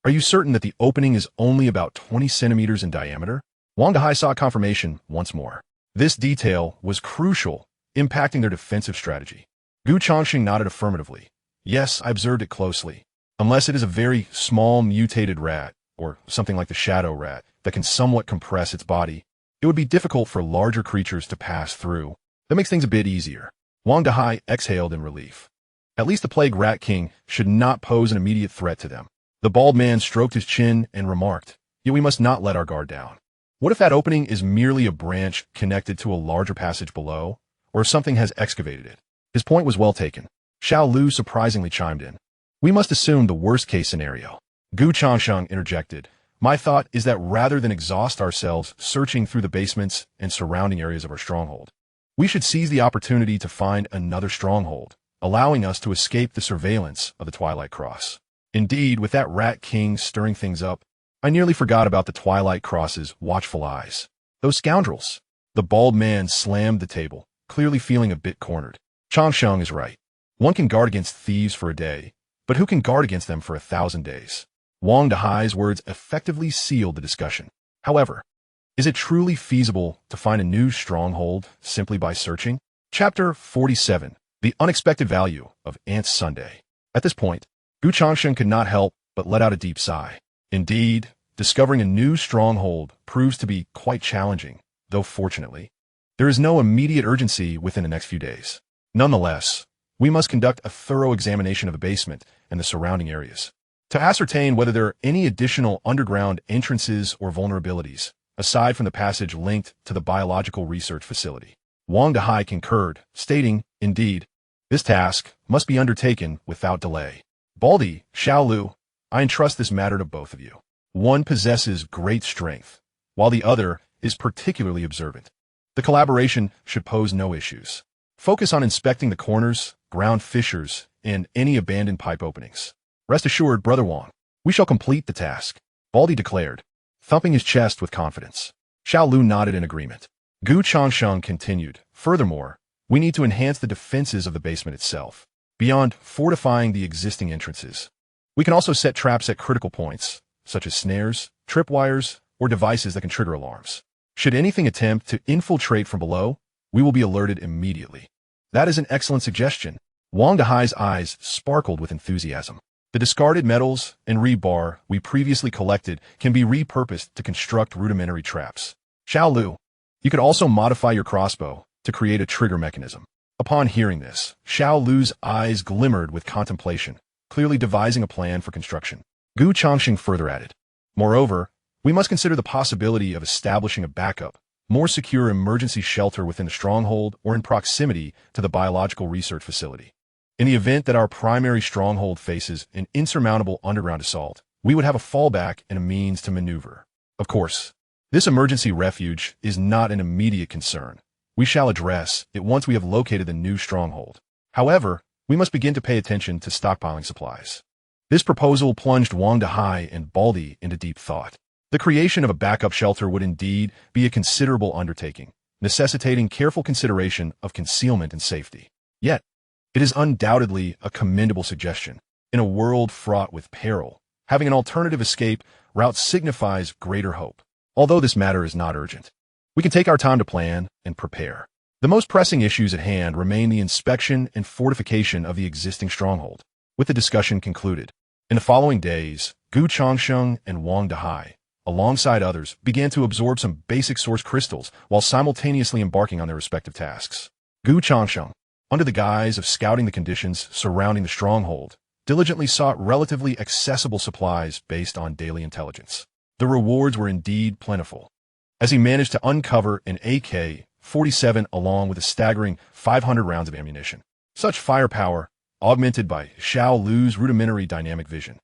are you certain that the opening is only about 20 centimeters in diameter? Wang Dehai sought confirmation once more. This detail was crucial, impacting their defensive strategy. Gu Changsheng nodded affirmatively. Yes, I observed it closely. Unless it is a very small mutated rat, or something like the shadow rat, that can somewhat compress its body, it would be difficult for larger creatures to pass through. That makes things a bit easier. Wang Dehai exhaled in relief. At least the Plague Rat King should not pose an immediate threat to them. The bald man stroked his chin and remarked, Yet we must not let our guard down. What if that opening is merely a branch connected to a larger passage below, or if something has excavated it? His point was well taken. Xiao Lu surprisingly chimed in. We must assume the worst-case scenario. Changsheng interjected. My thought is that rather than exhaust ourselves searching through the basements and surrounding areas of our stronghold, we should seize the opportunity to find another stronghold, allowing us to escape the surveillance of the Twilight Cross. Indeed, with that Rat King stirring things up, I nearly forgot about the Twilight Cross's watchful eyes. Those scoundrels! The bald man slammed the table, clearly feeling a bit cornered. Changsheng is right. One can guard against thieves for a day, but who can guard against them for 1,000 days? Wang Dahai's words effectively sealed the discussion. However, is it truly feasible to find a new stronghold simply by searching? Chapter 47. The Unexpected Value of Ant Sunday. At this point, Changsheng could not help but let out a deep sigh. Indeed, discovering a new stronghold proves to be quite challenging, though fortunately, there is no immediate urgency within the next few days. Nonetheless, we must conduct a thorough examination of the basement and the surrounding areas to ascertain whether there are any additional underground entrances or vulnerabilities, aside from the passage linked to the biological research facility. Wang Dahai concurred, stating, indeed, this task must be undertaken without delay. Baldy, Xiaolu, I entrust this matter to both of you. One possesses great strength, while the other is particularly observant. The collaboration should pose no issues. Focus on inspecting the corners, ground fissures, and any abandoned pipe openings. Rest assured, Brother Wang, we shall complete the task, Baldy declared, thumping his chest with confidence. Xiaolu nodded in agreement. Changsheng continued, furthermore, we need to enhance the defenses of the basement itself, beyond fortifying the existing entrances. We can also set traps at critical points, such as snares, tripwires, or devices that can trigger alarms. Should anything attempt to infiltrate from below, we will be alerted immediately. That is an excellent suggestion. Wang Dahai's eyes sparkled with enthusiasm. The discarded metals and rebar we previously collected can be repurposed to construct rudimentary traps. Xiaolu, you could also modify your crossbow to create a trigger mechanism. Upon hearing this, Xiaolu's eyes glimmered with contemplation, clearly devising a plan for construction. Changsheng further added, moreover, we must consider the possibility of establishing a backup, more secure emergency shelter within the stronghold or in proximity to the biological research facility. In the event that our primary stronghold faces an insurmountable underground assault, we would have a fallback and a means to maneuver. Of course, this emergency refuge is not an immediate concern. We shall address it once we have located the new stronghold. However, we must begin to pay attention to stockpiling supplies. This proposal plunged Wang Dahai and Baldy into deep thought. The creation of a backup shelter would indeed be a considerable undertaking, necessitating careful consideration of concealment and safety. Yet, it is undoubtedly a commendable suggestion. In a world fraught with peril, having an alternative escape route signifies greater hope. Although this matter is not urgent, we can take our time to plan and prepare. The most pressing issues at hand remain the inspection and fortification of the existing stronghold. With the discussion concluded, in the following days, Changsheng and Wang Dahai, alongside others, began to absorb some basic source crystals while simultaneously embarking on their respective tasks. Changsheng, under the guise of scouting the conditions surrounding the stronghold, diligently sought relatively accessible supplies based on daily intelligence. The rewards were indeed plentiful, as he managed to uncover an AK-47 along with a staggering 500 rounds of ammunition. Such firepower, augmented by Xiaolu's rudimentary dynamic vision,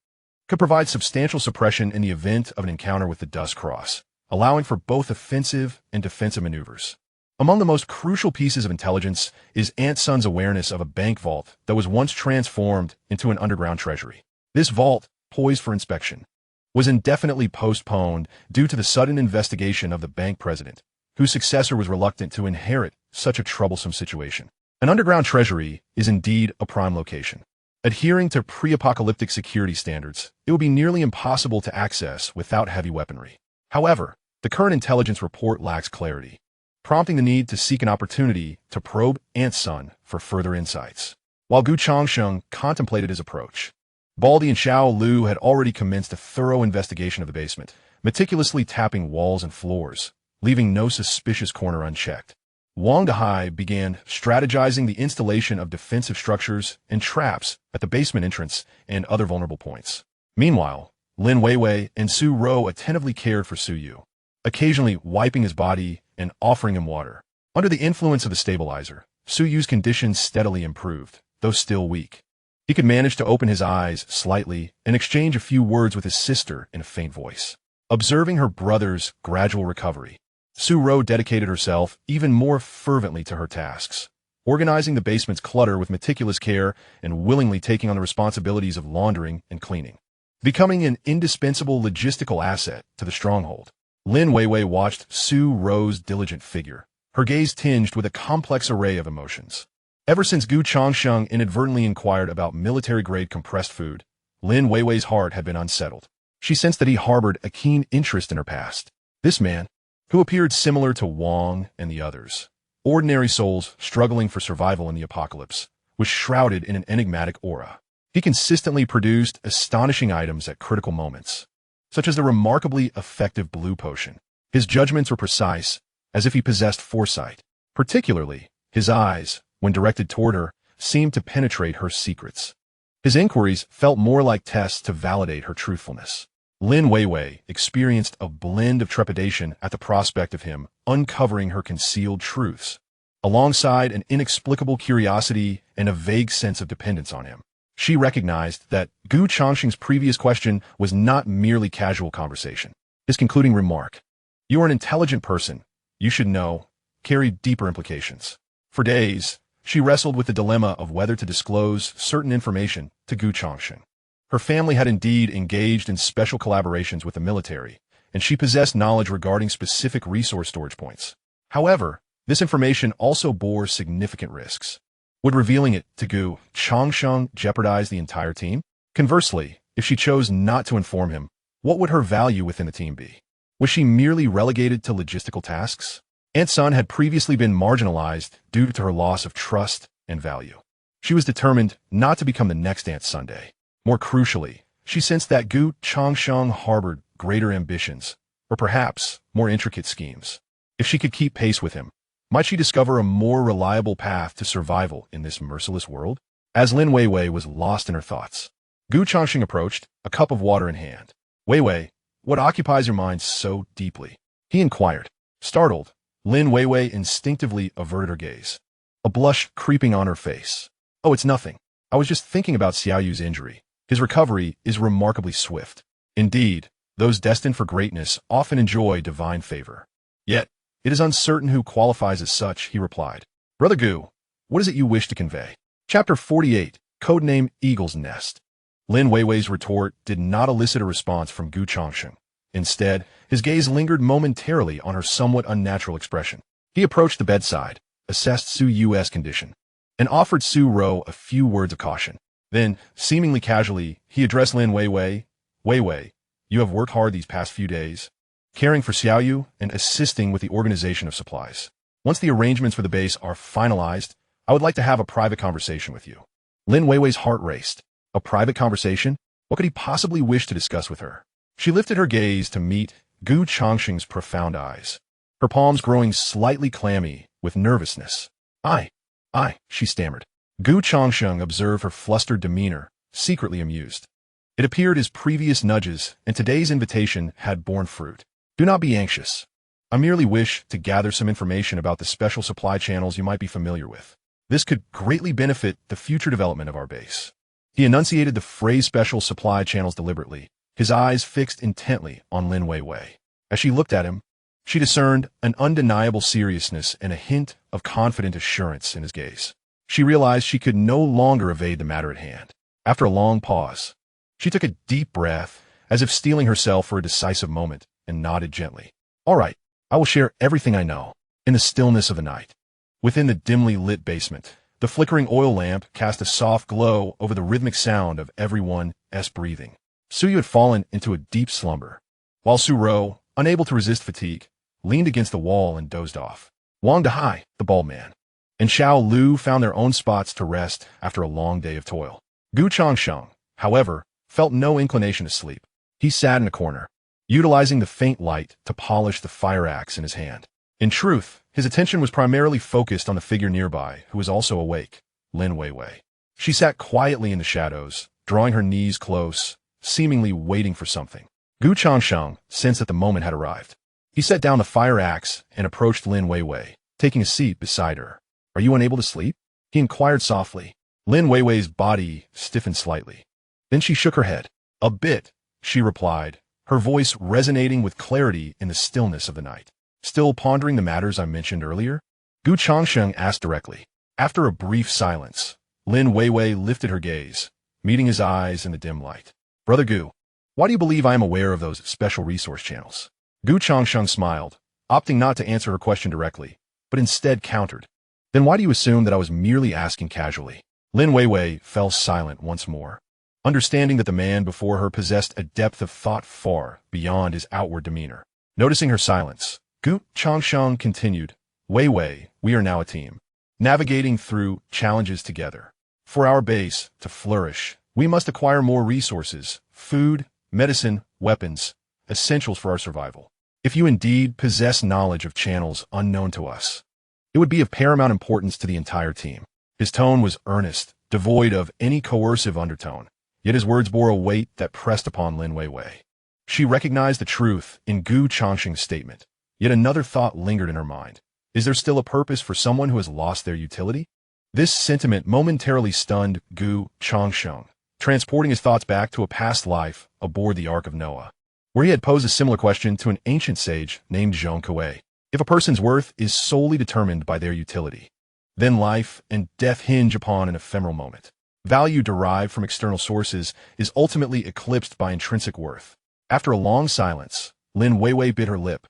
could provide substantial suppression in the event of an encounter with the Dust Cross, allowing for both offensive and defensive maneuvers. Among the most crucial pieces of intelligence is Ant Sun's awareness of a bank vault that was once transformed into an underground treasury. This vault, poised for inspection, was indefinitely postponed due to the sudden investigation of the bank president, whose successor was reluctant to inherit such a troublesome situation. An underground treasury is indeed a prime location. Adhering to pre-apocalyptic security standards, it would be nearly impossible to access without heavy weaponry. However, the current intelligence report lacks clarity, prompting the need to seek an opportunity to probe Ant Sun for further insights. While Changsheng contemplated his approach, Baldy and Xiaolu had already commenced a thorough investigation of the basement, meticulously tapping walls and floors, leaving no suspicious corner unchecked. Wang Dahai began strategizing the installation of defensive structures and traps at the basement entrance and other vulnerable points. Meanwhile, Lin Weiwei and Su Ro attentively cared for Su Yu, occasionally wiping his body and offering him water. Under the influence of the stabilizer, Su Yu's conditions steadily improved, though still weak. He could manage to open his eyes slightly and exchange a few words with his sister in a faint voice. Observing her brother's gradual recovery, Su-ro dedicated herself even more fervently to her tasks, organizing the basement's clutter with meticulous care and willingly taking on the responsibilities of laundering and cleaning. Becoming an indispensable logistical asset to the stronghold, Lin Weiwei watched Su-ro's diligent figure, her gaze tinged with a complex array of emotions. Ever since Changsheng inadvertently inquired about military-grade compressed food, Lin Weiwei's heart had been unsettled. She sensed that he harbored a keen interest in her past. This man, who appeared similar to Wang and the others, ordinary souls struggling for survival in the apocalypse, was shrouded in an enigmatic aura. He consistently produced astonishing items at critical moments, such as the remarkably effective blue potion. His judgments were precise, as if he possessed foresight. Particularly, his eyes, when directed toward her, seemed to penetrate her secrets. His inquiries felt more like tests to validate her truthfulness. Lin Weiwei experienced a blend of trepidation at the prospect of him uncovering her concealed truths, alongside an inexplicable curiosity and a vague sense of dependence on him. She recognized that Changsheng's previous question was not merely casual conversation. His concluding remark, "You are an intelligent person, you should know," carried deeper implications. For days, she wrestled with the dilemma of whether to disclose certain information to Changsheng. Her family had indeed engaged in special collaborations with the military, and she possessed knowledge regarding specific resource storage points. However, this information also bore significant risks. Would revealing it to Changsheng jeopardize the entire team? Conversely, if she chose not to inform him, what would her value within the team be? Was she merely relegated to logistical tasks? Aunt Sun had previously been marginalized due to her loss of trust and value. She was determined not to become the next Aunt Sunday. More crucially, she sensed that Changsheng harbored greater ambitions, or perhaps more intricate schemes. If she could keep pace with him, might she discover a more reliable path to survival in this merciless world? As Lin Weiwei was lost in her thoughts, Changsheng approached, a cup of water in hand. "Weiwei, what occupies your mind so deeply?" he inquired. Startled, Lin Weiwei instinctively averted her gaze, a blush creeping on her face. "Oh, it's nothing. I was just thinking about Xiaoyu's injury. His recovery is remarkably swift. Indeed, those destined for greatness often enjoy divine favor. Yet, it is uncertain who qualifies as such," he replied. "Brother Gu, what is it you wish to convey?" Chapter 48, Codename Eagle's Nest. Lin Weiwei's retort did not elicit a response from Changsheng. Instead, his gaze lingered momentarily on her somewhat unnatural expression. He approached the bedside, assessed Su-yu's condition, and offered Su-ro a few words of caution. Then, seemingly casually, he addressed Lin Weiwei. "Weiwei, you have worked hard these past few days, caring for Xiaoyu and assisting with the organization of supplies. Once the arrangements for the base are finalized, I would like to have a private conversation with you." Lin Weiwei's heart raced. A private conversation? What could he possibly wish to discuss with her? She lifted her gaze to meet Changsheng's profound eyes, her palms growing slightly clammy with nervousness. I, she stammered. Changsheng observed her flustered demeanor, secretly amused. It appeared his previous nudges and today's invitation had borne fruit. "Do not be anxious. I merely wish to gather some information about the special supply channels you might be familiar with. This could greatly benefit the future development of our base." He enunciated the phrase special supply channels deliberately, his eyes fixed intently on Lin Weiwei. As she looked at him, she discerned an undeniable seriousness and a hint of confident assurance in his gaze. She realized she could no longer evade the matter at hand. After a long pause, she took a deep breath, as if steeling herself for a decisive moment, and nodded gently. "All right, I will share everything I know." In the stillness of the night, within the dimly lit basement, the flickering oil lamp cast a soft glow over the rhythmic sound of everyone's breathing. Su-yu had fallen into a deep slumber, while Su-ro, unable to resist fatigue, leaned against the wall and dozed off. Wang Dahai, the bald man, and Xiao Lu found their own spots to rest after a long day of toil. Changsheng, however, felt no inclination to sleep. He sat in a corner, utilizing the faint light to polish the fire axe in his hand. In truth, his attention was primarily focused on the figure nearby, who was also awake, Lin Weiwei. She sat quietly in the shadows, drawing her knees close, seemingly waiting for something. Changsheng sensed that the moment had arrived. He set down the fire axe and approached Lin Weiwei, taking a seat beside her. "Are you unable to sleep?" he inquired softly. Lin Weiwei's body stiffened slightly. Then she shook her head. A bit, she replied, her voice resonating with clarity in the stillness of the night. Still pondering the matters I mentioned earlier? Gu Changsheng asked directly. After a brief silence, Lin Weiwei lifted her gaze, meeting his eyes in the dim light. Brother Gu, why do you believe I am aware of those special resource channels? Gu Changsheng smiled, opting not to answer her question directly, but instead countered. Then why do you assume that I was merely asking casually? Lin Weiwei fell silent once more, understanding that the man before her possessed a depth of thought far beyond his outward demeanor. Noticing her silence, Gu Changsheng continued, Weiwei, we are now a team, navigating through challenges together. For our base to flourish, we must acquire more resources, food, medicine, weapons, essentials for our survival. If you indeed possess knowledge of channels unknown to us, it would be of paramount importance to the entire team. His tone was earnest, devoid of any coercive undertone, yet his words bore a weight that pressed upon Lin Weiwei. She recognized the truth in Gu Changsheng's statement, yet another thought lingered in her mind. Is there still a purpose for someone who has lost their utility? This sentiment momentarily stunned Gu Changsheng, transporting his thoughts back to a past life aboard the Ark of Noah, where he had posed a similar question to an ancient sage named Zhong Kuei. If a person's worth is solely determined by their utility, then life and death hinge upon an ephemeral moment. Value derived from external sources is ultimately eclipsed by intrinsic worth. After a long silence, Lin Weiwei bit her lip,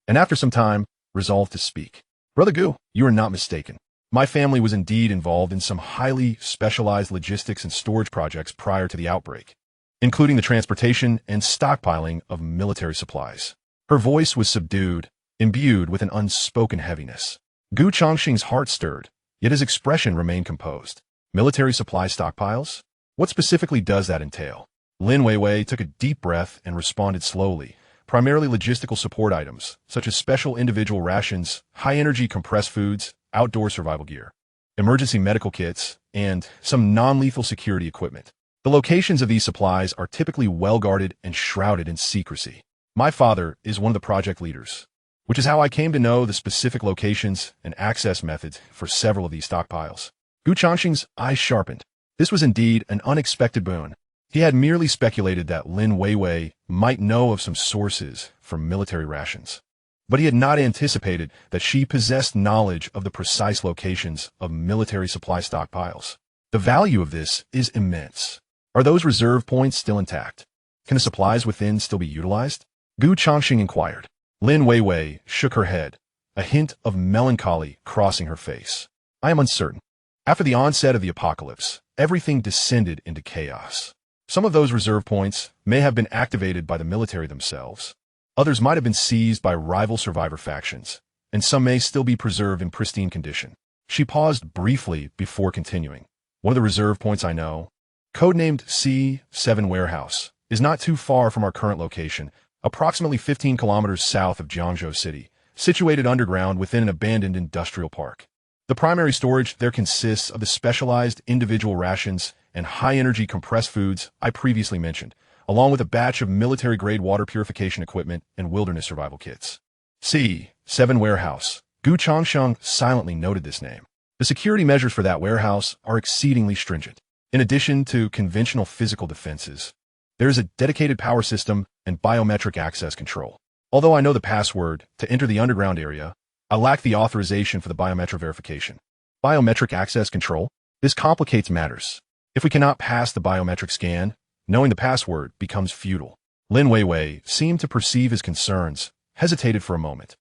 and after some time, resolved to speak. Brother Gu, you are not mistaken. My family was indeed involved in some highly specialized logistics and storage projects prior to the outbreak, including the transportation and stockpiling of military supplies. Her voice was subdued, imbued with an unspoken heaviness. Gu Changsheng's heart stirred, yet his expression remained composed. Military supply stockpiles? What specifically does that entail? Lin Weiwei took a deep breath and responded slowly. Primarily logistical support items, such as special individual rations, high-energy compressed foods, outdoor survival gear, emergency medical kits, and some non-lethal security equipment. The locations of these supplies are typically well-guarded and shrouded in secrecy. My father is one of the project leaders, which is how I came to know the specific locations and access methods for several of these stockpiles. Gu Changsheng's eyes sharpened. This was indeed an unexpected boon. He had merely speculated that Lin Weiwei might know of some sources for military rations, but he had not anticipated that she possessed knowledge of the precise locations of military supply stockpiles. The value of this is immense. Are those reserve points still intact? Can the supplies within still be utilized? Gu Changsheng inquired. Lin Weiwei shook her head, a hint of melancholy crossing her face. I am uncertain. After the onset of the apocalypse, everything descended into chaos. Some of those reserve points may have been activated by the military themselves. Others might have been seized by rival survivor factions, and some may still be preserved in pristine condition. She paused briefly before continuing. One of the reserve points I know, codenamed C7 Warehouse, is not too far from our current location, approximately 15 kilometers south of Jiangzhou City, situated underground within an abandoned industrial park. The primary storage there consists of the specialized individual rations and high-energy compressed foods I previously mentioned, along with a batch of military-grade water purification equipment and wilderness survival kits. C7 Warehouse. Gu Changsheng silently noted this name. The security measures for that warehouse are exceedingly stringent. In addition to conventional physical defenses, there is a dedicated power system and biometric access control. Although I know the password to enter the underground area, I lack the authorization for the biometric verification. Biometric access control? This complicates matters. If we cannot pass the biometric scan, knowing the password becomes futile. Lin Weiwei seemed to perceive his concerns, hesitated for a moment,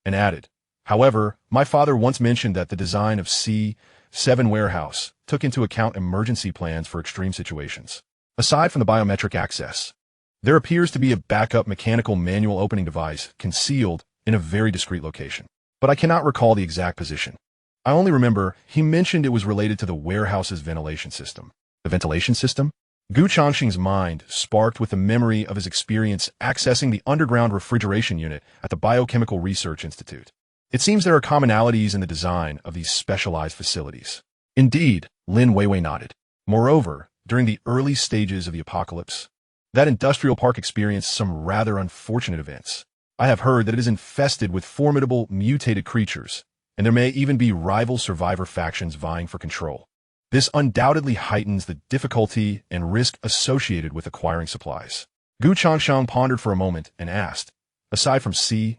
and added, however, my father once mentioned that the design of C7 Warehouse took into account emergency plans for extreme situations. Aside from the biometric access, there appears to be a backup mechanical manual opening device concealed in a very discreet location, but I cannot recall the exact position. I only remember he mentioned it was related to the warehouse's ventilation system. The ventilation system? Gu Changsheng's mind sparked with the memory of his experience accessing the underground refrigeration unit at the Biochemical Research Institute. It seems there are commonalities in the design of these specialized facilities. Indeed, Lin Weiwei nodded. Moreover, during the early stages of the apocalypse, that industrial park experienced some rather unfortunate events. I have heard that it is infested with formidable mutated creatures, and there may even be rival survivor factions vying for control. This undoubtedly heightens the difficulty and risk associated with acquiring supplies. Changsheng pondered for a moment and asked, aside from C7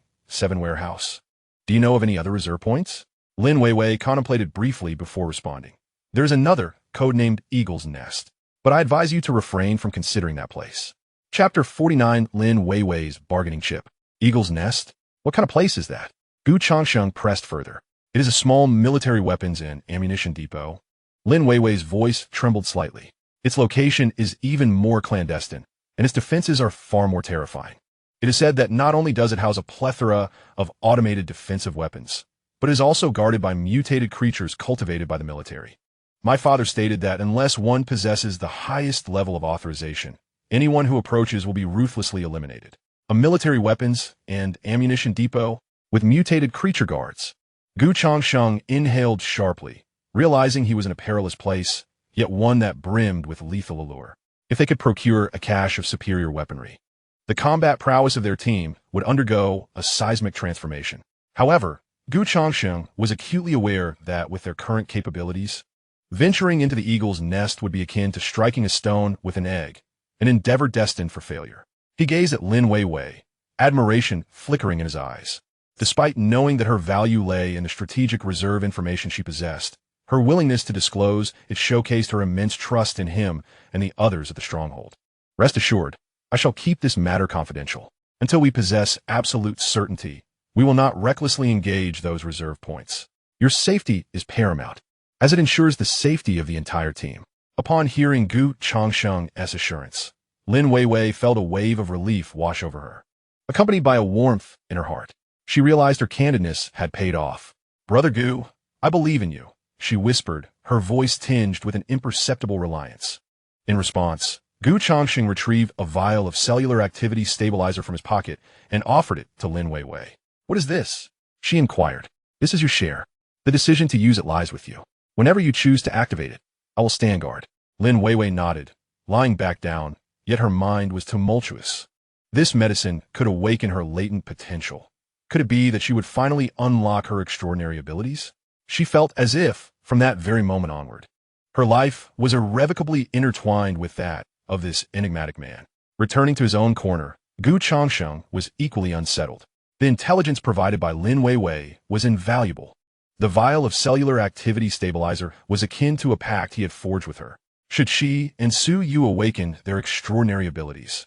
warehouse, do you know of any other reserve points? Lin Weiwei contemplated briefly before responding. There is another, codenamed Eagle's Nest, but I advise you to refrain from considering that place. Chapter 49, Lin Weiwei's bargaining chip. Eagle's Nest? What kind of place is that? Changsheng pressed further. It is a small military weapons and ammunition depot. Lin Weiwei's voice trembled slightly. Its location is even more clandestine, and its defenses are far more terrifying. It is said that not only does it house a plethora of automated defensive weapons, but is also guarded by mutated creatures cultivated by the military. My father stated that unless one possesses the highest level of authorization, anyone who approaches will be ruthlessly eliminated. A military weapons and ammunition depot with mutated creature guards. Changsheng inhaled sharply, realizing he was in a perilous place, yet one that brimmed with lethal allure. If they could procure a cache of superior weaponry, the combat prowess of their team would undergo a seismic transformation. However, Changsheng was acutely aware that with their current capabilities, venturing into the Eagle's Nest would be akin to striking a stone with an egg, an endeavor destined for failure. He gazed at Lin Weiwei, admiration flickering in his eyes. Despite knowing that her value lay in the strategic reserve information she possessed, her willingness to disclose it showcased her immense trust in him and the others at the stronghold. Rest assured, I shall keep this matter confidential. Until we possess absolute certainty, we will not recklessly engage those reserve points. Your safety is paramount, as it ensures the safety of the entire team. Upon hearing Changsheng's assurance, Lin Weiwei felt a wave of relief wash over her, accompanied by a warmth in her heart. She realized her candidness had paid off. Brother Gu, I believe in you, she whispered, her voice tinged with an imperceptible reliance. In response, Changsheng retrieved a vial of cellular activity stabilizer from his pocket and offered it to Lin Weiwei. What is this? She inquired. This is your share. The decision to use it lies with you. Whenever you choose to activate it, I will stand guard. Lin Weiwei nodded, lying back down, yet her mind was tumultuous. This medicine could awaken her latent potential. Could it be that she would finally unlock her extraordinary abilities? She felt as if, from that very moment onward, her life was irrevocably intertwined with that of this enigmatic man. Returning to his own corner, Changsheng was equally unsettled. The intelligence provided by Lin Weiwei was invaluable. The vial of cellular activity stabilizer was akin to a pact he had forged with her. Should she and Su Yu awaken their extraordinary abilities,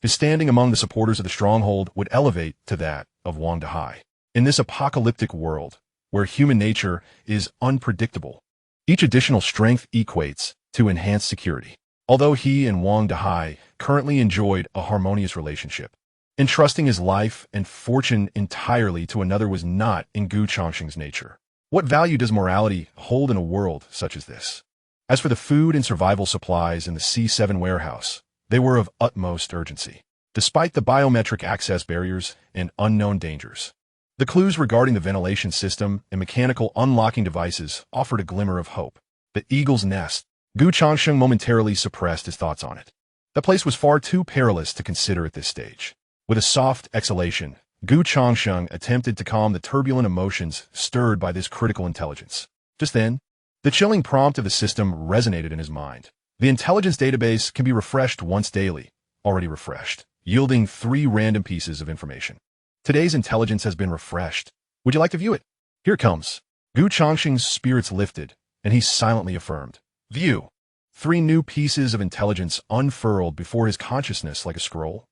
his standing among the supporters of the stronghold would elevate to that of Wang Dahai. In this apocalyptic world, where human nature is unpredictable, each additional strength equates to enhanced security. Although he and Wang Dahai currently enjoyed a harmonious relationship, entrusting his life and fortune entirely to another was not in Changsheng's nature. What value does morality hold in a world such as this? As for the food and survival supplies in the C7 warehouse, they were of utmost urgency. Despite the biometric access barriers and unknown dangers, the clues regarding the ventilation system and mechanical unlocking devices offered a glimmer of hope. The Eagle's Nest. Changsheng momentarily suppressed his thoughts on it. The place was far too perilous to consider at this stage. With a soft exhalation, Changsheng attempted to calm the turbulent emotions stirred by this critical intelligence. Just then, the chilling prompt of the system resonated in his mind. The intelligence database can be refreshed once daily, already refreshed, yielding 3 random pieces of information. Today's intelligence has been refreshed. Would you like to view it? Here it comes. Changsheng's spirits lifted, and he silently affirmed. View. 3 new pieces of intelligence unfurled before his consciousness like a scroll.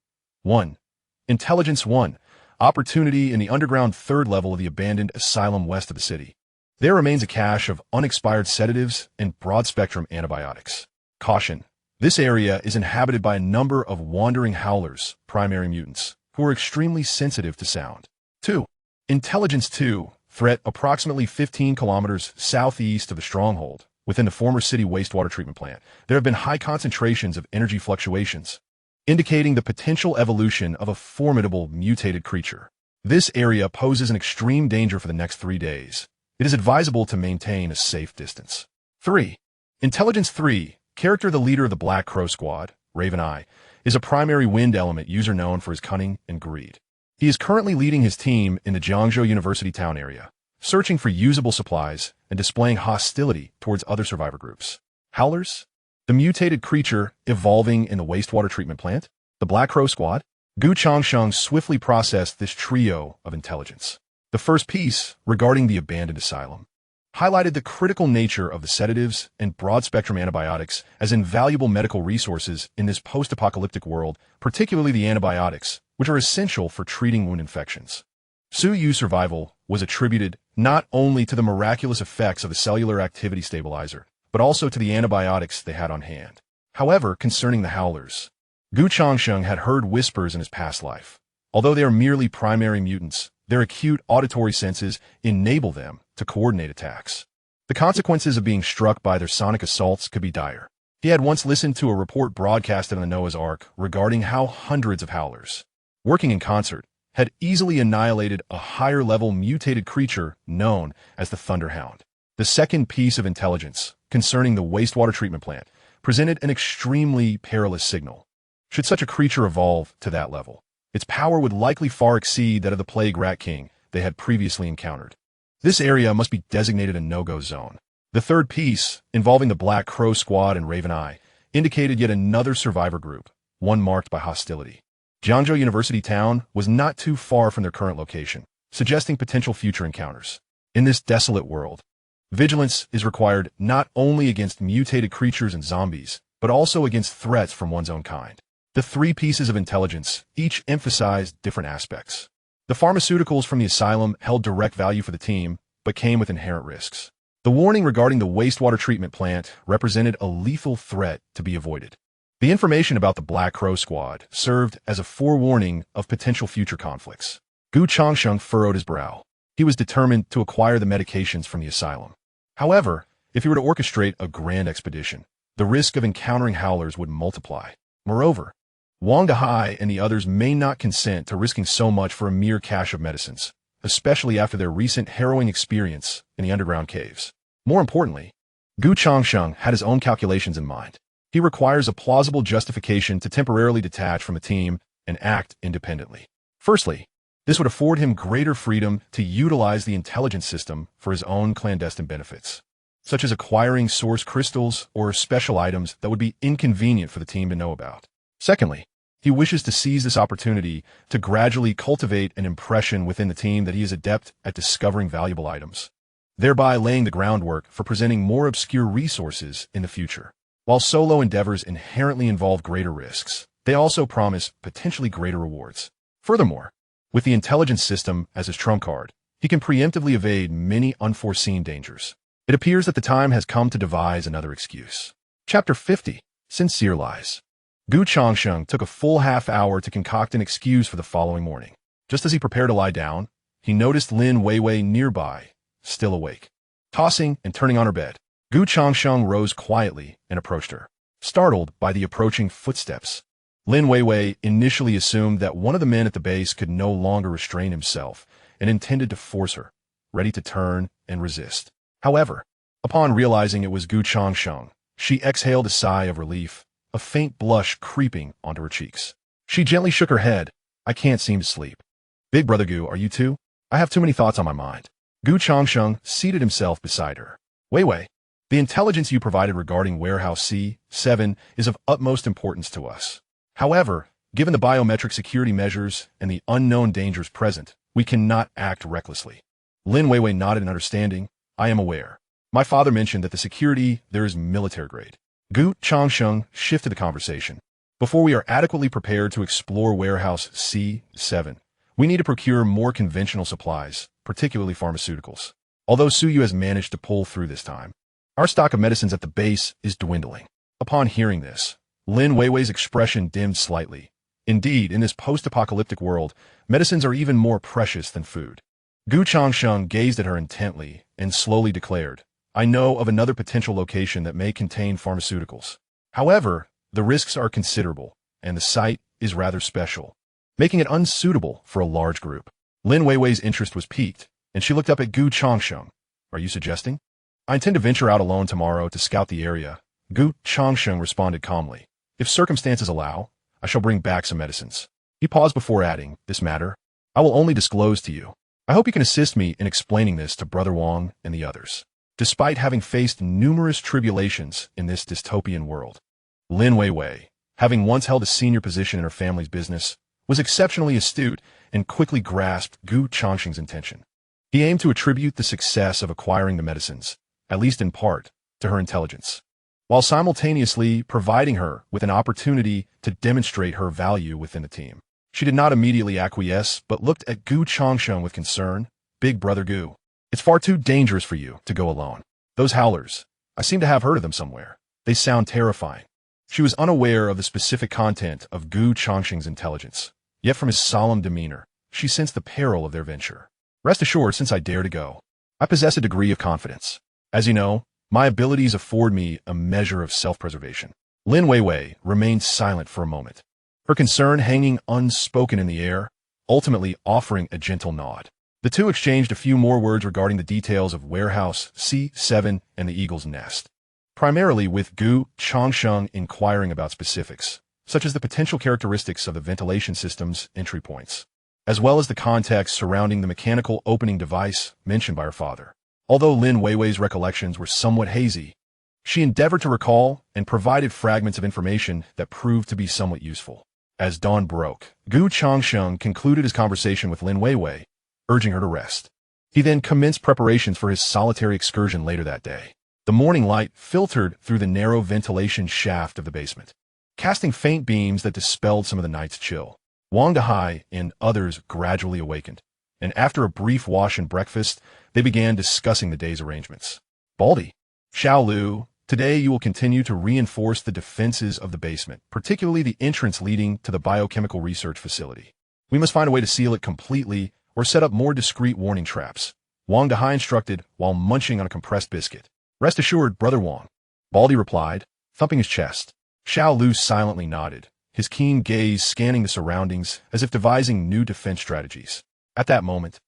1. Intelligence 1. Opportunity in the underground 3rd level of the abandoned asylum west of the city. There remains a cache of unexpired sedatives and broad-spectrum antibiotics. Caution. This area is inhabited by a number of wandering howlers, primary mutants, who are extremely sensitive to sound. 2. Intelligence 2. Threat approximately 15 kilometers southeast of the stronghold, within the former city wastewater treatment plant. There have been high concentrations of energy fluctuations, indicating the potential evolution of a formidable mutated creature. This area poses an extreme danger for the next 3 days. It is advisable to maintain a safe distance. 3. Intelligence 3. Character the leader of the Black Crow Squad, Raven Eye, is a primary wind element user known for his cunning and greed. He is currently leading his team in the Jiangzhou University town area, searching for usable supplies and displaying hostility towards other survivor groups. Howlers? The mutated creature evolving in the wastewater treatment plant? The Black Crow Squad? Changsheng swiftly processed this trio of intelligence. The first piece, regarding the abandoned asylum, highlighted the critical nature of the sedatives and broad-spectrum antibiotics as invaluable medical resources in this post-apocalyptic world, particularly the antibiotics, which are essential for treating wound infections. Suyu survival was attributed not only to the miraculous effects of the cellular activity stabilizer, but also to the antibiotics they had on hand. However, concerning the Howlers, Changsheng had heard whispers in his past life. Although they are merely primary mutants, their acute auditory senses enable them to coordinate attacks. The consequences of being struck by their sonic assaults could be dire. He had once listened to a report broadcasted on the Noah's Ark regarding how hundreds of Howlers, working in concert, had easily annihilated a higher-level mutated creature known as the Thunderhound. The second piece of intelligence, concerning the wastewater treatment plant, presented an extremely perilous signal. Should such a creature evolve to that level, its power would likely far exceed that of the Plague Rat King they had previously encountered. This area must be designated a no-go zone. The third piece, involving the Black Crow Squad and Raven Eye, indicated yet another survivor group, one marked by hostility. Jiangzhou University Town was not too far from their current location, suggesting potential future encounters. In this desolate world, vigilance is required not only against mutated creatures and zombies, but also against threats from one's own kind. The three pieces of intelligence each emphasized different aspects. The pharmaceuticals from the asylum held direct value for the team, but came with inherent risks. The warning regarding the wastewater treatment plant represented a lethal threat to be avoided. The information about the Black Crow Squad served as a forewarning of potential future conflicts. Changsheng furrowed his brow. He was determined to acquire the medications from the asylum. However, if he were to orchestrate a grand expedition, the risk of encountering Howlers would multiply. Moreover, Wang Dehai and the others may not consent to risking so much for a mere cache of medicines, especially after their recent harrowing experience in the underground caves. More importantly, Changsheng had his own calculations in mind. He requires a plausible justification to temporarily detach from the team and act independently. Firstly, this would afford him greater freedom to utilize the intelligence system for his own clandestine benefits, such as acquiring source crystals or special items that would be inconvenient for the team to know about. Secondly, he wishes to seize this opportunity to gradually cultivate an impression within the team that he is adept at discovering valuable items, thereby laying the groundwork for presenting more obscure resources in the future. While solo endeavors inherently involve greater risks, they also promise potentially greater rewards. Furthermore, with the intelligence system as his trump card, he can preemptively evade many unforeseen dangers. It appears that the time has come to devise another excuse. Chapter 50. Sincere Lies. Changsheng took a full half-hour to concoct an excuse for the following morning. Just as he prepared to lie down, he noticed Lin Weiwei nearby, still awake. Tossing and turning on her bed, Changsheng rose quietly and approached her. Startled by the approaching footsteps, Lin Weiwei initially assumed that one of the men at the base could no longer restrain himself and intended to force her, ready to turn and resist. However, upon realizing it was Changsheng, she exhaled a sigh of relief, a faint blush creeping onto her cheeks. She gently shook her head. I can't seem to sleep. Big brother Gu, are you too? I have too many thoughts on my mind. Changsheng seated himself beside her. Weiwei, the intelligence you provided regarding Warehouse C7 is of utmost importance to us. However, given the biometric security measures and the unknown dangers present, we cannot act recklessly. Lin Weiwei nodded in understanding. I am aware. My father mentioned that the security there is military grade. Changsheng shifted the conversation. Before we are adequately prepared to explore Warehouse C7, we need to procure more conventional supplies, particularly pharmaceuticals. Although Suyu has managed to pull through this time, our stock of medicines at the base is dwindling. Upon hearing this, Lin Weiwei's expression dimmed slightly. Indeed, in this post-apocalyptic world, medicines are even more precious than food. Changsheng gazed at her intently and slowly declared, I know of another potential location that may contain pharmaceuticals. However, the risks are considerable, and the site is rather special, making it unsuitable for a large group. Lin Weiwei's interest was piqued, and she looked up at Changsheng. Are you suggesting? I intend to venture out alone tomorrow to scout the area. Changsheng responded calmly. If circumstances allow, I shall bring back some medicines. He paused before adding, this matter, I will only disclose to you. I hope you can assist me in explaining this to Brother Wong and the others. Despite having faced numerous tribulations in this dystopian world, Lin Weiwei, having once held a senior position in her family's business, was exceptionally astute and quickly grasped Gu Changsheng's intention. He aimed to attribute the success of acquiring the medicines, at least in part, to her intelligence, while simultaneously providing her with an opportunity to demonstrate her value within the team. She did not immediately acquiesce, but looked at Gu Changsheng with concern. Big brother Gu, it's far too dangerous for you to go alone. Those howlers, I seem to have heard of them somewhere. They sound terrifying. She was unaware of the specific content of Gu Changsheng's intelligence, yet from his solemn demeanor, she sensed the peril of their venture. Rest assured, since I dare to go, I possess a degree of confidence. As you know, my abilities afford me a measure of self-preservation. Lin Weiwei remained silent for a moment, her concern hanging unspoken in the air, ultimately offering a gentle nod. The two exchanged a few more words regarding the details of Warehouse C7 and the Eagle's Nest, primarily with Gu Changsheng inquiring about specifics, such as the potential characteristics of the ventilation system's entry points, as well as the context surrounding the mechanical opening device mentioned by her father. Although Lin Weiwei's recollections were somewhat hazy, she endeavored to recall and provided fragments of information that proved to be somewhat useful. As dawn broke, Gu Changsheng concluded his conversation with Lin Weiwei, urging her to rest. He then commenced preparations for his solitary excursion later that day. The morning light filtered through the narrow ventilation shaft of the basement, casting faint beams that dispelled some of the night's chill. Wang Dehai and others gradually awakened, and after a brief wash and breakfast, they began discussing the day's arrangements. Baldy, Xiao Lu, today you will continue to reinforce the defenses of the basement, particularly the entrance leading to the biochemical research facility. We must find a way to seal it completely or set up more discreet warning traps, Wang Dehai instructed while munching on a compressed biscuit. Rest assured, Brother Wang, Baldy replied, thumping his chest. Xiao Lu silently nodded, his keen gaze scanning the surroundings as if devising new defense strategies. At that moment,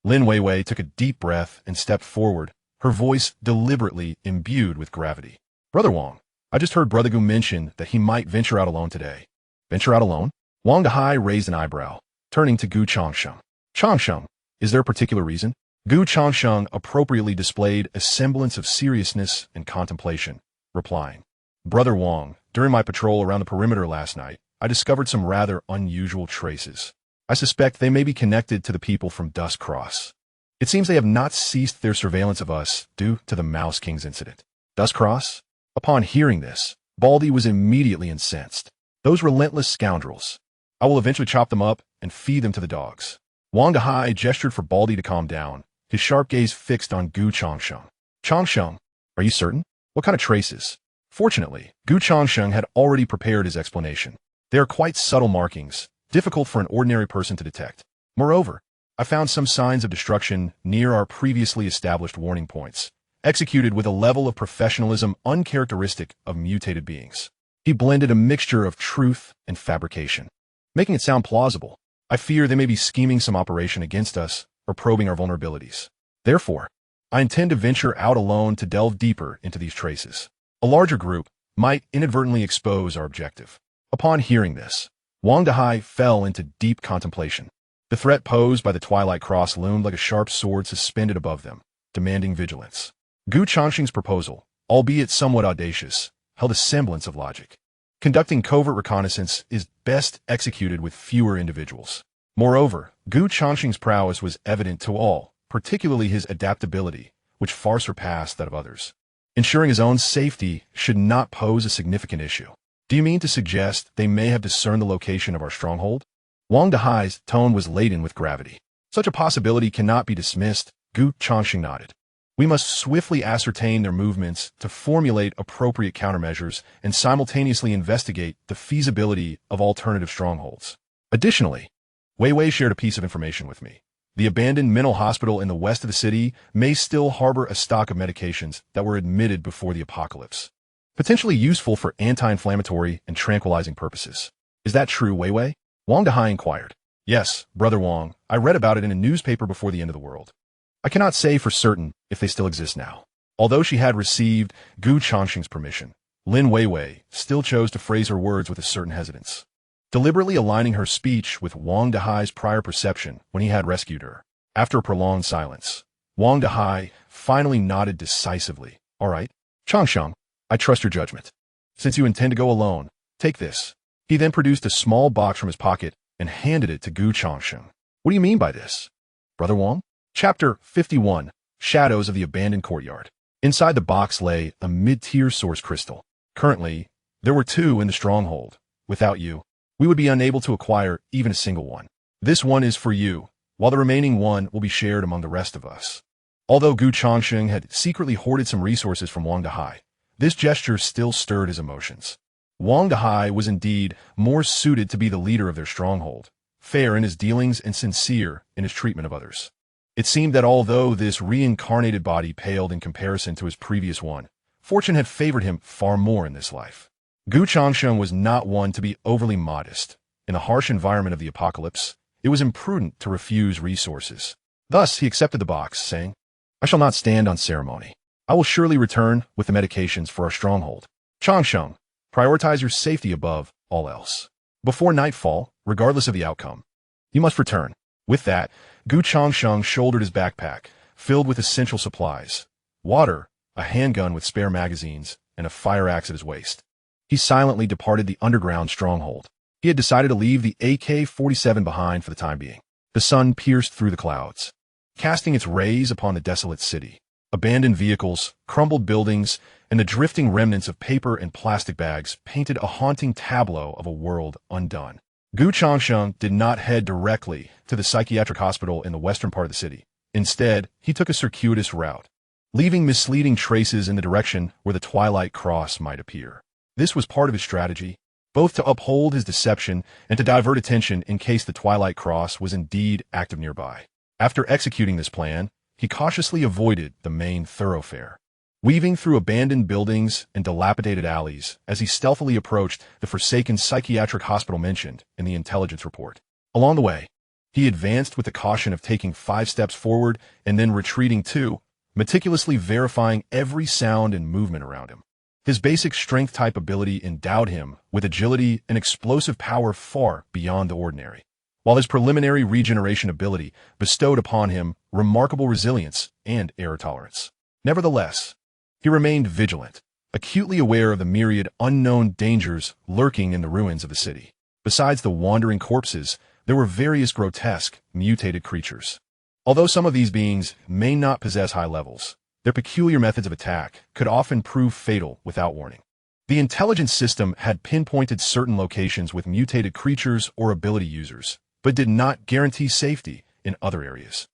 Lin Weiwei took a deep breath and stepped forward, her voice deliberately imbued with gravity. Brother Wang, I just heard Brother Gu mention that he might venture out alone today. Venture out alone? Wang Dehai raised an eyebrow, turning to Gu Changsheng. Changsheng, is there a particular reason? Gu Changsheng appropriately displayed a semblance of seriousness and contemplation, replying, Brother Wang, during my patrol around the perimeter last night, I discovered some rather unusual traces. I suspect they may be connected to the people from Dusk Cross. It seems they have not ceased their surveillance of us due to the Mouse King's incident. Dusk Cross? Upon hearing this, Baldy was immediately incensed. Those relentless scoundrels. I will eventually chop them up and feed them to the dogs. Wang Dehai gestured for Baldy to calm down, his sharp gaze fixed on Gu Changsheng. Changsheng, are you certain? What kind of traces? Fortunately, Gu Changsheng had already prepared his explanation. They are quite subtle markings, difficult for an ordinary person to detect. Moreover, I found some signs of destruction near our previously established warning points, executed with a level of professionalism uncharacteristic of mutated beings. He blended a mixture of truth and fabrication, making it sound plausible. I fear they may be scheming some operation against us or probing our vulnerabilities. Therefore, I intend to venture out alone to delve deeper into these traces. A larger group might inadvertently expose our objective. Upon hearing this, Wang Dehai fell into deep contemplation. The threat posed by the Twilight Cross loomed like a sharp sword suspended above them, demanding vigilance. Gu Changsheng's proposal, albeit somewhat audacious, held a semblance of logic. Conducting covert reconnaissance is best executed with fewer individuals. Moreover, Gu Changsheng's prowess was evident to all, particularly his adaptability, which far surpassed that of others. Ensuring his own safety should not pose a significant issue. Do you mean to suggest they may have discerned the location of our stronghold? Wang Dehai's tone was laden with gravity. Such a possibility cannot be dismissed, Gu Changsheng nodded. We must swiftly ascertain their movements to formulate appropriate countermeasures and simultaneously investigate the feasibility of alternative strongholds. Additionally, Weiwei shared a piece of information with me. The abandoned mental hospital in the west of the city may still harbor a stock of medications that were admitted before the apocalypse, potentially useful for anti-inflammatory and tranquilizing purposes. Is that true, Weiwei? Wang Dehai inquired. Yes, Brother Wang, I read about it in a newspaper before the end of the world. I cannot say for certain if they still exist now. Although she had received Gu Changsheng's permission, Lin Weiwei still chose to phrase her words with a certain hesitance, deliberately aligning her speech with Wang Dehai's prior perception when he had rescued her. After a prolonged silence, Wang Dahai finally nodded decisively. All right, Changsheng, I trust your judgment. Since you intend to go alone, take this. He then produced a small box from his pocket and handed it to Gu Changsheng. What do you mean by this, Brother Wang? Chapter 51, Shadows of the Abandoned Courtyard. Inside the box lay a mid-tier source crystal. Currently, there were 2 in the stronghold. Without you, we would be unable to acquire even a single one. This one is for you, while the remaining one will be shared among the rest of us. Although Gu Changsheng had secretly hoarded some resources from Wang Dahai, this gesture still stirred his emotions. Wang Dahai was indeed more suited to be the leader of their stronghold, fair in his dealings and sincere in his treatment of others. It seemed that although this reincarnated body paled in comparison to his previous one, fortune had favored him far more in this life. Gu Changsheng was not one to be overly modest. In the harsh environment of the apocalypse, it was imprudent to refuse resources. Thus, he accepted the box, saying, I shall not stand on ceremony. I will surely return with the medications for our stronghold. Changsheng, prioritize your safety above all else. Before nightfall, regardless of the outcome, you must return. With that, Gu Changsheng shouldered his backpack, filled with essential supplies, water, a handgun with spare magazines, and a fire axe at his waist. He silently departed the underground stronghold. He had decided to leave the AK-47 behind for the time being. The sun pierced through the clouds, casting its rays upon the desolate city. Abandoned vehicles, crumbled buildings, and the drifting remnants of paper and plastic bags painted a haunting tableau of a world undone. Gu Changsheng did not head directly to the psychiatric hospital in the western part of the city. Instead, he took a circuitous route, leaving misleading traces in the direction where the Twilight Cross might appear. This was part of his strategy, both to uphold his deception and to divert attention in case the Twilight Cross was indeed active nearby. After executing this plan, he cautiously avoided the main thoroughfare, weaving through abandoned buildings and dilapidated alleys as he stealthily approached the forsaken psychiatric hospital mentioned in the intelligence report. Along the way, he advanced with the caution of taking 5 steps forward and then retreating 2, meticulously verifying every sound and movement around him. His basic strength-type ability endowed him with agility and explosive power far beyond the ordinary, while his preliminary regeneration ability bestowed upon him remarkable resilience and error tolerance. Nevertheless, he remained vigilant, acutely aware of the myriad unknown dangers lurking in the ruins of the city. Besides the wandering corpses, there were various grotesque, mutated creatures. Although some of these beings may not possess high levels, their peculiar methods of attack could often prove fatal without warning. The intelligence system had pinpointed certain locations with mutated creatures or ability users, but did not guarantee safety in other areas,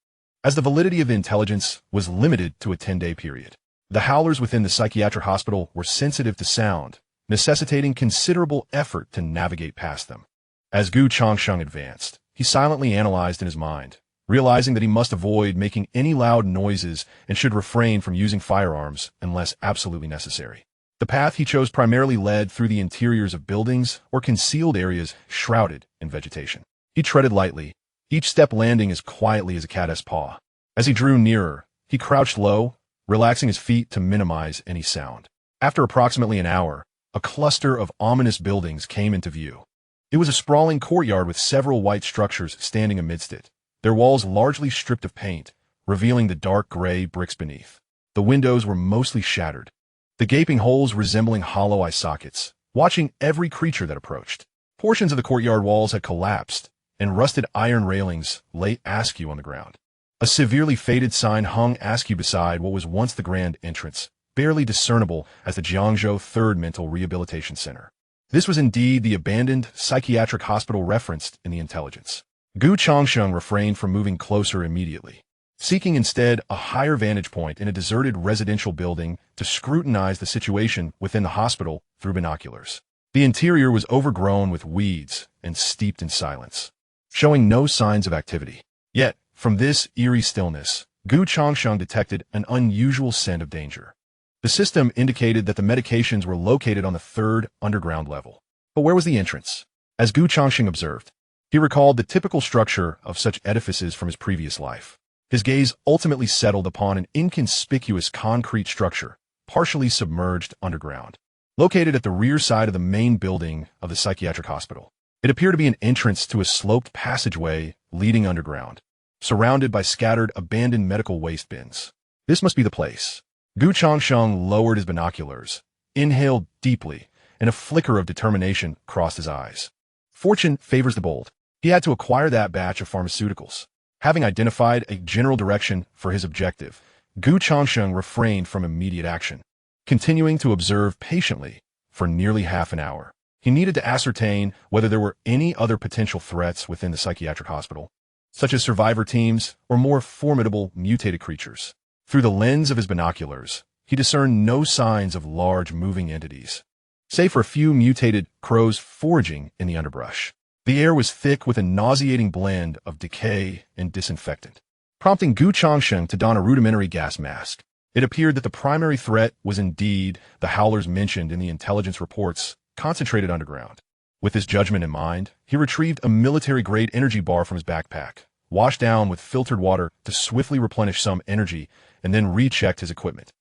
as the validity of the intelligence was limited to a 10-day period. The howlers within the psychiatric hospital were sensitive to sound, necessitating considerable effort to navigate past them. As Gu Changsheng advanced, he silently analyzed in his mind, realizing that he must avoid making any loud noises and should refrain from using firearms unless absolutely necessary. The path he chose primarily led through the interiors of buildings or concealed areas shrouded in vegetation. He treaded lightly, each step landing as quietly as a cat's paw. As he drew nearer, he crouched low, relaxing his feet to minimize any sound. After approximately an hour, a cluster of ominous buildings came into view. It was a sprawling courtyard with several white structures standing amidst it, their walls largely stripped of paint, revealing the dark gray bricks beneath. The windows were mostly shattered, the gaping holes resembling hollow eye sockets, watching every creature that approached. Portions of the courtyard walls had collapsed, and rusted iron railings lay askew on the ground. A severely faded sign hung askew beside what was once the grand entrance, barely discernible as the Jiangzhou 3rd Mental Rehabilitation Center. This was indeed the abandoned psychiatric hospital referenced in the intelligence. Gu Changsheng refrained from moving closer immediately, seeking instead a higher vantage point in a deserted residential building to scrutinize the situation within the hospital through binoculars. The interior was overgrown with weeds and steeped in silence, showing no signs of activity. Yet, from this eerie stillness, Gu Changsheng detected an unusual scent of danger. The system indicated that the medications were located on the 3rd underground level. But where was the entrance? As Gu Changsheng observed, he recalled the typical structure of such edifices from his previous life. His gaze ultimately settled upon an inconspicuous concrete structure, partially submerged underground, located at the rear side of the main building of the psychiatric hospital. It appeared to be an entrance to a sloped passageway leading underground. surrounded by scattered, abandoned medical waste bins. This must be the place. Changsheng lowered his binoculars, inhaled deeply, and a flicker of determination crossed his eyes. Fortune favors the bold. He had to acquire that batch of pharmaceuticals. Having identified a general direction for his objective, Changsheng refrained from immediate action, continuing to observe patiently for nearly half an hour. He needed to ascertain whether there were any other potential threats within the psychiatric hospital, such as survivor teams or more formidable mutated creatures. Through the lens of his binoculars, he discerned no signs of large moving entities, save for a few mutated crows foraging in the underbrush. The air was thick with a nauseating blend of decay and disinfectant, prompting Changsheng to don a rudimentary gas mask. It appeared that the primary threat was indeed the howlers mentioned in the intelligence reports, concentrated underground. With this judgment in mind, he retrieved a military-grade energy bar from his backpack, washed down with filtered water to swiftly replenish some energy, and then rechecked his equipment.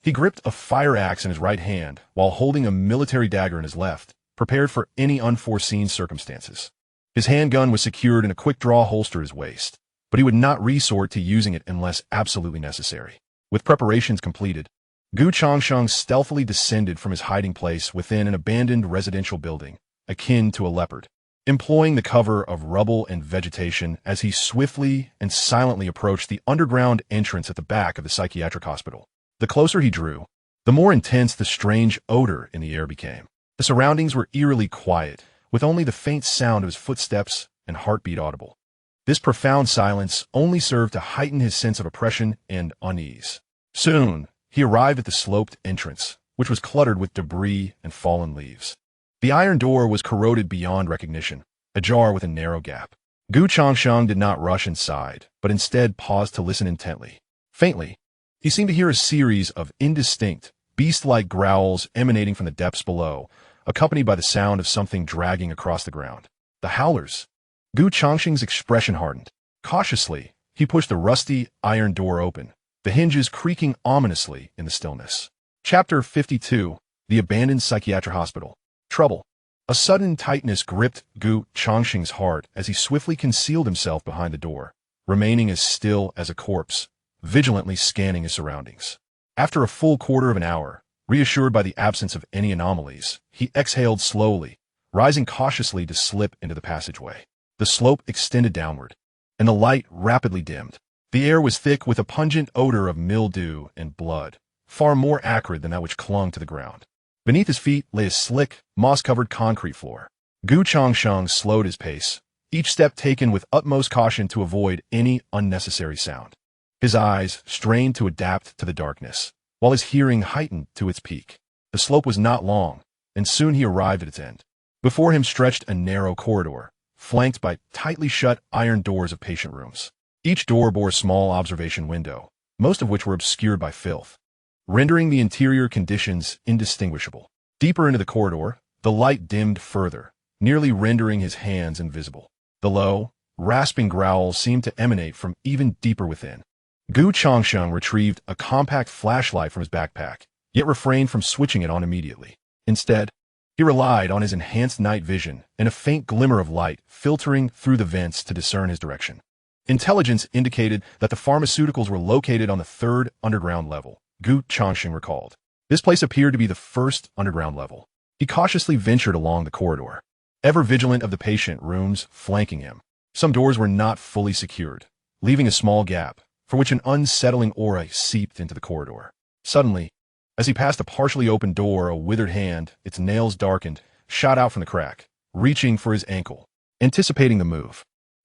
He gripped a fire axe in his right hand while holding a military dagger in his left, prepared for any unforeseen circumstances. His handgun was secured in a quick-draw holster at his waist, but he would not resort to using it unless absolutely necessary. With preparations completed, Changsheng stealthily descended from his hiding place within an abandoned residential building, akin to a leopard, employing the cover of rubble and vegetation as he swiftly and silently approached the underground entrance at the back of the psychiatric hospital. The closer he drew, the more intense the strange odor in the air became. The surroundings were eerily quiet, with only the faint sound of his footsteps and heartbeat audible. This profound silence only served to heighten his sense of oppression and unease. Soon, he arrived at the sloped entrance, which was cluttered with debris and fallen leaves. The iron door was corroded beyond recognition, ajar with a narrow gap. Changsheng did not rush inside, but instead paused to listen intently. Faintly, he seemed to hear a series of indistinct, beast-like growls emanating from the depths below, accompanied by the sound of something dragging across the ground. The howlers. Changsheng's expression hardened. Cautiously, he pushed the rusty iron door open, the hinges creaking ominously in the stillness. Chapter 52. The Abandoned Psychiatric Hospital. Trouble. A sudden tightness gripped Changsheng's heart as he swiftly concealed himself behind the door, remaining as still as a corpse, vigilantly scanning his surroundings. After a full quarter of an hour, reassured by the absence of any anomalies, he exhaled slowly, rising cautiously to slip into the passageway. The slope extended downward, and the light rapidly dimmed. The air was thick with a pungent odor of mildew and blood, far more acrid than that which clung to the ground. Beneath his feet lay a slick, moss-covered concrete floor. Changsheng slowed his pace, each step taken with utmost caution to avoid any unnecessary sound. His eyes strained to adapt to the darkness, while his hearing heightened to its peak. The slope was not long, and soon he arrived at its end. Before him stretched a narrow corridor, flanked by tightly shut iron doors of patient rooms. Each door bore a small observation window, most of which were obscured by filth, rendering the interior conditions indistinguishable. Deeper into the corridor, the light dimmed further, nearly rendering his hands invisible. The low, rasping growls seemed to emanate from even deeper within. Changsheng retrieved a compact flashlight from his backpack, yet refrained from switching it on immediately. Instead, he relied on his enhanced night vision and a faint glimmer of light filtering through the vents to discern his direction. Intelligence indicated that the pharmaceuticals were located on the third underground level, Changsheng recalled. This place appeared to be the first underground level. He cautiously ventured along the corridor, ever vigilant of the patient rooms flanking him. Some doors were not fully secured, leaving a small gap, for which an unsettling aura seeped into the corridor. Suddenly, as he passed a partially open door, a withered hand, its nails darkened, shot out from the crack, reaching for his ankle. Anticipating the move,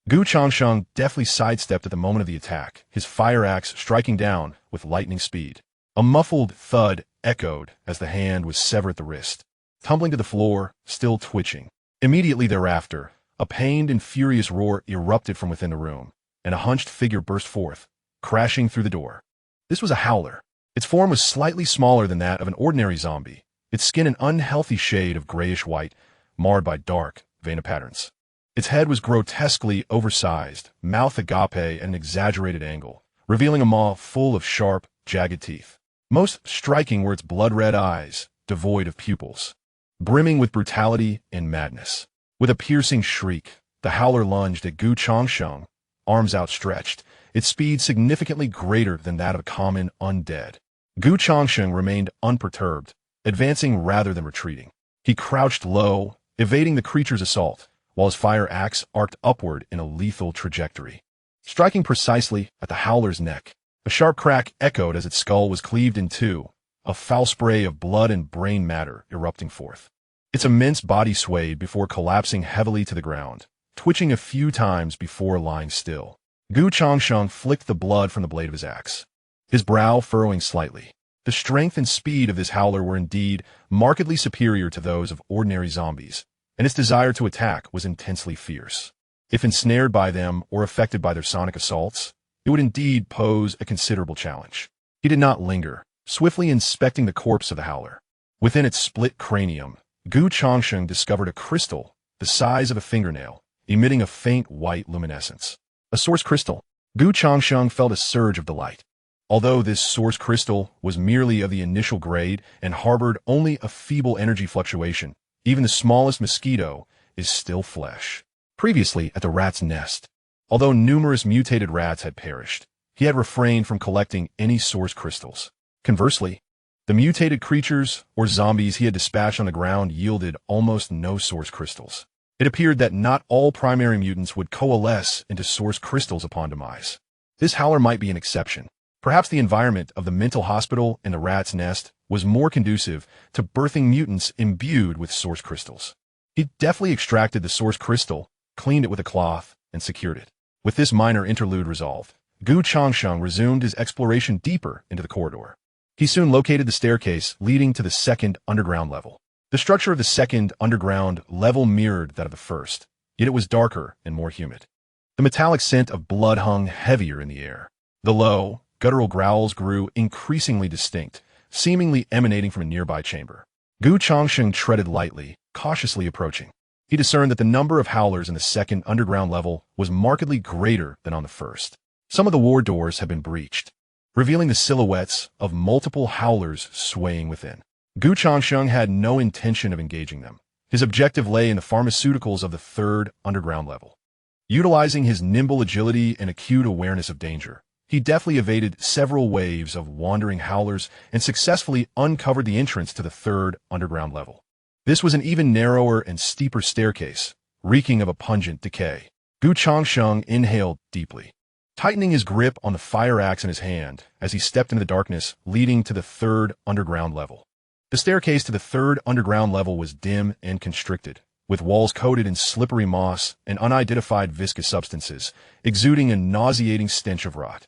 Changsheng deftly sidestepped at the moment of the attack, his fire axe striking down with lightning speed. A muffled thud echoed as the hand was severed at the wrist, tumbling to the floor, still twitching. Immediately thereafter, a pained and furious roar erupted from within the room, and a hunched figure burst forth, crashing through the door. This was a howler. Its form was slightly smaller than that of an ordinary zombie, its skin an unhealthy shade of grayish-white, marred by dark, vena patterns. Its head was grotesquely oversized, mouth agape at an exaggerated angle, revealing a maw full of sharp, jagged teeth. Most striking were its blood-red eyes, devoid of pupils, brimming with brutality and madness. With a piercing shriek, the howler lunged at Changsheng, arms outstretched, its speed significantly greater than that of a common undead. Changsheng remained unperturbed, advancing rather than retreating. He crouched low, evading the creature's assault, while his fire axe arced upward in a lethal trajectory, striking precisely at the howler's neck. A sharp crack echoed as its skull was cleaved in two, a foul spray of blood and brain matter erupting forth. Its immense body swayed before collapsing heavily to the ground, twitching a few times before lying still. Changsheng flicked the blood from the blade of his axe, his brow furrowing slightly. The strength and speed of this howler were indeed markedly superior to those of ordinary zombies, and its desire to attack was intensely fierce. If ensnared by them or affected by their sonic assaults, it would indeed pose a considerable challenge. He did not linger, swiftly inspecting the corpse of the howler. Within its split cranium, Changsheng discovered a crystal the size of a fingernail, emitting a faint white luminescence. A source crystal. Changsheng felt a surge of delight. Although this source crystal was merely of the initial grade and harbored only a feeble energy fluctuation, even the smallest mosquito is still flesh. Previously at the rat's nest, although numerous mutated rats had perished, he had refrained from collecting any source crystals. Conversely, the mutated creatures or zombies he had dispatched on the ground yielded almost no source crystals. It appeared that not all primary mutants would coalesce into source crystals upon demise. This howler might be an exception. Perhaps the environment of the mental hospital and the rat's nest was more conducive to birthing mutants imbued with source crystals. He deftly extracted the source crystal, cleaned it with a cloth, and secured it. With this minor interlude resolved, Changsheng resumed his exploration deeper into the corridor. He soon located the staircase leading to the second underground level. The structure of the second underground level mirrored that of the first, yet it was darker and more humid. The metallic scent of blood hung heavier in the air. The low, guttural growls grew increasingly distinct, seemingly emanating from a nearby chamber. Changsheng treaded lightly, cautiously approaching. He discerned that the number of howlers in the second underground level was markedly greater than on the first. Some of the ward doors had been breached, revealing the silhouettes of multiple howlers swaying within. Changsheng had no intention of engaging them. His objective lay in the pharmaceuticals of the third underground level. Utilizing his nimble agility and acute awareness of danger, he deftly evaded several waves of wandering howlers and successfully uncovered the entrance to the third underground level. This was an even narrower and steeper staircase, reeking of a pungent decay. Changsheng inhaled deeply, tightening his grip on the fire axe in his hand as he stepped into the darkness leading to the third underground level. The staircase to the third underground level was dim and constricted, with walls coated in slippery moss and unidentified viscous substances, exuding a nauseating stench of rot.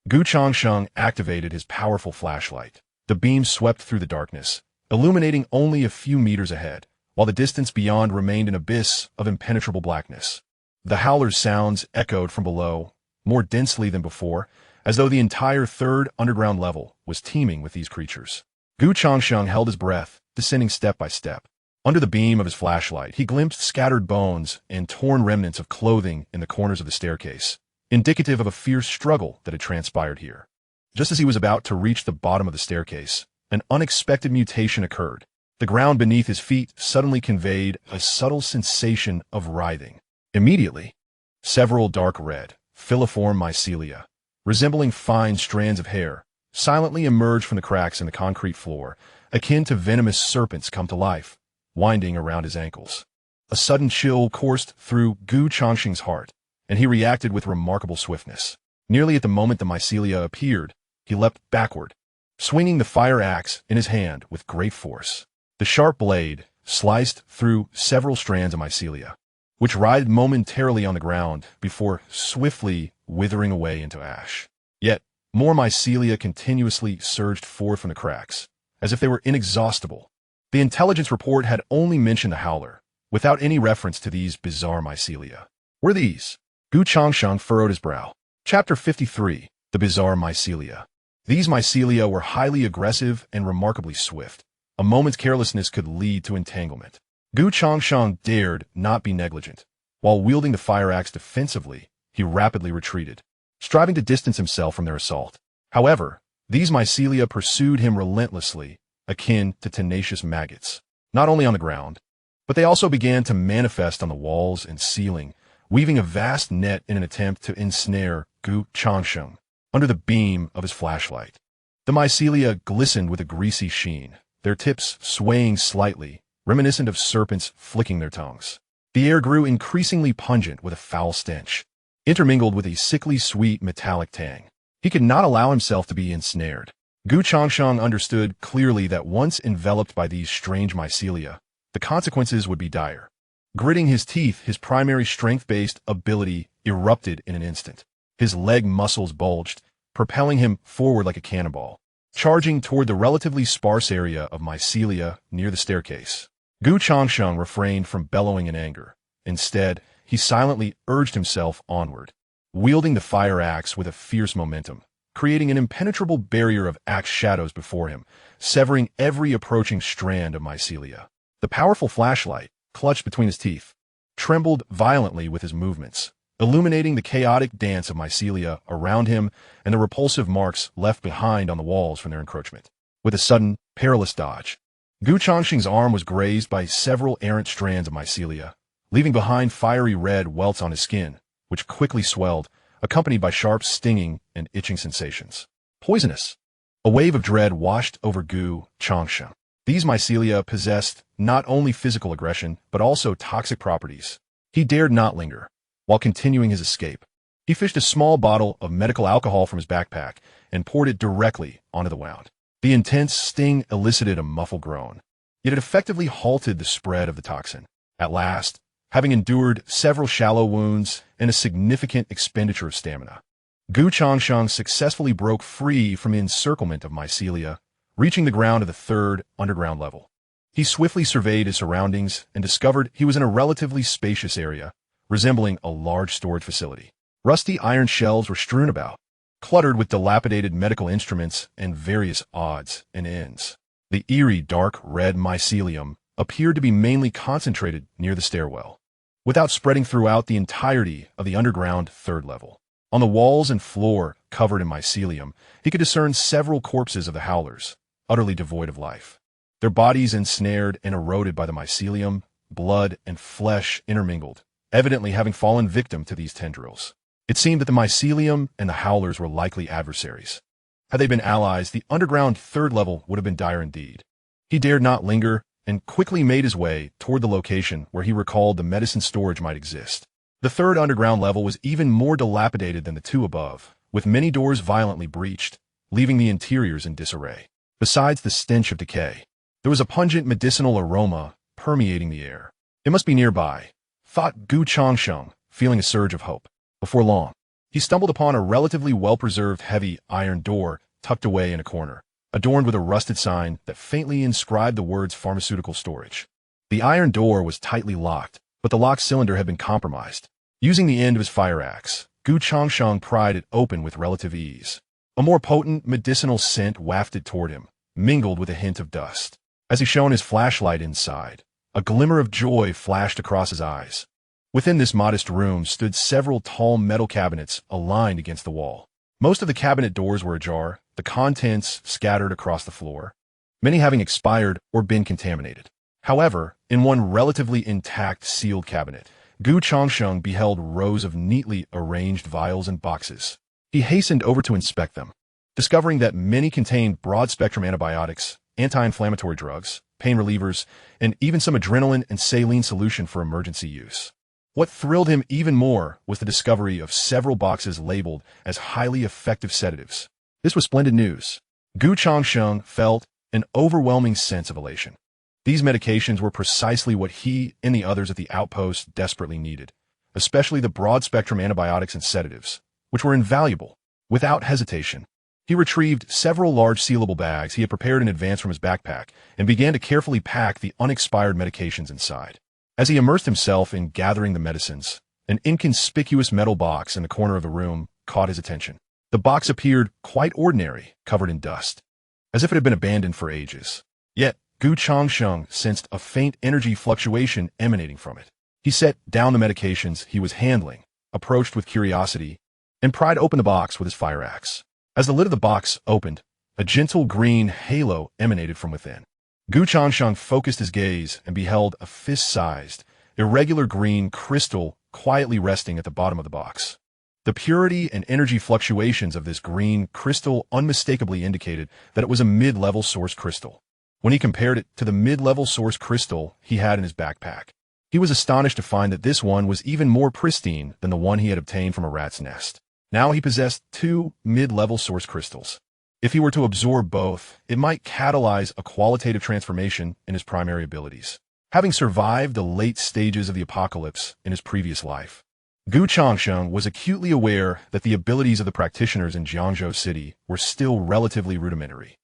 Changsheng activated his powerful flashlight. The beam swept through the darkness, illuminating only a few meters ahead, while the distance beyond remained an abyss of impenetrable blackness. The howler's sounds echoed from below, more densely than before, as though the entire third underground level was teeming with these creatures. Changsheng held his breath, descending step by step. Under the beam of his flashlight, he glimpsed scattered bones and torn remnants of clothing in the corners of the staircase, indicative of a fierce struggle that had transpired here. Just as he was about to reach the bottom of the staircase, an unexpected mutation occurred. The ground beneath his feet suddenly conveyed a subtle sensation of writhing. Immediately, several dark red, filiform mycelia, resembling fine strands of hair, silently emerged from the cracks in the concrete floor, akin to venomous serpents come to life, winding around his ankles. A sudden chill coursed through Changsheng's heart, and he reacted with remarkable swiftness. Nearly at the moment the mycelia appeared, he leapt backward, swinging the fire axe in his hand with great force. The sharp blade sliced through several strands of mycelia, which writhed momentarily on the ground before swiftly withering away into ash. Yet, more mycelia continuously surged forth from the cracks, as if they were inexhaustible. The intelligence report had only mentioned the howler, without any reference to these bizarre mycelia. Were these? Changsheng furrowed his brow. Chapter 53. The Bizarre Mycelia. These mycelia were highly aggressive and remarkably swift. A moment's carelessness could lead to entanglement. Changsheng dared not be negligent. While wielding the fire axe defensively, he rapidly retreated, striving to distance himself from their assault. However, these mycelia pursued him relentlessly, akin to tenacious maggots. Not only on the ground, but they also began to manifest on the walls and ceiling, weaving a vast net in an attempt to ensnare Changsheng under the beam of his flashlight. The mycelia glistened with a greasy sheen, their tips swaying slightly, reminiscent of serpents flicking their tongues. The air grew increasingly pungent with a foul stench, intermingled with a sickly sweet metallic tang. He could not allow himself to be ensnared. Changsheng understood clearly that once enveloped by these strange mycelia, the consequences would be dire. Gritting his teeth, his primary strength-based ability erupted in an instant. His leg muscles bulged, propelling him forward like a cannonball, charging toward the relatively sparse area of mycelia near the staircase. Changsheng refrained from bellowing in anger. Instead, he silently urged himself onward, wielding the fire axe with a fierce momentum, creating an impenetrable barrier of axe shadows before him, severing every approaching strand of mycelia. The powerful flashlight, clutched between his teeth, trembled violently with his movements, illuminating the chaotic dance of mycelia around him and the repulsive marks left behind on the walls from their encroachment. With a sudden, perilous dodge, Changsheng's arm was grazed by several errant strands of mycelia, leaving behind fiery red welts on his skin, which quickly swelled, accompanied by sharp stinging and itching sensations. Poisonous! A wave of dread washed over Changsheng. These mycelia possessed not only physical aggression, but also toxic properties. He dared not linger. While continuing his escape, he fished a small bottle of medical alcohol from his backpack and poured it directly onto the wound. The intense sting elicited a muffled groan, yet it effectively halted the spread of the toxin. At last, having endured several shallow wounds and a significant expenditure of stamina, Changsheng successfully broke free from the encirclement of mycelia, reaching the ground of the third underground level. He swiftly surveyed his surroundings and discovered he was in a relatively spacious area, resembling a large storage facility. Rusty iron shelves were strewn about, cluttered with dilapidated medical instruments and various odds and ends. The eerie dark red mycelium appeared to be mainly concentrated near the stairwell, without spreading throughout the entirety of the underground third level. On the walls and floor covered in mycelium, he could discern several corpses of the howlers, utterly devoid of life. Their bodies ensnared and eroded by the mycelium, blood and flesh intermingled, evidently having fallen victim to these tendrils. It seemed that the mycelium and the howlers were likely adversaries. Had they been allies, the underground third level would have been dire indeed. He dared not linger and quickly made his way toward the location where he recalled the medicine storage might exist. The third underground level was even more dilapidated than the two above, with many doors violently breached, leaving the interiors in disarray. Besides the stench of decay, there was a pungent medicinal aroma permeating the air. It must be nearby, thought Changsheng, feeling a surge of hope. Before long, he stumbled upon a relatively well-preserved heavy iron door tucked away in a corner, adorned with a rusted sign that faintly inscribed the words pharmaceutical storage. The iron door was tightly locked, but the lock cylinder had been compromised. Using the end of his fire axe, Changsheng pried it open with relative ease. A more potent medicinal scent wafted toward him, mingled with a hint of dust. As he shone his flashlight inside, a glimmer of joy flashed across his eyes. Within this modest room stood several tall metal cabinets aligned against the wall. Most of the cabinet doors were ajar, the contents scattered across the floor, many having expired or been contaminated. However, in one relatively intact sealed cabinet, Changsheng beheld rows of neatly arranged vials and boxes. He hastened over to inspect them, discovering that many contained broad-spectrum antibiotics, anti-inflammatory drugs, pain relievers, and even some adrenaline and saline solution for emergency use. What thrilled him even more was the discovery of several boxes labeled as highly effective sedatives. This was splendid news. Changsheng felt an overwhelming sense of elation. These medications were precisely what he and the others at the outpost desperately needed, especially the broad-spectrum antibiotics and sedatives, which were invaluable. Without hesitation, he retrieved several large sealable bags he had prepared in advance from his backpack and began to carefully pack the unexpired medications inside. As he immersed himself in gathering the medicines, an inconspicuous metal box in the corner of the room caught his attention. The box appeared quite ordinary, covered in dust, as if it had been abandoned for ages. Yet, Changsheng sensed a faint energy fluctuation emanating from it. He set down the medications he was handling, approached with curiosity, and pried open the box with his fire axe. As the lid of the box opened, a gentle green halo emanated from within. Changsheng focused his gaze and beheld a fist-sized, irregular green crystal quietly resting at the bottom of the box. The purity and energy fluctuations of this green crystal unmistakably indicated that it was a mid-level source crystal. When he compared it to the mid-level source crystal he had in his backpack, he was astonished to find that this one was even more pristine than the one he had obtained from a rat's nest. Now he possessed two mid-level source crystals. If he were to absorb both, it might catalyze a qualitative transformation in his primary abilities. Having survived the late stages of the apocalypse in his previous life, Changsheng was acutely aware that the abilities of the practitioners in Jiangzhou City were still relatively rudimentary,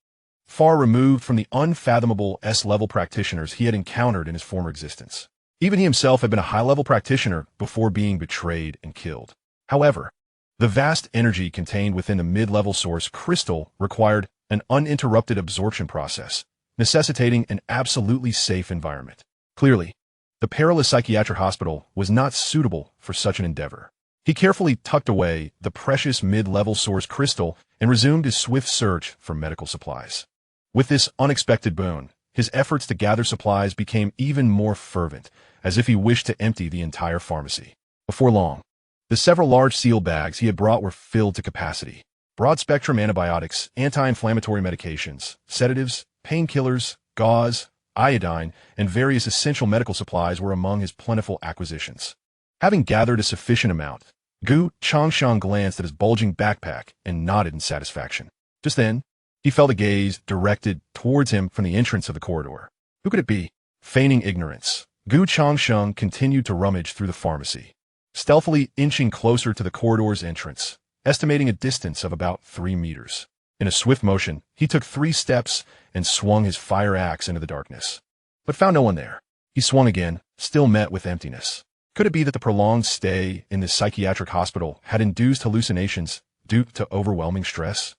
far removed from the unfathomable S-level practitioners he had encountered in his former existence. Even he himself had been a high-level practitioner before being betrayed and killed. However, the vast energy contained within the mid-level source crystal required an uninterrupted absorption process, necessitating an absolutely safe environment. Clearly, the perilous psychiatric hospital was not suitable for such an endeavor. He carefully tucked away the precious mid-level source crystal and resumed his swift search for medical supplies. With this unexpected boon, his efforts to gather supplies became even more fervent, as if he wished to empty the entire pharmacy. Before long, the several large seal bags he had brought were filled to capacity. Broad-spectrum antibiotics, anti-inflammatory medications, sedatives, painkillers, gauze, iodine, and various essential medical supplies were among his plentiful acquisitions. Having gathered a sufficient amount, Changsheng glanced at his bulging backpack and nodded in satisfaction. Just then, he felt a gaze directed towards him from the entrance of the corridor. Who could it be? Feigning ignorance, Changsheng continued to rummage through the pharmacy, stealthily inching closer to the corridor's entrance, estimating a distance of about 3 meters. In a swift motion, he took 3 steps and swung his fire axe into the darkness, but found no one there. He swung again, still met with emptiness. Could it be that the prolonged stay in this psychiatric hospital had induced hallucinations due to overwhelming stress?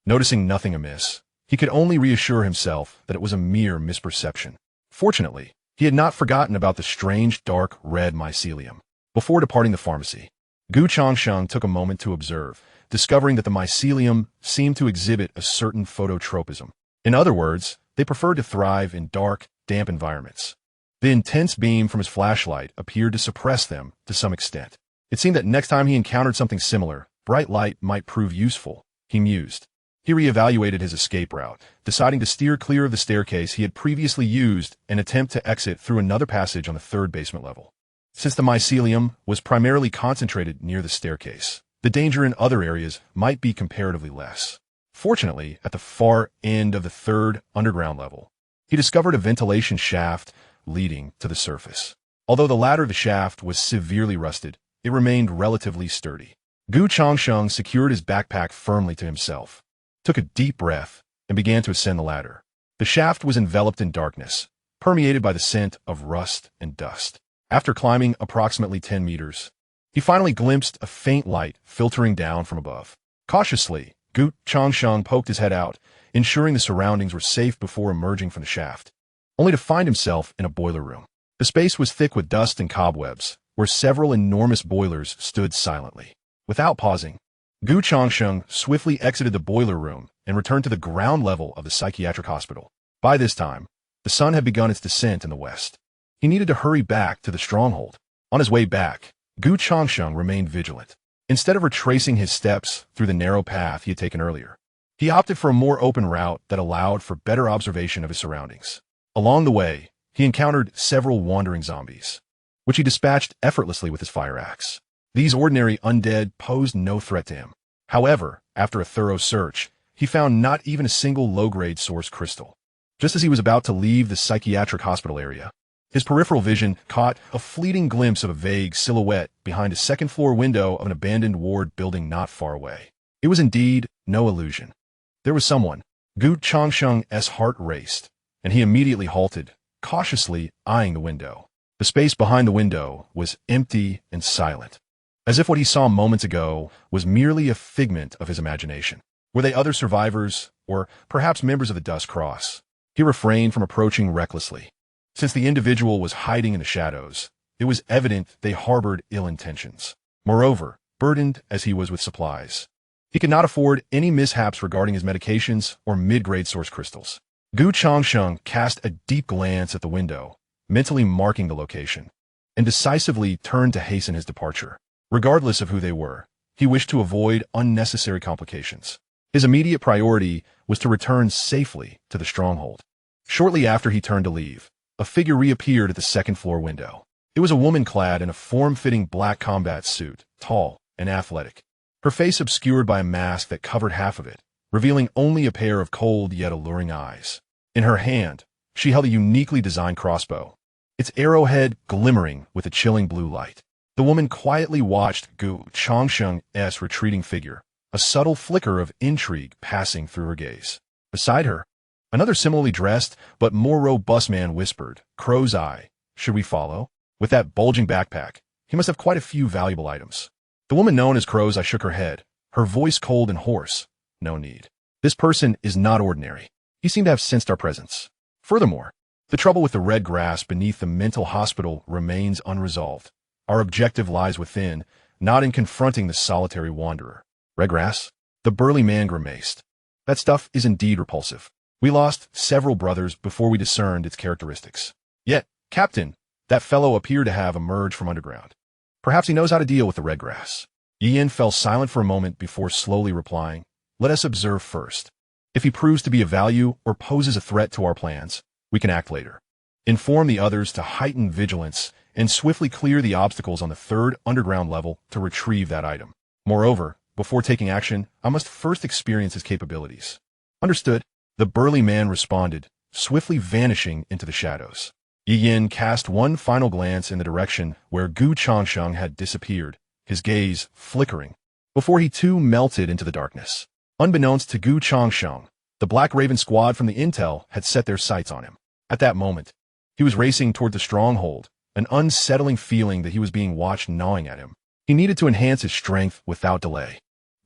Noticing nothing amiss, he could only reassure himself that it was a mere misperception. Fortunately, he had not forgotten about the strange dark red mycelium. Before departing the pharmacy, Changsheng took a moment to observe, discovering that the mycelium seemed to exhibit a certain phototropism. In other words, they preferred to thrive in dark, damp environments. The intense beam from his flashlight appeared to suppress them to some extent. It seemed that next time he encountered something similar, bright light might prove useful, he mused. He reevaluated his escape route, deciding to steer clear of the staircase he had previously used and attempt to exit through another passage on the 3rd basement level. Since the mycelium was primarily concentrated near the staircase, the danger in other areas might be comparatively less. Fortunately, at the far end of the 3rd underground level, he discovered a ventilation shaft leading to the surface. Although the ladder of the shaft was severely rusted, it remained relatively sturdy. Changsheng secured his backpack firmly to himself, took a deep breath, and began to ascend the ladder. The shaft was enveloped in darkness, permeated by the scent of rust and dust. After climbing approximately 10 meters, he finally glimpsed a faint light filtering down from above. Cautiously, Changsheng poked his head out, ensuring the surroundings were safe before emerging from the shaft, only to find himself in a boiler room. The space was thick with dust and cobwebs, where several enormous boilers stood silently. Without pausing, Changsheng swiftly exited the boiler room and returned to the ground level of the psychiatric hospital. By this time, the sun had begun its descent in the west. He needed to hurry back to the stronghold. On his way back, Changsheng remained vigilant. Instead of retracing his steps through the narrow path he had taken earlier, he opted for a more open route that allowed for better observation of his surroundings. Along the way, he encountered several wandering zombies, which he dispatched effortlessly with his fire axe. These ordinary undead posed no threat to him. However, after a thorough search, he found not even a single low-grade source crystal. Just as he was about to leave the psychiatric hospital area, his peripheral vision caught a fleeting glimpse of a vague silhouette behind a second-floor window of an abandoned ward building not far away. It was indeed no illusion. There was someone. Changsheng's heart raced, and he immediately halted, cautiously eyeing the window. The space behind the window was empty and silent, as if what he saw moments ago was merely a figment of his imagination. Were they other survivors, or perhaps members of the Dust Cross? He refrained from approaching recklessly. Since the individual was hiding in the shadows, it was evident they harbored ill intentions. Moreover, burdened as he was with supplies, he could not afford any mishaps regarding his medications or mid-grade source crystals. Changsheng cast a deep glance at the window, mentally marking the location, and decisively turned to hasten his departure. Regardless of who they were, he wished to avoid unnecessary complications. His immediate priority was to return safely to the stronghold. Shortly after he turned to leave, a figure reappeared at the second-floor window. It was a woman clad in a form-fitting black combat suit, tall and athletic. Her face obscured by a mask that covered half of it, revealing only a pair of cold yet alluring eyes. In her hand, she held a uniquely designed crossbow, its arrowhead glimmering with a chilling blue light. The woman quietly watched Changsheng's retreating figure, a subtle flicker of intrigue passing through her gaze. Beside her, another similarly dressed but more robust man whispered, "Crow's eye, should we follow?" With that bulging backpack, he must have quite a few valuable items. The woman known as Crow's Eye shook her head, her voice cold and hoarse. "No need. This person is not ordinary. He seemed to have sensed our presence. Furthermore, the trouble with the red grass beneath the mental hospital remains unresolved. Our objective lies within, not in confronting the solitary wanderer." "Red grass?" The burly man grimaced. "That stuff is indeed repulsive. We lost several brothers before we discerned its characteristics. Yet, Captain, that fellow appeared to have emerged from underground. Perhaps he knows how to deal with the red grass." Yin fell silent for a moment before slowly replying, "Let us observe first. If he proves to be of value or poses a threat to our plans, we can act later. Inform the others to heighten vigilance and swiftly clear the obstacles on the third underground level to retrieve that item. Moreover, before taking action, I must first experience his capabilities." "Understood," the burly man responded, swiftly vanishing into the shadows. Yin cast one final glance in the direction where Changsheng had disappeared, his gaze flickering, before he too melted into the darkness. Unbeknownst to Changsheng, the Black Raven squad from the intel had set their sights on him. At that moment, he was racing toward the stronghold, an unsettling feeling that he was being watched gnawing at him. He needed to enhance his strength without delay.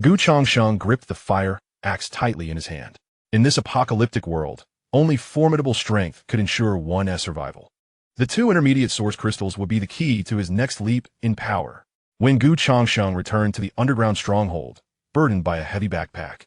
Changsheng gripped the fire axe tightly in his hand. In this apocalyptic world, only formidable strength could ensure one's survival. The two intermediate source crystals would be the key to his next leap in power. When Changsheng returned to the underground stronghold, burdened by a heavy backpack.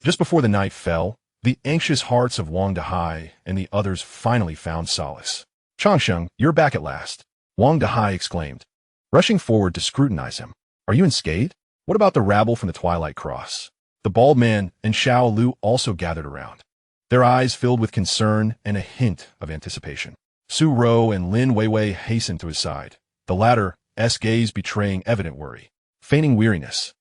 Just before the night fell, the anxious hearts of Wang Dahai and the others finally found solace. "Changsheng, you're back at last," Wang Dahai exclaimed, rushing forward to scrutinize him. "Are you unscathed? What about the rabble from the Twilight Cross?" The bald man and Xiao Lu also gathered around, their eyes filled with concern and a hint of anticipation. Su Rou and Lin Weiwei hastened to his side, the latter's gaze betraying evident worry. Feigning weariness,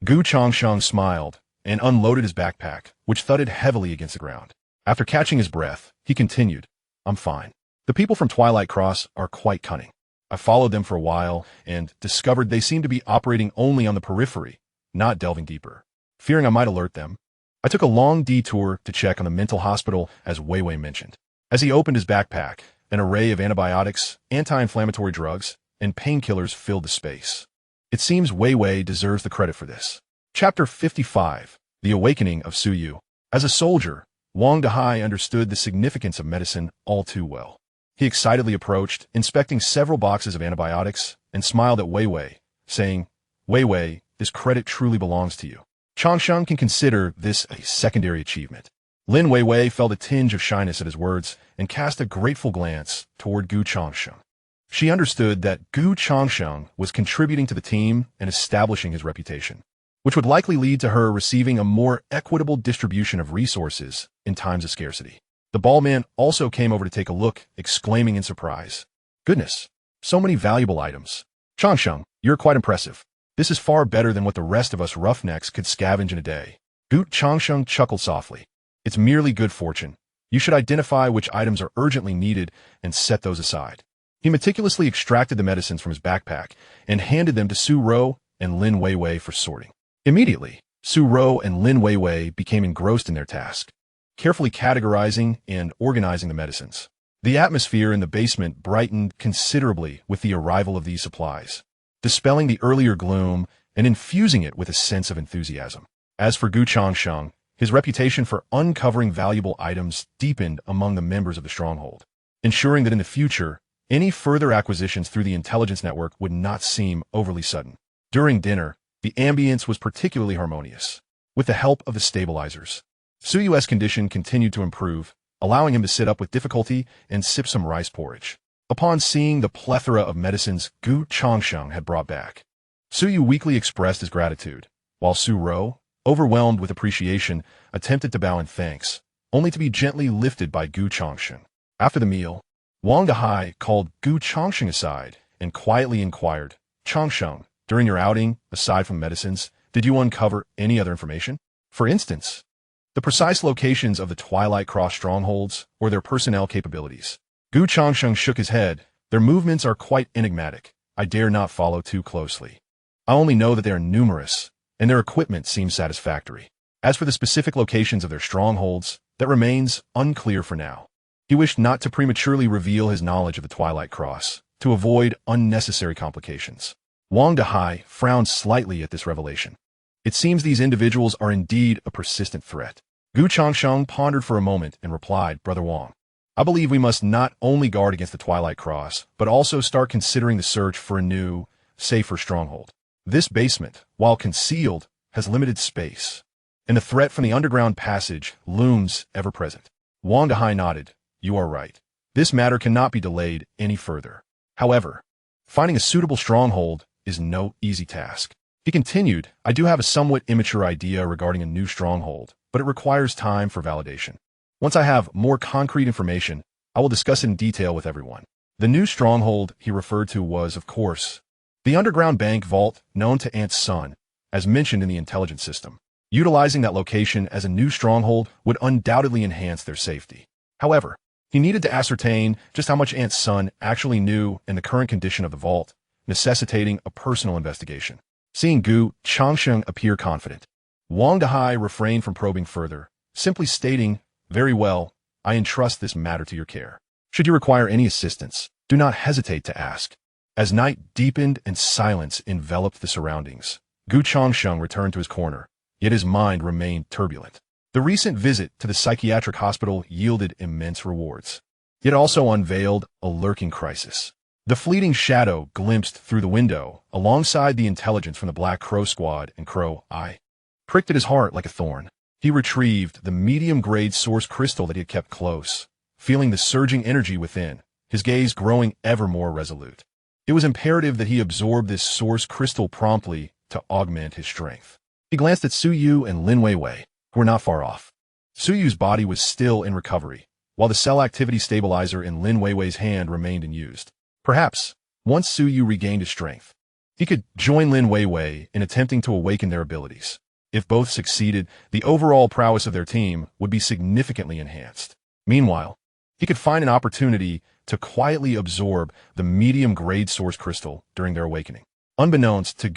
Changsheng smiled and unloaded his backpack, which thudded heavily against the ground. After catching his breath, he continued, "I'm fine. The people from Twilight Cross are quite cunning. I followed them for a while and discovered they seemed to be operating only on the periphery, not delving deeper. Fearing I might alert them, I took a long detour to check on the mental hospital, as Weiwei mentioned." As he opened his backpack, an array of antibiotics, anti-inflammatory drugs, and painkillers filled the space. It seems Weiwei deserves the credit for this. Chapter 55, The Awakening of Su Yu. As a soldier, Wang Dahai understood the significance of medicine all too well. He excitedly approached, inspecting several boxes of antibiotics, and smiled at Weiwei, saying, "Weiwei, this credit truly belongs to you. Changsheng can consider this a secondary achievement." Lin Weiwei felt a tinge of shyness at his words and cast a grateful glance toward Changsheng. She understood that Changsheng was contributing to the team and establishing his reputation, which would likely lead to her receiving a more equitable distribution of resources in times of scarcity. The bald man also came over to take a look, exclaiming in surprise, "Goodness, so many valuable items. Changsheng, you're quite impressive. This is far better than what the rest of us roughnecks could scavenge in a day." Changsheng chuckled softly. "It's merely good fortune. You should identify which items are urgently needed and set those aside." He meticulously extracted the medicines from his backpack and handed them to Su Rou and Lin Weiwei for sorting. Immediately, Su Rou and Lin Weiwei became engrossed in their task, carefully categorizing and organizing the medicines. The atmosphere in the basement brightened considerably with the arrival of these supplies, dispelling the earlier gloom and infusing it with a sense of enthusiasm. As for Changsheng, his reputation for uncovering valuable items deepened among the members of the stronghold, ensuring that in the future, any further acquisitions through the intelligence network would not seem overly sudden. During dinner, the ambience was particularly harmonious. With the help of the stabilizers, Su Yu's condition continued to improve, allowing him to sit up with difficulty and sip some rice porridge. Upon seeing the plethora of medicines Changsheng had brought back, Su Yu weakly expressed his gratitude, while Su Ro, overwhelmed with appreciation, attempted to bow in thanks, only to be gently lifted by Changsheng. After the meal, Wang Dahai called Changsheng aside and quietly inquired, "Changsheng, during your outing, aside from medicines, did you uncover any other information? For instance, the precise locations of the Twilight Cross strongholds or their personnel capabilities?" Changsheng shook his head. "Their movements are quite enigmatic. I dare not follow too closely. I only know that they are numerous, and their equipment seems satisfactory. As for the specific locations of their strongholds, that remains unclear for now." He wished not to prematurely reveal his knowledge of the Twilight Cross, to avoid unnecessary complications. Wang Dahai frowned slightly at this revelation. It seems these individuals are indeed a persistent threat. Changsheng pondered for a moment and replied, "Brother Wang, I believe we must not only guard against the Twilight Cross, but also start considering the search for a new, safer stronghold. This basement, while concealed, has limited space, and the threat from the underground passage looms ever-present." Wang Dahai nodded. "You are right. This matter cannot be delayed any further. However, finding a suitable stronghold is no easy task." He continued, "I do have a somewhat immature idea regarding a new stronghold, but it requires time for validation. Once I have more concrete information, I will discuss it in detail with everyone." The new stronghold he referred to was, of course, the underground bank vault known to Ant's son, as mentioned in the intelligence system. Utilizing that location as a new stronghold would undoubtedly enhance their safety. However, he needed to ascertain just how much Ant's son actually knew in the current condition of the vault, necessitating a personal investigation. Seeing Changsheng appear confident, Wang Dahai refrained from probing further, simply stating, "Very well, I entrust this matter to your care. Should you require any assistance, do not hesitate to ask." As night deepened and silence enveloped the surroundings, Changsheng returned to his corner, yet his mind remained turbulent. The recent visit to the psychiatric hospital yielded immense rewards, yet also unveiled a lurking crisis. The fleeting shadow glimpsed through the window, alongside the intelligence from the Black Crow Squad and Crow Eye, pricked at his heart like a thorn. He retrieved the medium-grade source crystal that he had kept close, feeling the surging energy within, his gaze growing ever more resolute. It was imperative that he absorb this source crystal promptly to augment his strength. He glanced at Su Yu and Lin Weiwei, who were not far off. Su Yu's body was still in recovery, while the cell activity stabilizer in Lin Weiwei's hand remained unused. Perhaps, once Su Yu regained his strength, he could join Lin Weiwei in attempting to awaken their abilities. If both succeeded, the overall prowess of their team would be significantly enhanced. Meanwhile, he could find an opportunity to quietly absorb the medium-grade source crystal during their awakening. Unbeknownst to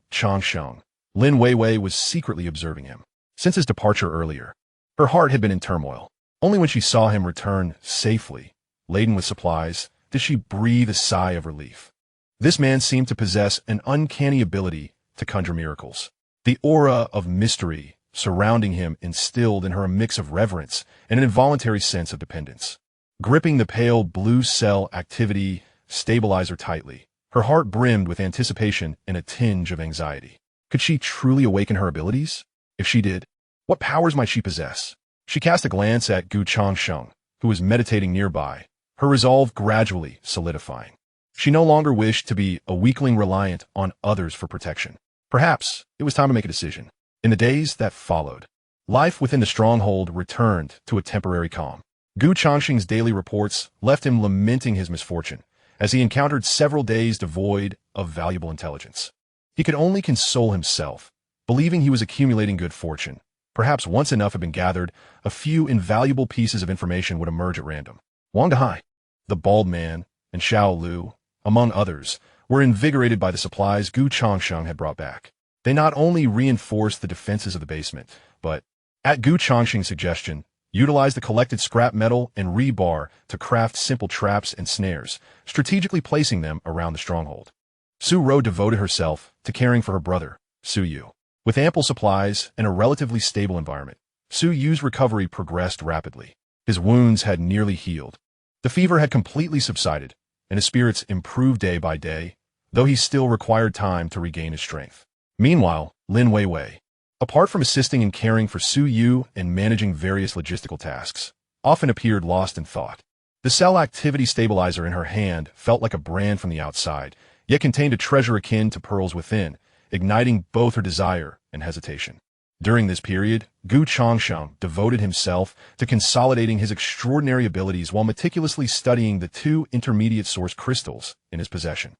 Changsheng, Lin Weiwei was secretly observing him. Since his departure earlier, her heart had been in turmoil. Only when she saw him return safely, laden with supplies, did she breathe a sigh of relief. This man seemed to possess an uncanny ability to conjure miracles. The aura of mystery surrounding him instilled in her a mix of reverence and an involuntary sense of dependence. Gripping the pale blue cell activity stabilizer tightly, her heart brimmed with anticipation and a tinge of anxiety. Could she truly awaken her abilities? If she did, what powers might she possess? She cast a glance at Changsheng, who was meditating nearby, her resolve gradually solidifying. She no longer wished to be a weakling reliant on others for protection. Perhaps it was time to make a decision. In the days that followed, life within the stronghold returned to a temporary calm. Changsheng's daily reports left him lamenting his misfortune, as he encountered several days devoid of valuable intelligence. He could only console himself, believing he was accumulating good fortune. Perhaps once enough had been gathered, a few invaluable pieces of information would emerge at random. Wang Dahai, the bald man, and Xiao Lu, among others, were invigorated by the supplies Changsheng had brought back. They not only reinforced the defenses of the basement, but, at Changsheng's suggestion, utilized the collected scrap metal and rebar to craft simple traps and snares, strategically placing them around the stronghold. Su Ro devoted herself to caring for her brother, Su Yu. With ample supplies and a relatively stable environment, Su Yu's recovery progressed rapidly. His wounds had nearly healed. The fever had completely subsided, and his spirits improved day by day, though he still required time to regain his strength. Meanwhile, Lin Weiwei, apart from assisting in caring for Su Yu and managing various logistical tasks, often appeared lost in thought. The cell activity stabilizer in her hand felt like a brand from the outside, yet contained a treasure akin to pearls within, igniting both her desire and hesitation. During this period, Changsheng devoted himself to consolidating his extraordinary abilities while meticulously studying the two intermediate source crystals in his possession.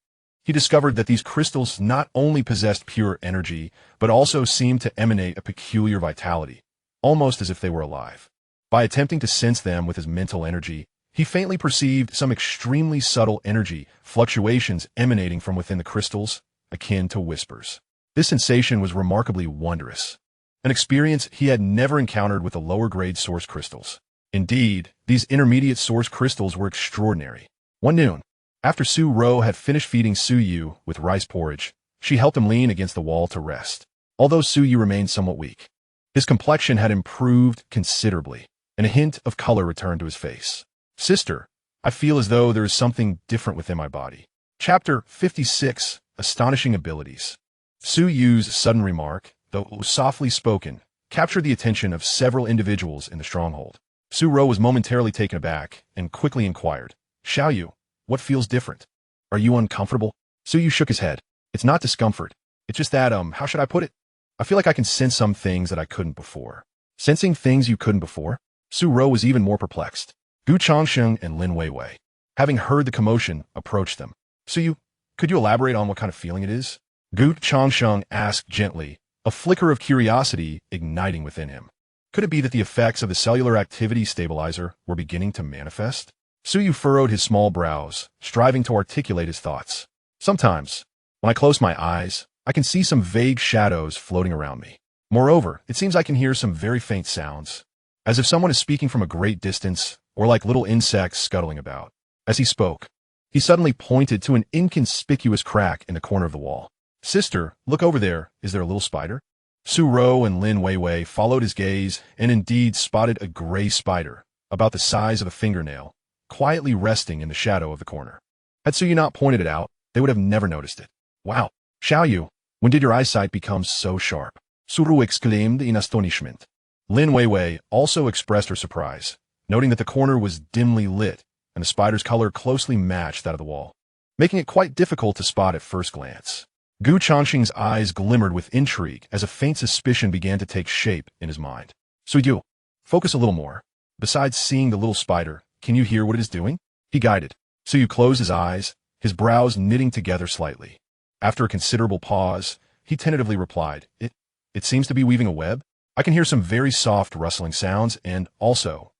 He discovered that these crystals not only possessed pure energy, but also seemed to emanate a peculiar vitality, almost as if they were alive. By attempting to sense them with his mental energy, he faintly perceived some extremely subtle energy fluctuations emanating from within the crystals, akin to whispers. This sensation was remarkably wondrous, an experience he had never encountered with the lower-grade source crystals. Indeed, these intermediate source crystals were extraordinary. One noon, after Su Ro had finished feeding Su Yu with rice porridge, she helped him lean against the wall to rest. Although Su Yu remained somewhat weak, his complexion had improved considerably, and a hint of color returned to his face. "Sister, I feel as though there is something different within my body." Chapter 56, Astonishing Abilities. Su Yu's sudden remark, though softly spoken, captured the attention of several individuals in the stronghold. Su Ro was momentarily taken aback and quickly inquired, "Xiao Yu, what feels different? Are you uncomfortable?" Su Yu shook his head. "It's not discomfort. It's just that, how should I put it? I feel like I can sense some things that I couldn't before." Sensing things you couldn't before? Su Ro was even more perplexed. Changsheng and Lin Weiwei, having heard the commotion, approached them. "Su Yu, could you elaborate on what kind of feeling it is?" Changsheng asked gently, a flicker of curiosity igniting within him. Could it be that the effects of the cellular activity stabilizer were beginning to manifest? Su Yu furrowed his small brows, striving to articulate his thoughts. "Sometimes, when I close my eyes, I can see some vague shadows floating around me. Moreover, it seems I can hear some very faint sounds, as if someone is speaking from a great distance, or like little insects scuttling about." As he spoke, he suddenly pointed to an inconspicuous crack in the corner of the wall. "Sister, look over there. Is there a little spider?" Su Ro and Lin Weiwei followed his gaze and indeed spotted a gray spider, about the size of a fingernail, quietly resting in the shadow of the corner. Had Su Yu not pointed it out, they would have never noticed it. "Wow, Xiao Yu, when did your eyesight become so sharp?" Su Ro exclaimed in astonishment. Lin Weiwei also expressed her surprise, noting that the corner was dimly lit and the spider's color closely matched that of the wall, making it quite difficult to spot at first glance. Changsheng's eyes glimmered with intrigue as a faint suspicion began to take shape in his mind. "Su Yu, focus a little more. Besides seeing the little spider, can you hear what it is doing?" He guided. Su Yu closed his eyes, his brows knitting together slightly. After a considerable pause, he tentatively replied, It seems to be weaving a web. I can hear some very soft rustling sounds and, also,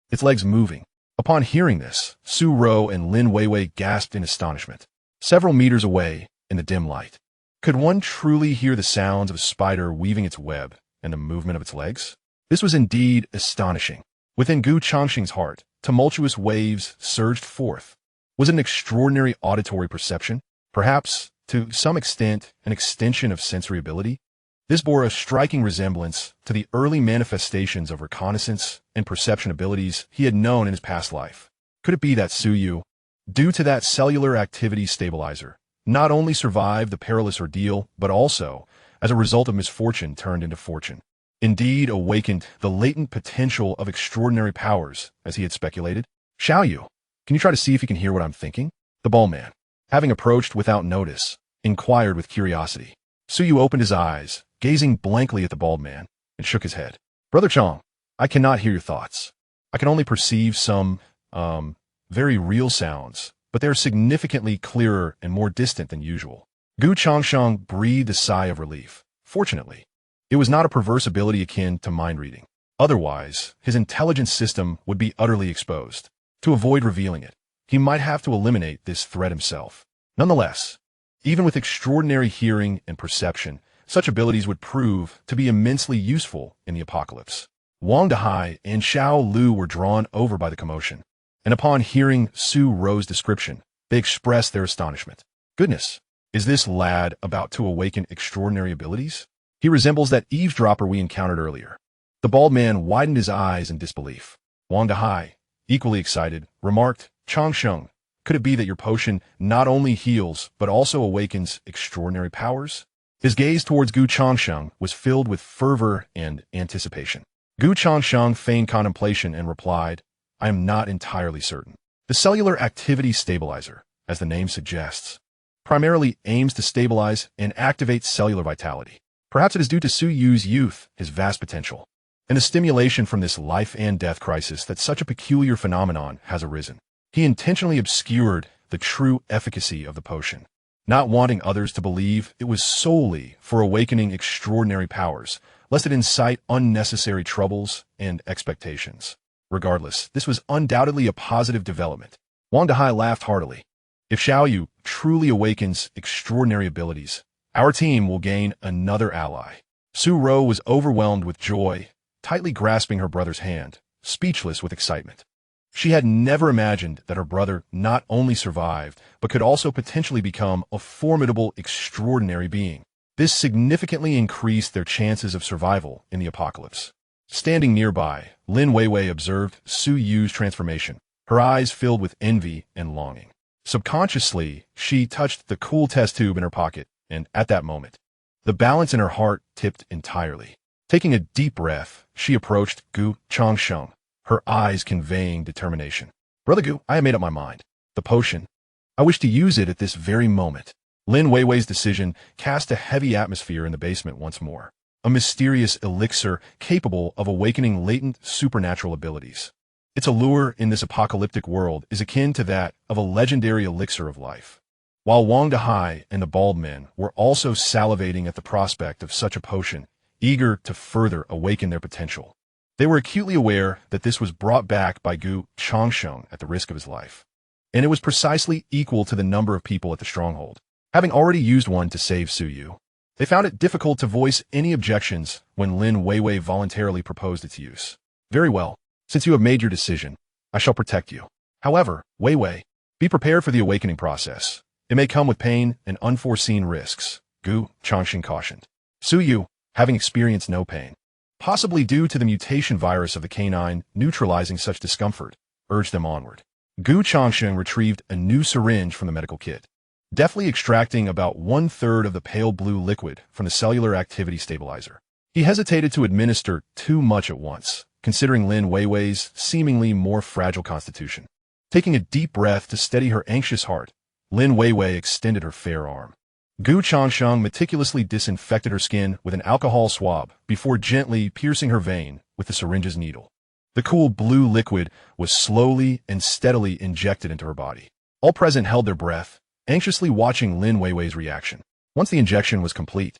its legs moving." Upon hearing this, Su Ro and Lin Weiwei gasped in astonishment. Several meters away, in the dim light, could one truly hear the sounds of a spider weaving its web and the movement of its legs? This was indeed astonishing. Within Changsheng's heart, tumultuous waves surged forth. Was it an extraordinary auditory perception? Perhaps, to some extent, an extension of sensory ability? This bore a striking resemblance to the early manifestations of reconnaissance and perception abilities he had known in his past life. Could it be that Su Yu, due to that cellular activity stabilizer, not only survived the perilous ordeal, but also, as a result of misfortune, turned into fortune? Indeed, awakened the latent potential of extraordinary powers, as he had speculated. "Xiao Yu, can you try to see if you can hear what I'm thinking?" The bald man, having approached without notice, inquired with curiosity. Su Yu opened his eyes, gazing blankly at the bald man, and shook his head. "Brother Chang, I cannot hear your thoughts. I can only perceive some, very real sounds, but they are significantly clearer and more distant than usual." Changsheng breathed a sigh of relief. Fortunately, it was not a perverse ability akin to mind reading. Otherwise, his intelligence system would be utterly exposed. To avoid revealing it, he might have to eliminate this threat himself. Nonetheless, even with extraordinary hearing and perception, such abilities would prove to be immensely useful in the apocalypse. Wang Dehai and Xiao Lu were drawn over by the commotion, and upon hearing Su Ro's description, they expressed their astonishment. "Goodness, is this lad about to awaken extraordinary abilities? He resembles that eavesdropper we encountered earlier." The bald man widened his eyes in disbelief. Wang Dehai, equally excited, remarked, "Changsheng, could it be that your potion not only heals but also awakens extraordinary powers?" His gaze towards Changsheng was filled with fervor and anticipation. Changsheng feigned contemplation and replied, "I am not entirely certain. The cellular activity stabilizer, as the name suggests, primarily aims to stabilize and activate cellular vitality. Perhaps it is due to Su Yu's youth, his vast potential, and the stimulation from this life and death crisis that such a peculiar phenomenon has arisen. He intentionally obscured the true efficacy of the potion, not wanting others to believe it was solely for awakening extraordinary powers, lest it incite unnecessary troubles and expectations. Regardless, this was undoubtedly a positive development. Wang Dehai laughed heartily. If Xiaoyu truly awakens extraordinary abilities, our team will gain another ally. Su Ro was overwhelmed with joy, tightly grasping her brother's hand, speechless with excitement. She had never imagined that her brother not only survived, but could also potentially become a formidable, extraordinary being. This significantly increased their chances of survival in the apocalypse. Standing nearby, Lin Weiwei observed Su Yu's transformation, her eyes filled with envy and longing. Subconsciously, she touched the cool test tube in her pocket, and at that moment, the balance in her heart tipped entirely. Taking a deep breath, she approached Gu Changsheng, her eyes conveying determination. Brother Gu, I have made up my mind. The potion, I wish to use it at this very moment. Lin Weiwei's decision cast a heavy atmosphere in the basement once more. A mysterious elixir capable of awakening latent supernatural abilities. Its allure in this apocalyptic world is akin to that of a legendary elixir of life. While Wang Dehai and the bald men were also salivating at the prospect of such a potion, eager to further awaken their potential, they were acutely aware that this was brought back by Gu Changsheng at the risk of his life. And it was precisely equal to the number of people at the stronghold. Having already used one to save Su Yu, they found it difficult to voice any objections when Lin Weiwei voluntarily proposed its use. Very well, since you have made your decision, I shall protect you. However, Weiwei, be prepared for the awakening process. It may come with pain and unforeseen risks, Gu Changsheng cautioned. Su Yu, having experienced no pain, possibly due to the mutation virus of the canine neutralizing such discomfort, urged them onward. Gu Changsheng retrieved a new syringe from the medical kit, deftly extracting about 1/3 of the pale blue liquid from the cellular activity stabilizer. He hesitated to administer too much at once, considering Lin Weiwei's seemingly more fragile constitution. Taking a deep breath to steady her anxious heart, Lin Weiwei extended her fair arm. Gu Changsheng meticulously disinfected her skin with an alcohol swab before gently piercing her vein with the syringe's needle. The cool blue liquid was slowly and steadily injected into her body. All present held their breath, anxiously watching Lin Weiwei's reaction. Once the injection was complete,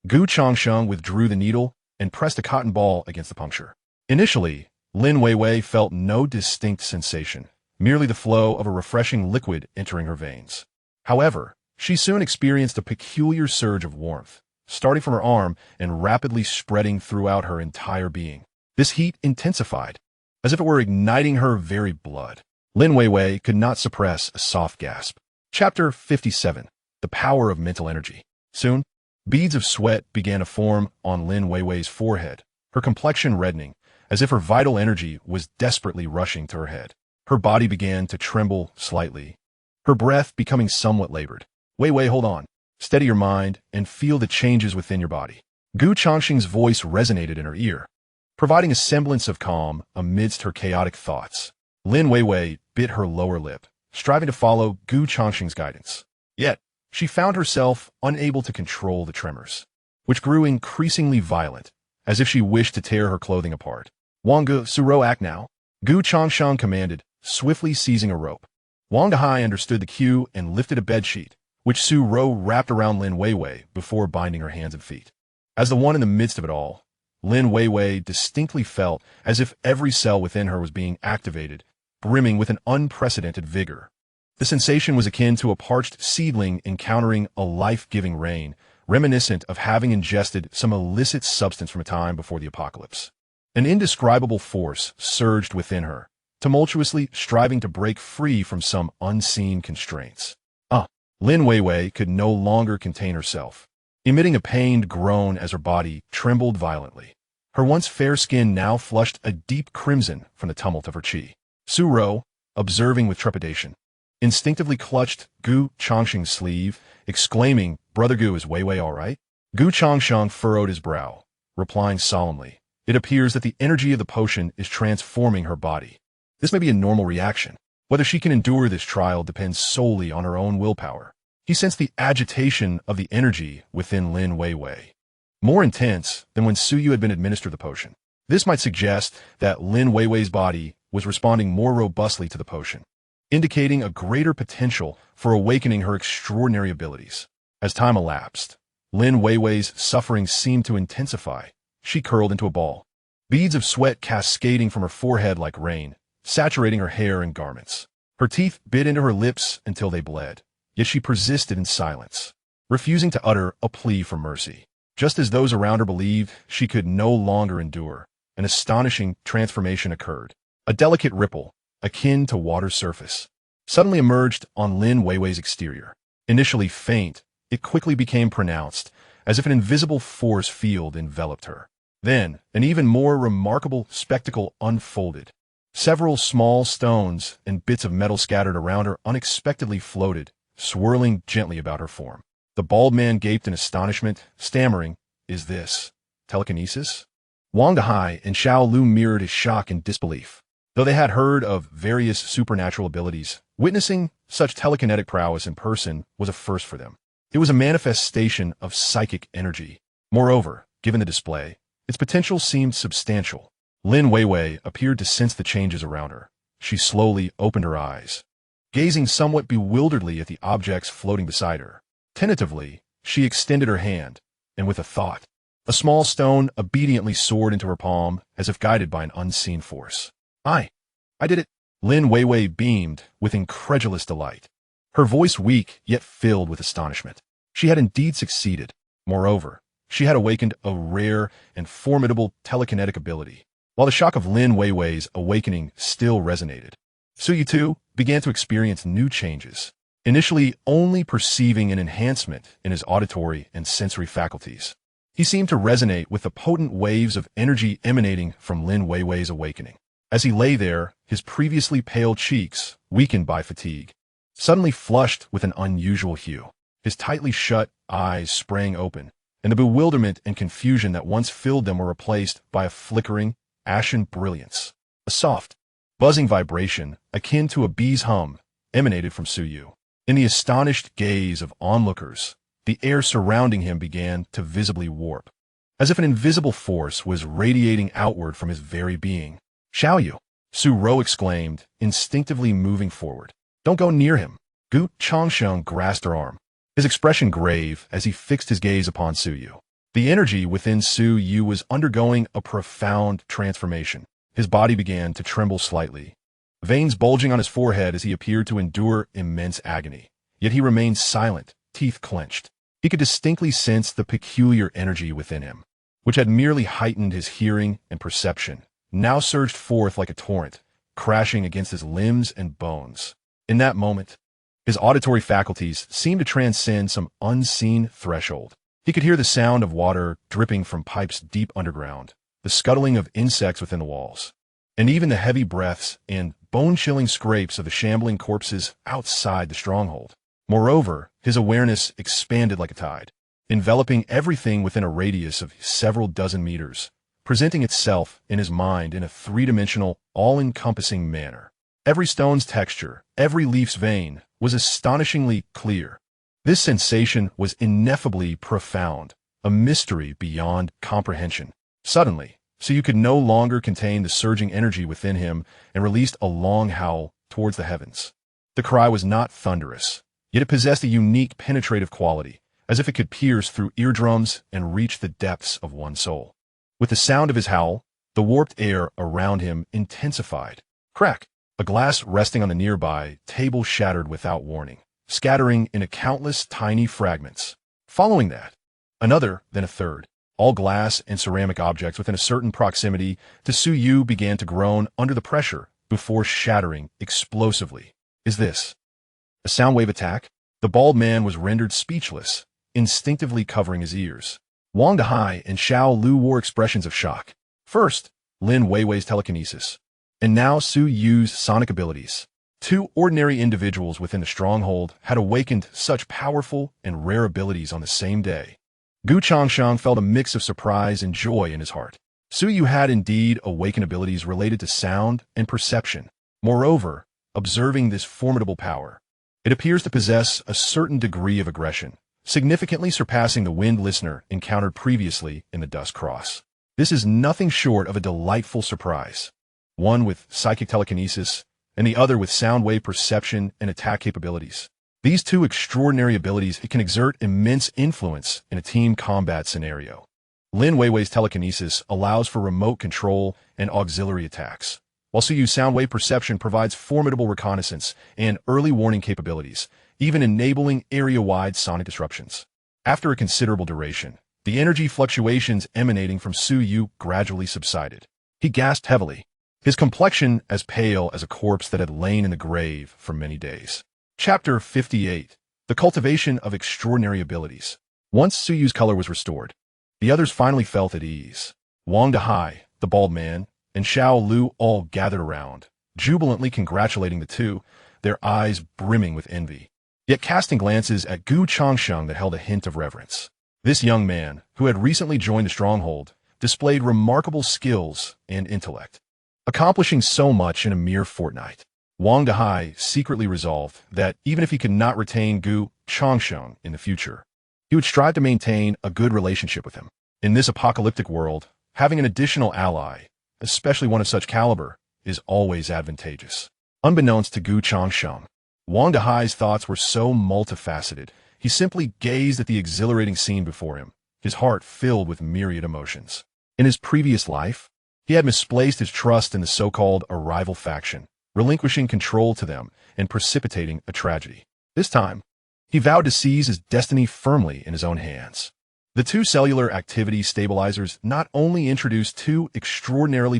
Gu Changsheng withdrew the needle and pressed a cotton ball against the puncture. Initially, Lin Weiwei felt no distinct sensation, merely the flow of a refreshing liquid entering her veins. However, she soon experienced a peculiar surge of warmth, starting from her arm and rapidly spreading throughout her entire being. This heat intensified, as if it were igniting her very blood. Lin Weiwei could not suppress a soft gasp. Chapter 57. The Power of Mental Energy. Soon, beads of sweat began to form on Lin Weiwei's forehead, her complexion reddening, as if her vital energy was desperately rushing to her head. Her body began to tremble slightly, her breath becoming somewhat labored. Weiwei, hold on. Steady your mind and feel the changes within your body. Gu Changsheng's voice resonated in her ear, providing a semblance of calm amidst her chaotic thoughts. Lin Weiwei bit her lower lip, striving to follow Gu Changsheng's guidance. Yet, she found herself unable to control the tremors, which grew increasingly violent, as if she wished to tear her clothing apart. Wang Gu, Su Ro, act now, Gu Changsheng commanded, swiftly seizing a rope. Wang Dehai understood the cue and lifted a bedsheet, which Su Ro wrapped around Lin Weiwei before binding her hands and feet. As the one in the midst of it all, Lin Weiwei distinctly felt as if every cell within her was being activated, brimming with an unprecedented vigor. The sensation was akin to a parched seedling encountering a life-giving rain, reminiscent of having ingested some illicit substance from a time before the apocalypse. An indescribable force surged within her, tumultuously striving to break free from some unseen constraints. Lin Weiwei could no longer contain herself, emitting a pained groan as her body trembled violently. Her once fair skin now flushed a deep crimson from the tumult of her chi. Su Ro, observing with trepidation, instinctively clutched Gu Changsheng's sleeve, exclaiming, "Brother Gu, is Weiwei all right?" Gu Changsheng furrowed his brow, replying solemnly, "It appears that the energy of the potion is transforming her body. This may be a normal reaction, Whether she can endure this trial depends solely on her own willpower. He sensed the agitation of the energy within Lin Weiwei, more intense than when Suyu had been administered the potion. This might suggest that Lin Weiwei's body was responding more robustly to the potion, indicating a greater potential for awakening her extraordinary abilities. As time elapsed, Lin Weiwei's suffering seemed to intensify. She curled into a ball, beads of sweat cascading from her forehead like rain, saturating her hair and garments. Her teeth bit into her lips until they bled, yet she persisted in silence, refusing to utter a plea for mercy. Just as those around her believed she could no longer endure, an astonishing transformation occurred. A delicate ripple, akin to water's surface, suddenly emerged on Lin Weiwei's exterior. Initially faint, it quickly became pronounced, as if an invisible force field enveloped her. Then, an even more remarkable spectacle unfolded. Several small stones and bits of metal scattered around her unexpectedly floated, swirling gently about her form. The bald man gaped in astonishment, stammering, "Is this telekinesis?" Wang Dehai and Xiao Lu mirrored his shock and disbelief. Though they had heard of various supernatural abilities, witnessing such telekinetic prowess in person was a first for them. It was a manifestation of psychic energy. Moreover, given the display, its potential seemed substantial. Lin Weiwei appeared to sense the changes around her. She slowly opened her eyes, gazing somewhat bewilderedly at the objects floating beside her. Tentatively, she extended her hand, and with a thought, a small stone obediently soared into her palm as if guided by an unseen force. I did it. Lin Weiwei beamed with incredulous delight, her voice weak yet filled with astonishment. She had indeed succeeded. Moreover, she had awakened a rare and formidable telekinetic ability. While the shock of Lin Weiwei's awakening still resonated, Suyu too began to experience new changes, initially only perceiving an enhancement in his auditory and sensory faculties. He seemed to resonate with the potent waves of energy emanating from Lin Weiwei's awakening. As he lay there, his previously pale cheeks, weakened by fatigue, suddenly flushed with an unusual hue. His tightly shut eyes sprang open, and the bewilderment and confusion that once filled them were replaced by a flickering, ashen brilliance. A soft, buzzing vibration, akin to a bee's hum, emanated from Suyu. In the astonished gaze of onlookers, the air surrounding him began to visibly warp, as if an invisible force was radiating outward from his very being. "Xiaoyu," Su Ro exclaimed, instinctively moving forward. "Don't go near him." Gu Changsheng grasped her arm, his expression grave as he fixed his gaze upon Suyu. The energy within Suyu was undergoing a profound transformation. His body began to tremble slightly, veins bulging on his forehead as he appeared to endure immense agony. Yet he remained silent, teeth clenched. He could distinctly sense the peculiar energy within him, which had merely heightened his hearing and perception, now surged forth like a torrent, crashing against his limbs and bones. In that moment, his auditory faculties seemed to transcend some unseen threshold. He could hear the sound of water dripping from pipes deep underground, the scuttling of insects within the walls, and even the heavy breaths and bone-chilling scrapes of the shambling corpses outside the stronghold. Moreover, his awareness expanded like a tide, enveloping everything within a radius of several dozen meters, presenting itself in his mind in a three-dimensional, all-encompassing manner. Every stone's texture, every leaf's vein, was astonishingly clear. This sensation was ineffably profound, a mystery beyond comprehension. Suddenly, Suyu could no longer contain the surging energy within him and released a long howl towards the heavens. The cry was not thunderous, yet it possessed a unique penetrative quality, as if it could pierce through eardrums and reach the depths of one's soul. With the sound of his howl, the warped air around him intensified. Crack! A glass resting on a nearby table shattered without warning, scattering into countless tiny fragments. Following that, another, then a third. All glass and ceramic objects within a certain proximity to Suyu began to groan under the pressure before shattering explosively. "Is this a sound wave attack?" The bald man was rendered speechless, instinctively covering his ears. Wang Dehai and Xiao Lu wore expressions of shock. First, Lin Weiwei's telekinesis, and now Suyu's sonic abilities. Two ordinary individuals within the stronghold had awakened such powerful and rare abilities on the same day. Gu Changsheng felt a mix of surprise and joy in his heart. Suyu had indeed awakened abilities related to sound and perception. Moreover, observing this formidable power. It appears to possess a certain degree of aggression, significantly surpassing the wind listener encountered previously in the Dust Cross. This is nothing short of a delightful surprise, one with psychic telekinesis and the other with sound wave perception and attack capabilities. These two extraordinary abilities can exert immense influence in a team combat scenario. Lin Weiwei's telekinesis allows for remote control and auxiliary attacks, while Suyu's sound wave perception provides formidable reconnaissance and early warning capabilities, even enabling area-wide sonic disruptions. After a considerable duration, the energy fluctuations emanating from Suyu gradually subsided. He gasped heavily, his complexion as pale as a corpse that had lain in the grave for many days. Chapter 58. The Cultivation of Extraordinary Abilities. Once Suyu's color was restored, the others finally felt at ease. Wang Dahai, the bald man, and Xiao Lu all gathered around, jubilantly congratulating the two, their eyes brimming with envy, yet casting glances at Gu Changsheng that held a hint of reverence. This young man, who had recently joined the stronghold, displayed remarkable skills and intellect, accomplishing so much in a mere fortnight. Wang Dahai secretly resolved that even if he could not retain Gu Changsheng in the future, he would strive to maintain a good relationship with him. In this apocalyptic world, having an additional ally, especially one of such caliber, is always advantageous. Unbeknownst to Gu Changsheng, Wang Dahai's thoughts were so multifaceted, he simply gazed at the exhilarating scene before him, his heart filled with myriad emotions. In his previous life, he had misplaced his trust in the so-called rival faction, relinquishing control to them and precipitating a tragedy. This time, he vowed to seize his destiny firmly in his own hands. The two cellular activity stabilizers not only introduced two extraordinary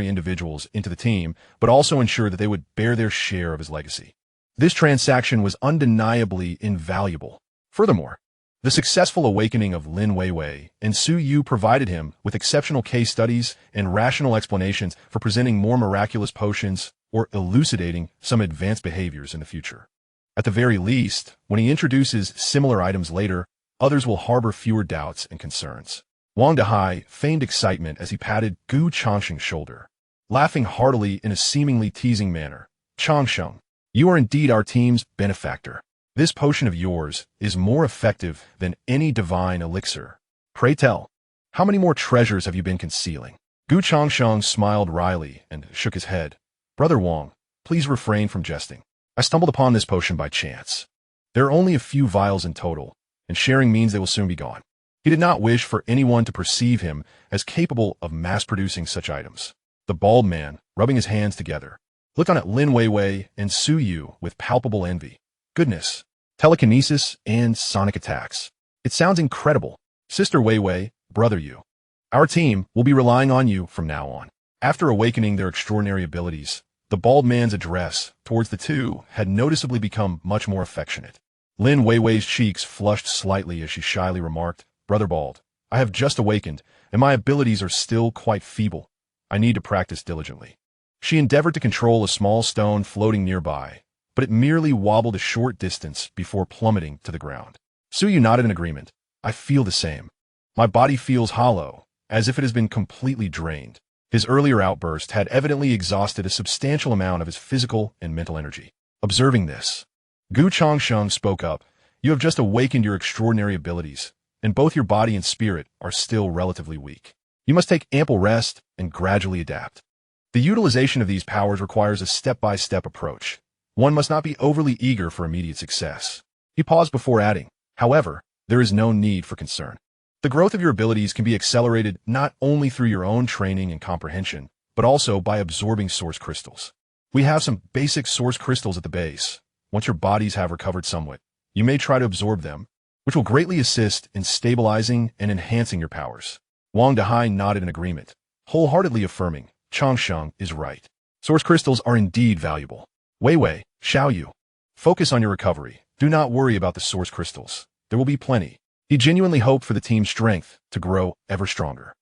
individuals into the team, but also ensured that they would bear their share of his legacy. This transaction was undeniably invaluable. Furthermore, the successful awakening of Lin Weiwei and Su Yu provided him with exceptional case studies and rational explanations for presenting more miraculous potions or elucidating some advanced behaviors in the future. At the very least, when he introduces similar items later, others will harbor fewer doubts and concerns. Wang Dahai feigned excitement as he patted Gu Changsheng's shoulder, laughing heartily in a seemingly teasing manner. Changsheng, you are indeed our team's benefactor. This potion of yours is more effective than any divine elixir. Pray tell, how many more treasures have you been concealing? Gu Changsheng smiled wryly and shook his head. Brother Wang, please refrain from jesting. I stumbled upon this potion by chance. There are only a few vials in total, and sharing means they will soon be gone. He did not wish for anyone to perceive him as capable of mass-producing such items. The bald man, rubbing his hands together, looked on at Lin Weiwei and Su Yu with palpable envy. Goodness, telekinesis and sonic attacks. It sounds incredible. Sister Weiwei, brother Yu, our team will be relying on you from now on. After awakening their extraordinary abilities, the bald man's address towards the two had noticeably become much more affectionate. Lin Weiwei's cheeks flushed slightly as she shyly remarked, Brother Bald, I have just awakened, and my abilities are still quite feeble. I need to practice diligently. She endeavored to control a small stone floating nearby, but it merely wobbled a short distance before plummeting to the ground. Suyu nodded in agreement. I feel the same. My body feels hollow, as if it has been completely drained. His earlier outburst had evidently exhausted a substantial amount of his physical and mental energy. Observing this, Gu Changsheng spoke up. You have just awakened your extraordinary abilities, and both your body and spirit are still relatively weak. You must take ample rest and gradually adapt. The utilization of these powers requires a step-by-step approach. One must not be overly eager for immediate success. He paused before adding, however, there is no need for concern. The growth of your abilities can be accelerated not only through your own training and comprehension, but also by absorbing source crystals. We have some basic source crystals at the base. Once your bodies have recovered somewhat, you may try to absorb them, which will greatly assist in stabilizing and enhancing your powers. Wang Dahai nodded in agreement, wholeheartedly affirming, Changsheng is right. Source crystals are indeed valuable. Weiwei, Xiaoyu, focus on your recovery. Do not worry about the source crystals. There will be plenty. He genuinely hoped for the team's strength to grow ever stronger.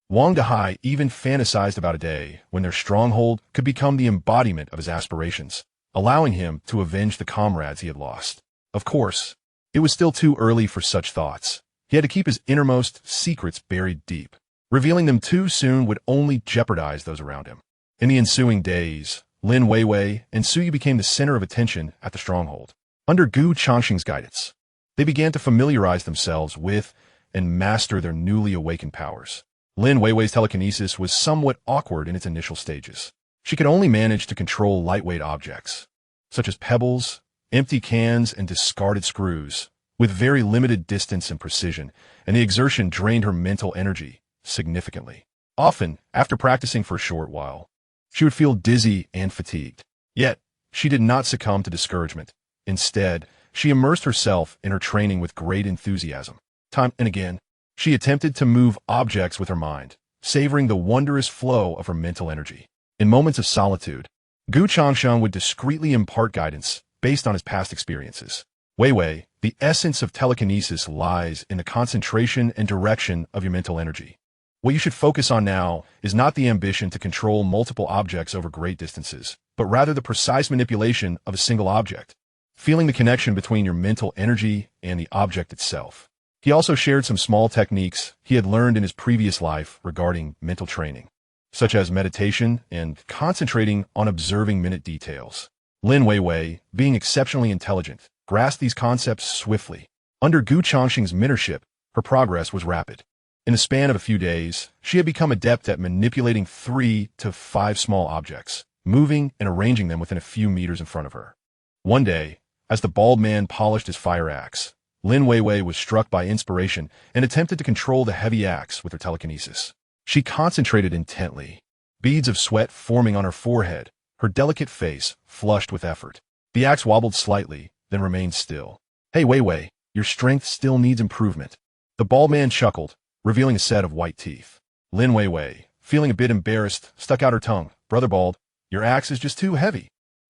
Wang Dahai even fantasized about a day when their stronghold could become the embodiment of his aspirations, allowing him to avenge the comrades he had lost. Of course, it was still too early for such thoughts. He had to keep his innermost secrets buried deep. Revealing them too soon would only jeopardize those around him. In the ensuing days, Lin Weiwei and Suyu became the center of attention at the stronghold. Under Gu Changsheng's guidance, they began to familiarize themselves with and master their newly awakened powers. Lin Weiwei's telekinesis was somewhat awkward in its initial stages. She could only manage to control lightweight objects, such as pebbles, empty cans, and discarded screws, with very limited distance and precision, and the exertion drained her mental energy significantly. Often, after practicing for a short while, she would feel dizzy and fatigued. Yet, she did not succumb to discouragement. Instead, she immersed herself in her training with great enthusiasm. Time and again, she attempted to move objects with her mind, savoring the wondrous flow of her mental energy. In moments of solitude, Gu Changsheng would discreetly impart guidance based on his past experiences. Weiwei, the essence of telekinesis lies in the concentration and direction of your mental energy. What you should focus on now is not the ambition to control multiple objects over great distances, but rather the precise manipulation of a single object, feeling the connection between your mental energy and the object itself. He also shared some small techniques he had learned in his previous life regarding mental training, such as meditation and concentrating on observing minute details. Lin Weiwei, being exceptionally intelligent, grasped these concepts swiftly. Under Gu Changsheng's mentorship, her progress was rapid. In the span of a few days, she had become adept at manipulating 3 to 5 small objects, moving and arranging them within a few meters in front of her. One day, as the bald man polished his fire axe, Lin Weiwei was struck by inspiration and attempted to control the heavy axe with her telekinesis. She concentrated intently, beads of sweat forming on her forehead, her delicate face flushed with effort. The axe wobbled slightly, then remained still. "Hey Weiwei, your strength still needs improvement." The bald man chuckled, revealing a set of white teeth. Lin Weiwei, feeling a bit embarrassed, stuck out her tongue. "Brother Bald, your axe is just too heavy."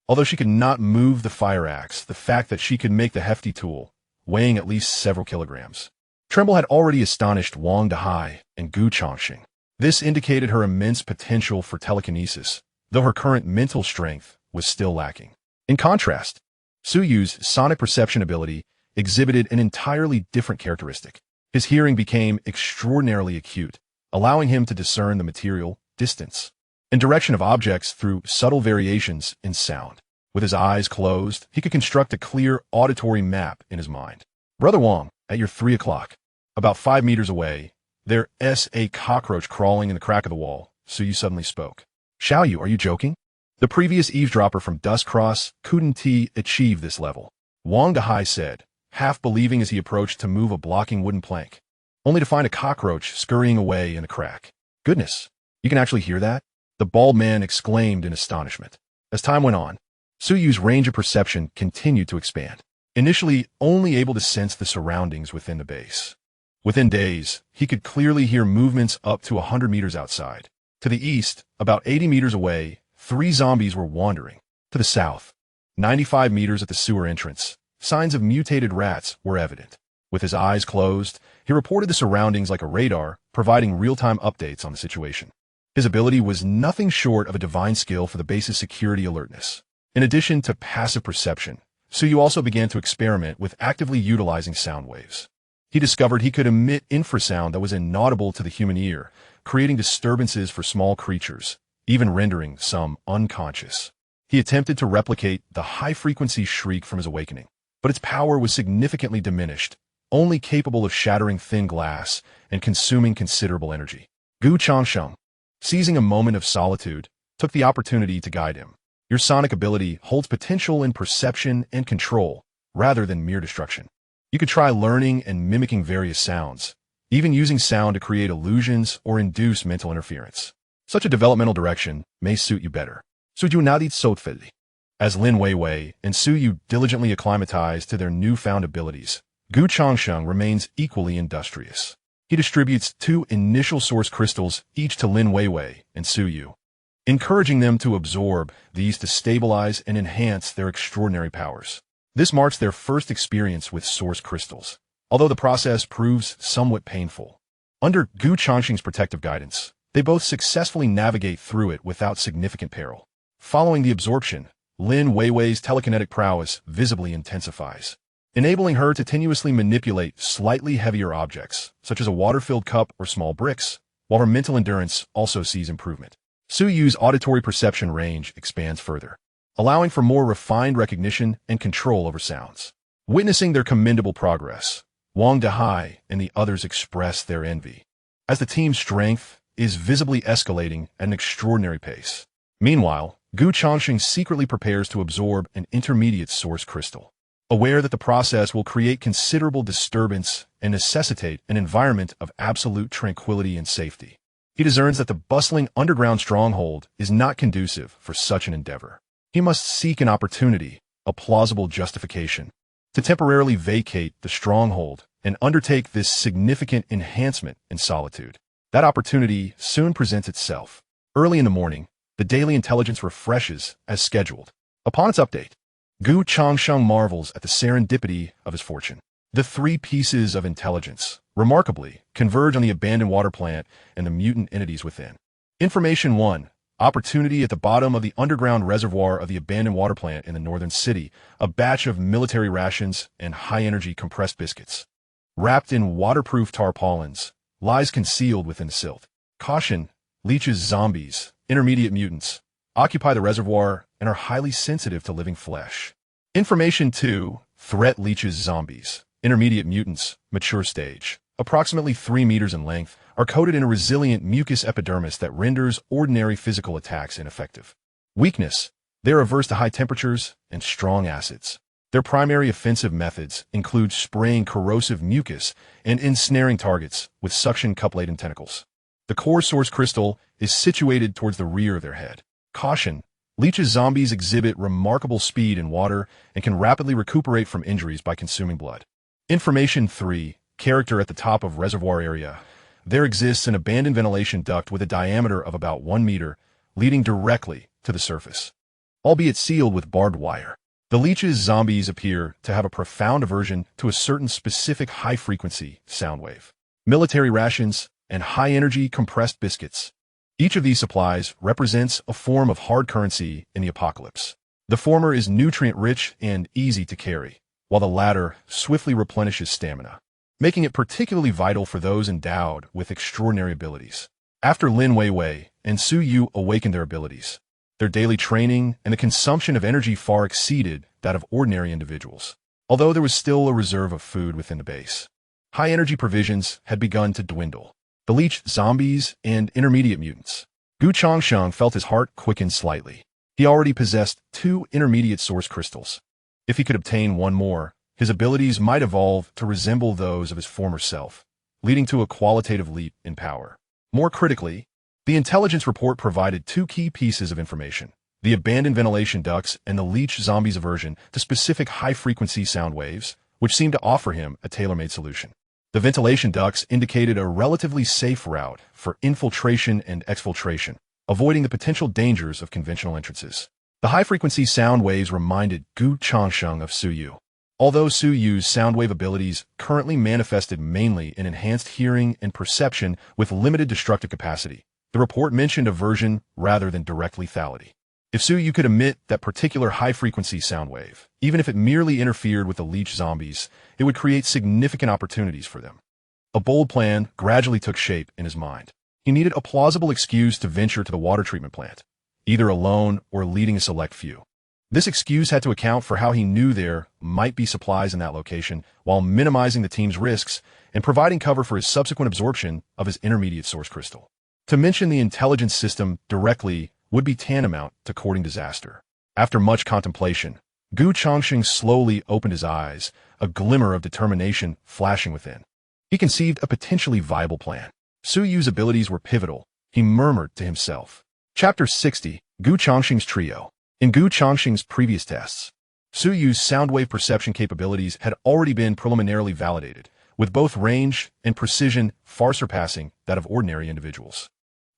Although she could not move the fire axe, the fact that she could make the hefty tool, weighing at least several kilograms, tremble had already astonished Wang Dahai and Gu Changsheng. This indicated her immense potential for telekinesis, though her current mental strength was still lacking. In contrast, Suyu's sonic perception ability exhibited an entirely different characteristic. His hearing became extraordinarily acute, allowing him to discern the material, distance, and direction of objects through subtle variations in sound. With his eyes closed, he could construct a clear auditory map in his mind. "Brother Wang, at your 3 o'clock, about 5 meters away, there's a cockroach crawling in the crack of the wall," Suyu suddenly spoke. "Xiaoyu, are you joking?" The previous eavesdropper from Dusk Cross couldn't achieve this level. Wang Dahai said, half believing as he approached to move a blocking wooden plank, only to find a cockroach scurrying away in the crack. "Goodness, you can actually hear that?" The bald man exclaimed in astonishment. As time went on, Suyu's range of perception continued to expand, initially only able to sense the surroundings within the base. Within days, he could clearly hear movements up to 100 meters outside. To the east, about 80 meters away, 3 zombies were wandering. To the south, 95 meters at the sewer entrance, signs of mutated rats were evident. With his eyes closed, he reported the surroundings like a radar, providing real-time updates on the situation. His ability was nothing short of a divine skill for the base's security alertness. In addition to passive perception, Suyu also began to experiment with actively utilizing sound waves. He discovered he could emit infrasound that was inaudible to the human ear, creating disturbances for small creatures, even rendering some unconscious. He attempted to replicate the high-frequency shriek from his awakening, but its power was significantly diminished, only capable of shattering thin glass and consuming considerable energy. Gu Changsheng, seizing a moment of solitude, took the opportunity to guide him. "Your sonic ability holds potential in perception and control, rather than mere destruction. You could try learning and mimicking various sounds, even using sound to create illusions or induce mental interference. Such a developmental direction may suit you better." As Lin Weiwei and Suyu diligently acclimatized to their newfound abilities, Gu Changsheng remains equally industrious. He distributes 2 initial source crystals each to Lin Weiwei and Suyu, encouraging them to absorb these to stabilize and enhance their extraordinary powers. This marks their first experience with source crystals, although the process proves somewhat painful. Under Gu Changsheng's protective guidance, they both successfully navigate through it without significant peril. Following the absorption, Lin Weiwei's telekinetic prowess visibly intensifies, enabling her to continuously manipulate slightly heavier objects, such as a water-filled cup or small bricks, while her mental endurance also sees improvement. Su Yu's auditory perception range expands further, allowing for more refined recognition and control over sounds. Witnessing their commendable progress, Wang Dehai and the others express their envy, as the team's strength is visibly escalating at an extraordinary pace. Meanwhile, Changsheng secretly prepares to absorb an intermediate source crystal, aware that the process will create considerable disturbance and necessitate an environment of absolute tranquility and safety. He discerns that the bustling underground stronghold is not conducive for such an endeavor. He must seek an opportunity, a plausible justification, to temporarily vacate the stronghold and undertake this significant enhancement in solitude. That opportunity soon presents itself. Early in the morning, the daily intelligence refreshes as scheduled. Upon its update, Changsheng marvels at the serendipity of his fortune. The three pieces of intelligence, remarkably, converge on the abandoned water plant and the mutant entities within. Information 1. Opportunity at the bottom of the underground reservoir of the abandoned water plant in the northern city, a batch of military rations and high-energy compressed biscuits, wrapped in waterproof tarpaulins, lies concealed within the silt. Caution, leeches, zombies, intermediate mutants, occupy the reservoir and are highly sensitive to living flesh. Information 2. Threat, leeches, zombies, intermediate mutants, mature stage, approximately 3 meters in length, are coated in a resilient mucous epidermis that renders ordinary physical attacks ineffective. Weakness, they are averse to high temperatures and strong acids. Their primary offensive methods include spraying corrosive mucus and ensnaring targets with suction cup-laden tentacles. The core source crystal is situated towards the rear of their head. Caution, leeches, zombies exhibit remarkable speed in water and can rapidly recuperate from injuries by consuming blood. Information 3. Character at the top of reservoir area. There exists an abandoned ventilation duct with a diameter of about 1 meter, leading directly to the surface, albeit sealed with barbed wire. The leeches, zombies appear to have a profound aversion to a certain specific high-frequency sound wave. Military rations and high-energy compressed biscuits. Each of these supplies represents a form of hard currency in the apocalypse. The former is nutrient-rich and easy to carry, while the latter swiftly replenishes stamina, making it particularly vital for those endowed with extraordinary abilities. After Lin Weiwei and Su Yu awakened their abilities, their daily training and the consumption of energy far exceeded that of ordinary individuals, although there was still a reserve of food within the base. High-energy provisions had begun to dwindle. The leech, zombies, and intermediate mutants. Changsheng felt his heart quicken slightly. He already possessed 2 intermediate source crystals. If he could obtain one more, his abilities might evolve to resemble those of his former self, leading to a qualitative leap in power. More critically, the intelligence report provided 2 key pieces of information: the abandoned ventilation ducts and the leech zombies' aversion to specific high-frequency sound waves, which seemed to offer him a tailor-made solution. The ventilation ducts indicated a relatively safe route for infiltration and exfiltration, avoiding the potential dangers of conventional entrances. The high-frequency sound waves reminded Changsheng of Su Yu. Although Su Yu's sound wave abilities currently manifested mainly in enhanced hearing and perception with limited destructive capacity, the report mentioned aversion rather than direct lethality. If Su Yu could emit that particular high-frequency sound wave, even if it merely interfered with the leech zombies, it would create significant opportunities for them. A bold plan gradually took shape in his mind. He needed a plausible excuse to venture to the water treatment plant, either alone or leading a select few. This excuse had to account for how he knew there might be supplies in that location while minimizing the team's risks and providing cover for his subsequent absorption of his intermediate source crystal. To mention the intelligence system directly would be tantamount to courting disaster. After much contemplation, Changsheng slowly opened his eyes, a glimmer of determination flashing within. He conceived a potentially viable plan. Su Yu's abilities were pivotal, he murmured to himself. Chapter 60, Changsheng's Trio. In Changsheng's previous tests, Su Yu's sound wave perception capabilities had already been preliminarily validated, with both range and precision far surpassing that of ordinary individuals.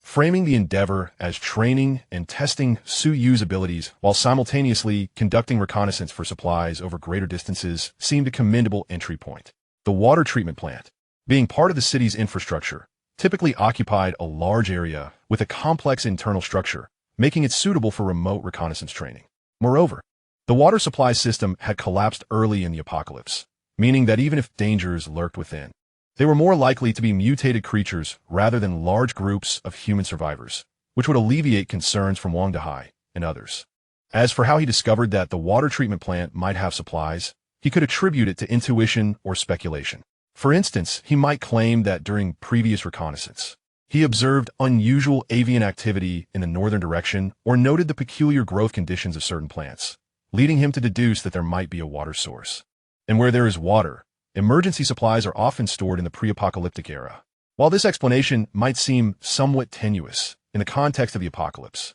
Framing the endeavor as training and testing Su Yu's abilities while simultaneously conducting reconnaissance for supplies over greater distances seemed a commendable entry point. The water treatment plant, being part of the city's infrastructure, typically occupied a large area with a complex internal structure, making it suitable for remote reconnaissance training. Moreover, the water supply system had collapsed early in the apocalypse, meaning that even if dangers lurked within, they were more likely to be mutated creatures rather than large groups of human survivors, which would alleviate concerns from Wang Dahai and others. As for how he discovered that the water treatment plant might have supplies, he could attribute it to intuition or speculation. For instance, he might claim that during previous reconnaissance, he observed unusual avian activity in the northern direction or noted the peculiar growth conditions of certain plants, leading him to deduce that there might be a water source. And where there is water, emergency supplies are often stored in the pre-apocalyptic era. While this explanation might seem somewhat tenuous in the context of the apocalypse,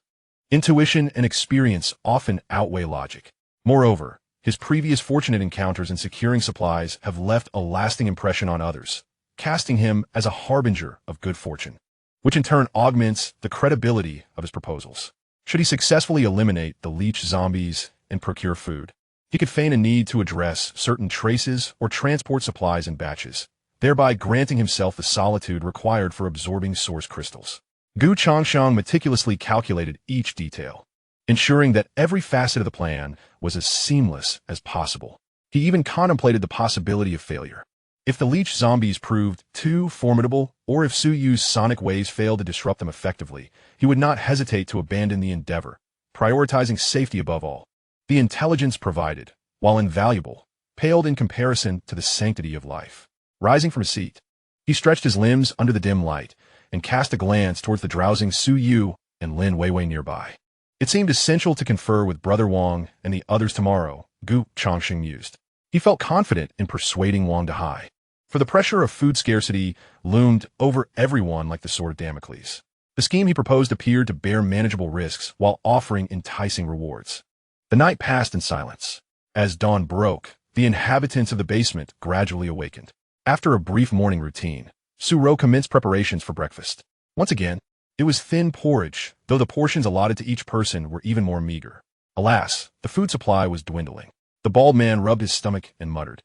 intuition and experience often outweigh logic. Moreover, his previous fortunate encounters in securing supplies have left a lasting impression on others, casting him as a harbinger of good fortune, which in turn augments the credibility of his proposals. Should he successfully eliminate the leech zombies and procure food, he could feign a need to address certain traces or transport supplies in batches, thereby granting himself the solitude required for absorbing source crystals. Changsheng meticulously calculated each detail, ensuring that every facet of the plan was as seamless as possible. He even contemplated the possibility of failure. If the leech zombies proved too formidable, or if Su Yu's sonic waves failed to disrupt them effectively, he would not hesitate to abandon the endeavor, prioritizing safety above all. The intelligence provided, while invaluable, paled in comparison to the sanctity of life. Rising from his seat, he stretched his limbs under the dim light and cast a glance towards the drowsing Su Yu and Lin Weiwei nearby. It seemed essential to confer with Brother Wang and the others tomorrow, Changsheng mused. He felt confident in persuading Wang Dahai, for the pressure of food scarcity loomed over everyone like the sword of Damocles. The scheme he proposed appeared to bear manageable risks while offering enticing rewards. The night passed in silence. As dawn broke, the inhabitants of the basement gradually awakened. After a brief morning routine, Su Ro commenced preparations for breakfast. Once again, it was thin porridge, though the portions allotted to each person were even more meager. Alas, the food supply was dwindling. The bald man rubbed his stomach and muttered.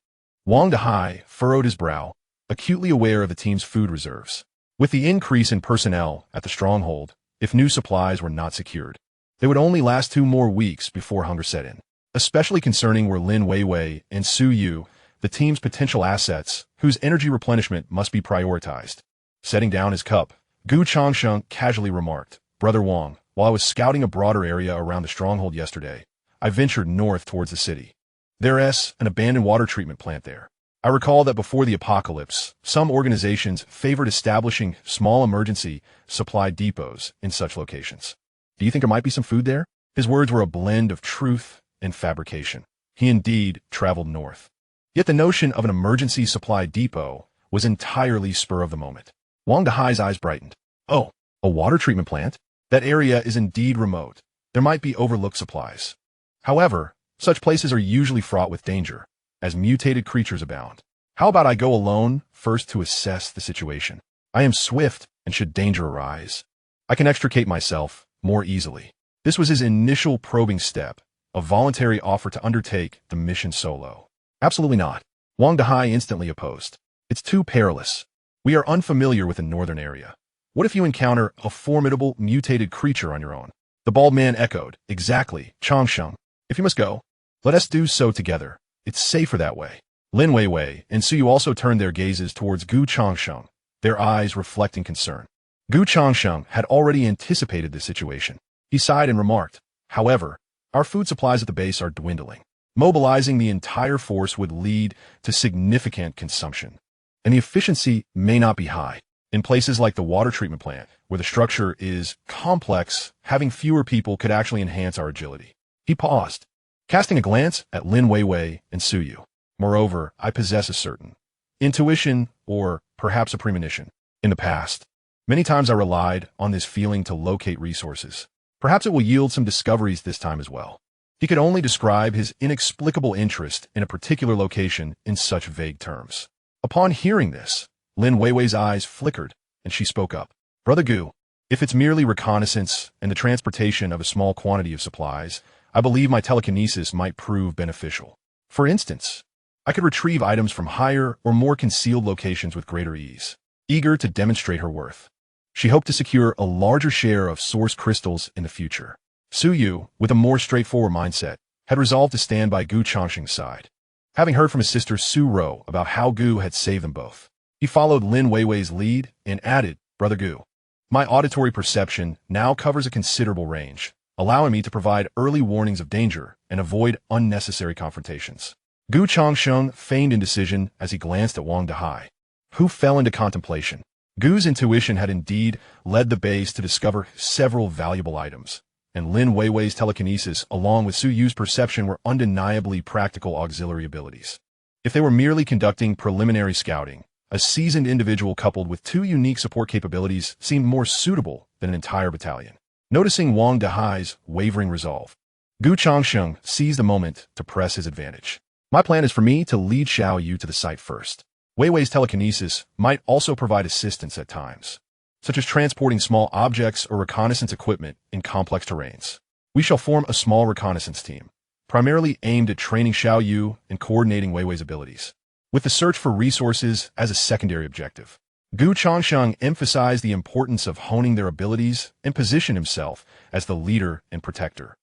Wang Dahai furrowed his brow, acutely aware of the team's food reserves. With the increase in personnel at the stronghold, if new supplies were not secured, they would only last 2 more weeks before hunger set in. Especially concerning were Lin Weiwei and Su Yu, the team's potential assets, whose energy replenishment must be prioritized. Setting down his cup, Changsheng casually remarked, Brother Wang, while I was scouting a broader area around the stronghold yesterday, I ventured north towards the city. There's an abandoned water treatment plant there. I recall that before the apocalypse, some organizations favored establishing small emergency supply depots in such locations. Do you think there might be some food there? His words were a blend of truth and fabrication. He indeed traveled north. Yet the notion of an emergency supply depot was entirely spur of the moment. Wang Dahai's eyes brightened. Oh, a water treatment plant? That area is indeed remote. There might be overlooked supplies. However, such places are usually fraught with danger, as mutated creatures abound. How about I go alone first to assess the situation? I am swift, and should danger arise, I can extricate myself more easily. This was his initial probing step, a voluntary offer to undertake the mission solo. Absolutely not. Wang Dahai instantly opposed. It's too perilous. We are unfamiliar with the northern area. What if you encounter a formidable mutated creature on your own? The bald man echoed. Exactly, Changsheng. If you must go, let us do so together. It's safer that way. Lin Weiwei and Su Yu also turned their gazes towards Changsheng, their eyes reflecting concern. Changsheng had already anticipated this situation. He sighed and remarked, however, our food supplies at the base are dwindling. Mobilizing the entire force would lead to significant consumption, and the efficiency may not be high. In places like the water treatment plant, where the structure is complex, having fewer people could actually enhance our agility. He paused, casting a glance at Lin Weiwei and Su Yu. Moreover, I possess a certain intuition, or perhaps a premonition. In the past, many times I relied on this feeling to locate resources. Perhaps it will yield some discoveries this time as well. He could only describe his inexplicable interest in a particular location in such vague terms. Upon hearing this, Lin Weiwei's eyes flickered, and she spoke up. Brother Gu, if it's merely reconnaissance and the transportation of a small quantity of supplies, I believe my telekinesis might prove beneficial. For instance, I could retrieve items from higher or more concealed locations with greater ease. Eager to demonstrate her worth, she hoped to secure a larger share of source crystals in the future. Su Yu, with a more straightforward mindset, had resolved to stand by Changsheng's side. Having heard from his sister Su Ro about how Gu had saved them both, he followed Lin Weiwei's lead and added, Brother Gu, My auditory perception now covers a considerable range, allowing me to provide early warnings of danger and avoid unnecessary confrontations. Gu Changsheng feigned indecision as he glanced at Wang Dahai, who fell into contemplation. Gu's intuition had indeed led the base to discover several valuable items, and Lin Weiwei's telekinesis along with Su Yu's perception were undeniably practical auxiliary abilities. If they were merely conducting preliminary scouting, a seasoned individual coupled with two unique support capabilities seemed more suitable than an entire battalion. Noticing Wang Dahai's wavering resolve, Gu Changsheng seized the moment to press his advantage. My plan is for me to lead Xiao Yu to the site first. Weiwei's telekinesis might also provide assistance at times, such as transporting small objects or reconnaissance equipment in complex terrains. We shall form a small reconnaissance team, primarily aimed at training Xiao Yu and coordinating Weiwei's abilities, with the search for resources as a secondary objective. Gu Changsheng emphasized the importance of honing their abilities and position himself as the leader and protector,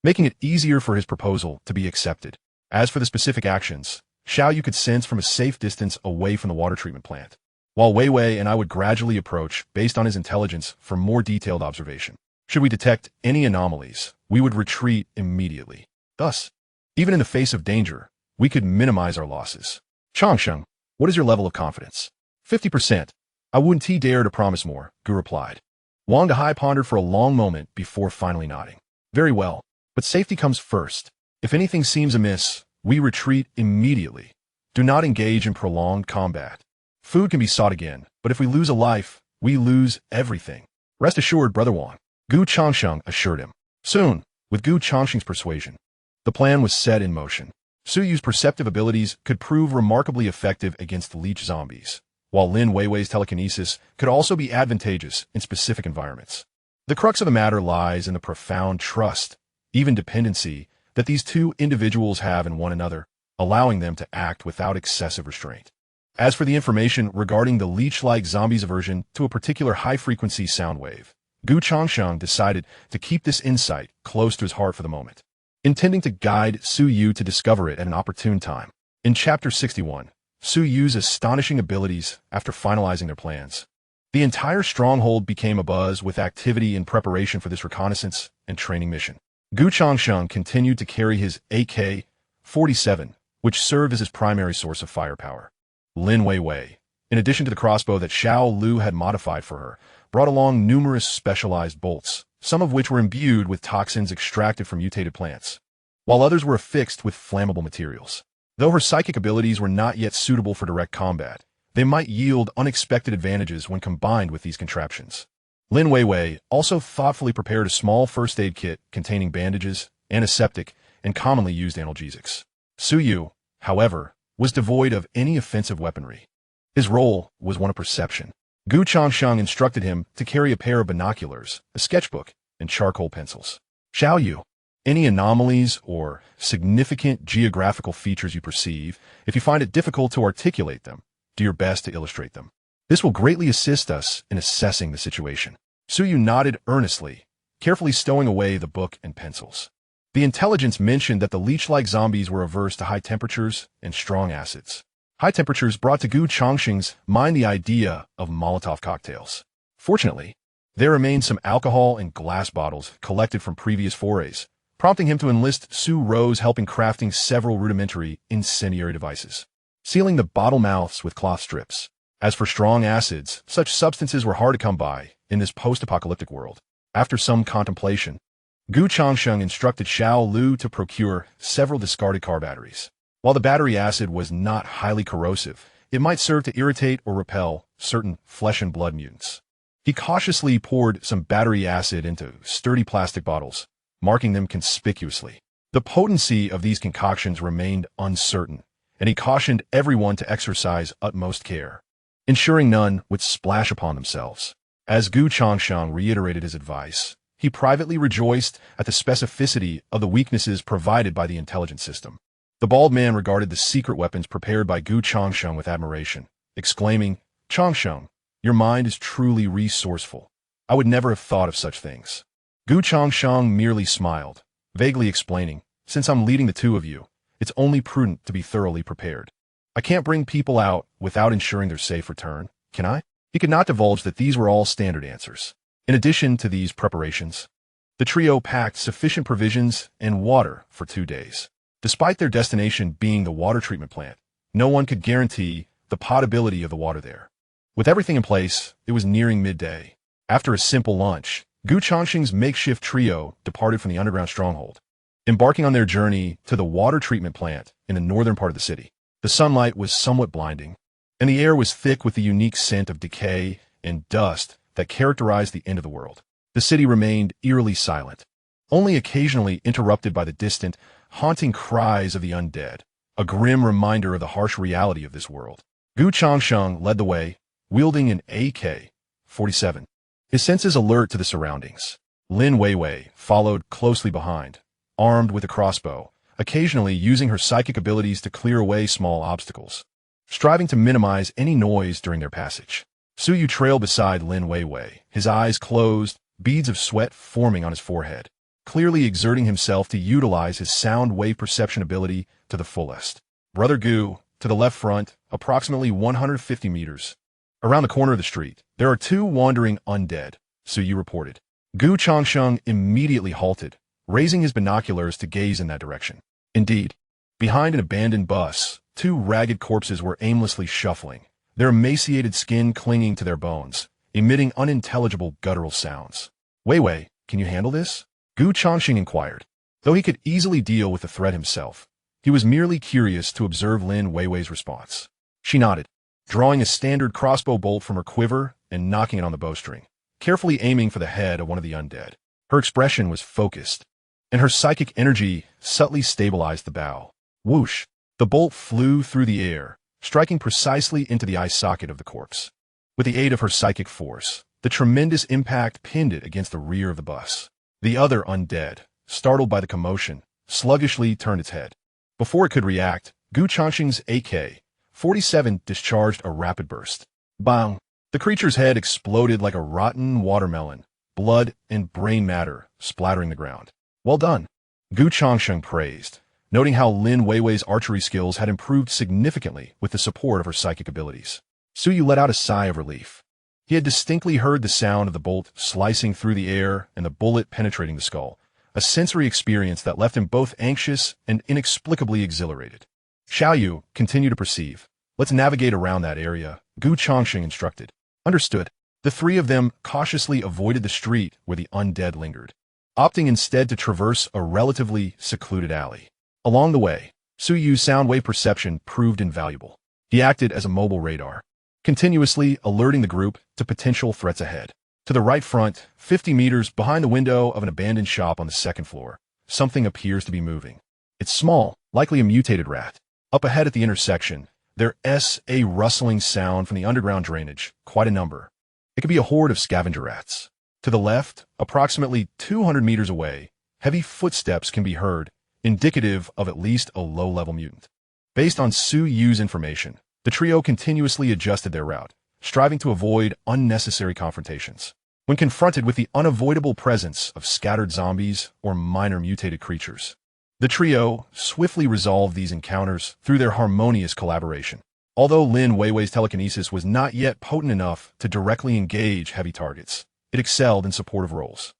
making it easier for his proposal to be accepted. As for the specific actions, Xiao Yu could sense from a safe distance away from the water treatment plant, while Weiwei and I would gradually approach based on his intelligence for more detailed observation. Should we detect any anomalies, we would retreat immediately. Thus, even in the face of danger, we could minimize our losses. Changsheng, what is your level of confidence? 50%. I wouldn't dare to promise more, Gu replied. Wang Dahai pondered for a long moment before finally nodding. Very well, but safety comes first. If anything seems amiss, we retreat immediately. Do not engage in prolonged combat. Food can be sought again, but if we lose a life, we lose everything. Rest assured, Brother Wang, Gu Changsheng assured him. Soon, with Gu Changsheng's persuasion, the plan was set in motion. Su Yu's perceptive abilities could prove remarkably effective against leech zombies, while Lin Weiwei's telekinesis could also be advantageous in specific environments. The crux of the matter lies in the profound trust, even dependency, that these two individuals have in one another, allowing them to act without excessive restraint. As for the information regarding the leech-like zombies' aversion to a particular high-frequency sound wave, Gu Changsheng decided to keep this insight close to his heart for the moment, intending to guide Su Yu to discover it at an opportune time. In Chapter 61, Su Yu's astonishing abilities after finalizing their plans. The entire stronghold became abuzz with activity in preparation for this reconnaissance and training mission. Gu Changsheng continued to carry his AK-47, which served as his primary source of firepower. Lin Weiwei, in addition to the crossbow that Xiao Lu had modified for her, brought along numerous specialized bolts, some of which were imbued with toxins extracted from mutated plants, while others were affixed with flammable materials. Though her psychic abilities were not yet suitable for direct combat, they might yield unexpected advantages when combined with these contraptions. Lin Weiwei also thoughtfully prepared a small first aid kit containing bandages, antiseptic, and commonly used analgesics. Su Yu, however, was devoid of any offensive weaponry. His role was one of perception. Gu Changsheng instructed him to carry a pair of binoculars, a sketchbook, and charcoal pencils. Xiao Yu, any anomalies or significant geographical features you perceive, if you find it difficult to articulate them, do your best to illustrate them. This will greatly assist us in assessing the situation. Su Yu nodded earnestly, carefully stowing away the book and pencils. The intelligence mentioned that the leech-like zombies were averse to high temperatures and strong acids. High temperatures brought to Gu Changsheng's mind the idea of Molotov cocktails. Fortunately, there remained some alcohol and glass bottles collected from previous forays, prompting him to enlist Su Ro's help in crafting several rudimentary incendiary devices, sealing the bottle mouths with cloth strips. As for strong acids, such substances were hard to come by in this post-apocalyptic world. After some contemplation, Gu Changsheng instructed Xiao Lu to procure several discarded car batteries. While the battery acid was not highly corrosive, it might serve to irritate or repel certain flesh and blood mutants. He cautiously poured some battery acid into sturdy plastic bottles, marking them conspicuously. The potency of these concoctions remained uncertain, and he cautioned everyone to exercise utmost care, ensuring none would splash upon themselves. As Gu Changsheng reiterated his advice, he privately rejoiced at the specificity of the weaknesses provided by the intelligence system. The bald man regarded the secret weapons prepared by Gu Changsheng with admiration, exclaiming, "Changsheng, your mind is truly resourceful. I would never have thought of such things." Gu Changsheng merely smiled, vaguely explaining, "Since I'm leading the two of you, it's only prudent to be thoroughly prepared. I can't bring people out without ensuring their safe return, can I?" He could not divulge that these were all standard answers. In addition to these preparations, the trio packed sufficient provisions and water for 2 days. Despite their destination being the water treatment plant, no one could guarantee the potability of the water there. With everything in place, it was nearing midday. After a simple lunch, Changsheng's makeshift trio departed from the underground stronghold, embarking on their journey to the water treatment plant in the northern part of the city. The sunlight was somewhat blinding, and the air was thick with the unique scent of decay and dust that characterized the end of the world. The city remained eerily silent, only occasionally interrupted by the distant, haunting cries of the undead, a grim reminder of the harsh reality of this world. Changsheng led the way, wielding an AK-47, his senses alert to the surroundings. Lin Weiwei followed closely behind, armed with a crossbow, occasionally using her psychic abilities to clear away small obstacles, striving to minimize any noise during their passage. Su Yu trailed beside Lin Weiwei, his eyes closed, beads of sweat forming on his forehead, clearly exerting himself to utilize his sound wave perception ability to the fullest. Brother Gu, to the left front, approximately 150 meters. Around the corner of the street, there are 2 wandering undead, Su Yu reported. Changsheng immediately halted, raising his binoculars to gaze in that direction. Indeed, behind an abandoned bus, 2 ragged corpses were aimlessly shuffling, their emaciated skin clinging to their bones, emitting unintelligible guttural sounds. Weiwei, can you handle this? Changsheng inquired. Though he could easily deal with the threat himself, he was merely curious to observe Lin Weiwei's response. She nodded, drawing a standard crossbow bolt from her quiver and knocking it on the bowstring, carefully aiming for the head of one of the undead. Her expression was focused, and her psychic energy subtly stabilized the bow. Whoosh! The bolt flew through the air, striking precisely into the eye socket of the corpse. With the aid of her psychic force, the tremendous impact pinned it against the rear of the bus. The other undead, startled by the commotion, sluggishly turned its head. Before it could react, Changsheng's AK-47 discharged a rapid burst. Bang! The creature's head exploded like a rotten watermelon, blood and brain matter splattering the ground. Well done, Changsheng praised, noting how Lin Weiwei's archery skills had improved significantly with the support of her psychic abilities. Su Yu let out a sigh of relief. He had distinctly heard the sound of the bolt slicing through the air and the bullet penetrating the skull, a sensory experience that left him both anxious and inexplicably exhilarated. Shall you continue to perceive? Let's navigate around that area, Changsheng instructed. Understood. The 3 of them cautiously avoided the street where the undead lingered, opting instead to traverse a relatively secluded alley. Along the way, Su Yu's sound wave perception proved invaluable. He acted as a mobile radar, continuously alerting the group to potential threats ahead. To the right front, 50 meters behind the window of an abandoned shop on the 2nd floor, something appears to be moving. It's small, likely a mutated rat. Up ahead at the intersection, there's a rustling sound from the underground drainage, quite a number. It could be a horde of scavenger rats. To the left, approximately 200 meters away, heavy footsteps can be heard, indicative of at least a low-level mutant. Based on Su Yu's information, the trio continuously adjusted their route, striving to avoid unnecessary confrontations. When confronted with the unavoidable presence of scattered zombies or minor mutated creatures, the trio swiftly resolved these encounters through their harmonious collaboration. Although Lin Weiwei's telekinesis was not yet potent enough to directly engage heavy targets, it excelled in supportive roles.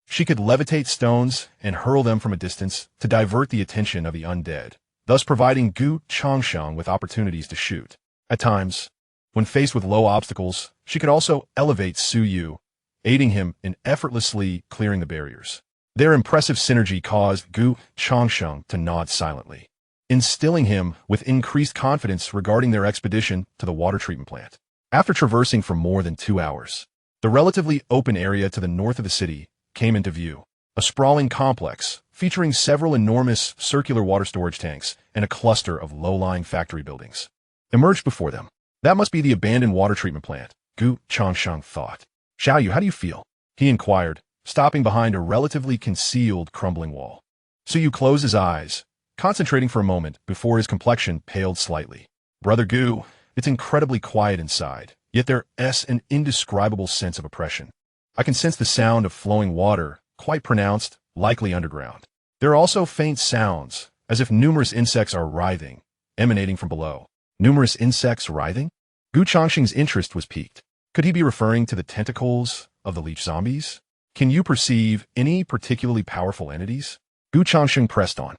She could levitate stones and hurl them from a distance to divert the attention of the undead, thus providing Changsheng with opportunities to shoot. At times, when faced with low obstacles, she could also elevate Su Yu, aiding him in effortlessly clearing the barriers. Their impressive synergy caused Changsheng to nod silently, instilling him with increased confidence regarding their expedition to the water treatment plant. After traversing for more than 2 hours, the relatively open area to the north of the city came into view, a sprawling complex featuring several enormous circular water storage tanks and a cluster of low-lying factory buildings emerged before them. That must be the abandoned water treatment plant, Changsheng thought. Xiaoyu, how do you feel? He inquired, stopping behind a relatively concealed crumbling wall. Su Yu closed his eyes, concentrating for a moment before his complexion paled slightly. Brother Gu, it's incredibly quiet inside, yet there's an indescribable sense of oppression. I can sense the sound of flowing water, quite pronounced, likely underground. There are also faint sounds, as if numerous insects are writhing, emanating from below. Numerous insects writhing? Changsheng's interest was piqued. Could he be referring to the tentacles of the leech zombies? Can you perceive any particularly powerful entities? Changsheng pressed on.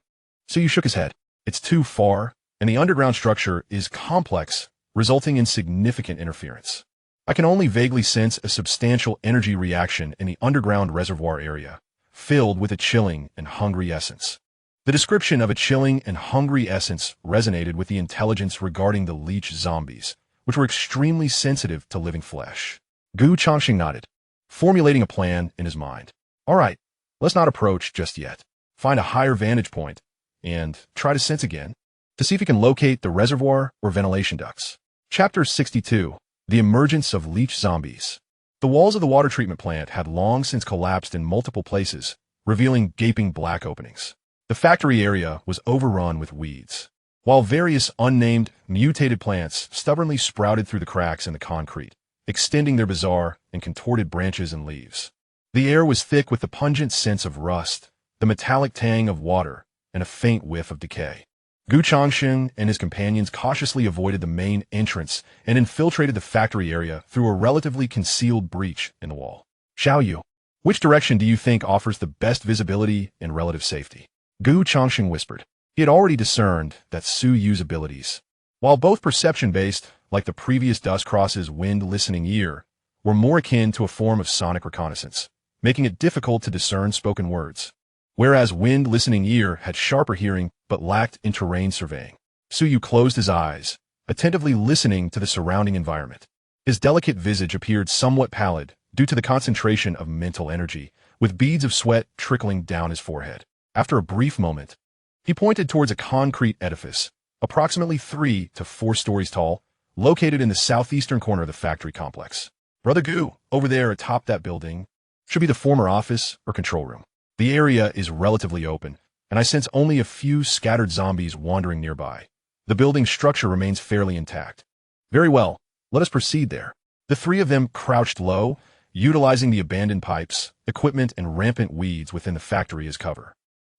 Suyu shook his head. It's too far, and the underground structure is complex, resulting in significant interference. I can only vaguely sense a substantial energy reaction in the underground reservoir area, filled with a chilling and hungry essence. The description of a chilling and hungry essence resonated with the intelligence regarding the leech zombies, which were extremely sensitive to living flesh. Changsheng nodded, formulating a plan in his mind. All right, let's not approach just yet. Find a higher vantage point and try to sense again to see if you can locate the reservoir or ventilation ducts. Chapter 62. The Emergence of Leech Zombies. The walls of the water treatment plant had long since collapsed in multiple places, revealing gaping black openings. The factory area was overrun with weeds, while various unnamed, mutated plants stubbornly sprouted through the cracks in the concrete, extending their bizarre and contorted branches and leaves. The air was thick with the pungent sense of rust, the metallic tang of water, and a faint whiff of decay. Changsheng and his companions cautiously avoided the main entrance and infiltrated the factory area through a relatively concealed breach in the wall. Xiaoyu, which direction do you think offers the best visibility and relative safety? Changsheng whispered. He had already discerned that Suyu's abilities, while both perception-based, like the previous Dustcross's wind-listening ear, were more akin to a form of sonic reconnaissance, making it difficult to discern spoken words. Whereas wind-listening ear had sharper hearing but lacked in terrain surveying. Suyu closed his eyes, attentively listening to the surrounding environment. His delicate visage appeared somewhat pallid due to the concentration of mental energy, with beads of sweat trickling down his forehead. After a brief moment, he pointed towards a concrete edifice, approximately 3 to 4 stories tall, located in the southeastern corner of the factory complex. Brother Gu, over there atop that building, should be the former office or control room. The area is relatively open, and I sense only a few scattered zombies wandering nearby. The building's structure remains fairly intact. Very well, let us proceed there. The three of them crouched low, utilizing the abandoned pipes, equipment, and rampant weeds within the factory as cover.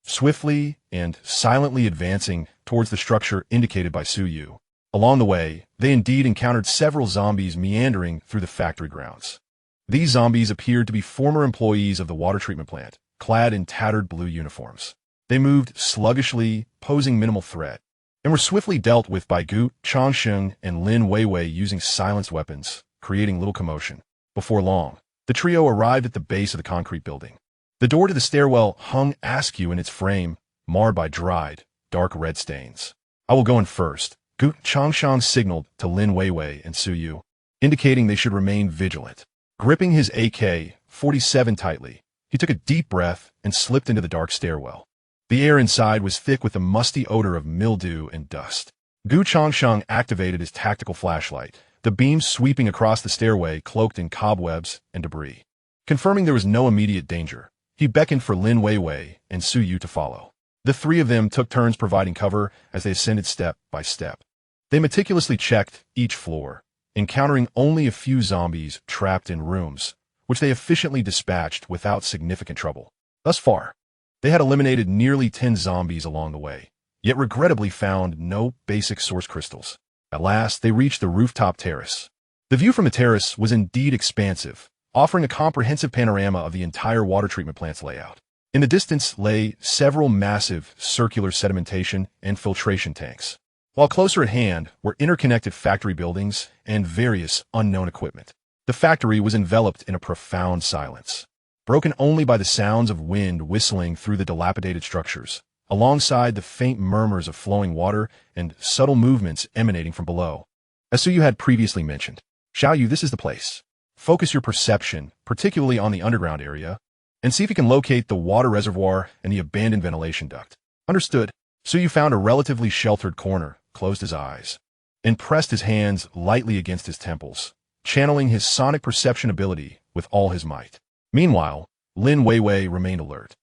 Swiftly and silently advancing towards the structure indicated by Suyu. Along the way, they indeed encountered several zombies meandering through the factory grounds. These zombies appeared to be former employees of the water treatment plant, clad in tattered blue uniforms. They moved sluggishly, posing minimal threat, and were swiftly dealt with by Changsheng and Lin Weiwei using silenced weapons, creating little commotion. Before long, the trio arrived at the base of the concrete building. The door to the stairwell hung askew in its frame, marred by dried, dark red stains. I will go in first, Changsheng signaled to Lin Weiwei and Suyu, indicating they should remain vigilant. Gripping his AK-47 tightly, he took a deep breath and slipped into the dark stairwell. The air inside was thick with the musty odor of mildew and dust. Changsheng activated his tactical flashlight, the beam sweeping across the stairway cloaked in cobwebs and debris. Confirming there was no immediate danger, he beckoned for Lin Weiwei and Suyu to follow. The three of them took turns providing cover as they ascended step by step. They meticulously checked each floor, encountering only a few zombies trapped in rooms, which they efficiently dispatched without significant trouble. Thus far, they had eliminated nearly 10 zombies along the way, yet regrettably found no basic source crystals. At last, they reached the rooftop terrace. The view from the terrace was indeed expansive, offering a comprehensive panorama of the entire water treatment plant's layout. In the distance lay several massive circular sedimentation and filtration tanks, while closer at hand were interconnected factory buildings and various unknown equipment. The factory was enveloped in a profound silence, broken only by the sounds of wind whistling through the dilapidated structures, alongside the faint murmurs of flowing water and subtle movements emanating from below. As Suyu had previously mentioned, Xiaoyu, this is the place. Focus your perception, particularly on the underground area, and see if you can locate the water reservoir and the abandoned ventilation duct. Understood. Suyu found a relatively sheltered corner, closed his eyes, and pressed his hands lightly against his temples, channeling his sonic perception ability with all his might. Meanwhile, Lin Weiwei remained alert,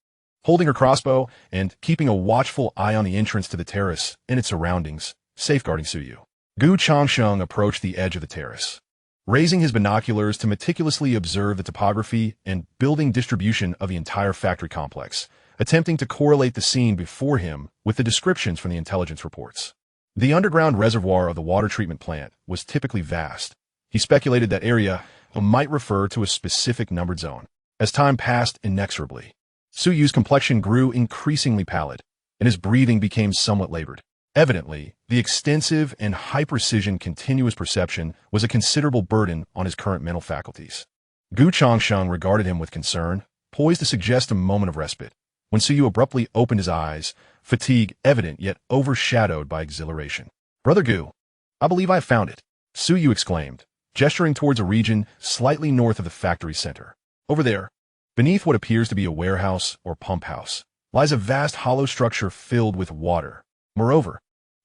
holding her crossbow and keeping a watchful eye on the entrance to the terrace and its surroundings, safeguarding Suyu. Changsheng approached the edge of the terrace, raising his binoculars to meticulously observe the topography and building distribution of the entire factory complex, attempting to correlate the scene before him with the descriptions from the intelligence reports. The underground reservoir of the water treatment plant was typically vast. He speculated that area might refer to a specific numbered zone. As time passed inexorably, Su Yu's complexion grew increasingly pallid, and his breathing became somewhat labored. Evidently, the extensive and high-precision continuous perception was a considerable burden on his current mental faculties. Changsheng regarded him with concern, poised to suggest a moment of respite, when Su Yu abruptly opened his eyes, fatigue evident yet overshadowed by exhilaration. "Brother Gu, I believe I have found it," Su Yu exclaimed, gesturing towards a region slightly north of the factory center. "Over there, beneath what appears to be a warehouse or pump house, lies a vast hollow structure filled with water. Moreover,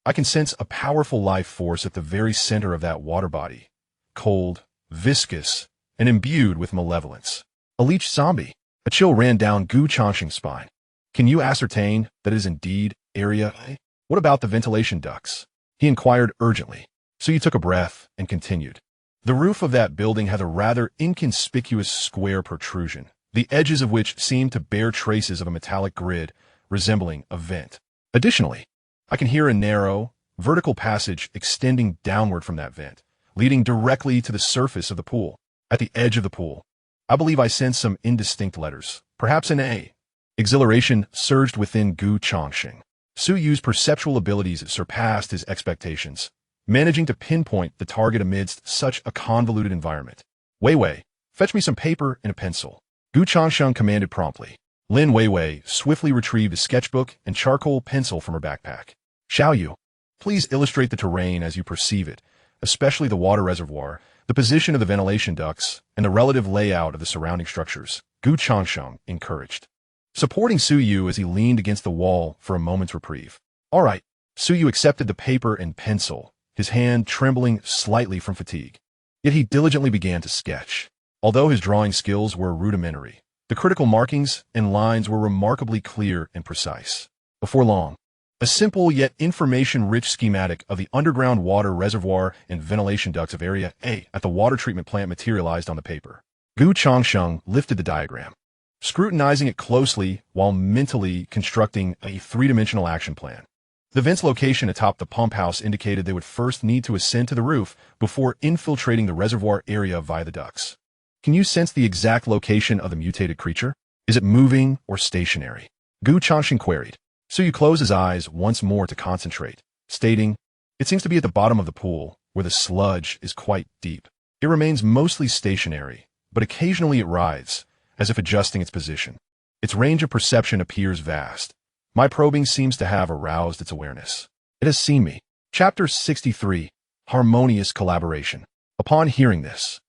I can sense a powerful life force at the very center of that water body, cold, viscous, and imbued with malevolence. A leech zombie." A chill ran down Changsheng's spine. "Can you ascertain that it is indeed Area A? What about the ventilation ducts?" he inquired urgently. So you took a breath and continued. "The roof of that building has a rather inconspicuous square protrusion, the edges of which seem to bear traces of a metallic grid resembling a vent. Additionally, I can hear a narrow, vertical passage extending downward from that vent, leading directly to the surface of the pool. At the edge of the pool, I believe I sense some indistinct letters, perhaps an A." Exhilaration surged within Changsheng. Su Yu's perceptual abilities surpassed his expectations, managing to pinpoint the target amidst such a convoluted environment. "Wei Wei, fetch me some paper and a pencil," Changsheng commanded promptly. Lin Wei Wei swiftly retrieved a sketchbook and charcoal pencil from her backpack. "Xiao Yu, please illustrate the terrain as you perceive it, especially the water reservoir, the position of the ventilation ducts, and the relative layout of the surrounding structures," Changsheng encouraged, supporting Su Yu as he leaned against the wall for a moment's reprieve. "All right." Su Yu accepted the paper and pencil, his hand trembling slightly from fatigue. Yet he diligently began to sketch. Although his drawing skills were rudimentary, the critical markings and lines were remarkably clear and precise. Before long, a simple yet information-rich schematic of the underground water reservoir and ventilation ducts of Area A at the water treatment plant materialized on the paper. Changsheng lifted the diagram, scrutinizing it closely while mentally constructing a three-dimensional action plan. The vent's location atop the pump house indicated they would first need to ascend to the roof before infiltrating the reservoir area via the ducts. "Can you sense the exact location of the mutated creature? Is it moving or stationary?" Changsheng queried. So you close his eyes once more to concentrate, stating, "It seems to be at the bottom of the pool, where the sludge is quite deep. It remains mostly stationary, but occasionally it writhes, as if adjusting its position. Its range of perception appears vast. My probing seems to have aroused its awareness. It has seen me." Chapter 63, Harmonious Collaboration. Upon hearing this,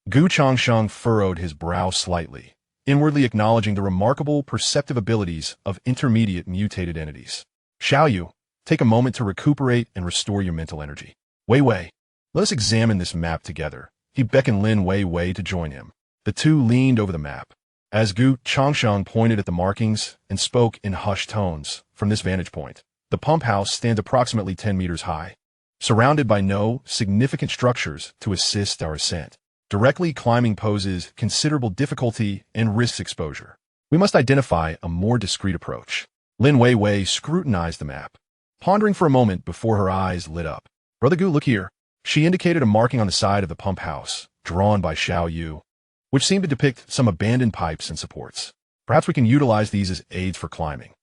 Changsheng furrowed his brow slightly, inwardly acknowledging the remarkable perceptive abilities of intermediate mutated entities. "Xiao Yu, take a moment to recuperate and restore your mental energy. Wei Wei, let us examine this map together." He beckoned Lin Wei Wei to join him. The two leaned over the map, as Changsheng pointed at the markings and spoke in hushed tones. "From this vantage point, the pump house stands approximately 10 meters high, surrounded by no significant structures to assist our ascent. Directly climbing poses considerable difficulty and risks exposure. We must identify a more discreet approach." Lin Wei Wei scrutinized the map, pondering for a moment before her eyes lit up. "Brother Gu, look here." She indicated a marking on the side of the pump house, drawn by Xiao Yu, which seemed to depict some abandoned pipes and supports. "Perhaps we can utilize these as aids for climbing."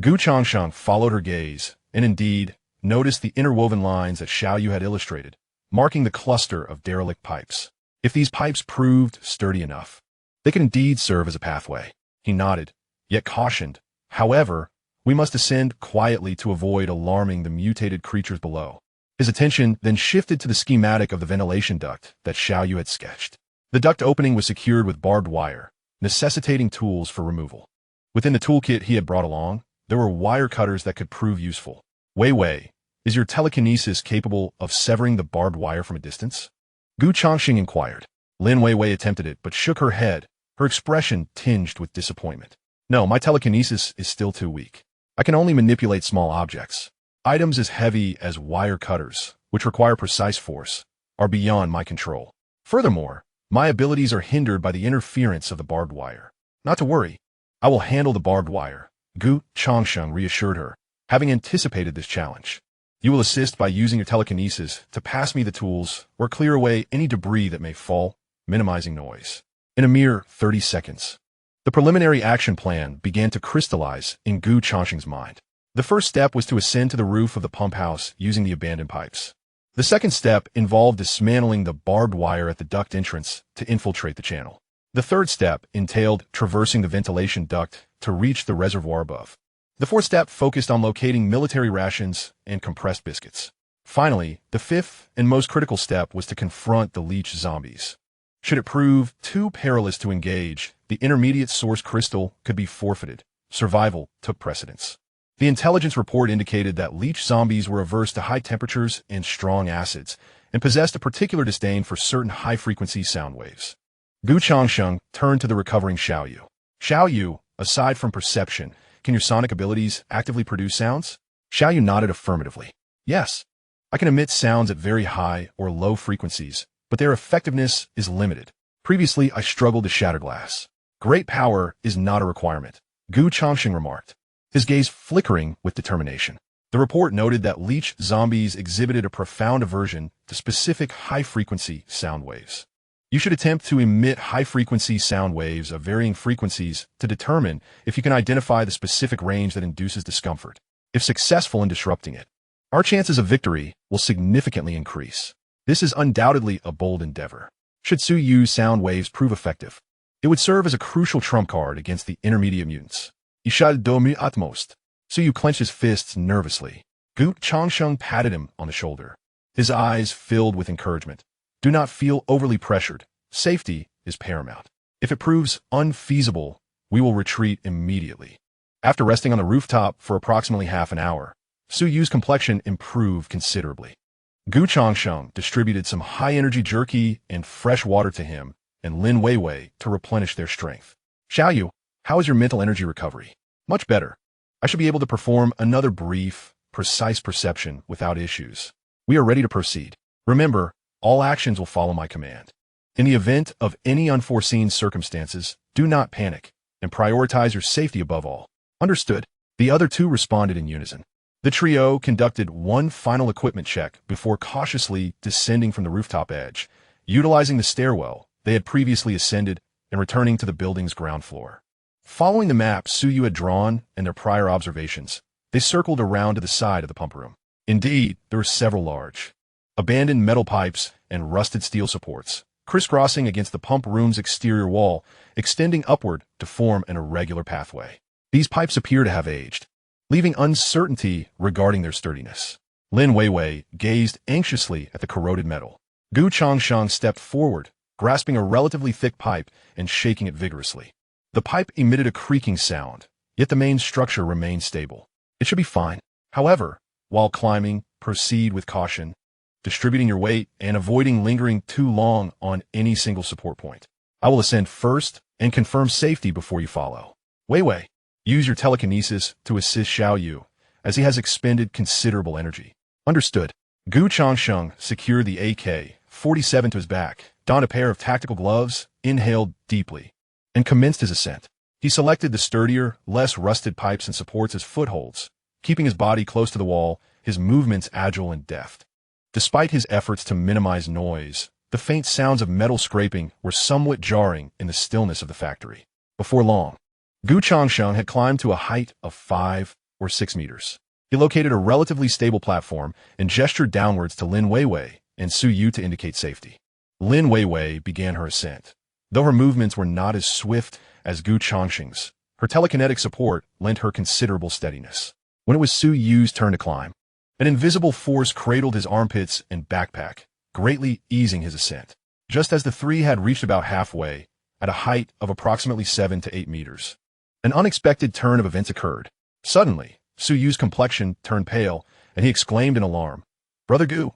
Changsheng followed her gaze, and indeed, noticed the interwoven lines that Xiao Yu had illustrated, marking the cluster of derelict pipes. If these pipes proved sturdy enough, they could indeed serve as a pathway. He nodded, yet cautioned, "However, we must ascend quietly to avoid alarming the mutated creatures below." His attention then shifted to the schematic of the ventilation duct that Xiao Yu had sketched. The duct opening was secured with barbed wire, necessitating tools for removal. Within the toolkit he had brought along, there were wire cutters that could prove useful. "Wei Wei, is your telekinesis capable of severing the barbed wire from a distance?" Changsheng inquired. Lin Wei Wei attempted it, but shook her head, her expression tinged with disappointment. "No, my telekinesis is still too weak. I can only manipulate small objects. Items as heavy as wire cutters, which require precise force, are beyond my control. Furthermore, my abilities are hindered by the interference of the barbed wire." "Not to worry. I will handle the barbed wire," Changsheng reassured her, having anticipated this challenge. "You will assist by using your telekinesis to pass me the tools or clear away any debris that may fall." minimizing noise. In a mere 30 seconds, the preliminary action plan began to crystallize in Changsheng's mind. The first step was to ascend to the roof of the pump house using the abandoned pipes. The second step involved dismantling the barbed wire at the duct entrance to infiltrate the channel. The third step entailed traversing the ventilation duct to reach the reservoir above. The fourth step focused on locating military rations and compressed biscuits. Finally, the fifth and most critical step was to confront the leech zombies. Should it prove too perilous to engage, the intermediate source crystal could be forfeited. Survival took precedence. The intelligence report indicated that leech zombies were averse to high temperatures and strong acids, and possessed a particular disdain for certain high-frequency sound waves. Changsheng turned to the recovering Xiaoyu. Xiaoyu, aside from perception, can your sonic abilities actively produce sounds? Xiaoyu nodded affirmatively. Yes, I can emit sounds at very high or low frequencies, but their effectiveness is limited. Previously, I struggled to shatter glass. Great power is not a requirement, Changsheng remarked, his gaze flickering with determination. The report noted that leech zombies exhibited a profound aversion to specific high-frequency sound waves. You should attempt to emit high-frequency sound waves of varying frequencies to determine if you can identify the specific range that induces discomfort. If successful in disrupting it, our chances of victory will significantly increase. This is undoubtedly a bold endeavor. Should Suyu's sound waves prove effective, it would serve as a crucial trump card against the intermediate mutants. Ishal domu utmost. Suyu clenched his fists nervously. Changsheng patted him on the shoulder. His eyes filled with encouragement. Do not feel overly pressured. Safety is paramount. If it proves unfeasible, we will retreat immediately. After resting on the rooftop for approximately half an hour, Suyu's complexion improved considerably. Changsheng distributed some high-energy jerky and fresh water to him and Lin Weiwei to replenish their strength. Xiaoyu, how is your mental energy recovery? Much better. I should be able to perform another brief, precise perception without issues. We are ready to proceed. Remember, all actions will follow my command. In the event of any unforeseen circumstances, do not panic, and prioritize your safety above all. Understood. The other two responded in unison. The trio conducted one final equipment check before cautiously descending from the rooftop edge, utilizing the stairwell they had previously ascended and returning to the building's ground floor. Following the map Suyu had drawn and their prior observations, they circled around to the side of the pump room. Indeed, there were several large, abandoned metal pipes and rusted steel supports, crisscrossing against the pump room's exterior wall, extending upward to form an irregular pathway. These pipes appear to have aged, leaving uncertainty regarding their sturdiness. Lin Weiwei gazed anxiously at the corroded metal. Changsheng stepped forward, grasping a relatively thick pipe and shaking it vigorously. The pipe emitted a creaking sound, yet the main structure remained stable. It should be fine. However, while climbing, proceed with caution, distributing your weight and avoiding lingering too long on any single support point. I will ascend first and confirm safety before you follow. Weiwei, use your telekinesis to assist Xiaoyu, as he has expended considerable energy. Understood. Changsheng secured the AK-47 to his back, donned a pair of tactical gloves, inhaled deeply, and commenced his ascent. He selected the sturdier, less rusted pipes and supports as footholds, keeping his body close to the wall, his movements agile and deft. Despite his efforts to minimize noise, the faint sounds of metal scraping were somewhat jarring in the stillness of the factory. Before long, Changsheng had climbed to a height of 5 or 6 meters. He located a relatively stable platform and gestured downwards to Lin Weiwei and Suyu to indicate safety. Lin Weiwei began her ascent. Though her movements were not as swift as Changsheng's, her telekinetic support lent her considerable steadiness. When it was Suyu's turn to climb, an invisible force cradled his armpits and backpack, greatly easing his ascent. Just as the three had reached about halfway, at a height of approximately 7 to 8 meters, an unexpected turn of events occurred. Suddenly, Suyu's complexion turned pale, and he exclaimed in alarm, "Brother Gu,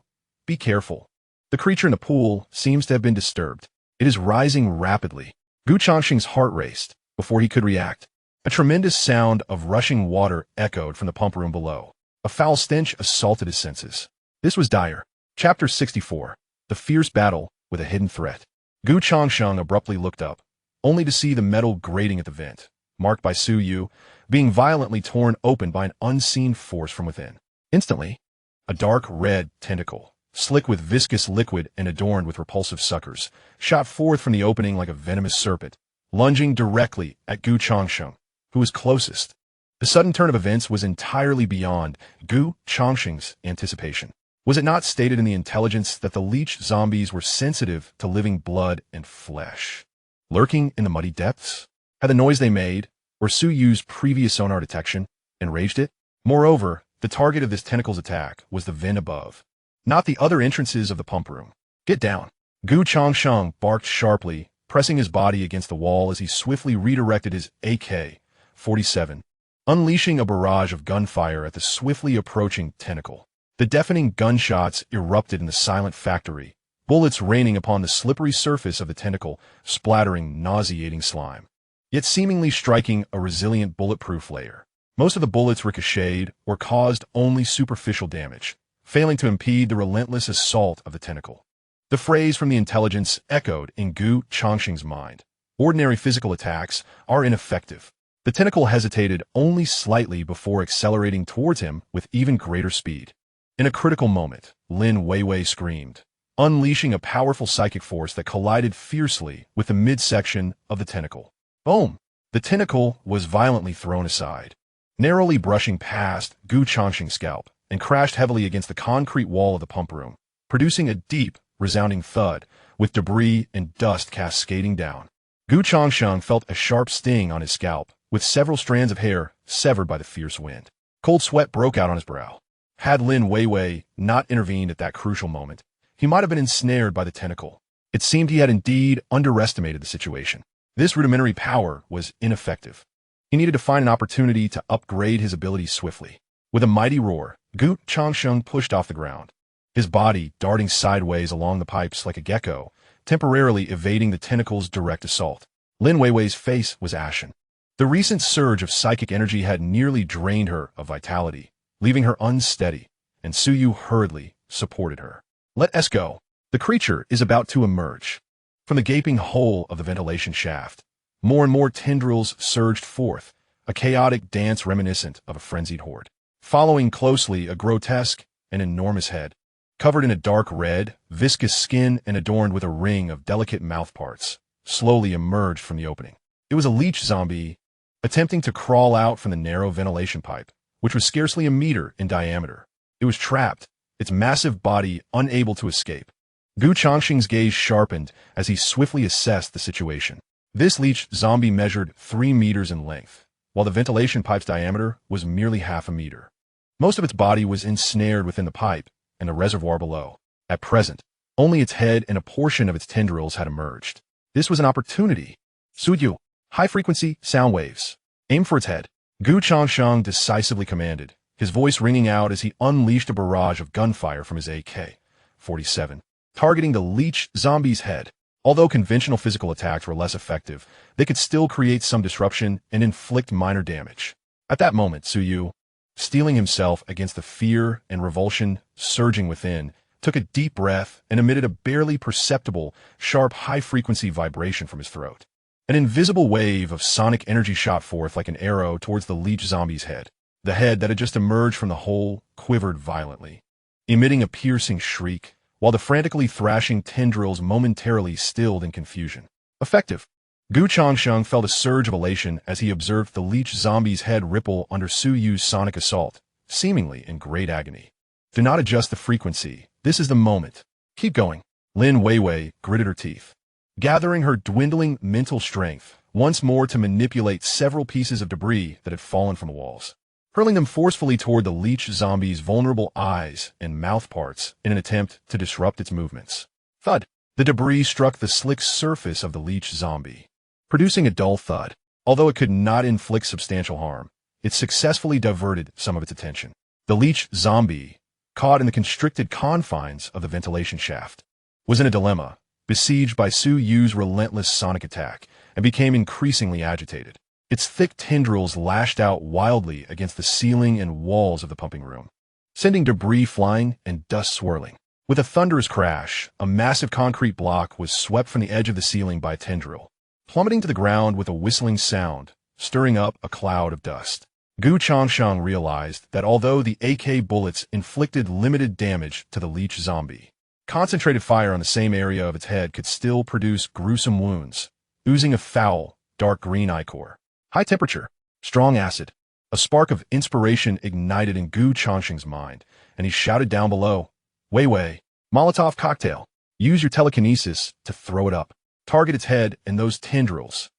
be careful. The creature in the pool seems to have been disturbed. It is rising rapidly." Changsheng's heart raced before he could react. A tremendous sound of rushing water echoed from the pump room below. A foul stench assaulted his senses. This was dire. Chapter 64. The Fierce Battle with a Hidden Threat. Changsheng abruptly looked up, only to see the metal grating at the vent, marked by Suyu, being violently torn open by an unseen force from within. Instantly, a dark red tentacle, slick with viscous liquid and adorned with repulsive suckers, shot forth from the opening like a venomous serpent, lunging directly at Changsheng, who was closest. The sudden turn of events was entirely beyond Changsheng's anticipation. Was it not stated in the intelligence that the leech zombies were sensitive to living blood and flesh? Lurking in the muddy depths? Had the noise they made, or Su Yu's previous sonar detection, enraged it? Moreover, the target of this tentacle's attack was the vent above, not the other entrances of the pump room. Get down! Changsheng barked sharply, pressing his body against the wall as he swiftly redirected his AK-47, unleashing a barrage of gunfire at the swiftly approaching tentacle. The deafening gunshots erupted in the silent factory, bullets raining upon the slippery surface of the tentacle, splattering nauseating slime, yet seemingly striking a resilient bulletproof layer. Most of the bullets ricocheted or caused only superficial damage, failing to impede the relentless assault of the tentacle. The phrase from the intelligence echoed in Changsheng's mind. Ordinary physical attacks are ineffective. The tentacle hesitated only slightly before accelerating towards him with even greater speed. In a critical moment, Lin Weiwei screamed, unleashing a powerful psychic force that collided fiercely with the midsection of the tentacle. Boom! The tentacle was violently thrown aside, narrowly brushing past Changsheng's scalp, and crashed heavily against the concrete wall of the pump room, producing a deep, resounding thud, with debris and dust cascading down. Changsheng felt a sharp sting on his scalp, with several strands of hair severed by the fierce wind. Cold sweat broke out on his brow. Had Lin Weiwei not intervened at that crucial moment, he might have been ensnared by the tentacle. It seemed he had indeed underestimated the situation. This rudimentary power was ineffective. He needed to find an opportunity to upgrade his abilities swiftly. With a mighty roar, Changsheng pushed off the ground, his body darting sideways along the pipes like a gecko, temporarily evading the tentacle's direct assault. Lin Weiwei's face was ashen. The recent surge of psychic energy had nearly drained her of vitality, leaving her unsteady, and Su Yu hurriedly supported her. Let us go. The creature is about to emerge. From the gaping hole of the ventilation shaft, more and more tendrils surged forth, a chaotic dance reminiscent of a frenzied horde. Following closely, a grotesque and enormous head, covered in a dark red, viscous skin and adorned with a ring of delicate mouthparts, slowly emerged from the opening. It was a leech zombie, attempting to crawl out from the narrow ventilation pipe, which was scarcely a meter in diameter. It was trapped, its massive body unable to escape. Changsheng's gaze sharpened as he swiftly assessed the situation. This leech zombie measured 3 meters in length, while the ventilation pipe's diameter was merely half a meter. Most of its body was ensnared within the pipe and the reservoir below. At present, only its head and a portion of its tendrils had emerged. This was an opportunity. Su Yu, high-frequency sound waves. Aim for its head. Changsheng decisively commanded, his voice ringing out as he unleashed a barrage of gunfire from his AK-47, targeting the leech zombie's head. Although conventional physical attacks were less effective, they could still create some disruption and inflict minor damage. At that moment, Su Yu, steeling himself against the fear and revulsion surging within, took a deep breath and emitted a barely perceptible, sharp, high-frequency vibration from his throat. An invisible wave of sonic energy shot forth like an arrow towards the leech zombie's head. The head that had just emerged from the hole quivered violently, emitting a piercing shriek, while the frantically thrashing tendrils momentarily stilled in confusion. Effective. Changsheng felt a surge of elation as he observed the leech zombie's head ripple under Su Yu's sonic assault, seemingly in great agony. Do not adjust the frequency. This is the moment. Keep going. Lin Weiwei gritted her teeth, gathering her dwindling mental strength once more to manipulate several pieces of debris that had fallen from the walls, hurling them forcefully toward the leech zombie's vulnerable eyes and mouth parts in an attempt to disrupt its movements. Thud! The debris struck the slick surface of the leech zombie, producing a dull thud. Although it could not inflict substantial harm, it successfully diverted some of its attention. The leech zombie, caught in the constricted confines of the ventilation shaft, was in a dilemma, besieged by Su Yu's relentless sonic attack, and became increasingly agitated. Its thick tendrils lashed out wildly against the ceiling and walls of the pumping room, sending debris flying and dust swirling. With a thunderous crash, a massive concrete block was swept from the edge of the ceiling by a tendril, plummeting to the ground with a whistling sound, stirring up a cloud of dust. Gu Changsheng realized that although the AK bullets inflicted limited damage to the leech zombie, concentrated fire on the same area of its head could still produce gruesome wounds, oozing a foul, dark green ichor. High temperature, strong acid. A spark of inspiration ignited in Gu Changsheng's mind, and he shouted down below, "Wei Wei, Molotov cocktail. Use your telekinesis to throw it up. Target its head and those tendrils."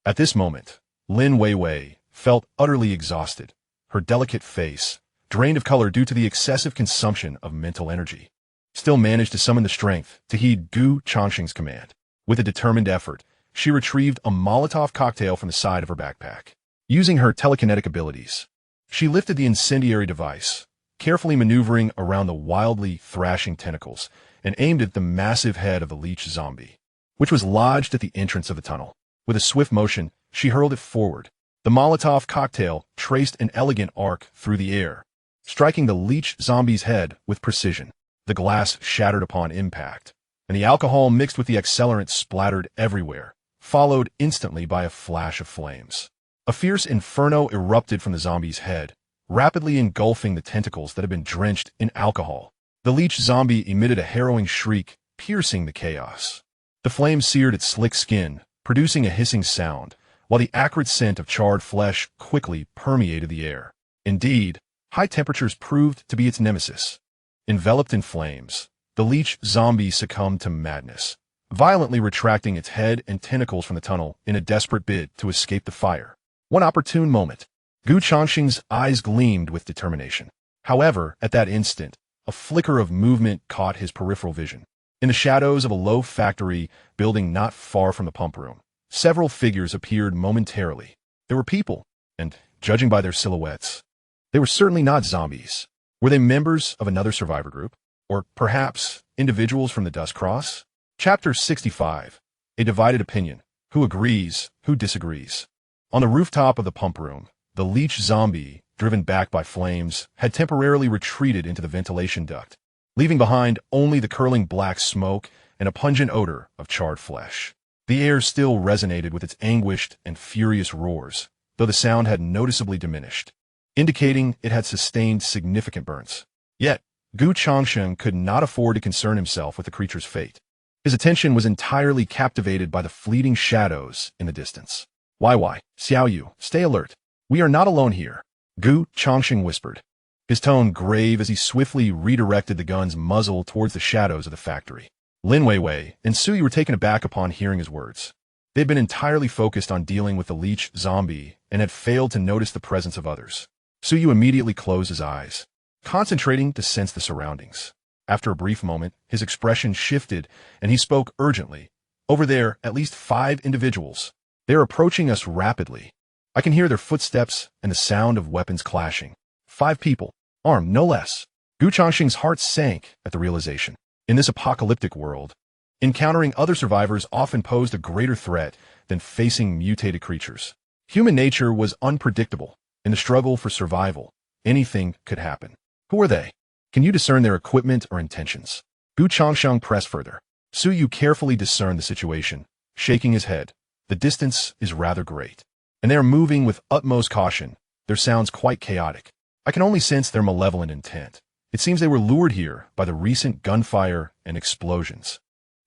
At this moment, Lin Wei Wei felt utterly exhausted, her delicate face, drained of color due to the excessive consumption of mental energy, still managed to summon the strength to heed Gu Changsheng's command. With a determined effort, she retrieved a Molotov cocktail from the side of her backpack. Using her telekinetic abilities, she lifted the incendiary device, carefully maneuvering around the wildly thrashing tentacles, and aimed at the massive head of the leech zombie, which was lodged at the entrance of the tunnel. With a swift motion, she hurled it forward. The Molotov cocktail traced an elegant arc through the air, striking the leech zombie's head with precision. The glass shattered upon impact, and the alcohol mixed with the accelerant splattered everywhere, followed instantly by a flash of flames. A fierce inferno erupted from the zombie's head, rapidly engulfing the tentacles that had been drenched in alcohol. The leech zombie emitted a harrowing shriek, piercing the chaos. The flames seared its slick skin, producing a hissing sound, while the acrid scent of charred flesh quickly permeated the air. Indeed, high temperatures proved to be its nemesis. Enveloped in flames, the leech zombie succumbed to madness, violently retracting its head and tentacles from the tunnel in a desperate bid to escape the fire. One opportune moment, Gu Changsheng's eyes gleamed with determination. However, at that instant, a flicker of movement caught his peripheral vision. In the shadows of a low factory building not far from the pump room, several figures appeared momentarily. They were people, and, judging by their silhouettes, they were certainly not zombies. Were they members of another survivor group? Or perhaps individuals from the Dust Cross? Chapter 65. A Divided Opinion. Who agrees, who disagrees? On the rooftop of the pump room, the leech zombie, driven back by flames, had temporarily retreated into the ventilation duct, leaving behind only the curling black smoke and a pungent odor of charred flesh. The air still resonated with its anguished and furious roars, though the sound had noticeably diminished, indicating it had sustained significant burns. Yet, Gu Changsheng could not afford to concern himself with the creature's fate. His attention was entirely captivated by the fleeting shadows in the distance. Why, Xiaoyu, stay alert. We are not alone here, Gu Changsheng whispered, his tone grave as he swiftly redirected the gun's muzzle towards the shadows of the factory. Lin Wei Wei and Suyu were taken aback upon hearing his words. They had been entirely focused on dealing with the leech zombie and had failed to notice the presence of others. Suyu immediately closed his eyes, concentrating to sense the surroundings. After a brief moment, his expression shifted and he spoke urgently. Over there, at least 5 individuals. They are approaching us rapidly. I can hear their footsteps and the sound of weapons clashing. 5 people, armed no less. Gu Changsheng's heart sank at the realization. In this apocalyptic world, encountering other survivors often posed a greater threat than facing mutated creatures. Human nature was unpredictable. In the struggle for survival, anything could happen. Who are they? Can you discern their equipment or intentions? Gu Changsheng pressed further. Suyu carefully discerned the situation, shaking his head. The distance is rather great, and they are moving with utmost caution. Their sounds quite chaotic. I can only sense their malevolent intent. It seems they were lured here by the recent gunfire and explosions.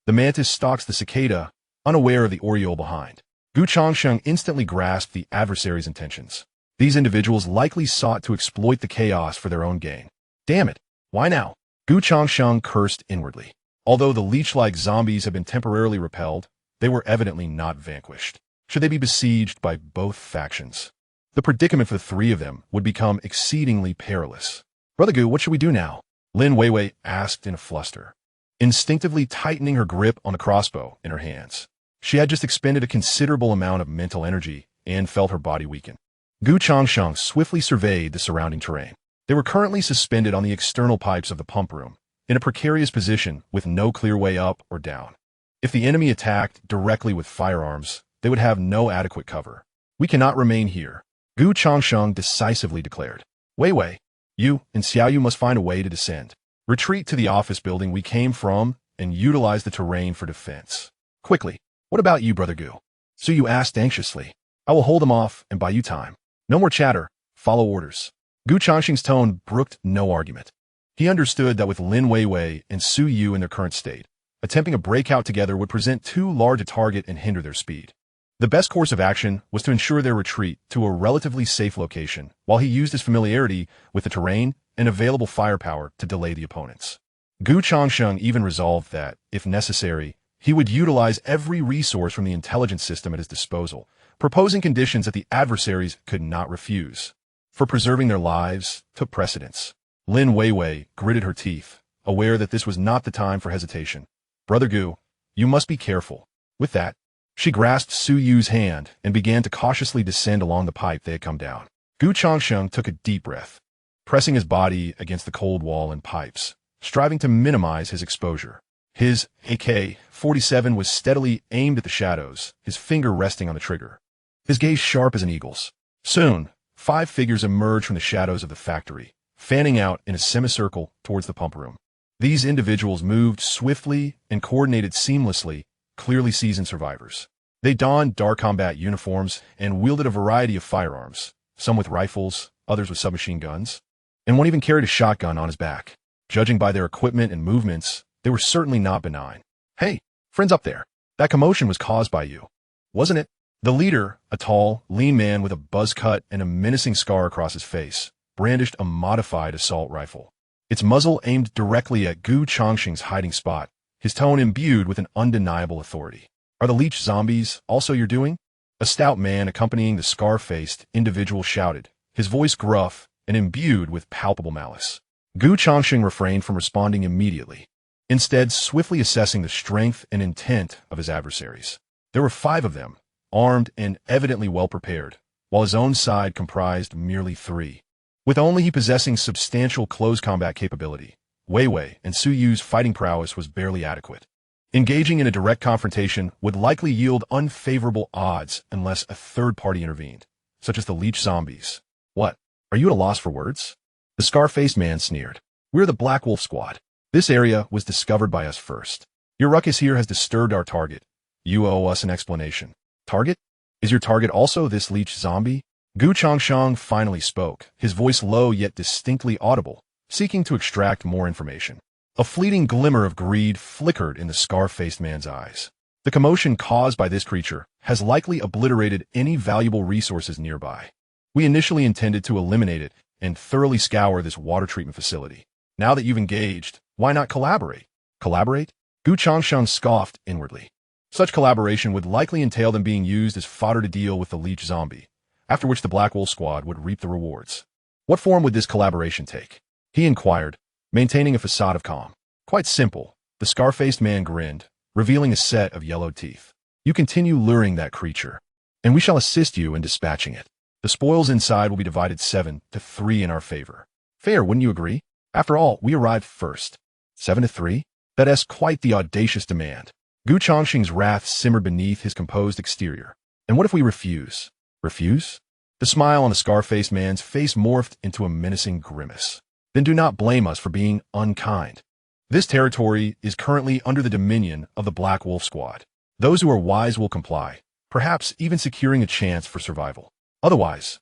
The mantis stalks the cicada, unaware of the oriole behind. Gu Changsheng instantly grasped the adversary's intentions. These individuals likely sought to exploit the chaos for their own gain. Damn it, why now? Gu Changsheng cursed inwardly. Although the leech-like zombies had been temporarily repelled, they were evidently not vanquished. Should they be besieged by both factions, the predicament for the 3 of them would become exceedingly perilous. Brother Gu, what should we do now? Lin Wei Wei asked in a fluster, instinctively tightening her grip on the crossbow in her hands. She had just expended a considerable amount of mental energy and felt her body weaken. Gu Changsheng swiftly surveyed the surrounding terrain. They were currently suspended on the external pipes of the pump room, in a precarious position with no clear way up or down. If the enemy attacked directly with firearms, they would have no adequate cover. We cannot remain here, Gu Changsheng decisively declared. Wei Wei, you and Xiaoyu must find a way to descend. Retreat to the office building we came from and utilize the terrain for defense. Quickly, what about you, Brother Gu? Suyu asked anxiously. I will hold them off and buy you time. No more chatter. Follow orders. Gu Changsheng's tone brooked no argument. He understood that with Lin Weiwei and Su Yu in their current state, attempting a breakout together would present too large a target and hinder their speed. The best course of action was to ensure their retreat to a relatively safe location, while he used his familiarity with the terrain and available firepower to delay the opponents. Gu Changsheng even resolved that, if necessary, he would utilize every resource from the intelligence system at his disposal, proposing conditions that the adversaries could not refuse. For preserving their lives took precedence. Lin Weiwei gritted her teeth, aware that this was not the time for hesitation. Brother Gu, you must be careful. With that, she grasped Su Yu's hand and began to cautiously descend along the pipe they had come down. Gu Changsheng took a deep breath, pressing his body against the cold wall and pipes, striving to minimize his exposure. His AK-47 was steadily aimed at the shadows, his finger resting on the trigger, his gaze sharp as an eagle's. Soon, 5 figures emerged from the shadows of the factory, fanning out in a semicircle towards the pump room. These individuals moved swiftly and coordinated seamlessly, clearly seasoned survivors. They donned dark combat uniforms and wielded a variety of firearms, some with rifles, others with submachine guns, and one even carried a shotgun on his back. Judging by their equipment and movements, they were certainly not benign. Hey, friends up there, that commotion was caused by you, wasn't it? The leader, a tall, lean man with a buzz cut and a menacing scar across his face, brandished a modified assault rifle, its muzzle aimed directly at Gu Changsheng's hiding spot, his tone imbued with an undeniable authority. Are the leech zombies also your doing? A stout man accompanying the scar-faced individual shouted, his voice gruff and imbued with palpable malice. Gu Changsheng refrained from responding immediately, instead swiftly assessing the strength and intent of his adversaries. There were 5 of them, armed and evidently well-prepared, while his own side comprised merely 3. With only he possessing substantial close combat capability, Weiwei and Su Yu's fighting prowess was barely adequate. Engaging in a direct confrontation would likely yield unfavorable odds unless a third party intervened, such as the leech zombies. What? Are you at a loss for words? The scar-faced man sneered. We're the Black Wolf Squad. This area was discovered by us first. Your ruckus here has disturbed our target. You owe us an explanation. Target? Is your target also this leech zombie? Gu Changsheng finally spoke, his voice low yet distinctly audible, seeking to extract more information. A fleeting glimmer of greed flickered in the scar-faced man's eyes. The commotion caused by this creature has likely obliterated any valuable resources nearby. We initially intended to eliminate it and thoroughly scour this water treatment facility. Now that you've engaged, why not collaborate? Collaborate? Gu Changsheng scoffed inwardly. Such collaboration would likely entail them being used as fodder to deal with the leech zombie, after which the Black Wolf Squad would reap the rewards. What form would this collaboration take? He inquired, maintaining a facade of calm. Quite simple. The scar-faced man grinned, revealing a set of yellowed teeth. You continue luring that creature, and we shall assist you in dispatching it. The spoils inside will be divided 7-3 in our favor. Fair, wouldn't you agree? After all, we arrived first. 7-3? That's quite the audacious demand. Gu Changsheng's wrath simmered beneath his composed exterior. And what if we refuse? Refuse? The smile on the scar-faced man's face morphed into a menacing grimace. Then do not blame us for being unkind. This territory is currently under the dominion of the Black Wolf Squad. Those who are wise will comply, perhaps even securing a chance for survival. Otherwise,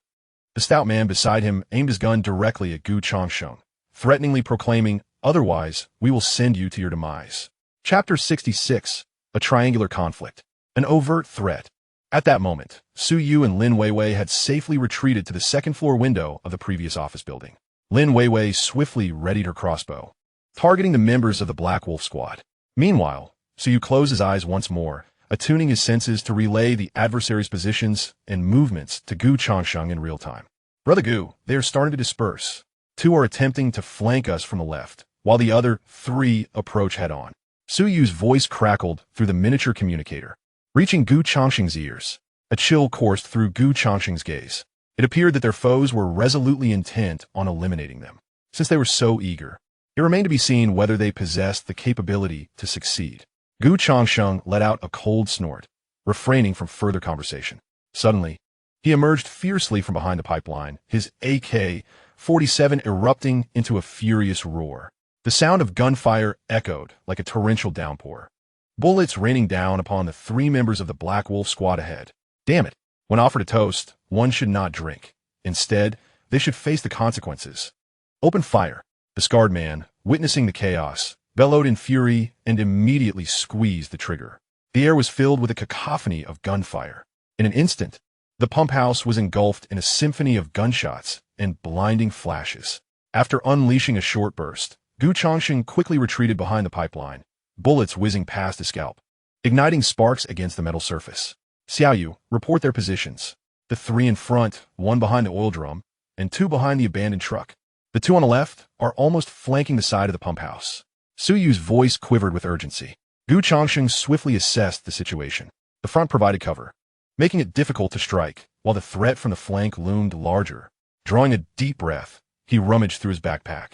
the stout man beside him aimed his gun directly at Gu Changsheng, threateningly proclaiming, otherwise, we will send you to your demise. Chapter 66, A Triangular Conflict. An overt threat. At that moment, Su Yu and Lin Weiwei had safely retreated to the second-floor window of the previous office building. Lin Weiwei swiftly readied her crossbow, targeting the members of the Black Wolf Squad. Meanwhile, Su Yu closed his eyes once more, attuning his senses to relay the adversary's positions and movements to Gu Changsheng in real time. Brother Gu, they are starting to disperse. 2 are attempting to flank us from the left, while the other 3 approach head-on. Su Yu's voice crackled through the miniature communicator, reaching Gu Changsheng's ears. A chill coursed through Gu Changsheng's gaze. It appeared that their foes were resolutely intent on eliminating them. Since they were so eager, it remained to be seen whether they possessed the capability to succeed. Gu Changsheng let out a cold snort, refraining from further conversation. Suddenly, he emerged fiercely from behind the pipeline, his AK-47 erupting into a furious roar. The sound of gunfire echoed like a torrential downpour, bullets raining down upon the 3 members of the Black Wolf Squad ahead. Damn it! When offered a toast, one should not drink. Instead, they should face the consequences. Open fire. The scarred man, witnessing the chaos, bellowed in fury and immediately squeezed the trigger. The air was filled with a cacophony of gunfire. In an instant, the pump house was engulfed in a symphony of gunshots and blinding flashes. After unleashing a short burst, Changsheng quickly retreated behind the pipeline, bullets whizzing past his scalp, igniting sparks against the metal surface. Xiaoyu, report their positions. The three in front, one behind the oil drum, and two behind the abandoned truck. The two on the left are almost flanking the side of the pump house. Suyu's voice quivered with urgency. Changsheng swiftly assessed the situation. The front provided cover, making it difficult to strike, while the threat from the flank loomed larger. Drawing a deep breath, he rummaged through his backpack,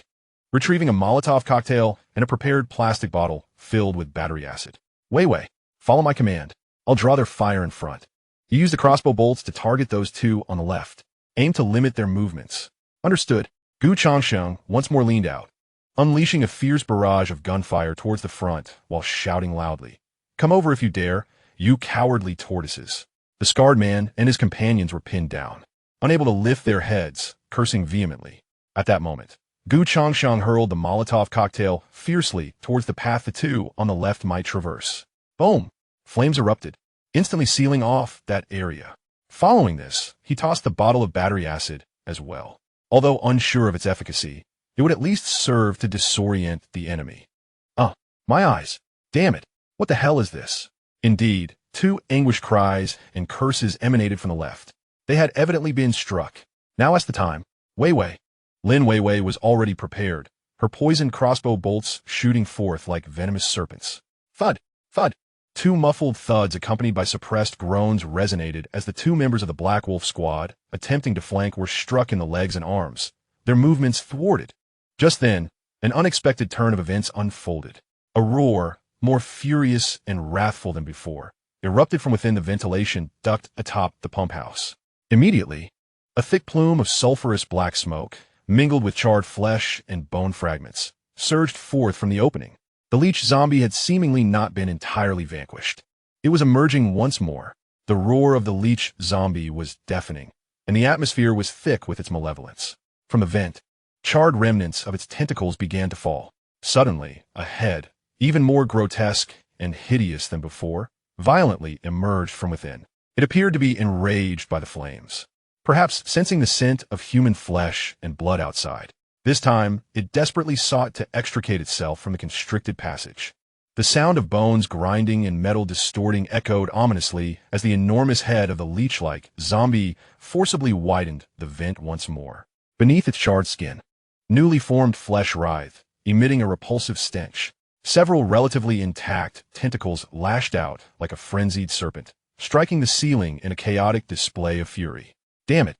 retrieving a Molotov cocktail and a prepared plastic bottle filled with battery acid. Wei, follow my command. I'll draw their fire in front. He used the crossbow bolts to target those two on the left. Aim to limit their movements. Understood. Changsheng once more leaned out, unleashing a fierce barrage of gunfire towards the front while shouting loudly, "Come over if you dare, you cowardly tortoises." The scarred man and his companions were pinned down, unable to lift their heads, cursing vehemently. At that moment, Changsheng hurled the Molotov cocktail fiercely towards the path the two on the left might traverse. Boom! Flames erupted, instantly sealing off that area. Following this, he tossed the bottle of battery acid as well. Although unsure of its efficacy, it would at least serve to disorient the enemy. My eyes! Damn it! What the hell is this? Indeed, two anguished cries and curses emanated from the left. They had evidently been struck. Now is the time. Wei. Lin Wei was already prepared, her poisoned crossbow bolts shooting forth like venomous serpents. Thud! Thud! Two muffled thuds accompanied by suppressed groans resonated as the two members of the Black Wolf squad, attempting to flank, were struck in the legs and arms, their movements thwarted. Just then, an unexpected turn of events unfolded. A roar, more furious and wrathful than before, erupted from within the ventilation duct atop the pump house. Immediately, a thick plume of sulphurous black smoke, mingled with charred flesh and bone fragments, surged forth from the opening. The leech zombie had seemingly not been entirely vanquished. It was emerging once more. The roar of the leech zombie was deafening, and the atmosphere was thick with its malevolence. From the vent, charred remnants of its tentacles began to fall. Suddenly, a head, even more grotesque and hideous than before, violently emerged from within. It appeared to be enraged by the flames, perhaps sensing the scent of human flesh and blood outside. This time, it desperately sought to extricate itself from the constricted passage. The sound of bones grinding and metal distorting echoed ominously as the enormous head of the leech-like zombie forcibly widened the vent once more. Beneath its charred skin, newly formed flesh writhed, emitting a repulsive stench. Several relatively intact tentacles lashed out like a frenzied serpent, striking the ceiling in a chaotic display of fury. Damn it!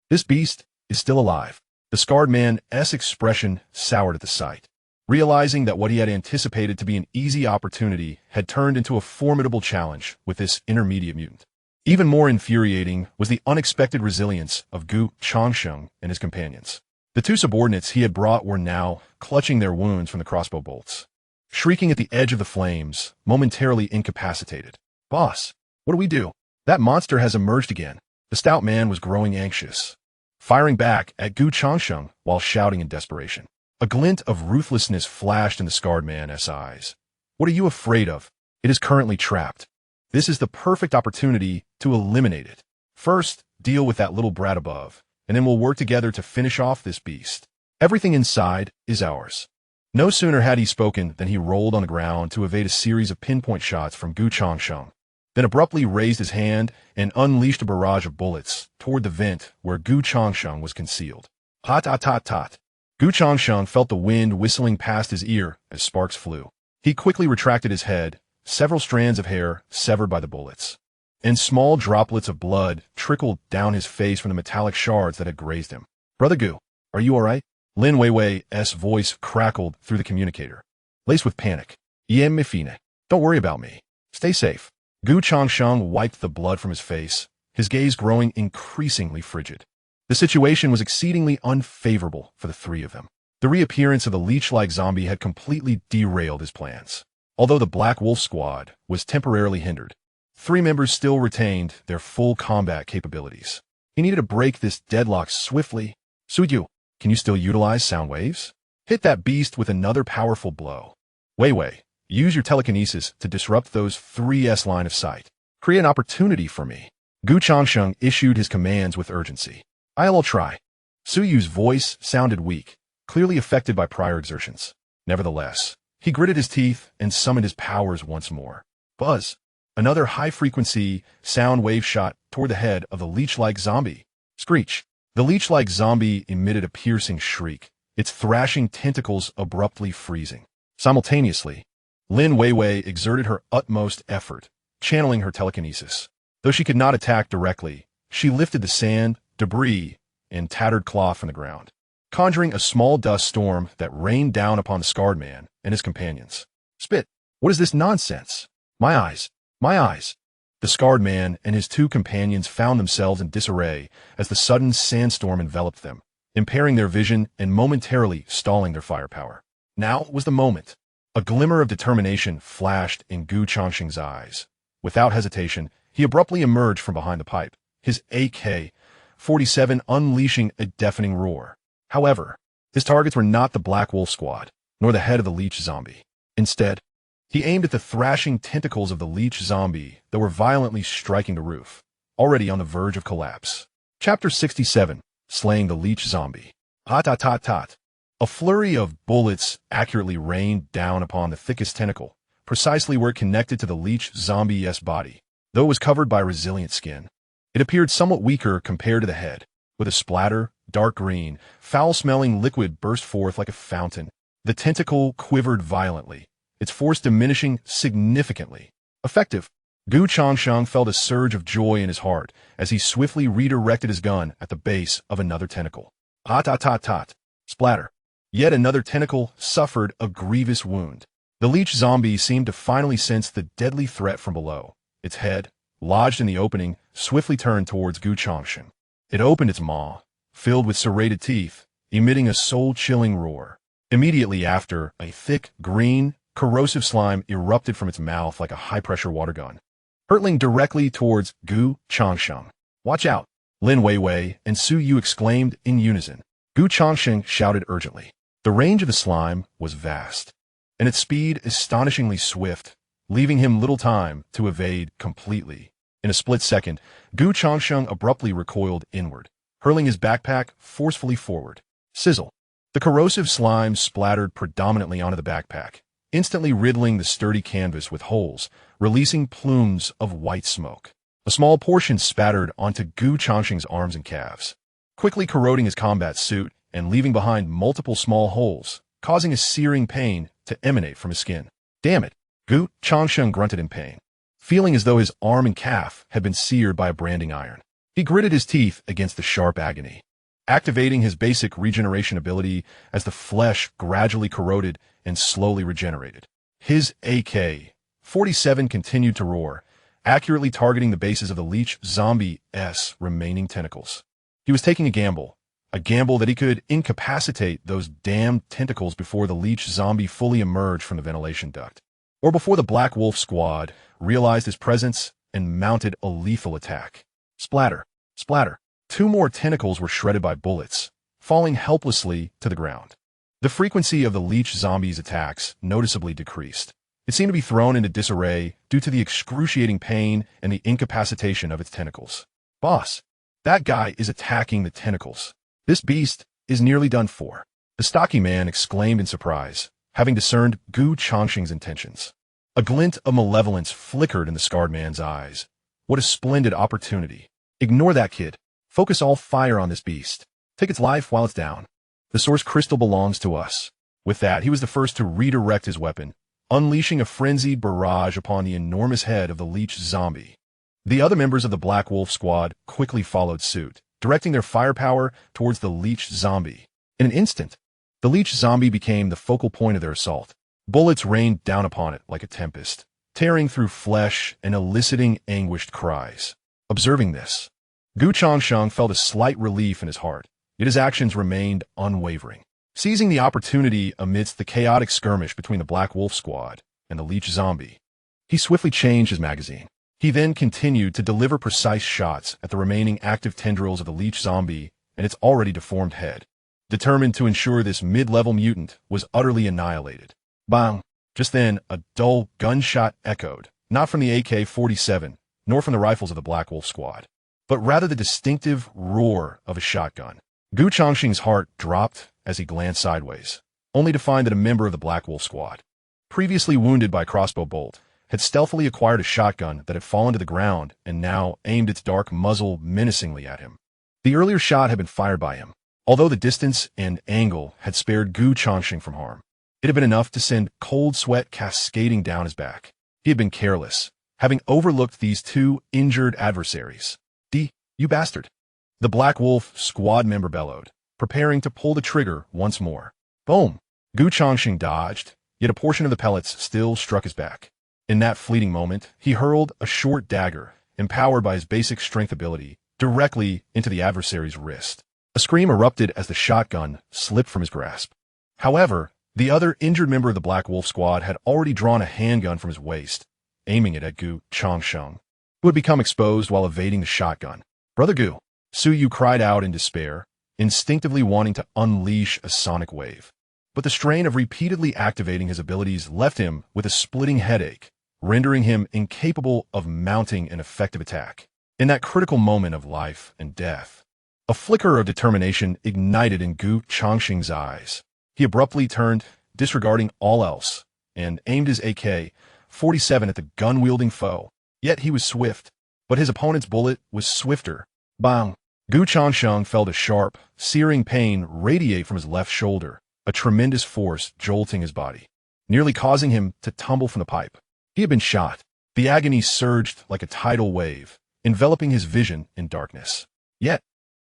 This beast is still alive. The scarred man's expression soured at the sight, realizing that what he had anticipated to be an easy opportunity had turned into a formidable challenge with this intermediate mutant. Even more infuriating was the unexpected resilience of Changsheng and his companions. The two subordinates he had brought were now clutching their wounds from the crossbow bolts, shrieking at the edge of the flames, momentarily incapacitated. "Boss, what do we do? That monster has emerged again." The stout man was growing anxious, firing back at Changsheng while shouting in desperation. A glint of ruthlessness flashed in the scarred man's eyes. "What are you afraid of? It is currently trapped. This is the perfect opportunity to eliminate it. First, deal with that little brat above, and then we'll work together to finish off this beast. Everything inside is ours." No sooner had he spoken than he rolled on the ground to evade a series of pinpoint shots from Changsheng, then abruptly raised his hand and unleashed a barrage of bullets toward the vent where Changsheng was concealed. Hot, hot, hot, hot. Changsheng felt the wind whistling past his ear as sparks flew. He quickly retracted his head, several strands of hair severed by the bullets, and small droplets of blood trickled down his face from the metallic shards that had grazed him. "Brother Gu, are you all right?" Lin Wei's voice crackled through the communicator, laced with panic. "Yem mifine. Don't worry about me. Stay safe." Changsheng wiped the blood from his face, his gaze growing increasingly frigid. The situation was exceedingly unfavorable for the three of them. The reappearance of the leech-like zombie had completely derailed his plans. Although the Black Wolf squad was temporarily hindered, three members still retained their full combat capabilities. He needed to break this deadlock swiftly Suyu, can you still utilize sound waves? Hit that beast with another powerful blow. Wei, use your telekinesis to disrupt those 3S line of sight. Create an opportunity for me. Changsheng issued his commands with urgency. I'll try. Suyu's voice sounded weak, clearly affected by prior exertions. Nevertheless, he gritted his teeth and summoned his powers once more. Buzz. Another high-frequency sound wave shot toward the head of the leech-like zombie. Screech. The leech-like zombie emitted a piercing shriek, its thrashing tentacles abruptly freezing. Simultaneously, Lin Weiwei exerted her utmost effort, channeling her telekinesis. Though she could not attack directly, she lifted the sand, debris, and tattered cloth from the ground, conjuring a small dust storm that rained down upon the scarred man and his companions. Spit! What is this nonsense? My eyes! My eyes! The scarred man and his two companions found themselves in disarray as the sudden sandstorm enveloped them, impairing their vision and momentarily stalling their firepower. Now was the moment. A glimmer of determination flashed in Changsheng's eyes. Without hesitation, he abruptly emerged from behind the pipe, his AK-47 unleashing a deafening roar. However, his targets were not the Black Wolf Squad, nor the head of the leech zombie. Instead, he aimed at the thrashing tentacles of the leech zombie that were violently striking the roof, already on the verge of collapse. Chapter 67, Slaying the Leech Zombie. Tot. A flurry of bullets accurately rained down upon the thickest tentacle, precisely where it connected to the leech zombie's body, though it was covered by resilient skin. It appeared somewhat weaker compared to the head. With a splatter, dark green, foul-smelling liquid burst forth like a fountain. The tentacle quivered violently, its force diminishing significantly. Effective. Changsheng felt a surge of joy in his heart as he swiftly redirected his gun at the base of another tentacle. Tot. Splatter. Yet another tentacle suffered a grievous wound. The leech zombie seemed to finally sense the deadly threat from below. Its head, lodged in the opening, swiftly turned towards Changsheng. It opened its maw, filled with serrated teeth, emitting a soul-chilling roar. Immediately after, a thick, green, corrosive slime erupted from its mouth like a high-pressure water gun, hurtling directly towards Changsheng. Watch out! Lin Weiwei and Suyu exclaimed in unison. Changsheng shouted urgently. The range of the slime was vast, and its speed astonishingly swift, leaving him little time to evade completely. In a split second, Changsheng abruptly recoiled inward, hurling his backpack forcefully forward. Sizzle. The corrosive slime splattered predominantly onto the backpack, instantly riddling the sturdy canvas with holes, releasing plumes of white smoke. A small portion spattered onto Changsheng's arms and calves, quickly corroding his combat suit and leaving behind multiple small holes, causing a searing pain to emanate from his skin. Damn it! Changsheng grunted in pain, feeling as though his arm and calf had been seared by a branding iron. He gritted his teeth against the sharp agony, activating his basic regeneration ability as the flesh gradually corroded and slowly regenerated. His AK-47 continued to roar, accurately targeting the bases of the leech zombie's remaining tentacles. He was taking a gamble that he could incapacitate those damned tentacles before the leech zombie fully emerged from the ventilation duct, or before the Black Wolf Squad realized his presence and mounted a lethal attack. Splatter. Two more tentacles were shredded by bullets, falling helplessly to the ground. The frequency of the leech zombie's attacks noticeably decreased. It seemed to be thrown into disarray due to the excruciating pain and the incapacitation of its tentacles. Boss, that guy is attacking the tentacles. This beast is nearly done for. The stocky man exclaimed in surprise, having discerned Changsheng's intentions. A glint of malevolence flickered in the scarred man's eyes. What a splendid opportunity. Ignore that kid. Focus all fire on this beast. Take its life while it's down. The source crystal belongs to us. With that, he was the first to redirect his weapon, unleashing a frenzied barrage upon the enormous head of the leech zombie. The other members of the Black Wolf Squad quickly followed suit, directing their firepower towards the leech zombie. In an instant, the leech zombie became the focal point of their assault. Bullets rained down upon it like a tempest, tearing through flesh and eliciting anguished cries. Observing this, Changsheng felt a slight relief in his heart, yet his actions remained unwavering. Seizing the opportunity amidst the chaotic skirmish between the Black Wolf Squad and the leech zombie, he swiftly changed his magazine. He then continued to deliver precise shots at the remaining active tendrils of the leech zombie and its already deformed head, determined to ensure this mid-level mutant was utterly annihilated. Bang! Just then, a dull gunshot echoed, not from the AK-47, nor from the rifles of the Black Wolf squad, but rather the distinctive roar of a shotgun. Gu Changsheng's heart dropped as he glanced sideways, only to find that a member of the Black Wolf squad, previously wounded by a crossbow bolt, had stealthily acquired a shotgun that had fallen to the ground and now aimed its dark muzzle menacingly at him. The earlier shot had been fired by him, although the distance and angle had spared Gu Changsheng from harm. It had been enough to send cold sweat cascading down his back. He had been careless, having overlooked these two injured adversaries. You bastard! The Black Wolf squad member bellowed, preparing to pull the trigger once more. Boom! Gu Changsheng dodged, yet a portion of the pellets still struck his back. In that fleeting moment, he hurled a short dagger, empowered by his basic strength ability, directly into the adversary's wrist. A scream erupted as the shotgun slipped from his grasp. However, the other injured member of the Black Wolf squad had already drawn a handgun from his waist, aiming it at Gu Changsheng, who had become exposed while evading the shotgun. Brother Gu, Su Yu cried out in despair, instinctively wanting to unleash a sonic wave. But the strain of repeatedly activating his abilities left him with a splitting headache, rendering him incapable of mounting an effective attack. In that critical moment of life and death, a flicker of determination ignited in Gu Changsheng's eyes. He abruptly turned, disregarding all else, and aimed his AK-47 at the gun-wielding foe. Yet he was swift, but his opponent's bullet was swifter. Bang! Gu Changsheng felt a sharp, searing pain radiate from his left shoulder, a tremendous force jolting his body, nearly causing him to tumble from the pipe. He had been shot. The agony surged like a tidal wave, enveloping his vision in darkness. Yet,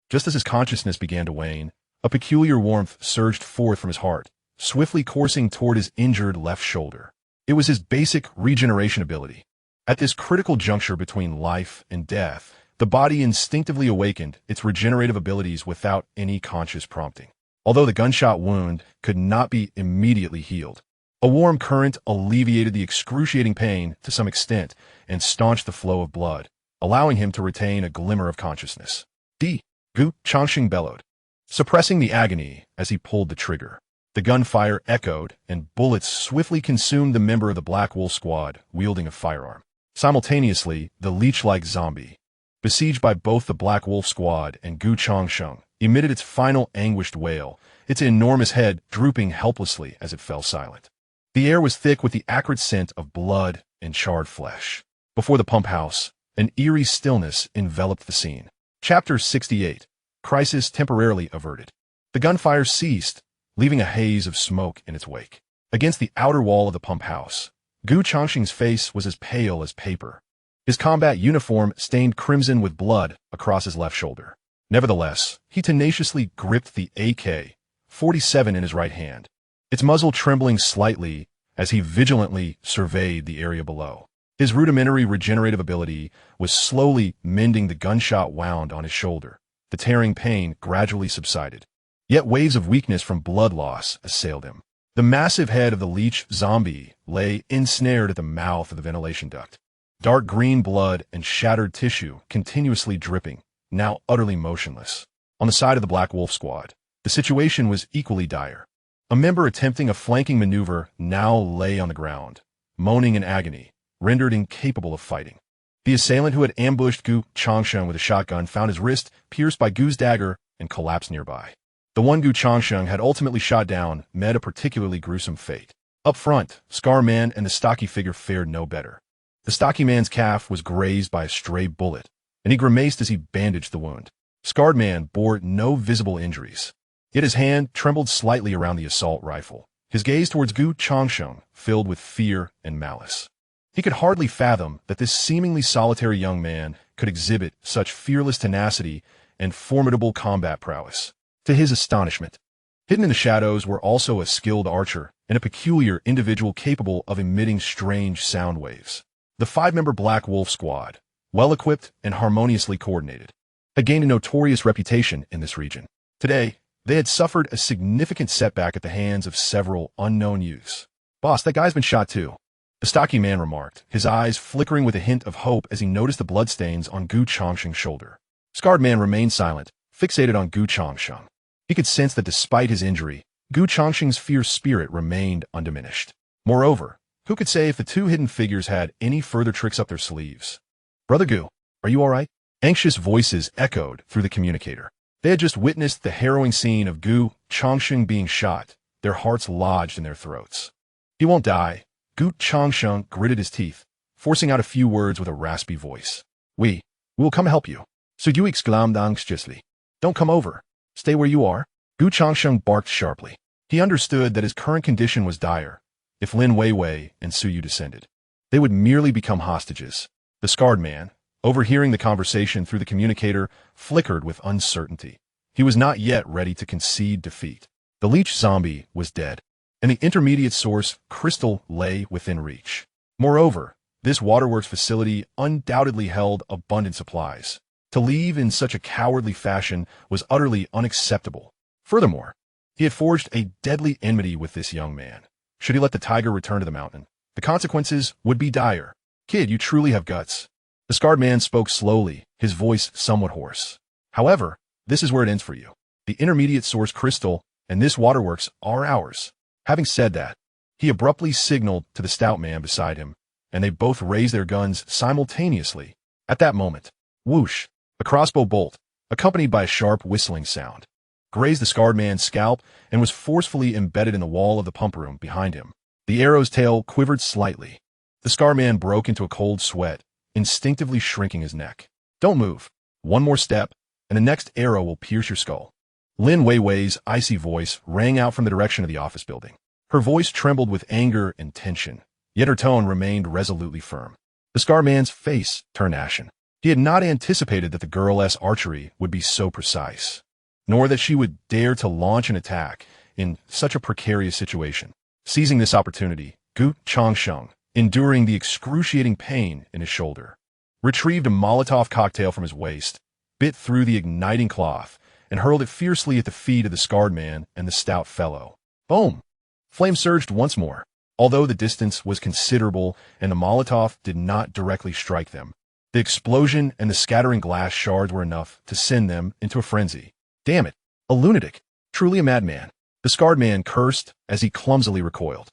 just as his consciousness began to wane, a peculiar warmth surged forth from his heart, swiftly coursing toward his injured left shoulder. It was his basic regeneration ability. At this critical juncture between life and death, the body instinctively awakened its regenerative abilities without any conscious prompting. Although the gunshot wound could not be immediately healed, a warm current alleviated the excruciating pain to some extent and staunched the flow of blood, allowing him to retain a glimmer of consciousness. Gu Changsheng bellowed, suppressing the agony as he pulled the trigger. The gunfire echoed, and bullets swiftly consumed the member of the Black Wolf squad wielding a firearm. Simultaneously, the leech-like zombie, besieged by both the Black Wolf squad and Gu Changsheng, emitted its final anguished wail, its enormous head drooping helplessly as it fell silent. The air was thick with the acrid scent of blood and charred flesh. Before the pump house, an eerie stillness enveloped the scene. Chapter 68. Crisis temporarily averted. The gunfire ceased, leaving a haze of smoke in its wake. Against the outer wall of the pump house, Gu Changsheng's face was as pale as paper, his combat uniform stained crimson with blood across his left shoulder. Nevertheless, he tenaciously gripped the AK-47 in his right hand, its muzzle trembling slightly as he vigilantly surveyed the area below. His rudimentary regenerative ability was slowly mending the gunshot wound on his shoulder. The tearing pain gradually subsided. Yet waves of weakness from blood loss assailed him. The massive head of the leech zombie lay ensnared at the mouth of the ventilation duct. Dark green blood and shattered tissue continuously dripping, now utterly motionless. On the side of the Black Wolf squad, the situation was equally dire. A member attempting a flanking maneuver now lay on the ground, moaning in agony, rendered incapable of fighting. The assailant who had ambushed Gu Changsheng with a shotgun found his wrist pierced by Gu's dagger and collapsed nearby. The one Gu Changsheng had ultimately shot down met a particularly gruesome fate. Up front, Scar Man and the stocky figure fared no better. The stocky man's calf was grazed by a stray bullet, and he grimaced as he bandaged the wound. Scarred Man bore no visible injuries, yet his hand trembled slightly around the assault rifle, his gaze towards Gu Changsheng filled with fear and malice. He could hardly fathom that this seemingly solitary young man could exhibit such fearless tenacity and formidable combat prowess. To his astonishment, hidden in the shadows were also a skilled archer and a peculiar individual capable of emitting strange sound waves. The 5-member Black Wolf squad, well-equipped and harmoniously coordinated, had gained a notorious reputation in this region. Today, they had suffered a significant setback at the hands of several unknown youths. "Boss, that guy's been shot too," the stocky man remarked, his eyes flickering with a hint of hope as he noticed the bloodstains on Gu Changsheng's shoulder. Scarred Man remained silent, fixated on Gu Changsheng. He could sense that despite his injury, Gu Changsheng's fierce spirit remained undiminished. Moreover, who could say if the two hidden figures had any further tricks up their sleeves? "Brother Gu, are you all right?" Anxious voices echoed through the communicator. They had just witnessed the harrowing scene of Gu Changsheng being shot, their hearts lodged in their throats. "He won't die." Gu Changsheng gritted his teeth, forcing out a few words with a raspy voice. We will come help you." So you exclaimed anxiously. "Don't come over. Stay where you are." Gu Changsheng barked sharply. He understood that his current condition was dire. If Lin Weiwei and Suyu descended, they would merely become hostages. The scarred man, overhearing the conversation through the communicator, flickered with uncertainty. He was not yet ready to concede defeat. The leech zombie was dead, and the intermediate source crystal lay within reach. Moreover, this waterworks facility undoubtedly held abundant supplies. To leave in such a cowardly fashion was utterly unacceptable. Furthermore, he had forged a deadly enmity with this young man. Should he let the tiger return to the mountain, the consequences would be dire. "Kid, you truly have guts." The scarred man spoke slowly, his voice somewhat hoarse. "However, this is where it ends for you. The intermediate source crystal and this waterworks are ours." Having said that, he abruptly signaled to the stout man beside him, and they both raised their guns simultaneously. At that moment, whoosh, a crossbow bolt, accompanied by a sharp whistling sound, grazed the scarred man's scalp and was forcefully embedded in the wall of the pump room behind him. The arrow's tail quivered slightly. The scarred man broke into a cold sweat, instinctively shrinking his neck. "Don't move. One more step, and the next arrow will pierce your skull." Lin Weiwei's icy voice rang out from the direction of the office building. Her voice trembled with anger and tension, yet her tone remained resolutely firm. The scarred man's face turned ashen. He had not anticipated that the girl's archery would be so precise, nor that she would dare to launch an attack in such a precarious situation. Seizing this opportunity, Gu Changsheng, enduring the excruciating pain in his shoulder, retrieved a Molotov cocktail from his waist, bit through the igniting cloth, and hurled it fiercely at the feet of the scarred man and the stout fellow. Boom! Flame surged once more, although the distance was considerable and the Molotov did not directly strike them. The explosion and the scattering glass shards were enough to send them into a frenzy. "Damn it! A lunatic! Truly a madman!" The scarred man cursed as he clumsily recoiled.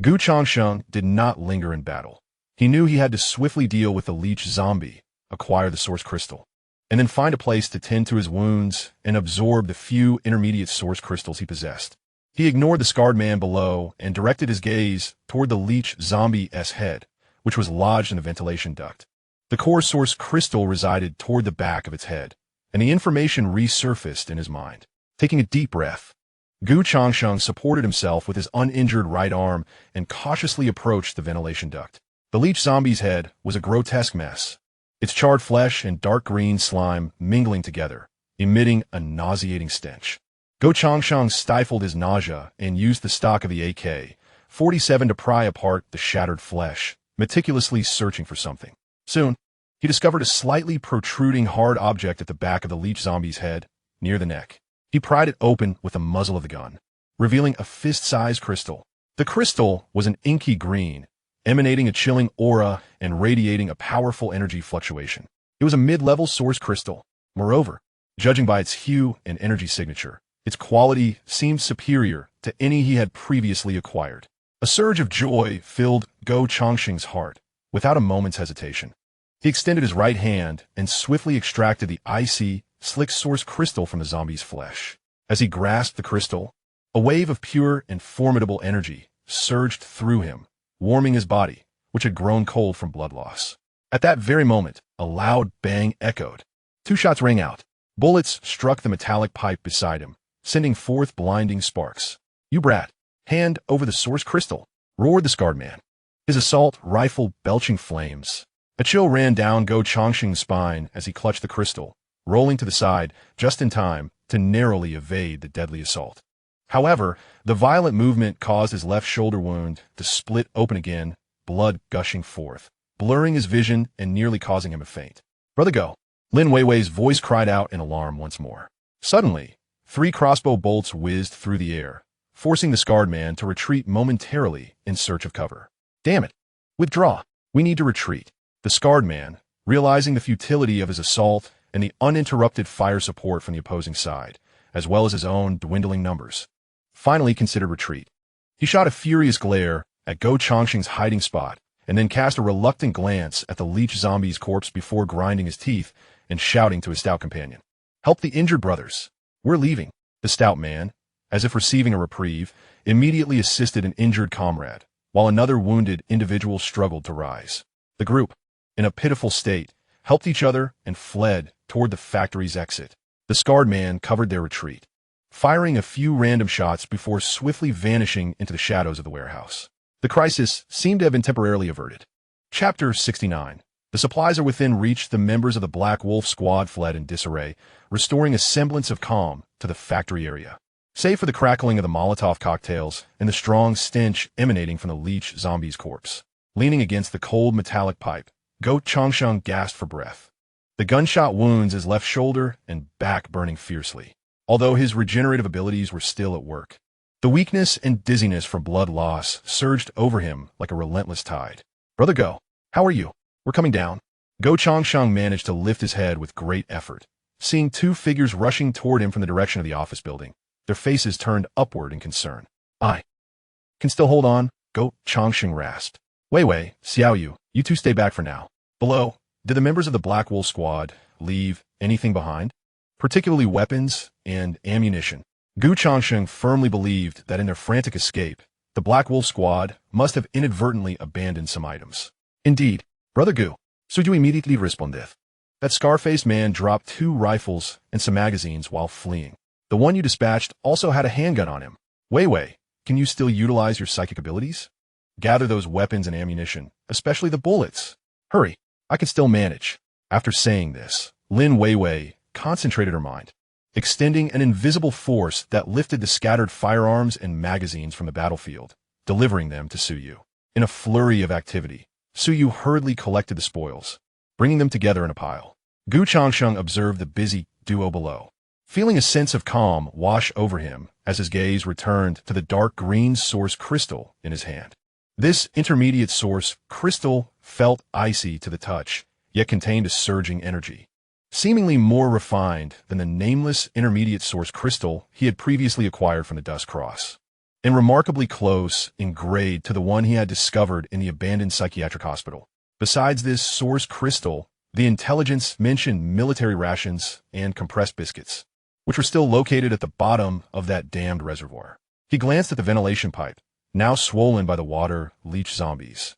Gu Changsheng did not linger in battle. He knew he had to swiftly deal with the leech zombie, acquire the source crystal, and then find a place to tend to his wounds and absorb the few intermediate source crystals he possessed. He ignored the scarred man below and directed his gaze toward the leech zombie's head, which was lodged in the ventilation duct. The core source crystal resided toward the back of its head, and the information resurfaced in his mind. Taking a deep breath, Gu Changsheng supported himself with his uninjured right arm and cautiously approached the ventilation duct. The leech zombie's head was a grotesque mess, its charred flesh and dark green slime mingling together, emitting a nauseating stench. Gu Changsheng stifled his nausea and used the stock of the AK-47 to pry apart the shattered flesh, meticulously searching for something. Soon, he discovered a slightly protruding hard object at the back of the leech zombie's head, near the neck. He pried it open with the muzzle of the gun, revealing a fist-sized crystal. The crystal was an inky green, emanating a chilling aura and radiating a powerful energy fluctuation. It was a mid-level source crystal. Moreover, judging by its hue and energy signature, its quality seemed superior to any he had previously acquired. A surge of joy filled Gu Changsheng's heart. Without a moment's hesitation, he extended his right hand and swiftly extracted the icy, slick source crystal from the zombie's flesh. As he grasped the crystal, a wave of pure and formidable energy surged through him, warming his body, which had grown cold from blood loss. At that very moment, a loud bang echoed. 2 shots rang out. Bullets struck the metallic pipe beside him, sending forth blinding sparks. "You brat, hand over the source crystal," roared the scarred man, his assault rifle belching flames. A chill ran down Gu Changsheng's spine as he clutched the crystal, rolling to the side just in time to narrowly evade the deadly assault. However, the violent movement caused his left shoulder wound to split open again, blood gushing forth, blurring his vision and nearly causing him to faint. "Brother Go!" Lin Weiwei's voice cried out in alarm once more. Suddenly, 3 crossbow bolts whizzed through the air, forcing the scarred man to retreat momentarily in search of cover. "Damn it! Withdraw! We need to retreat." The scarred man, realizing the futility of his assault and the uninterrupted fire support from the opposing side, as well as his own dwindling numbers, finally considered retreat. He shot a furious glare at Changsheng's hiding spot, and then cast a reluctant glance at the leech zombie's corpse before grinding his teeth and shouting to his stout companion, "Help the injured brothers. We're leaving." The stout man, as if receiving a reprieve, immediately assisted an injured comrade, while another wounded individual struggled to rise. The group, in a pitiful state, helped each other and fled toward the factory's exit. The scarred man covered their retreat, firing a few random shots before swiftly vanishing into the shadows of the warehouse. The crisis seemed to have been temporarily averted. Chapter 69. The supplies are within reach. The members of the Black Wolf squad fled in disarray, restoring a semblance of calm to the factory area. Save for the crackling of the Molotov cocktails and the strong stench emanating from the leech zombie's corpse. Leaning against the cold metallic pipe, Changsheng gasped for breath. The gunshot wounds his left shoulder and back burning fiercely, although his regenerative abilities were still at work. The weakness and dizziness from blood loss surged over him like a relentless tide. "Brother Go, how are you? We're coming down." Changsheng managed to lift his head with great effort, seeing two figures rushing toward him from the direction of the office building, their faces turned upward in concern. "I can still hold on," Changsheng rasped. Wei, Xiaoyu, you two stay back for now." Below, did the members of the Black Wolf squad leave anything behind? Particularly weapons and ammunition. Changsheng firmly believed that in their frantic escape, the Black Wolf squad must have inadvertently abandoned some items. "Indeed, Brother Gu, so you immediately respondeth." That scar-faced man dropped 2 rifles and some magazines while fleeing. "The one you dispatched also had a handgun on him. Wei, can you still utilize your psychic abilities? Gather those weapons and ammunition, especially the bullets. Hurry, I can still manage." After saying this, Lin Wei concentrated her mind, extending an invisible force that lifted the scattered firearms and magazines from the battlefield, delivering them to Suyu. In a flurry of activity, Suyu hurriedly collected the spoils, bringing them together in a pile. Changsheng observed the busy duo below, feeling a sense of calm wash over him as his gaze returned to the dark green source crystal in his hand. This intermediate source crystal felt icy to the touch, yet contained a surging energy, seemingly more refined than the nameless intermediate source crystal he had previously acquired from the Dust Cross, and remarkably close in grade to the one he had discovered in the abandoned psychiatric hospital. Besides this source crystal, the intelligence mentioned military rations and compressed biscuits, which were still located at the bottom of that damned reservoir. He glanced at the ventilation pipe, now swollen by the water leech zombies,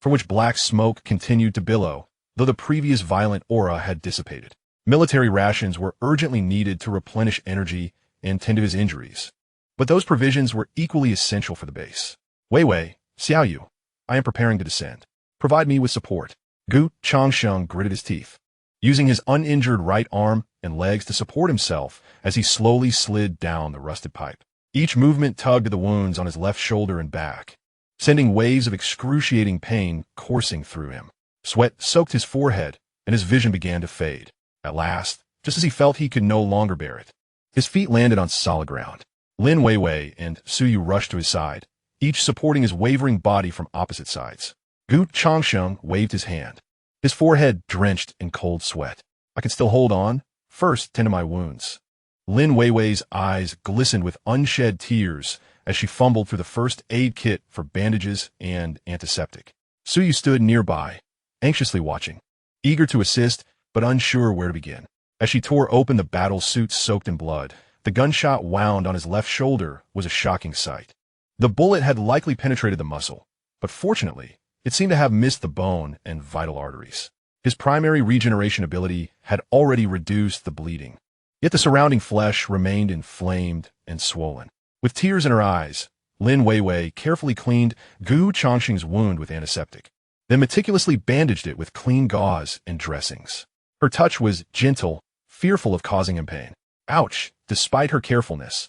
from which black smoke continued to billow, though the previous violent aura had dissipated. Military rations were urgently needed to replenish energy and tend to his injuries, but those provisions were equally essential for the base. Wei, Xiaoyu, I am preparing to descend. Provide me with support." Changsheng gritted his teeth, using his uninjured right arm and legs to support himself as he slowly slid down the rusted pipe. Each movement tugged at the wounds on his left shoulder and back, sending waves of excruciating pain coursing through him. Sweat soaked his forehead, and his vision began to fade. At last, just as he felt he could no longer bear it, his feet landed on solid ground. Lin Wei and Suyu rushed to his side, each supporting his wavering body from opposite sides. Changsheng waved his hand, his forehead drenched in cold sweat. "I can still hold on. First, tend to my wounds." Lin Wei's eyes glistened with unshed tears as she fumbled through the first aid kit for bandages and antiseptic. Suyu stood nearby, anxiously watching, eager to assist, but unsure where to begin. As she tore open the battle suit soaked in blood, the gunshot wound on his left shoulder was a shocking sight. The bullet had likely penetrated the muscle, but fortunately, it seemed to have missed the bone and vital arteries. His primary regeneration ability had already reduced the bleeding, yet the surrounding flesh remained inflamed and swollen. With tears in her eyes, Lin Wei carefully cleaned Changsheng's wound with antiseptic, then meticulously bandaged it with clean gauze and dressings. Her touch was gentle, fearful of causing him pain. Ouch! Despite her carefulness,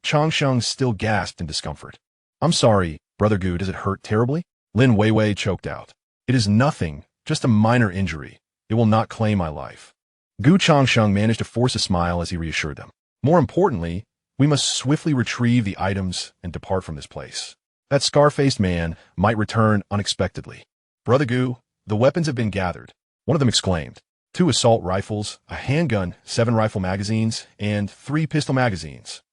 Changsheng still gasped in discomfort. "I'm sorry, Brother Gu, does it hurt terribly?" Lin Wei choked out. "It is nothing, just a minor injury. It will not claim my life." Changsheng managed to force a smile as he reassured them. "More importantly, we must swiftly retrieve the items and depart from this place. That scar-faced man might return unexpectedly." "Brother Gu, the weapons have been gathered," one of them exclaimed. 2 assault rifles, a handgun, 7 rifle magazines, and 3 pistol magazines.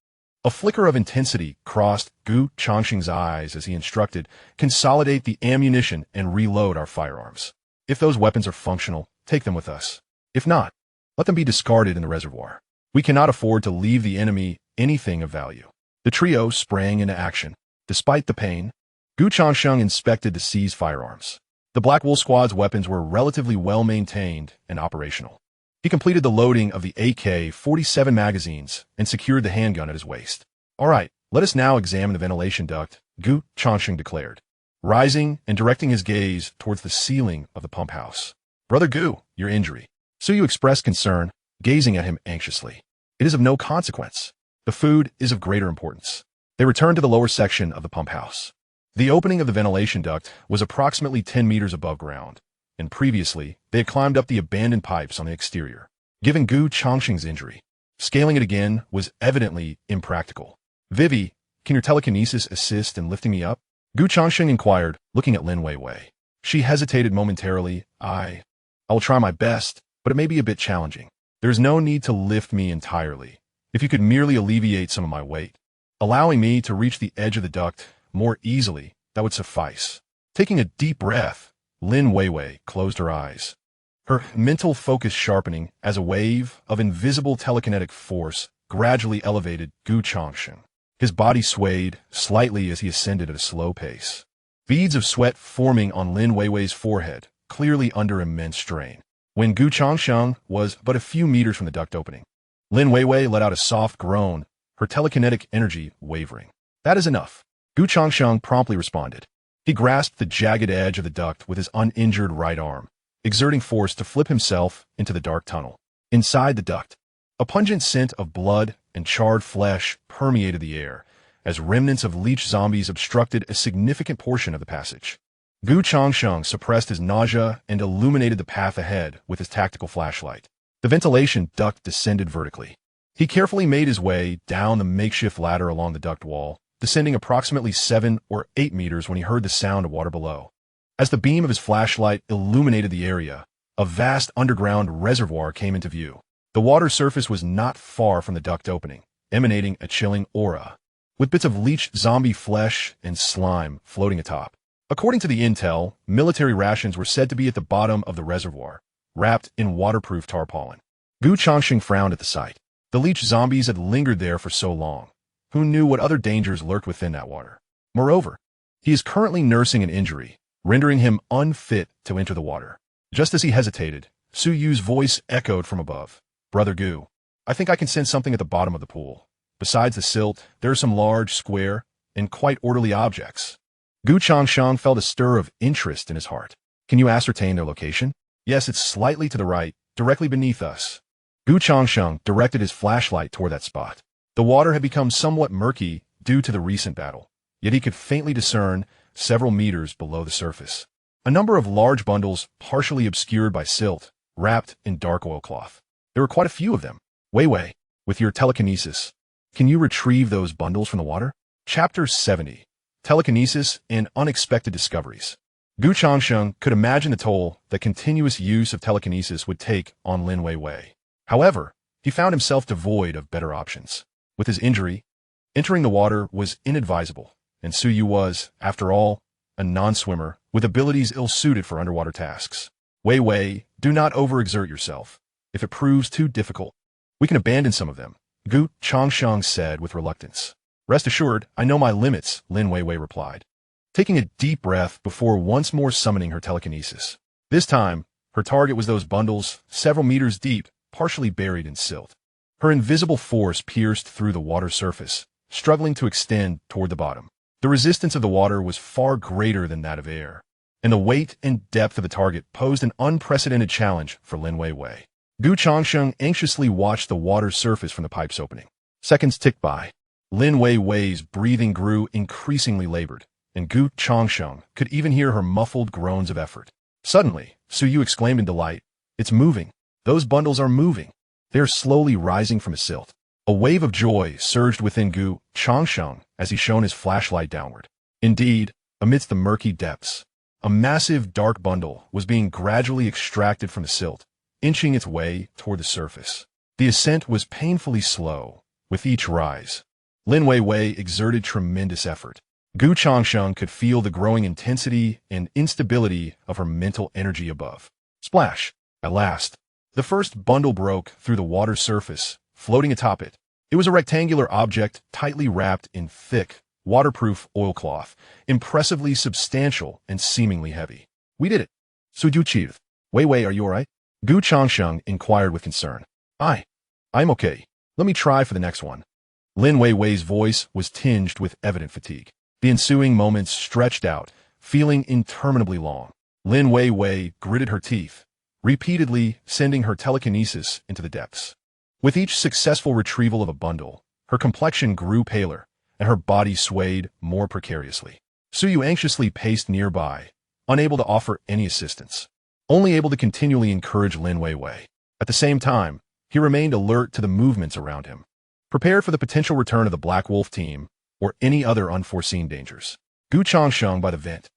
A flicker of intensity crossed Gu Changsheng's eyes as he instructed, "Consolidate the ammunition and reload our firearms. If those weapons are functional, take them with us. If not, let them be discarded in the reservoir. We cannot afford to leave the enemy anything of value." The trio sprang into action. Despite the pain, Gu Changsheng inspected the seized firearms. The Black Wolf Squad's weapons were relatively well-maintained and operational. He completed the loading of the AK-47 magazines and secured the handgun at his waist. "All right, let us now examine the ventilation duct," Gu Changsheng declared, rising and directing his gaze towards the ceiling of the pump house. "Brother Gu, your injury." Suyu expressed concern, gazing at him anxiously. "It is of no consequence. The food is of greater importance." They returned to the lower section of the pump house. The opening of the ventilation duct was approximately 10 meters above ground, and previously they had climbed up the abandoned pipes on the exterior. Given Gu Changsheng's injury, scaling it again was evidently impractical. "Vivi, can your telekinesis assist in lifting me up?" Gu Changsheng inquired, looking at Lin Weiwei. She hesitated momentarily. I will try my best, but it may be a bit challenging. There is no need to lift me entirely. If you could merely alleviate some of my weight, allowing me to reach the edge of the duct more easily, that would suffice." Taking a deep breath, Lin Weiwei closed her eyes, her mental focus sharpening as a wave of invisible telekinetic force gradually elevated Gu Changsheng. His body swayed slightly as he ascended at a slow pace, beads of sweat forming on Lin Weiwei's forehead, clearly under immense strain. When Gu Changsheng was but a few meters from the duct opening, Lin Weiwei let out a soft groan, her telekinetic energy wavering. "That is enough," Gu Changsheng promptly responded. He grasped the jagged edge of the duct with his uninjured right arm, exerting force to flip himself into the dark tunnel. Inside the duct, a pungent scent of blood and charred flesh permeated the air, as remnants of leech zombies obstructed a significant portion of the passage. Gu Changsheng suppressed his nausea and illuminated the path ahead with his tactical flashlight. The ventilation duct descended vertically. He carefully made his way down the makeshift ladder along the duct wall, descending approximately 7 or 8 meters when he heard the sound of water below. As the beam of his flashlight illuminated the area, a vast underground reservoir came into view. The water surface was not far from the duct opening, emanating a chilling aura, with bits of leech zombie flesh and slime floating atop. According to the intel, military rations were said to be at the bottom of the reservoir, wrapped in waterproof tarpaulin. Gu Changsheng frowned at the sight. The leech zombies had lingered there for so long. Who knew what other dangers lurked within that water? Moreover, he is currently nursing an injury, rendering him unfit to enter the water. Just as he hesitated, Su Yu's voice echoed from above. "Brother Gu, I think I can sense something at the bottom of the pool. Besides the silt, there are some large, square, and quite orderly objects." Gu Changsheng felt a stir of interest in his heart. "Can you ascertain their location?" "Yes, it's slightly to the right, directly beneath us." Gu Changsheng directed his flashlight toward that spot. The water had become somewhat murky due to the recent battle, yet he could faintly discern several meters below the surface a number of large bundles partially obscured by silt, wrapped in dark oilcloth. There were quite a few of them. "Weiwei, with your telekinesis, can you retrieve those bundles from the water?" Chapter 70. Telekinesis and Unexpected Discoveries. Gu Changsheng could imagine the toll that continuous use of telekinesis would take on Lin Weiwei. However, he found himself devoid of better options. With his injury, entering the water was inadvisable, and Su Yu was, after all, a non-swimmer with abilities ill-suited for underwater tasks. "Weiwei, do not overexert yourself. If it proves too difficult, we can abandon some of them," Gu Changsheng said with reluctance. "Rest assured, I know my limits," Lin Weiwei replied, taking a deep breath before once more summoning her telekinesis. This time, her target was those bundles, several meters deep, partially buried in silt. Her invisible force pierced through the water surface, struggling to extend toward the bottom. The resistance of the water was far greater than that of air, and the weight and depth of the target posed an unprecedented challenge for Lin Weiwei. Gu Changsheng anxiously watched the water surface from the pipe's opening. Seconds ticked by. Lin Weiwei's breathing grew increasingly labored, and Gu Changsheng could even hear her muffled groans of effort. Suddenly, Su Yu exclaimed in delight, "It's moving! Those bundles are moving! They are slowly rising from the silt." A wave of joy surged within Gu Changsheng as he shone his flashlight downward. Indeed, amidst the murky depths, a massive dark bundle was being gradually extracted from the silt, inching its way toward the surface. The ascent was painfully slow, with each rise. Lin Weiwei exerted tremendous effort. Gu Changsheng could feel the growing intensity and instability of her mental energy above. Splash! At last, the first bundle broke through the water's surface, floating atop it. It was a rectangular object tightly wrapped in thick, waterproof oilcloth, impressively substantial and seemingly heavy. We did it. Sujuchiv. Weiwei, are you alright? Gu Changsheng inquired with concern. I'm okay. Let me try for the next one. Lin Weiwei's voice was tinged with evident fatigue. The ensuing moments stretched out, feeling interminably long. Lin Weiwei gritted her teeth, repeatedly sending her telekinesis into the depths. With each successful retrieval of a bundle, her complexion grew paler, and her body swayed more precariously. Suyu anxiously paced nearby, unable to offer any assistance, only able to continually encourage Lin Weiwei. At the same time, he remained alert to the movements around him, prepared for the potential return of the Black Wolf team or any other unforeseen dangers. Gu Changsheng, by the vent,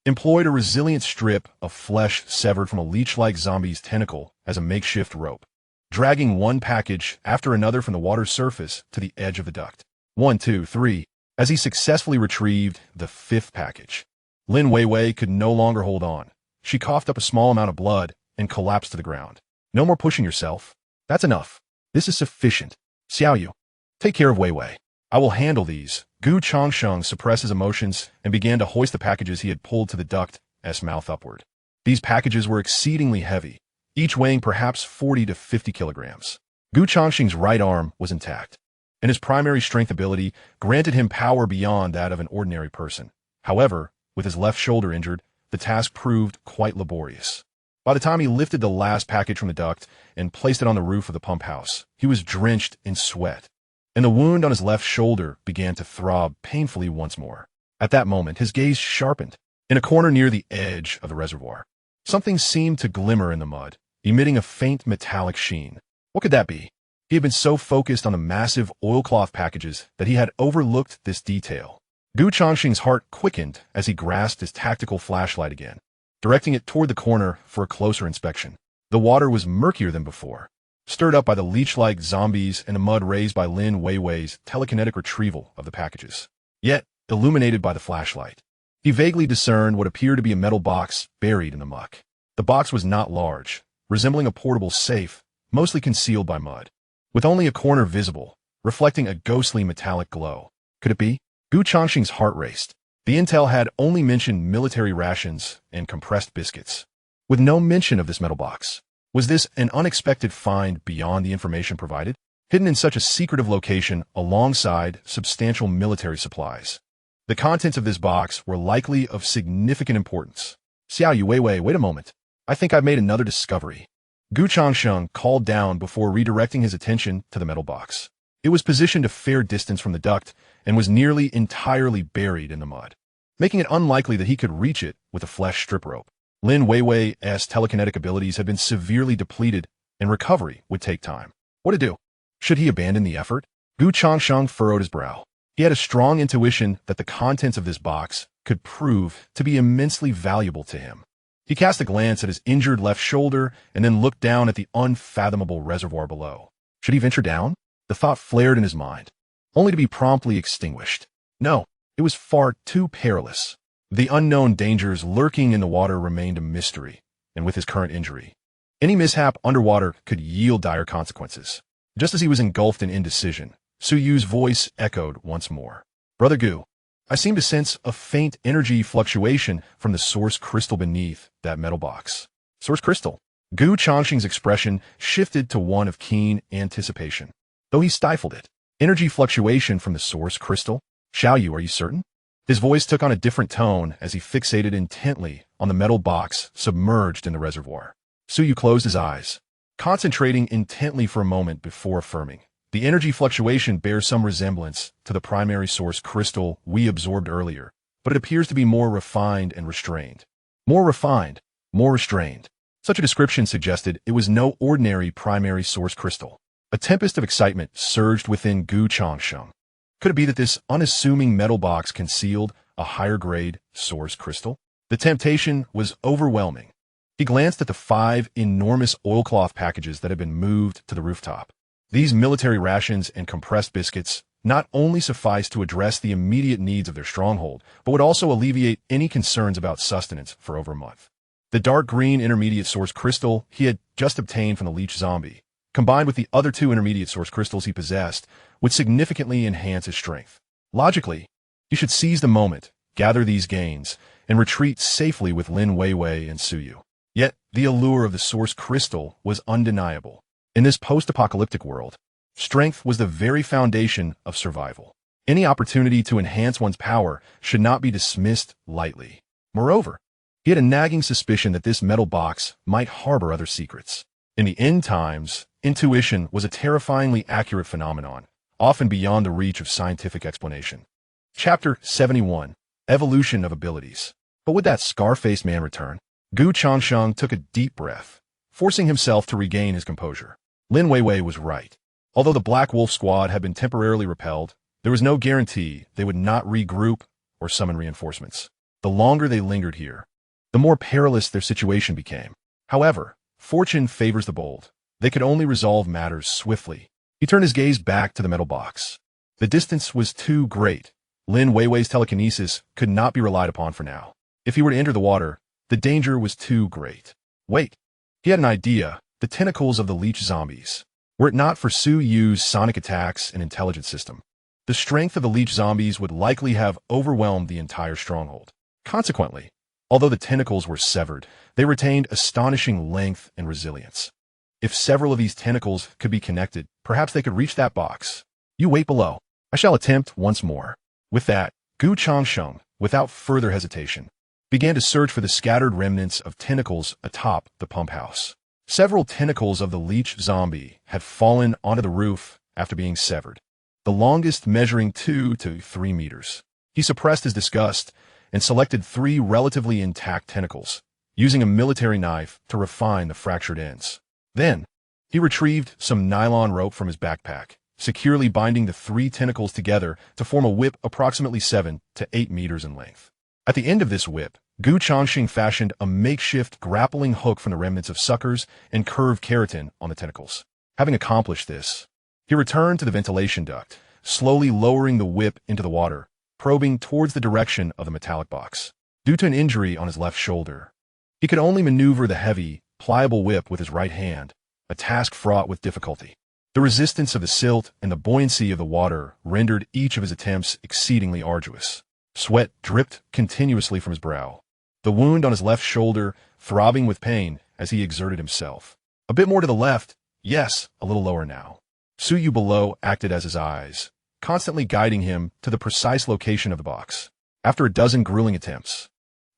employed a resilient strip of flesh severed from a leech-like zombie's tentacle as a makeshift rope, dragging one package after another from the water's surface to the edge of the duct. 1, 2, 3. As he successfully retrieved the fifth package, Lin Weiwei could no longer hold on. She coughed up a small amount of blood and collapsed to the ground. No more pushing yourself. That's enough. This is sufficient. Xiaoyu, take care of Weiwei. I will handle these. Gu Changsheng suppressed his emotions and began to hoist the packages he had pulled to the duct, S mouth upward. These packages were exceedingly heavy, each weighing perhaps 40 to 50 kilograms. Gu Changsheng's right arm was intact, and his primary strength ability granted him power beyond that of an ordinary person. However, with his left shoulder injured, the task proved quite laborious. By the time he lifted the last package from the duct and placed it on the roof of the pump house, he was drenched in sweat, and the wound on his left shoulder began to throb painfully once more. At that moment, his gaze sharpened. In a corner near the edge of the reservoir, something seemed to glimmer in the mud, emitting a faint metallic sheen. What could that be? He had been so focused on the massive oilcloth packages that he had overlooked this detail. Gu Changsheng's heart quickened as he grasped his tactical flashlight again, directing it toward the corner for a closer inspection. The water was murkier than before, stirred up by the leech-like zombies and the mud raised by Lin Weiwei's telekinetic retrieval of the packages, yet illuminated by the flashlight. He vaguely discerned what appeared to be a metal box buried in the muck. The box was not large, resembling a portable safe, mostly concealed by mud, with only a corner visible, reflecting a ghostly metallic glow. Could it be? Gu Changsheng's heart raced. The intel had only mentioned military rations and compressed biscuits, with no mention of this metal box. Was this an unexpected find beyond the information provided, hidden in such a secretive location alongside substantial military supplies? The contents of this box were likely of significant importance. Xiaoyu, Weiwei, wait a moment. I think I've made another discovery. Gu Changsheng called down before redirecting his attention to the metal box. It was positioned a fair distance from the duct and was nearly entirely buried in the mud, making it unlikely that he could reach it with a flesh strip rope. Lin Weiwei's telekinetic abilities had been severely depleted, and recovery would take time. What to do? Should he abandon the effort? Gu Changsheng furrowed his brow. He had a strong intuition that the contents of this box could prove to be immensely valuable to him. He cast a glance at his injured left shoulder and then looked down at the unfathomable reservoir below. Should he venture down? The thought flared in his mind, only to be promptly extinguished. No, it was far too perilous. The unknown dangers lurking in the water remained a mystery, and with his current injury, any mishap underwater could yield dire consequences. Just as he was engulfed in indecision, Su Yu's voice echoed once more. Brother Gu, I seem to sense a faint energy fluctuation from the source crystal beneath that metal box. Source crystal? Gu Changsheng's expression shifted to one of keen anticipation, though he stifled it. Energy fluctuation from the source crystal? Xiaoyu, are you certain? His voice took on a different tone as he fixated intently on the metal box submerged in the reservoir. Su Yu closed his eyes, concentrating intently for a moment before affirming. The energy fluctuation bears some resemblance to the primary source crystal we absorbed earlier, but it appears to be more refined and restrained. More refined, more restrained. Such a description suggested it was no ordinary primary source crystal. A tempest of excitement surged within Gu Changsheng. Could it be that this unassuming metal box concealed a higher-grade source crystal? The temptation was overwhelming. He glanced at the 5 enormous oilcloth packages that had been moved to the rooftop. These military rations and compressed biscuits not only sufficed to address the immediate needs of their stronghold, but would also alleviate any concerns about sustenance for over a month. The dark green intermediate source crystal he had just obtained from the leech zombie, combined with the other 2 intermediate source crystals he possessed, would significantly enhance his strength. Logically, he should seize the moment, gather these gains, and retreat safely with Lin Weiwei and Suyu. Yet, the allure of the source crystal was undeniable. In this post-apocalyptic world, strength was the very foundation of survival. Any opportunity to enhance one's power should not be dismissed lightly. Moreover, he had a nagging suspicion that this metal box might harbor other secrets. In the end times, intuition was a terrifyingly accurate phenomenon, often beyond the reach of scientific explanation. Chapter 71. Evolution of Abilities. But would that scar-faced man return? Changsheng took a deep breath, forcing himself to regain his composure. Lin Weiwei was right. Although the Black Wolf squad had been temporarily repelled, there was no guarantee they would not regroup or summon reinforcements. The longer they lingered here, the more perilous their situation became. However, fortune favors the bold. They could only resolve matters swiftly. He turned his gaze back to the metal box. The distance was too great. Lin Weiwei's telekinesis could not be relied upon for now. If he were to enter the water, the danger was too great. Wait. He had an idea. The tentacles of the leech zombies. Were it not for Su Yu's sonic attacks and intelligence system, the strength of the leech zombies would likely have overwhelmed the entire stronghold. Consequently, although the tentacles were severed, they retained astonishing length and resilience. If several of these tentacles could be connected, perhaps they could reach that box. You wait below. I shall attempt once more. With that, Changsheng, without further hesitation, began to search for the scattered remnants of tentacles atop the pump house. Several tentacles of the leech zombie had fallen onto the roof after being severed, the longest measuring 2 to 3 meters. He suppressed his disgust and selected 3 relatively intact tentacles, using a military knife to refine the fractured ends. Then, he retrieved some nylon rope from his backpack, securely binding the 3 tentacles together to form a whip approximately 7 to 8 meters in length. At the end of this whip, Changsheng fashioned a makeshift grappling hook from the remnants of suckers and curved keratin on the tentacles. Having accomplished this, he returned to the ventilation duct, slowly lowering the whip into the water, probing towards the direction of the metallic box. Due to an injury on his left shoulder, he could only maneuver the heavy, pliable whip with his right hand, a task fraught with difficulty. The resistance of the silt and the buoyancy of the water rendered each of his attempts exceedingly arduous. Sweat dripped continuously from his brow, the wound on his left shoulder throbbing with pain as he exerted himself. A bit more to the left, yes, a little lower now. Suyu below acted as his eyes, constantly guiding him to the precise location of the box. After a dozen grueling attempts,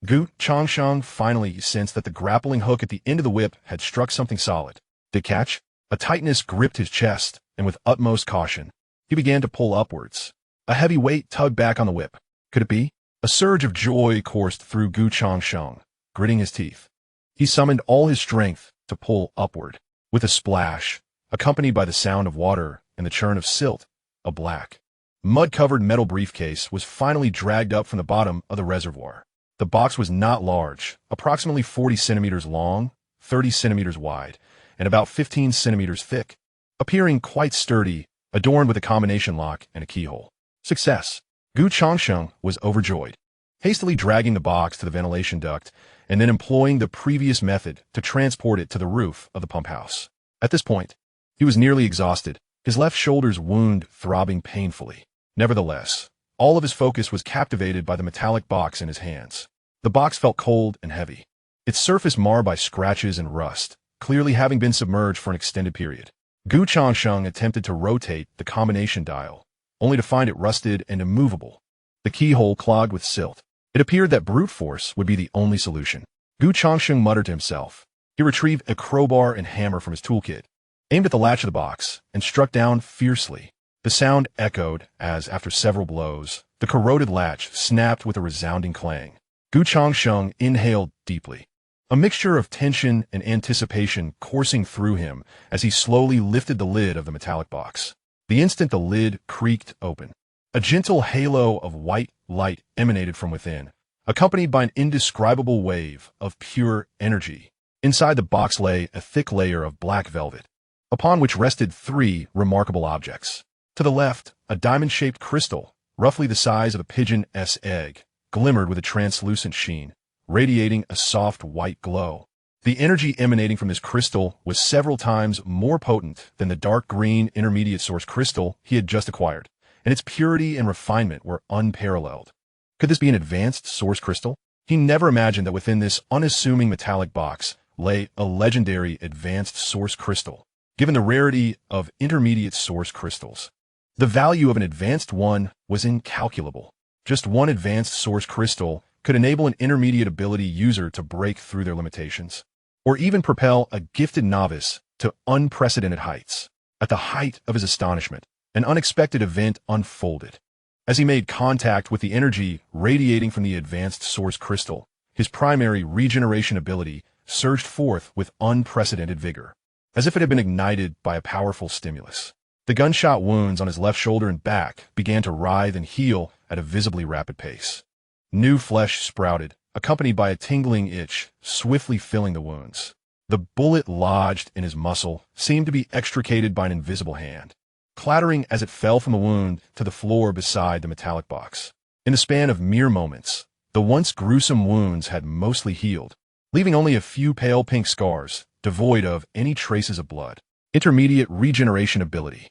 Changsheng finally sensed that the grappling hook at the end of the whip had struck something solid. Did it catch? A tightness gripped his chest, and with utmost caution, he began to pull upwards. A heavy weight tugged back on the whip. Could it be? A surge of joy coursed through Changsheng, gritting his teeth. He summoned all his strength to pull upward. With a splash, accompanied by the sound of water and the churn of silt, a black, mud-covered metal briefcase was finally dragged up from the bottom of the reservoir. The box was not large, approximately 40 centimeters long, 30 centimeters wide, and about 15 centimeters thick, appearing quite sturdy, adorned with a combination lock and a keyhole. Success! Changsheng was overjoyed, hastily dragging the box to the ventilation duct and then employing the previous method to transport it to the roof of the pump house. At this point, he was nearly exhausted, his left shoulder's wound throbbing painfully. Nevertheless, all of his focus was captivated by the metallic box in his hands. The box felt cold and heavy, its surface marred by scratches and rust, clearly having been submerged for an extended period. Changsheng attempted to rotate the combination dial, only to find it rusted and immovable, the keyhole clogged with silt. It appeared that brute force would be the only solution. Changsheng muttered to himself. He retrieved a crowbar and hammer from his toolkit, aimed at the latch of the box, and struck down fiercely. The sound echoed as, after several blows, the corroded latch snapped with a resounding clang. Changsheng inhaled deeply, a mixture of tension and anticipation coursing through him as he slowly lifted the lid of the metallic box. The instant the lid creaked open, a gentle halo of white light emanated from within, accompanied by an indescribable wave of pure energy. Inside the box lay a thick layer of black velvet, upon which rested three remarkable objects. To the left, a diamond-shaped crystal, roughly the size of a pigeon's egg, glimmered with a translucent sheen, radiating a soft white glow. The energy emanating from this crystal was several times more potent than the dark green intermediate source crystal he had just acquired, and its purity and refinement were unparalleled. Could this be an advanced source crystal? He never imagined that within this unassuming metallic box lay a legendary advanced source crystal, given the rarity of intermediate source crystals. The value of an advanced one was incalculable. Just one advanced source crystal could enable an intermediate ability user to break through their limitations, or even propel a gifted novice to unprecedented heights. At the height of his astonishment, an unexpected event unfolded. As he made contact with the energy radiating from the advanced source crystal, his primary regeneration ability surged forth with unprecedented vigor, as if it had been ignited by a powerful stimulus. The gunshot wounds on his left shoulder and back began to writhe and heal at a visibly rapid pace. New flesh sprouted, accompanied by a tingling itch, swiftly filling the wounds. The bullet lodged in his muscle seemed to be extricated by an invisible hand, clattering as it fell from the wound to the floor beside the metallic box. In the span of mere moments, the once gruesome wounds had mostly healed, leaving only a few pale pink scars, devoid of any traces of blood. Intermediate regeneration ability.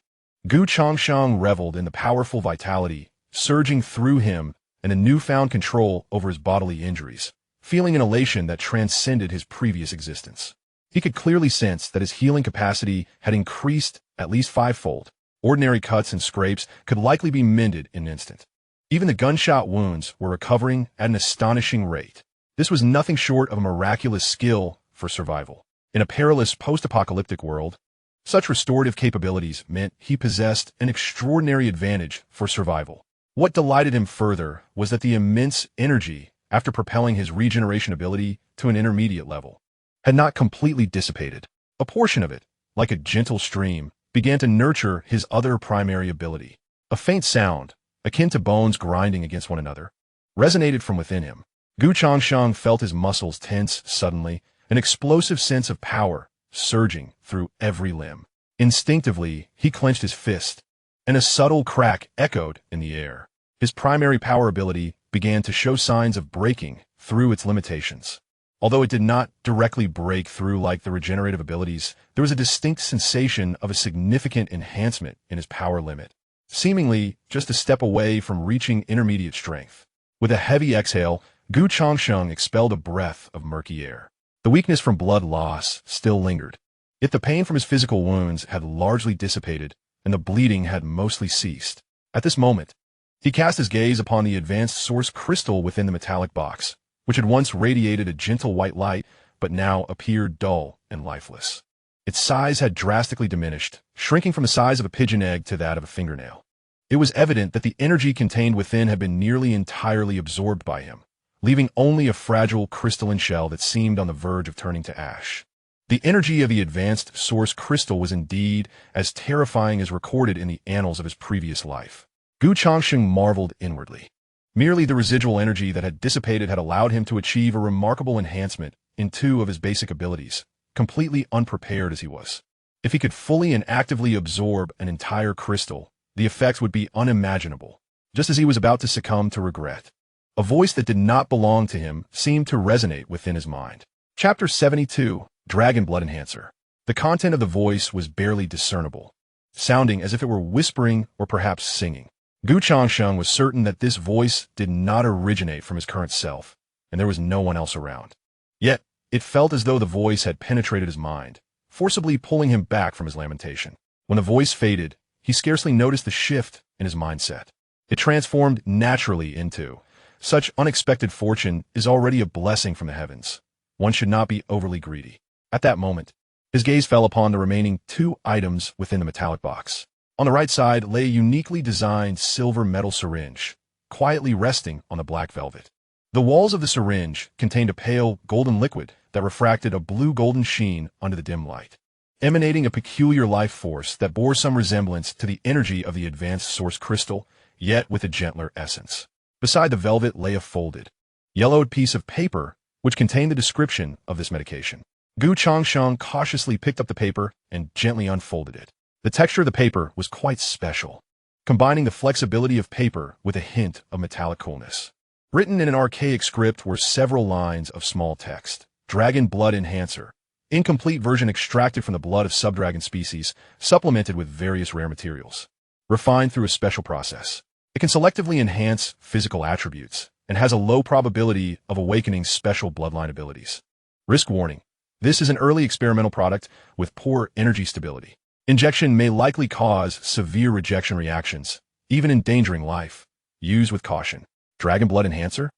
Changsheng reveled in the powerful vitality surging through him and a newfound control over his bodily injuries, feeling an elation that transcended his previous existence. He could clearly sense that his healing capacity had increased at least fivefold. Ordinary cuts and scrapes could likely be mended in an instant. Even the gunshot wounds were recovering at an astonishing rate. This was nothing short of a miraculous skill for survival. In a perilous post-apocalyptic world, such restorative capabilities meant he possessed an extraordinary advantage for survival. What delighted him further was that the immense energy, after propelling his regeneration ability to an intermediate level, had not completely dissipated. A portion of it, like a gentle stream, began to nurture his other primary ability. A faint sound, akin to bones grinding against one another, resonated from within him. Changsheng felt his muscles tense suddenly, an explosive sense of power surging through every limb. Instinctively, he clenched his fist, and a subtle crack echoed in the air. His primary power ability began to show signs of breaking through its limitations. Although it did not directly break through like the regenerative abilities, there was a distinct sensation of a significant enhancement in his power limit, seemingly just a step away from reaching intermediate strength. With a heavy exhale, Changsheng expelled a breath of murky air. The weakness from blood loss still lingered, yet the pain from his physical wounds had largely dissipated, and the bleeding had mostly ceased. At this moment, he cast his gaze upon the advanced source crystal within the metallic box, which had once radiated a gentle white light, but now appeared dull and lifeless. Its size had drastically diminished, shrinking from the size of a pigeon egg to that of a fingernail. It was evident that the energy contained within had been nearly entirely absorbed by him, leaving only a fragile crystalline shell that seemed on the verge of turning to ash. The energy of the advanced source crystal was indeed as terrifying as recorded in the annals of his previous life. Changsheng marveled inwardly. Merely the residual energy that had dissipated had allowed him to achieve a remarkable enhancement in two of his basic abilities, completely unprepared as he was. If he could fully and actively absorb an entire crystal, the effects would be unimaginable, just as he was about to succumb to regret. A voice that did not belong to him seemed to resonate within his mind. Chapter 72, Dragon Blood Enhancer. The content of the voice was barely discernible, sounding as if it were whispering or perhaps singing. Changsheng was certain that this voice did not originate from his current self, and there was no one else around. Yet, it felt as though the voice had penetrated his mind, forcibly pulling him back from his lamentation. When the voice faded, he scarcely noticed the shift in his mindset. It transformed naturally into, "Such unexpected fortune is already a blessing from the heavens. One should not be overly greedy." At that moment, his gaze fell upon the remaining two items within the metallic box. On the right side lay a uniquely designed silver metal syringe, quietly resting on the black velvet. The walls of the syringe contained a pale golden liquid that refracted a blue-golden sheen under the dim light, emanating a peculiar life force that bore some resemblance to the energy of the advanced source crystal, yet with a gentler essence. Beside the velvet lay a folded, yellowed piece of paper which contained the description of this medication. Gu Changsheng cautiously picked up the paper and gently unfolded it. The texture of the paper was quite special, combining the flexibility of paper with a hint of metallic coolness. Written in an archaic script were several lines of small text. Dragon blood enhancer. Incomplete version extracted from the blood of subdragon species, supplemented with various rare materials. Refined through a special process. It can selectively enhance physical attributes and has a low probability of awakening special bloodline abilities. Risk warning. This is an early experimental product with poor energy stability. Injection may likely cause severe rejection reactions, even endangering life. Use with caution. Dragon blood enhancer?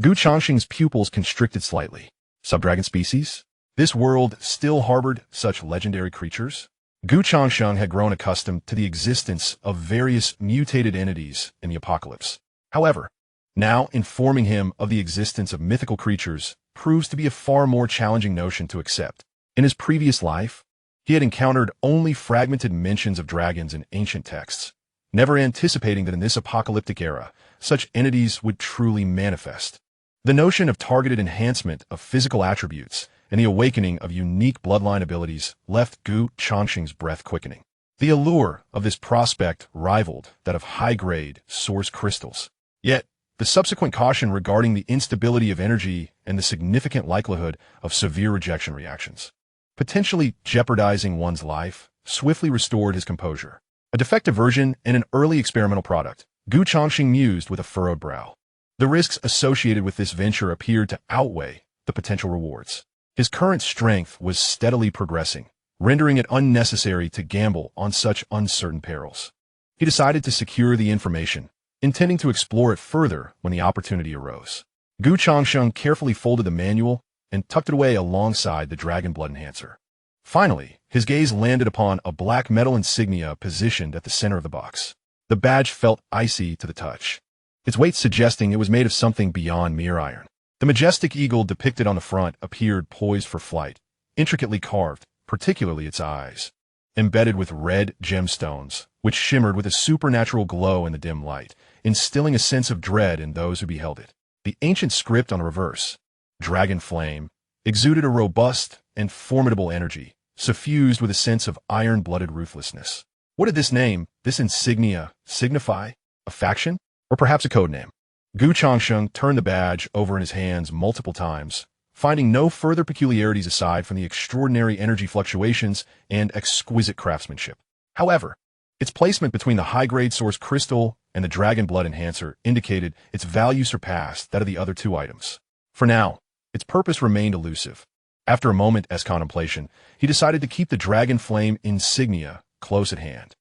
Gu Changsheng's pupils constricted slightly. Subdragon species? This world still harbored such legendary creatures? Gu Changsheng had grown accustomed to the existence of various mutated entities in the apocalypse. However, now informing him of the existence of mythical creatures proves to be a far more challenging notion to accept. In his previous life, he had encountered only fragmented mentions of dragons in ancient texts, never anticipating that in this apocalyptic era, such entities would truly manifest. The notion of targeted enhancement of physical attributes and the awakening of unique bloodline abilities left Gu Changsheng's breath quickening. The allure of this prospect rivaled that of high-grade source crystals. Yet, the subsequent caution regarding the instability of energy and the significant likelihood of severe rejection reactions, potentially jeopardizing one's life, swiftly restored his composure. A defective version and an early experimental product, Gu Changsheng mused with a furrowed brow. The risks associated with this venture appeared to outweigh the potential rewards. His current strength was steadily progressing, rendering it unnecessary to gamble on such uncertain perils. He decided to secure the information, intending to explore it further when the opportunity arose. Gu Changsheng carefully folded the manual and tucked it away alongside the dragon blood enhancer. Finally, his gaze landed upon a black metal insignia positioned at the center of the box. The badge felt icy to the touch, its weight suggesting it was made of something beyond mere iron. The majestic eagle depicted on the front appeared poised for flight, intricately carved, particularly its eyes, embedded with red gemstones, which shimmered with a supernatural glow in the dim light, instilling a sense of dread in those who beheld it. The ancient script on the reverse, Dragon Flame, exuded a robust and formidable energy, suffused with a sense of iron-blooded ruthlessness. What did this name, this insignia, signify? A faction? Or perhaps a codename? Gu Changsheng turned the badge over in his hands multiple times, finding no further peculiarities aside from the extraordinary energy fluctuations and exquisite craftsmanship. However, its placement between the high-grade source crystal and the dragon blood enhancer indicated its value surpassed that of the other two items. For now, its purpose remained elusive. After a moment's contemplation, he decided to keep the dragon flame insignia close at hand.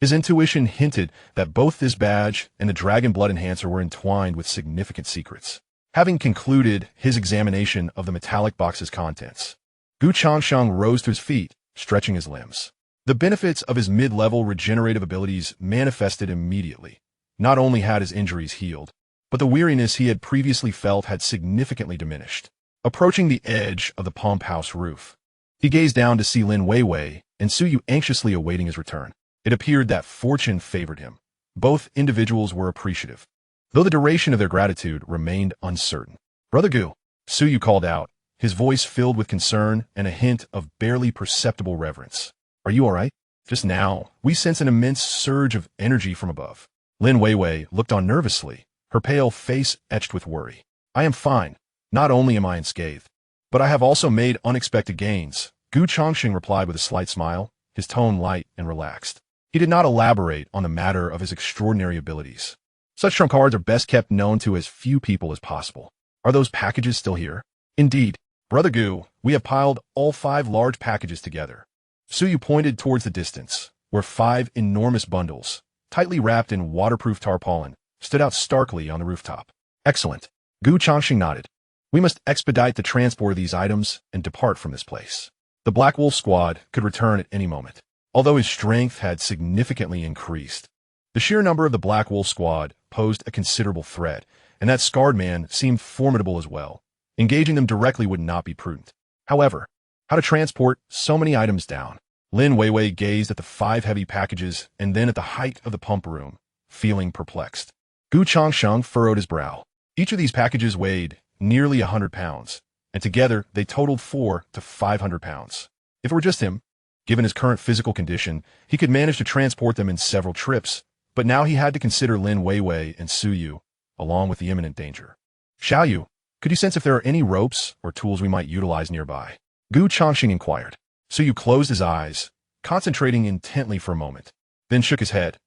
His intuition hinted that both this badge and the dragon blood enhancer were entwined with significant secrets. Having concluded his examination of the metallic box's contents, Gu Changsheng rose to his feet, stretching his limbs. The benefits of his mid-level regenerative abilities manifested immediately. Not only had his injuries healed, but the weariness he had previously felt had significantly diminished. Approaching the edge of the pump house roof, he gazed down to see Lin Weiwei and Suyu anxiously awaiting his return. It appeared that fortune favored him. Both individuals were appreciative, though the duration of their gratitude remained uncertain. "Brother Gu," Suyu called out, his voice filled with concern and a hint of barely perceptible reverence. "Are you all right? Just now, we sense an immense surge of energy from above." Lin Weiwei looked on nervously, her pale face etched with worry. "I am fine. Not only am I unscathed, but I have also made unexpected gains," Gu Changsheng replied with a slight smile, his tone light and relaxed. He did not elaborate on the matter of his extraordinary abilities. Such trump cards are best kept known to as few people as possible. "Are those packages still here?" "Indeed. Brother Gu, we have piled all 5 large packages together." Suyu pointed towards the distance, where 5 enormous bundles, tightly wrapped in waterproof tarpaulin, stood out starkly on the rooftop. "Excellent." Gu Changsheng nodded. "We must expedite the transport of these items and depart from this place." The Black Wolf squad could return at any moment. Although his strength had significantly increased, the sheer number of the Black Wolf squad posed a considerable threat, and that scarred man seemed formidable as well. Engaging them directly would not be prudent. However, how to transport so many items down? Lin Weiwei gazed at the 5 heavy packages and then at the height of the pump room, feeling perplexed. Gu Changsheng furrowed his brow. Each of these packages weighed nearly 100 pounds, and together they totaled 4 to 500 pounds. If it were just him, given his current physical condition, he could manage to transport them in several trips, but now he had to consider Lin Weiwei and Su Yu, along with the imminent danger. Xiao Yu, could you sense if there are any ropes or tools we might utilize nearby? Gu Changsheng inquired. Su Yu closed his eyes, concentrating intently for a moment, then shook his head.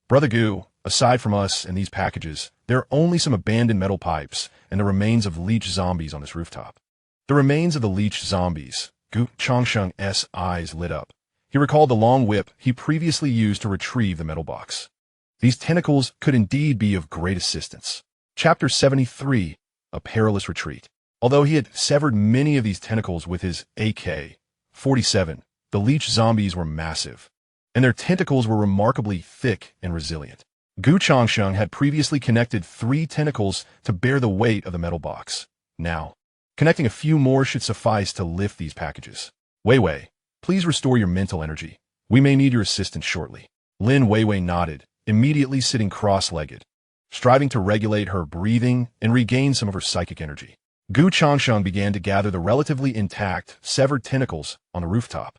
Brother Gu, aside from us and these packages, there are only some abandoned metal pipes and the remains of leech zombies on this rooftop. The remains of the leech zombies. Gu Changsheng's eyes lit up. He recalled the long whip he previously used to retrieve the metal box. These tentacles could indeed be of great assistance. Chapter 73, A Perilous Retreat. Although he had severed many of these tentacles with his AK-47, the leech zombies were massive, and their tentacles were remarkably thick and resilient. Gu Changsheng had previously connected 3 tentacles to bear the weight of the metal box. Now, connecting a few more should suffice to lift these packages. Weiwei, please restore your mental energy. We may need your assistance shortly. Lin Weiwei nodded, immediately sitting cross-legged, striving to regulate her breathing and regain some of her psychic energy. Gu Changsheng began to gather the relatively intact, severed tentacles on the rooftop.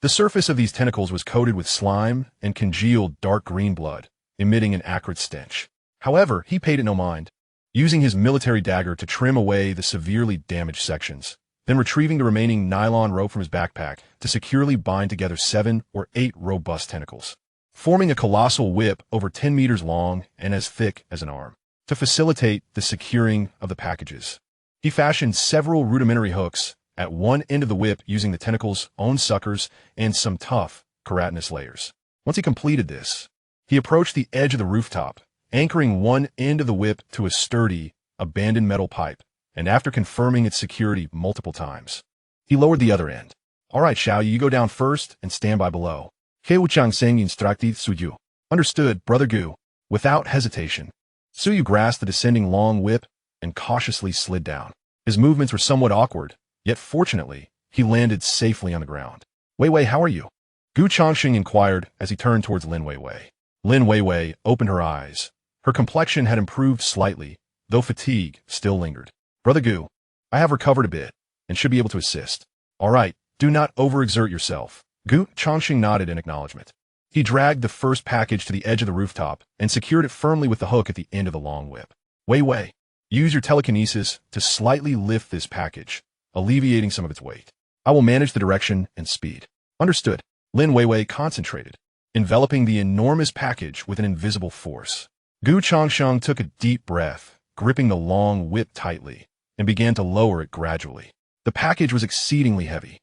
The surface of these tentacles was coated with slime and congealed dark green blood, emitting an acrid stench. However, he paid it no mind, using his military dagger to trim away the severely damaged sections, then retrieving the remaining nylon rope from his backpack to securely bind together 7 or 8 robust tentacles, forming a colossal whip over 10 meters long and as thick as an arm. To facilitate the securing of the packages, he fashioned several rudimentary hooks at one end of the whip using the tentacles' own suckers and some tough, keratinous layers. Once he completed this, he approached the edge of the rooftop, anchoring one end of the whip to a sturdy, abandoned metal pipe, and after confirming its security multiple times, he lowered the other end. All right, Xiao Yu, you go down first and stand by below. Changsheng instructed Su Yu. Understood, Brother Gu. Without hesitation, Su Yu grasped the descending long whip and cautiously slid down. His movements were somewhat awkward, yet fortunately, he landed safely on the ground. Weiwei, how are you? Gu Changsheng inquired as he turned towards Lin Weiwei. Lin Weiwei opened her eyes. Her complexion had improved slightly, though fatigue still lingered. Brother Gu, I have recovered a bit and should be able to assist. All right, do not overexert yourself. Gu Changsheng nodded in acknowledgement. He dragged the first package to the edge of the rooftop and secured it firmly with the hook at the end of the long whip. Weiwei, use your telekinesis to slightly lift this package, alleviating some of its weight. I will manage the direction and speed. Understood. Lin Weiwei concentrated, enveloping the enormous package with an invisible force. Gu Changsheng took a deep breath, gripping the long whip tightly, and began to lower it gradually. The package was exceedingly heavy.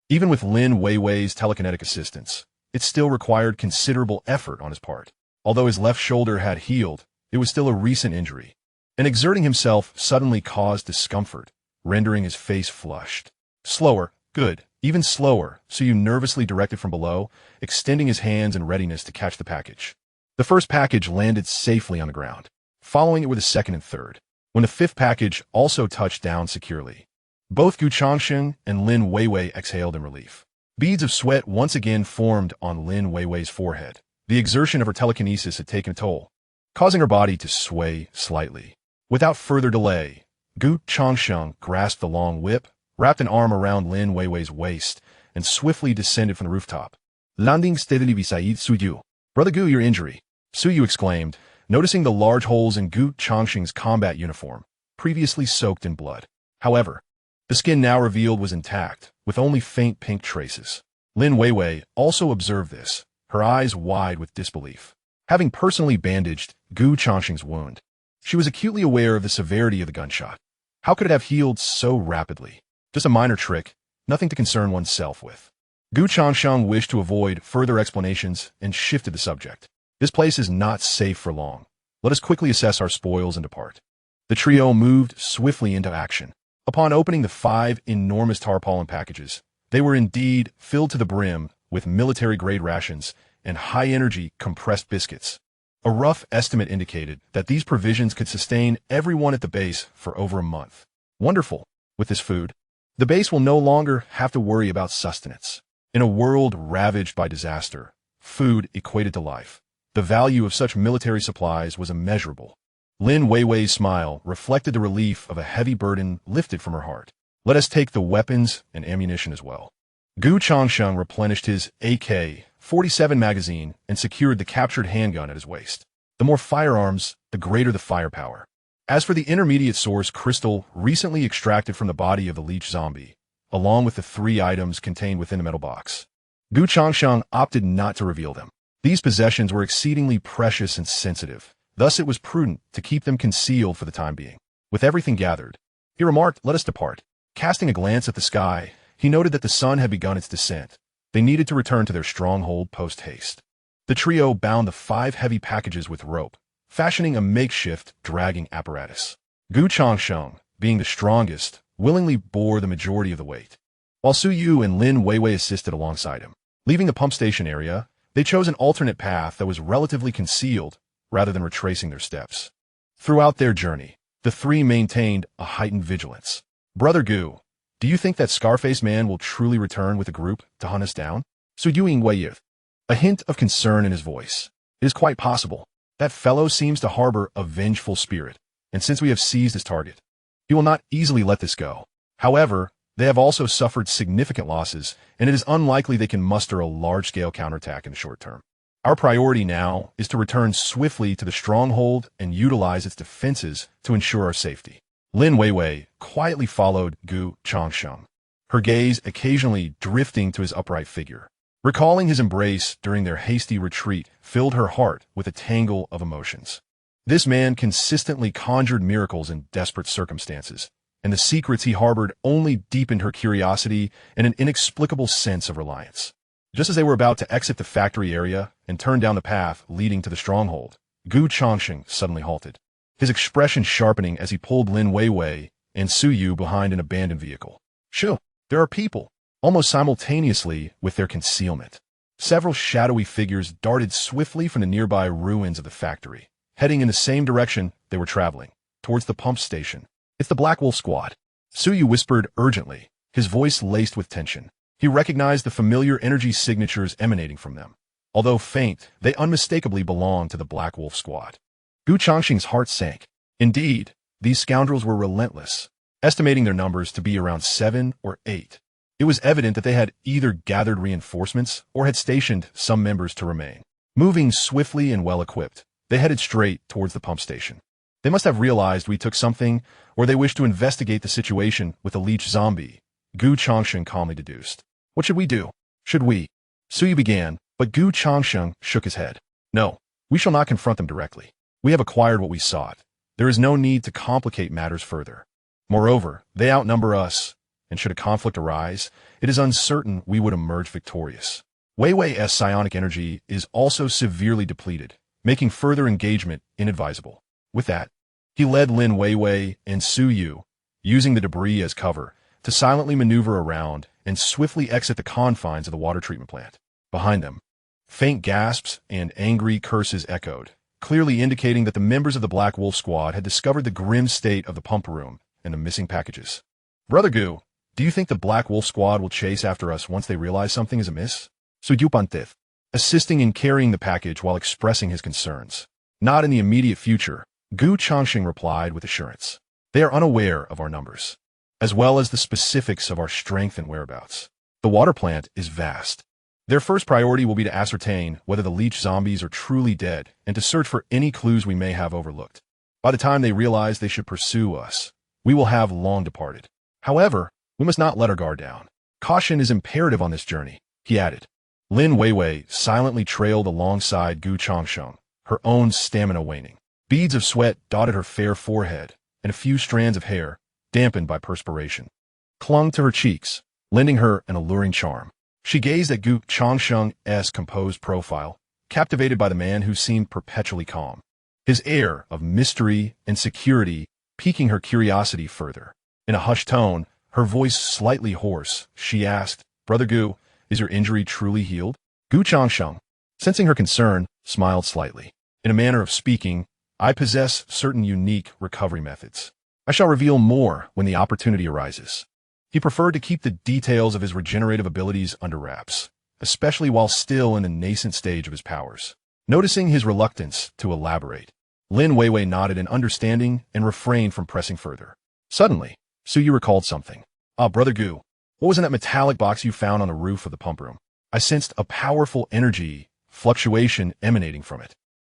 Even with Lin Weiwei's telekinetic assistance, it still required considerable effort on his part. Although his left shoulder had healed, it was still a recent injury, and exerting himself suddenly caused discomfort, rendering his face flushed. Slower, good, even slower, Su Yu nervously directed from below, extending his hands in readiness to catch the package. The first package landed safely on the ground, following it with the second and third, when the fifth package also touched down securely. Both Gu Changsheng and Lin Weiwei exhaled in relief. Beads of sweat once again formed on Lin Weiwei's forehead. The exertion of her telekinesis had taken a toll, causing her body to sway slightly. Without further delay, Gu Changsheng grasped the long whip, wrapped an arm around Lin Weiwei's waist, and swiftly descended from the rooftop, landing steadily beside Su Yu. Brother Gu, your injury, Su Yu exclaimed, noticing the large holes in Gu Changsheng's combat uniform, previously soaked in blood. However, the skin now revealed was intact, with only faint pink traces. Lin Weiwei also observed this, her eyes wide with disbelief. Having personally bandaged Gu Changsheng's wound, she was acutely aware of the severity of the gunshot. How could it have healed so rapidly? Just a minor trick, nothing to concern oneself with. Gu Changsheng wished to avoid further explanations and shifted the subject. This place is not safe for long. Let us quickly assess our spoils and depart. The trio moved swiftly into action. Upon opening the 5 enormous tarpaulin packages, they were indeed filled to the brim with military-grade rations and high-energy compressed biscuits. A rough estimate indicated that these provisions could sustain everyone at the base for over a month. Wonderful. With this food, the base will no longer have to worry about sustenance. In a world ravaged by disaster, food equated to life. The value of such military supplies was immeasurable. Lin Weiwei's smile reflected the relief of a heavy burden lifted from her heart. Let us take the weapons and ammunition as well. Gu Changsheng replenished his AK-47 magazine and secured the captured handgun at his waist. The more firearms, the greater the firepower. As for the intermediate source crystal recently extracted from the body of the leech zombie, along with the 3 items contained within the metal box, Gu Changsheng opted not to reveal them. These possessions were exceedingly precious and sensitive, thus it was prudent to keep them concealed for the time being. With everything gathered, he remarked, "Let us depart." Casting a glance at the sky, he noted that the sun had begun its descent. They needed to return to their stronghold post-haste. The trio bound the 5 heavy packages with rope, fashioning a makeshift dragging apparatus. Gu Changsheng, being the strongest, willingly bore the majority of the weight, while Su Yu and Lin Weiwei assisted alongside him. Leaving the pump station area, they chose an alternate path that was relatively concealed rather than retracing their steps. Throughout their journey, the 3 maintained a heightened vigilance. "Brother Gu, do you think that Scarface man will truly return with the group to hunt us down?" Su Yu Weiyu, a hint of concern in his voice. "It is quite possible. That fellow seems to harbor a vengeful spirit, and since we have seized his target, he will not easily let this go. However, they have also suffered significant losses, and it is unlikely they can muster a large-scale counterattack in the short term. Our priority now is to return swiftly to the stronghold and utilize its defenses to ensure our safety." Lin Weiwei quietly followed Gu Changsheng, her gaze occasionally drifting to his upright figure. Recalling his embrace during their hasty retreat filled her heart with a tangle of emotions. This man consistently conjured miracles in desperate circumstances, and the secrets he harbored only deepened her curiosity and an inexplicable sense of reliance. Just as they were about to exit the factory area and turn down the path leading to the stronghold, Gu Changsheng suddenly halted, his expression sharpening as he pulled Lin Weiwei and Su Yu behind an abandoned vehicle. "Shoo, there are people!" Almost simultaneously with their concealment, several shadowy figures darted swiftly from the nearby ruins of the factory, heading in the same direction they were traveling, towards the pump station. "It's the Black Wolf Squad," Su Yu whispered urgently, his voice laced with tension. He recognized the familiar energy signatures emanating from them. Although faint, they unmistakably belonged to the Black Wolf Squad. Gu Changsheng's heart sank. Indeed, these scoundrels were relentless, estimating their numbers to be around 7 or 8. It was evident that they had either gathered reinforcements or had stationed some members to remain. Moving swiftly and well-equipped, they headed straight towards the pump station. They must have realized we took something, or they wished to investigate the situation with the leech zombie, Gu Changsheng calmly deduced. "What should we do? Should we?" Su Yu began, but Gu Changsheng shook his head. "No, we shall not confront them directly. We have acquired what we sought. There is no need to complicate matters further. Moreover, they outnumber us, and should a conflict arise, it is uncertain we would emerge victorious. Weiwei's psionic energy is also severely depleted, making further engagement inadvisable." With that, he led Lin Weiwei and Su Yu, using the debris as cover, to silently maneuver around and swiftly exit the confines of the water treatment plant. Behind them, faint gasps and angry curses echoed, clearly indicating that the members of the Black Wolf Squad had discovered the grim state of the pump room and the missing packages. "Brother Gu, do you think the Black Wolf Squad will chase after us once they realize something is amiss?" Su Yu Pantith, assisting in carrying the package while expressing his concerns. "Not in the immediate future," Gu Changsheng replied with assurance. "They are unaware of our numbers, as well as the specifics of our strength and whereabouts. The water plant is vast. Their first priority will be to ascertain whether the leech zombies are truly dead and to search for any clues we may have overlooked. By the time they realize they should pursue us, we will have long departed. However, we must not let our guard down. Caution is imperative on this journey," he added. Lin Weiwei silently trailed alongside Gu Changsheng, her own stamina waning. Beads of sweat dotted her fair forehead, and a few strands of hair, dampened by perspiration, clung to her cheeks, lending her an alluring charm. She gazed at Gu Changsheng's composed profile, captivated by the man who seemed perpetually calm, his air of mystery and security piquing her curiosity further. In a hushed tone, her voice slightly hoarse, she asked, "Brother Gu, is your injury truly healed?" Gu Changsheng, sensing her concern, smiled slightly. "In a manner of speaking, I possess certain unique recovery methods. I shall reveal more when the opportunity arises." He preferred to keep the details of his regenerative abilities under wraps, especially while still in the nascent stage of his powers. Noticing his reluctance to elaborate, Lin Weiwei nodded in understanding and refrained from pressing further. Suddenly, Su Yu recalled something. Ah, Brother Gu, what was in that metallic box you found on the roof of the pump room? I sensed a powerful energy fluctuation emanating from it,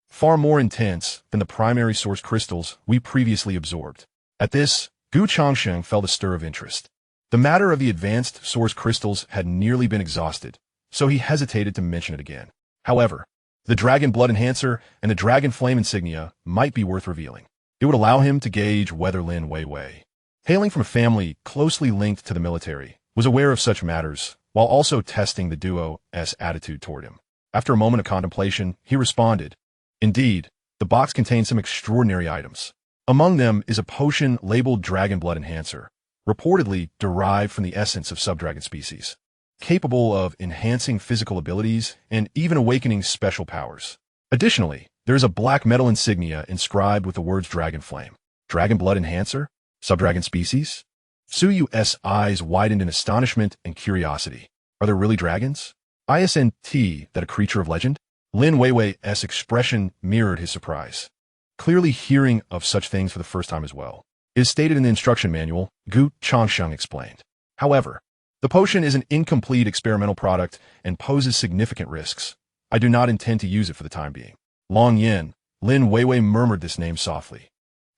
far more intense than the primary source crystals we previously absorbed. At this, Gu Changsheng felt a stir of interest. The matter of the advanced source crystals had nearly been exhausted, so he hesitated to mention it again. However, the Dragon Blood Enhancer and the Dragon Flame insignia might be worth revealing. It would allow him to gauge whether Lin Weiwei, hailing from a family closely linked to the military, was aware of such matters, while also testing the duo's attitude toward him. After a moment of contemplation, he responded, "Indeed, the box contains some extraordinary items. Among them is a potion labeled Dragon Blood Enhancer, reportedly derived from the essence of subdragon species, capable of enhancing physical abilities and even awakening special powers. Additionally, there is a black metal insignia inscribed with the words Dragon Flame. Dragon Blood Enhancer? Subdragon species?" Su Yu's eyes widened in astonishment and curiosity. Are there really dragons? Isn't that a creature of legend? Lin Weiwei's expression mirrored his surprise, clearly hearing of such things for the first time as well. It is stated in the instruction manual, Gu Changsheng explained. However, the potion is an incomplete experimental product and poses significant risks. I do not intend to use it for the time being. Long Yin, Lin Weiwei murmured this name softly,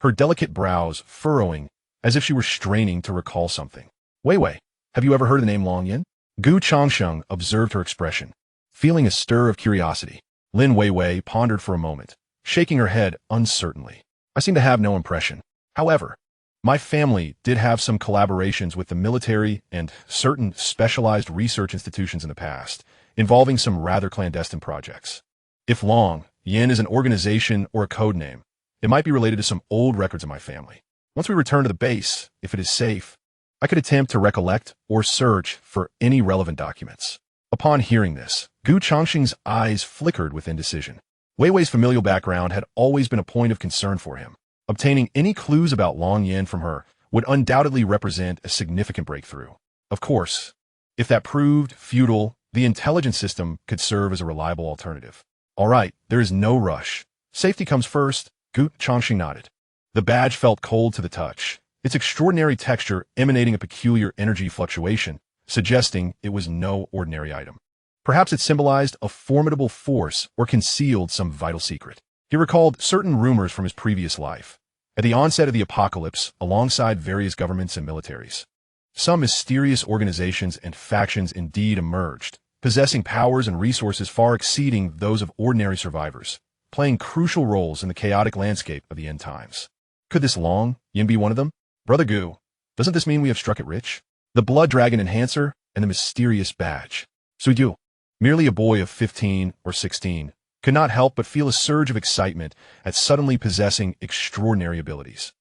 her delicate brows furrowing as if she were straining to recall something. Weiwei, have you ever heard the name Long Yin? Gu Changsheng observed her expression. Feeling a stir of curiosity, Lin Weiwei pondered for a moment, shaking her head uncertainly. I seem to have no impression. However, my family did have some collaborations with the military and certain specialized research institutions in the past, involving some rather clandestine projects. If Long Yin is an organization or a code name, it might be related to some old records of my family. Once we return to the base, if it is safe, I could attempt to recollect or search for any relevant documents. Upon hearing this, Gu Changsheng's eyes flickered with indecision. Weiwei's familial background had always been a point of concern for him. Obtaining any clues about Long Yin from her would undoubtedly represent a significant breakthrough. Of course, if that proved futile, the intelligence system could serve as a reliable alternative. All right, there is no rush. Safety comes first. Gu Changsheng nodded. The badge felt cold to the touch, its extraordinary texture emanating a peculiar energy fluctuation, suggesting it was no ordinary item. Perhaps it symbolized a formidable force or concealed some vital secret. He recalled certain rumors from his previous life, at the onset of the apocalypse, alongside various governments and militaries. Some mysterious organizations and factions indeed emerged, possessing powers and resources far exceeding those of ordinary survivors, playing crucial roles in the chaotic landscape of the end times. Could this Long Yin be one of them? Brother Gu, doesn't this mean we have struck it rich? The Blood Dragon Enhancer and the mysterious badge. Suyu, merely a boy of 15 or 16, could not help but feel a surge of excitement at suddenly possessing extraordinary abilities.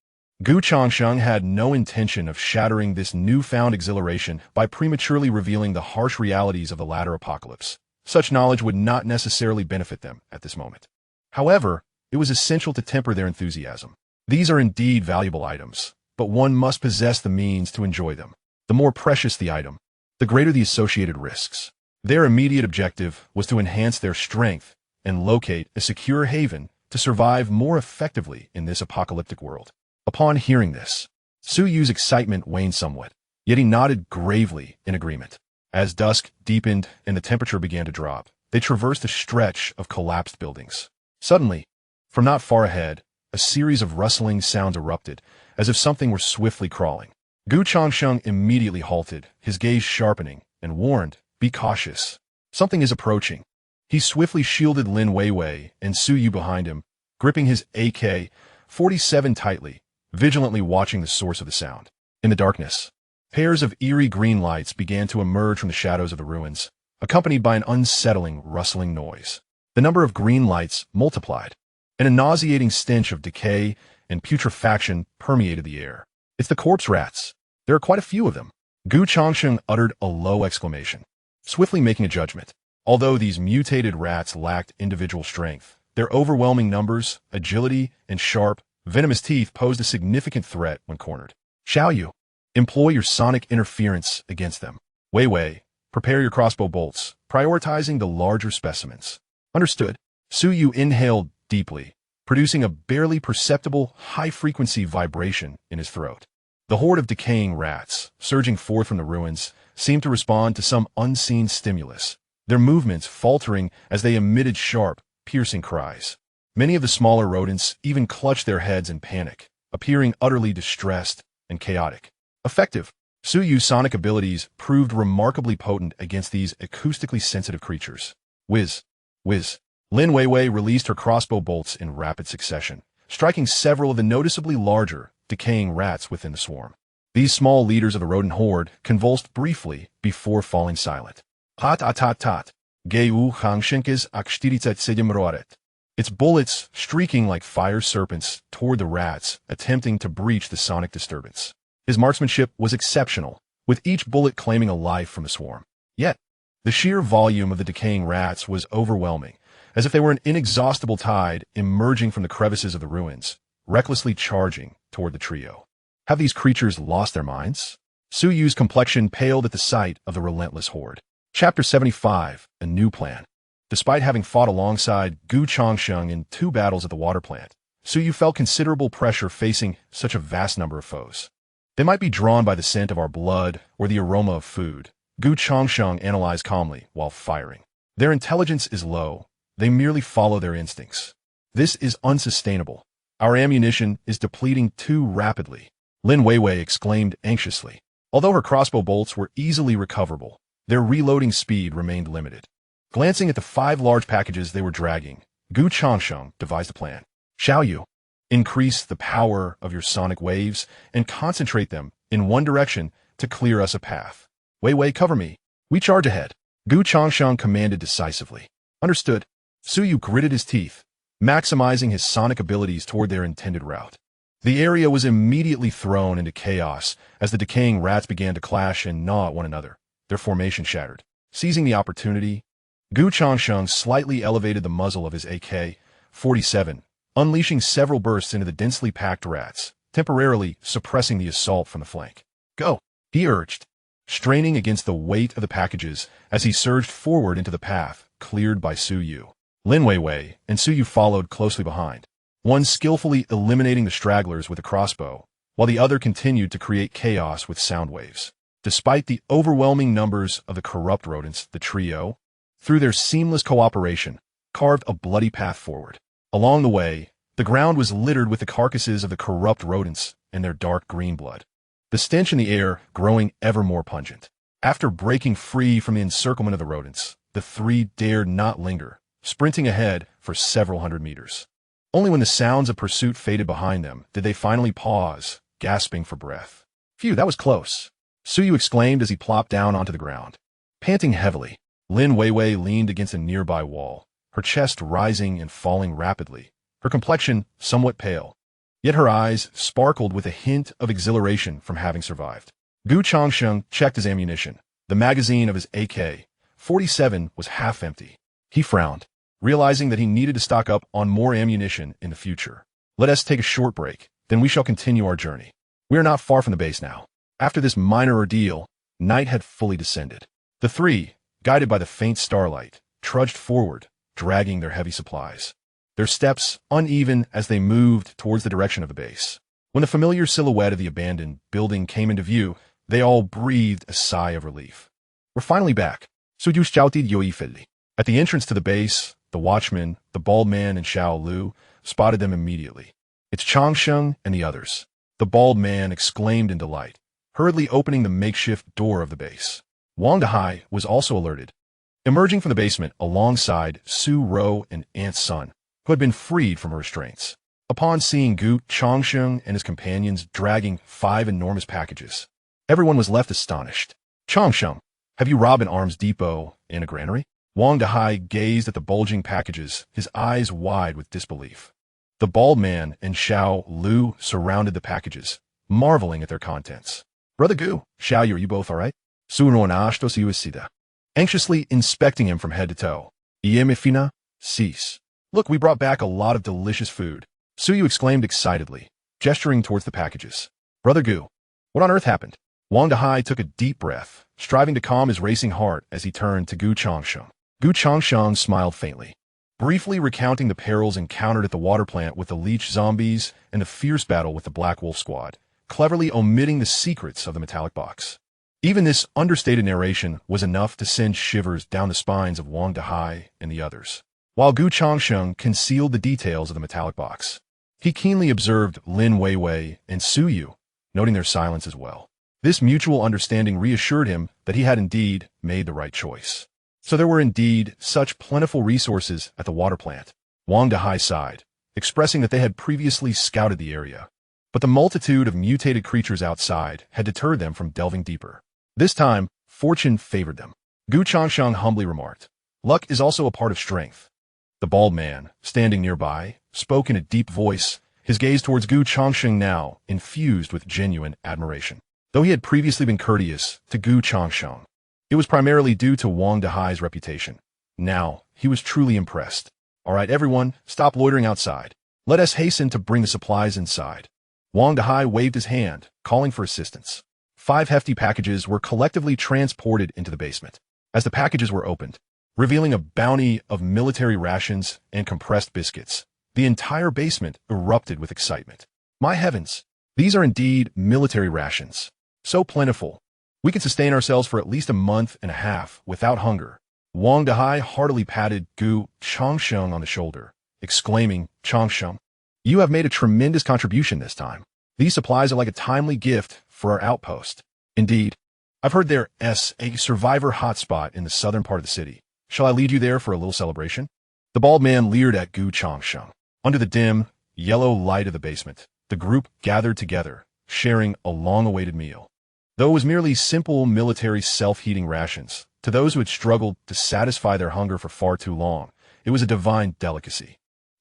Gu Changsheng had no intention of shattering this newfound exhilaration by prematurely revealing the harsh realities of the latter apocalypse. Such knowledge would not necessarily benefit them at this moment. However, it was essential to temper their enthusiasm. These are indeed valuable items, but one must possess the means to enjoy them. The more precious the item, the greater the associated risks. Their immediate objective was to enhance their strength and locate a secure haven to survive more effectively in this apocalyptic world. Upon hearing this, Su Yu's excitement waned somewhat, yet he nodded gravely in agreement. As dusk deepened and the temperature began to drop, they traversed a stretch of collapsed buildings. Suddenly, from not far ahead, a series of rustling sounds erupted, as if something were swiftly crawling. Gu Changsheng immediately halted, his gaze sharpening, and warned, "Be cautious. Something is approaching." He swiftly shielded Lin Weiwei and Su Yu behind him, gripping his AK-47 tightly, vigilantly watching the source of the sound. In the darkness, pairs of eerie green lights began to emerge from the shadows of the ruins, accompanied by an unsettling, rustling noise. The number of green lights multiplied, and a nauseating stench of decay and putrefaction permeated the air. "It's the corpse rats. There are quite a few of them." Gu Changsheng uttered a low exclamation, swiftly making a judgment. Although these mutated rats lacked individual strength, their overwhelming numbers, agility, and sharp, venomous teeth posed a significant threat when cornered. "Xiaoyu, employ your sonic interference against them. Weiwei, prepare your crossbow bolts, prioritizing the larger specimens." "Understood." Su Yu inhaled deeply, producing a barely perceptible high-frequency vibration in his throat. The horde of decaying rats, surging forth from the ruins, seemed to respond to some unseen stimulus, their movements faltering as they emitted sharp, piercing cries. Many of the smaller rodents even clutched their heads in panic, appearing utterly distressed and chaotic. Effective. Suyu's sonic abilities proved remarkably potent against these acoustically sensitive creatures. Whiz. Whiz. Lin Weiwei released her crossbow bolts in rapid succession, striking several of the noticeably larger, decaying rats within the swarm. These small leaders of the rodent horde convulsed briefly before falling silent. Tot. Geu Changsheng ak 47 roaret. Its bullets streaking like fire serpents toward the rats, attempting to breach the sonic disturbance. His marksmanship was exceptional, with each bullet claiming a life from the swarm. Yet, the sheer volume of the decaying rats was overwhelming, as if they were an inexhaustible tide emerging from the crevices of the ruins, recklessly charging toward the trio. Have these creatures lost their minds? Suyu's complexion paled at the sight of the relentless horde. Chapter 75, A New Plan. Despite having fought alongside Gu Changsheng in 2 battles at the water plant, Suyu felt considerable pressure facing such a vast number of foes. They might be drawn by the scent of our blood or the aroma of food, Gu Changsheng analyzed calmly while firing. Their intelligence is low. They merely follow their instincts. This is unsustainable. Our ammunition is depleting too rapidly, Lin Weiwei exclaimed anxiously. Although her crossbow bolts were easily recoverable, their reloading speed remained limited. Glancing at the 5 large packages they were dragging, Gu Changsheng devised a plan. Xiaoyu, increase the power of your sonic waves and concentrate them in one direction to clear us a path. Weiwei, cover me. We charge ahead. Gu Changsheng commanded decisively. Understood. Suyu gritted his teeth, maximizing his sonic abilities toward their intended route. The area was immediately thrown into chaos as the decaying rats began to clash and gnaw at one another, their formation shattered. Seizing the opportunity, Gu Changsheng slightly elevated the muzzle of his AK-47, unleashing several bursts into the densely packed rats, temporarily suppressing the assault from the flank. Go, he urged, straining against the weight of the packages as he surged forward into the path cleared by Suyu. Lin Weiwei and Suyu followed closely behind, one skillfully eliminating the stragglers with a crossbow, while the other continued to create chaos with sound waves. Despite the overwhelming numbers of the corrupt rodents, the trio, through their seamless cooperation, carved a bloody path forward. Along the way, the ground was littered with the carcasses of the corrupt rodents and their dark green blood, the stench in the air growing ever more pungent. After breaking free from the encirclement of the rodents, the 3 dared not linger, sprinting ahead for several hundred meters. Only when the sounds of pursuit faded behind them did they finally pause, gasping for breath. Phew, that was close, Suyu exclaimed as he plopped down onto the ground. Panting heavily, Lin Weiwei leaned against a nearby wall, her chest rising and falling rapidly, her complexion somewhat pale. Yet her eyes sparkled with a hint of exhilaration from having survived. Gu Changsheng checked his ammunition. The magazine of his AK-47 was half empty. He frowned, realizing that he needed to stock up on more ammunition in the future. Let us take a short break, then we shall continue our journey. We are not far from the base now. After this minor ordeal, night had fully descended. The 3, guided by the faint starlight, trudged forward, dragging their heavy supplies, their steps uneven as they moved towards the direction of the base. When the familiar silhouette of the abandoned building came into view, they all breathed a sigh of relief. We're finally back. At the entrance to the base, the watchman, the bald man, and Xiao Lu spotted them immediately. It's Changsheng and the others, the bald man exclaimed in delight, hurriedly opening the makeshift door of the base. Wang Dehai was also alerted, emerging from the basement alongside Su Ro and Aunt Sun, who had been freed from her restraints. Upon seeing Gu Changsheng and his companions dragging 5 enormous packages, everyone was left astonished. Changsheng, have you robbed an arms depot and a granary? Wang Dehai gazed at the bulging packages, his eyes wide with disbelief. The bald man and Xiao Lu surrounded the packages, marveling at their contents. Brother Gu, Xiao, are you both all right? Anxiously inspecting him from head to toe. Iemifina, cease. Look, we brought back a lot of delicious food, Suyu exclaimed excitedly, gesturing towards the packages. Brother Gu, what on earth happened? Wang Dehai took a deep breath, striving to calm his racing heart as he turned to Gu Changsheng. Gu Changsheng smiled faintly, briefly recounting the perils encountered at the water plant with the leech zombies and the fierce battle with the Black Wolf Squad. cleverly omitting the secrets of the metallic box. Even this understated narration was enough to send shivers down the spines of Wang Dahai and the others. While Gu Changsheng concealed the details of the metallic box, he keenly observed Lin Weiwei and Su Yu, noting their silence as well. This mutual understanding reassured him that he had indeed made the right choice. So there were indeed such plentiful resources at the water plant. Wang Dahai sighed, expressing that they had previously scouted the area. But the multitude of mutated creatures outside had deterred them from delving deeper. This time, fortune favored them. Gu Changsheng humbly remarked, "Luck is also a part of strength." The bald man, standing nearby, spoke in a deep voice, his gaze towards Gu Changsheng now infused with genuine admiration. Though he had previously been courteous to Gu Changsheng, it was primarily due to Wang Dahai's reputation. Now, he was truly impressed. "All right, everyone, stop loitering outside. Let us hasten to bring the supplies inside." Wang Dahai waved his hand, calling for assistance. 5 hefty packages were collectively transported into the basement. As the packages were opened, revealing a bounty of military rations and compressed biscuits, the entire basement erupted with excitement. My heavens, these are indeed military rations. So plentiful. We can sustain ourselves for at least a month and a half without hunger. Wang Dahai heartily patted Gu Changsheng on the shoulder, exclaiming, "Changsheng, you have made a tremendous contribution this time. These supplies are like a timely gift for our outpost. Indeed, I've heard there's a survivor hotspot in the southern part of the city. Shall I lead you there for a little celebration?" The bald man leered at Gu Changsheng. Under the dim, yellow light of the basement, the group gathered together, sharing a long-awaited meal. Though it was merely simple military self-heating rations, to those who had struggled to satisfy their hunger for far too long, it was a divine delicacy.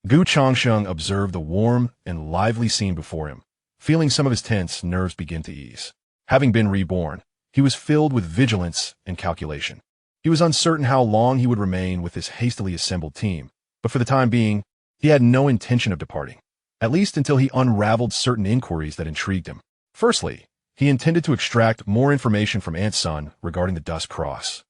Gu Changsheng observed the warm and lively scene before him, feeling some of his tense nerves begin to ease. Having been reborn, he was filled with vigilance and calculation. He was uncertain how long he would remain with this hastily assembled team, but for the time being, he had no intention of departing, at least until he unraveled certain inquiries that intrigued him. Firstly, he intended to extract more information from Aunt Sun regarding the Dust Cross,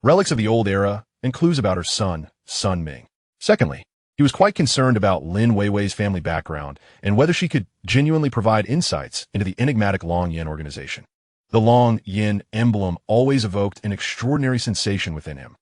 relics of the old era, and clues about her son, Sun Ming. Secondly, he was quite concerned about Lin Weiwei's family background and whether she could genuinely provide insights into the enigmatic Long Yin organization. The Long Yin emblem always evoked an extraordinary sensation within him.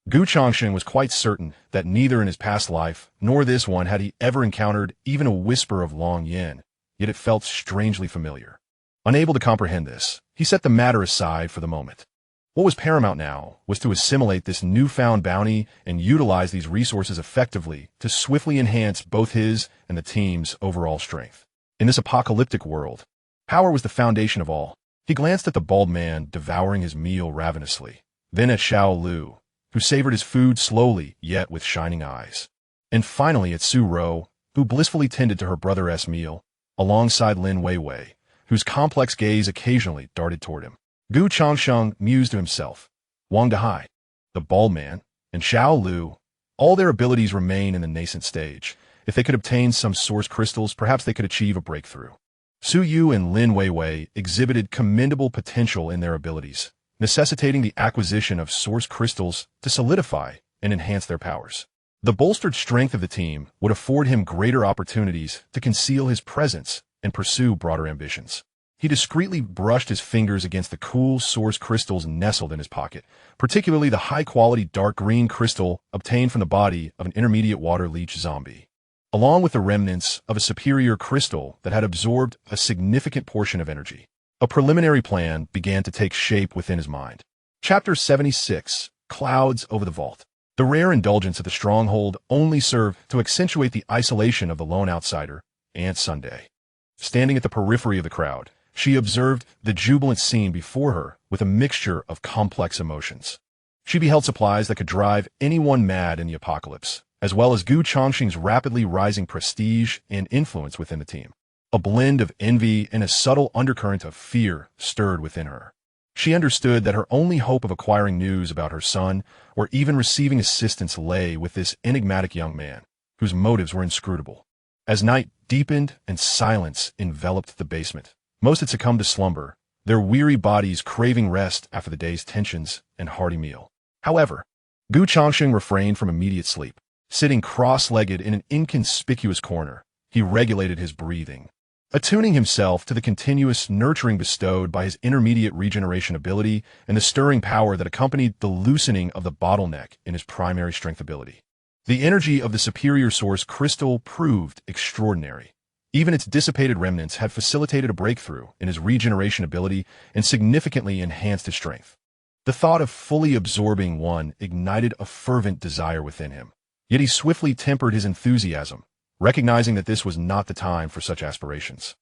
Gu Changsheng was quite certain that neither in his past life nor this one had he ever encountered even a whisper of Long Yin, yet it felt strangely familiar. Unable to comprehend this, he set the matter aside for the moment. What was paramount now was to assimilate this newfound bounty and utilize these resources effectively to swiftly enhance both his and the team's overall strength. In this apocalyptic world, power was the foundation of all. He glanced at the bald man devouring his meal ravenously, then at Xiao Lu, who savored his food slowly yet with shining eyes, and finally at Su Ro, who blissfully tended to her brother's meal, alongside Lin Weiwei, whose complex gaze occasionally darted toward him. Gu Changsheng mused to himself. Wang Dahai, the bald man, and Xiao Lu, all their abilities remain in the nascent stage. If they could obtain some source crystals, perhaps they could achieve a breakthrough. Su Yu and Lin Weiwei exhibited commendable potential in their abilities, necessitating the acquisition of source crystals to solidify and enhance their powers. The bolstered strength of the team would afford him greater opportunities to conceal his presence and pursue broader ambitions. He discreetly brushed his fingers against the cool source crystals nestled in his pocket, particularly the high-quality dark green crystal obtained from the body of an intermediate water leech zombie, along with the remnants of a superior crystal that had absorbed a significant portion of energy. A preliminary plan began to take shape within his mind. Chapter 76, Clouds Over the Vault. The rare indulgence of the stronghold only served to accentuate the isolation of the lone outsider, Aunt Sunday. Standing at the periphery of the crowd, she observed the jubilant scene before her with a mixture of complex emotions. She beheld supplies that could drive anyone mad in the apocalypse, as well as Gu Changsheng's rapidly rising prestige and influence within the team. A blend of envy and a subtle undercurrent of fear stirred within her. She understood that her only hope of acquiring news about her son or even receiving assistance lay with this enigmatic young man, whose motives were inscrutable. As night deepened and silence enveloped the basement, most had succumbed to slumber, their weary bodies craving rest after the day's tensions and hearty meal. However, Gu Changsheng refrained from immediate sleep. Sitting cross-legged in an inconspicuous corner, he regulated his breathing, attuning himself to the continuous nurturing bestowed by his intermediate regeneration ability and the stirring power that accompanied the loosening of the bottleneck in his primary strength ability. The energy of the superior source crystal proved extraordinary. Even its dissipated remnants had facilitated a breakthrough in his regeneration ability and significantly enhanced his strength. The thought of fully absorbing one ignited a fervent desire within him. Yet he swiftly tempered his enthusiasm, recognizing that this was not the time for such aspirations.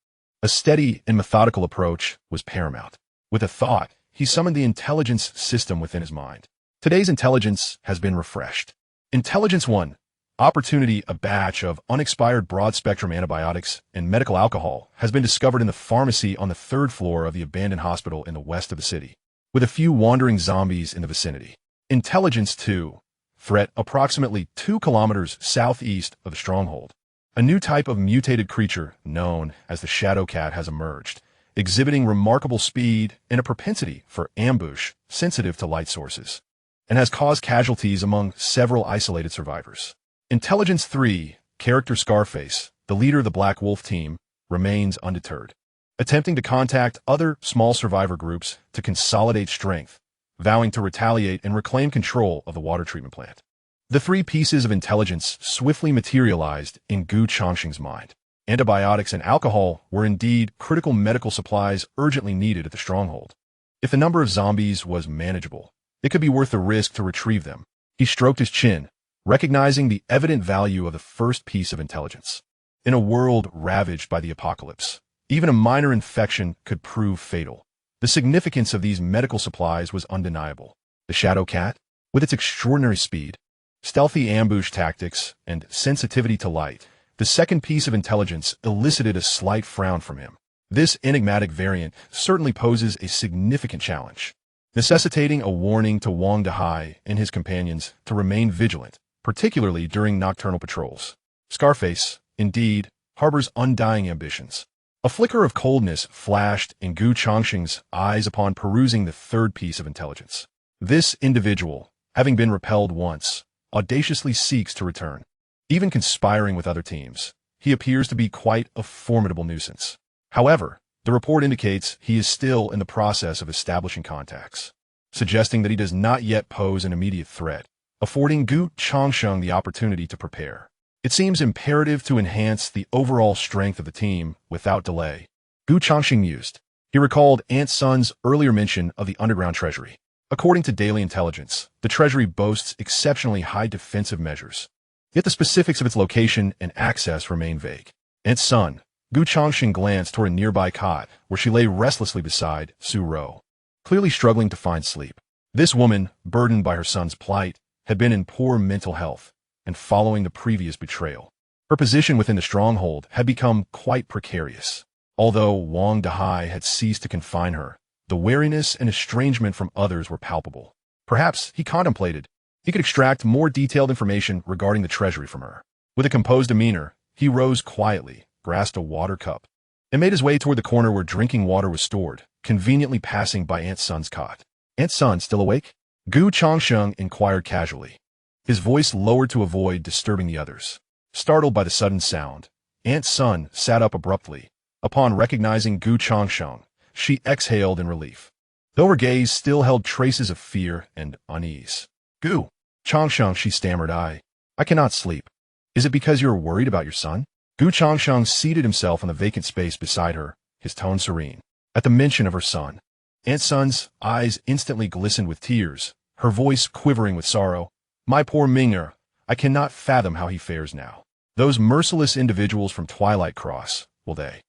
A steady and methodical approach was paramount. With a thought, he summoned the intelligence system within his mind. Today's intelligence has been refreshed. Intelligence 1. Opportunity. A batch of unexpired broad-spectrum antibiotics and medical alcohol has been discovered in the pharmacy on the 3rd floor of the abandoned hospital in the west of the city, with a few wandering zombies in the vicinity. Intelligence 2. Threat. Approximately 2 kilometers southeast of the stronghold. A new type of mutated creature known as the Shadow Cat has emerged, exhibiting remarkable speed and a propensity for ambush sensitive to light sources, and has caused casualties among several isolated survivors. Intelligence 3. Character Scarface, the leader of the Black Wolf team, remains undeterred, attempting to contact other small survivor groups to consolidate strength, vowing to retaliate and reclaim control of the water treatment plant. The 3 pieces of intelligence swiftly materialized in Gu Changsheng's mind. Antibiotics and alcohol were indeed critical medical supplies urgently needed at the stronghold. If the number of zombies was manageable, it could be worth the risk to retrieve them. He stroked his chin, recognizing the evident value of the first piece of intelligence. In a world ravaged by the apocalypse, even a minor infection could prove fatal. The significance of these medical supplies was undeniable. The Shadow Cat, with its extraordinary speed, stealthy ambush tactics, and sensitivity to light, the second piece of intelligence elicited a slight frown from him. This enigmatic variant certainly poses a significant challenge, necessitating a warning to Wang Dehai and his companions to remain vigilant, particularly during nocturnal patrols. Scarface, indeed, harbors undying ambitions. A flicker of coldness flashed in Gu Changsheng's eyes upon perusing the third piece of intelligence. This individual, having been repelled once, audaciously seeks to return. Even conspiring with other teams, he appears to be quite a formidable nuisance. However, the report indicates he is still in the process of establishing contacts, suggesting that he does not yet pose an immediate threat, affording Gu Changsheng the opportunity to prepare. It seems imperative to enhance the overall strength of the team without delay. Gu Changsheng mused. He recalled Ant Sun's earlier mention of the underground treasury. According to daily intelligence, the treasury boasts exceptionally high defensive measures. Yet the specifics of its location and access remain vague. Ant Sun, Gu Changsheng glanced toward a nearby cot where she lay restlessly beside Su Ro, clearly struggling to find sleep. This woman, burdened by her son's plight, had been in poor mental health, and following the previous betrayal, her position within the stronghold had become quite precarious. Although Wang Dehai had ceased to confine her, the wariness and estrangement from others were palpable. Perhaps, he contemplated, he could extract more detailed information regarding the treasury from her. With a composed demeanor, he rose quietly, grasped a water cup, and made his way toward the corner where drinking water was stored, conveniently passing by Ant Sun's cot. Ant Sun still awake? Gu Changsheng inquired casually, his voice lowered to avoid disturbing the others. Startled by the sudden sound, Ant Sun sat up abruptly. Upon recognizing Gu Changsheng, she exhaled in relief, though her gaze still held traces of fear and unease. Gu Changsheng, she stammered, I cannot sleep. Is it because you are worried about your son? Gu Changsheng seated himself on the vacant space beside her, his tone serene. At the mention of her son, Ant Sun's eyes instantly glistened with tears, her voice quivering with sorrow. My poor Ming'er, I cannot fathom how he fares now. Those merciless individuals from Twilight Cross, will they?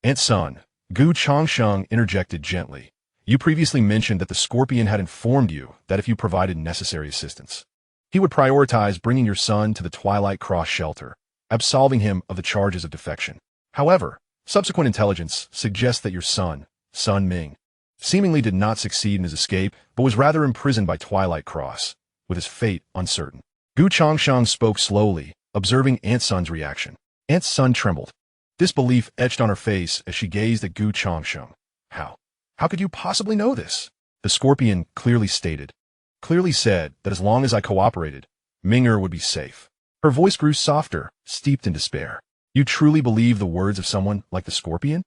Ant Sun, Gu Changsheng interjected gently. You previously mentioned that the Scorpion had informed you that if you provided necessary assistance, he would prioritize bringing your son to the Twilight Cross shelter, absolving him of the charges of defection. However, subsequent intelligence suggests that your son, Sun Ming, seemingly did not succeed in his escape, but was rather imprisoned by Twilight Cross, with his fate uncertain. Gu Changsheng spoke slowly, observing Ant Sun's reaction. Ant Sun trembled. Disbelief etched on her face as she gazed at Gu Changsheng. How could you possibly know this? The Scorpion clearly said that as long as I cooperated, Ming'er would be safe. Her voice grew softer, steeped in despair. You truly believe the words of someone like the Scorpion?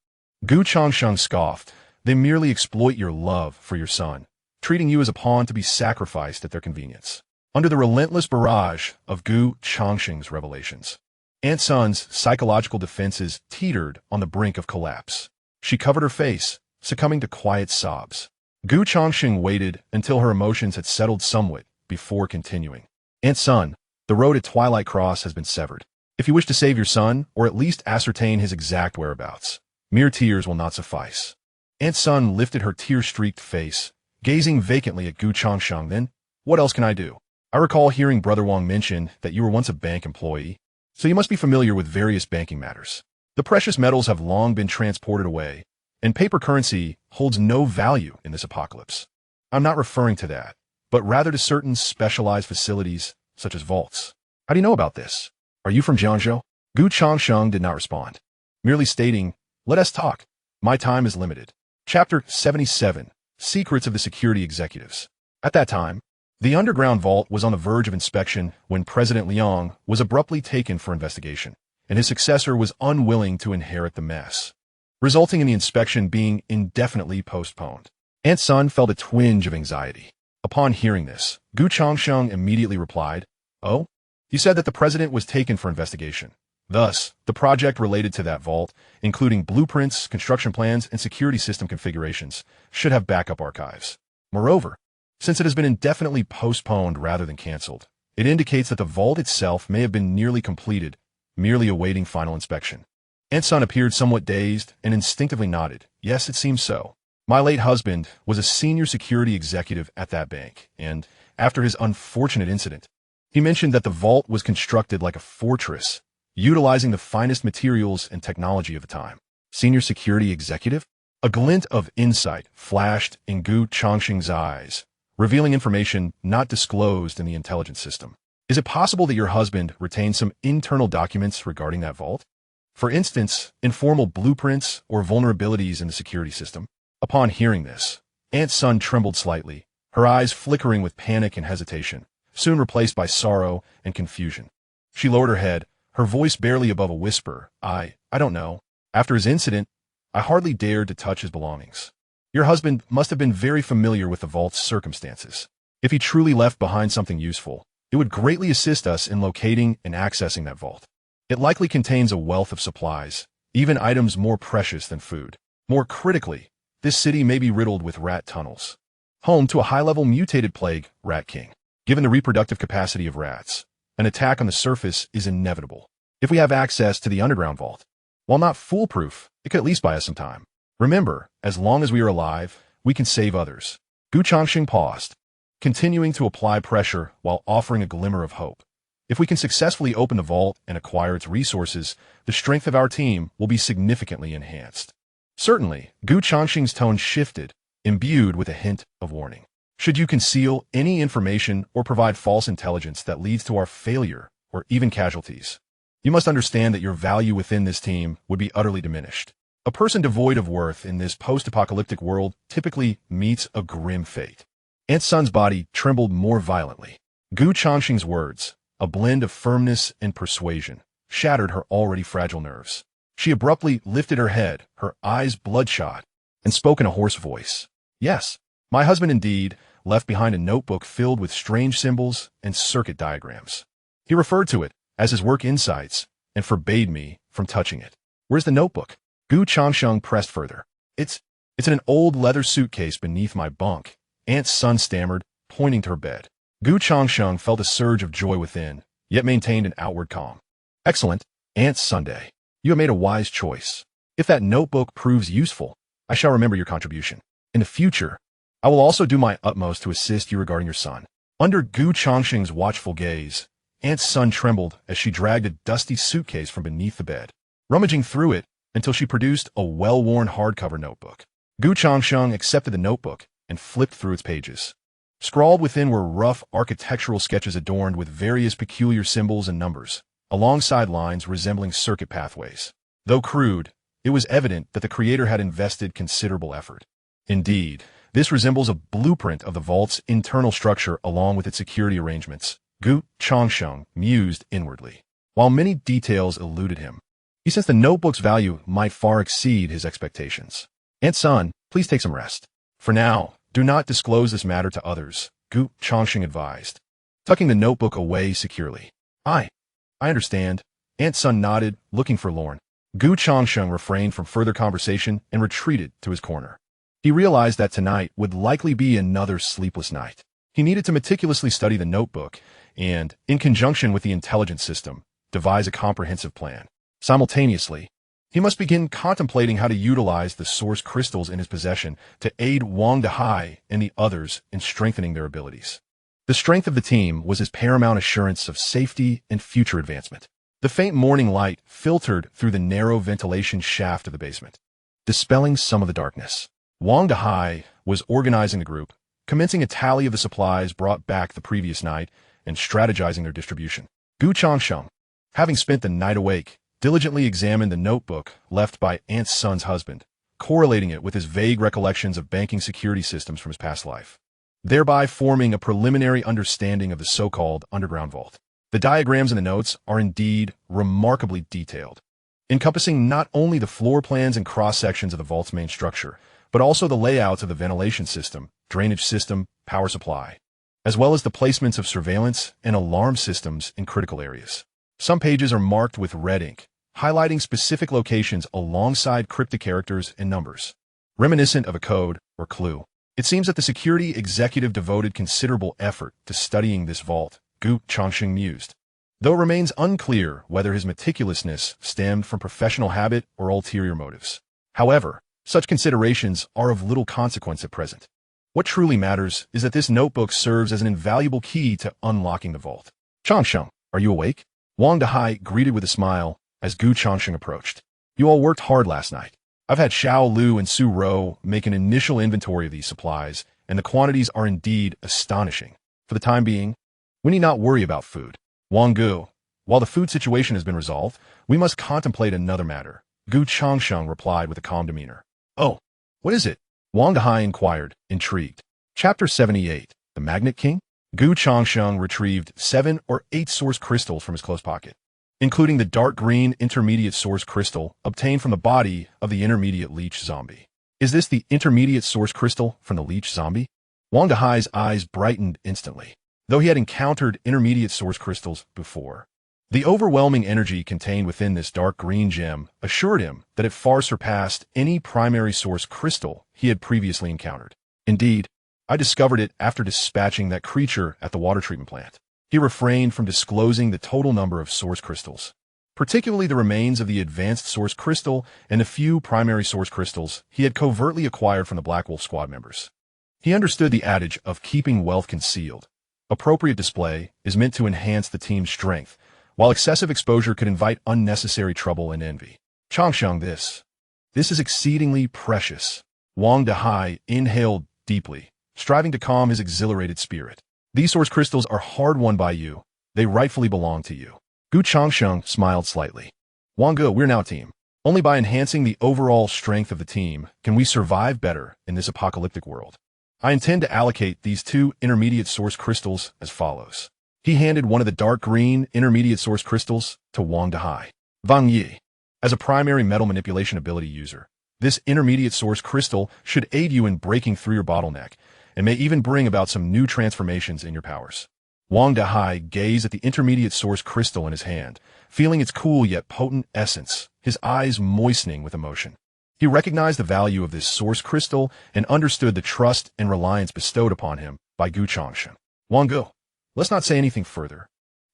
Gu Changsheng scoffed. They merely exploit your love for your son, treating you as a pawn to be sacrificed at their convenience. Under the relentless barrage of Gu Changsheng's revelations, Aunt Sun's psychological defenses teetered on the brink of collapse. She covered her face, succumbing to quiet sobs. Gu Changsheng waited until her emotions had settled somewhat before continuing. Aunt Sun, the road at Twilight Cross has been severed. If you wish to save your son, or at least ascertain his exact whereabouts, mere tears will not suffice. Aunt Sun lifted her tear-streaked face, gazing vacantly at Gu Changsheng. Then, what else can I do? I recall hearing Brother Wang mention that you were once a bank employee, so you must be familiar with various banking matters. The precious metals have long been transported away, and paper currency holds no value in this apocalypse. I'm not referring to that, but rather to certain specialized facilities, such as vaults. How do you know about this? Are you from Jiangzhou? Gu Changsheng did not respond, merely stating, "Let us talk. My time is limited." Chapter 77, Secrets of the Security Executives. At that time, the underground vault was on the verge of inspection when President Liang was abruptly taken for investigation, and his successor was unwilling to inherit the mess, resulting in the inspection being indefinitely postponed. Aunt Sun felt a twinge of anxiety. Upon hearing this, Gu Changsheng immediately replied, "Oh? You said that the president was taken for investigation. Thus, the project related to that vault, including blueprints, construction plans, and security system configurations, should have backup archives. Moreover, since it has been indefinitely postponed rather than canceled, it indicates that the vault itself may have been nearly completed, merely awaiting final inspection." Aunt Sun appeared somewhat dazed and instinctively nodded. "Yes, it seems so. My late husband was a senior security executive at that bank, and after his unfortunate incident, he mentioned that the vault was constructed like a fortress, utilizing the finest materials and technology of the time." Senior security executive? A glint of insight flashed in Gu Changsheng's eyes, revealing information not disclosed in the intelligence system. "Is it possible that your husband retained some internal documents regarding that vault? For instance, informal blueprints or vulnerabilities in the security system?" Upon hearing this, Aunt Sun trembled slightly, her eyes flickering with panic and hesitation, soon replaced by sorrow and confusion. She lowered her head, her voice barely above a whisper. I don't know. After his incident, I hardly dared to touch his belongings. Your husband must have been very familiar with the vault's circumstances. If he truly left behind something useful, it would greatly assist us in locating and accessing that vault. It likely contains a wealth of supplies, even items more precious than food. More critically, this city may be riddled with rat tunnels, home to a high-level mutated plague, Rat King. Given the reproductive capacity of rats, an attack on the surface is inevitable. If we have access to the underground vault, while not foolproof, it could at least buy us some time. Remember, as long as we are alive, we can save others. Gu Changsheng paused, continuing to apply pressure while offering a glimmer of hope. If we can successfully open the vault and acquire its resources, the strength of our team will be significantly enhanced. Certainly, Gu Changsheng's tone shifted, imbued with a hint of warning. Should you conceal any information or provide false intelligence that leads to our failure or even casualties, you must understand that your value within this team would be utterly diminished. A person devoid of worth in this post-apocalyptic world typically meets a grim fate. Aunt Sun's body trembled more violently. Gu Changsheng's words, a blend of firmness and persuasion, shattered her already fragile nerves. She abruptly lifted her head, her eyes bloodshot, and spoke in a hoarse voice. "Yes, my husband indeed left behind a notebook filled with strange symbols and circuit diagrams. He referred to it as his work insights and forbade me from touching it." "Where's the notebook?" Gu Changsheng pressed further. It's in an old leather suitcase beneath my bunk," Aunt Sun stammered, pointing to her bed. Gu Changsheng felt a surge of joy within, yet maintained an outward calm. "Excellent, Aunt Sunday. You have made a wise choice. If that notebook proves useful, I shall remember your contribution. In the future, I will also do my utmost to assist you regarding your son." Under Gu Changsheng's watchful gaze, Aunt Sun trembled as she dragged a dusty suitcase from beneath the bed, rummaging through it until she produced a well-worn hardcover notebook. Gu Changsheng accepted the notebook and flipped through its pages. Scrawled within were rough architectural sketches adorned with various peculiar symbols and numbers, alongside lines resembling circuit pathways. Though crude, it was evident that the creator had invested considerable effort. Indeed, this resembles a blueprint of the vault's internal structure along with its security arrangements, Gu Changsheng mused inwardly. While many details eluded him, He sensed the notebook's value might far exceed his expectations. "Aunt Sun, please take some rest. For now, do not disclose this matter to others," Changsheng advised, tucking the notebook away securely. I understand." Aunt Sun nodded, looking forlorn. Changsheng refrained from further conversation and retreated to his corner. He realized that tonight would likely be another sleepless night. He needed to meticulously study the notebook and, in conjunction with the intelligence system, devise a comprehensive plan. Simultaneously, he must begin contemplating how to utilize the source crystals in his possession to aid Wang Dehai and the others in strengthening their abilities. The strength of the team was his paramount assurance of safety and future advancement. The faint morning light filtered through the narrow ventilation shaft of the basement, dispelling some of the darkness. Wang Dehai was organizing the group, commencing a tally of the supplies brought back the previous night and strategizing their distribution. Changsheng, having spent the night awake, diligently examined the notebook left by Aunt Sun's husband, correlating it with his vague recollections of banking security systems from his past life, thereby forming a preliminary understanding of the so-called underground vault. The diagrams in the notes are indeed remarkably detailed, encompassing not only the floor plans and cross-sections of the vault's main structure, but also the layouts of the ventilation system, drainage system, power supply, as well as the placements of surveillance and alarm systems in critical areas. Some pages are marked with red ink, highlighting specific locations alongside cryptic characters and numbers, reminiscent of a code or clue. It seems that the security executive devoted considerable effort to studying this vault, Changsheng mused, though it remains unclear whether his meticulousness stemmed from professional habit or ulterior motives. However, such considerations are of little consequence at present. What truly matters is that this notebook serves as an invaluable key to unlocking the vault. "Changsheng, are you awake?" Wang Dehai greeted with a smile as Changsheng approached. "You all worked hard last night. I've had Xiao Lu and Su Rou make an initial inventory of these supplies, and the quantities are indeed astonishing. For the time being, we need not worry about food. Wang Gu, while the food situation has been resolved, we must contemplate another matter." Changsheng replied with a calm demeanor. "Oh, what is it?" Wang Dehai inquired, intrigued. Chapter 78, The Magnet King? Changsheng retrieved 7 or 8 source crystals from his close pocket, including the dark green intermediate source crystal obtained from the body of the intermediate leech zombie. "Is this the intermediate source crystal from the leech zombie?" Wang Dehai's eyes brightened instantly. Though he had encountered intermediate source crystals before, the overwhelming energy contained within this dark green gem assured him that it far surpassed any primary source crystal he had previously encountered. "Indeed, I discovered it after dispatching that creature at the water treatment plant." He refrained from disclosing the total number of source crystals, particularly the remains of the advanced source crystal and the few primary source crystals he had covertly acquired from the Black Wolf squad members. He understood the adage of keeping wealth concealed. Appropriate display is meant to enhance the team's strength, while excessive exposure could invite unnecessary trouble and envy. "Changsheng, this is exceedingly precious." Wang Dehai inhaled deeply, striving to calm his exhilarated spirit. "These source crystals are hard-won by you. They rightfully belong to you." Changsheng smiled slightly. "Wang Gu, we're now a team. Only by enhancing the overall strength of the team can we survive better in this apocalyptic world. I intend to allocate these 2 intermediate source crystals as follows." He handed one of the dark green intermediate source crystals to Wang Dehai. "Wang Yi, as a primary metal manipulation ability user, this intermediate source crystal should aid you in breaking through your bottleneck, and may even bring about some new transformations in your powers." Wang Dehai gazed at the intermediate source crystal in his hand, feeling its cool yet potent essence, his eyes moistening with emotion. He recognized the value of this source crystal and understood the trust and reliance bestowed upon him by Changsheng. "Wang Gu, let's not say anything further."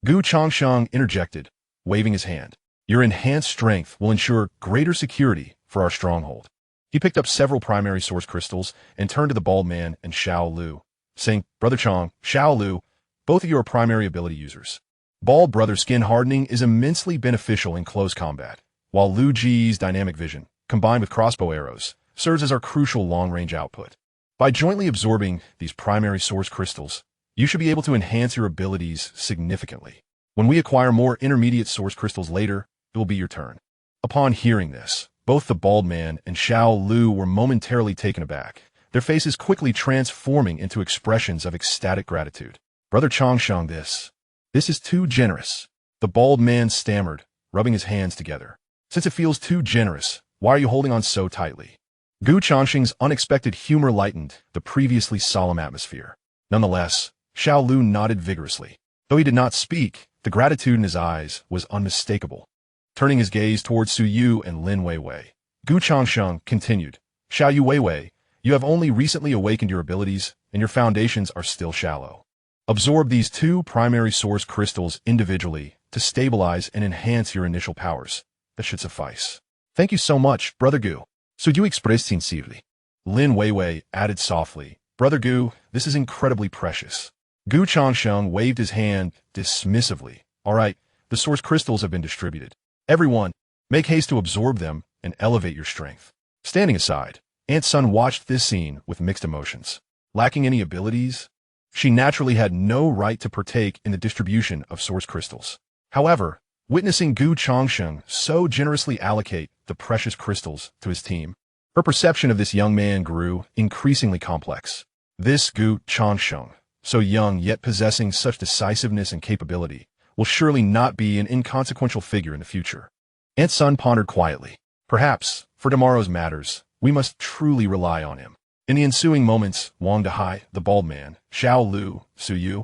Changsheng interjected, waving his hand. "Your enhanced strength will ensure greater security for our stronghold." He picked up several primary source crystals and turned to the bald man and Xiao Lu, saying, "Brother Chang, Xiao Lu, both of you are primary ability users. Bald Brother skin hardening is immensely beneficial in close combat, while Lu Ji's dynamic vision, combined with crossbow arrows, serves as our crucial long-range output. By jointly absorbing these primary source crystals, you should be able to enhance your abilities significantly. When we acquire more intermediate source crystals later, it will be your turn." Upon hearing this, both the bald man and Xiao Lu were momentarily taken aback, their faces quickly transforming into expressions of ecstatic gratitude. "Brother Changsheng, this is too generous." The bald man stammered, rubbing his hands together. Since it feels too generous, why are you holding on so tightly? Gu Changsheng's unexpected humor lightened the previously solemn atmosphere. Nonetheless, Xiao Lu nodded vigorously. Though he did not speak, the gratitude in his eyes was unmistakable. Turning his gaze towards Su Yu and Lin Weiwei, Gu Changsheng continued, Xiao Yu Weiwei, you have only recently awakened your abilities, and your foundations are still shallow. Absorb these two primary source crystals individually to stabilize and enhance your initial powers. That should suffice. Thank you so much, Brother Gu. So you expressed sincerely. Lin Weiwei added softly, Brother Gu, this is incredibly precious. Gu Changsheng waved his hand dismissively. All right, the source crystals have been distributed. Everyone, make haste to absorb them and elevate your strength. Standing aside, Aunt Sun watched this scene with mixed emotions. Lacking any abilities, she naturally had no right to partake in the distribution of source crystals. However, witnessing Gu Changsheng so generously allocate the precious crystals to his team, her perception of this young man grew increasingly complex. This Gu Changsheng, so young yet possessing such decisiveness and capability, will surely not be an inconsequential figure in the future. Aunt Sun pondered quietly. Perhaps, for tomorrow's matters, we must truly rely on him. In the ensuing moments, Wang Dahai, the bald man, Xiao Lu, Su Yu,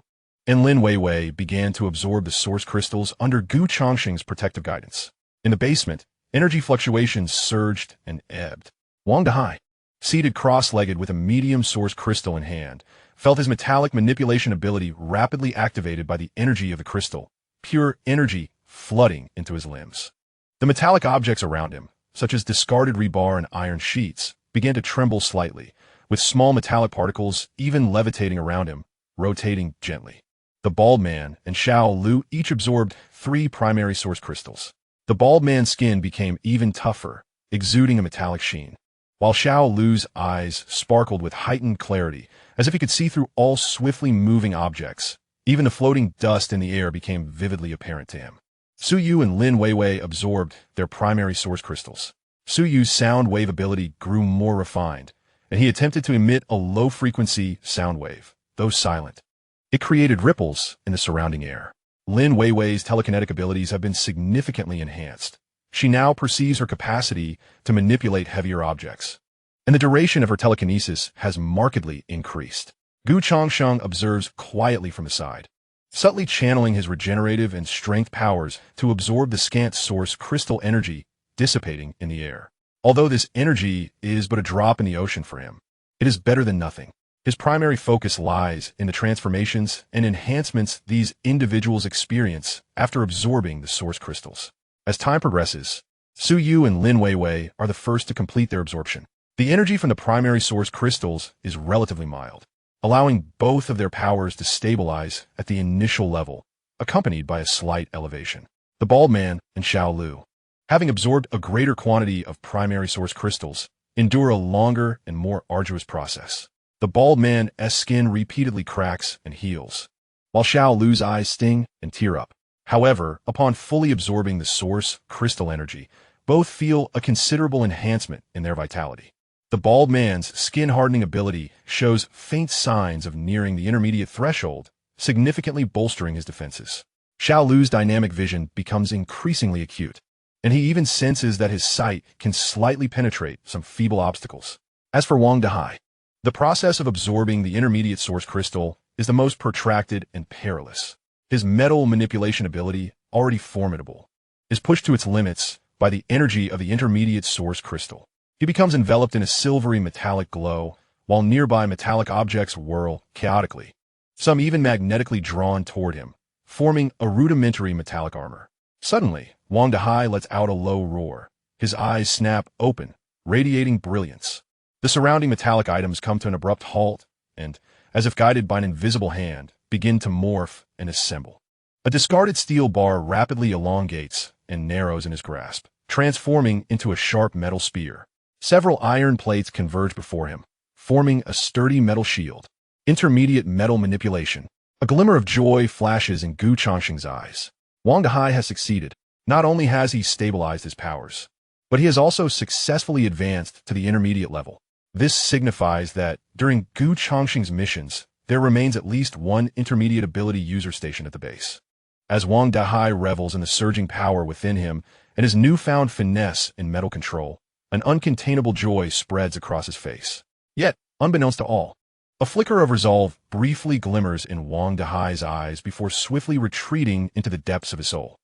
and Lin Weiwei began to absorb the source crystals under Gu Changsheng's protective guidance. In the basement, energy fluctuations surged and ebbed. Wang Dahai, seated cross-legged with a medium source crystal in hand, felt his metallic manipulation ability rapidly activated by the energy of the crystal, pure energy flooding into his limbs. The metallic objects around him, such as discarded rebar and iron sheets, began to tremble slightly, with small metallic particles even levitating around him, rotating gently. The bald man and Xiao Lu each absorbed 3 primary source crystals. The bald man's skin became even tougher, exuding a metallic sheen, while Xiao Lu's eyes sparkled with heightened clarity, as if he could see through all swiftly moving objects. Even the floating dust in the air became vividly apparent to him. Su Yu and Lin Weiwei absorbed their primary source crystals. Su Yu's sound wave ability grew more refined, and he attempted to emit a low-frequency sound wave, though silent. It created ripples in the surrounding air. Lin Weiwei's telekinetic abilities have been significantly enhanced. She now perceives her capacity to manipulate heavier objects, and the duration of her telekinesis has markedly increased. Gu Changsheng observes quietly from the side, subtly channeling his regenerative and strength powers to absorb the scant source crystal energy dissipating in the air. Although this energy is but a drop in the ocean for him, it is better than nothing. His primary focus lies in the transformations and enhancements these individuals experience after absorbing the source crystals. As time progresses, Su Yu and Lin Weiwei are the first to complete their absorption. The energy from the primary source crystals is relatively mild, allowing both of their powers to stabilize at the initial level, accompanied by a slight elevation. The bald man and Xiao Lu, having absorbed a greater quantity of primary source crystals, endure a longer and more arduous process. The bald man's skin repeatedly cracks and heals, while Xiao Lu's eyes sting and tear up. However, upon fully absorbing the source crystal energy, both feel a considerable enhancement in their vitality. The bald man's skin-hardening ability shows faint signs of nearing the intermediate threshold, significantly bolstering his defenses. Xiao Lu's dynamic vision becomes increasingly acute, and he even senses that his sight can slightly penetrate some feeble obstacles. As for Wang Dahai, the process of absorbing the intermediate source crystal is the most protracted and perilous. His metal manipulation ability, already formidable, is pushed to its limits by the energy of the intermediate source crystal. He becomes enveloped in a silvery metallic glow, while nearby metallic objects whirl chaotically, some even magnetically drawn toward him, forming a rudimentary metallic armor. Suddenly, Wang Dahai lets out a low roar. His eyes snap open, radiating brilliance. The surrounding metallic items come to an abrupt halt and, as if guided by an invisible hand, begin to morph and assemble. A discarded steel bar rapidly elongates and narrows in his grasp, transforming into a sharp metal spear. Several iron plates converge before him, forming a sturdy metal shield. Intermediate metal manipulation. A glimmer of joy flashes in Gu Changsheng's eyes. Wang Dahai has succeeded. Not only has he stabilized his powers, but he has also successfully advanced to the intermediate level. This signifies that, during Gu Changsheng's missions, there remains at least one intermediate ability user station at the base. As Wang Dahai revels in the surging power within him and his newfound finesse in metal control, an uncontainable joy spreads across his face. Yet, unbeknownst to all, a flicker of resolve briefly glimmers in Wang Dehai's eyes before swiftly retreating into the depths of his soul.